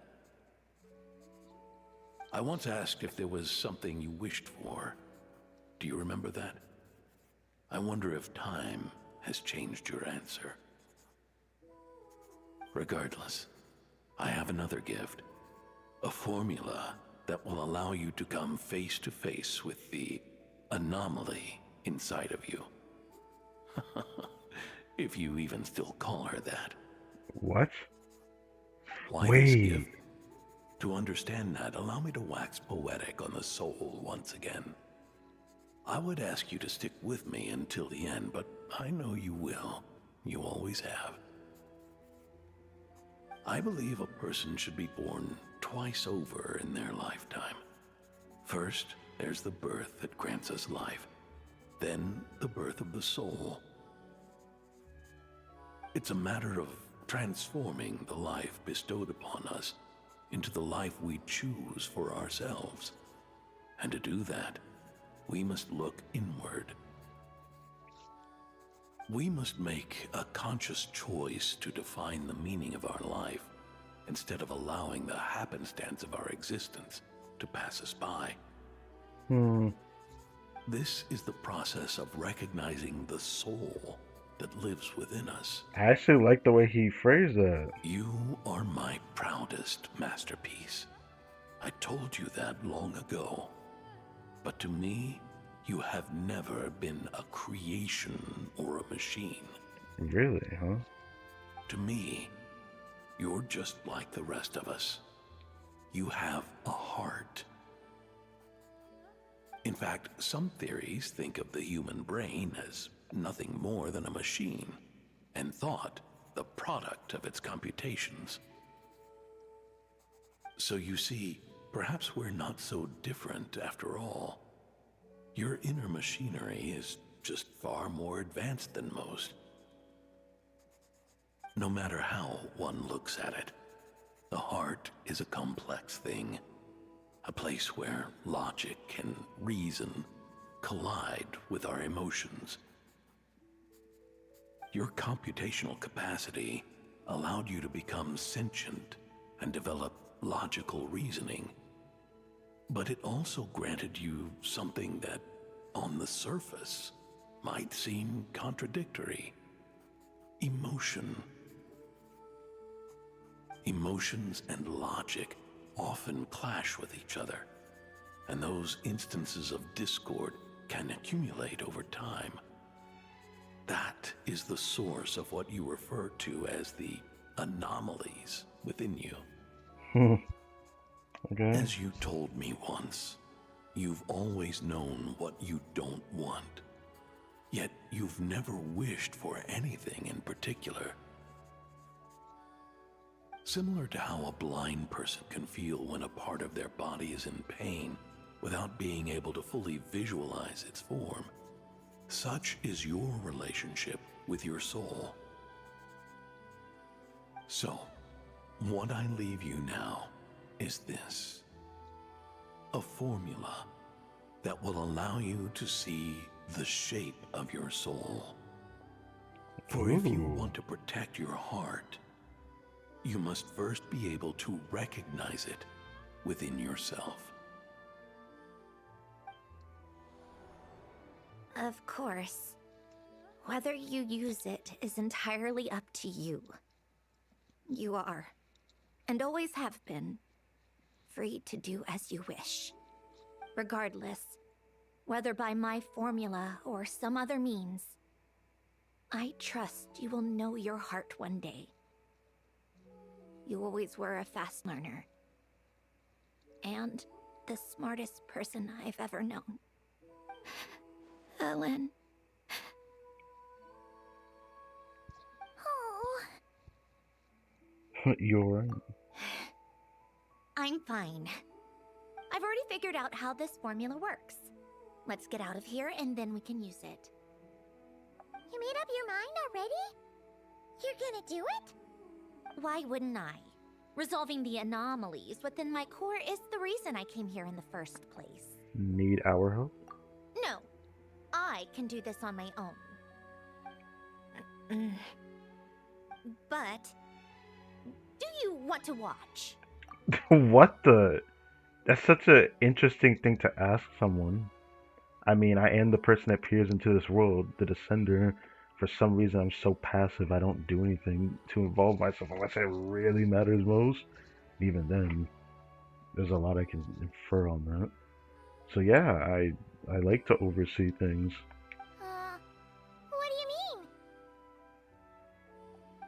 I once asked if there was something you wished for. Do you remember that? I wonder if time has changed your answer. Regardless, I have another gift. A formula that will allow you to come face to face with the anomaly inside of you. If you even still call her that. What? Why Wait. this gift? To understand that, allow me to wax poetic on the soul once again. I would ask you to stick with me until the end, but I know you will. You always have. I believe a person should be born twice over in their lifetime. First, there's the birth that grants us life. Then, the birth of the soul. It's a matter of transforming the life bestowed upon us into the life we choose for ourselves. And to do that, we must look inward. We must make a conscious choice to define the meaning of our life instead of allowing the happenstance of our existence to pass us by. This is the process of recognizing the soul that lives within us. I actually like the way he phrased that. You are my proudest masterpiece. I told you that long ago. But to me, you have never been a creation or a machine. Really, huh? To me, you're just like the rest of us. You have a heart. In fact, some theories think of the human brain as nothing more than a machine, and thought the product of its computations. So you see, perhaps we're not so different after all. Your inner machinery is just far more advanced than most. No matter how one looks at it, the heart is a complex thing, a place where logic and reason collide with our emotions. Your computational capacity allowed you to become sentient and develop logical reasoning. But it also granted you something that, on the surface, might seem contradictory. Emotion. Emotions and logic often clash with each other, and those instances of discord can accumulate over time. That is the source of what you refer to as the anomalies within you. Okay. As you told me once, you've always known what you don't want, yet you've never wished for anything in particular. Similar to how a blind person can feel when a part of their body is in pain without being able to fully visualize its form, such is your relationship with your soul. So, what I leave you now is this: a formula that will allow you to see the shape of your soul. For if you want to protect your heart, you must first be able to recognize it within yourself. Of course. Whether you use it is entirely up to you. You are, and always have been, free to do as you wish. Regardless, whether by my formula or some other means, I trust you will know your heart one day. You always were a fast learner, and the smartest person I've ever known. Ellen. Oh. You're right. I'm fine. I've already figured out how this formula works. Let's get out of here and then we can use it. You made up your mind already? You're gonna do it? Why wouldn't I? Resolving the anomalies within my core is the reason I came here in the first place. Need our help? No, I can do this on my own. But, do you want to watch? What the? That's such an interesting thing to ask someone. I mean, I am the person that peers into this world, the Descender. For some reason, I'm so passive, I don't do anything to involve myself unless it really matters most. Even then, there's a lot I can infer on that. So yeah, I like to oversee things. What do you mean?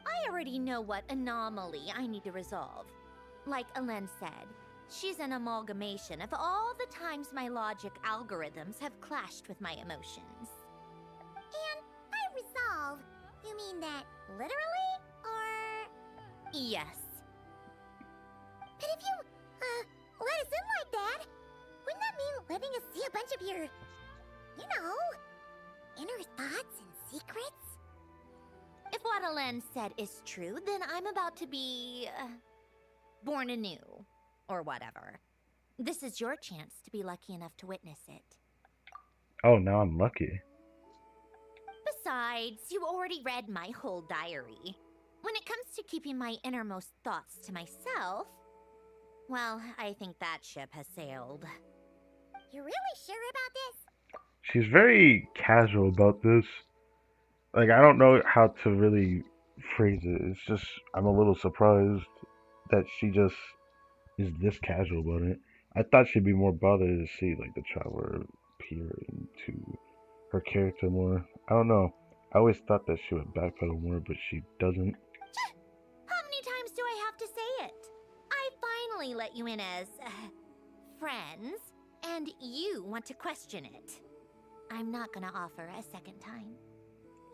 I already know what anomaly I need to resolve. Like Alen said, She's an amalgamation of all the times my logic algorithms have clashed with my emotions. And by resolve, you mean that literally, or...? Yes. But if you, let us in like that, wouldn't that mean letting us see a bunch of your, you know, inner thoughts and secrets? If what Alen said is true, then I'm about to be... born anew. Or whatever. This is your chance to be lucky enough to witness it. Oh, now I'm lucky. Besides, you already read my whole diary. When it comes to keeping my innermost thoughts to myself, well, I think that ship has sailed. You're really sure about this? She's very casual about this. Like, I don't know how to really phrase it. It's just, I'm a little surprised that she just is this casual about it. I thought she'd be more bothered to see, like, the traveler peer into her character more. I don't know. I always thought that she would backpedal more, but she doesn't. How many times do I have to say it? I finally let you in as... friends, and you want to question it. I'm not gonna offer a second time.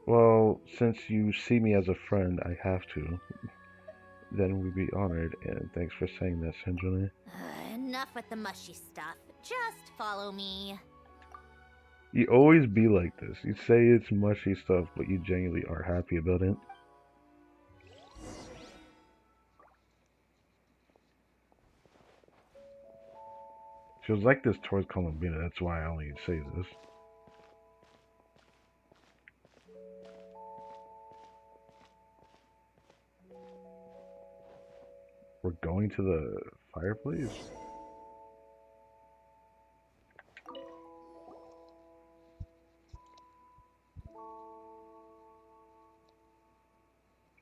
Well, since you see me as a friend, I have to. Then we'd be honored, and thanks for saying that, Sanjoni. Enough with the mushy stuff. Just follow me. You always be like this. You say it's mushy stuff, but you genuinely are happy about it. She was like this towards Columbina, that's why I only say this. We're going to the fireplace?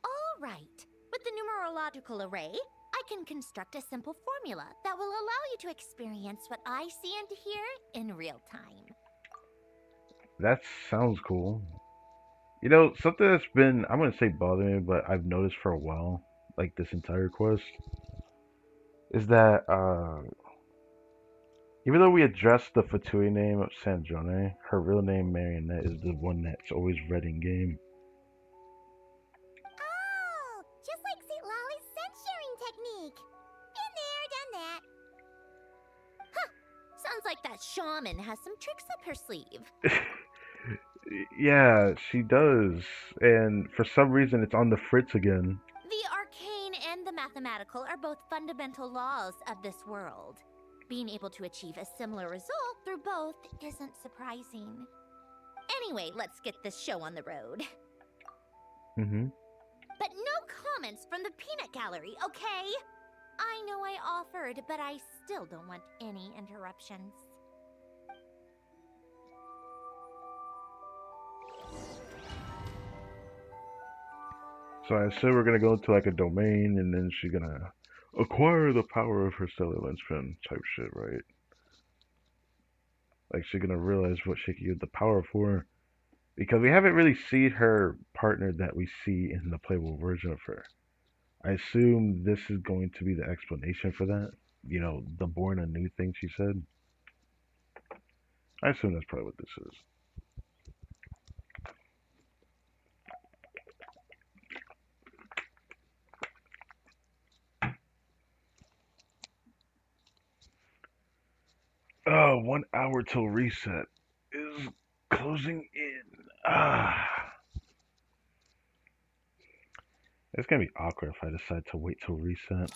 All right. With the numerological array, I can construct a simple formula that will allow you to experience what I see and hear in real time. That sounds cool. You know, something that's been, I'm gonna say bothering me, but I've noticed for a while, like this entire quest, is that, even though we addressed the Fatui name of Sanjone, her real name, Marionette, is the one that's always read in game. Oh, just like St. Lolly's scent-sharing technique. Been there, done that. Huh. Sounds like that shaman has some tricks up her sleeve. Yeah, she does. And for some reason, it's on the fritz again. The arcane and the mathematical are both fundamental laws of this world. Being able to achieve a similar result through both isn't surprising. Anyway, let's get this show on the road. Mm-hmm. But no comments from the peanut gallery, okay? I know I offered, but I still don't want any interruptions. So I assume we're gonna go into like a domain, and then she's gonna acquire the power of her stellar linchpin type shit, right? Like she's gonna realize what she can use the power for, because we haven't really seen her partner that we see in the playable version of her. I assume this is going to be the explanation for that. You know, the born anew thing she said. I assume that's probably what this is. Oh, 1 hour till reset is closing in. It's gonna be awkward if I decide to wait till reset.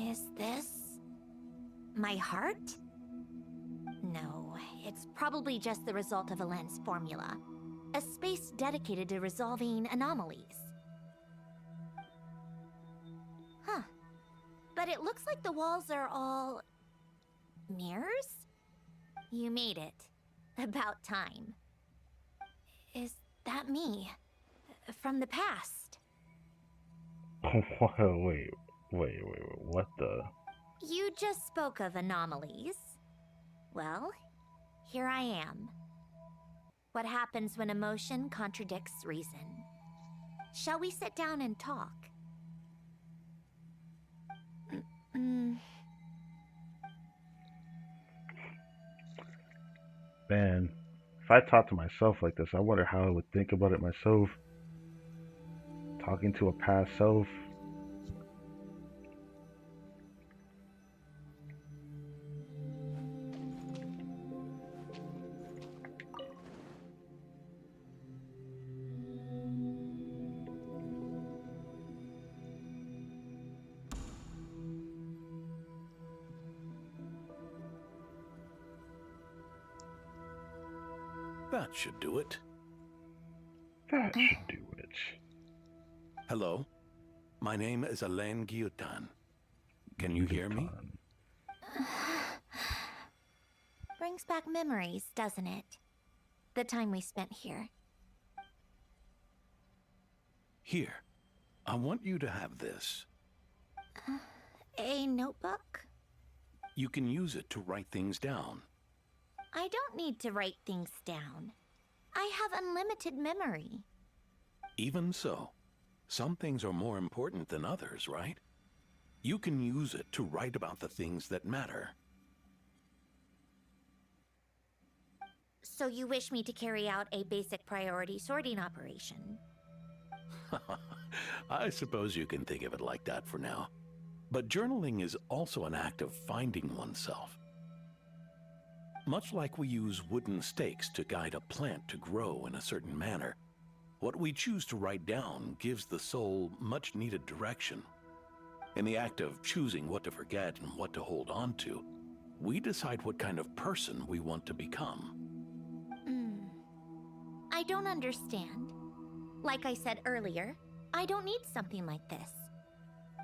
Is this... my heart? No, it's probably just the result of Alen's formula. A space dedicated to resolving anomalies. Huh. But it looks like the walls are all... mirrors? You made it. About time. Is that me? From the past? Wait, what the? You just spoke of anomalies. Well, here I am. What happens when emotion contradicts reason? Shall we sit down and talk? Man, if I talk to myself like this, I wonder how I would think about it myself. Talking to a past self. That should do it. That should do it. Hello, my name is Alain Guillotin. Can you hear me? Brings back memories, doesn't it? The time we spent here. Here, I want you to have this. A notebook? You can use it to write things down. I don't need to write things down. I have unlimited memory. Even so, some things are more important than others, right? You can use it to write about the things that matter. So you wish me to carry out a basic priority sorting operation? I suppose you can think of it like that for now. But journaling is also an act of finding oneself. Much like we use wooden stakes to guide a plant to grow in a certain manner, what we choose to write down gives the soul much needed direction. In the act of choosing what to forget and what to hold on to, we decide what kind of person we want to become. I don't understand. Like I said earlier, I don't need something like this.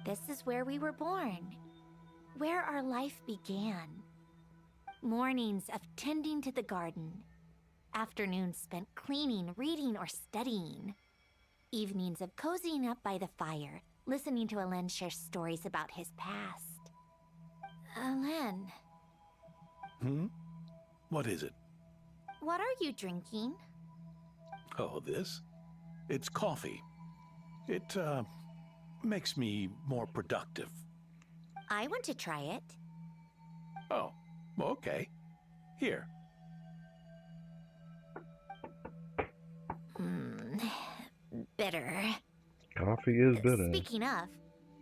This is where we were born, where our life began. Mornings of tending to the garden, afternoons spent cleaning, reading, or studying, evenings of cozying up by the fire, listening to Alain share stories about his past. Alain. What is it? What are you drinking? Oh, this? It's coffee. It, makes me more productive. I want to try it. Oh, okay. Here. Bitter. Coffee is bitter. Speaking of,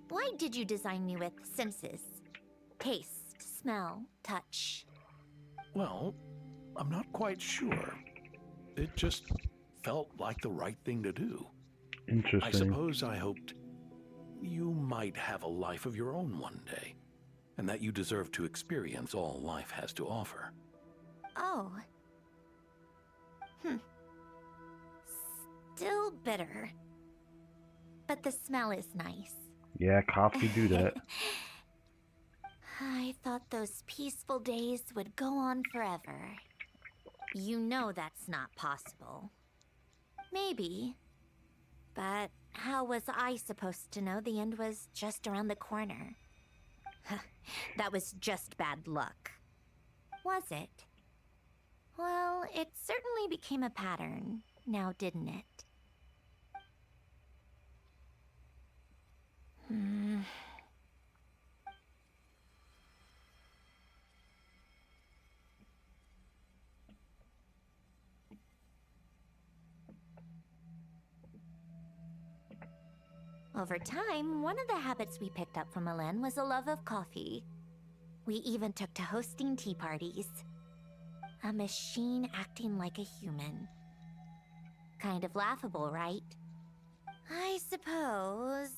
why did you design me with senses? Taste, smell, touch. Well, I'm not quite sure. It just felt like the right thing to do. Interesting. I suppose I hoped you might have a life of your own one day, and that you deserve to experience all life has to offer. Oh. Still bitter. But the smell is nice. Yeah, coffee do that. I thought those peaceful days would go on forever. You know that's not possible. Maybe. But how was I supposed to know the end was just around the corner? That was just bad luck. Was it? Well, it certainly became a pattern, now didn't it? Over time, one of the habits we picked up from Alain was a love of coffee. We even took to hosting tea parties. A machine acting like a human. Kind of laughable, right? I suppose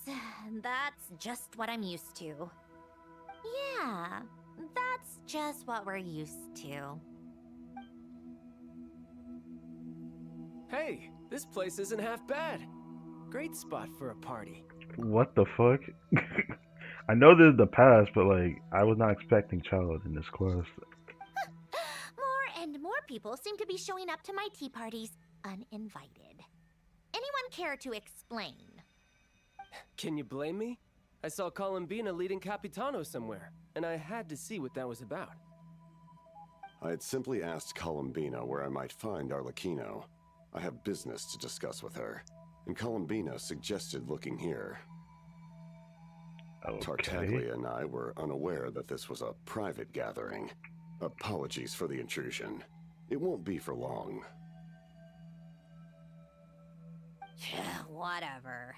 that's just what I'm used to. Yeah, that's just what we're used to. Hey, this place isn't half bad. Great spot for a party. What the fuck? I know this is the past, but like I was not expecting Child in this quest. More and more people seem to be showing up to my tea parties uninvited. Anyone care to explain? Can you blame me? I saw Columbina leading Capitano somewhere, and I had to see what that was about. I had simply asked Columbina where I might find Arlecchino. I have business to discuss with her, and Columbina suggested looking here. Okay. Tartaglia and I were unaware that this was a private gathering. Apologies for the intrusion. It won't be for long. Whatever.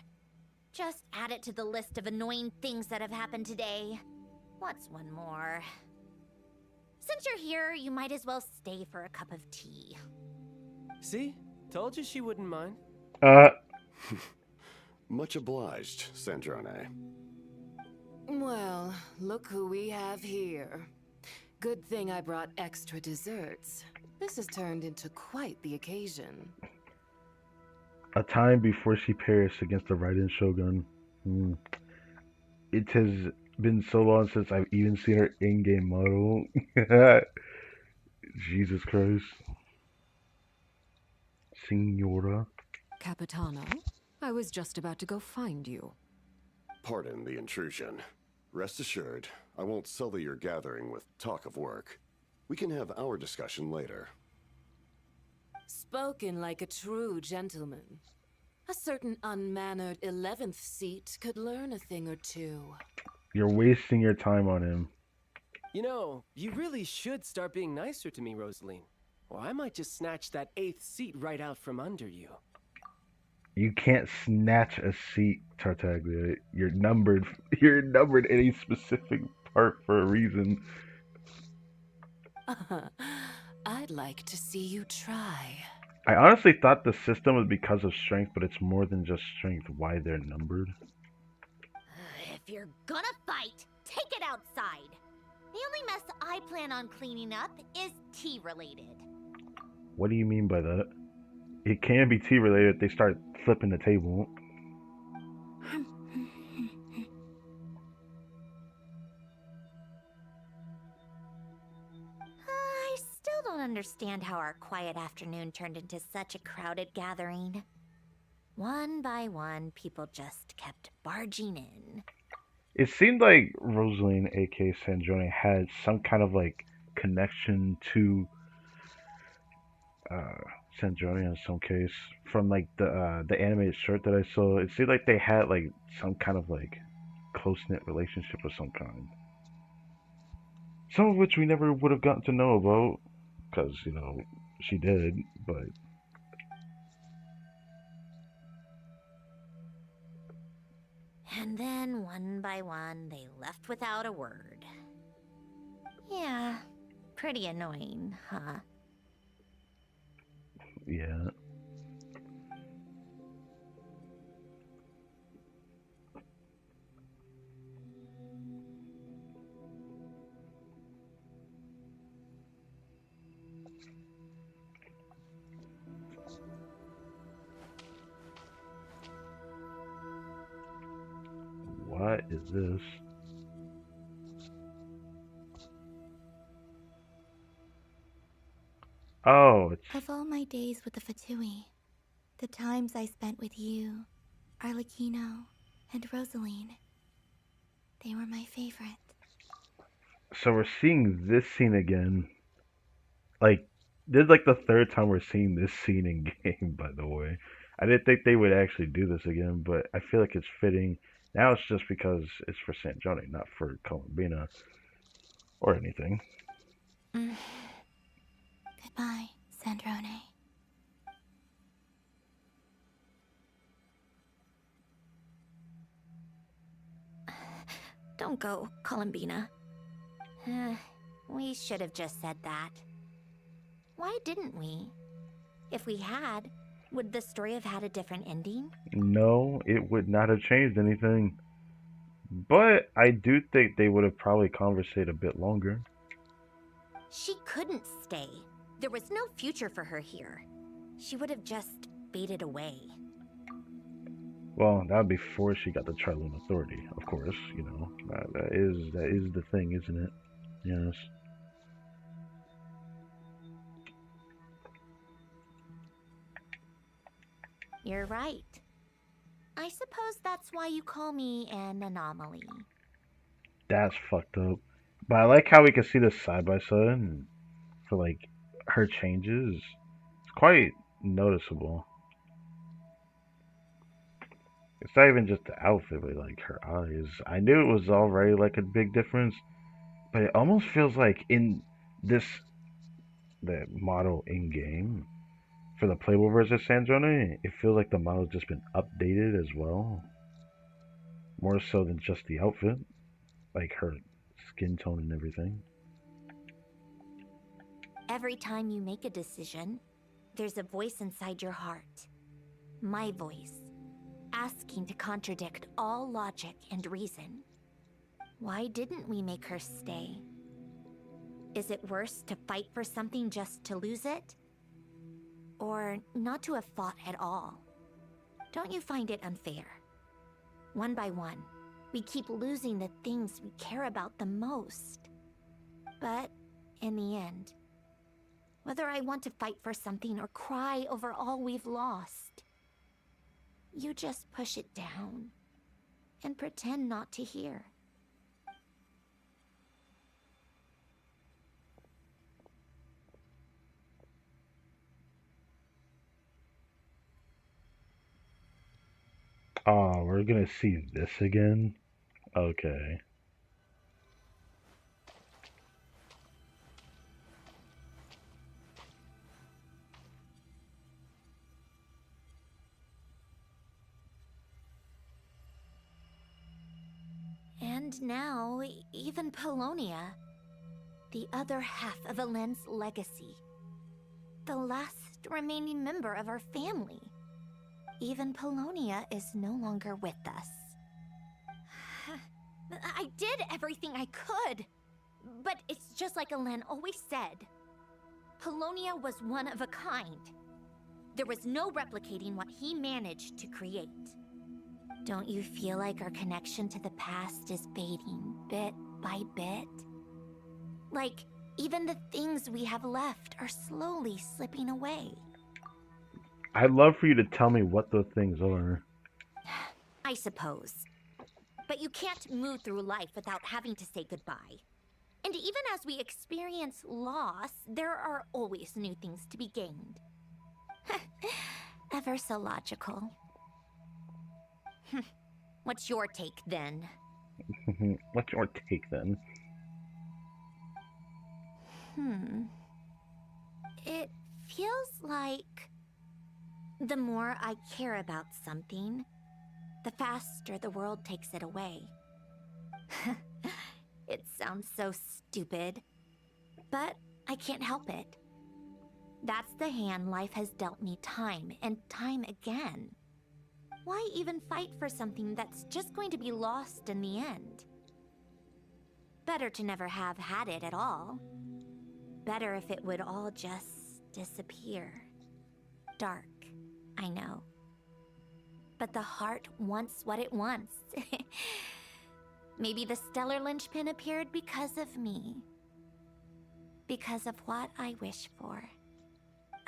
Just add it to the list of annoying things that have happened today. What's one more? Since you're here, you might as well stay for a cup of tea. See? Told you she wouldn't mind. Much obliged, Sandrone. Well, look who we have here. Good thing I brought extra desserts. This has turned into quite the occasion. A time before she perished against the Raiden Shogun. It has been so long since I've even seen her in-game model. Jesus Christ. Signora. Capitano, I was just about to go find you. Pardon the intrusion. Rest assured, I won't sully your gathering with talk of work. We can have our discussion later. Spoken like a true gentleman. A certain unmannered 11th seat could learn a thing or two. You're wasting your time on him. You know, you really should start being nicer to me, Rosaline. Or I might just snatch that 8th seat right out from under you. You can't snatch a seat, Tartaglia. You're numbered. You're numbered in a specific part for a reason. I'd like to see you try. I honestly thought the system was because of strength, but it's more than just strength. Why they're numbered. If you're gonna fight, take it outside. The only mess I plan on cleaning up is tea-related. What do you mean by that? It can be tea related if they start flipping the table. I still don't understand how our quiet afternoon turned into such a crowded gathering. One by one, people just kept barging in. It seemed like Rosaline, aka Sandrone, had some kind of like connection to Sandrone in some case. From like the animated short that I saw, it seemed like they had like some kind of like close-knit relationship of some kind. Some of which we never would have gotten to know about, because, you know, she did, but... And then, one by one, they left without a word. Yeah, pretty annoying, huh? Yeah. What is this? Oh, it's... Of all my days with the Fatui, the times I spent with you, Arlecchino, and Rosaline, they were my favorite. So we're seeing this scene again. Like, this is like the third time we're seeing this scene in game, by the way. I didn't think they would actually do this again, but I feel like it's fitting. Now it's just because it's for Sandrone, not for Columbina or anything. Goodbye, Sandrone. Don't go, Columbina. We should have just said that. Why didn't we? If we had, would the story have had a different ending? No, it would not have changed anything. But I do think they would have probably conversed a bit longer. She couldn't stay. There was no future for her here. She would have just faded away. Well, that would be before she got the Charloon Authority, of course. You know, that is the thing, isn't it? Yes. You're right. I suppose that's why you call me an anomaly. That's fucked up. But I like how we can see this side by side, and for like her changes, it's quite noticeable. It's not even just the outfit, but like her eyes. I knew it was already like a big difference, but it almost feels like in this the model in game for the playable version of Sandrone, it feels like the model's just been updated as well, more so than just the outfit, like her skin tone and everything. Every time you make a decision, there's a voice inside your heart. My voice, asking to contradict all logic and reason. Why didn't we make her stay? Is it worse to fight for something just to lose it? Or not to have fought at all? Don't you find it unfair? One by one, we keep losing the things we care about the most. But in the end, whether I want to fight for something or cry over all we've lost, you just push it down and pretend not to hear. Oh, we're gonna see this again? Okay. And now, even Polonia, the other half of Elend's legacy, the last remaining member of our family. Even Polonia is no longer with us. I did everything I could, but it's just like Elend always said. Polonia was one of a kind. There was no replicating what he managed to create. Don't you feel like our connection to the past is fading bit by bit? Like, even the things we have left are slowly slipping away. I'd love for you to tell me what those things are. I suppose. But you can't move through life without having to say goodbye. And even as we experience loss, there are always new things to be gained. Ever so logical. What's your take then? What's your take then? It feels like the more I care about something, the faster the world takes it away. It sounds so stupid, but I can't help it. That's the hand life has dealt me time and time again. Why even fight for something that's just going to be lost in the end? Better to never have had it at all. Better if it would all just disappear. Dark, I know. But the heart wants what it wants. Maybe the stellar linchpin appeared because of me. Because of what I wish for.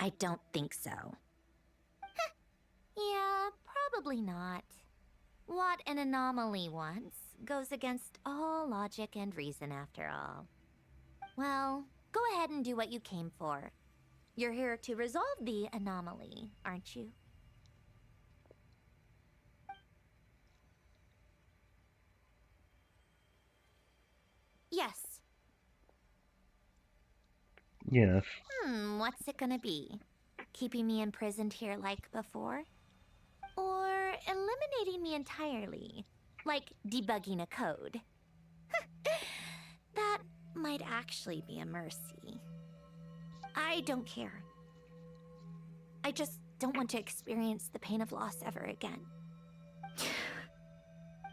I don't think so. Yeah, probably not. What an anomaly wants goes against all logic and reason after all. Well, go ahead and do what you came for. You're here to resolve the anomaly, aren't you? Yes. Yes. What's it gonna be? Keeping me imprisoned here like before? Or eliminating me entirely? Like debugging a code? That might actually be a mercy. I don't care. I just don't want to experience the pain of loss ever again.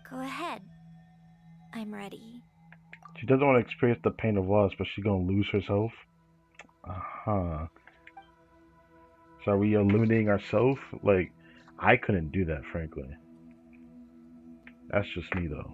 Go ahead. I'm ready. She doesn't want to experience the pain of loss, but she's gonna lose herself? Uh-huh. So are we eliminating ourselves? Like, I couldn't do that, frankly. That's just me though.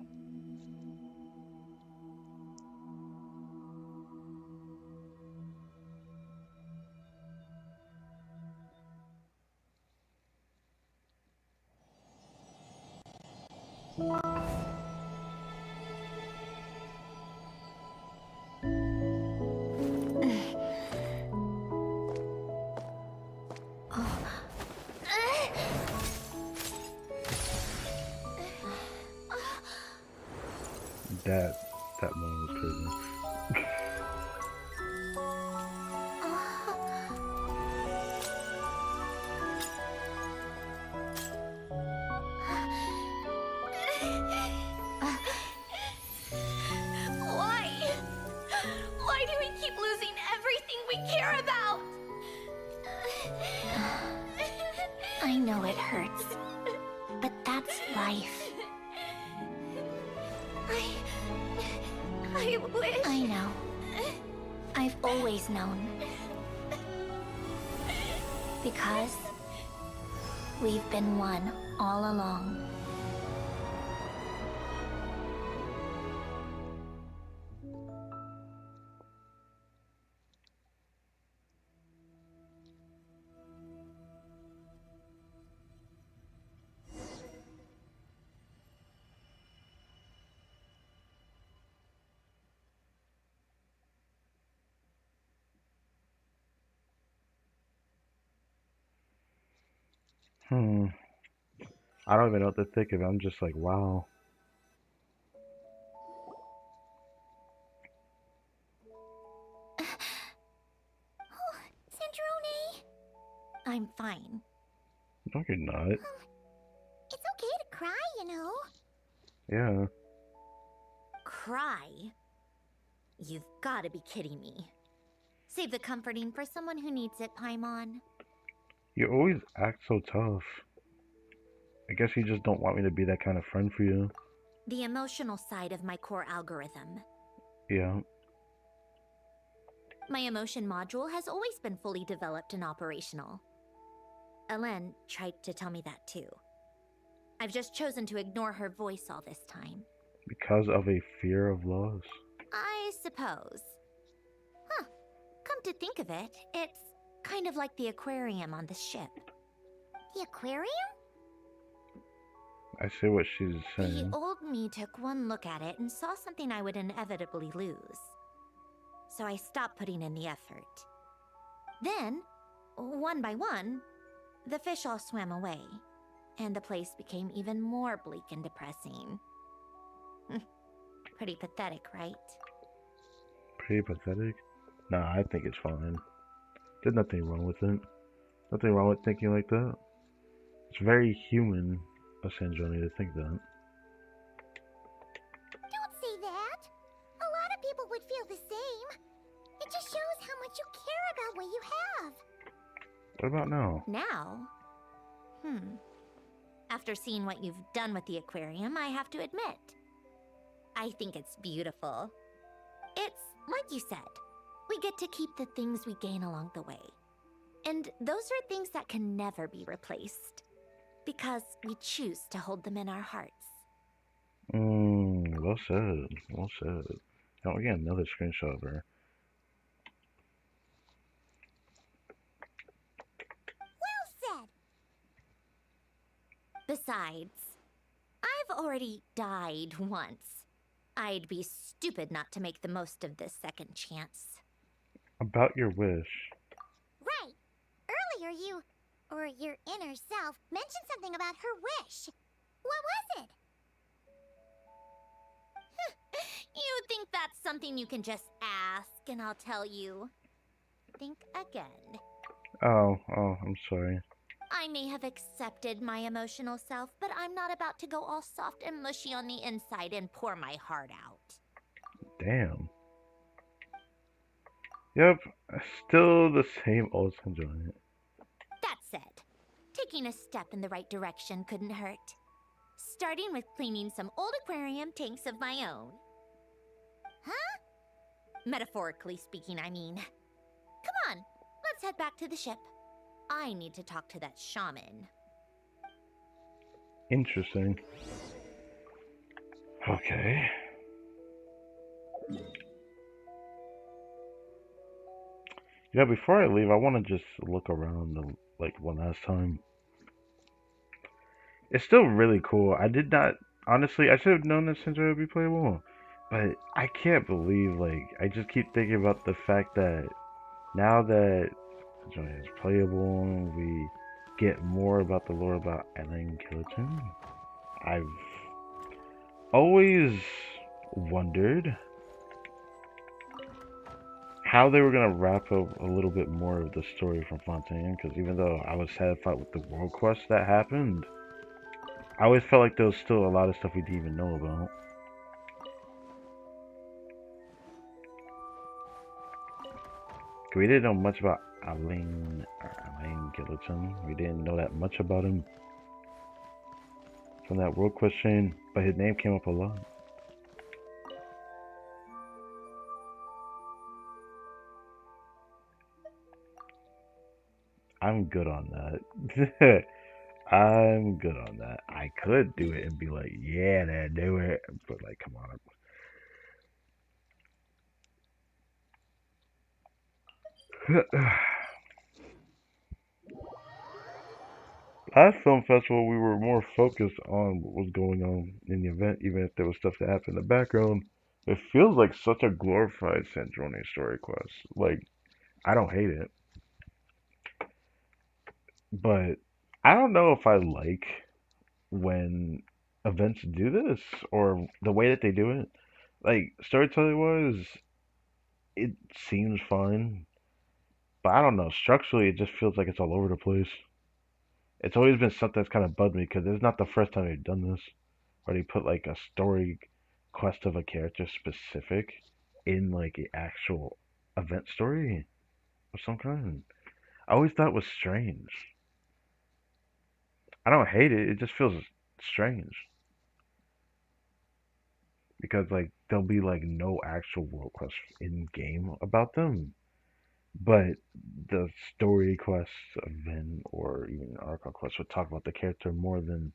That that moment was crazy. Why? Why do we keep losing everything we care about? I know it hurts, but that's life. I wish. I know. I've always known. Because we've been one all along. I don't even know what to think of it. I'm just like, wow. Sandrone. I'm fine. No, you're not. It's okay to cry, you know. Yeah. Cry? You've got to be kidding me. Save the comforting for someone who needs it, Paimon. You always act so tough. I guess you just don't want me to be that kind of friend for you. The emotional side of my core algorithm. Yeah. My emotion module has always been fully developed and operational. Elen tried to tell me that too. I've just chosen to ignore her voice all this time. Because of a fear of loss. I suppose. Huh. Come to think of it, it's kind of like the aquarium on the ship. The aquarium? I see what she's The saying. old me took one look at it and saw something I would inevitably lose. So I stopped putting in the effort. Then, one by one, the fish all swam away, and the place became even more bleak and depressing. Pretty pathetic, right? Pretty pathetic? Nah, I think it's fine. There's nothing wrong with it. Nothing wrong with thinking like that. It's very human of Sandrone to think that. Don't say that. A lot of people would feel the same. It just shows how much you care about what you have. What about now? Now? After seeing what you've done with the aquarium, I have to admit, I think it's beautiful. It's like you said, we get to keep the things we gain along the way. And those are things that can never be replaced. Because we choose to hold them in our hearts. Well said. Well said. Now we got another screenshot of her. Well said. Besides, I've already died once. I'd be stupid not to make the most of this second chance. About your wish. Right. Earlier you, or your inner self, mentioned something about her wish. What was it? You think that's something you can just ask and I'll tell you? Think again. Oh, I'm sorry. I may have accepted my emotional self, but I'm not about to go all soft and mushy on the inside and pour my heart out. Damn. Yep, still the same old Sandrone. That said, taking a step in the right direction couldn't hurt. Starting with cleaning some old aquarium tanks of my own. Huh? Metaphorically speaking, I mean. Come on, let's head back to the ship. I need to talk to that shaman. Interesting. Okay. Yeah, before I leave, I want to just look around like one last time. It's still really cool. I did not, honestly, I should have known this since it would be playable. But I can't believe, like, I just keep thinking about the fact that now that Johnny is playable, we get more about the lore about Ellen Gilligan. I've always wondered how they were gonna wrap up a little bit more of the story from Fontaine, because even though I was satisfied with the world quest that happened, I always felt like there was still a lot of stuff we didn't even know about. We didn't know much about Alain Gilligan. We didn't know that much about him from that world quest chain, but his name came up a lot. I'm good on that. I'm good on that. I could do it and be like, yeah, Dad, do it. But, like, come on. Last film festival, we were more focused on what was going on in the event, even if there was stuff that happened in the background. It feels like such a glorified Sandrone story quest. Like, I don't hate it, but I don't know if I like when events do this or the way that they do it. Like, storytelling wise, it seems fine, but I don't know. Structurally, it just feels like it's all over the place. It's always been something that's kind of bugged me because it's not the first time they've done this, where they put like a story quest of a character specific in like an actual event story of some kind. I always thought it was strange. I don't hate it. It just feels strange because like there'll be like no actual world quest in game about them, but the story quests event or even arc quest would talk about the character more than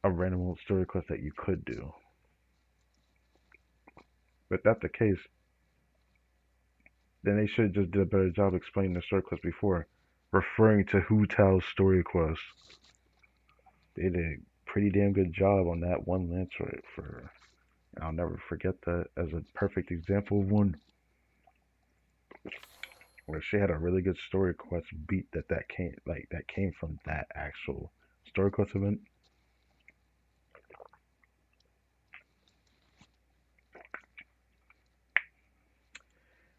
a random story quest that you could do. But if that's the case, then they should have just did a better job explaining the story quest before, referring to Hu Tao's story quest. They did a pretty damn good job on that one lance for. I'll never forget that as a perfect example of one where she had a really good story quest beat that came from that actual story quest event.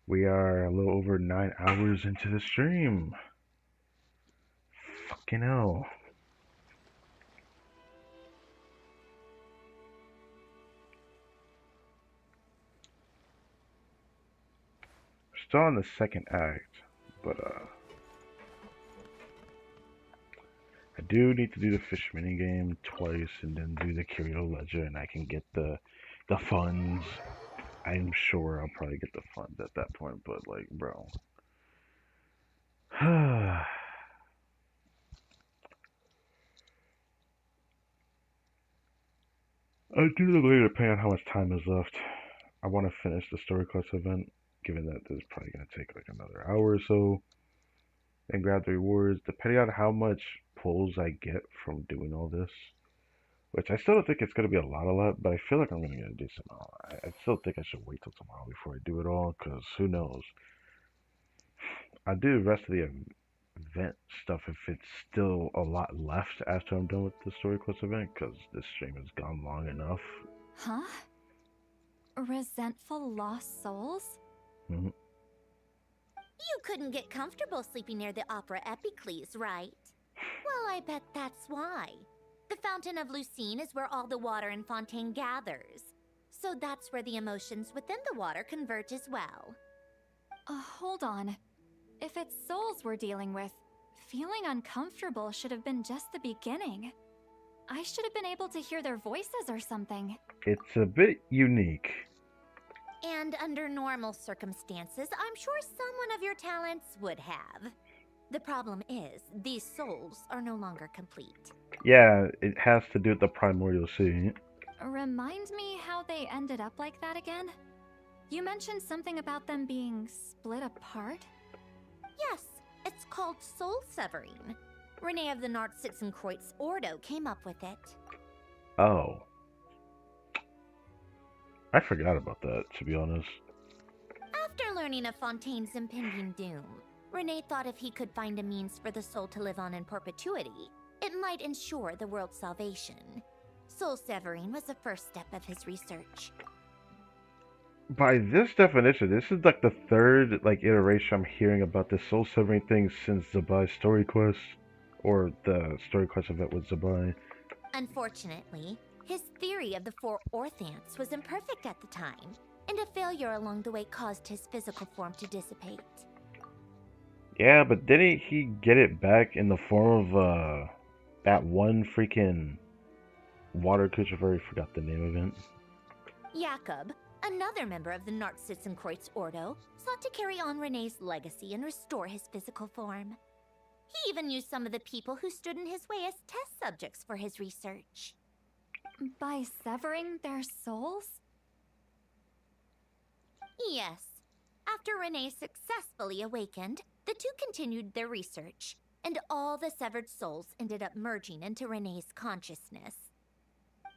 We are a little over 9 hours into the stream. Fucking hell. Still in the second act, but I do need to do the fish mini game twice and then do the Curio Ledger and I can get the funds. I'm sure I'll probably get the funds at that point, but like, bro. I do the later depending on how much time is left. I want to finish the story quest event, given that this is probably going to take like another hour or so, and grab the rewards, depending on how much pulls I get from doing all this. Which I still don't think it's going to be a lot, but I feel like I'm going to get a decent amount. I still think I should wait till tomorrow before I do it all, because who knows. I'll do the rest of the event stuff if it's still a lot left after I'm done with the story quest event, because this stream has gone long enough. Huh? Resentful lost souls? Mm-hmm. You couldn't get comfortable sleeping near the Opera Epicles, right? Well, I bet that's why. The Fountain of Lucine is where all the water in Fontaine gathers. So that's where the emotions within the water converge as well. Hold on. If it's souls we're dealing with, feeling uncomfortable should have been just the beginning. I should have been able to hear their voices or something. It's a bit unique. And under normal circumstances, I'm sure someone of your talents would have. The problem is, these souls are no longer complete. Yeah, it has to do with the primordial sea. Remind me how they ended up like that again? You mentioned something about them being split apart? Yes, it's called soul severing. Renee of the Nartsitzenkreuz Ordo came up with it. Oh. I forgot about that, to be honest. After learning of Fontaine's impending doom, Renee thought if he could find a means for the soul to live on in perpetuity, it might ensure the world's salvation. Soul severing was the first step of his research. By this definition, this is like the third iteration I'm hearing about this soul severing thing since Zabai's story quest, or the story quest event with Zabai. Unfortunately, his theory of the four Orthants was imperfect at the time, and a failure along the way caused his physical form to dissipate. Yeah, but didn't he get it back in the form of that one freaking water creature? I already forgot the name of it. Jakob, another member of the Nartsitzenkreuz Ordo, sought to carry on Renee's legacy and restore his physical form. He even used some of the people who stood in his way as test subjects for his research. By severing their souls? Yes. After Renee successfully awakened, the two continued their research, and all the severed souls ended up merging into Renee's consciousness.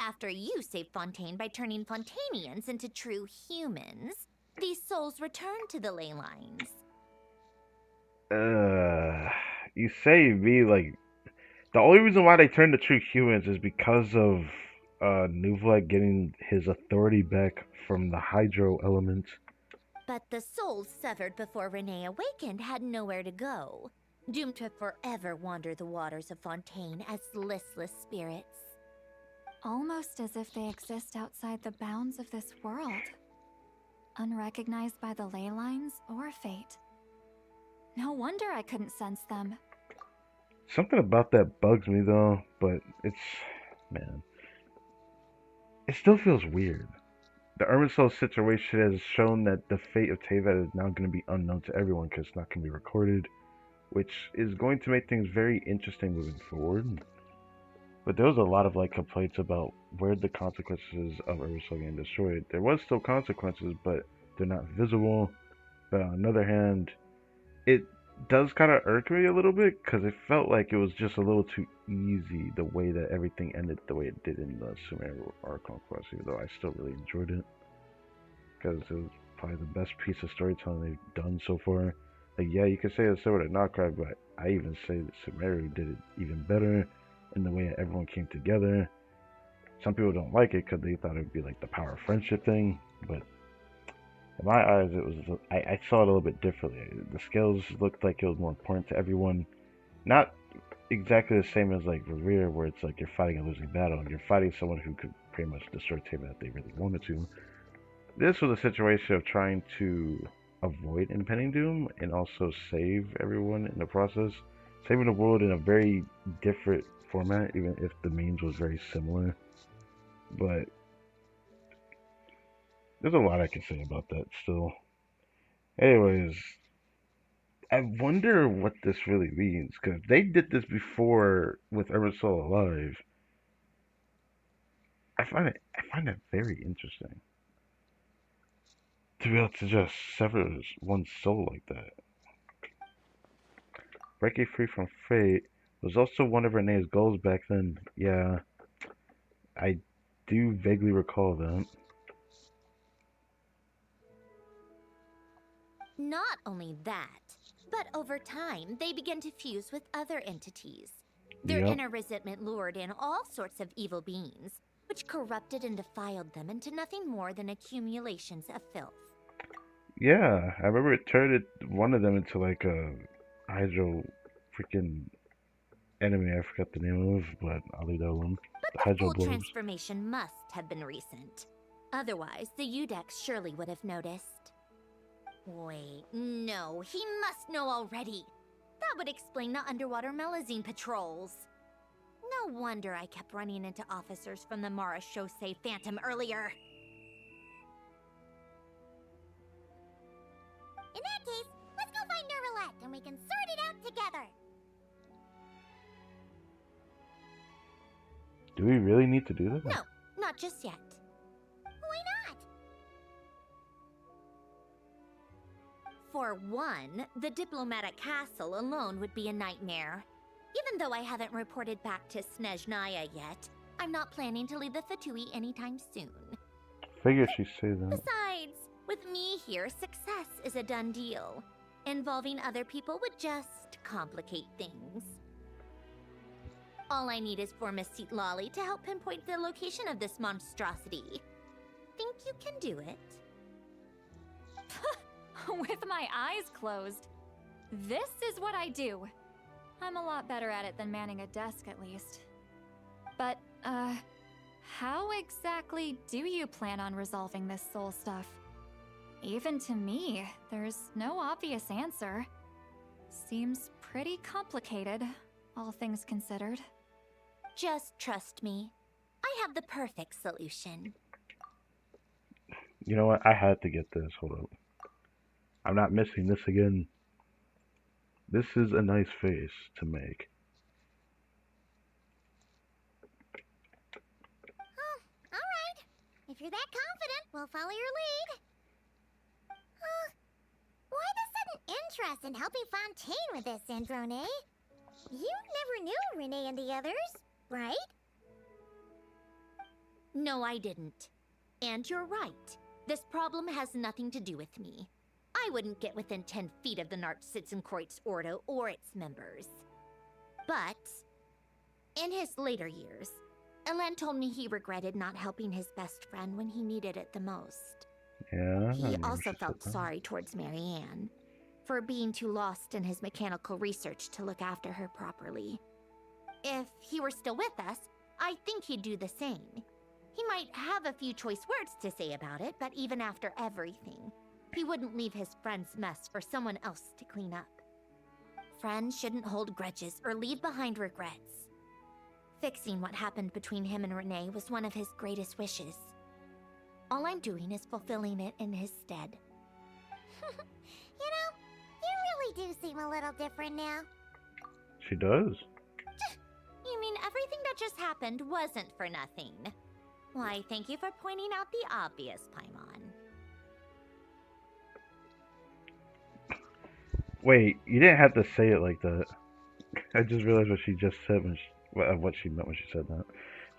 After you saved Fontaine by turning Fontanians into true humans, these souls returned to the ley lines. You say me the only reason why they turned to true humans is because of Nuvla getting his authority back from the hydro element. But the souls severed before Renee awakened had nowhere to go, doomed to forever wander the waters of Fontaine as listless spirits. Almost as if they exist outside the bounds of this world. Unrecognized by the ley lines or fate. No wonder I couldn't sense them. Something about that bugs me though, but man. It still feels weird. The Irminsul situation has shown that the fate of Teyvat is now going to be unknown to everyone because it's not going to be recorded, which is going to make things very interesting moving forward. But there was a lot of complaints about where the consequences of Irminsul getting destroyed. There was still consequences, but they're not visible. But on the other hand, it does kind of irk me a little bit because it felt like it was just a little too easy the way that everything ended the way it did in the Sumeru Archon quest, even though I still really enjoyed it because it was probably the best piece of storytelling they've done so far. Yeah, you could say it's similar to Notcry, but I even say that Sumeru did it even better in the way that everyone came together. Some people don't like it because they thought it would be like the power of friendship thing, but in my eyes, it was. I saw it a little bit differently. The skills looked like it was more important to everyone. Not exactly the same as Revere, where it's like you're fighting a losing battle and you're fighting someone who could pretty much destroy Teyvat if they really wanted to. This was a situation of trying to avoid impending doom and also save everyone in the process. Saving the world in a very different format, even if the means was very similar. But there's a lot I can say about that still. Anyways, I wonder what this really means, because they did this before with Irminsul Alive. I find it very interesting to be able to just sever one's soul like that. Breaking free from fate was also one of Renee's goals back then. Yeah, I do vaguely recall that. Not only that, but over time, they began to fuse with other entities. Their inner resentment lured in all sorts of evil beings, which corrupted and defiled them into nothing more than accumulations of filth. Yeah, I remember it turned one of them into a hydro freaking enemy. I forgot the name of, but I'll leave that alone. But the full transformation must have been recent. Otherwise, the Udex surely would have noticed. Wait, no, he must know already. That would explain the underwater Melazine patrols. No wonder I kept running into officers from the Mara Chaussee Phantom earlier. In that case, let's go find Nervalette and we can sort it out together. Do we really need to do that? No, Not just yet. Why not? For one, the diplomatic castle alone would be a nightmare. Even though I haven't reported back to Snezhnaya yet, I'm not planning to leave the Fatui anytime soon. Figured she'd say that. Besides, with me here, success is a done deal. Involving other people would just complicate things. All I need is for Miss Lolly to help pinpoint the location of this monstrosity. Think you can do it? With my eyes closed. This is what I do. I'm a lot better at it than manning a desk, at least. But, how exactly do you plan on resolving this soul stuff? Even to me, there's no obvious answer. Seems pretty complicated, all things considered. Just trust me. I have the perfect solution. You know what? I had to get this. Hold up. I'm not missing this again. This is a nice face to make. Oh, alright. If you're that confident, we'll follow your lead. Why the sudden interest in helping Fontaine with this, Androne? You never knew Renee and the others, right? No, I didn't. And you're right. This problem has nothing to do with me. I wouldn't get within 10 feet of the Nartsitzenkreuz Ordo or its members. But, in his later years, Elen told me he regretted not helping his best friend when he needed it the most. Yeah. He also felt sorry towards Marianne for being too lost in his mechanical research to look after her properly. If he were still with us, I think he'd do the same. He might have a few choice words to say about it, but even after everything, he wouldn't leave his friend's mess for someone else to clean up. Friends shouldn't hold grudges or leave behind regrets. Fixing what happened between him and Renee was one of his greatest wishes. All I'm doing is fulfilling it in his stead. You know, you really do seem a little different now. She does. You mean everything that just happened wasn't for nothing? Why, thank you for pointing out the obvious, Paimon. Wait, you didn't have to say it like that. I just realized what she just said when what she meant when she said that.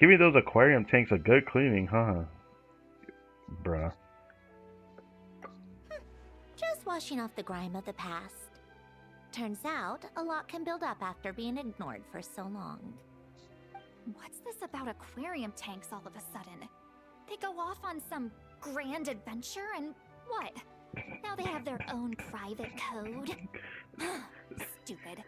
Give me those aquarium tanks a good cleaning, huh? Bruh. Just washing off the grime of the past. Turns out, a lot can build up after being ignored for so long. What's this about aquarium tanks all of a sudden? They go off on some grand adventure and what? Now they have their own private code? Stupid.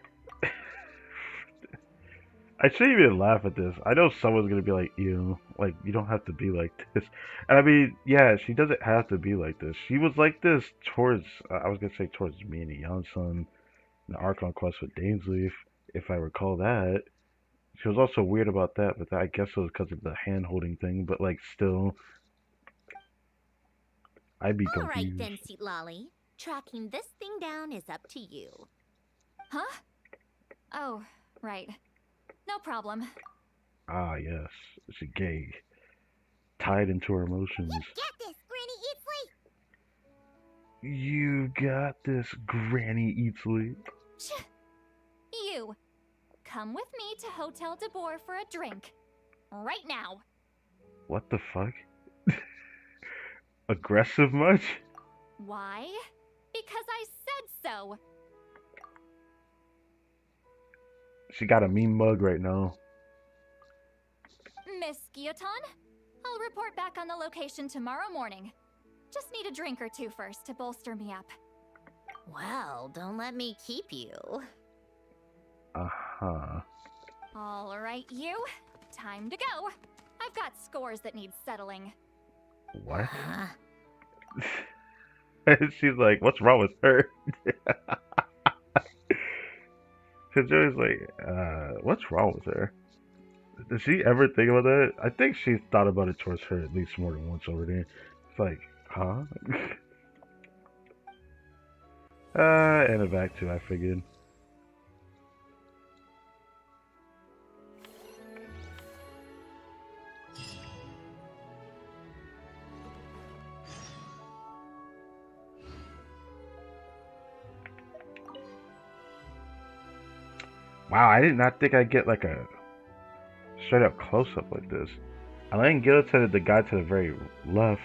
I shouldn't even laugh at this. I know someone's gonna be like, ew, like, you don't have to be like this. And I mean, yeah, she doesn't have to be like this. She was like this towards, I was gonna say towards me and Yansun, the Archon quest with Dainsleif, if I recall that. She was also weird about that, but I guess it was because of the hand-holding thing, but like, still, I'd be confused. Alright then, Seat Lolly. Tracking this thing down is up to you. Huh? Oh, right. No problem. Ah, yes. She gay. Tied into her emotions. You get this, Granny Eatsley! You got this, Granny Eatsley. You. Come with me to Hotel de Boer for a drink. Right now. What the fuck? Aggressive much? Why? Because I said so. She got a mean mug right now. Miss Guillotin, I'll report back on the location tomorrow morning. Just need a drink or two first to bolster me up. Well, don't let me keep you. Uh-huh. All right, you. Time to go. I've got scores that need settling. What? She's like, what's wrong with her? Cause Joey's like, what's wrong with her? Does she ever think about that? I think she's thought about it towards her at least more than once already. It's like, huh? And a back too, I figured. Wow, I did not think I'd get like a straight up close up like this. Elaine guillotined the guy to the very left,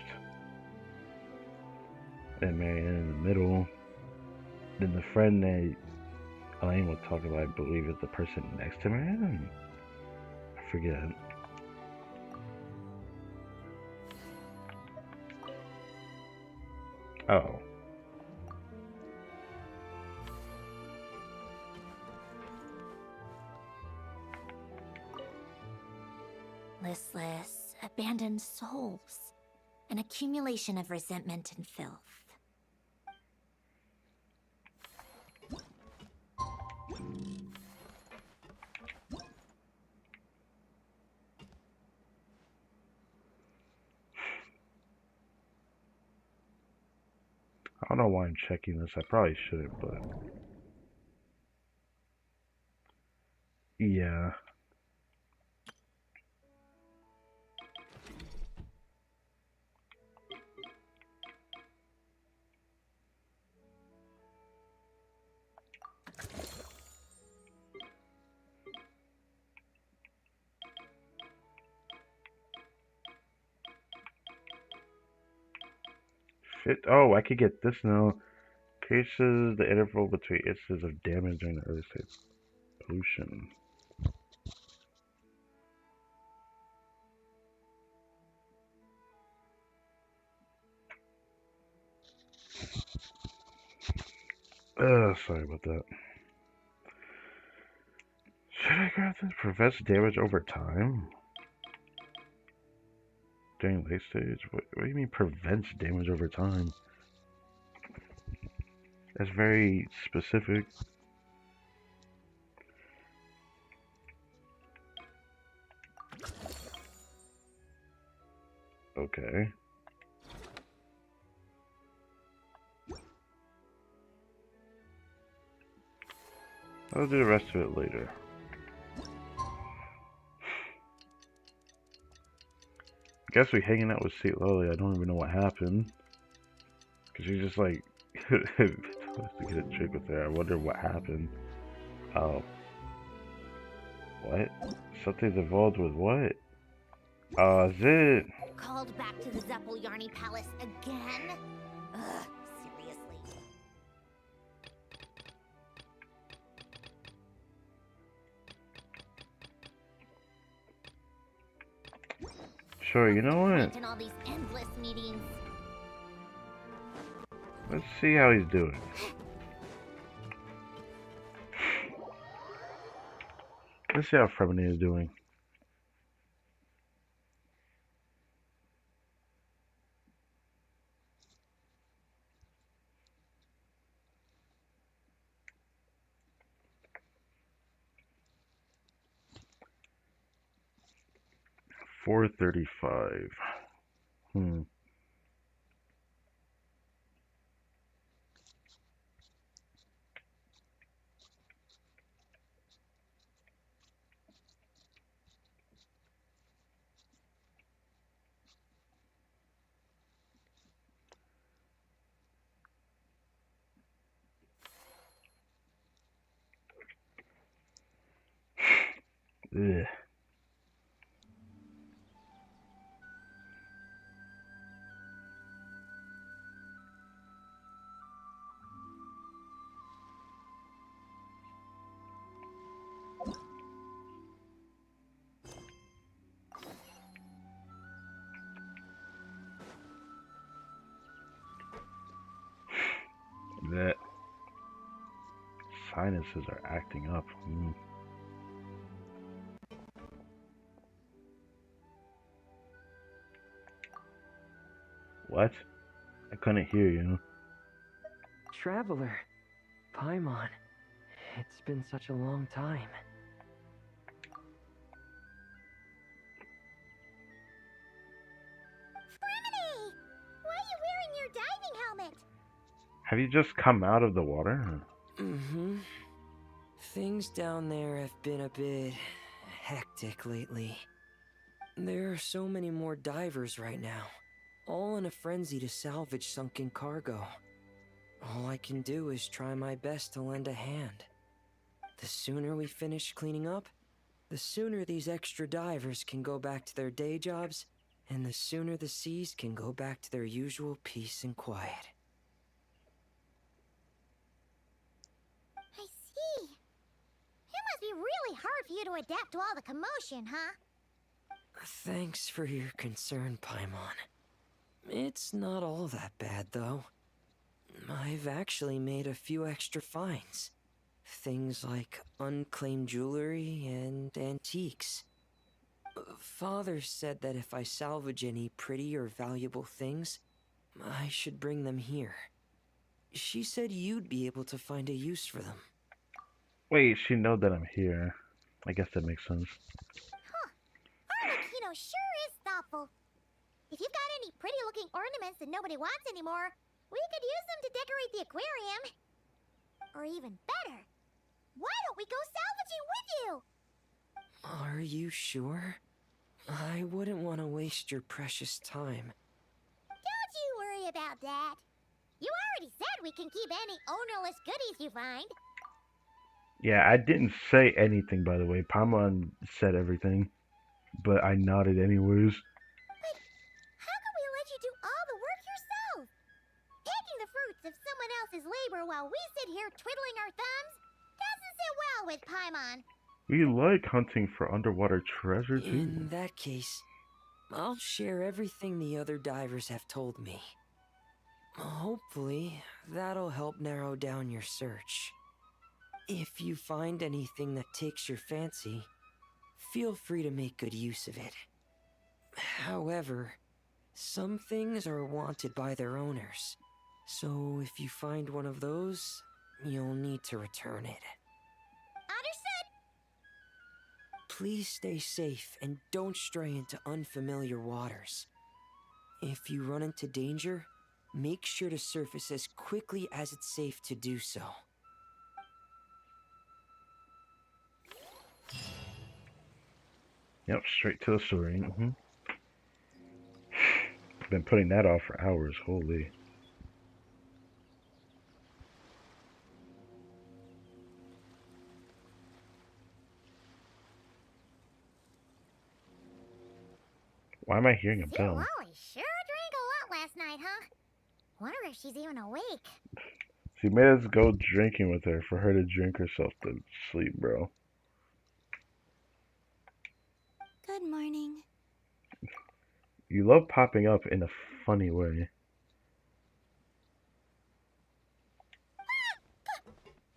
and Marianne in the middle. Then the friend that Elaine was talking about, I believe, is the person next to Marianne. I forget. Oh. Listless, abandoned souls. An accumulation of resentment and filth. I don't know why I'm checking this. I probably shouldn't, but yeah. Oh, I could get this now. Increases the interval between instances of damage during the early stage pollution. Sorry about that. Should I grab this? Prevents damage over time? During late stage? What do you mean prevents damage over time? That's very specific. Okay. I'll do the rest of it later. I guess we hanging out with St. Lily. I don't even know what happened. Cause she's just like supposed to get a trick with her. I wonder what happened. Oh. What? Something's involved with what? Oh, is it? Called back to the Zeppeljärni Palace again? Ugh, seriously. Sure, you know what? In all these endless meetings. Let's see how he's doing. Let's see how Fremini is doing. $435. Ugh. That sinuses are acting up. What? I couldn't hear you. Traveler, Paimon, it's been such a long time. Fremini! Why are you wearing your diving helmet? Have you just come out of the water? Mm-hmm. Things down there have been a bit hectic lately. There are so many more divers right now, all in a frenzy to salvage sunken cargo. All I can do is try my best to lend a hand. The sooner we finish cleaning up, the sooner these extra divers can go back to their day jobs, and the sooner the seas can go back to their usual peace and quiet. I see. It must be really hard for you to adapt to all the commotion, huh? Thanks for your concern, Paimon. It's not all that bad, though. I've actually made a few extra finds. Things like unclaimed jewelry and antiques. Father said that if I salvage any pretty or valuable things, I should bring them here. She said you'd be able to find a use for them. Wait, she know that I'm here. I guess that makes sense. Arlecchino sure is thoughtful. If you've got any pretty-looking ornaments that nobody wants anymore, we could use them to decorate the aquarium. Or even better, why don't we go salvaging with you? Are you sure? I wouldn't want to waste your precious time. Don't you worry about that. You already said we can keep any ownerless goodies you find. Yeah, I didn't say anything, by the way. Paimon said everything, but I nodded anyways. But how can we let you do all the work yourself? Taking the fruits of someone else's labor while we sit here twiddling our thumbs doesn't sit well with Paimon. We like hunting for underwater treasure, too. In that case, I'll share everything the other divers have told me. Hopefully, that'll help narrow down your search. If you find anything that takes your fancy, feel free to make good use of it. However, some things are wanted by their owners, so if you find one of those, you'll need to return it. Understood. Please stay safe and don't stray into unfamiliar waters. If you run into danger, make sure to surface as quickly as it's safe to do so. Yep, straight to the story. Been putting that off for hours, holy. Why am I hearing a bell? Wally sure drank a lot last night, huh? Wonder if she's even awake. She made us go drinking with her for her to drink herself to sleep, bro. Good morning. You love popping up in a funny way.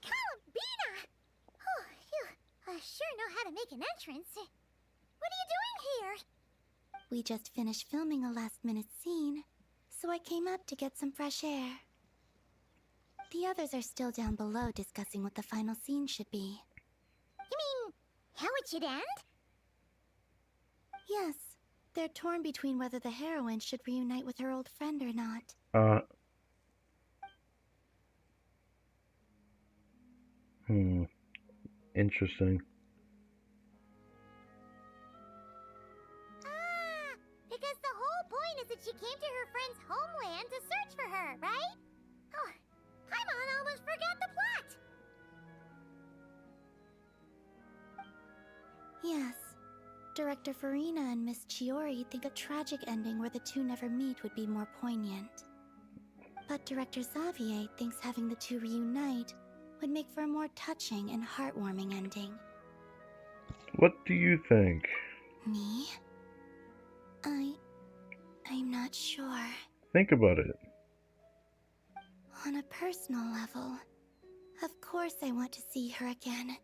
Columbina! Oh, you sure know how to make an entrance. What are you doing here? We just finished filming a last-minute scene, so I came up to get some fresh air. The others are still down below discussing what the final scene should be. You mean, how it should end? Yes, they're torn between whether the heroine should reunite with her old friend or not. Interesting. Because the whole point is that she came to her friend's homeland to search for her, right? Oh, Paimon almost forgot the plot! Yes. Director Farina and Miss Chiori think a tragic ending where the two never meet would be more poignant. But Director Xavier thinks having the two reunite would make for a more touching and heartwarming ending. What do you think? Me? I'm not sure. Think about it. On a personal level, of course I want to see her again.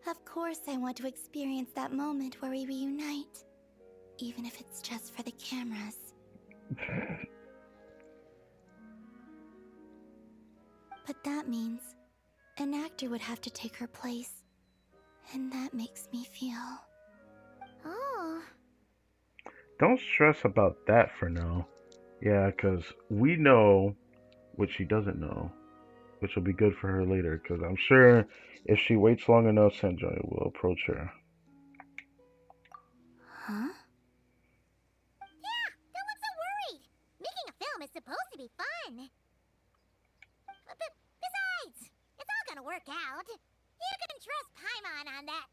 Of course I want to experience that moment where we reunite. Even if it's just for the cameras. But that means an actor would have to take her place. And that makes me feel... Oh. Don't stress about that for now. Yeah, because we know what she doesn't know, which will be good for her later, because I'm sure if she waits long enough, Sanjoy will approach her. Huh? Yeah, don't look so worried. Making a film is supposed to be fun. But besides, it's all gonna work out. You can trust behind that.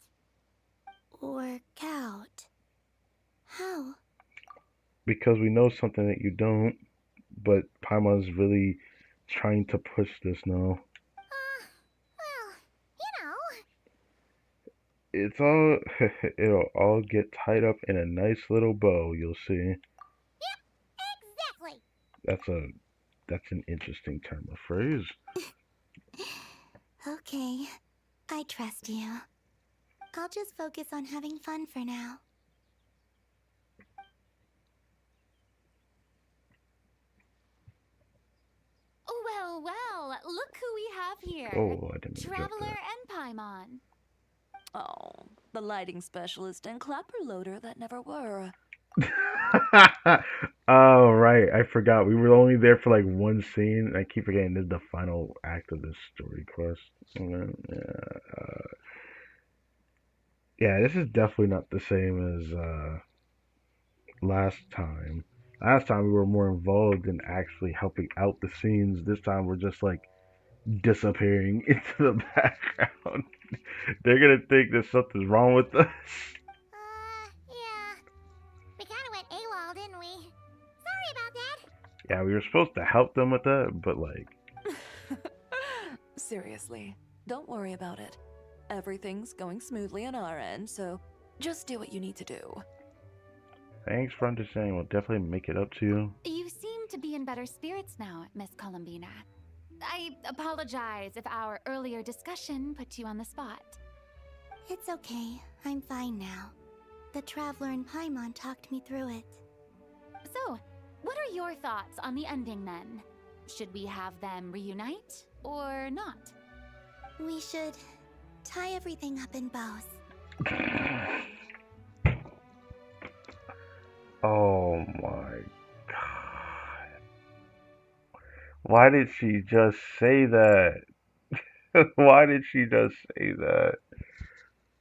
Work out. How? Because we know something that you don't, but Paimon's really trying to push this now. Well, you know. It's all, it'll all get tied up in a nice little bow, you'll see. Yep, exactly. That's an interesting term of phrase. Okay, I trust you. I'll just focus on having fun for now. Well, well, look who we have here. Oh, I didn't get Traveler that. and Paimon. Oh, the lighting specialist and clapper loader that never were. Oh, right. I forgot. We were only there for like one scene. I keep forgetting this is the final act of this story quest. Yeah, this is definitely not the same as last time. Last time we were more involved in actually helping out the scenes. This time we're just like disappearing into the background. They're gonna think that something's wrong with us. Yeah. We kinda went AWOL, didn't we? Sorry about that. Yeah, we were supposed to help them with that, but like. Seriously, don't worry about it. Everything's going smoothly on our end, so just do what you need to do. Thanks for understanding. We'll definitely make it up to you. You seem to be in better spirits now, Miss Columbina. I apologize if our earlier discussion put you on the spot. It's okay. I'm fine now. The Traveler and Paimon talked me through it. So, what are your thoughts on the ending then? Should we have them reunite or not? We should tie everything up in bows. Oh my god. Why did she just say that? Why did she just say that?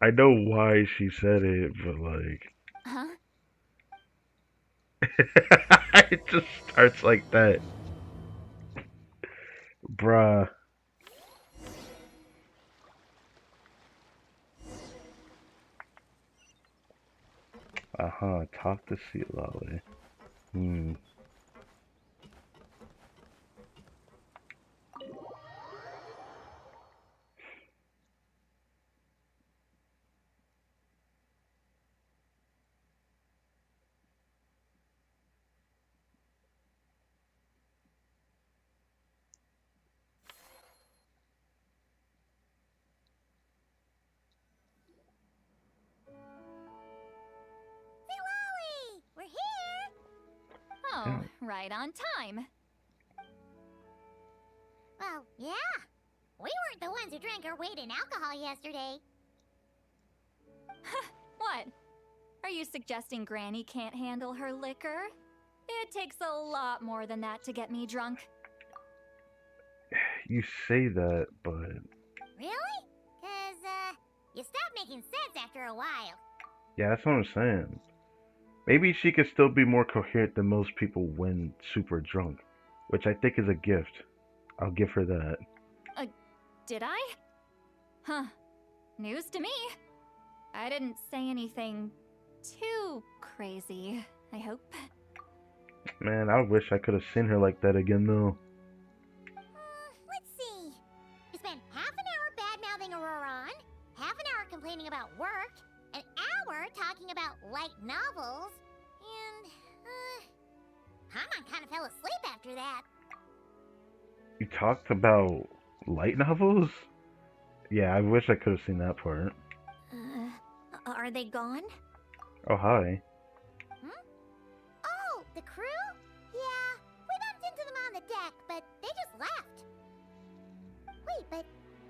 I know why she said it, but like. Huh? It just starts like that. Bruh. Talk to Sea Lolly. We're here! Oh, right on time. Well, yeah. We weren't the ones who drank our weight in alcohol yesterday. What? Are you suggesting Granny can't handle her liquor? It takes a lot more than that to get me drunk. You say that, but. Really? 'Cause, you stopped making sense after a while. Yeah, that's what I'm saying. Maybe she could still be more coherent than most people when super drunk, which I think is a gift. I'll give her that. Did I? Huh. News to me. I didn't say anything too crazy, I hope. Man, I wish I could have seen her like that again, though. Let's see. You spent half an hour bad-mouthing Auroron, half an hour complaining about work, an hour talking about light novels, and, Hamon kind of fell asleep after that. You talked about light novels? Yeah, I wish I could have seen that part. Are they gone? Oh, hi. Oh, the crew? Yeah, we bumped into them on the deck, but they just left. Wait, but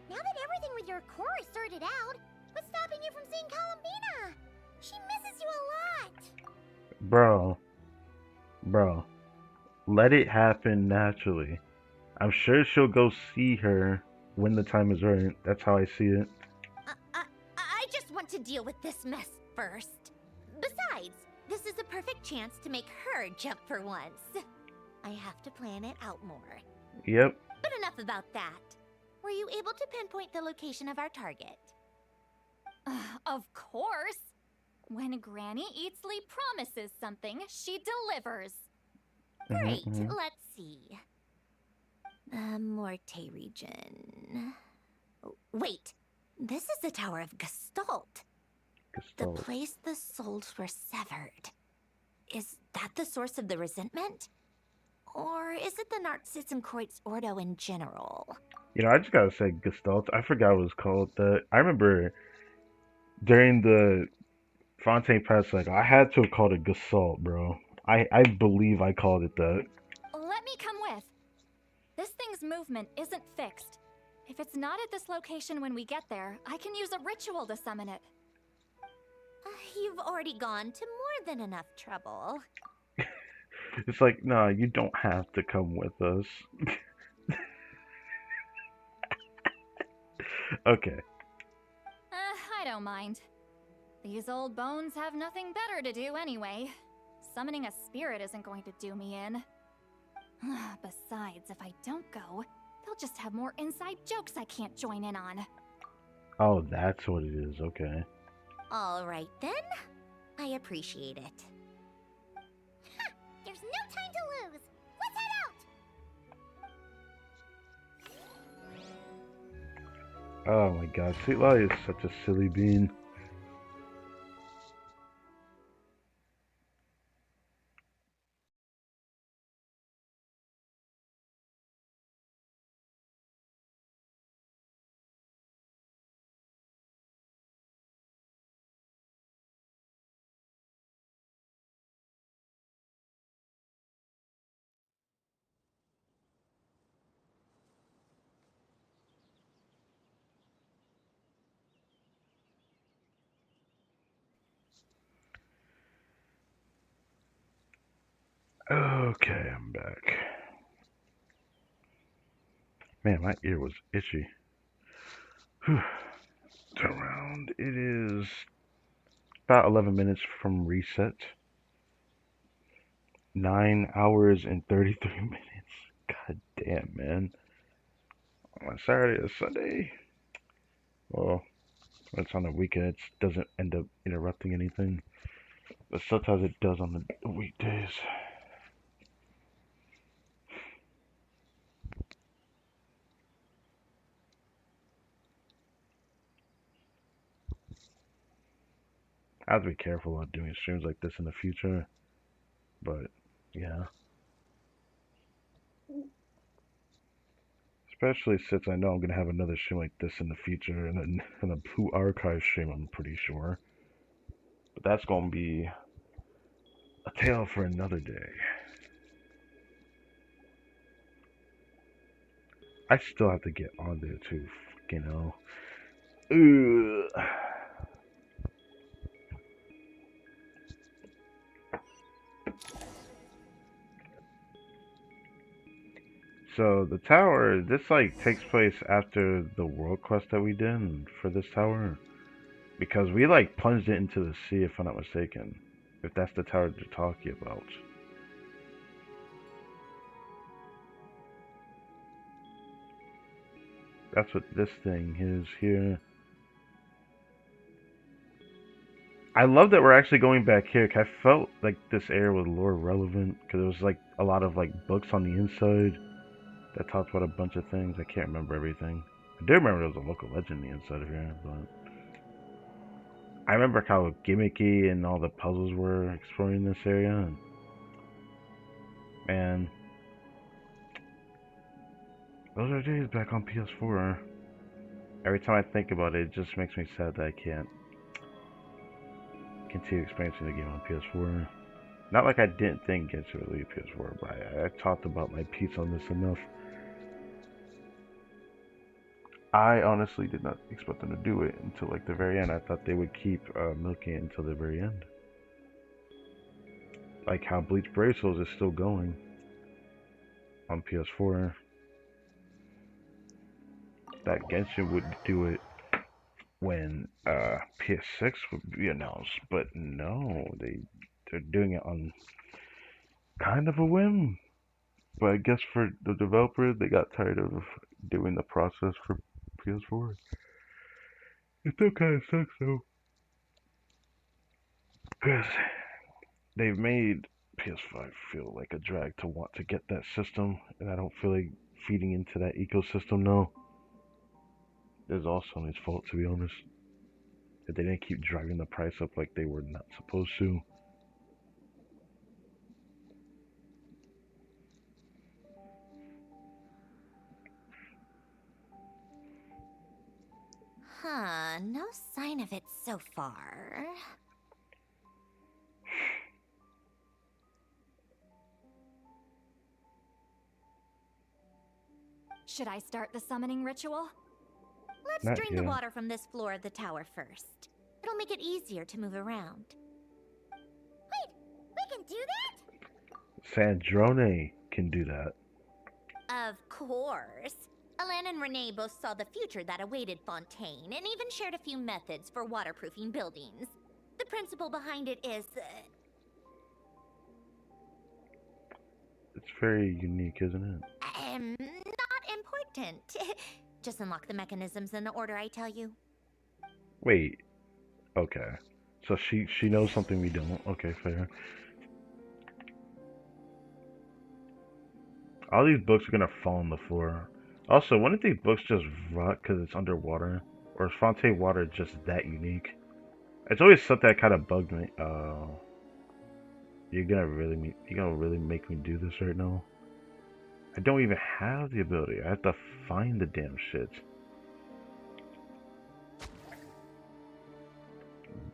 now that everything with your core is sorted out, what's stopping you from seeing Columbina? She misses you a lot. Bro, let it happen naturally. I'm sure she'll go see her when the time is right. That's how I see it. I just want to deal with this mess first. Besides, this is a perfect chance to make her jump for once. I have to plan it out more. Yep. But enough about that. Were you able to pinpoint the location of our target? Of course! When Granny Eatsley promises something, she delivers. Great, Mm-hmm. let's see. The Morte region. Wait, this is the Tower of Gestalt. The Gestalt. place the souls were severed. Is that the source of the resentment? Or is it the Narcissenkreuz Ordo in general? You know, I just gotta say Gestalt. I forgot what it was called. I remember during the Fontaine Press, like I had to have called it Gestalt, bro. I believe I called it that. Let me come with. This thing's movement isn't fixed. If it's not at this location when we get there, I can use a ritual to summon it. You've already gone to more than enough trouble. It's like, nah, you don't have to come with us. Okay. I don't mind. These old bones have nothing better to do anyway. Summoning a spirit isn't going to do me in. Besides, if I don't go, they'll just have more inside jokes I can't join in on. Oh, that's what it is. Okay. All right then. I appreciate it. There's no time to lose. Let's head out. Oh my God, Sweet Lolly is such a silly bean. Okay, I'm back. Man, my ear was itchy. Whew. Turn around. It is about 11 minutes from reset. 9 hours and 33 minutes. God damn, man. On Saturday or Sunday. Well, when it's on the weekend, it doesn't end up interrupting anything. But sometimes it does on the weekdays. I have to be careful about doing streams like this in the future. But, yeah. Especially since I know I'm going to have another stream like this in the future. And a Pooh Archive stream, I'm pretty sure. But that's going to be a tale for another day. I still have to get on there too, fucking hell. Ugh. So the tower, this like takes place after the world quest that we did for this tower. Because we like plunged it into the sea if I'm not mistaken. If that's the tower you're talking about. That's what this thing is here. I love that we're actually going back here. 'Cause I felt like this area was lore relevant. Because there was like a lot of like books on the inside that talked about a bunch of things. I can't remember everything. I do remember there was a local legend on the inside of here. But I remember how gimmicky and all the puzzles were exploring this area. And those are days back on PS4. Every time I think about it, it just makes me sad that I can't continue experiencing the game on PS4. Not like I didn't think Genshin would leave PS4, but I talked about my piece on this enough. I honestly did not expect them to do it until like the very end. I thought they would keep milking it until the very end. Like how Bleach Brave Souls is still going on PS4. That Genshin would do it when PS6 would be announced, but no, they're doing it on kind of a whim. But I guess for the developer, they got tired of doing the process for PS4. It still kind of sucks though, because they've made PS5 feel like a drag to want to get that system, and I don't feel like feeding into that ecosystem now. It's all Sony's fault, to be honest. That they didn't keep driving the price up like they were not supposed to. Huh, no sign of it so far. Should I start the summoning ritual? Let's Not drain the yet. water from this floor of the tower first. It'll make it easier to move around. Wait, we can do that? Sandrone can do that. Of course. Alan and Renee both saw the future that awaited Fontaine, and even shared a few methods for waterproofing buildings. The principle behind it is... It's very unique, isn't it? not important. Just unlock the mechanisms in the order I tell you. Wait. Okay. So she knows something we don't. Okay, fair. All these books are gonna fall on the floor. Also, wouldn't these books just rot because it's underwater? Or is Fontaine water just that unique? It's always something that kind of bugged me. You're gonna really make me do this right now? I don't even have the ability. I have to find the damn shit.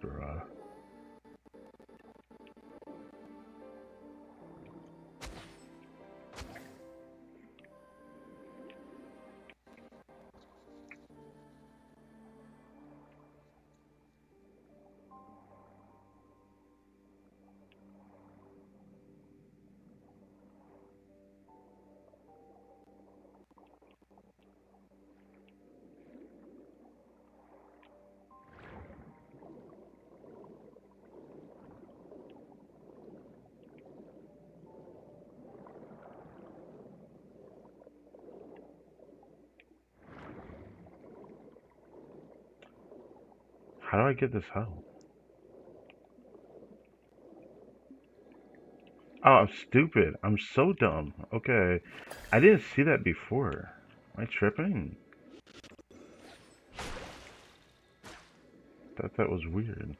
Bruh. How do I get this out? Oh, I'm stupid. I'm so dumb. Okay. I didn't see that before. Am I tripping? Thought that was weird.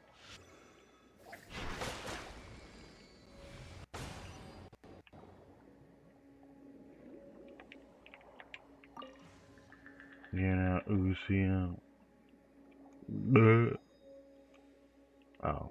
Yeah, Usia. Oh.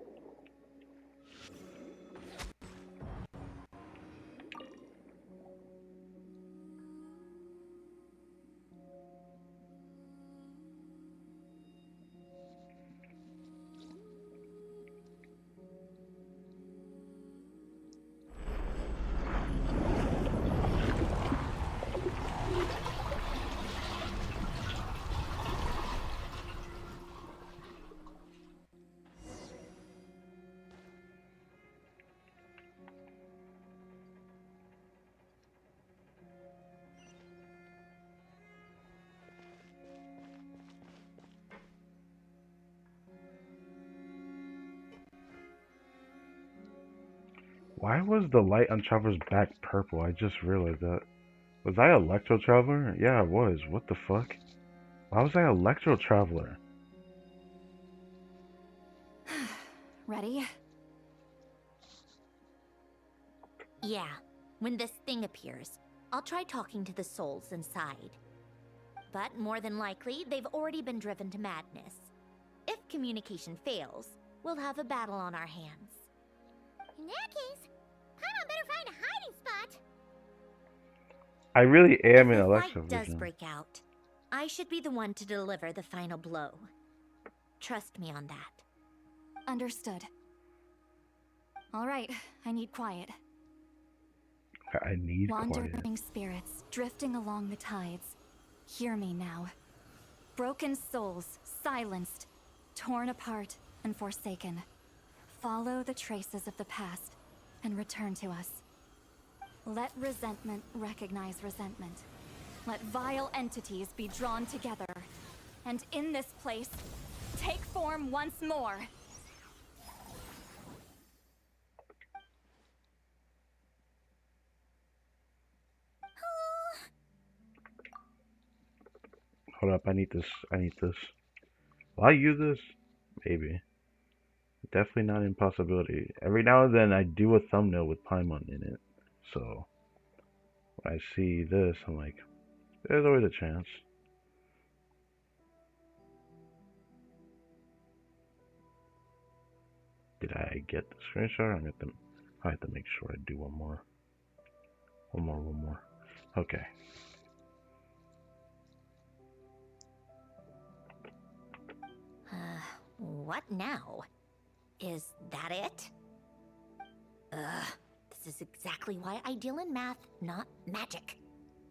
Why was the light on Traveler's back purple? I just realized that. Was I Electro Traveler? Yeah, I was. What the fuck? Why was I Electro Traveler? Ready? Yeah, when this thing appears, I'll try talking to the souls inside. But more than likely, they've already been driven to madness. If communication fails, we'll have a battle on our hands. In that case, Paimon better find a hiding spot. I really am an If the Electro fight does Vision. break out, I should be the one to deliver the final blow. Trust me on that. Understood. All right, I need quiet. I need quiet. Wandering spirits drifting along the tides. Hear me now. Broken souls, silenced, torn apart, and forsaken. Follow the traces of the past and return to us. Let resentment recognize resentment. Let vile entities be drawn together. And in this place, take form once more. Hold up, I need this. I need this. Will I use this? Maybe. Definitely not an impossibility. Every now and then I do a thumbnail with Paimon in it. So when I see this, I'm like, there's always a chance. Did I get the screenshot? I have to make sure I do one more. One more. Okay. What now? Is that it? This is exactly why I deal in math, not magic.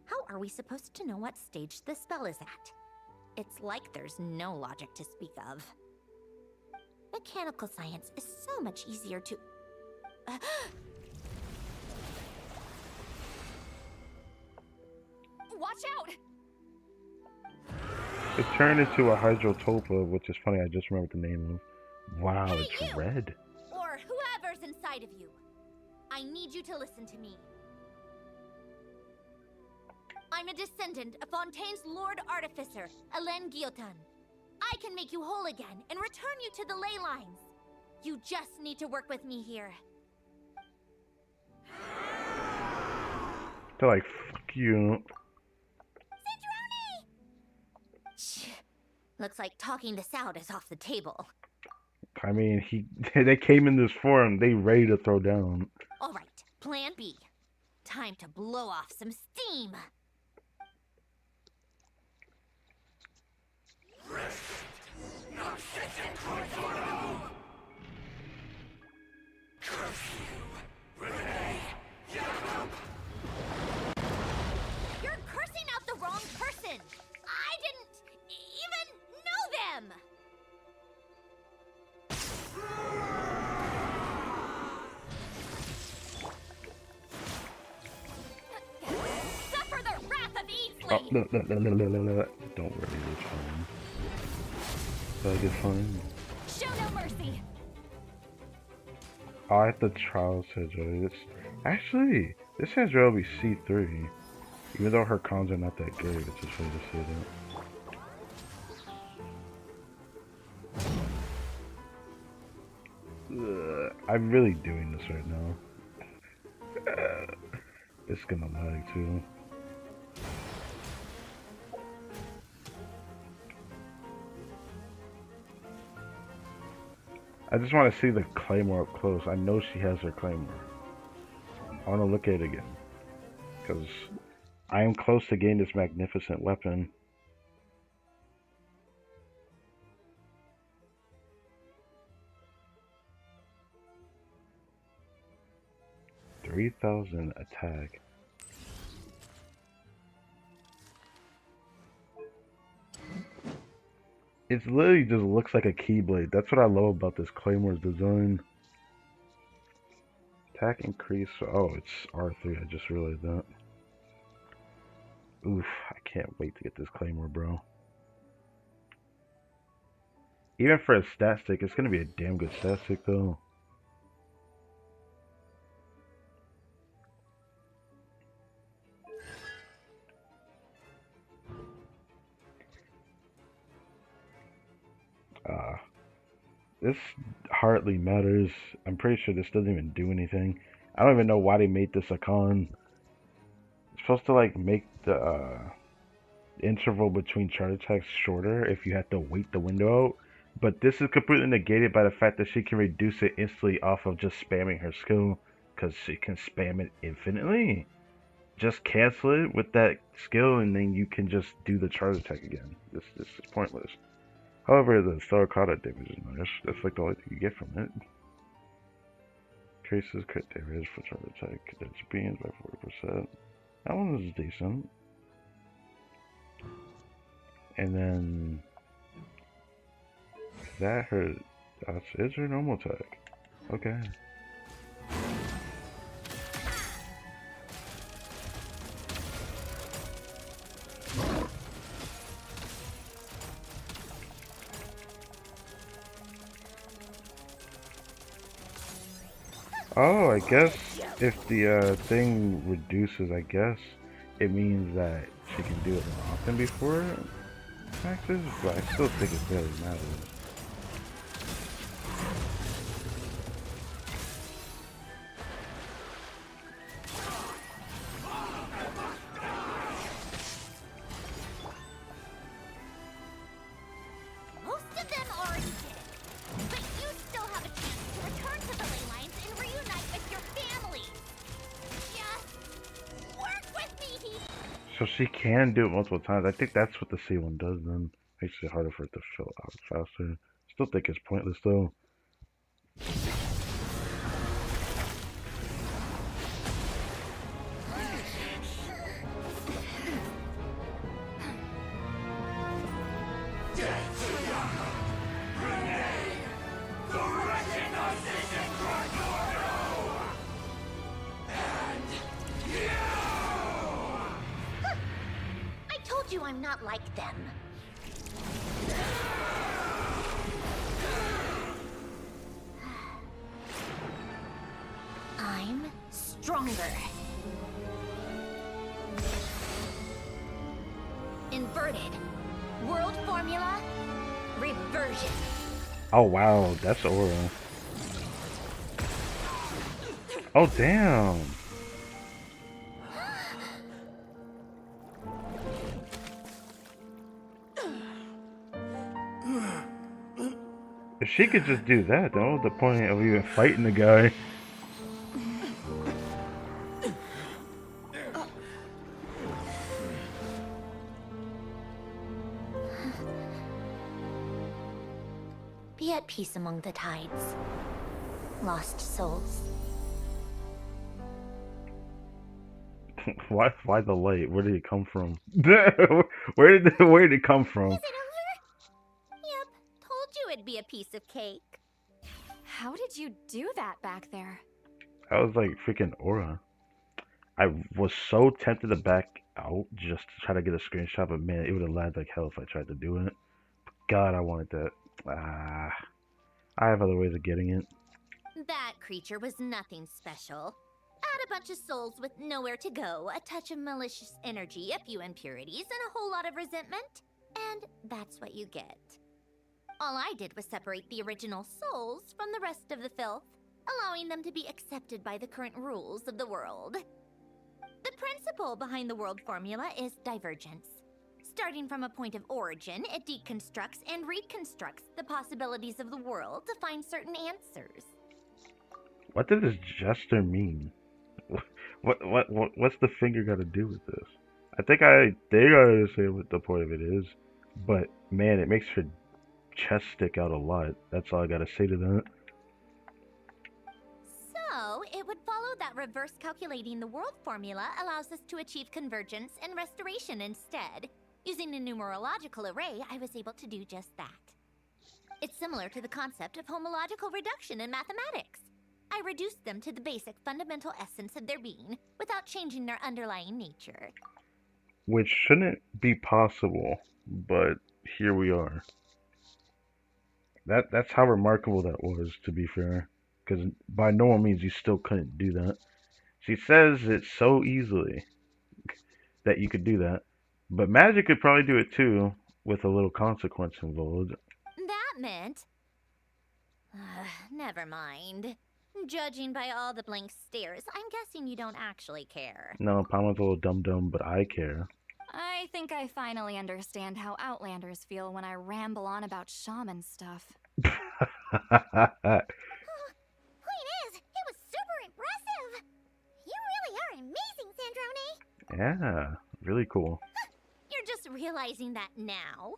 How are we supposed to know what stage the spell is at? It's like there's no logic to speak of. Mechanical science is so much easier to... Watch out! It turned into a Hydrotopa, which is funny, I just remembered the name of. Wow, Hey, it's you! red. Or whoever's inside of you. I need you to listen to me. I'm a descendant of Fontaine's Lord Artificer, Hélène Guillotin. I can make you whole again and return you to the ley lines. You just need to work with me here. They're like, fuck you. Looks like talking this out is off the table. I mean, they came in this form, they ready to throw down. Alright, plan B. Time to blow off some steam. You're cursing out the wrong person! I didn't even know them! Suffer the wrath of Oh, Easley! no. Don't worry, it's fine. That'll get fine. Show no mercy! Oh, I have to trial Sedra. Actually, this Sedra will be C3. Even though her cons are not that good, it's just funny to say that. I'm really doing this right now. It's gonna lag too. I just want to see the Claymore up close. I know she has her Claymore. I want to look at it again. Because I am close to getting this magnificent weapon. $3,000 attack. It literally just looks like a Keyblade. That's what I love about this Claymore's design. Attack increase. Oh, it's R3. I just realized that. Oof, I can't wait to get this Claymore, bro. Even for a stat stick, it's gonna be a damn good stat stick, though. This hardly matters. I'm pretty sure this doesn't even do anything. I don't even know why they made this a con. It's supposed to like make the interval between charge attacks shorter if you have to wait the window out. But this is completely negated by the fact that she can reduce it instantly off of just spamming her skill. Because she can spam it infinitely. Just cancel it with that skill and then you can just do the charge attack again. This is pointless. However, the Starcata damage is nice. That's like the only thing you get from it. Increases crit damage for charge attack. Condensed beams by 40%. That one is decent. And then that is her normal attack. Okay. Oh, I guess if the thing reduces, I guess it means that she can do it more often before taxes, but I still think it barely matters. Most of them already did. But you still have a chance to return to the ley lines and reunite with your family. Just work with me! So she can do it multiple times. I think that's what the C1 does then. Makes it harder for it to fill out faster. Still think it's pointless though. I told you I'm not like them. I'm stronger. Inverted. World formula. Reversion. Oh wow, that's Aura. Oh damn. If she could just do that, then what was the point of even fighting the guy? Be at peace among the tides. Lost souls. Why the light? Where did it come from? where did it come from? Is it over? Yep, told you it'd be a piece of cake. How did you do that back there? That was like freaking Aura. I was so tempted to back out just to try to get a screenshot, but man, it would have lagged like hell if I tried to do it. God, I wanted that. I have other ways of getting it. That creature was nothing special. Add a bunch of souls with nowhere to go, a touch of malicious energy, a few impurities, and a whole lot of resentment, and that's what you get. All I did was separate the original souls from the rest of the filth, allowing them to be accepted by the current rules of the world. The principle behind the world formula is divergence. Starting from a point of origin, it deconstructs and reconstructs the possibilities of the world to find certain answers. What does this gesture mean? What's the finger got to do with this? I think I understand what the point of it is, but man, it makes her chest stick out a lot. That's all I gotta say to that. So, it would follow that reverse calculating the world formula allows us to achieve convergence and restoration instead. Using a numerological array, I was able to do just that. It's similar to the concept of homological reduction in mathematics. I reduced them to the basic fundamental essence of their being without changing their underlying nature. Which shouldn't be possible, but here we are. That's how remarkable that was, to be fair. Because by normal means, you still couldn't do that. She says it so easily that you could do that. But magic could probably do it too, with a little consequence involved. That meant... never mind. Judging by all the blank stares, I'm guessing you don't actually care. No, Pama's a little dum-dum, but I care. I think I finally understand how Outlanders feel when I ramble on about shaman stuff. Point is, it was super impressive! You really are amazing, Sandrone! Yeah, really cool. You're just realizing that now?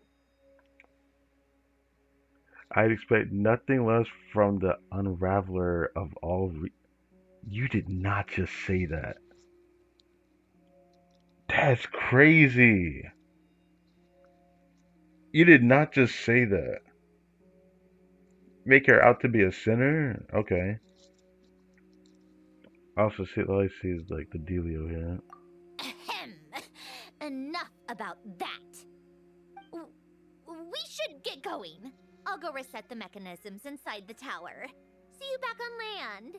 I'd expect nothing less from the unraveler of all You did not just say that. That's crazy. You did not just say that. Make her out to be a sinner? Okay. Also, all I see is like the dealio here. Ahem. Enough about that. We should get going. I'll go reset the mechanisms inside the tower. See you back on land.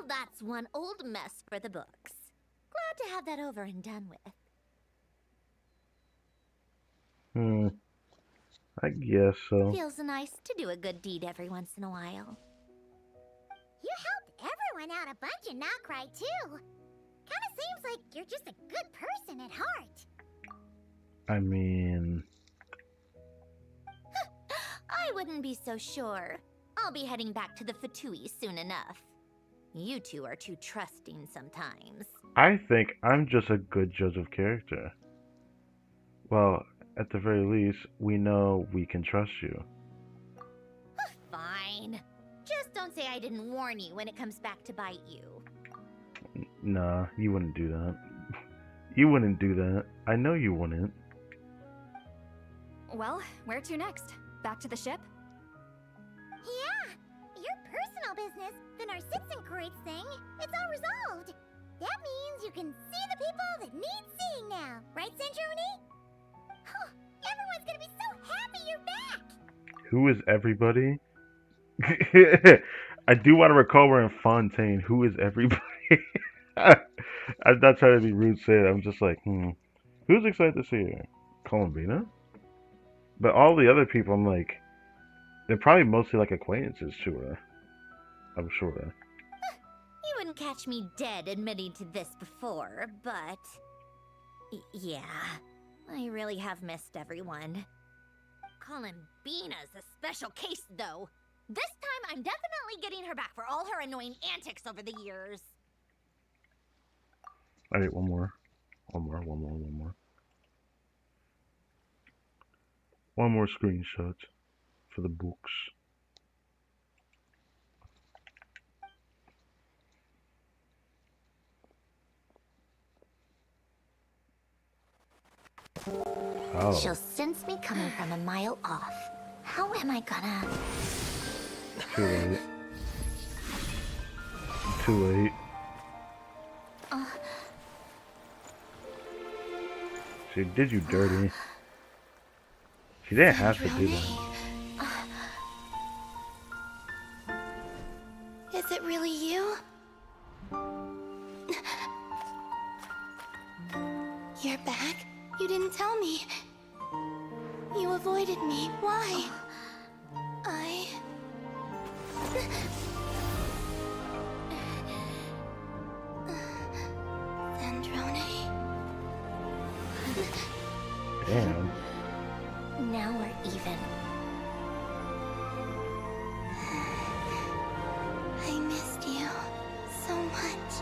Well, that's one old mess for the books. Glad to have that over and done with. Hmm, I guess so. Feels nice to do a good deed every once in a while. You helped everyone out a bunch in Nocry, too. Kinda seems like you're just a good person at heart. I mean, I wouldn't be so sure. I'll be heading back to the Fatui soon enough. You two are too trusting sometimes. I think I'm just a good judge of character. Well, at the very least, we know we can trust you. Fine. Just don't say I didn't warn you when it comes back to bite you. Nah, you wouldn't do that. You wouldn't do that. I know you wouldn't. Well, where to next? Back to the ship? Yeah, your personal business, the Narcitsan thing, it's all resolved. That means you can see the people that need seeing now, right, Centroni? Oh, everyone's gonna be so happy you're back! Who is everybody? I do want to recall we're in Fontaine. Who is everybody? I'm not trying to be rude saying it. I'm just like, who's excited to see her? Columbina? But all the other people, I'm like, they're probably mostly like acquaintances to her. I'm sure. You wouldn't catch me dead admitting to this before, but... yeah, I really have missed everyone. Columbina's a special case, though. This time, I'm definitely getting her back for all her annoying antics over the years. Alright, one more. One more screenshot for the books. Oh. She'll sense me coming from a mile off. How am I gonna... Too late. Too late. She did you dirty. She didn't have to do that. Is it really you? You're back? You didn't tell me. You avoided me. Why? Androne. Damn. Now we're even. I missed you so much.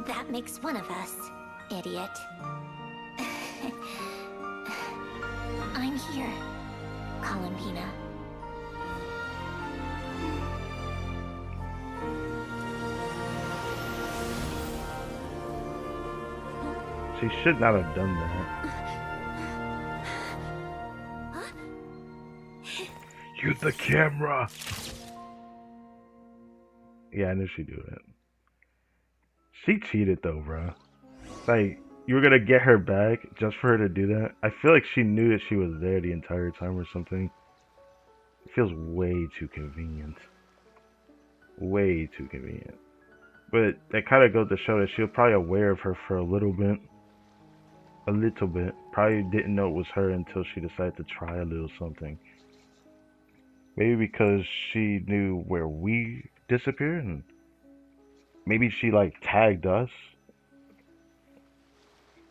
That makes one of us, idiot. I'm here, Columbina. She should not have done that. Use the camera! Yeah, I knew she'd do it. She cheated though, bro. Like, you were gonna get her back just for her to do that? I feel like she knew that she was there the entire time or something. It feels way too convenient. Way too convenient. But that kind of goes to show that she was probably aware of her for a little bit. A little bit. Probably didn't know it was her until she decided to try a little something. Maybe because she knew where we disappeared, and maybe she like tagged us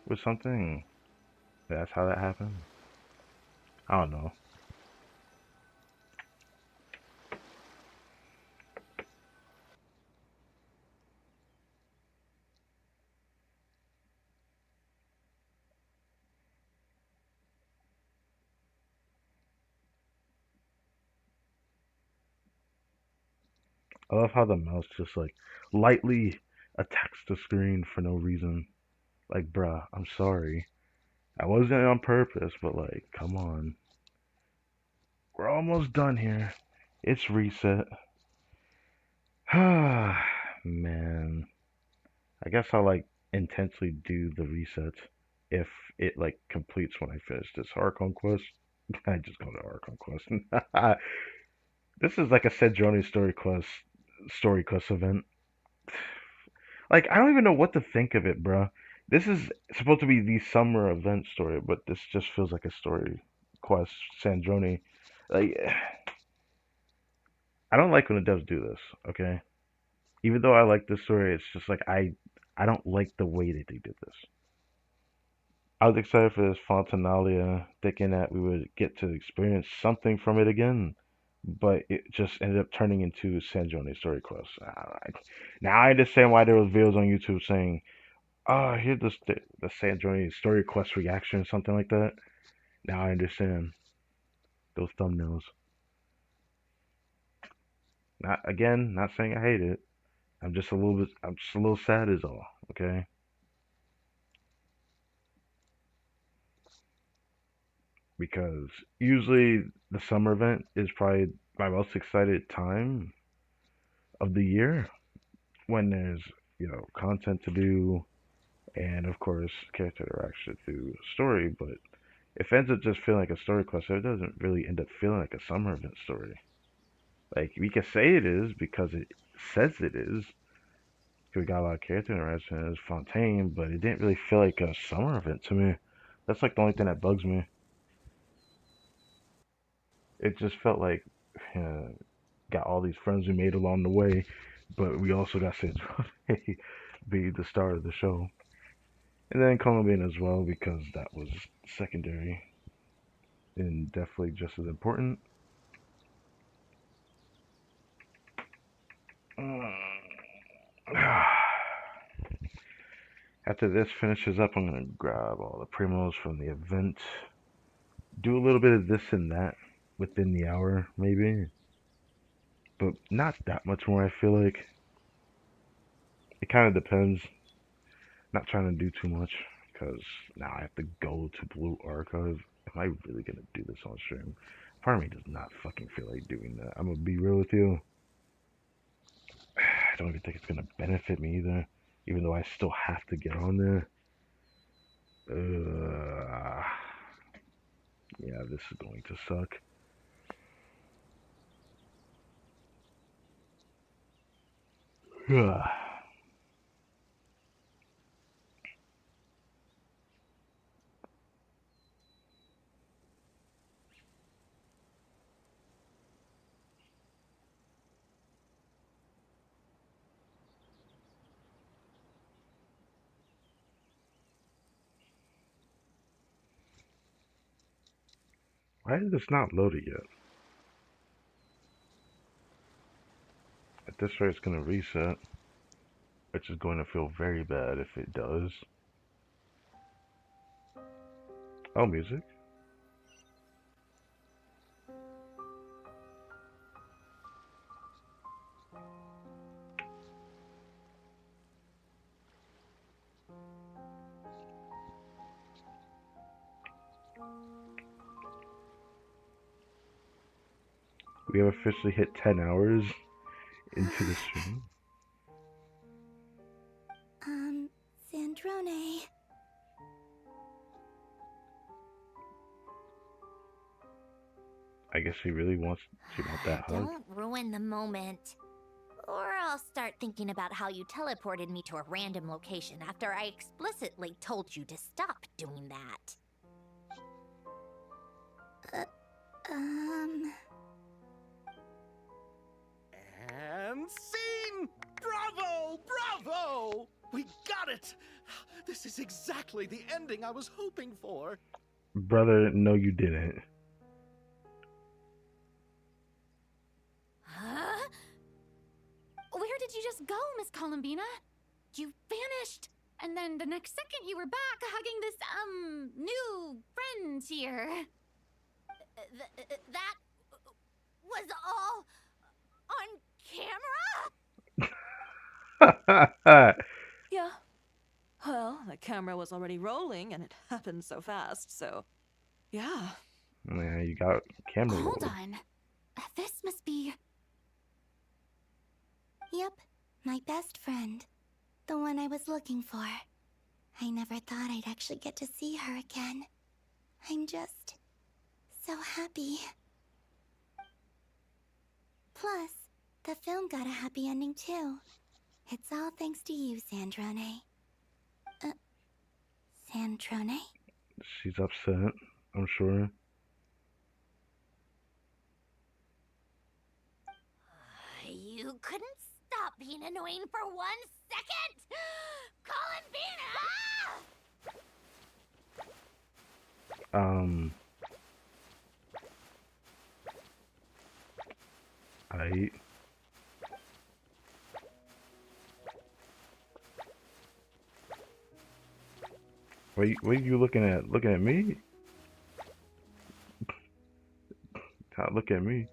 with something. That's how that happened. I don't know. I love how the mouse just like lightly attacks the screen for no reason. Like, bruh, I'm sorry. I wasn't on purpose, but like, come on. We're almost done here. It's reset. Man. I guess I'll like intensely do the resets if it like completes when I finish this hard conquest. I just call it hard conquest. This is like a Cedrone story quest story quest event. Like, I don't even know what to think of it, bruh. This is supposed to be the summer event story, but this just feels like a story quest, Sandrone. Like, I don't like when the devs do this, okay? Even though I like this story, it's just like I don't like the way that they did this. I was excited for this Fontinalia, thinking that we would get to experience something from it again, but it just ended up turning into Sandrone story quest. Now I understand why there was videos on YouTube saying, "Oh, here's the Sandrone story quest reaction," or something like that. Now I understand those thumbnails. Not again, not saying I hate it. I'm just a little sad is all. Okay. Because usually the summer event is probably my most excited time of the year when there's, content to do and of course character interaction through story, but it ends up just feeling like a story quest, so it doesn't really end up feeling like a summer event story. Like we can say it is because it says it is. We got a lot of character interaction as Fontaine, but it didn't really feel like a summer event to me. That's like the only thing that bugs me. It just felt like uh, got all these friends we made along the way, but we also got Sage be the star of the show. And then Columbine as well, because that was secondary and definitely just as important. After this finishes up, I'm going to grab all the primos from the event, do a little bit of this and that within the hour, maybe, but not that much more, I feel like. It kind of depends. Not trying to do too much because now I have to go to Blue Archive. Am I really gonna do this on stream? Part of me does not fucking feel like doing that. I'm gonna be real with you. I don't even think it's gonna benefit me either, even though I still have to get on there. Yeah, this is going to suck. Why is this not loaded yet? At this rate, it's gonna reset, which is going to feel very bad if it does. Oh, music. We have officially hit 10 hours into the stream. Sandrone. I guess she really wants that hug. Don't ruin the moment. Or I'll start thinking about how you teleported me to a random location after I explicitly told you to stop doing that. And scene! Bravo! Bravo! We got it! This is exactly the ending I was hoping for. Brother, no you didn't. Huh? Where did you just go, Miss Columbina? You vanished! And then the next second you were back hugging this, new friend here. That was all on camera? Yeah. Well, the camera was already rolling and it happened so fast, so yeah. Yeah, you got camera roll. Hold on. This must be... Yep, my best friend. The one I was looking for. I never thought I'd actually get to see her again. I'm just so happy. Plus, The film got a happy ending too. It's all thanks to you, Sandrone. Sandrone? She's upset, I'm sure. You couldn't stop being annoying for 1 second? Columbina! I. What are you looking at? Looking at me? Look at me.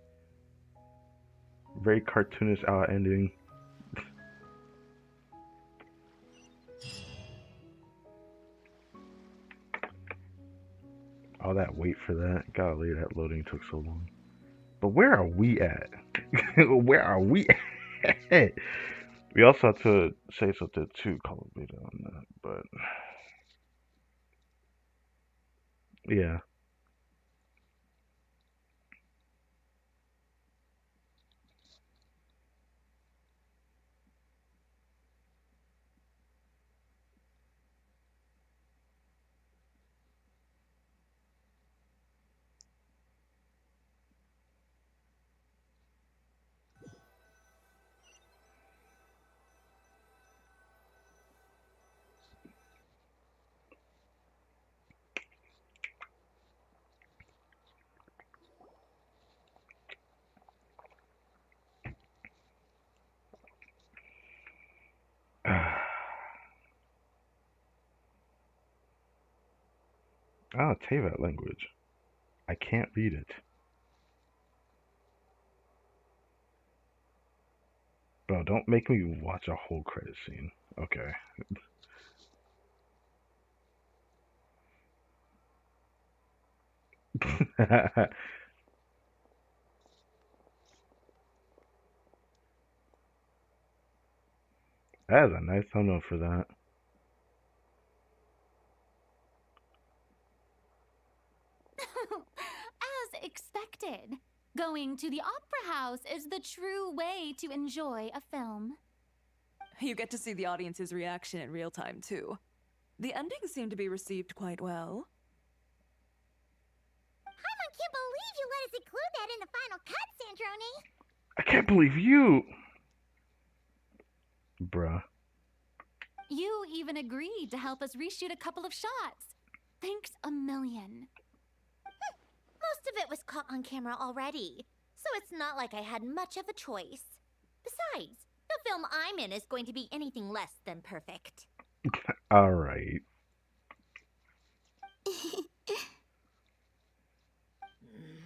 Very cartoonish ending. All that wait for that. Golly, that loading took so long. But where are we at? Where are we at? We also have to say something to Columbia on that, but yeah. Ah, Teyvat language. I can't read it. Bro, don't make me watch a whole credit scene. Okay. That is a nice thumbnail for that. As expected, going to the opera house is the true way to enjoy a film. You get to see the audience's reaction in real time, too. The ending seemed to be received quite well. I can't believe you let us include that in the final cut, Sandrone! I can't believe you! Bruh. You even agreed to help us reshoot a couple of shots. Thanks a million. Most of it was caught on camera already, so it's not like I had much of a choice. Besides, the film I'm in is going to be anything less than perfect. Alright.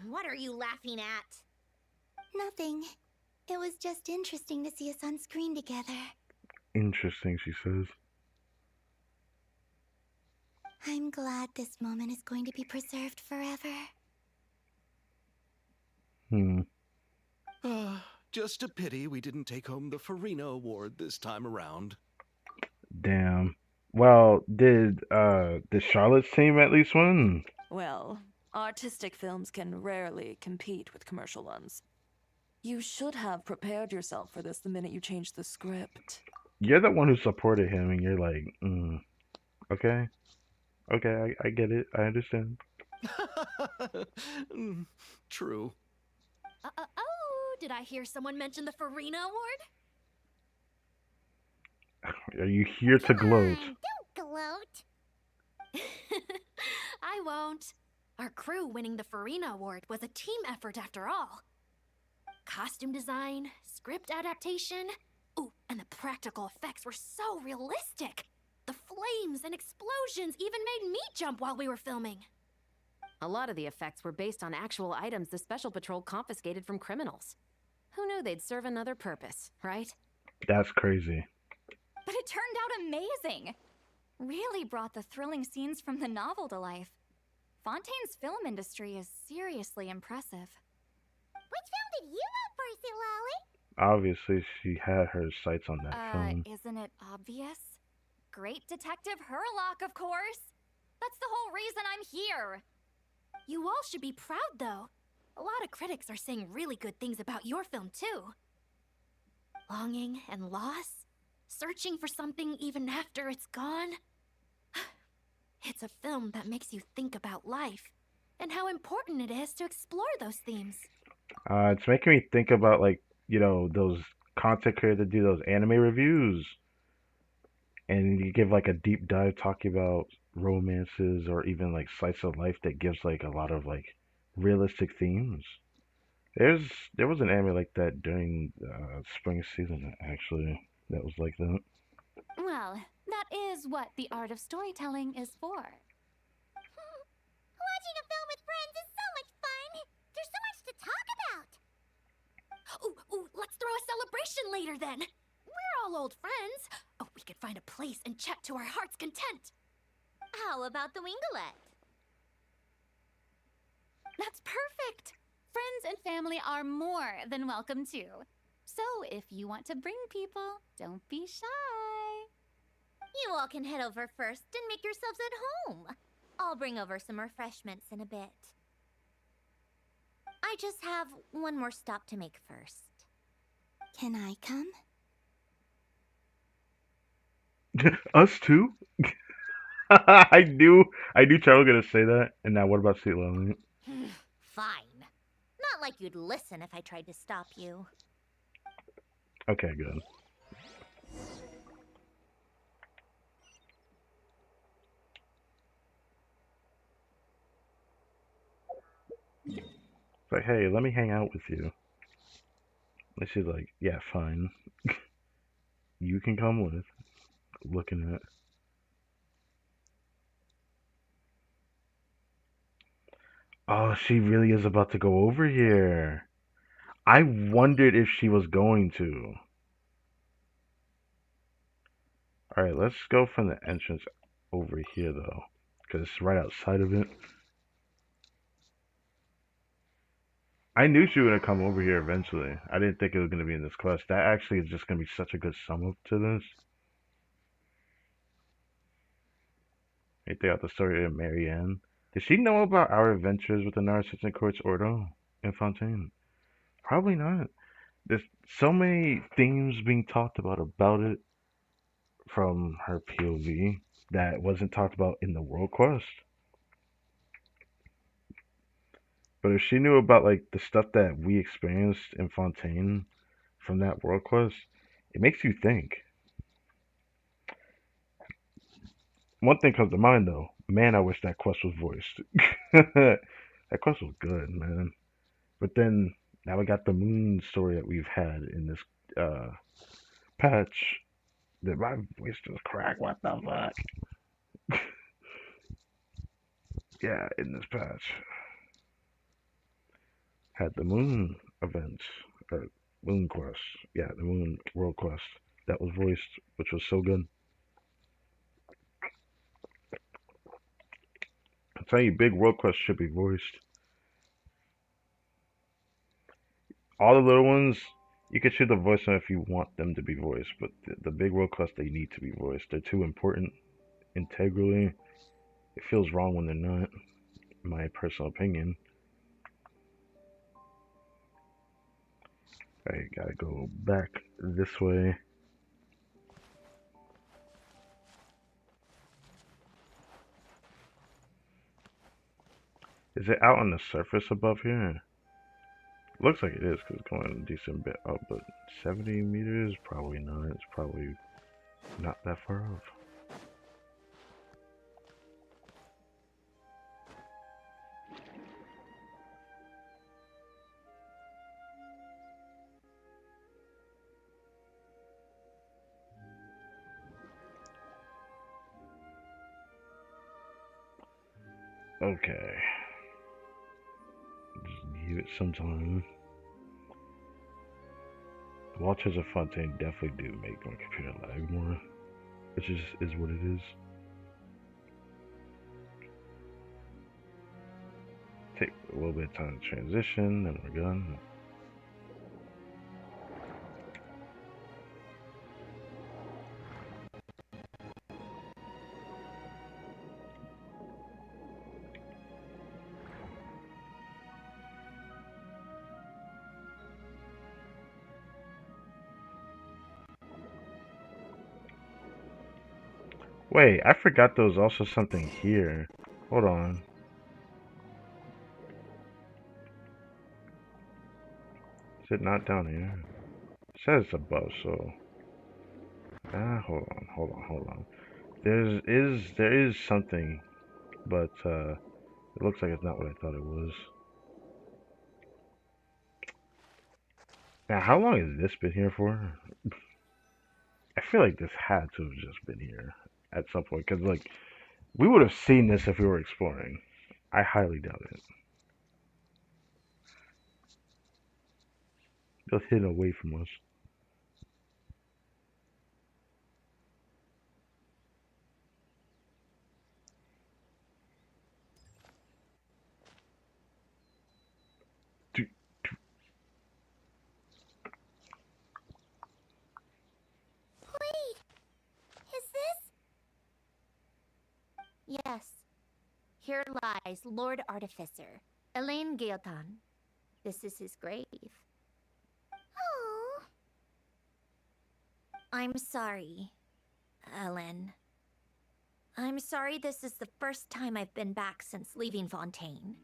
What are you laughing at? Nothing. It was just interesting to see us on screen together. Interesting, she says. I'm glad this moment is going to be preserved forever. Just a pity we didn't take home the Farina Award this time around. Damn. Well, did Charlotte's team at least win? Well, artistic films can rarely compete with commercial ones. You should have prepared yourself for this the minute you changed the script. You're the one who supported him, and you're like, okay. Okay, I get it. I understand. True. Oh, did I hear someone mention the Farina Award? Are you here to gloat? Don't gloat. I won't. Our crew winning the Farina Award was a team effort after all. Costume design, script adaptation. Ooh, and the practical effects were so realistic. The flames and explosions even made me jump while we were filming. A lot of the effects were based on actual items the Special Patrol confiscated from criminals. Who knew they'd serve another purpose, right? That's crazy. But it turned out amazing! Really brought the thrilling scenes from the novel to life. Fontaine's film industry is seriously impressive. Which film did you vote for, Silali? Obviously, she had her sights on that film. Isn't it obvious? Great Detective Herlock, of course! That's the whole reason I'm here! You all should be proud, though. A lot of critics are saying really good things about your film, too. Longing and loss? Searching for something even after it's gone? It's a film that makes you think about life and how important it is to explore those themes. It's making me think about like, those content creators that do those anime reviews and you give like a deep dive talking about romances or even like slice of life that gives like a lot of like realistic themes. There's there was an anime like that during spring season actually that was like that. Well, that is what the art of storytelling is for. Watching a film with friends is so much fun! There's so much to talk about! Ooh, let's throw a celebration later then. We're all old friends. Oh, we could find a place and chat to our heart's content. How about the Winglet? That's perfect! Friends and family are more than welcome too. So if you want to bring people, don't be shy. You all can head over first and make yourselves at home. I'll bring over some refreshments in a bit. I just have one more stop to make first. Can I come? Us too? I knew Charlie was gonna say that. And now what about Sweet Lonely? Fine. Not like you'd listen if I tried to stop you. Okay, good. It's like, hey, let me hang out with you. And she's like, yeah, fine. You can come with. Looking at. Oh, she really is about to go over here. I wondered if she was going to. Alright, let's go from the entrance over here, though. Because it's right outside of it. I knew she was going to come over here eventually. I didn't think it was going to be in this quest. That actually is just going to be such a good sum up to this. Anything out the story of Marianne? Did she know about our adventures with the Narcissistic Court's Ordo in Fontaine? Probably not. There's so many themes being talked about it from her POV that wasn't talked about in the world quest. But if she knew about like the stuff that we experienced in Fontaine from that world quest, it makes you think. One thing comes to mind though. Man, I wish that quest was voiced. That quest was good, man. But then now we got the moon story that we've had in this patch. That my voice just cracked. What the fuck? Yeah, in this patch had the moon events or moon quest. Yeah, the moon world quest that was voiced, which was so good. I tell you, big world quests should be voiced. All the little ones, you can choose to voice them if you want them to be voiced, but the big world quests they need to be voiced. They're too important integrally. It feels wrong when they're not, in my personal opinion. I gotta go back this way. Is it out on the surface above here? Looks like it is because it's going a decent bit up, but 70 meters? Probably not. It's probably not that far off. Okay. Just give it some time. Watches of Fontaine definitely do make my computer lag more, which is what it is. Take a little bit of time to transition, then we're done. Wait, I forgot there was also something here. Hold on. Is it not down here? It says it's above, so... hold on. There is something, but it looks like it's not what I thought it was. Now, how long has this been here for? I feel like this had to have just been here at some point, because, like, we would have seen this if we were exploring. I highly doubt it. Just hidden away from us. Wait, is this? Yes. Here lies Lord Artificer, Elaine Guillotin. This is his grave. Oh. I'm sorry, Ellen. I'm sorry this is the first time I've been back since leaving Fontaine.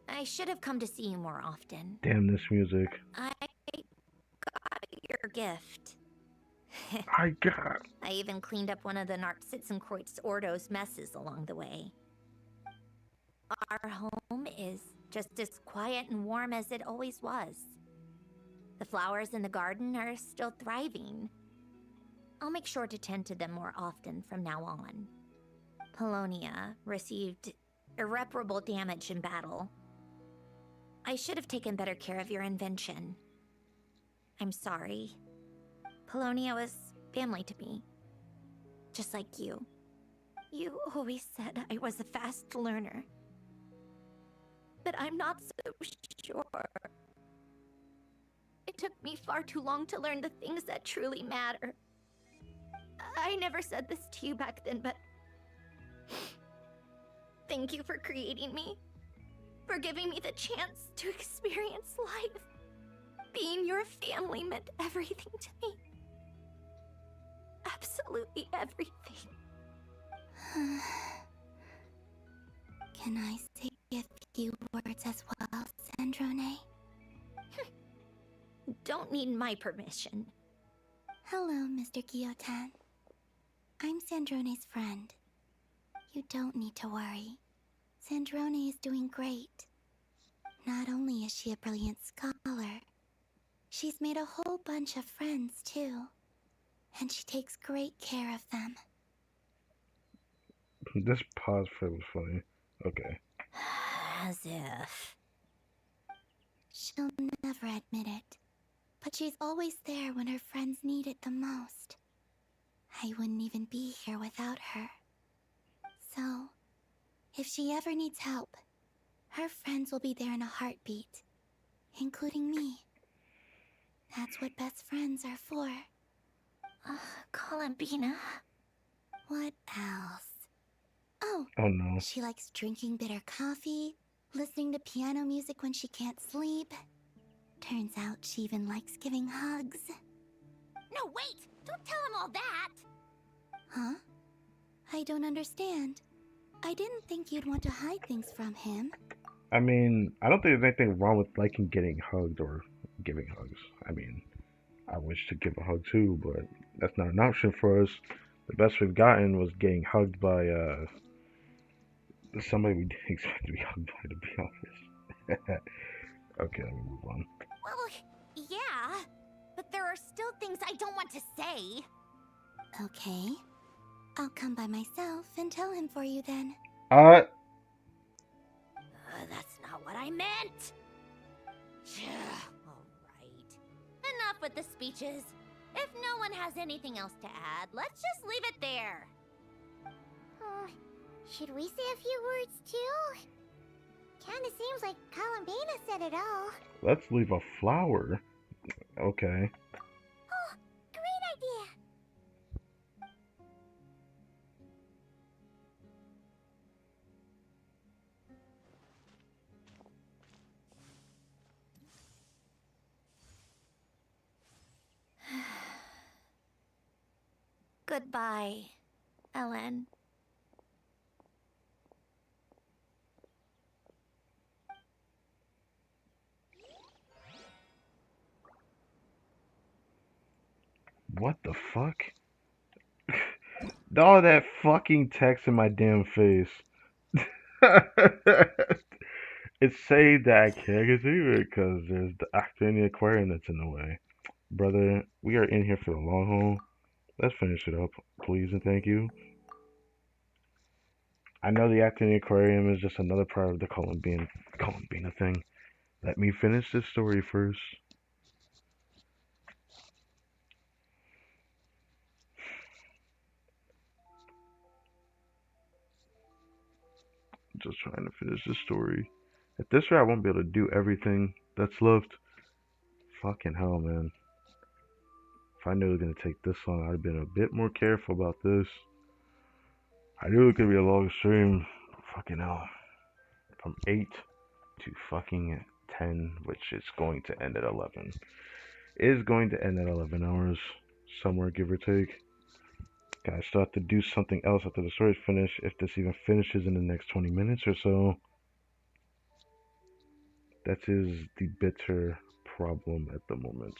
I should have come to see you more often. Damn this music. I got your gift. I even cleaned up one of the Narcitzenkreuz Ordo's messes along the way. Our home is just as quiet and warm as it always was. The flowers in the garden are still thriving. I'll make sure to tend to them more often from now on. Polonia received irreparable damage in battle. I should have taken better care of your invention. I'm sorry. Polonia was family to me. Just like you. You always said I was a fast learner. But I'm not so sure. It took me far too long to learn the things that truly matter. I never said this to you back then, but... thank you for creating me. For giving me the chance to experience life. Being your family meant everything to me. Absolutely everything. Can I say a few words as well, Sandrone? Don't need my permission. Hello, Mr. Guillotin. I'm Sandrone's friend. You don't need to worry. Sandrone is doing great. Not only is she a brilliant scholar, she's made a whole bunch of friends, too. And she takes great care of them. This pause for was funny. Okay. As if. She'll never admit it, but she's always there when her friends need it the most. I wouldn't even be here without her. So, if she ever needs help, her friends will be there in a heartbeat, including me. That's what best friends are for. Columbina. What else? Oh no. She likes drinking bitter coffee, listening to piano music when she can't sleep. Turns out she even likes giving hugs. No, wait! Don't tell him all that! Huh? I don't understand. I didn't think you'd want to hide things from him. I mean, I don't think there's anything wrong with liking getting hugged or giving hugs. I mean, I wish to give a hug too, but that's not an option for us. The best we've gotten was getting hugged by somebody we didn't expect to be hugged by, to be honest. Okay, let me move on. Well, yeah, but there are still things I don't want to say. Okay. I'll come by myself and tell him for you then. That's not what I meant. Alright. Enough with the speeches. If no one has anything else to add, let's just leave it there. Should we say a few words too? Kinda seems like Columbina said it all. Let's leave a flower. Okay. Oh, great idea! Goodbye, Ellen. What the fuck? All that fucking text in my damn face. It's saying that I can't get through it because there's the actor in the aquarium that's in the way. Brother, we are in here for the long haul. Let's finish it up, please and thank you. I know the actor in the aquarium is just another part of the Columbina thing. Let me finish this story first. Just trying to finish this story. At this rate, I won't be able to do everything that's left. Fucking hell, man. If I knew it was going to take this long, I'd have been a bit more careful about this. I knew it was going to be a long stream. Fucking hell. From 8 to fucking 10, which is going to end at 11. It is going to end at 11 hours, somewhere give or take. I still have to do something else after the story's finished, if this even finishes in the next 20 minutes or so. That is the bitter problem at the moment.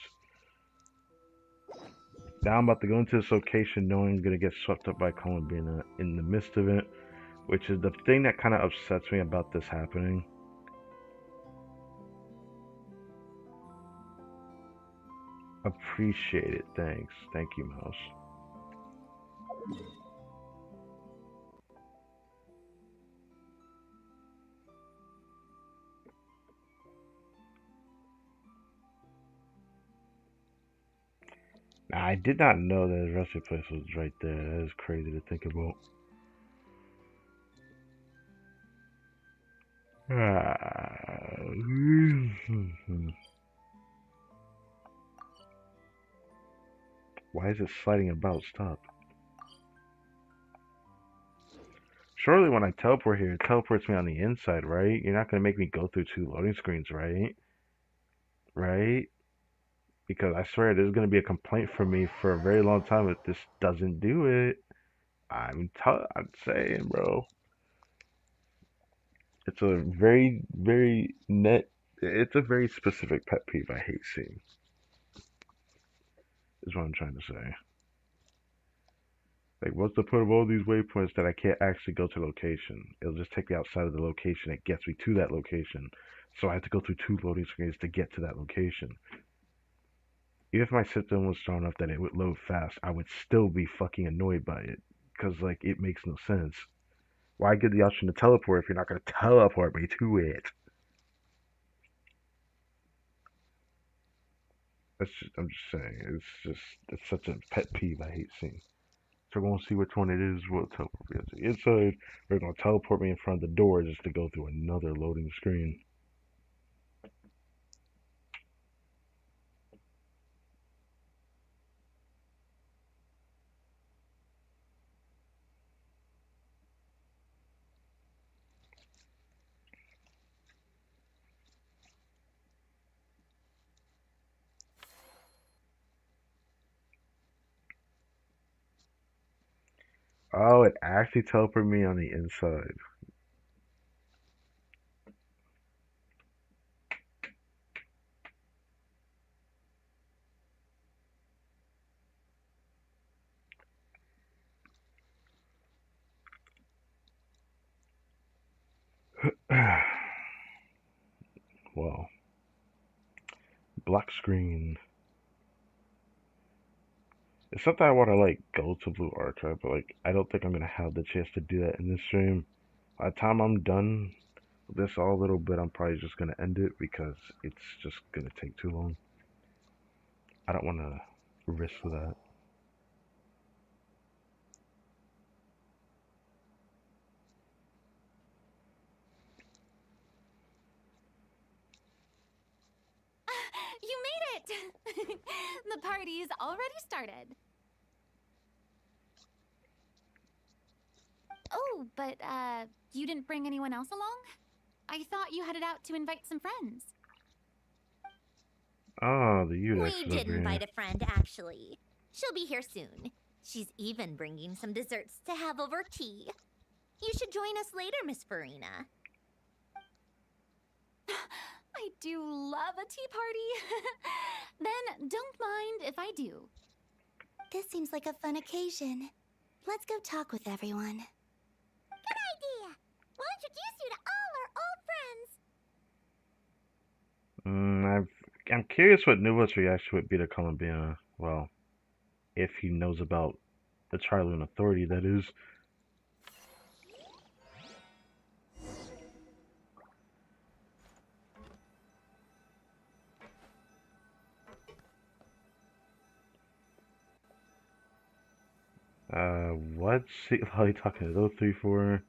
Now I'm about to go into this location knowing I'm going to get swept up by Columbina in the midst of it, which is the thing that kind of upsets me about this happening. Appreciate it, thanks. Thank you, Mouse. Now, I did not know that the rest of the place was right there. That is crazy to think about. Why is it sliding about? Stop. Surely when I teleport here, it teleports me on the inside, right? You're not going to make me go through 2 loading screens, right? Right? Because I swear there's going to be a complaint from me for a very long time if this doesn't do it. I'm saying, bro. It's a very, very it's a very specific pet peeve I hate seeing. Is what I'm trying to say. Like, what's the point of all these waypoints that I can't actually go to location? It'll just take me outside of the location that gets me to that location. So I have to go through 2 loading screens to get to that location. Even if my system was strong enough that it would load fast, I would still be fucking annoyed by it. Because, like, it makes no sense. Why give the option to teleport if you're not going to teleport me to it? I'm just saying, it's such a pet peeve I hate seeing. So we're going to see which one it is. We'll teleport me to the inside. We're going to teleport me in front of the door just to go through another loading screen. Oh, it actually teleported me on the inside. Well, black screen. It's something I want to like go to Blue Archive, but like I don't think I'm gonna have the chance to do that in this stream. By the time I'm done with this all a little bit, I'm probably just gonna end it because it's just gonna take too long. I don't want to risk that. You made it! The party's already started. Oh, but, you didn't bring anyone else along? I thought you headed out to invite some friends. Oh, the Udex We did invite a friend, actually. She'll be here soon. She's even bringing some desserts to have over tea. You should join us later, Miss Farina. I do love a tea party. Then don't mind if I do. This seems like a fun occasion. Let's go talk with everyone. Good idea! We'll introduce you to all our old friends. I'm curious what Nuva's reaction would be to Columbina. Well, if he knows about the Triloon Authority, that is. What? How are you talking to those 3-4?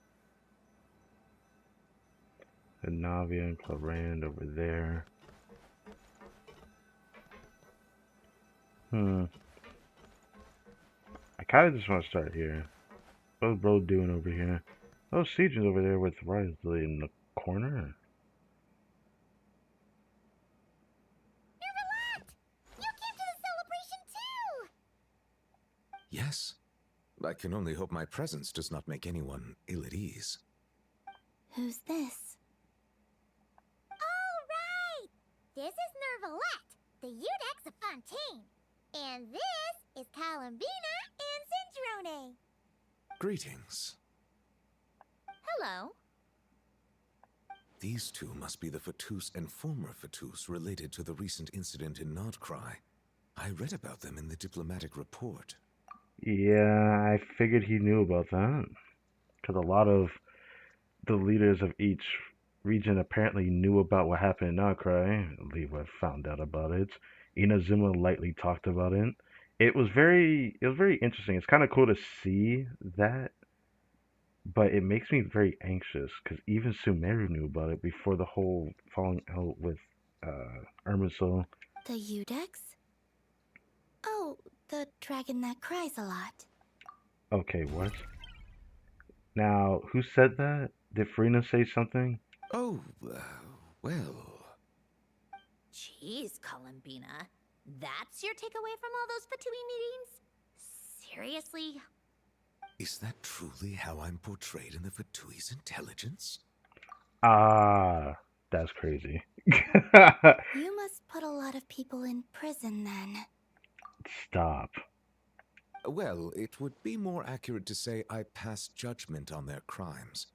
And Navia and Clarand over there. I kind of just want to start here. What's bro doing over here? Oh, Siege's over there with Risley in the corner. Nervalat! You came to the celebration too! Yes. I can only hope my presence does not make anyone ill at ease. Who's this? All right! This is Nervalat, the Udex of Fontaine. And this is Columbina and Cendrone. Greetings. Hello. These two must be the Fatus and former Fatus related to the recent incident in Nodcry. I read about them in the diplomatic report. Yeah, I figured he knew about that. Because a lot of the leaders of each region apparently knew about what happened in Nodcry. Levi found out about it. Inazuma lightly talked about it. It was very interesting. It's kind of cool to see that, but it makes me very anxious because even Sumeru knew about it before the whole falling out with Irminsul. The Udex? Oh, the dragon that cries a lot. Okay, what? Now, who said that? Did Farina say something? Oh, well... Jeez, Columbina. That's your takeaway from all those Fatui meetings? Seriously? Is that truly how I'm portrayed in the Fatui's intelligence? Ah, that's crazy. You must put a lot of people in prison then. Stop. Well, it would be more accurate to say I pass judgment on their crimes.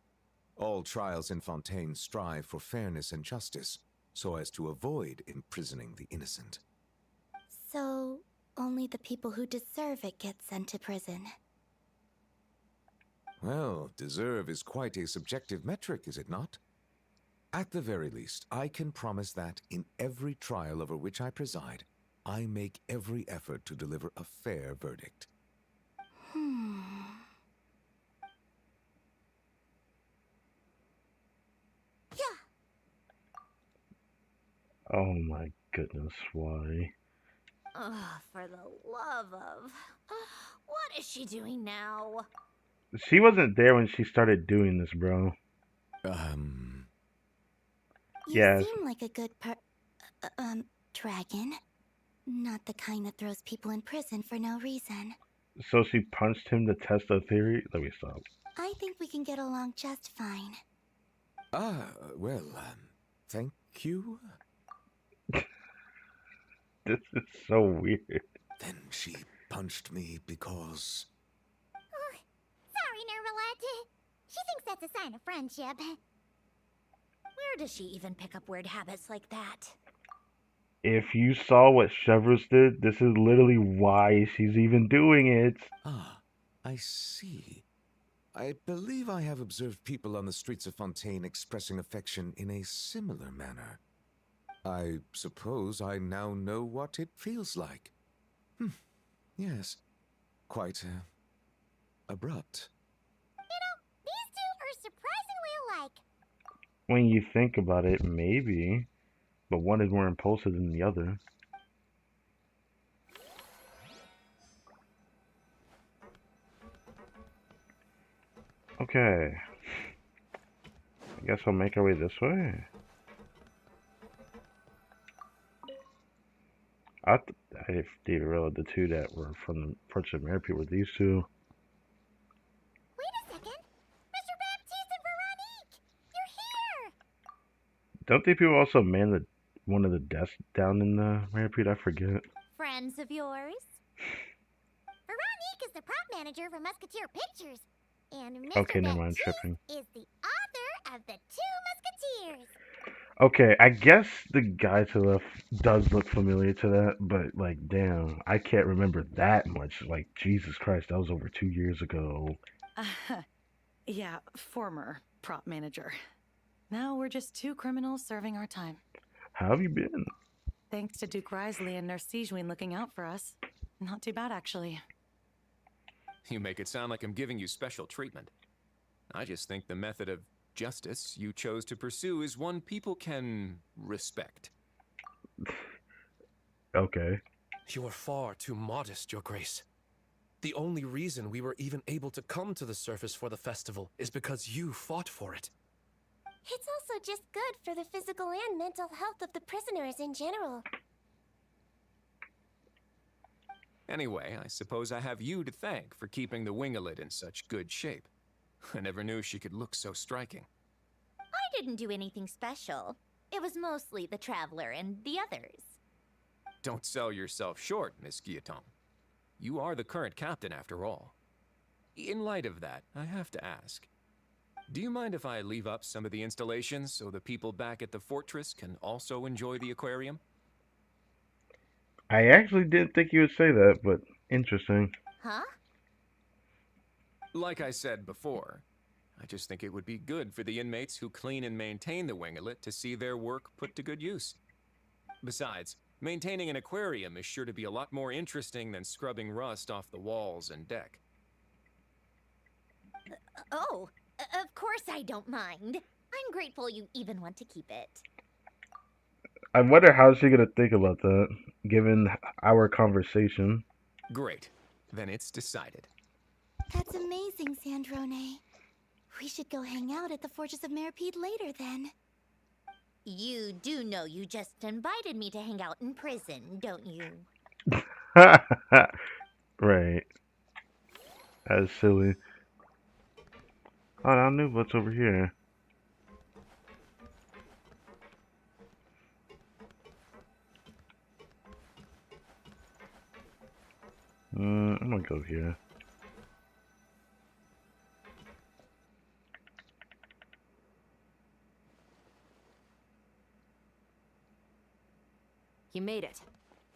All trials in Fontaine strive for fairness and justice, so as to avoid imprisoning the innocent. So, only the people who deserve it get sent to prison. Well, deserve is quite a subjective metric, is it not? At the very least, I can promise that in every trial over which I preside, I make every effort to deliver a fair verdict. Oh my goodness, why? Ugh, for the love of... What is she doing now? She wasn't there when she started doing this, bro. You seem like a good dragon. Not the kind that throws people in prison for no reason. So she punched him to test the theory? Let me stop. I think we can get along just fine. Thank you. This is so weird. Then she punched me because... Oh, sorry, Nervalat. She thinks that's a sign of friendship. Where does she even pick up weird habits like that? If you saw what Chevreuse did, this is literally why she's even doing it. Ah, I see. I believe I have observed people on the streets of Fontaine expressing affection in a similar manner. I suppose I now know what it feels like. Yes, quite abrupt. You know, these two are surprisingly alike. When you think about it, maybe. But one is more impulsive than the other. Okay. I guess we'll make our way this way. I If David realized the two that were from the Fortune of Merry were these two. Wait a second! Mr. Baptiste and Veronique! You're here! Don't these people also man one of the desks down in the Merry? I forget. Friends of yours? Veronique is the prop manager for Musketeer Pictures, and Mr. Okay, never mind, Baptiste tripping. is the author of The Two Musketeers. Okay, I guess the guy to the left does look familiar to that, but like, damn, I can't remember that much. Like, Jesus Christ, that was over 2 years ago. Yeah, former prop manager. Now we're just two criminals serving our time. How have you been? Thanks to Duke Risley and Nurse Sejuin looking out for us. Not too bad, actually. You make it sound like I'm giving you special treatment. I just think the method of justice you chose to pursue is one people can respect. Okay. You are far too modest, Your Grace. The only reason we were even able to come to the surface for the festival is because you fought for it. It's also just good for the physical and mental health of the prisoners in general. Anyway, I suppose I have you to thank for keeping the winglet in such good shape. I never knew she could look so striking. I didn't do anything special. It was mostly the Traveler and the others. Don't sell yourself short, Miss Guillotin. You are the current captain, after all. In light of that, I have to ask. Do you mind if I leave up some of the installations so the people back at the fortress can also enjoy the aquarium? I actually didn't think you would say that, but interesting. Huh? Like I said before, I just think it would be good for the inmates who clean and maintain the winglet to see their work put to good use. Besides, maintaining an aquarium is sure to be a lot more interesting than scrubbing rust off the walls and deck. Of course I don't mind. I'm grateful you even want to keep it. I wonder how she's gonna think about that, given our conversation. Great. Then it's decided. That's amazing, Sandrone. We should go hang out at the Fortress of Meripede later, then. You do know you just invited me to hang out in prison, don't you? Right. That's silly. Oh, I knew what's over here. I'm gonna go here. You made it.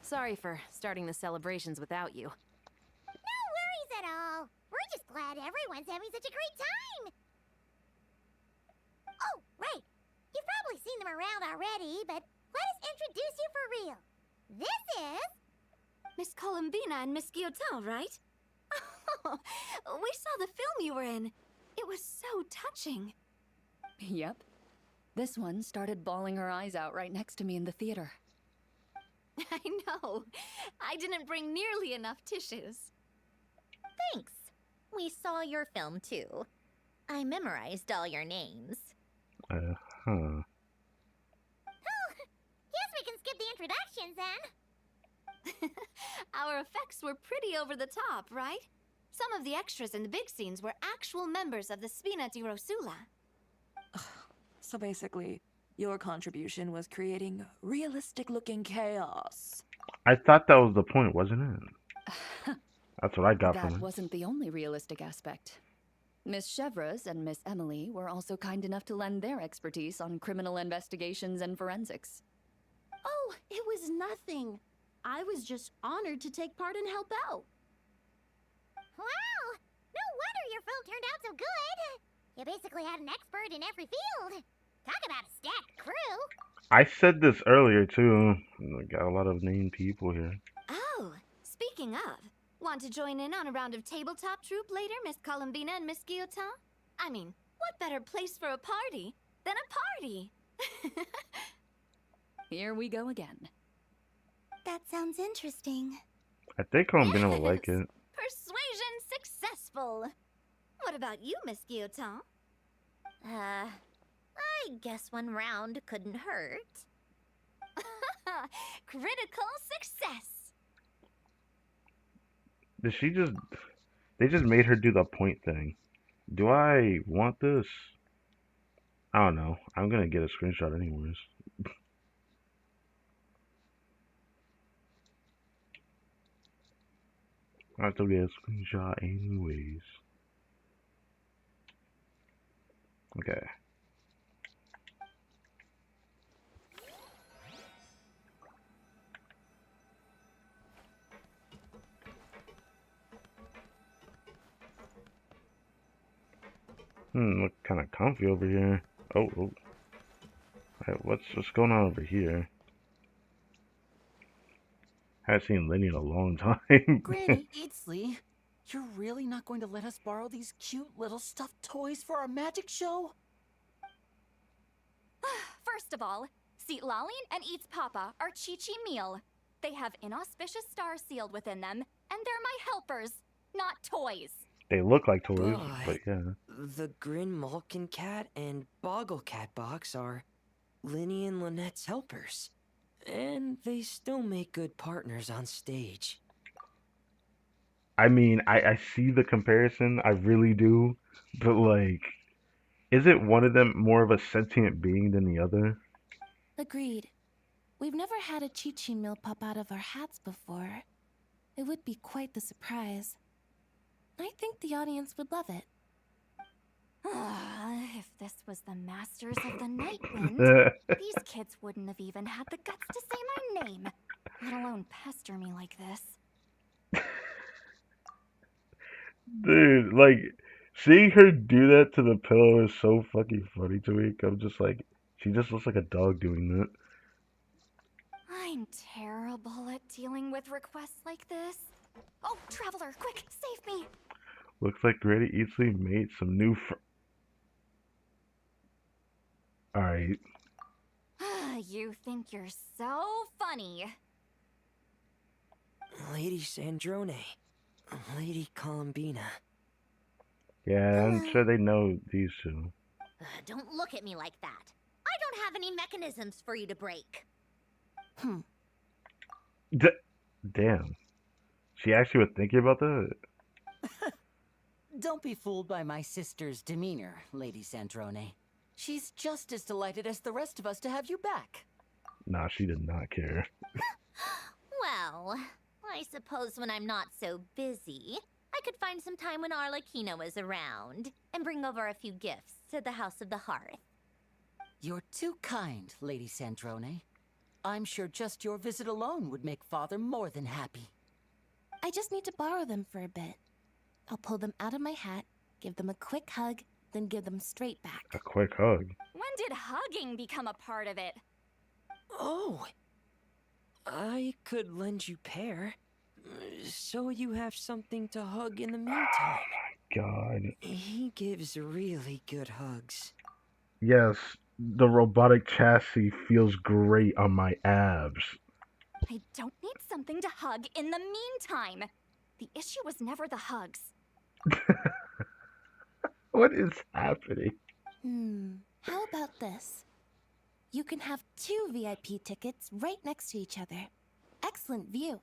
Sorry for starting the celebrations without you. No worries at all. We're just glad everyone's having such a great time. Oh, right. You've probably seen them around already, but let us introduce you for real. This is... Miss Columbina and Miss Guillotin, right? We saw the film you were in. It was so touching. Yep. This one started bawling her eyes out right next to me in the theater. I know. I didn't bring nearly enough tissues. Thanks. We saw your film too. I memorized all your names. Huh. Oh, guess we can skip the introductions then. Our effects were pretty over the top, right? Some of the extras in the big scenes were actual members of the Spina di Rosula. So basically, your contribution was creating realistic-looking chaos. I thought that was the point, wasn't it? That's what I got from That it. wasn't the only realistic aspect. Miss Chevreuse and Miss Emily were also kind enough to lend their expertise on criminal investigations and forensics. Oh, it was nothing. I was just honored to take part and help out. Wow! No wonder your film turned out so good. You basically had an expert in every field. Talk about a stacked crew. I said this earlier too. I got a lot of named people here. Oh, speaking of, want to join in on a round of tabletop troupe later, Miss Columbina and Miss Guillotin? I mean, what better place for a party than a party? Here we go again. That sounds interesting. I think Columbina will like it. Persuasion successful. What about you, Miss Guillotin? I guess one round couldn't hurt. Critical success. Did she just? They just made her do the point thing. Do I want this? I don't know. I'm gonna get a screenshot anyways. I have to get a screenshot anyways. Okay. Look kind of comfy over here. Oh. Alright, what's going on over here? I haven't seen Lenny in a long time. Granny Eatsley, you're really not going to let us borrow these cute little stuffed toys for our magic show? First of all, Seat Lalin and Eats Papa are Chi-Chi meal. They have inauspicious stars sealed within them, and they're my helpers, not toys. They look like toys, but yeah. The Grin Malkin Cat and Boggle Cat box are Linny and Lynette's helpers. And they still make good partners on stage. I mean, I see the comparison, I really do, but like, isn't one of them more of a sentient being than the other? Agreed. We've never had a Chi-Chi meal pop out of our hats before. It would be quite the surprise. I think the audience would love it. If this was the Masters of the Night Wind, these kids wouldn't have even had the guts to say my name, let alone pester me like this. Dude, like, seeing her do that to the pillow is so fucking funny to me. I'm just like, she just looks like a dog doing that. I'm terrible at dealing with requests like this. Oh, Traveler, quick, save me! Looks like Granny Eatsley made some new Alright. You think you're so funny. Lady Sandrone. Lady Columbina. Yeah, I'm sure they know these two. Don't look at me like that. I don't have any mechanisms for you to break. Damn. She actually was thinking about that? Don't be fooled by my sister's demeanor, Lady Sandrone. She's just as delighted as the rest of us to have you back. Nah, she did not care. Well, I suppose when I'm not so busy, I could find some time when Arlecchino is around and bring over a few gifts to the House of the Hearth. You're too kind, Lady Sandrone. I'm sure just your visit alone would make Father more than happy. I just need to borrow them for a bit. I'll pull them out of my hat, give them a quick hug, then give them straight back. A quick hug? When did hugging become a part of it? Oh, I could lend you pair, so you have something to hug in the meantime. Oh my god. He gives really good hugs. Yes, the robotic chassis feels great on my abs. I don't need something to hug in the meantime. The issue was never the hugs. What is happening? How about this? You can have 2 VIP tickets right next to each other. Excellent view.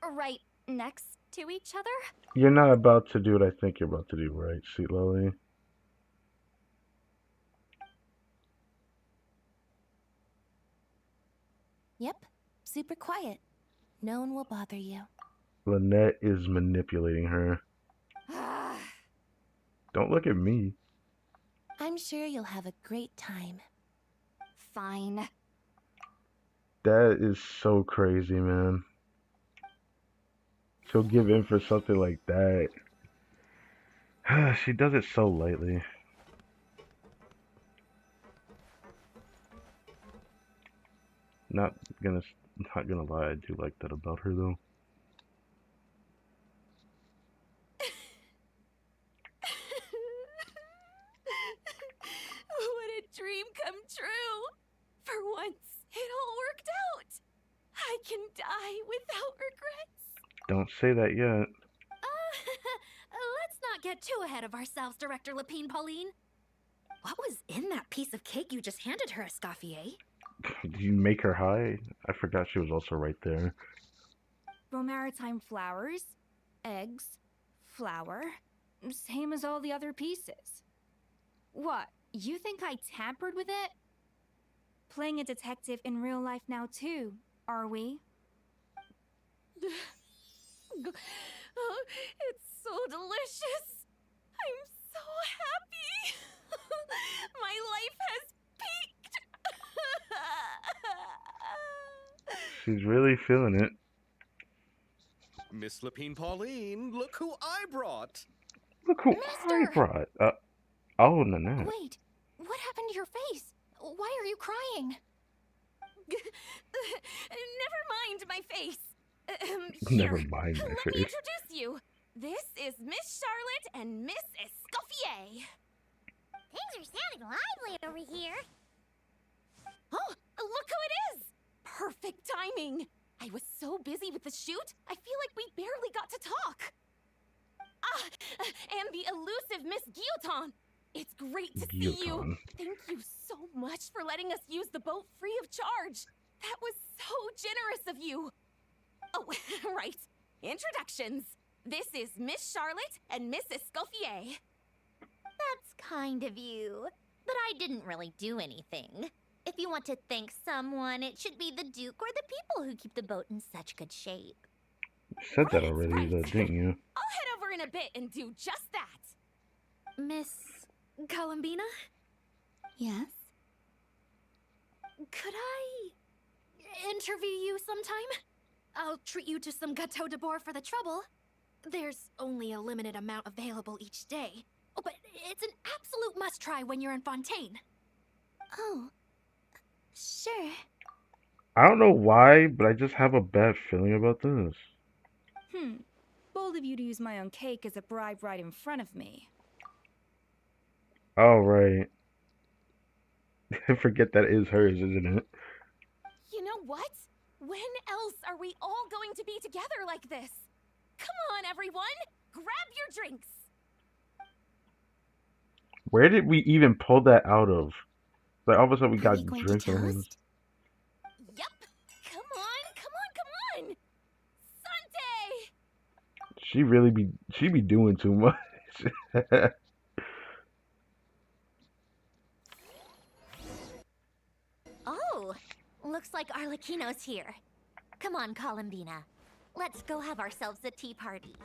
Right next to each other? You're not about to do what I think you're about to do, right, Sweet Lily? Yep, super quiet. No one will bother you. Lynette is manipulating her. Don't look at me. I'm sure you'll have a great time. Fine. That is so crazy, man. She'll give in for something like that. She does it so lightly. Not gonna lie, I do like that about her though. What a dream come true! For once, it all worked out! I can die without regrets! Don't say that yet. Let's not get too ahead of ourselves, Director Lapine Pauline. What was in that piece of cake you just handed her, Escoffier? Did you make her high? I forgot she was also right there. Romaritime flowers? eggs, flour, same as all the other pieces. What, you think I tampered with it? Playing a detective in real life now too, are we? Oh, it's so delicious. I'm so happy. My life has peaked. She's really feeling it. Miss Lapine Pauline, look who I brought. Look who I brought. Oh, Nanette. Wait, what happened to your face? Why are you crying? Never mind my face. Never mind my Let me face. introduce you. This is Miss Charlotte and Miss Escoffier. Things are sounding lively over here. Oh, look who it is! Perfect timing. I was so busy with the shoot, I feel like we barely got to talk. And the elusive Miss Guillotin. It's great to see you. Guillotin. Thank you so much for letting us use the boat free of charge. That was so generous of you. Oh, right. Introductions. This is Miss Charlotte and Miss Escoffier. That's kind of you. But I didn't really do anything. If you want to thank someone, it should be the Duke or the people who keep the boat in such good shape. You said that already, though, didn't you? I'll head over in a bit and do just that. Miss Columbina? Yes? Could I interview you sometime? I'll treat you to some gâteau de bord for the trouble. There's only a limited amount available each day. Oh, but it's an absolute must-try when you're in Fontaine. Oh, sure. I don't know why, but I just have a bad feeling about this. Bold of you to use my own cake as a bribe right in front of me. Oh, right. I forget that is hers, isn't it? You know what? When else are we all going to be together like this? Come on, everyone! Grab your drinks! Where did we even pull that out of? Like, all of a sudden we got we going drinks to in our hands. Yep! Come on! Sante! She be doing too much. Oh, looks like Arlecchino's here. Come on, Columbina. Let's go have ourselves a tea party.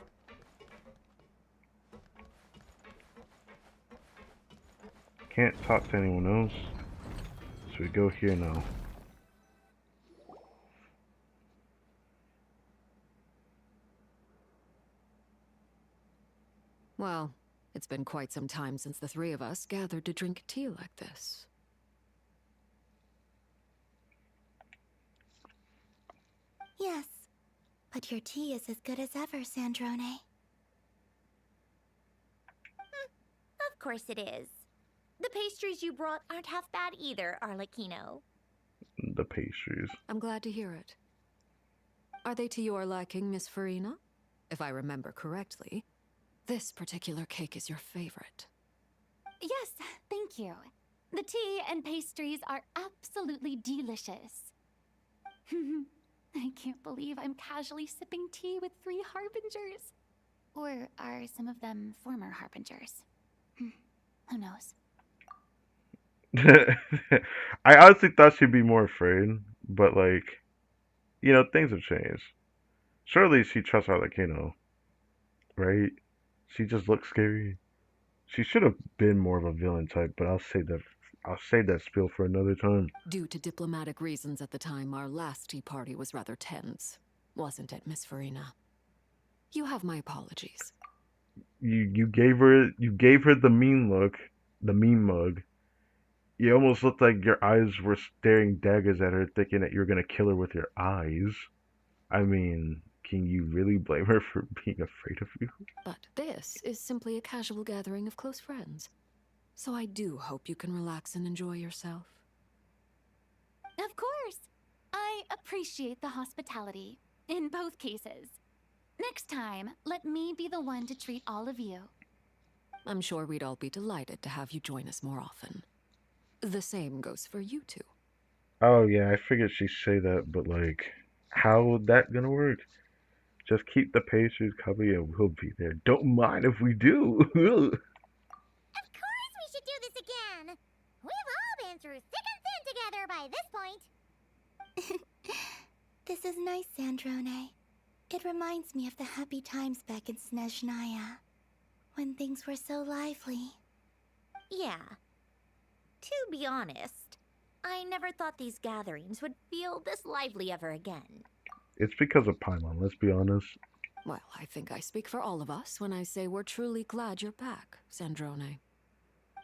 Can't talk to anyone else. So we go here now. Well, it's been quite some time since the three of us gathered to drink tea like this. Yes, but your tea is as good as ever, Sandrone. Of course it is. The pastries you brought aren't half bad either, Arlecchino. The pastries. I'm glad to hear it. Are they to your liking, Miss Farina? If I remember correctly, this particular cake is your favorite. Yes, thank you. The tea and pastries are absolutely delicious. I can't believe I'm casually sipping tea with 3 harbingers. Or are some of them former harbingers? Who knows? I honestly thought she'd be more afraid, but like, you know, things have changed. Surely she trusts Arlecchino, right? She just looks scary. She should have been more of a villain type, but I'll save that spiel for another time. Due to diplomatic reasons at the time, our last tea party was rather tense. Wasn't it, Miss Farina? You have my apologies. You gave her the mean look, the mean mug. You almost looked like your eyes were staring daggers at her, thinking that you were gonna kill her with your eyes. I mean, can you really blame her for being afraid of you? But this is simply a casual gathering of close friends. So I do hope you can relax and enjoy yourself. Of course. I appreciate the hospitality, in both cases. Next time, let me be the one to treat all of you. I'm sure we'd all be delighted to have you join us more often. The same goes for you two. Oh yeah, I figured she'd say that, but like, how would that gonna work? Just keep the pastries coming and we'll be there. Don't mind if we do. Of course we should do this again! We've all been through thick and thin together by this point. This is nice, Sandrone. It reminds me of the happy times back in Snezhnaya, when things were so lively. Yeah. To be honest, I never thought these gatherings would feel this lively ever again. It's because of Paimon, let's be honest. Well, I think I speak for all of us when I say we're truly glad you're back, Sandrone.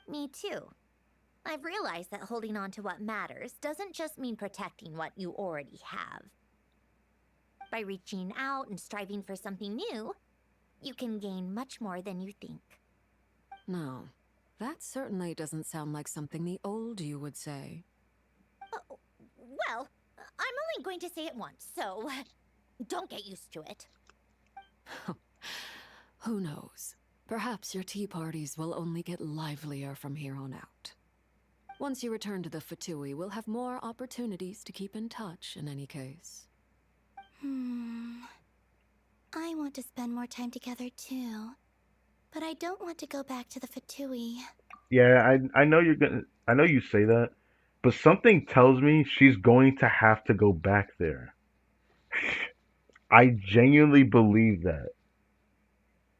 Me too. I've realized that holding on to what matters doesn't just mean protecting what you already have. By reaching out and striving for something new, you can gain much more than you think. No, that certainly doesn't sound like something the old you would say. Well, I'm only going to say it once, so don't get used to it. Who knows? Perhaps your tea parties will only get livelier from here on out. Once you return to the Fatui, we'll have more opportunities to keep in touch in any case. I want to spend more time together too. But I don't want to go back to the Fatui. Yeah, I know I know you say that, but something tells me she's going to have to go back there. I genuinely believe that.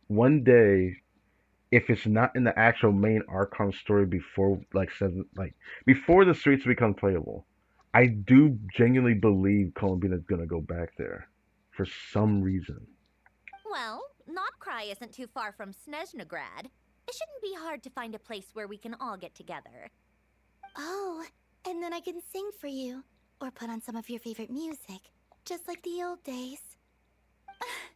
One day, if it's not in the actual main Archon story before before the streets become playable, I do genuinely believe Columbina's gonna go back there. For some reason. Well, Notcry isn't too far from Snezhnograd. It shouldn't be hard to find a place where we can all get together. Oh, and then I can sing for you. Or put on some of your favorite music. Just like the old days.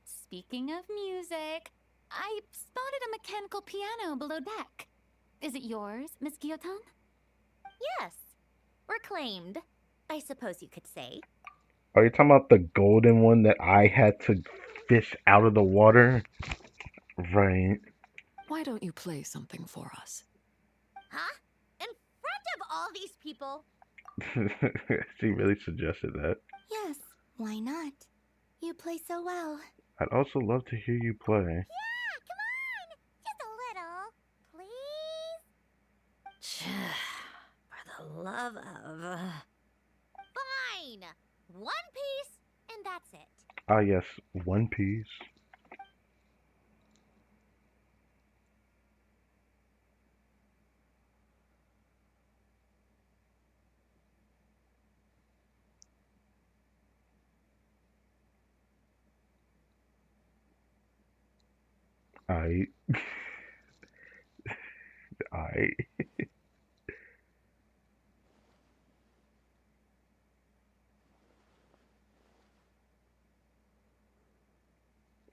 Speaking of music, I spotted a mechanical piano below deck. Is it yours, Miss Guillotin? Yes. Reclaimed, I suppose you could say. Are you talking about the golden one that I had to fish out of the water? Right. Why don't you play something for us? Huh? In front of all these people? She really suggested that. Yes, why not? You play so well. I'd also love to hear you play. Yeah, come on! Just a little, please? For the love of... Fine! One piece, and that's it. Ah, yes, One Piece. I. I.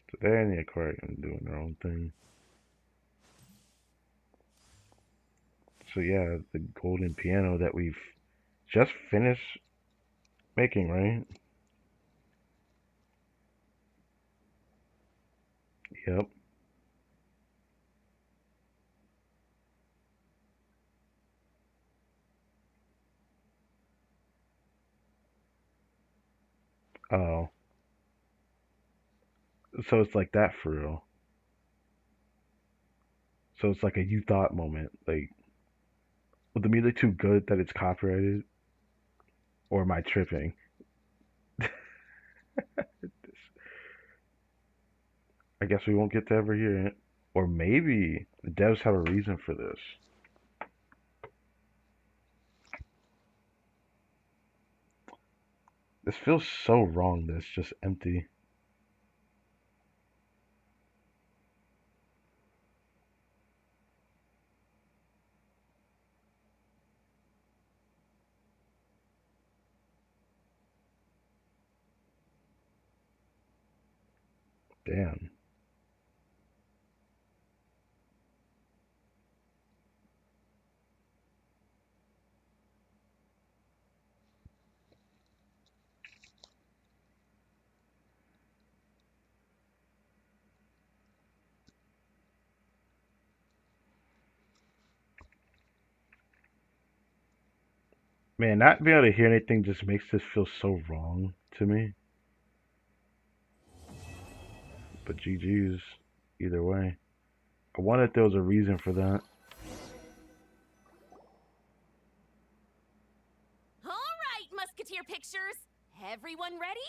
So they're in the aquarium doing their own thing. So yeah, the golden piano that we've just finished making, right? Yep. Oh. So it's like that for real. So it's like a you thought moment. Like, was the music too good that it's copyrighted? Or am I tripping? I guess we won't get to ever hear it. Or maybe the devs have a reason for this. This feels so wrong that it's just empty. Damn. Man, not being able to hear anything just makes this feel so wrong to me. But GG's either way. I wonder if there was a reason for that. All right, Musketeer Pictures. Everyone ready?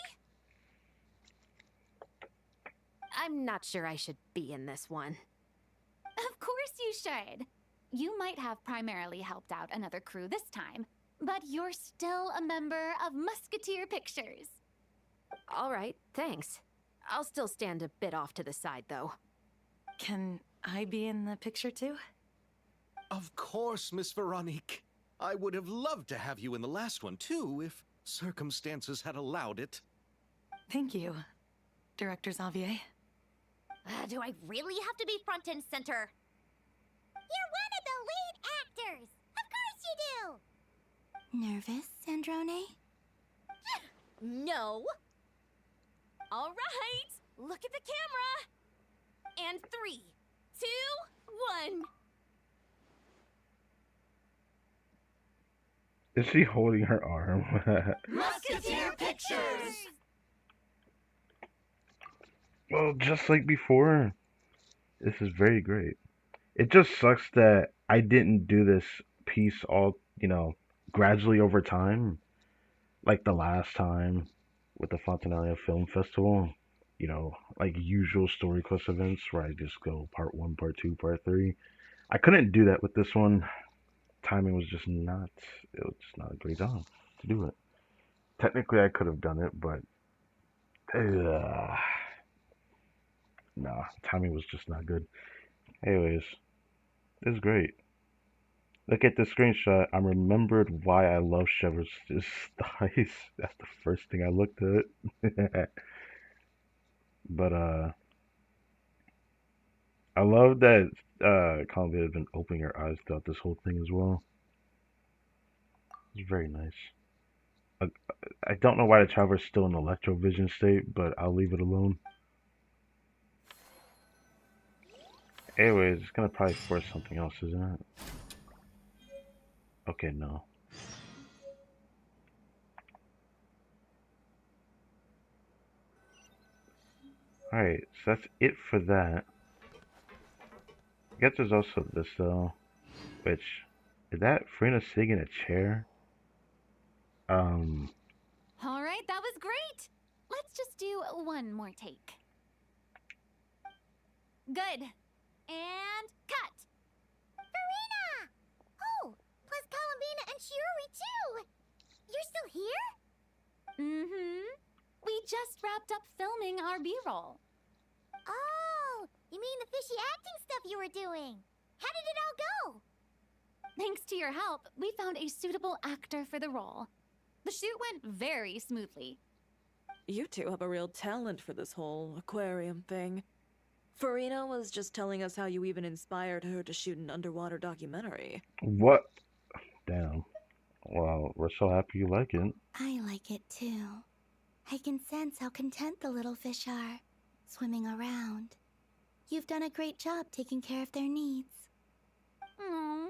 I'm not sure I should be in this one. Of course you should. You might have primarily helped out another crew this time, but you're still a member of Musketeer Pictures. All right, thanks. I'll still stand a bit off to the side, though. Can I be in the picture too? Of course, Miss Veronique. I would have loved to have you in the last one too, if circumstances had allowed it. Thank you, Director Xavier. Do I really have to be front and center? You're one of the lead actors! Of course you do! Nervous, Sandrone? No. All right, look at the camera. And 3, 2, 1. Is she holding her arm? Musketeer Pictures! Well, just like before. This is very great. It just sucks that I didn't do this piece all, gradually over time. Like the last time with the FONTINALIA Film Festival. Like usual story quest events where I just go part 1, part 2, part 3. I couldn't do that with this one. Timing was just not, it was just not a great job to do it. Technically I could have done it, but nah, timing was just not good. Anyways, this is great. Look at the screenshot. I remembered why I love Chevrolet's thighs. That's the first thing I looked at. But I love that Columbia has been opening her eyes throughout this whole thing as well. It's very nice. I don't know why the Traveler's still in Electrovision state, but I'll leave it alone. Anyways, it's gonna probably force something else, isn't it? Okay, no. Alright, so that's it for that. I guess there's also this though, which, is that Farina sitting in a chair? All right, that was great. Let's just do one more take. Good. And cut. Farina! Oh, plus Columbina and Shiori too! You're still here? Mm-hmm. We just wrapped up filming our B-roll. Oh, you mean the fishy acting stuff you were doing? How did it all go? Thanks to your help, we found a suitable actor for the role. The shoot went very smoothly. You two have a real talent for this whole aquarium thing. Farina was just telling us how you even inspired her to shoot an underwater documentary. What? Damn. Well, we're so happy you like it. I like it too. I can sense how content the little fish are, swimming around. You've done a great job taking care of their needs. Aww.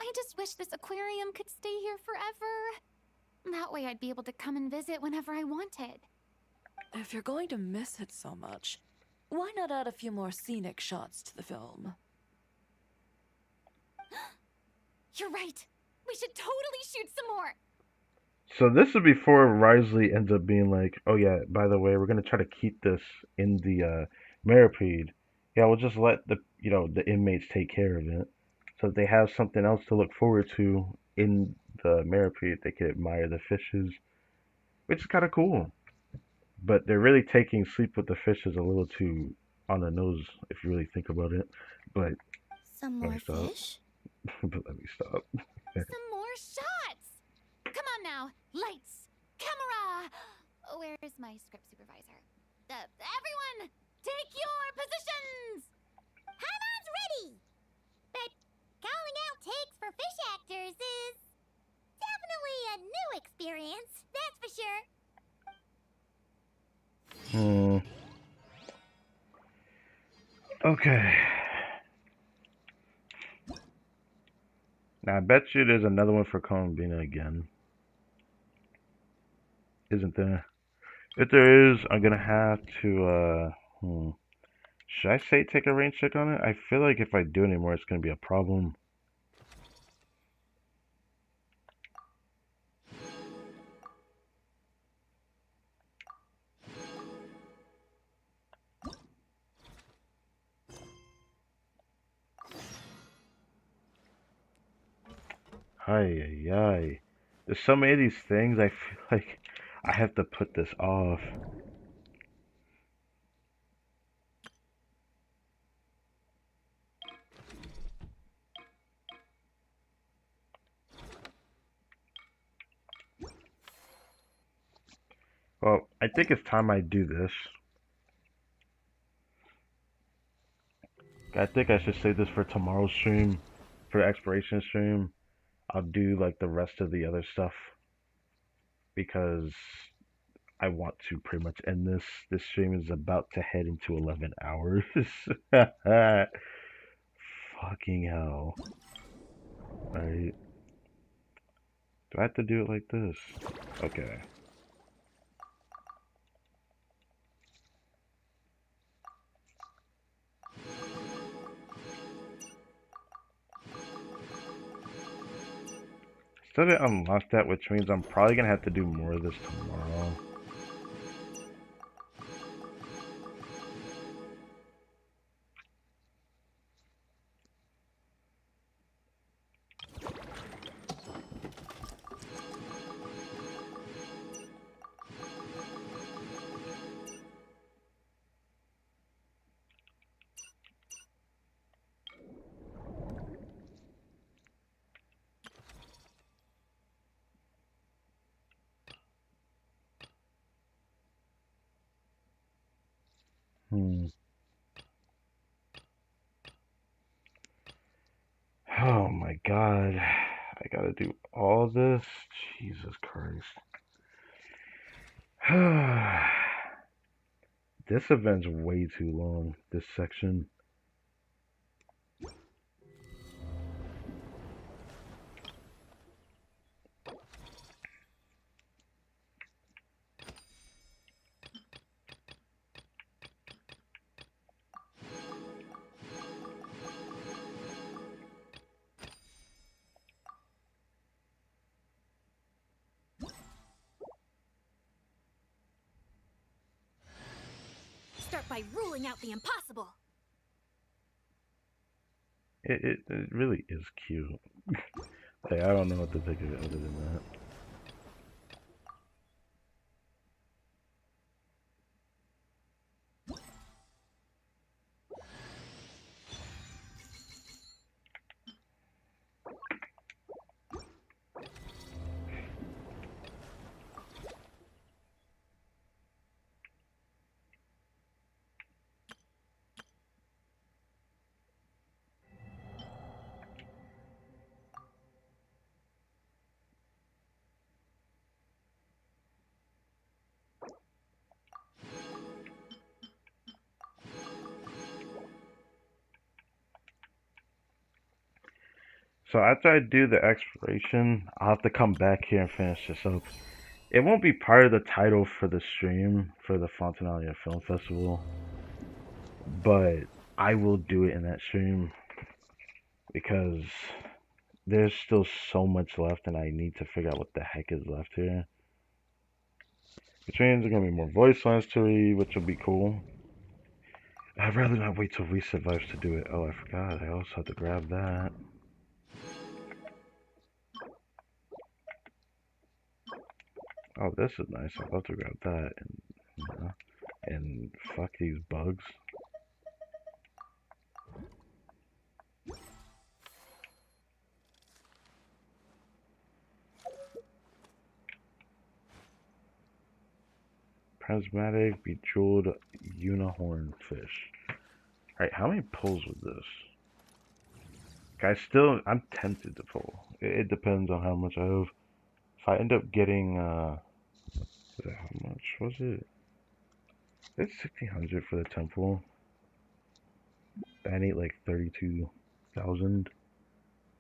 I just wish this aquarium could stay here forever. That way I'd be able to come and visit whenever I wanted. If you're going to miss it so much, why not add a few more scenic shots to the film? You're right. We should totally shoot some more. So this is before Risley ends up being like, oh yeah, by the way, we're gonna try to keep this in the Maripede. Yeah, we'll just let the inmates take care of it. So if they have something else to look forward to in the Maripede, they can admire the fishes, which is kind of cool. But they're really taking Sleep with the Fishes a little too on the nose if you really think about it. But some more fish. But let me stop. Some more shots. Come on now, lights, camera. Where's my script supervisor? Everyone, take your positions. Hanon's ready! But calling out takes for fish actors is definitely a new experience, that's for sure. Okay. Now I bet you there's another one for Columbina again. Isn't there? If there is, I'm gonna have to Should I say take a range check on it? I feel like if I do anymore, it's gonna be a problem. Ay, ay, ay. There's so many of these things, I feel like I have to put this off. Well, I think it's time I do this. I think I should save this for tomorrow's stream, for the exploration stream. I'll do like the rest of the other stuff because I want to pretty much end this. This stream is about to head into 11 hours. Fucking hell. Right? Do I have to do it like this? Okay. Still didn't unlock that, which means I'm probably gonna have to do more of this tomorrow. Oh my god. I gotta do all this? Jesus Christ. This event's way too long, this section. Start by ruling out the impossible. It really is cute. Like, I don't know what to think of it other than that. So after I do the exploration, I'll have to come back here and finish this up. It won't be part of the title for the stream for the FONTINALIA Film Festival, but I will do it in that stream because there's still so much left and I need to figure out what the heck is left here. Which means there's going to be more voice lines to read, which will be cool. I'd rather not wait till Reset Vibes to do it. Oh, I forgot. I also have to grab that. Oh, this is nice. I'd love to grab that and fuck these bugs. Prismatic bejeweled unicorn fish. Alright, how many pulls was this? I'm tempted to pull. It depends on how much I have. If I end up getting, how much was it? It's 1,600 for the temple. I need like 32,000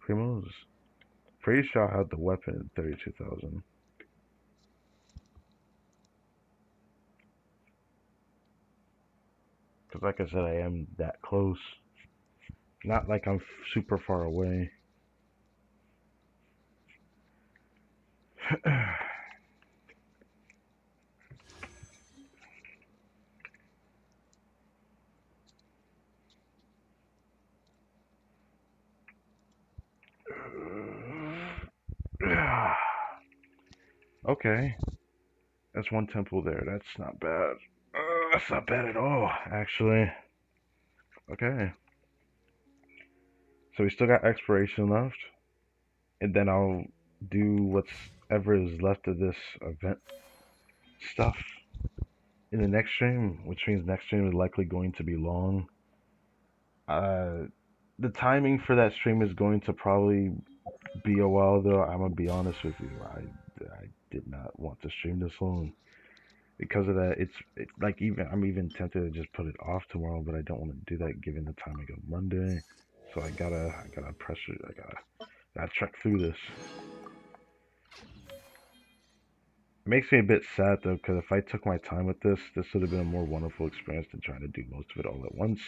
primos. Pretty sure I had the weapon at 32,000. Because like I said, I am that close. Not like I'm super far away. Okay. That's one temple there. That's not bad. That's not bad at all, actually. Okay. So we still got exploration left. And then I'll do what's ever is left of this event stuff in the next stream, which means next stream is likely going to be long. The timing for that stream is going to probably be a while, though. I'm gonna be honest with you. I did not want to stream this long because of that. It's like I'm even tempted to just put it off tomorrow, but I don't want to do that given the timing of Monday. So I gotta pressure. I gotta trek through this. It makes me a bit sad though, because if I took my time with this would have been a more wonderful experience than trying to do most of it all at once.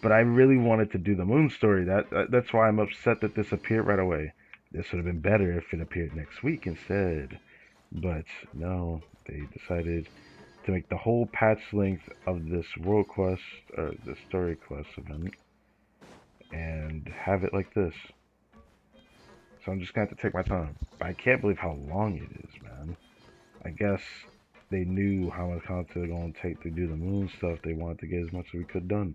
But I really wanted to do the moon story. That's why I'm upset that this appeared right away. This would have been better if it appeared next week instead. But no, they decided to make the whole patch length of this world quest, or the story quest event, and have it like this. So I'm just gonna have to take my time. But I can't believe how long it is, man. I guess they knew how much content they're going to take to do the moon stuff. They wanted to get as much as we could done.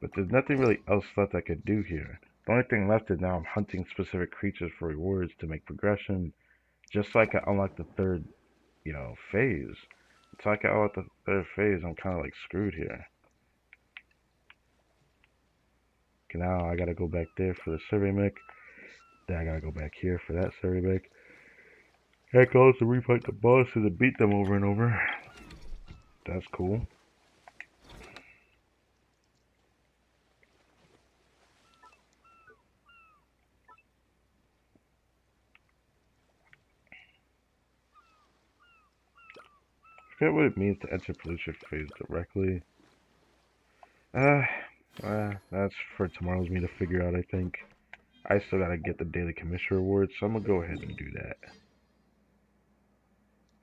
But there's nothing really else left I could do here. The only thing left is now I'm hunting specific creatures for rewards to make progression, just so I can unlock the third, phase. Until I can unlock the third phase, I'm kind of like screwed here. Okay, now I gotta go back there for the survey mech. Then I gotta go back here for that survey mech. I can also refight the bosses and beat them over and over. That's cool. I forget what it means to enter pollution phase directly. That's for tomorrow's me to figure out, I think. I still gotta get the daily commission reward, so I'm gonna go ahead and do that.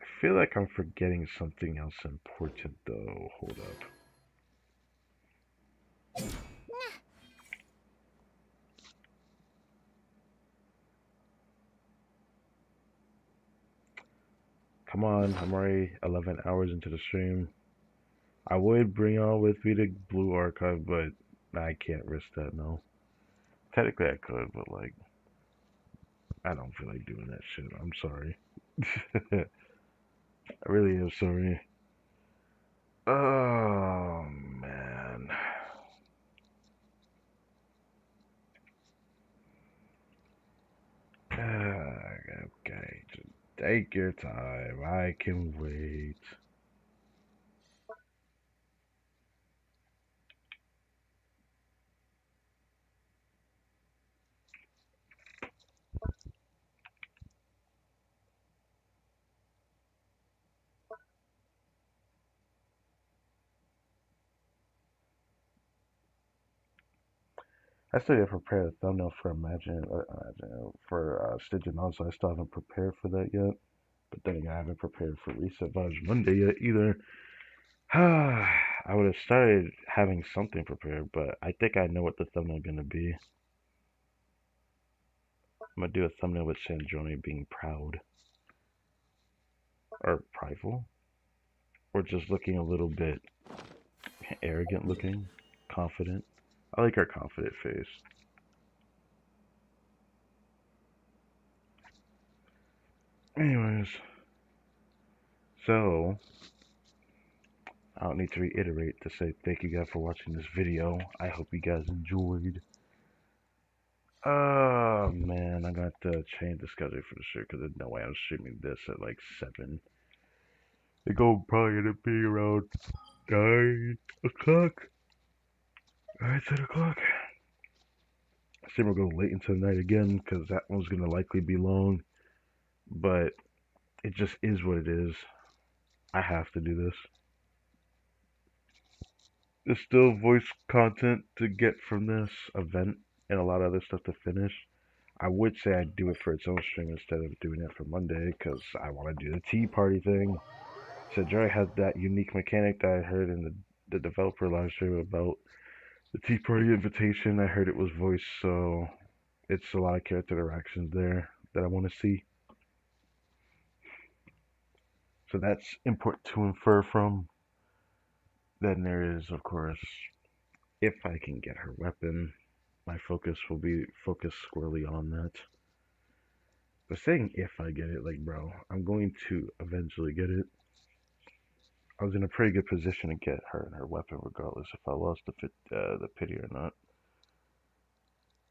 I feel like I'm forgetting something else important, though. Hold up. Come on, I'm already 11 hours into the stream. I would bring on with me the Blue Archive, but I can't risk that, no. Technically I could, but like, I don't feel like doing that shit. I'm sorry. I really am sorry. Oh, man. Okay, just take your time. I can wait. I still didn't prepare a thumbnail for Stitching On, so I still haven't prepared for that yet. But then again, I haven't prepared for Reset Vibes Monday yet either. I would have started having something prepared, but I think I know what the thumbnail gonna be. I'm gonna do a thumbnail with Sandrone being proud. Or prideful. Or just looking a little bit arrogant looking. Confident. I like her confident face. Anyways. So, I don't need to reiterate to say thank you guys for watching this video. I hope you guys enjoyed. Oh man, I'm gonna have to change the schedule for the show because there's no way I'm streaming this at like 7. It go probably gonna be around 9 o'clock. Alright, 10 o'clock. I think we'll go late into the night again because that one's gonna likely be long. But it just is what it is. I have to do this. there's still voice content to get from this event and a lot of other stuff to finish. I would say I'd do it for its own stream instead of doing it for Monday because I want to do the tea party thing. So Joy has that unique mechanic that I heard in the developer live stream about the tea party invitation. I heard it was voice, so it's a lot of character interactions there that I want to see. So that's important to infer from. Then there is, of course, if I can get her weapon, my focus will be focused squarely on that. But saying if I get it, like, bro, I'm going to eventually get it. I was in a pretty good position to get her and her weapon, regardless if I lost the pity or not.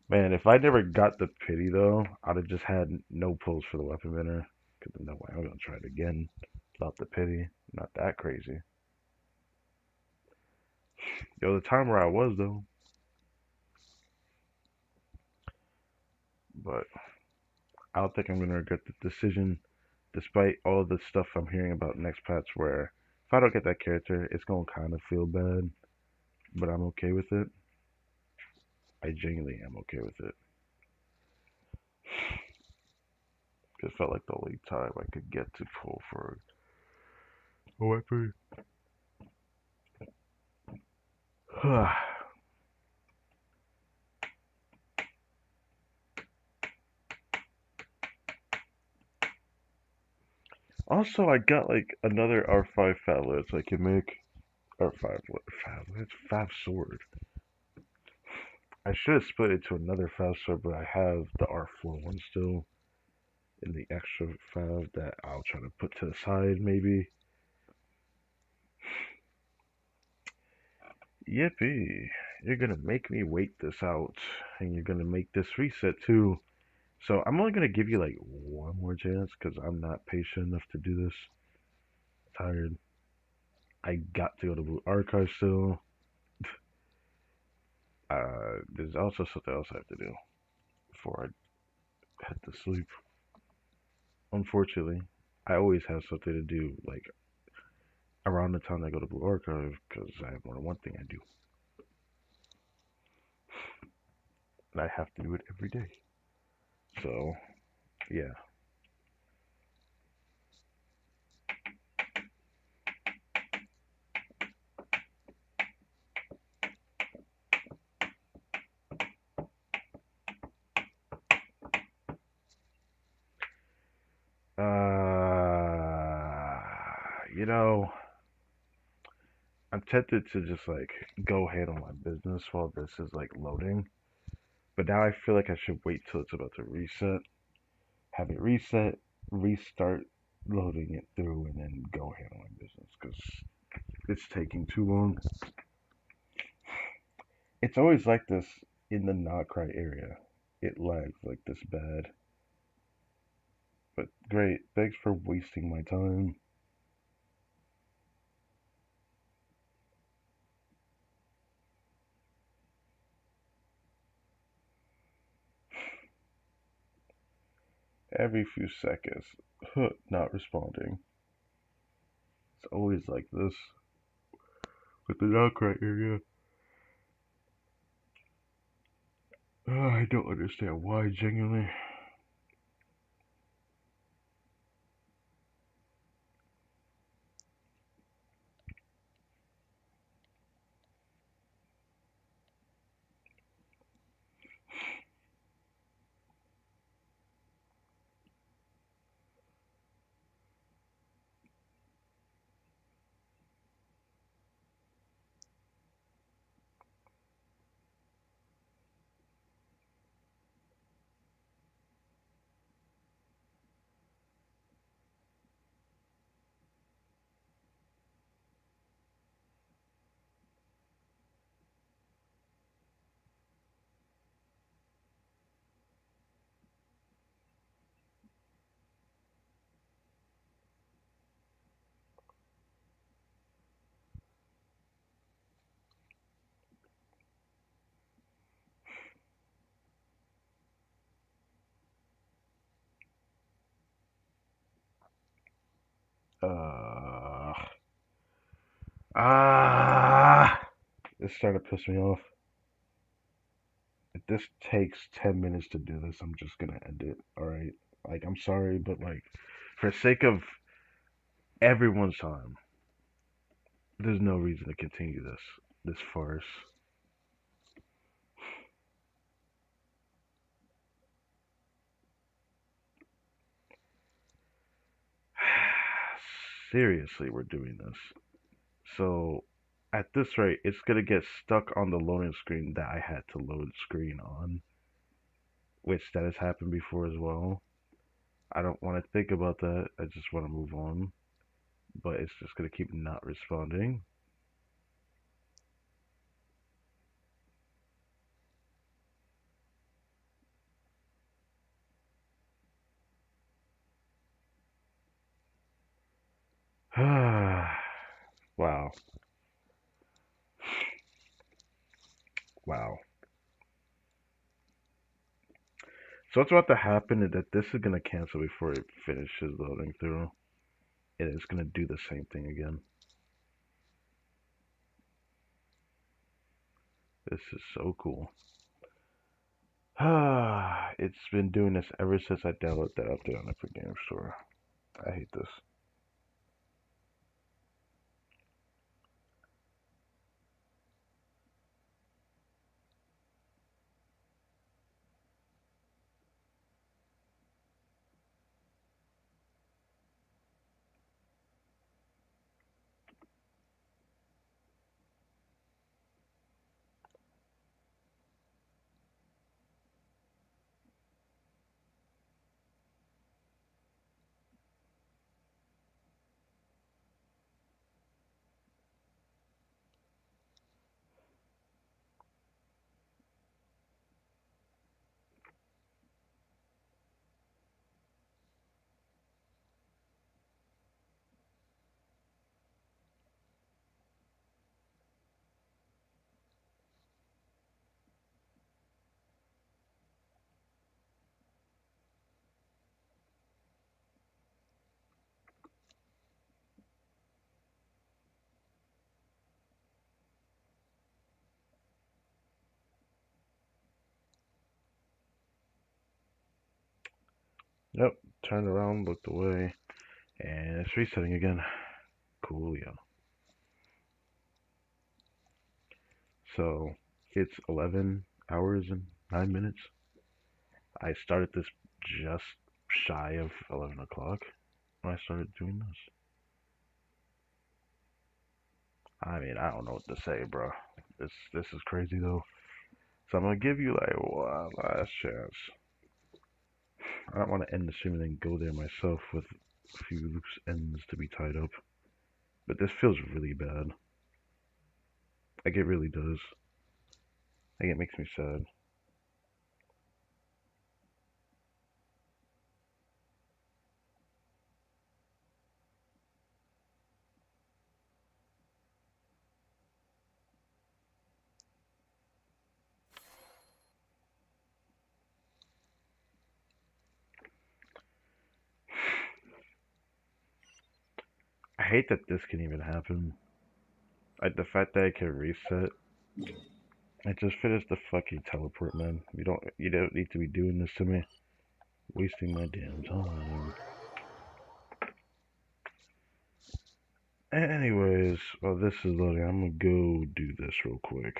Man, if I never got the pity though, I'd have just had no pulls for the weapon winner. Cause no way I'm gonna try it again without the pity. Not that crazy. Yo, the time where I was though. But I don't think I'm gonna regret the decision, despite all the stuff I'm hearing about next patch. Where if I don't get that character, it's gonna kind of feel bad, but I'm okay with it. I genuinely am okay with it. It felt like the only time I could get to pull for a weapon. Also, I got like another R5 phablets I can make. R5, what? Phablets? Fab sword. I should have split it to another fab sword, but I have the R4 one still in the extra fab that I'll try to put to the side maybe. Yippee. You're gonna make me wait this out, and you're gonna make this reset too. So I'm only gonna give you like one more chance because I'm not patient enough to do this. Tired. I got to go to Blue Archive still. There's also something else I have to do before I head to sleep. Unfortunately, I always have something to do like around the time I go to Blue Archive because I have more than one thing I do, and I have to do it every day. So, yeah. You know, I'm tempted to just like go handle my business while this is like loading. But now I feel like I should wait till it's about to reset, have it reset, restart loading it through, and then go handle my business because it's taking too long. It's always like this in the not cry area. It lags like this bad. But great, thanks for wasting my time. Every few seconds, not responding. It's always like this with the not cry area. I don't understand why, genuinely. Uh. Ah. It's starting to piss me off. If this takes 10 minutes to do this, I'm just gonna end it. All right. Like, I'm sorry, but like, for the sake of everyone's time, there's no reason to continue this farce. Seriously, we're doing this. So at this rate, it's gonna get stuck on the loading screen that I had to load screen on, which that has happened before as well. I don't want to think about that. I just want to move on, but it's just gonna keep not responding. Wow. Wow. So what's about to happen is that this is gonna cancel before it finishes loading through. And it's gonna do the same thing again. This is so cool. It's been doing this ever since I downloaded that update on Epic Game Store. I hate this. Yep, turned around, looked away, and it's resetting again. Coolio. So it's 11 hours and 9 minutes. I started this just shy of 11 o'clock when I started doing this. I mean, I don't know what to say, bro. This is crazy though. So I'm gonna give you like one last chance. I don't want to end the stream and then go there myself with a few loose ends to be tied up. But this feels really bad. Like it really does. Like it makes me sad. I hate that this can even happen. Like the fact that I can reset. I just finished the fucking teleport, man. You don't need to be doing this to me. Wasting my damn time. Anyways, while this is loading, I'm gonna go do this real quick.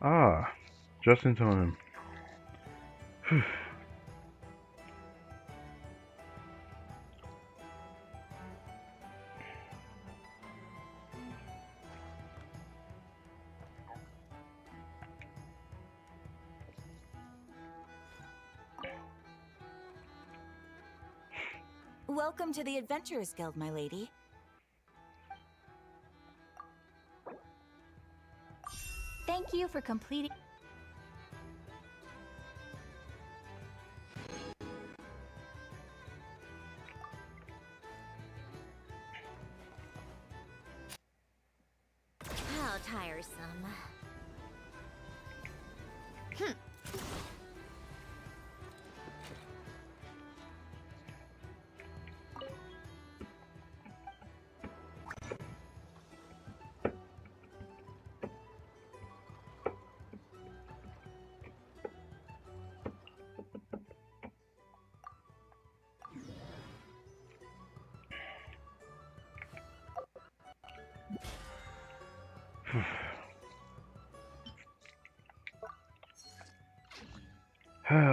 Ah, just in time. Welcome to the Adventurers Guild, my lady. Thank you for completing. How tiresome.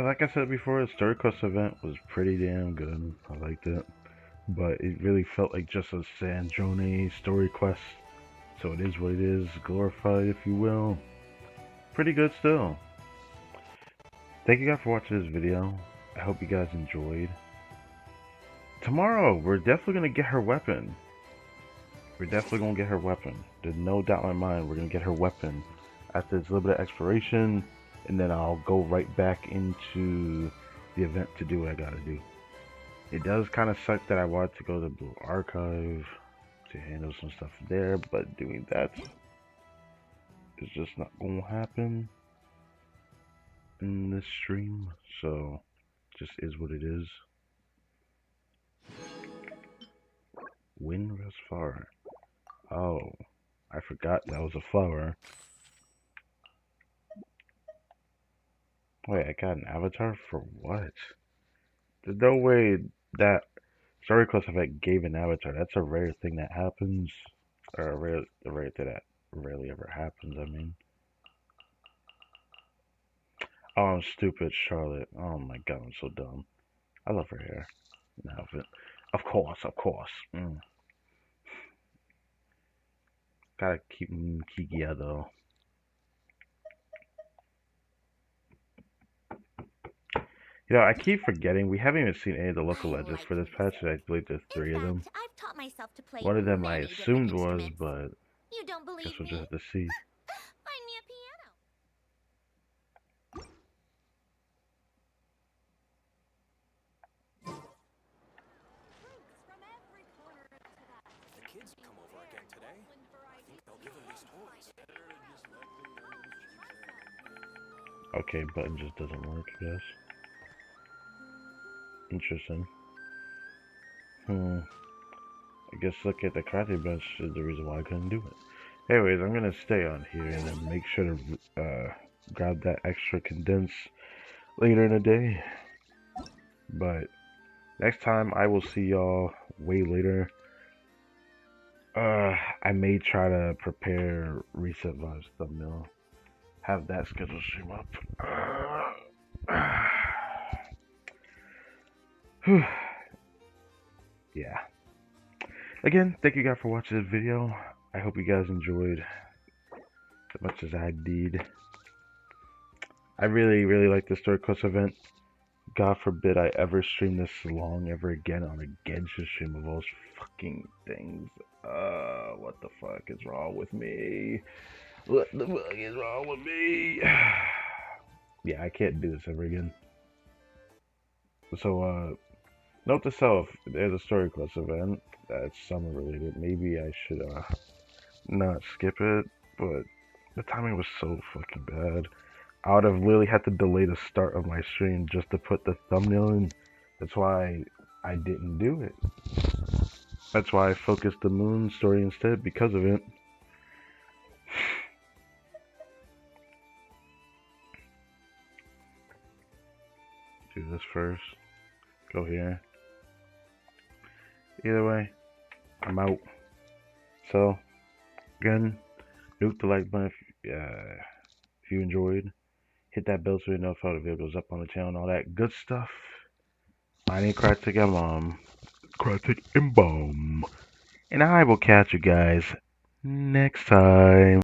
Like I said before, the Story Quest event was pretty damn good. I liked it. But it really felt like just a Sandrone story quest. So it is what it is, glorified if you will. Pretty good still. Thank you guys for watching this video. I hope you guys enjoyed. Tomorrow, we're definitely going to get her weapon. We're definitely going to get her weapon. There's no doubt in my mind we're going to get her weapon after this little bit of exploration. And then I'll go right back into the event to do what I got to do. It does kind of suck that I wanted to go to Blue Archive to handle some stuff there, but doing that is just not going to happen in this stream, so just is what it is. Wind flower. Oh, I forgot that was a flower. Wait, I got an avatar for what? There's no way that Story Quest event gave an avatar. That's a rare thing that happens, or a rare thing that rarely ever happens. I mean. Oh, I'm stupid, Charlotte. Oh my god, I'm so dumb. I love her hair and outfit. Of course, of course. Gotta keep Kikia though. You know, I keep forgetting we haven't even seen any of the local legends for this patch. I believe there's 3 of them. I've taught myself to play One of them I many assumed different was, instruments. but You don't believe guess we'll me? just have to see. Find me a piano. The kids come over again today. I think they'll give them these toys. Okay, button just doesn't work, I guess. Interesting. I guess look at the crafting bench is the reason why I couldn't do it. Anyways, I'm gonna stay on here and then make sure to grab that extra condense later in the day. But next time I will see y'all way later. I may try to prepare Reset Vibes thumbnail. Have that scheduled stream up. Yeah. Again, thank you guys for watching this video. I hope you guys enjoyed as much as I did. I really like the Story Quest event. God forbid I ever stream this long ever again on a Genshin stream of all fucking things. What the fuck is wrong with me? What the fuck is wrong with me? Yeah, I can't do this ever again. So, note to self, there's a Story Quest event that's summer related. Maybe I should, not skip it, but the timing was so fucking bad. I would have literally had to delay the start of my stream just to put the thumbnail in. That's why I didn't do it. That's why I focused the moon story instead, because of it. Do this first. Go here. Either way, I'm out. So, again, nuke the like button if If you enjoyed, hit that bell so you know if the video goes up on the channel and all that good stuff. My name is Kratik and Mom. Kratik and Bomb. And I will catch you guys next time.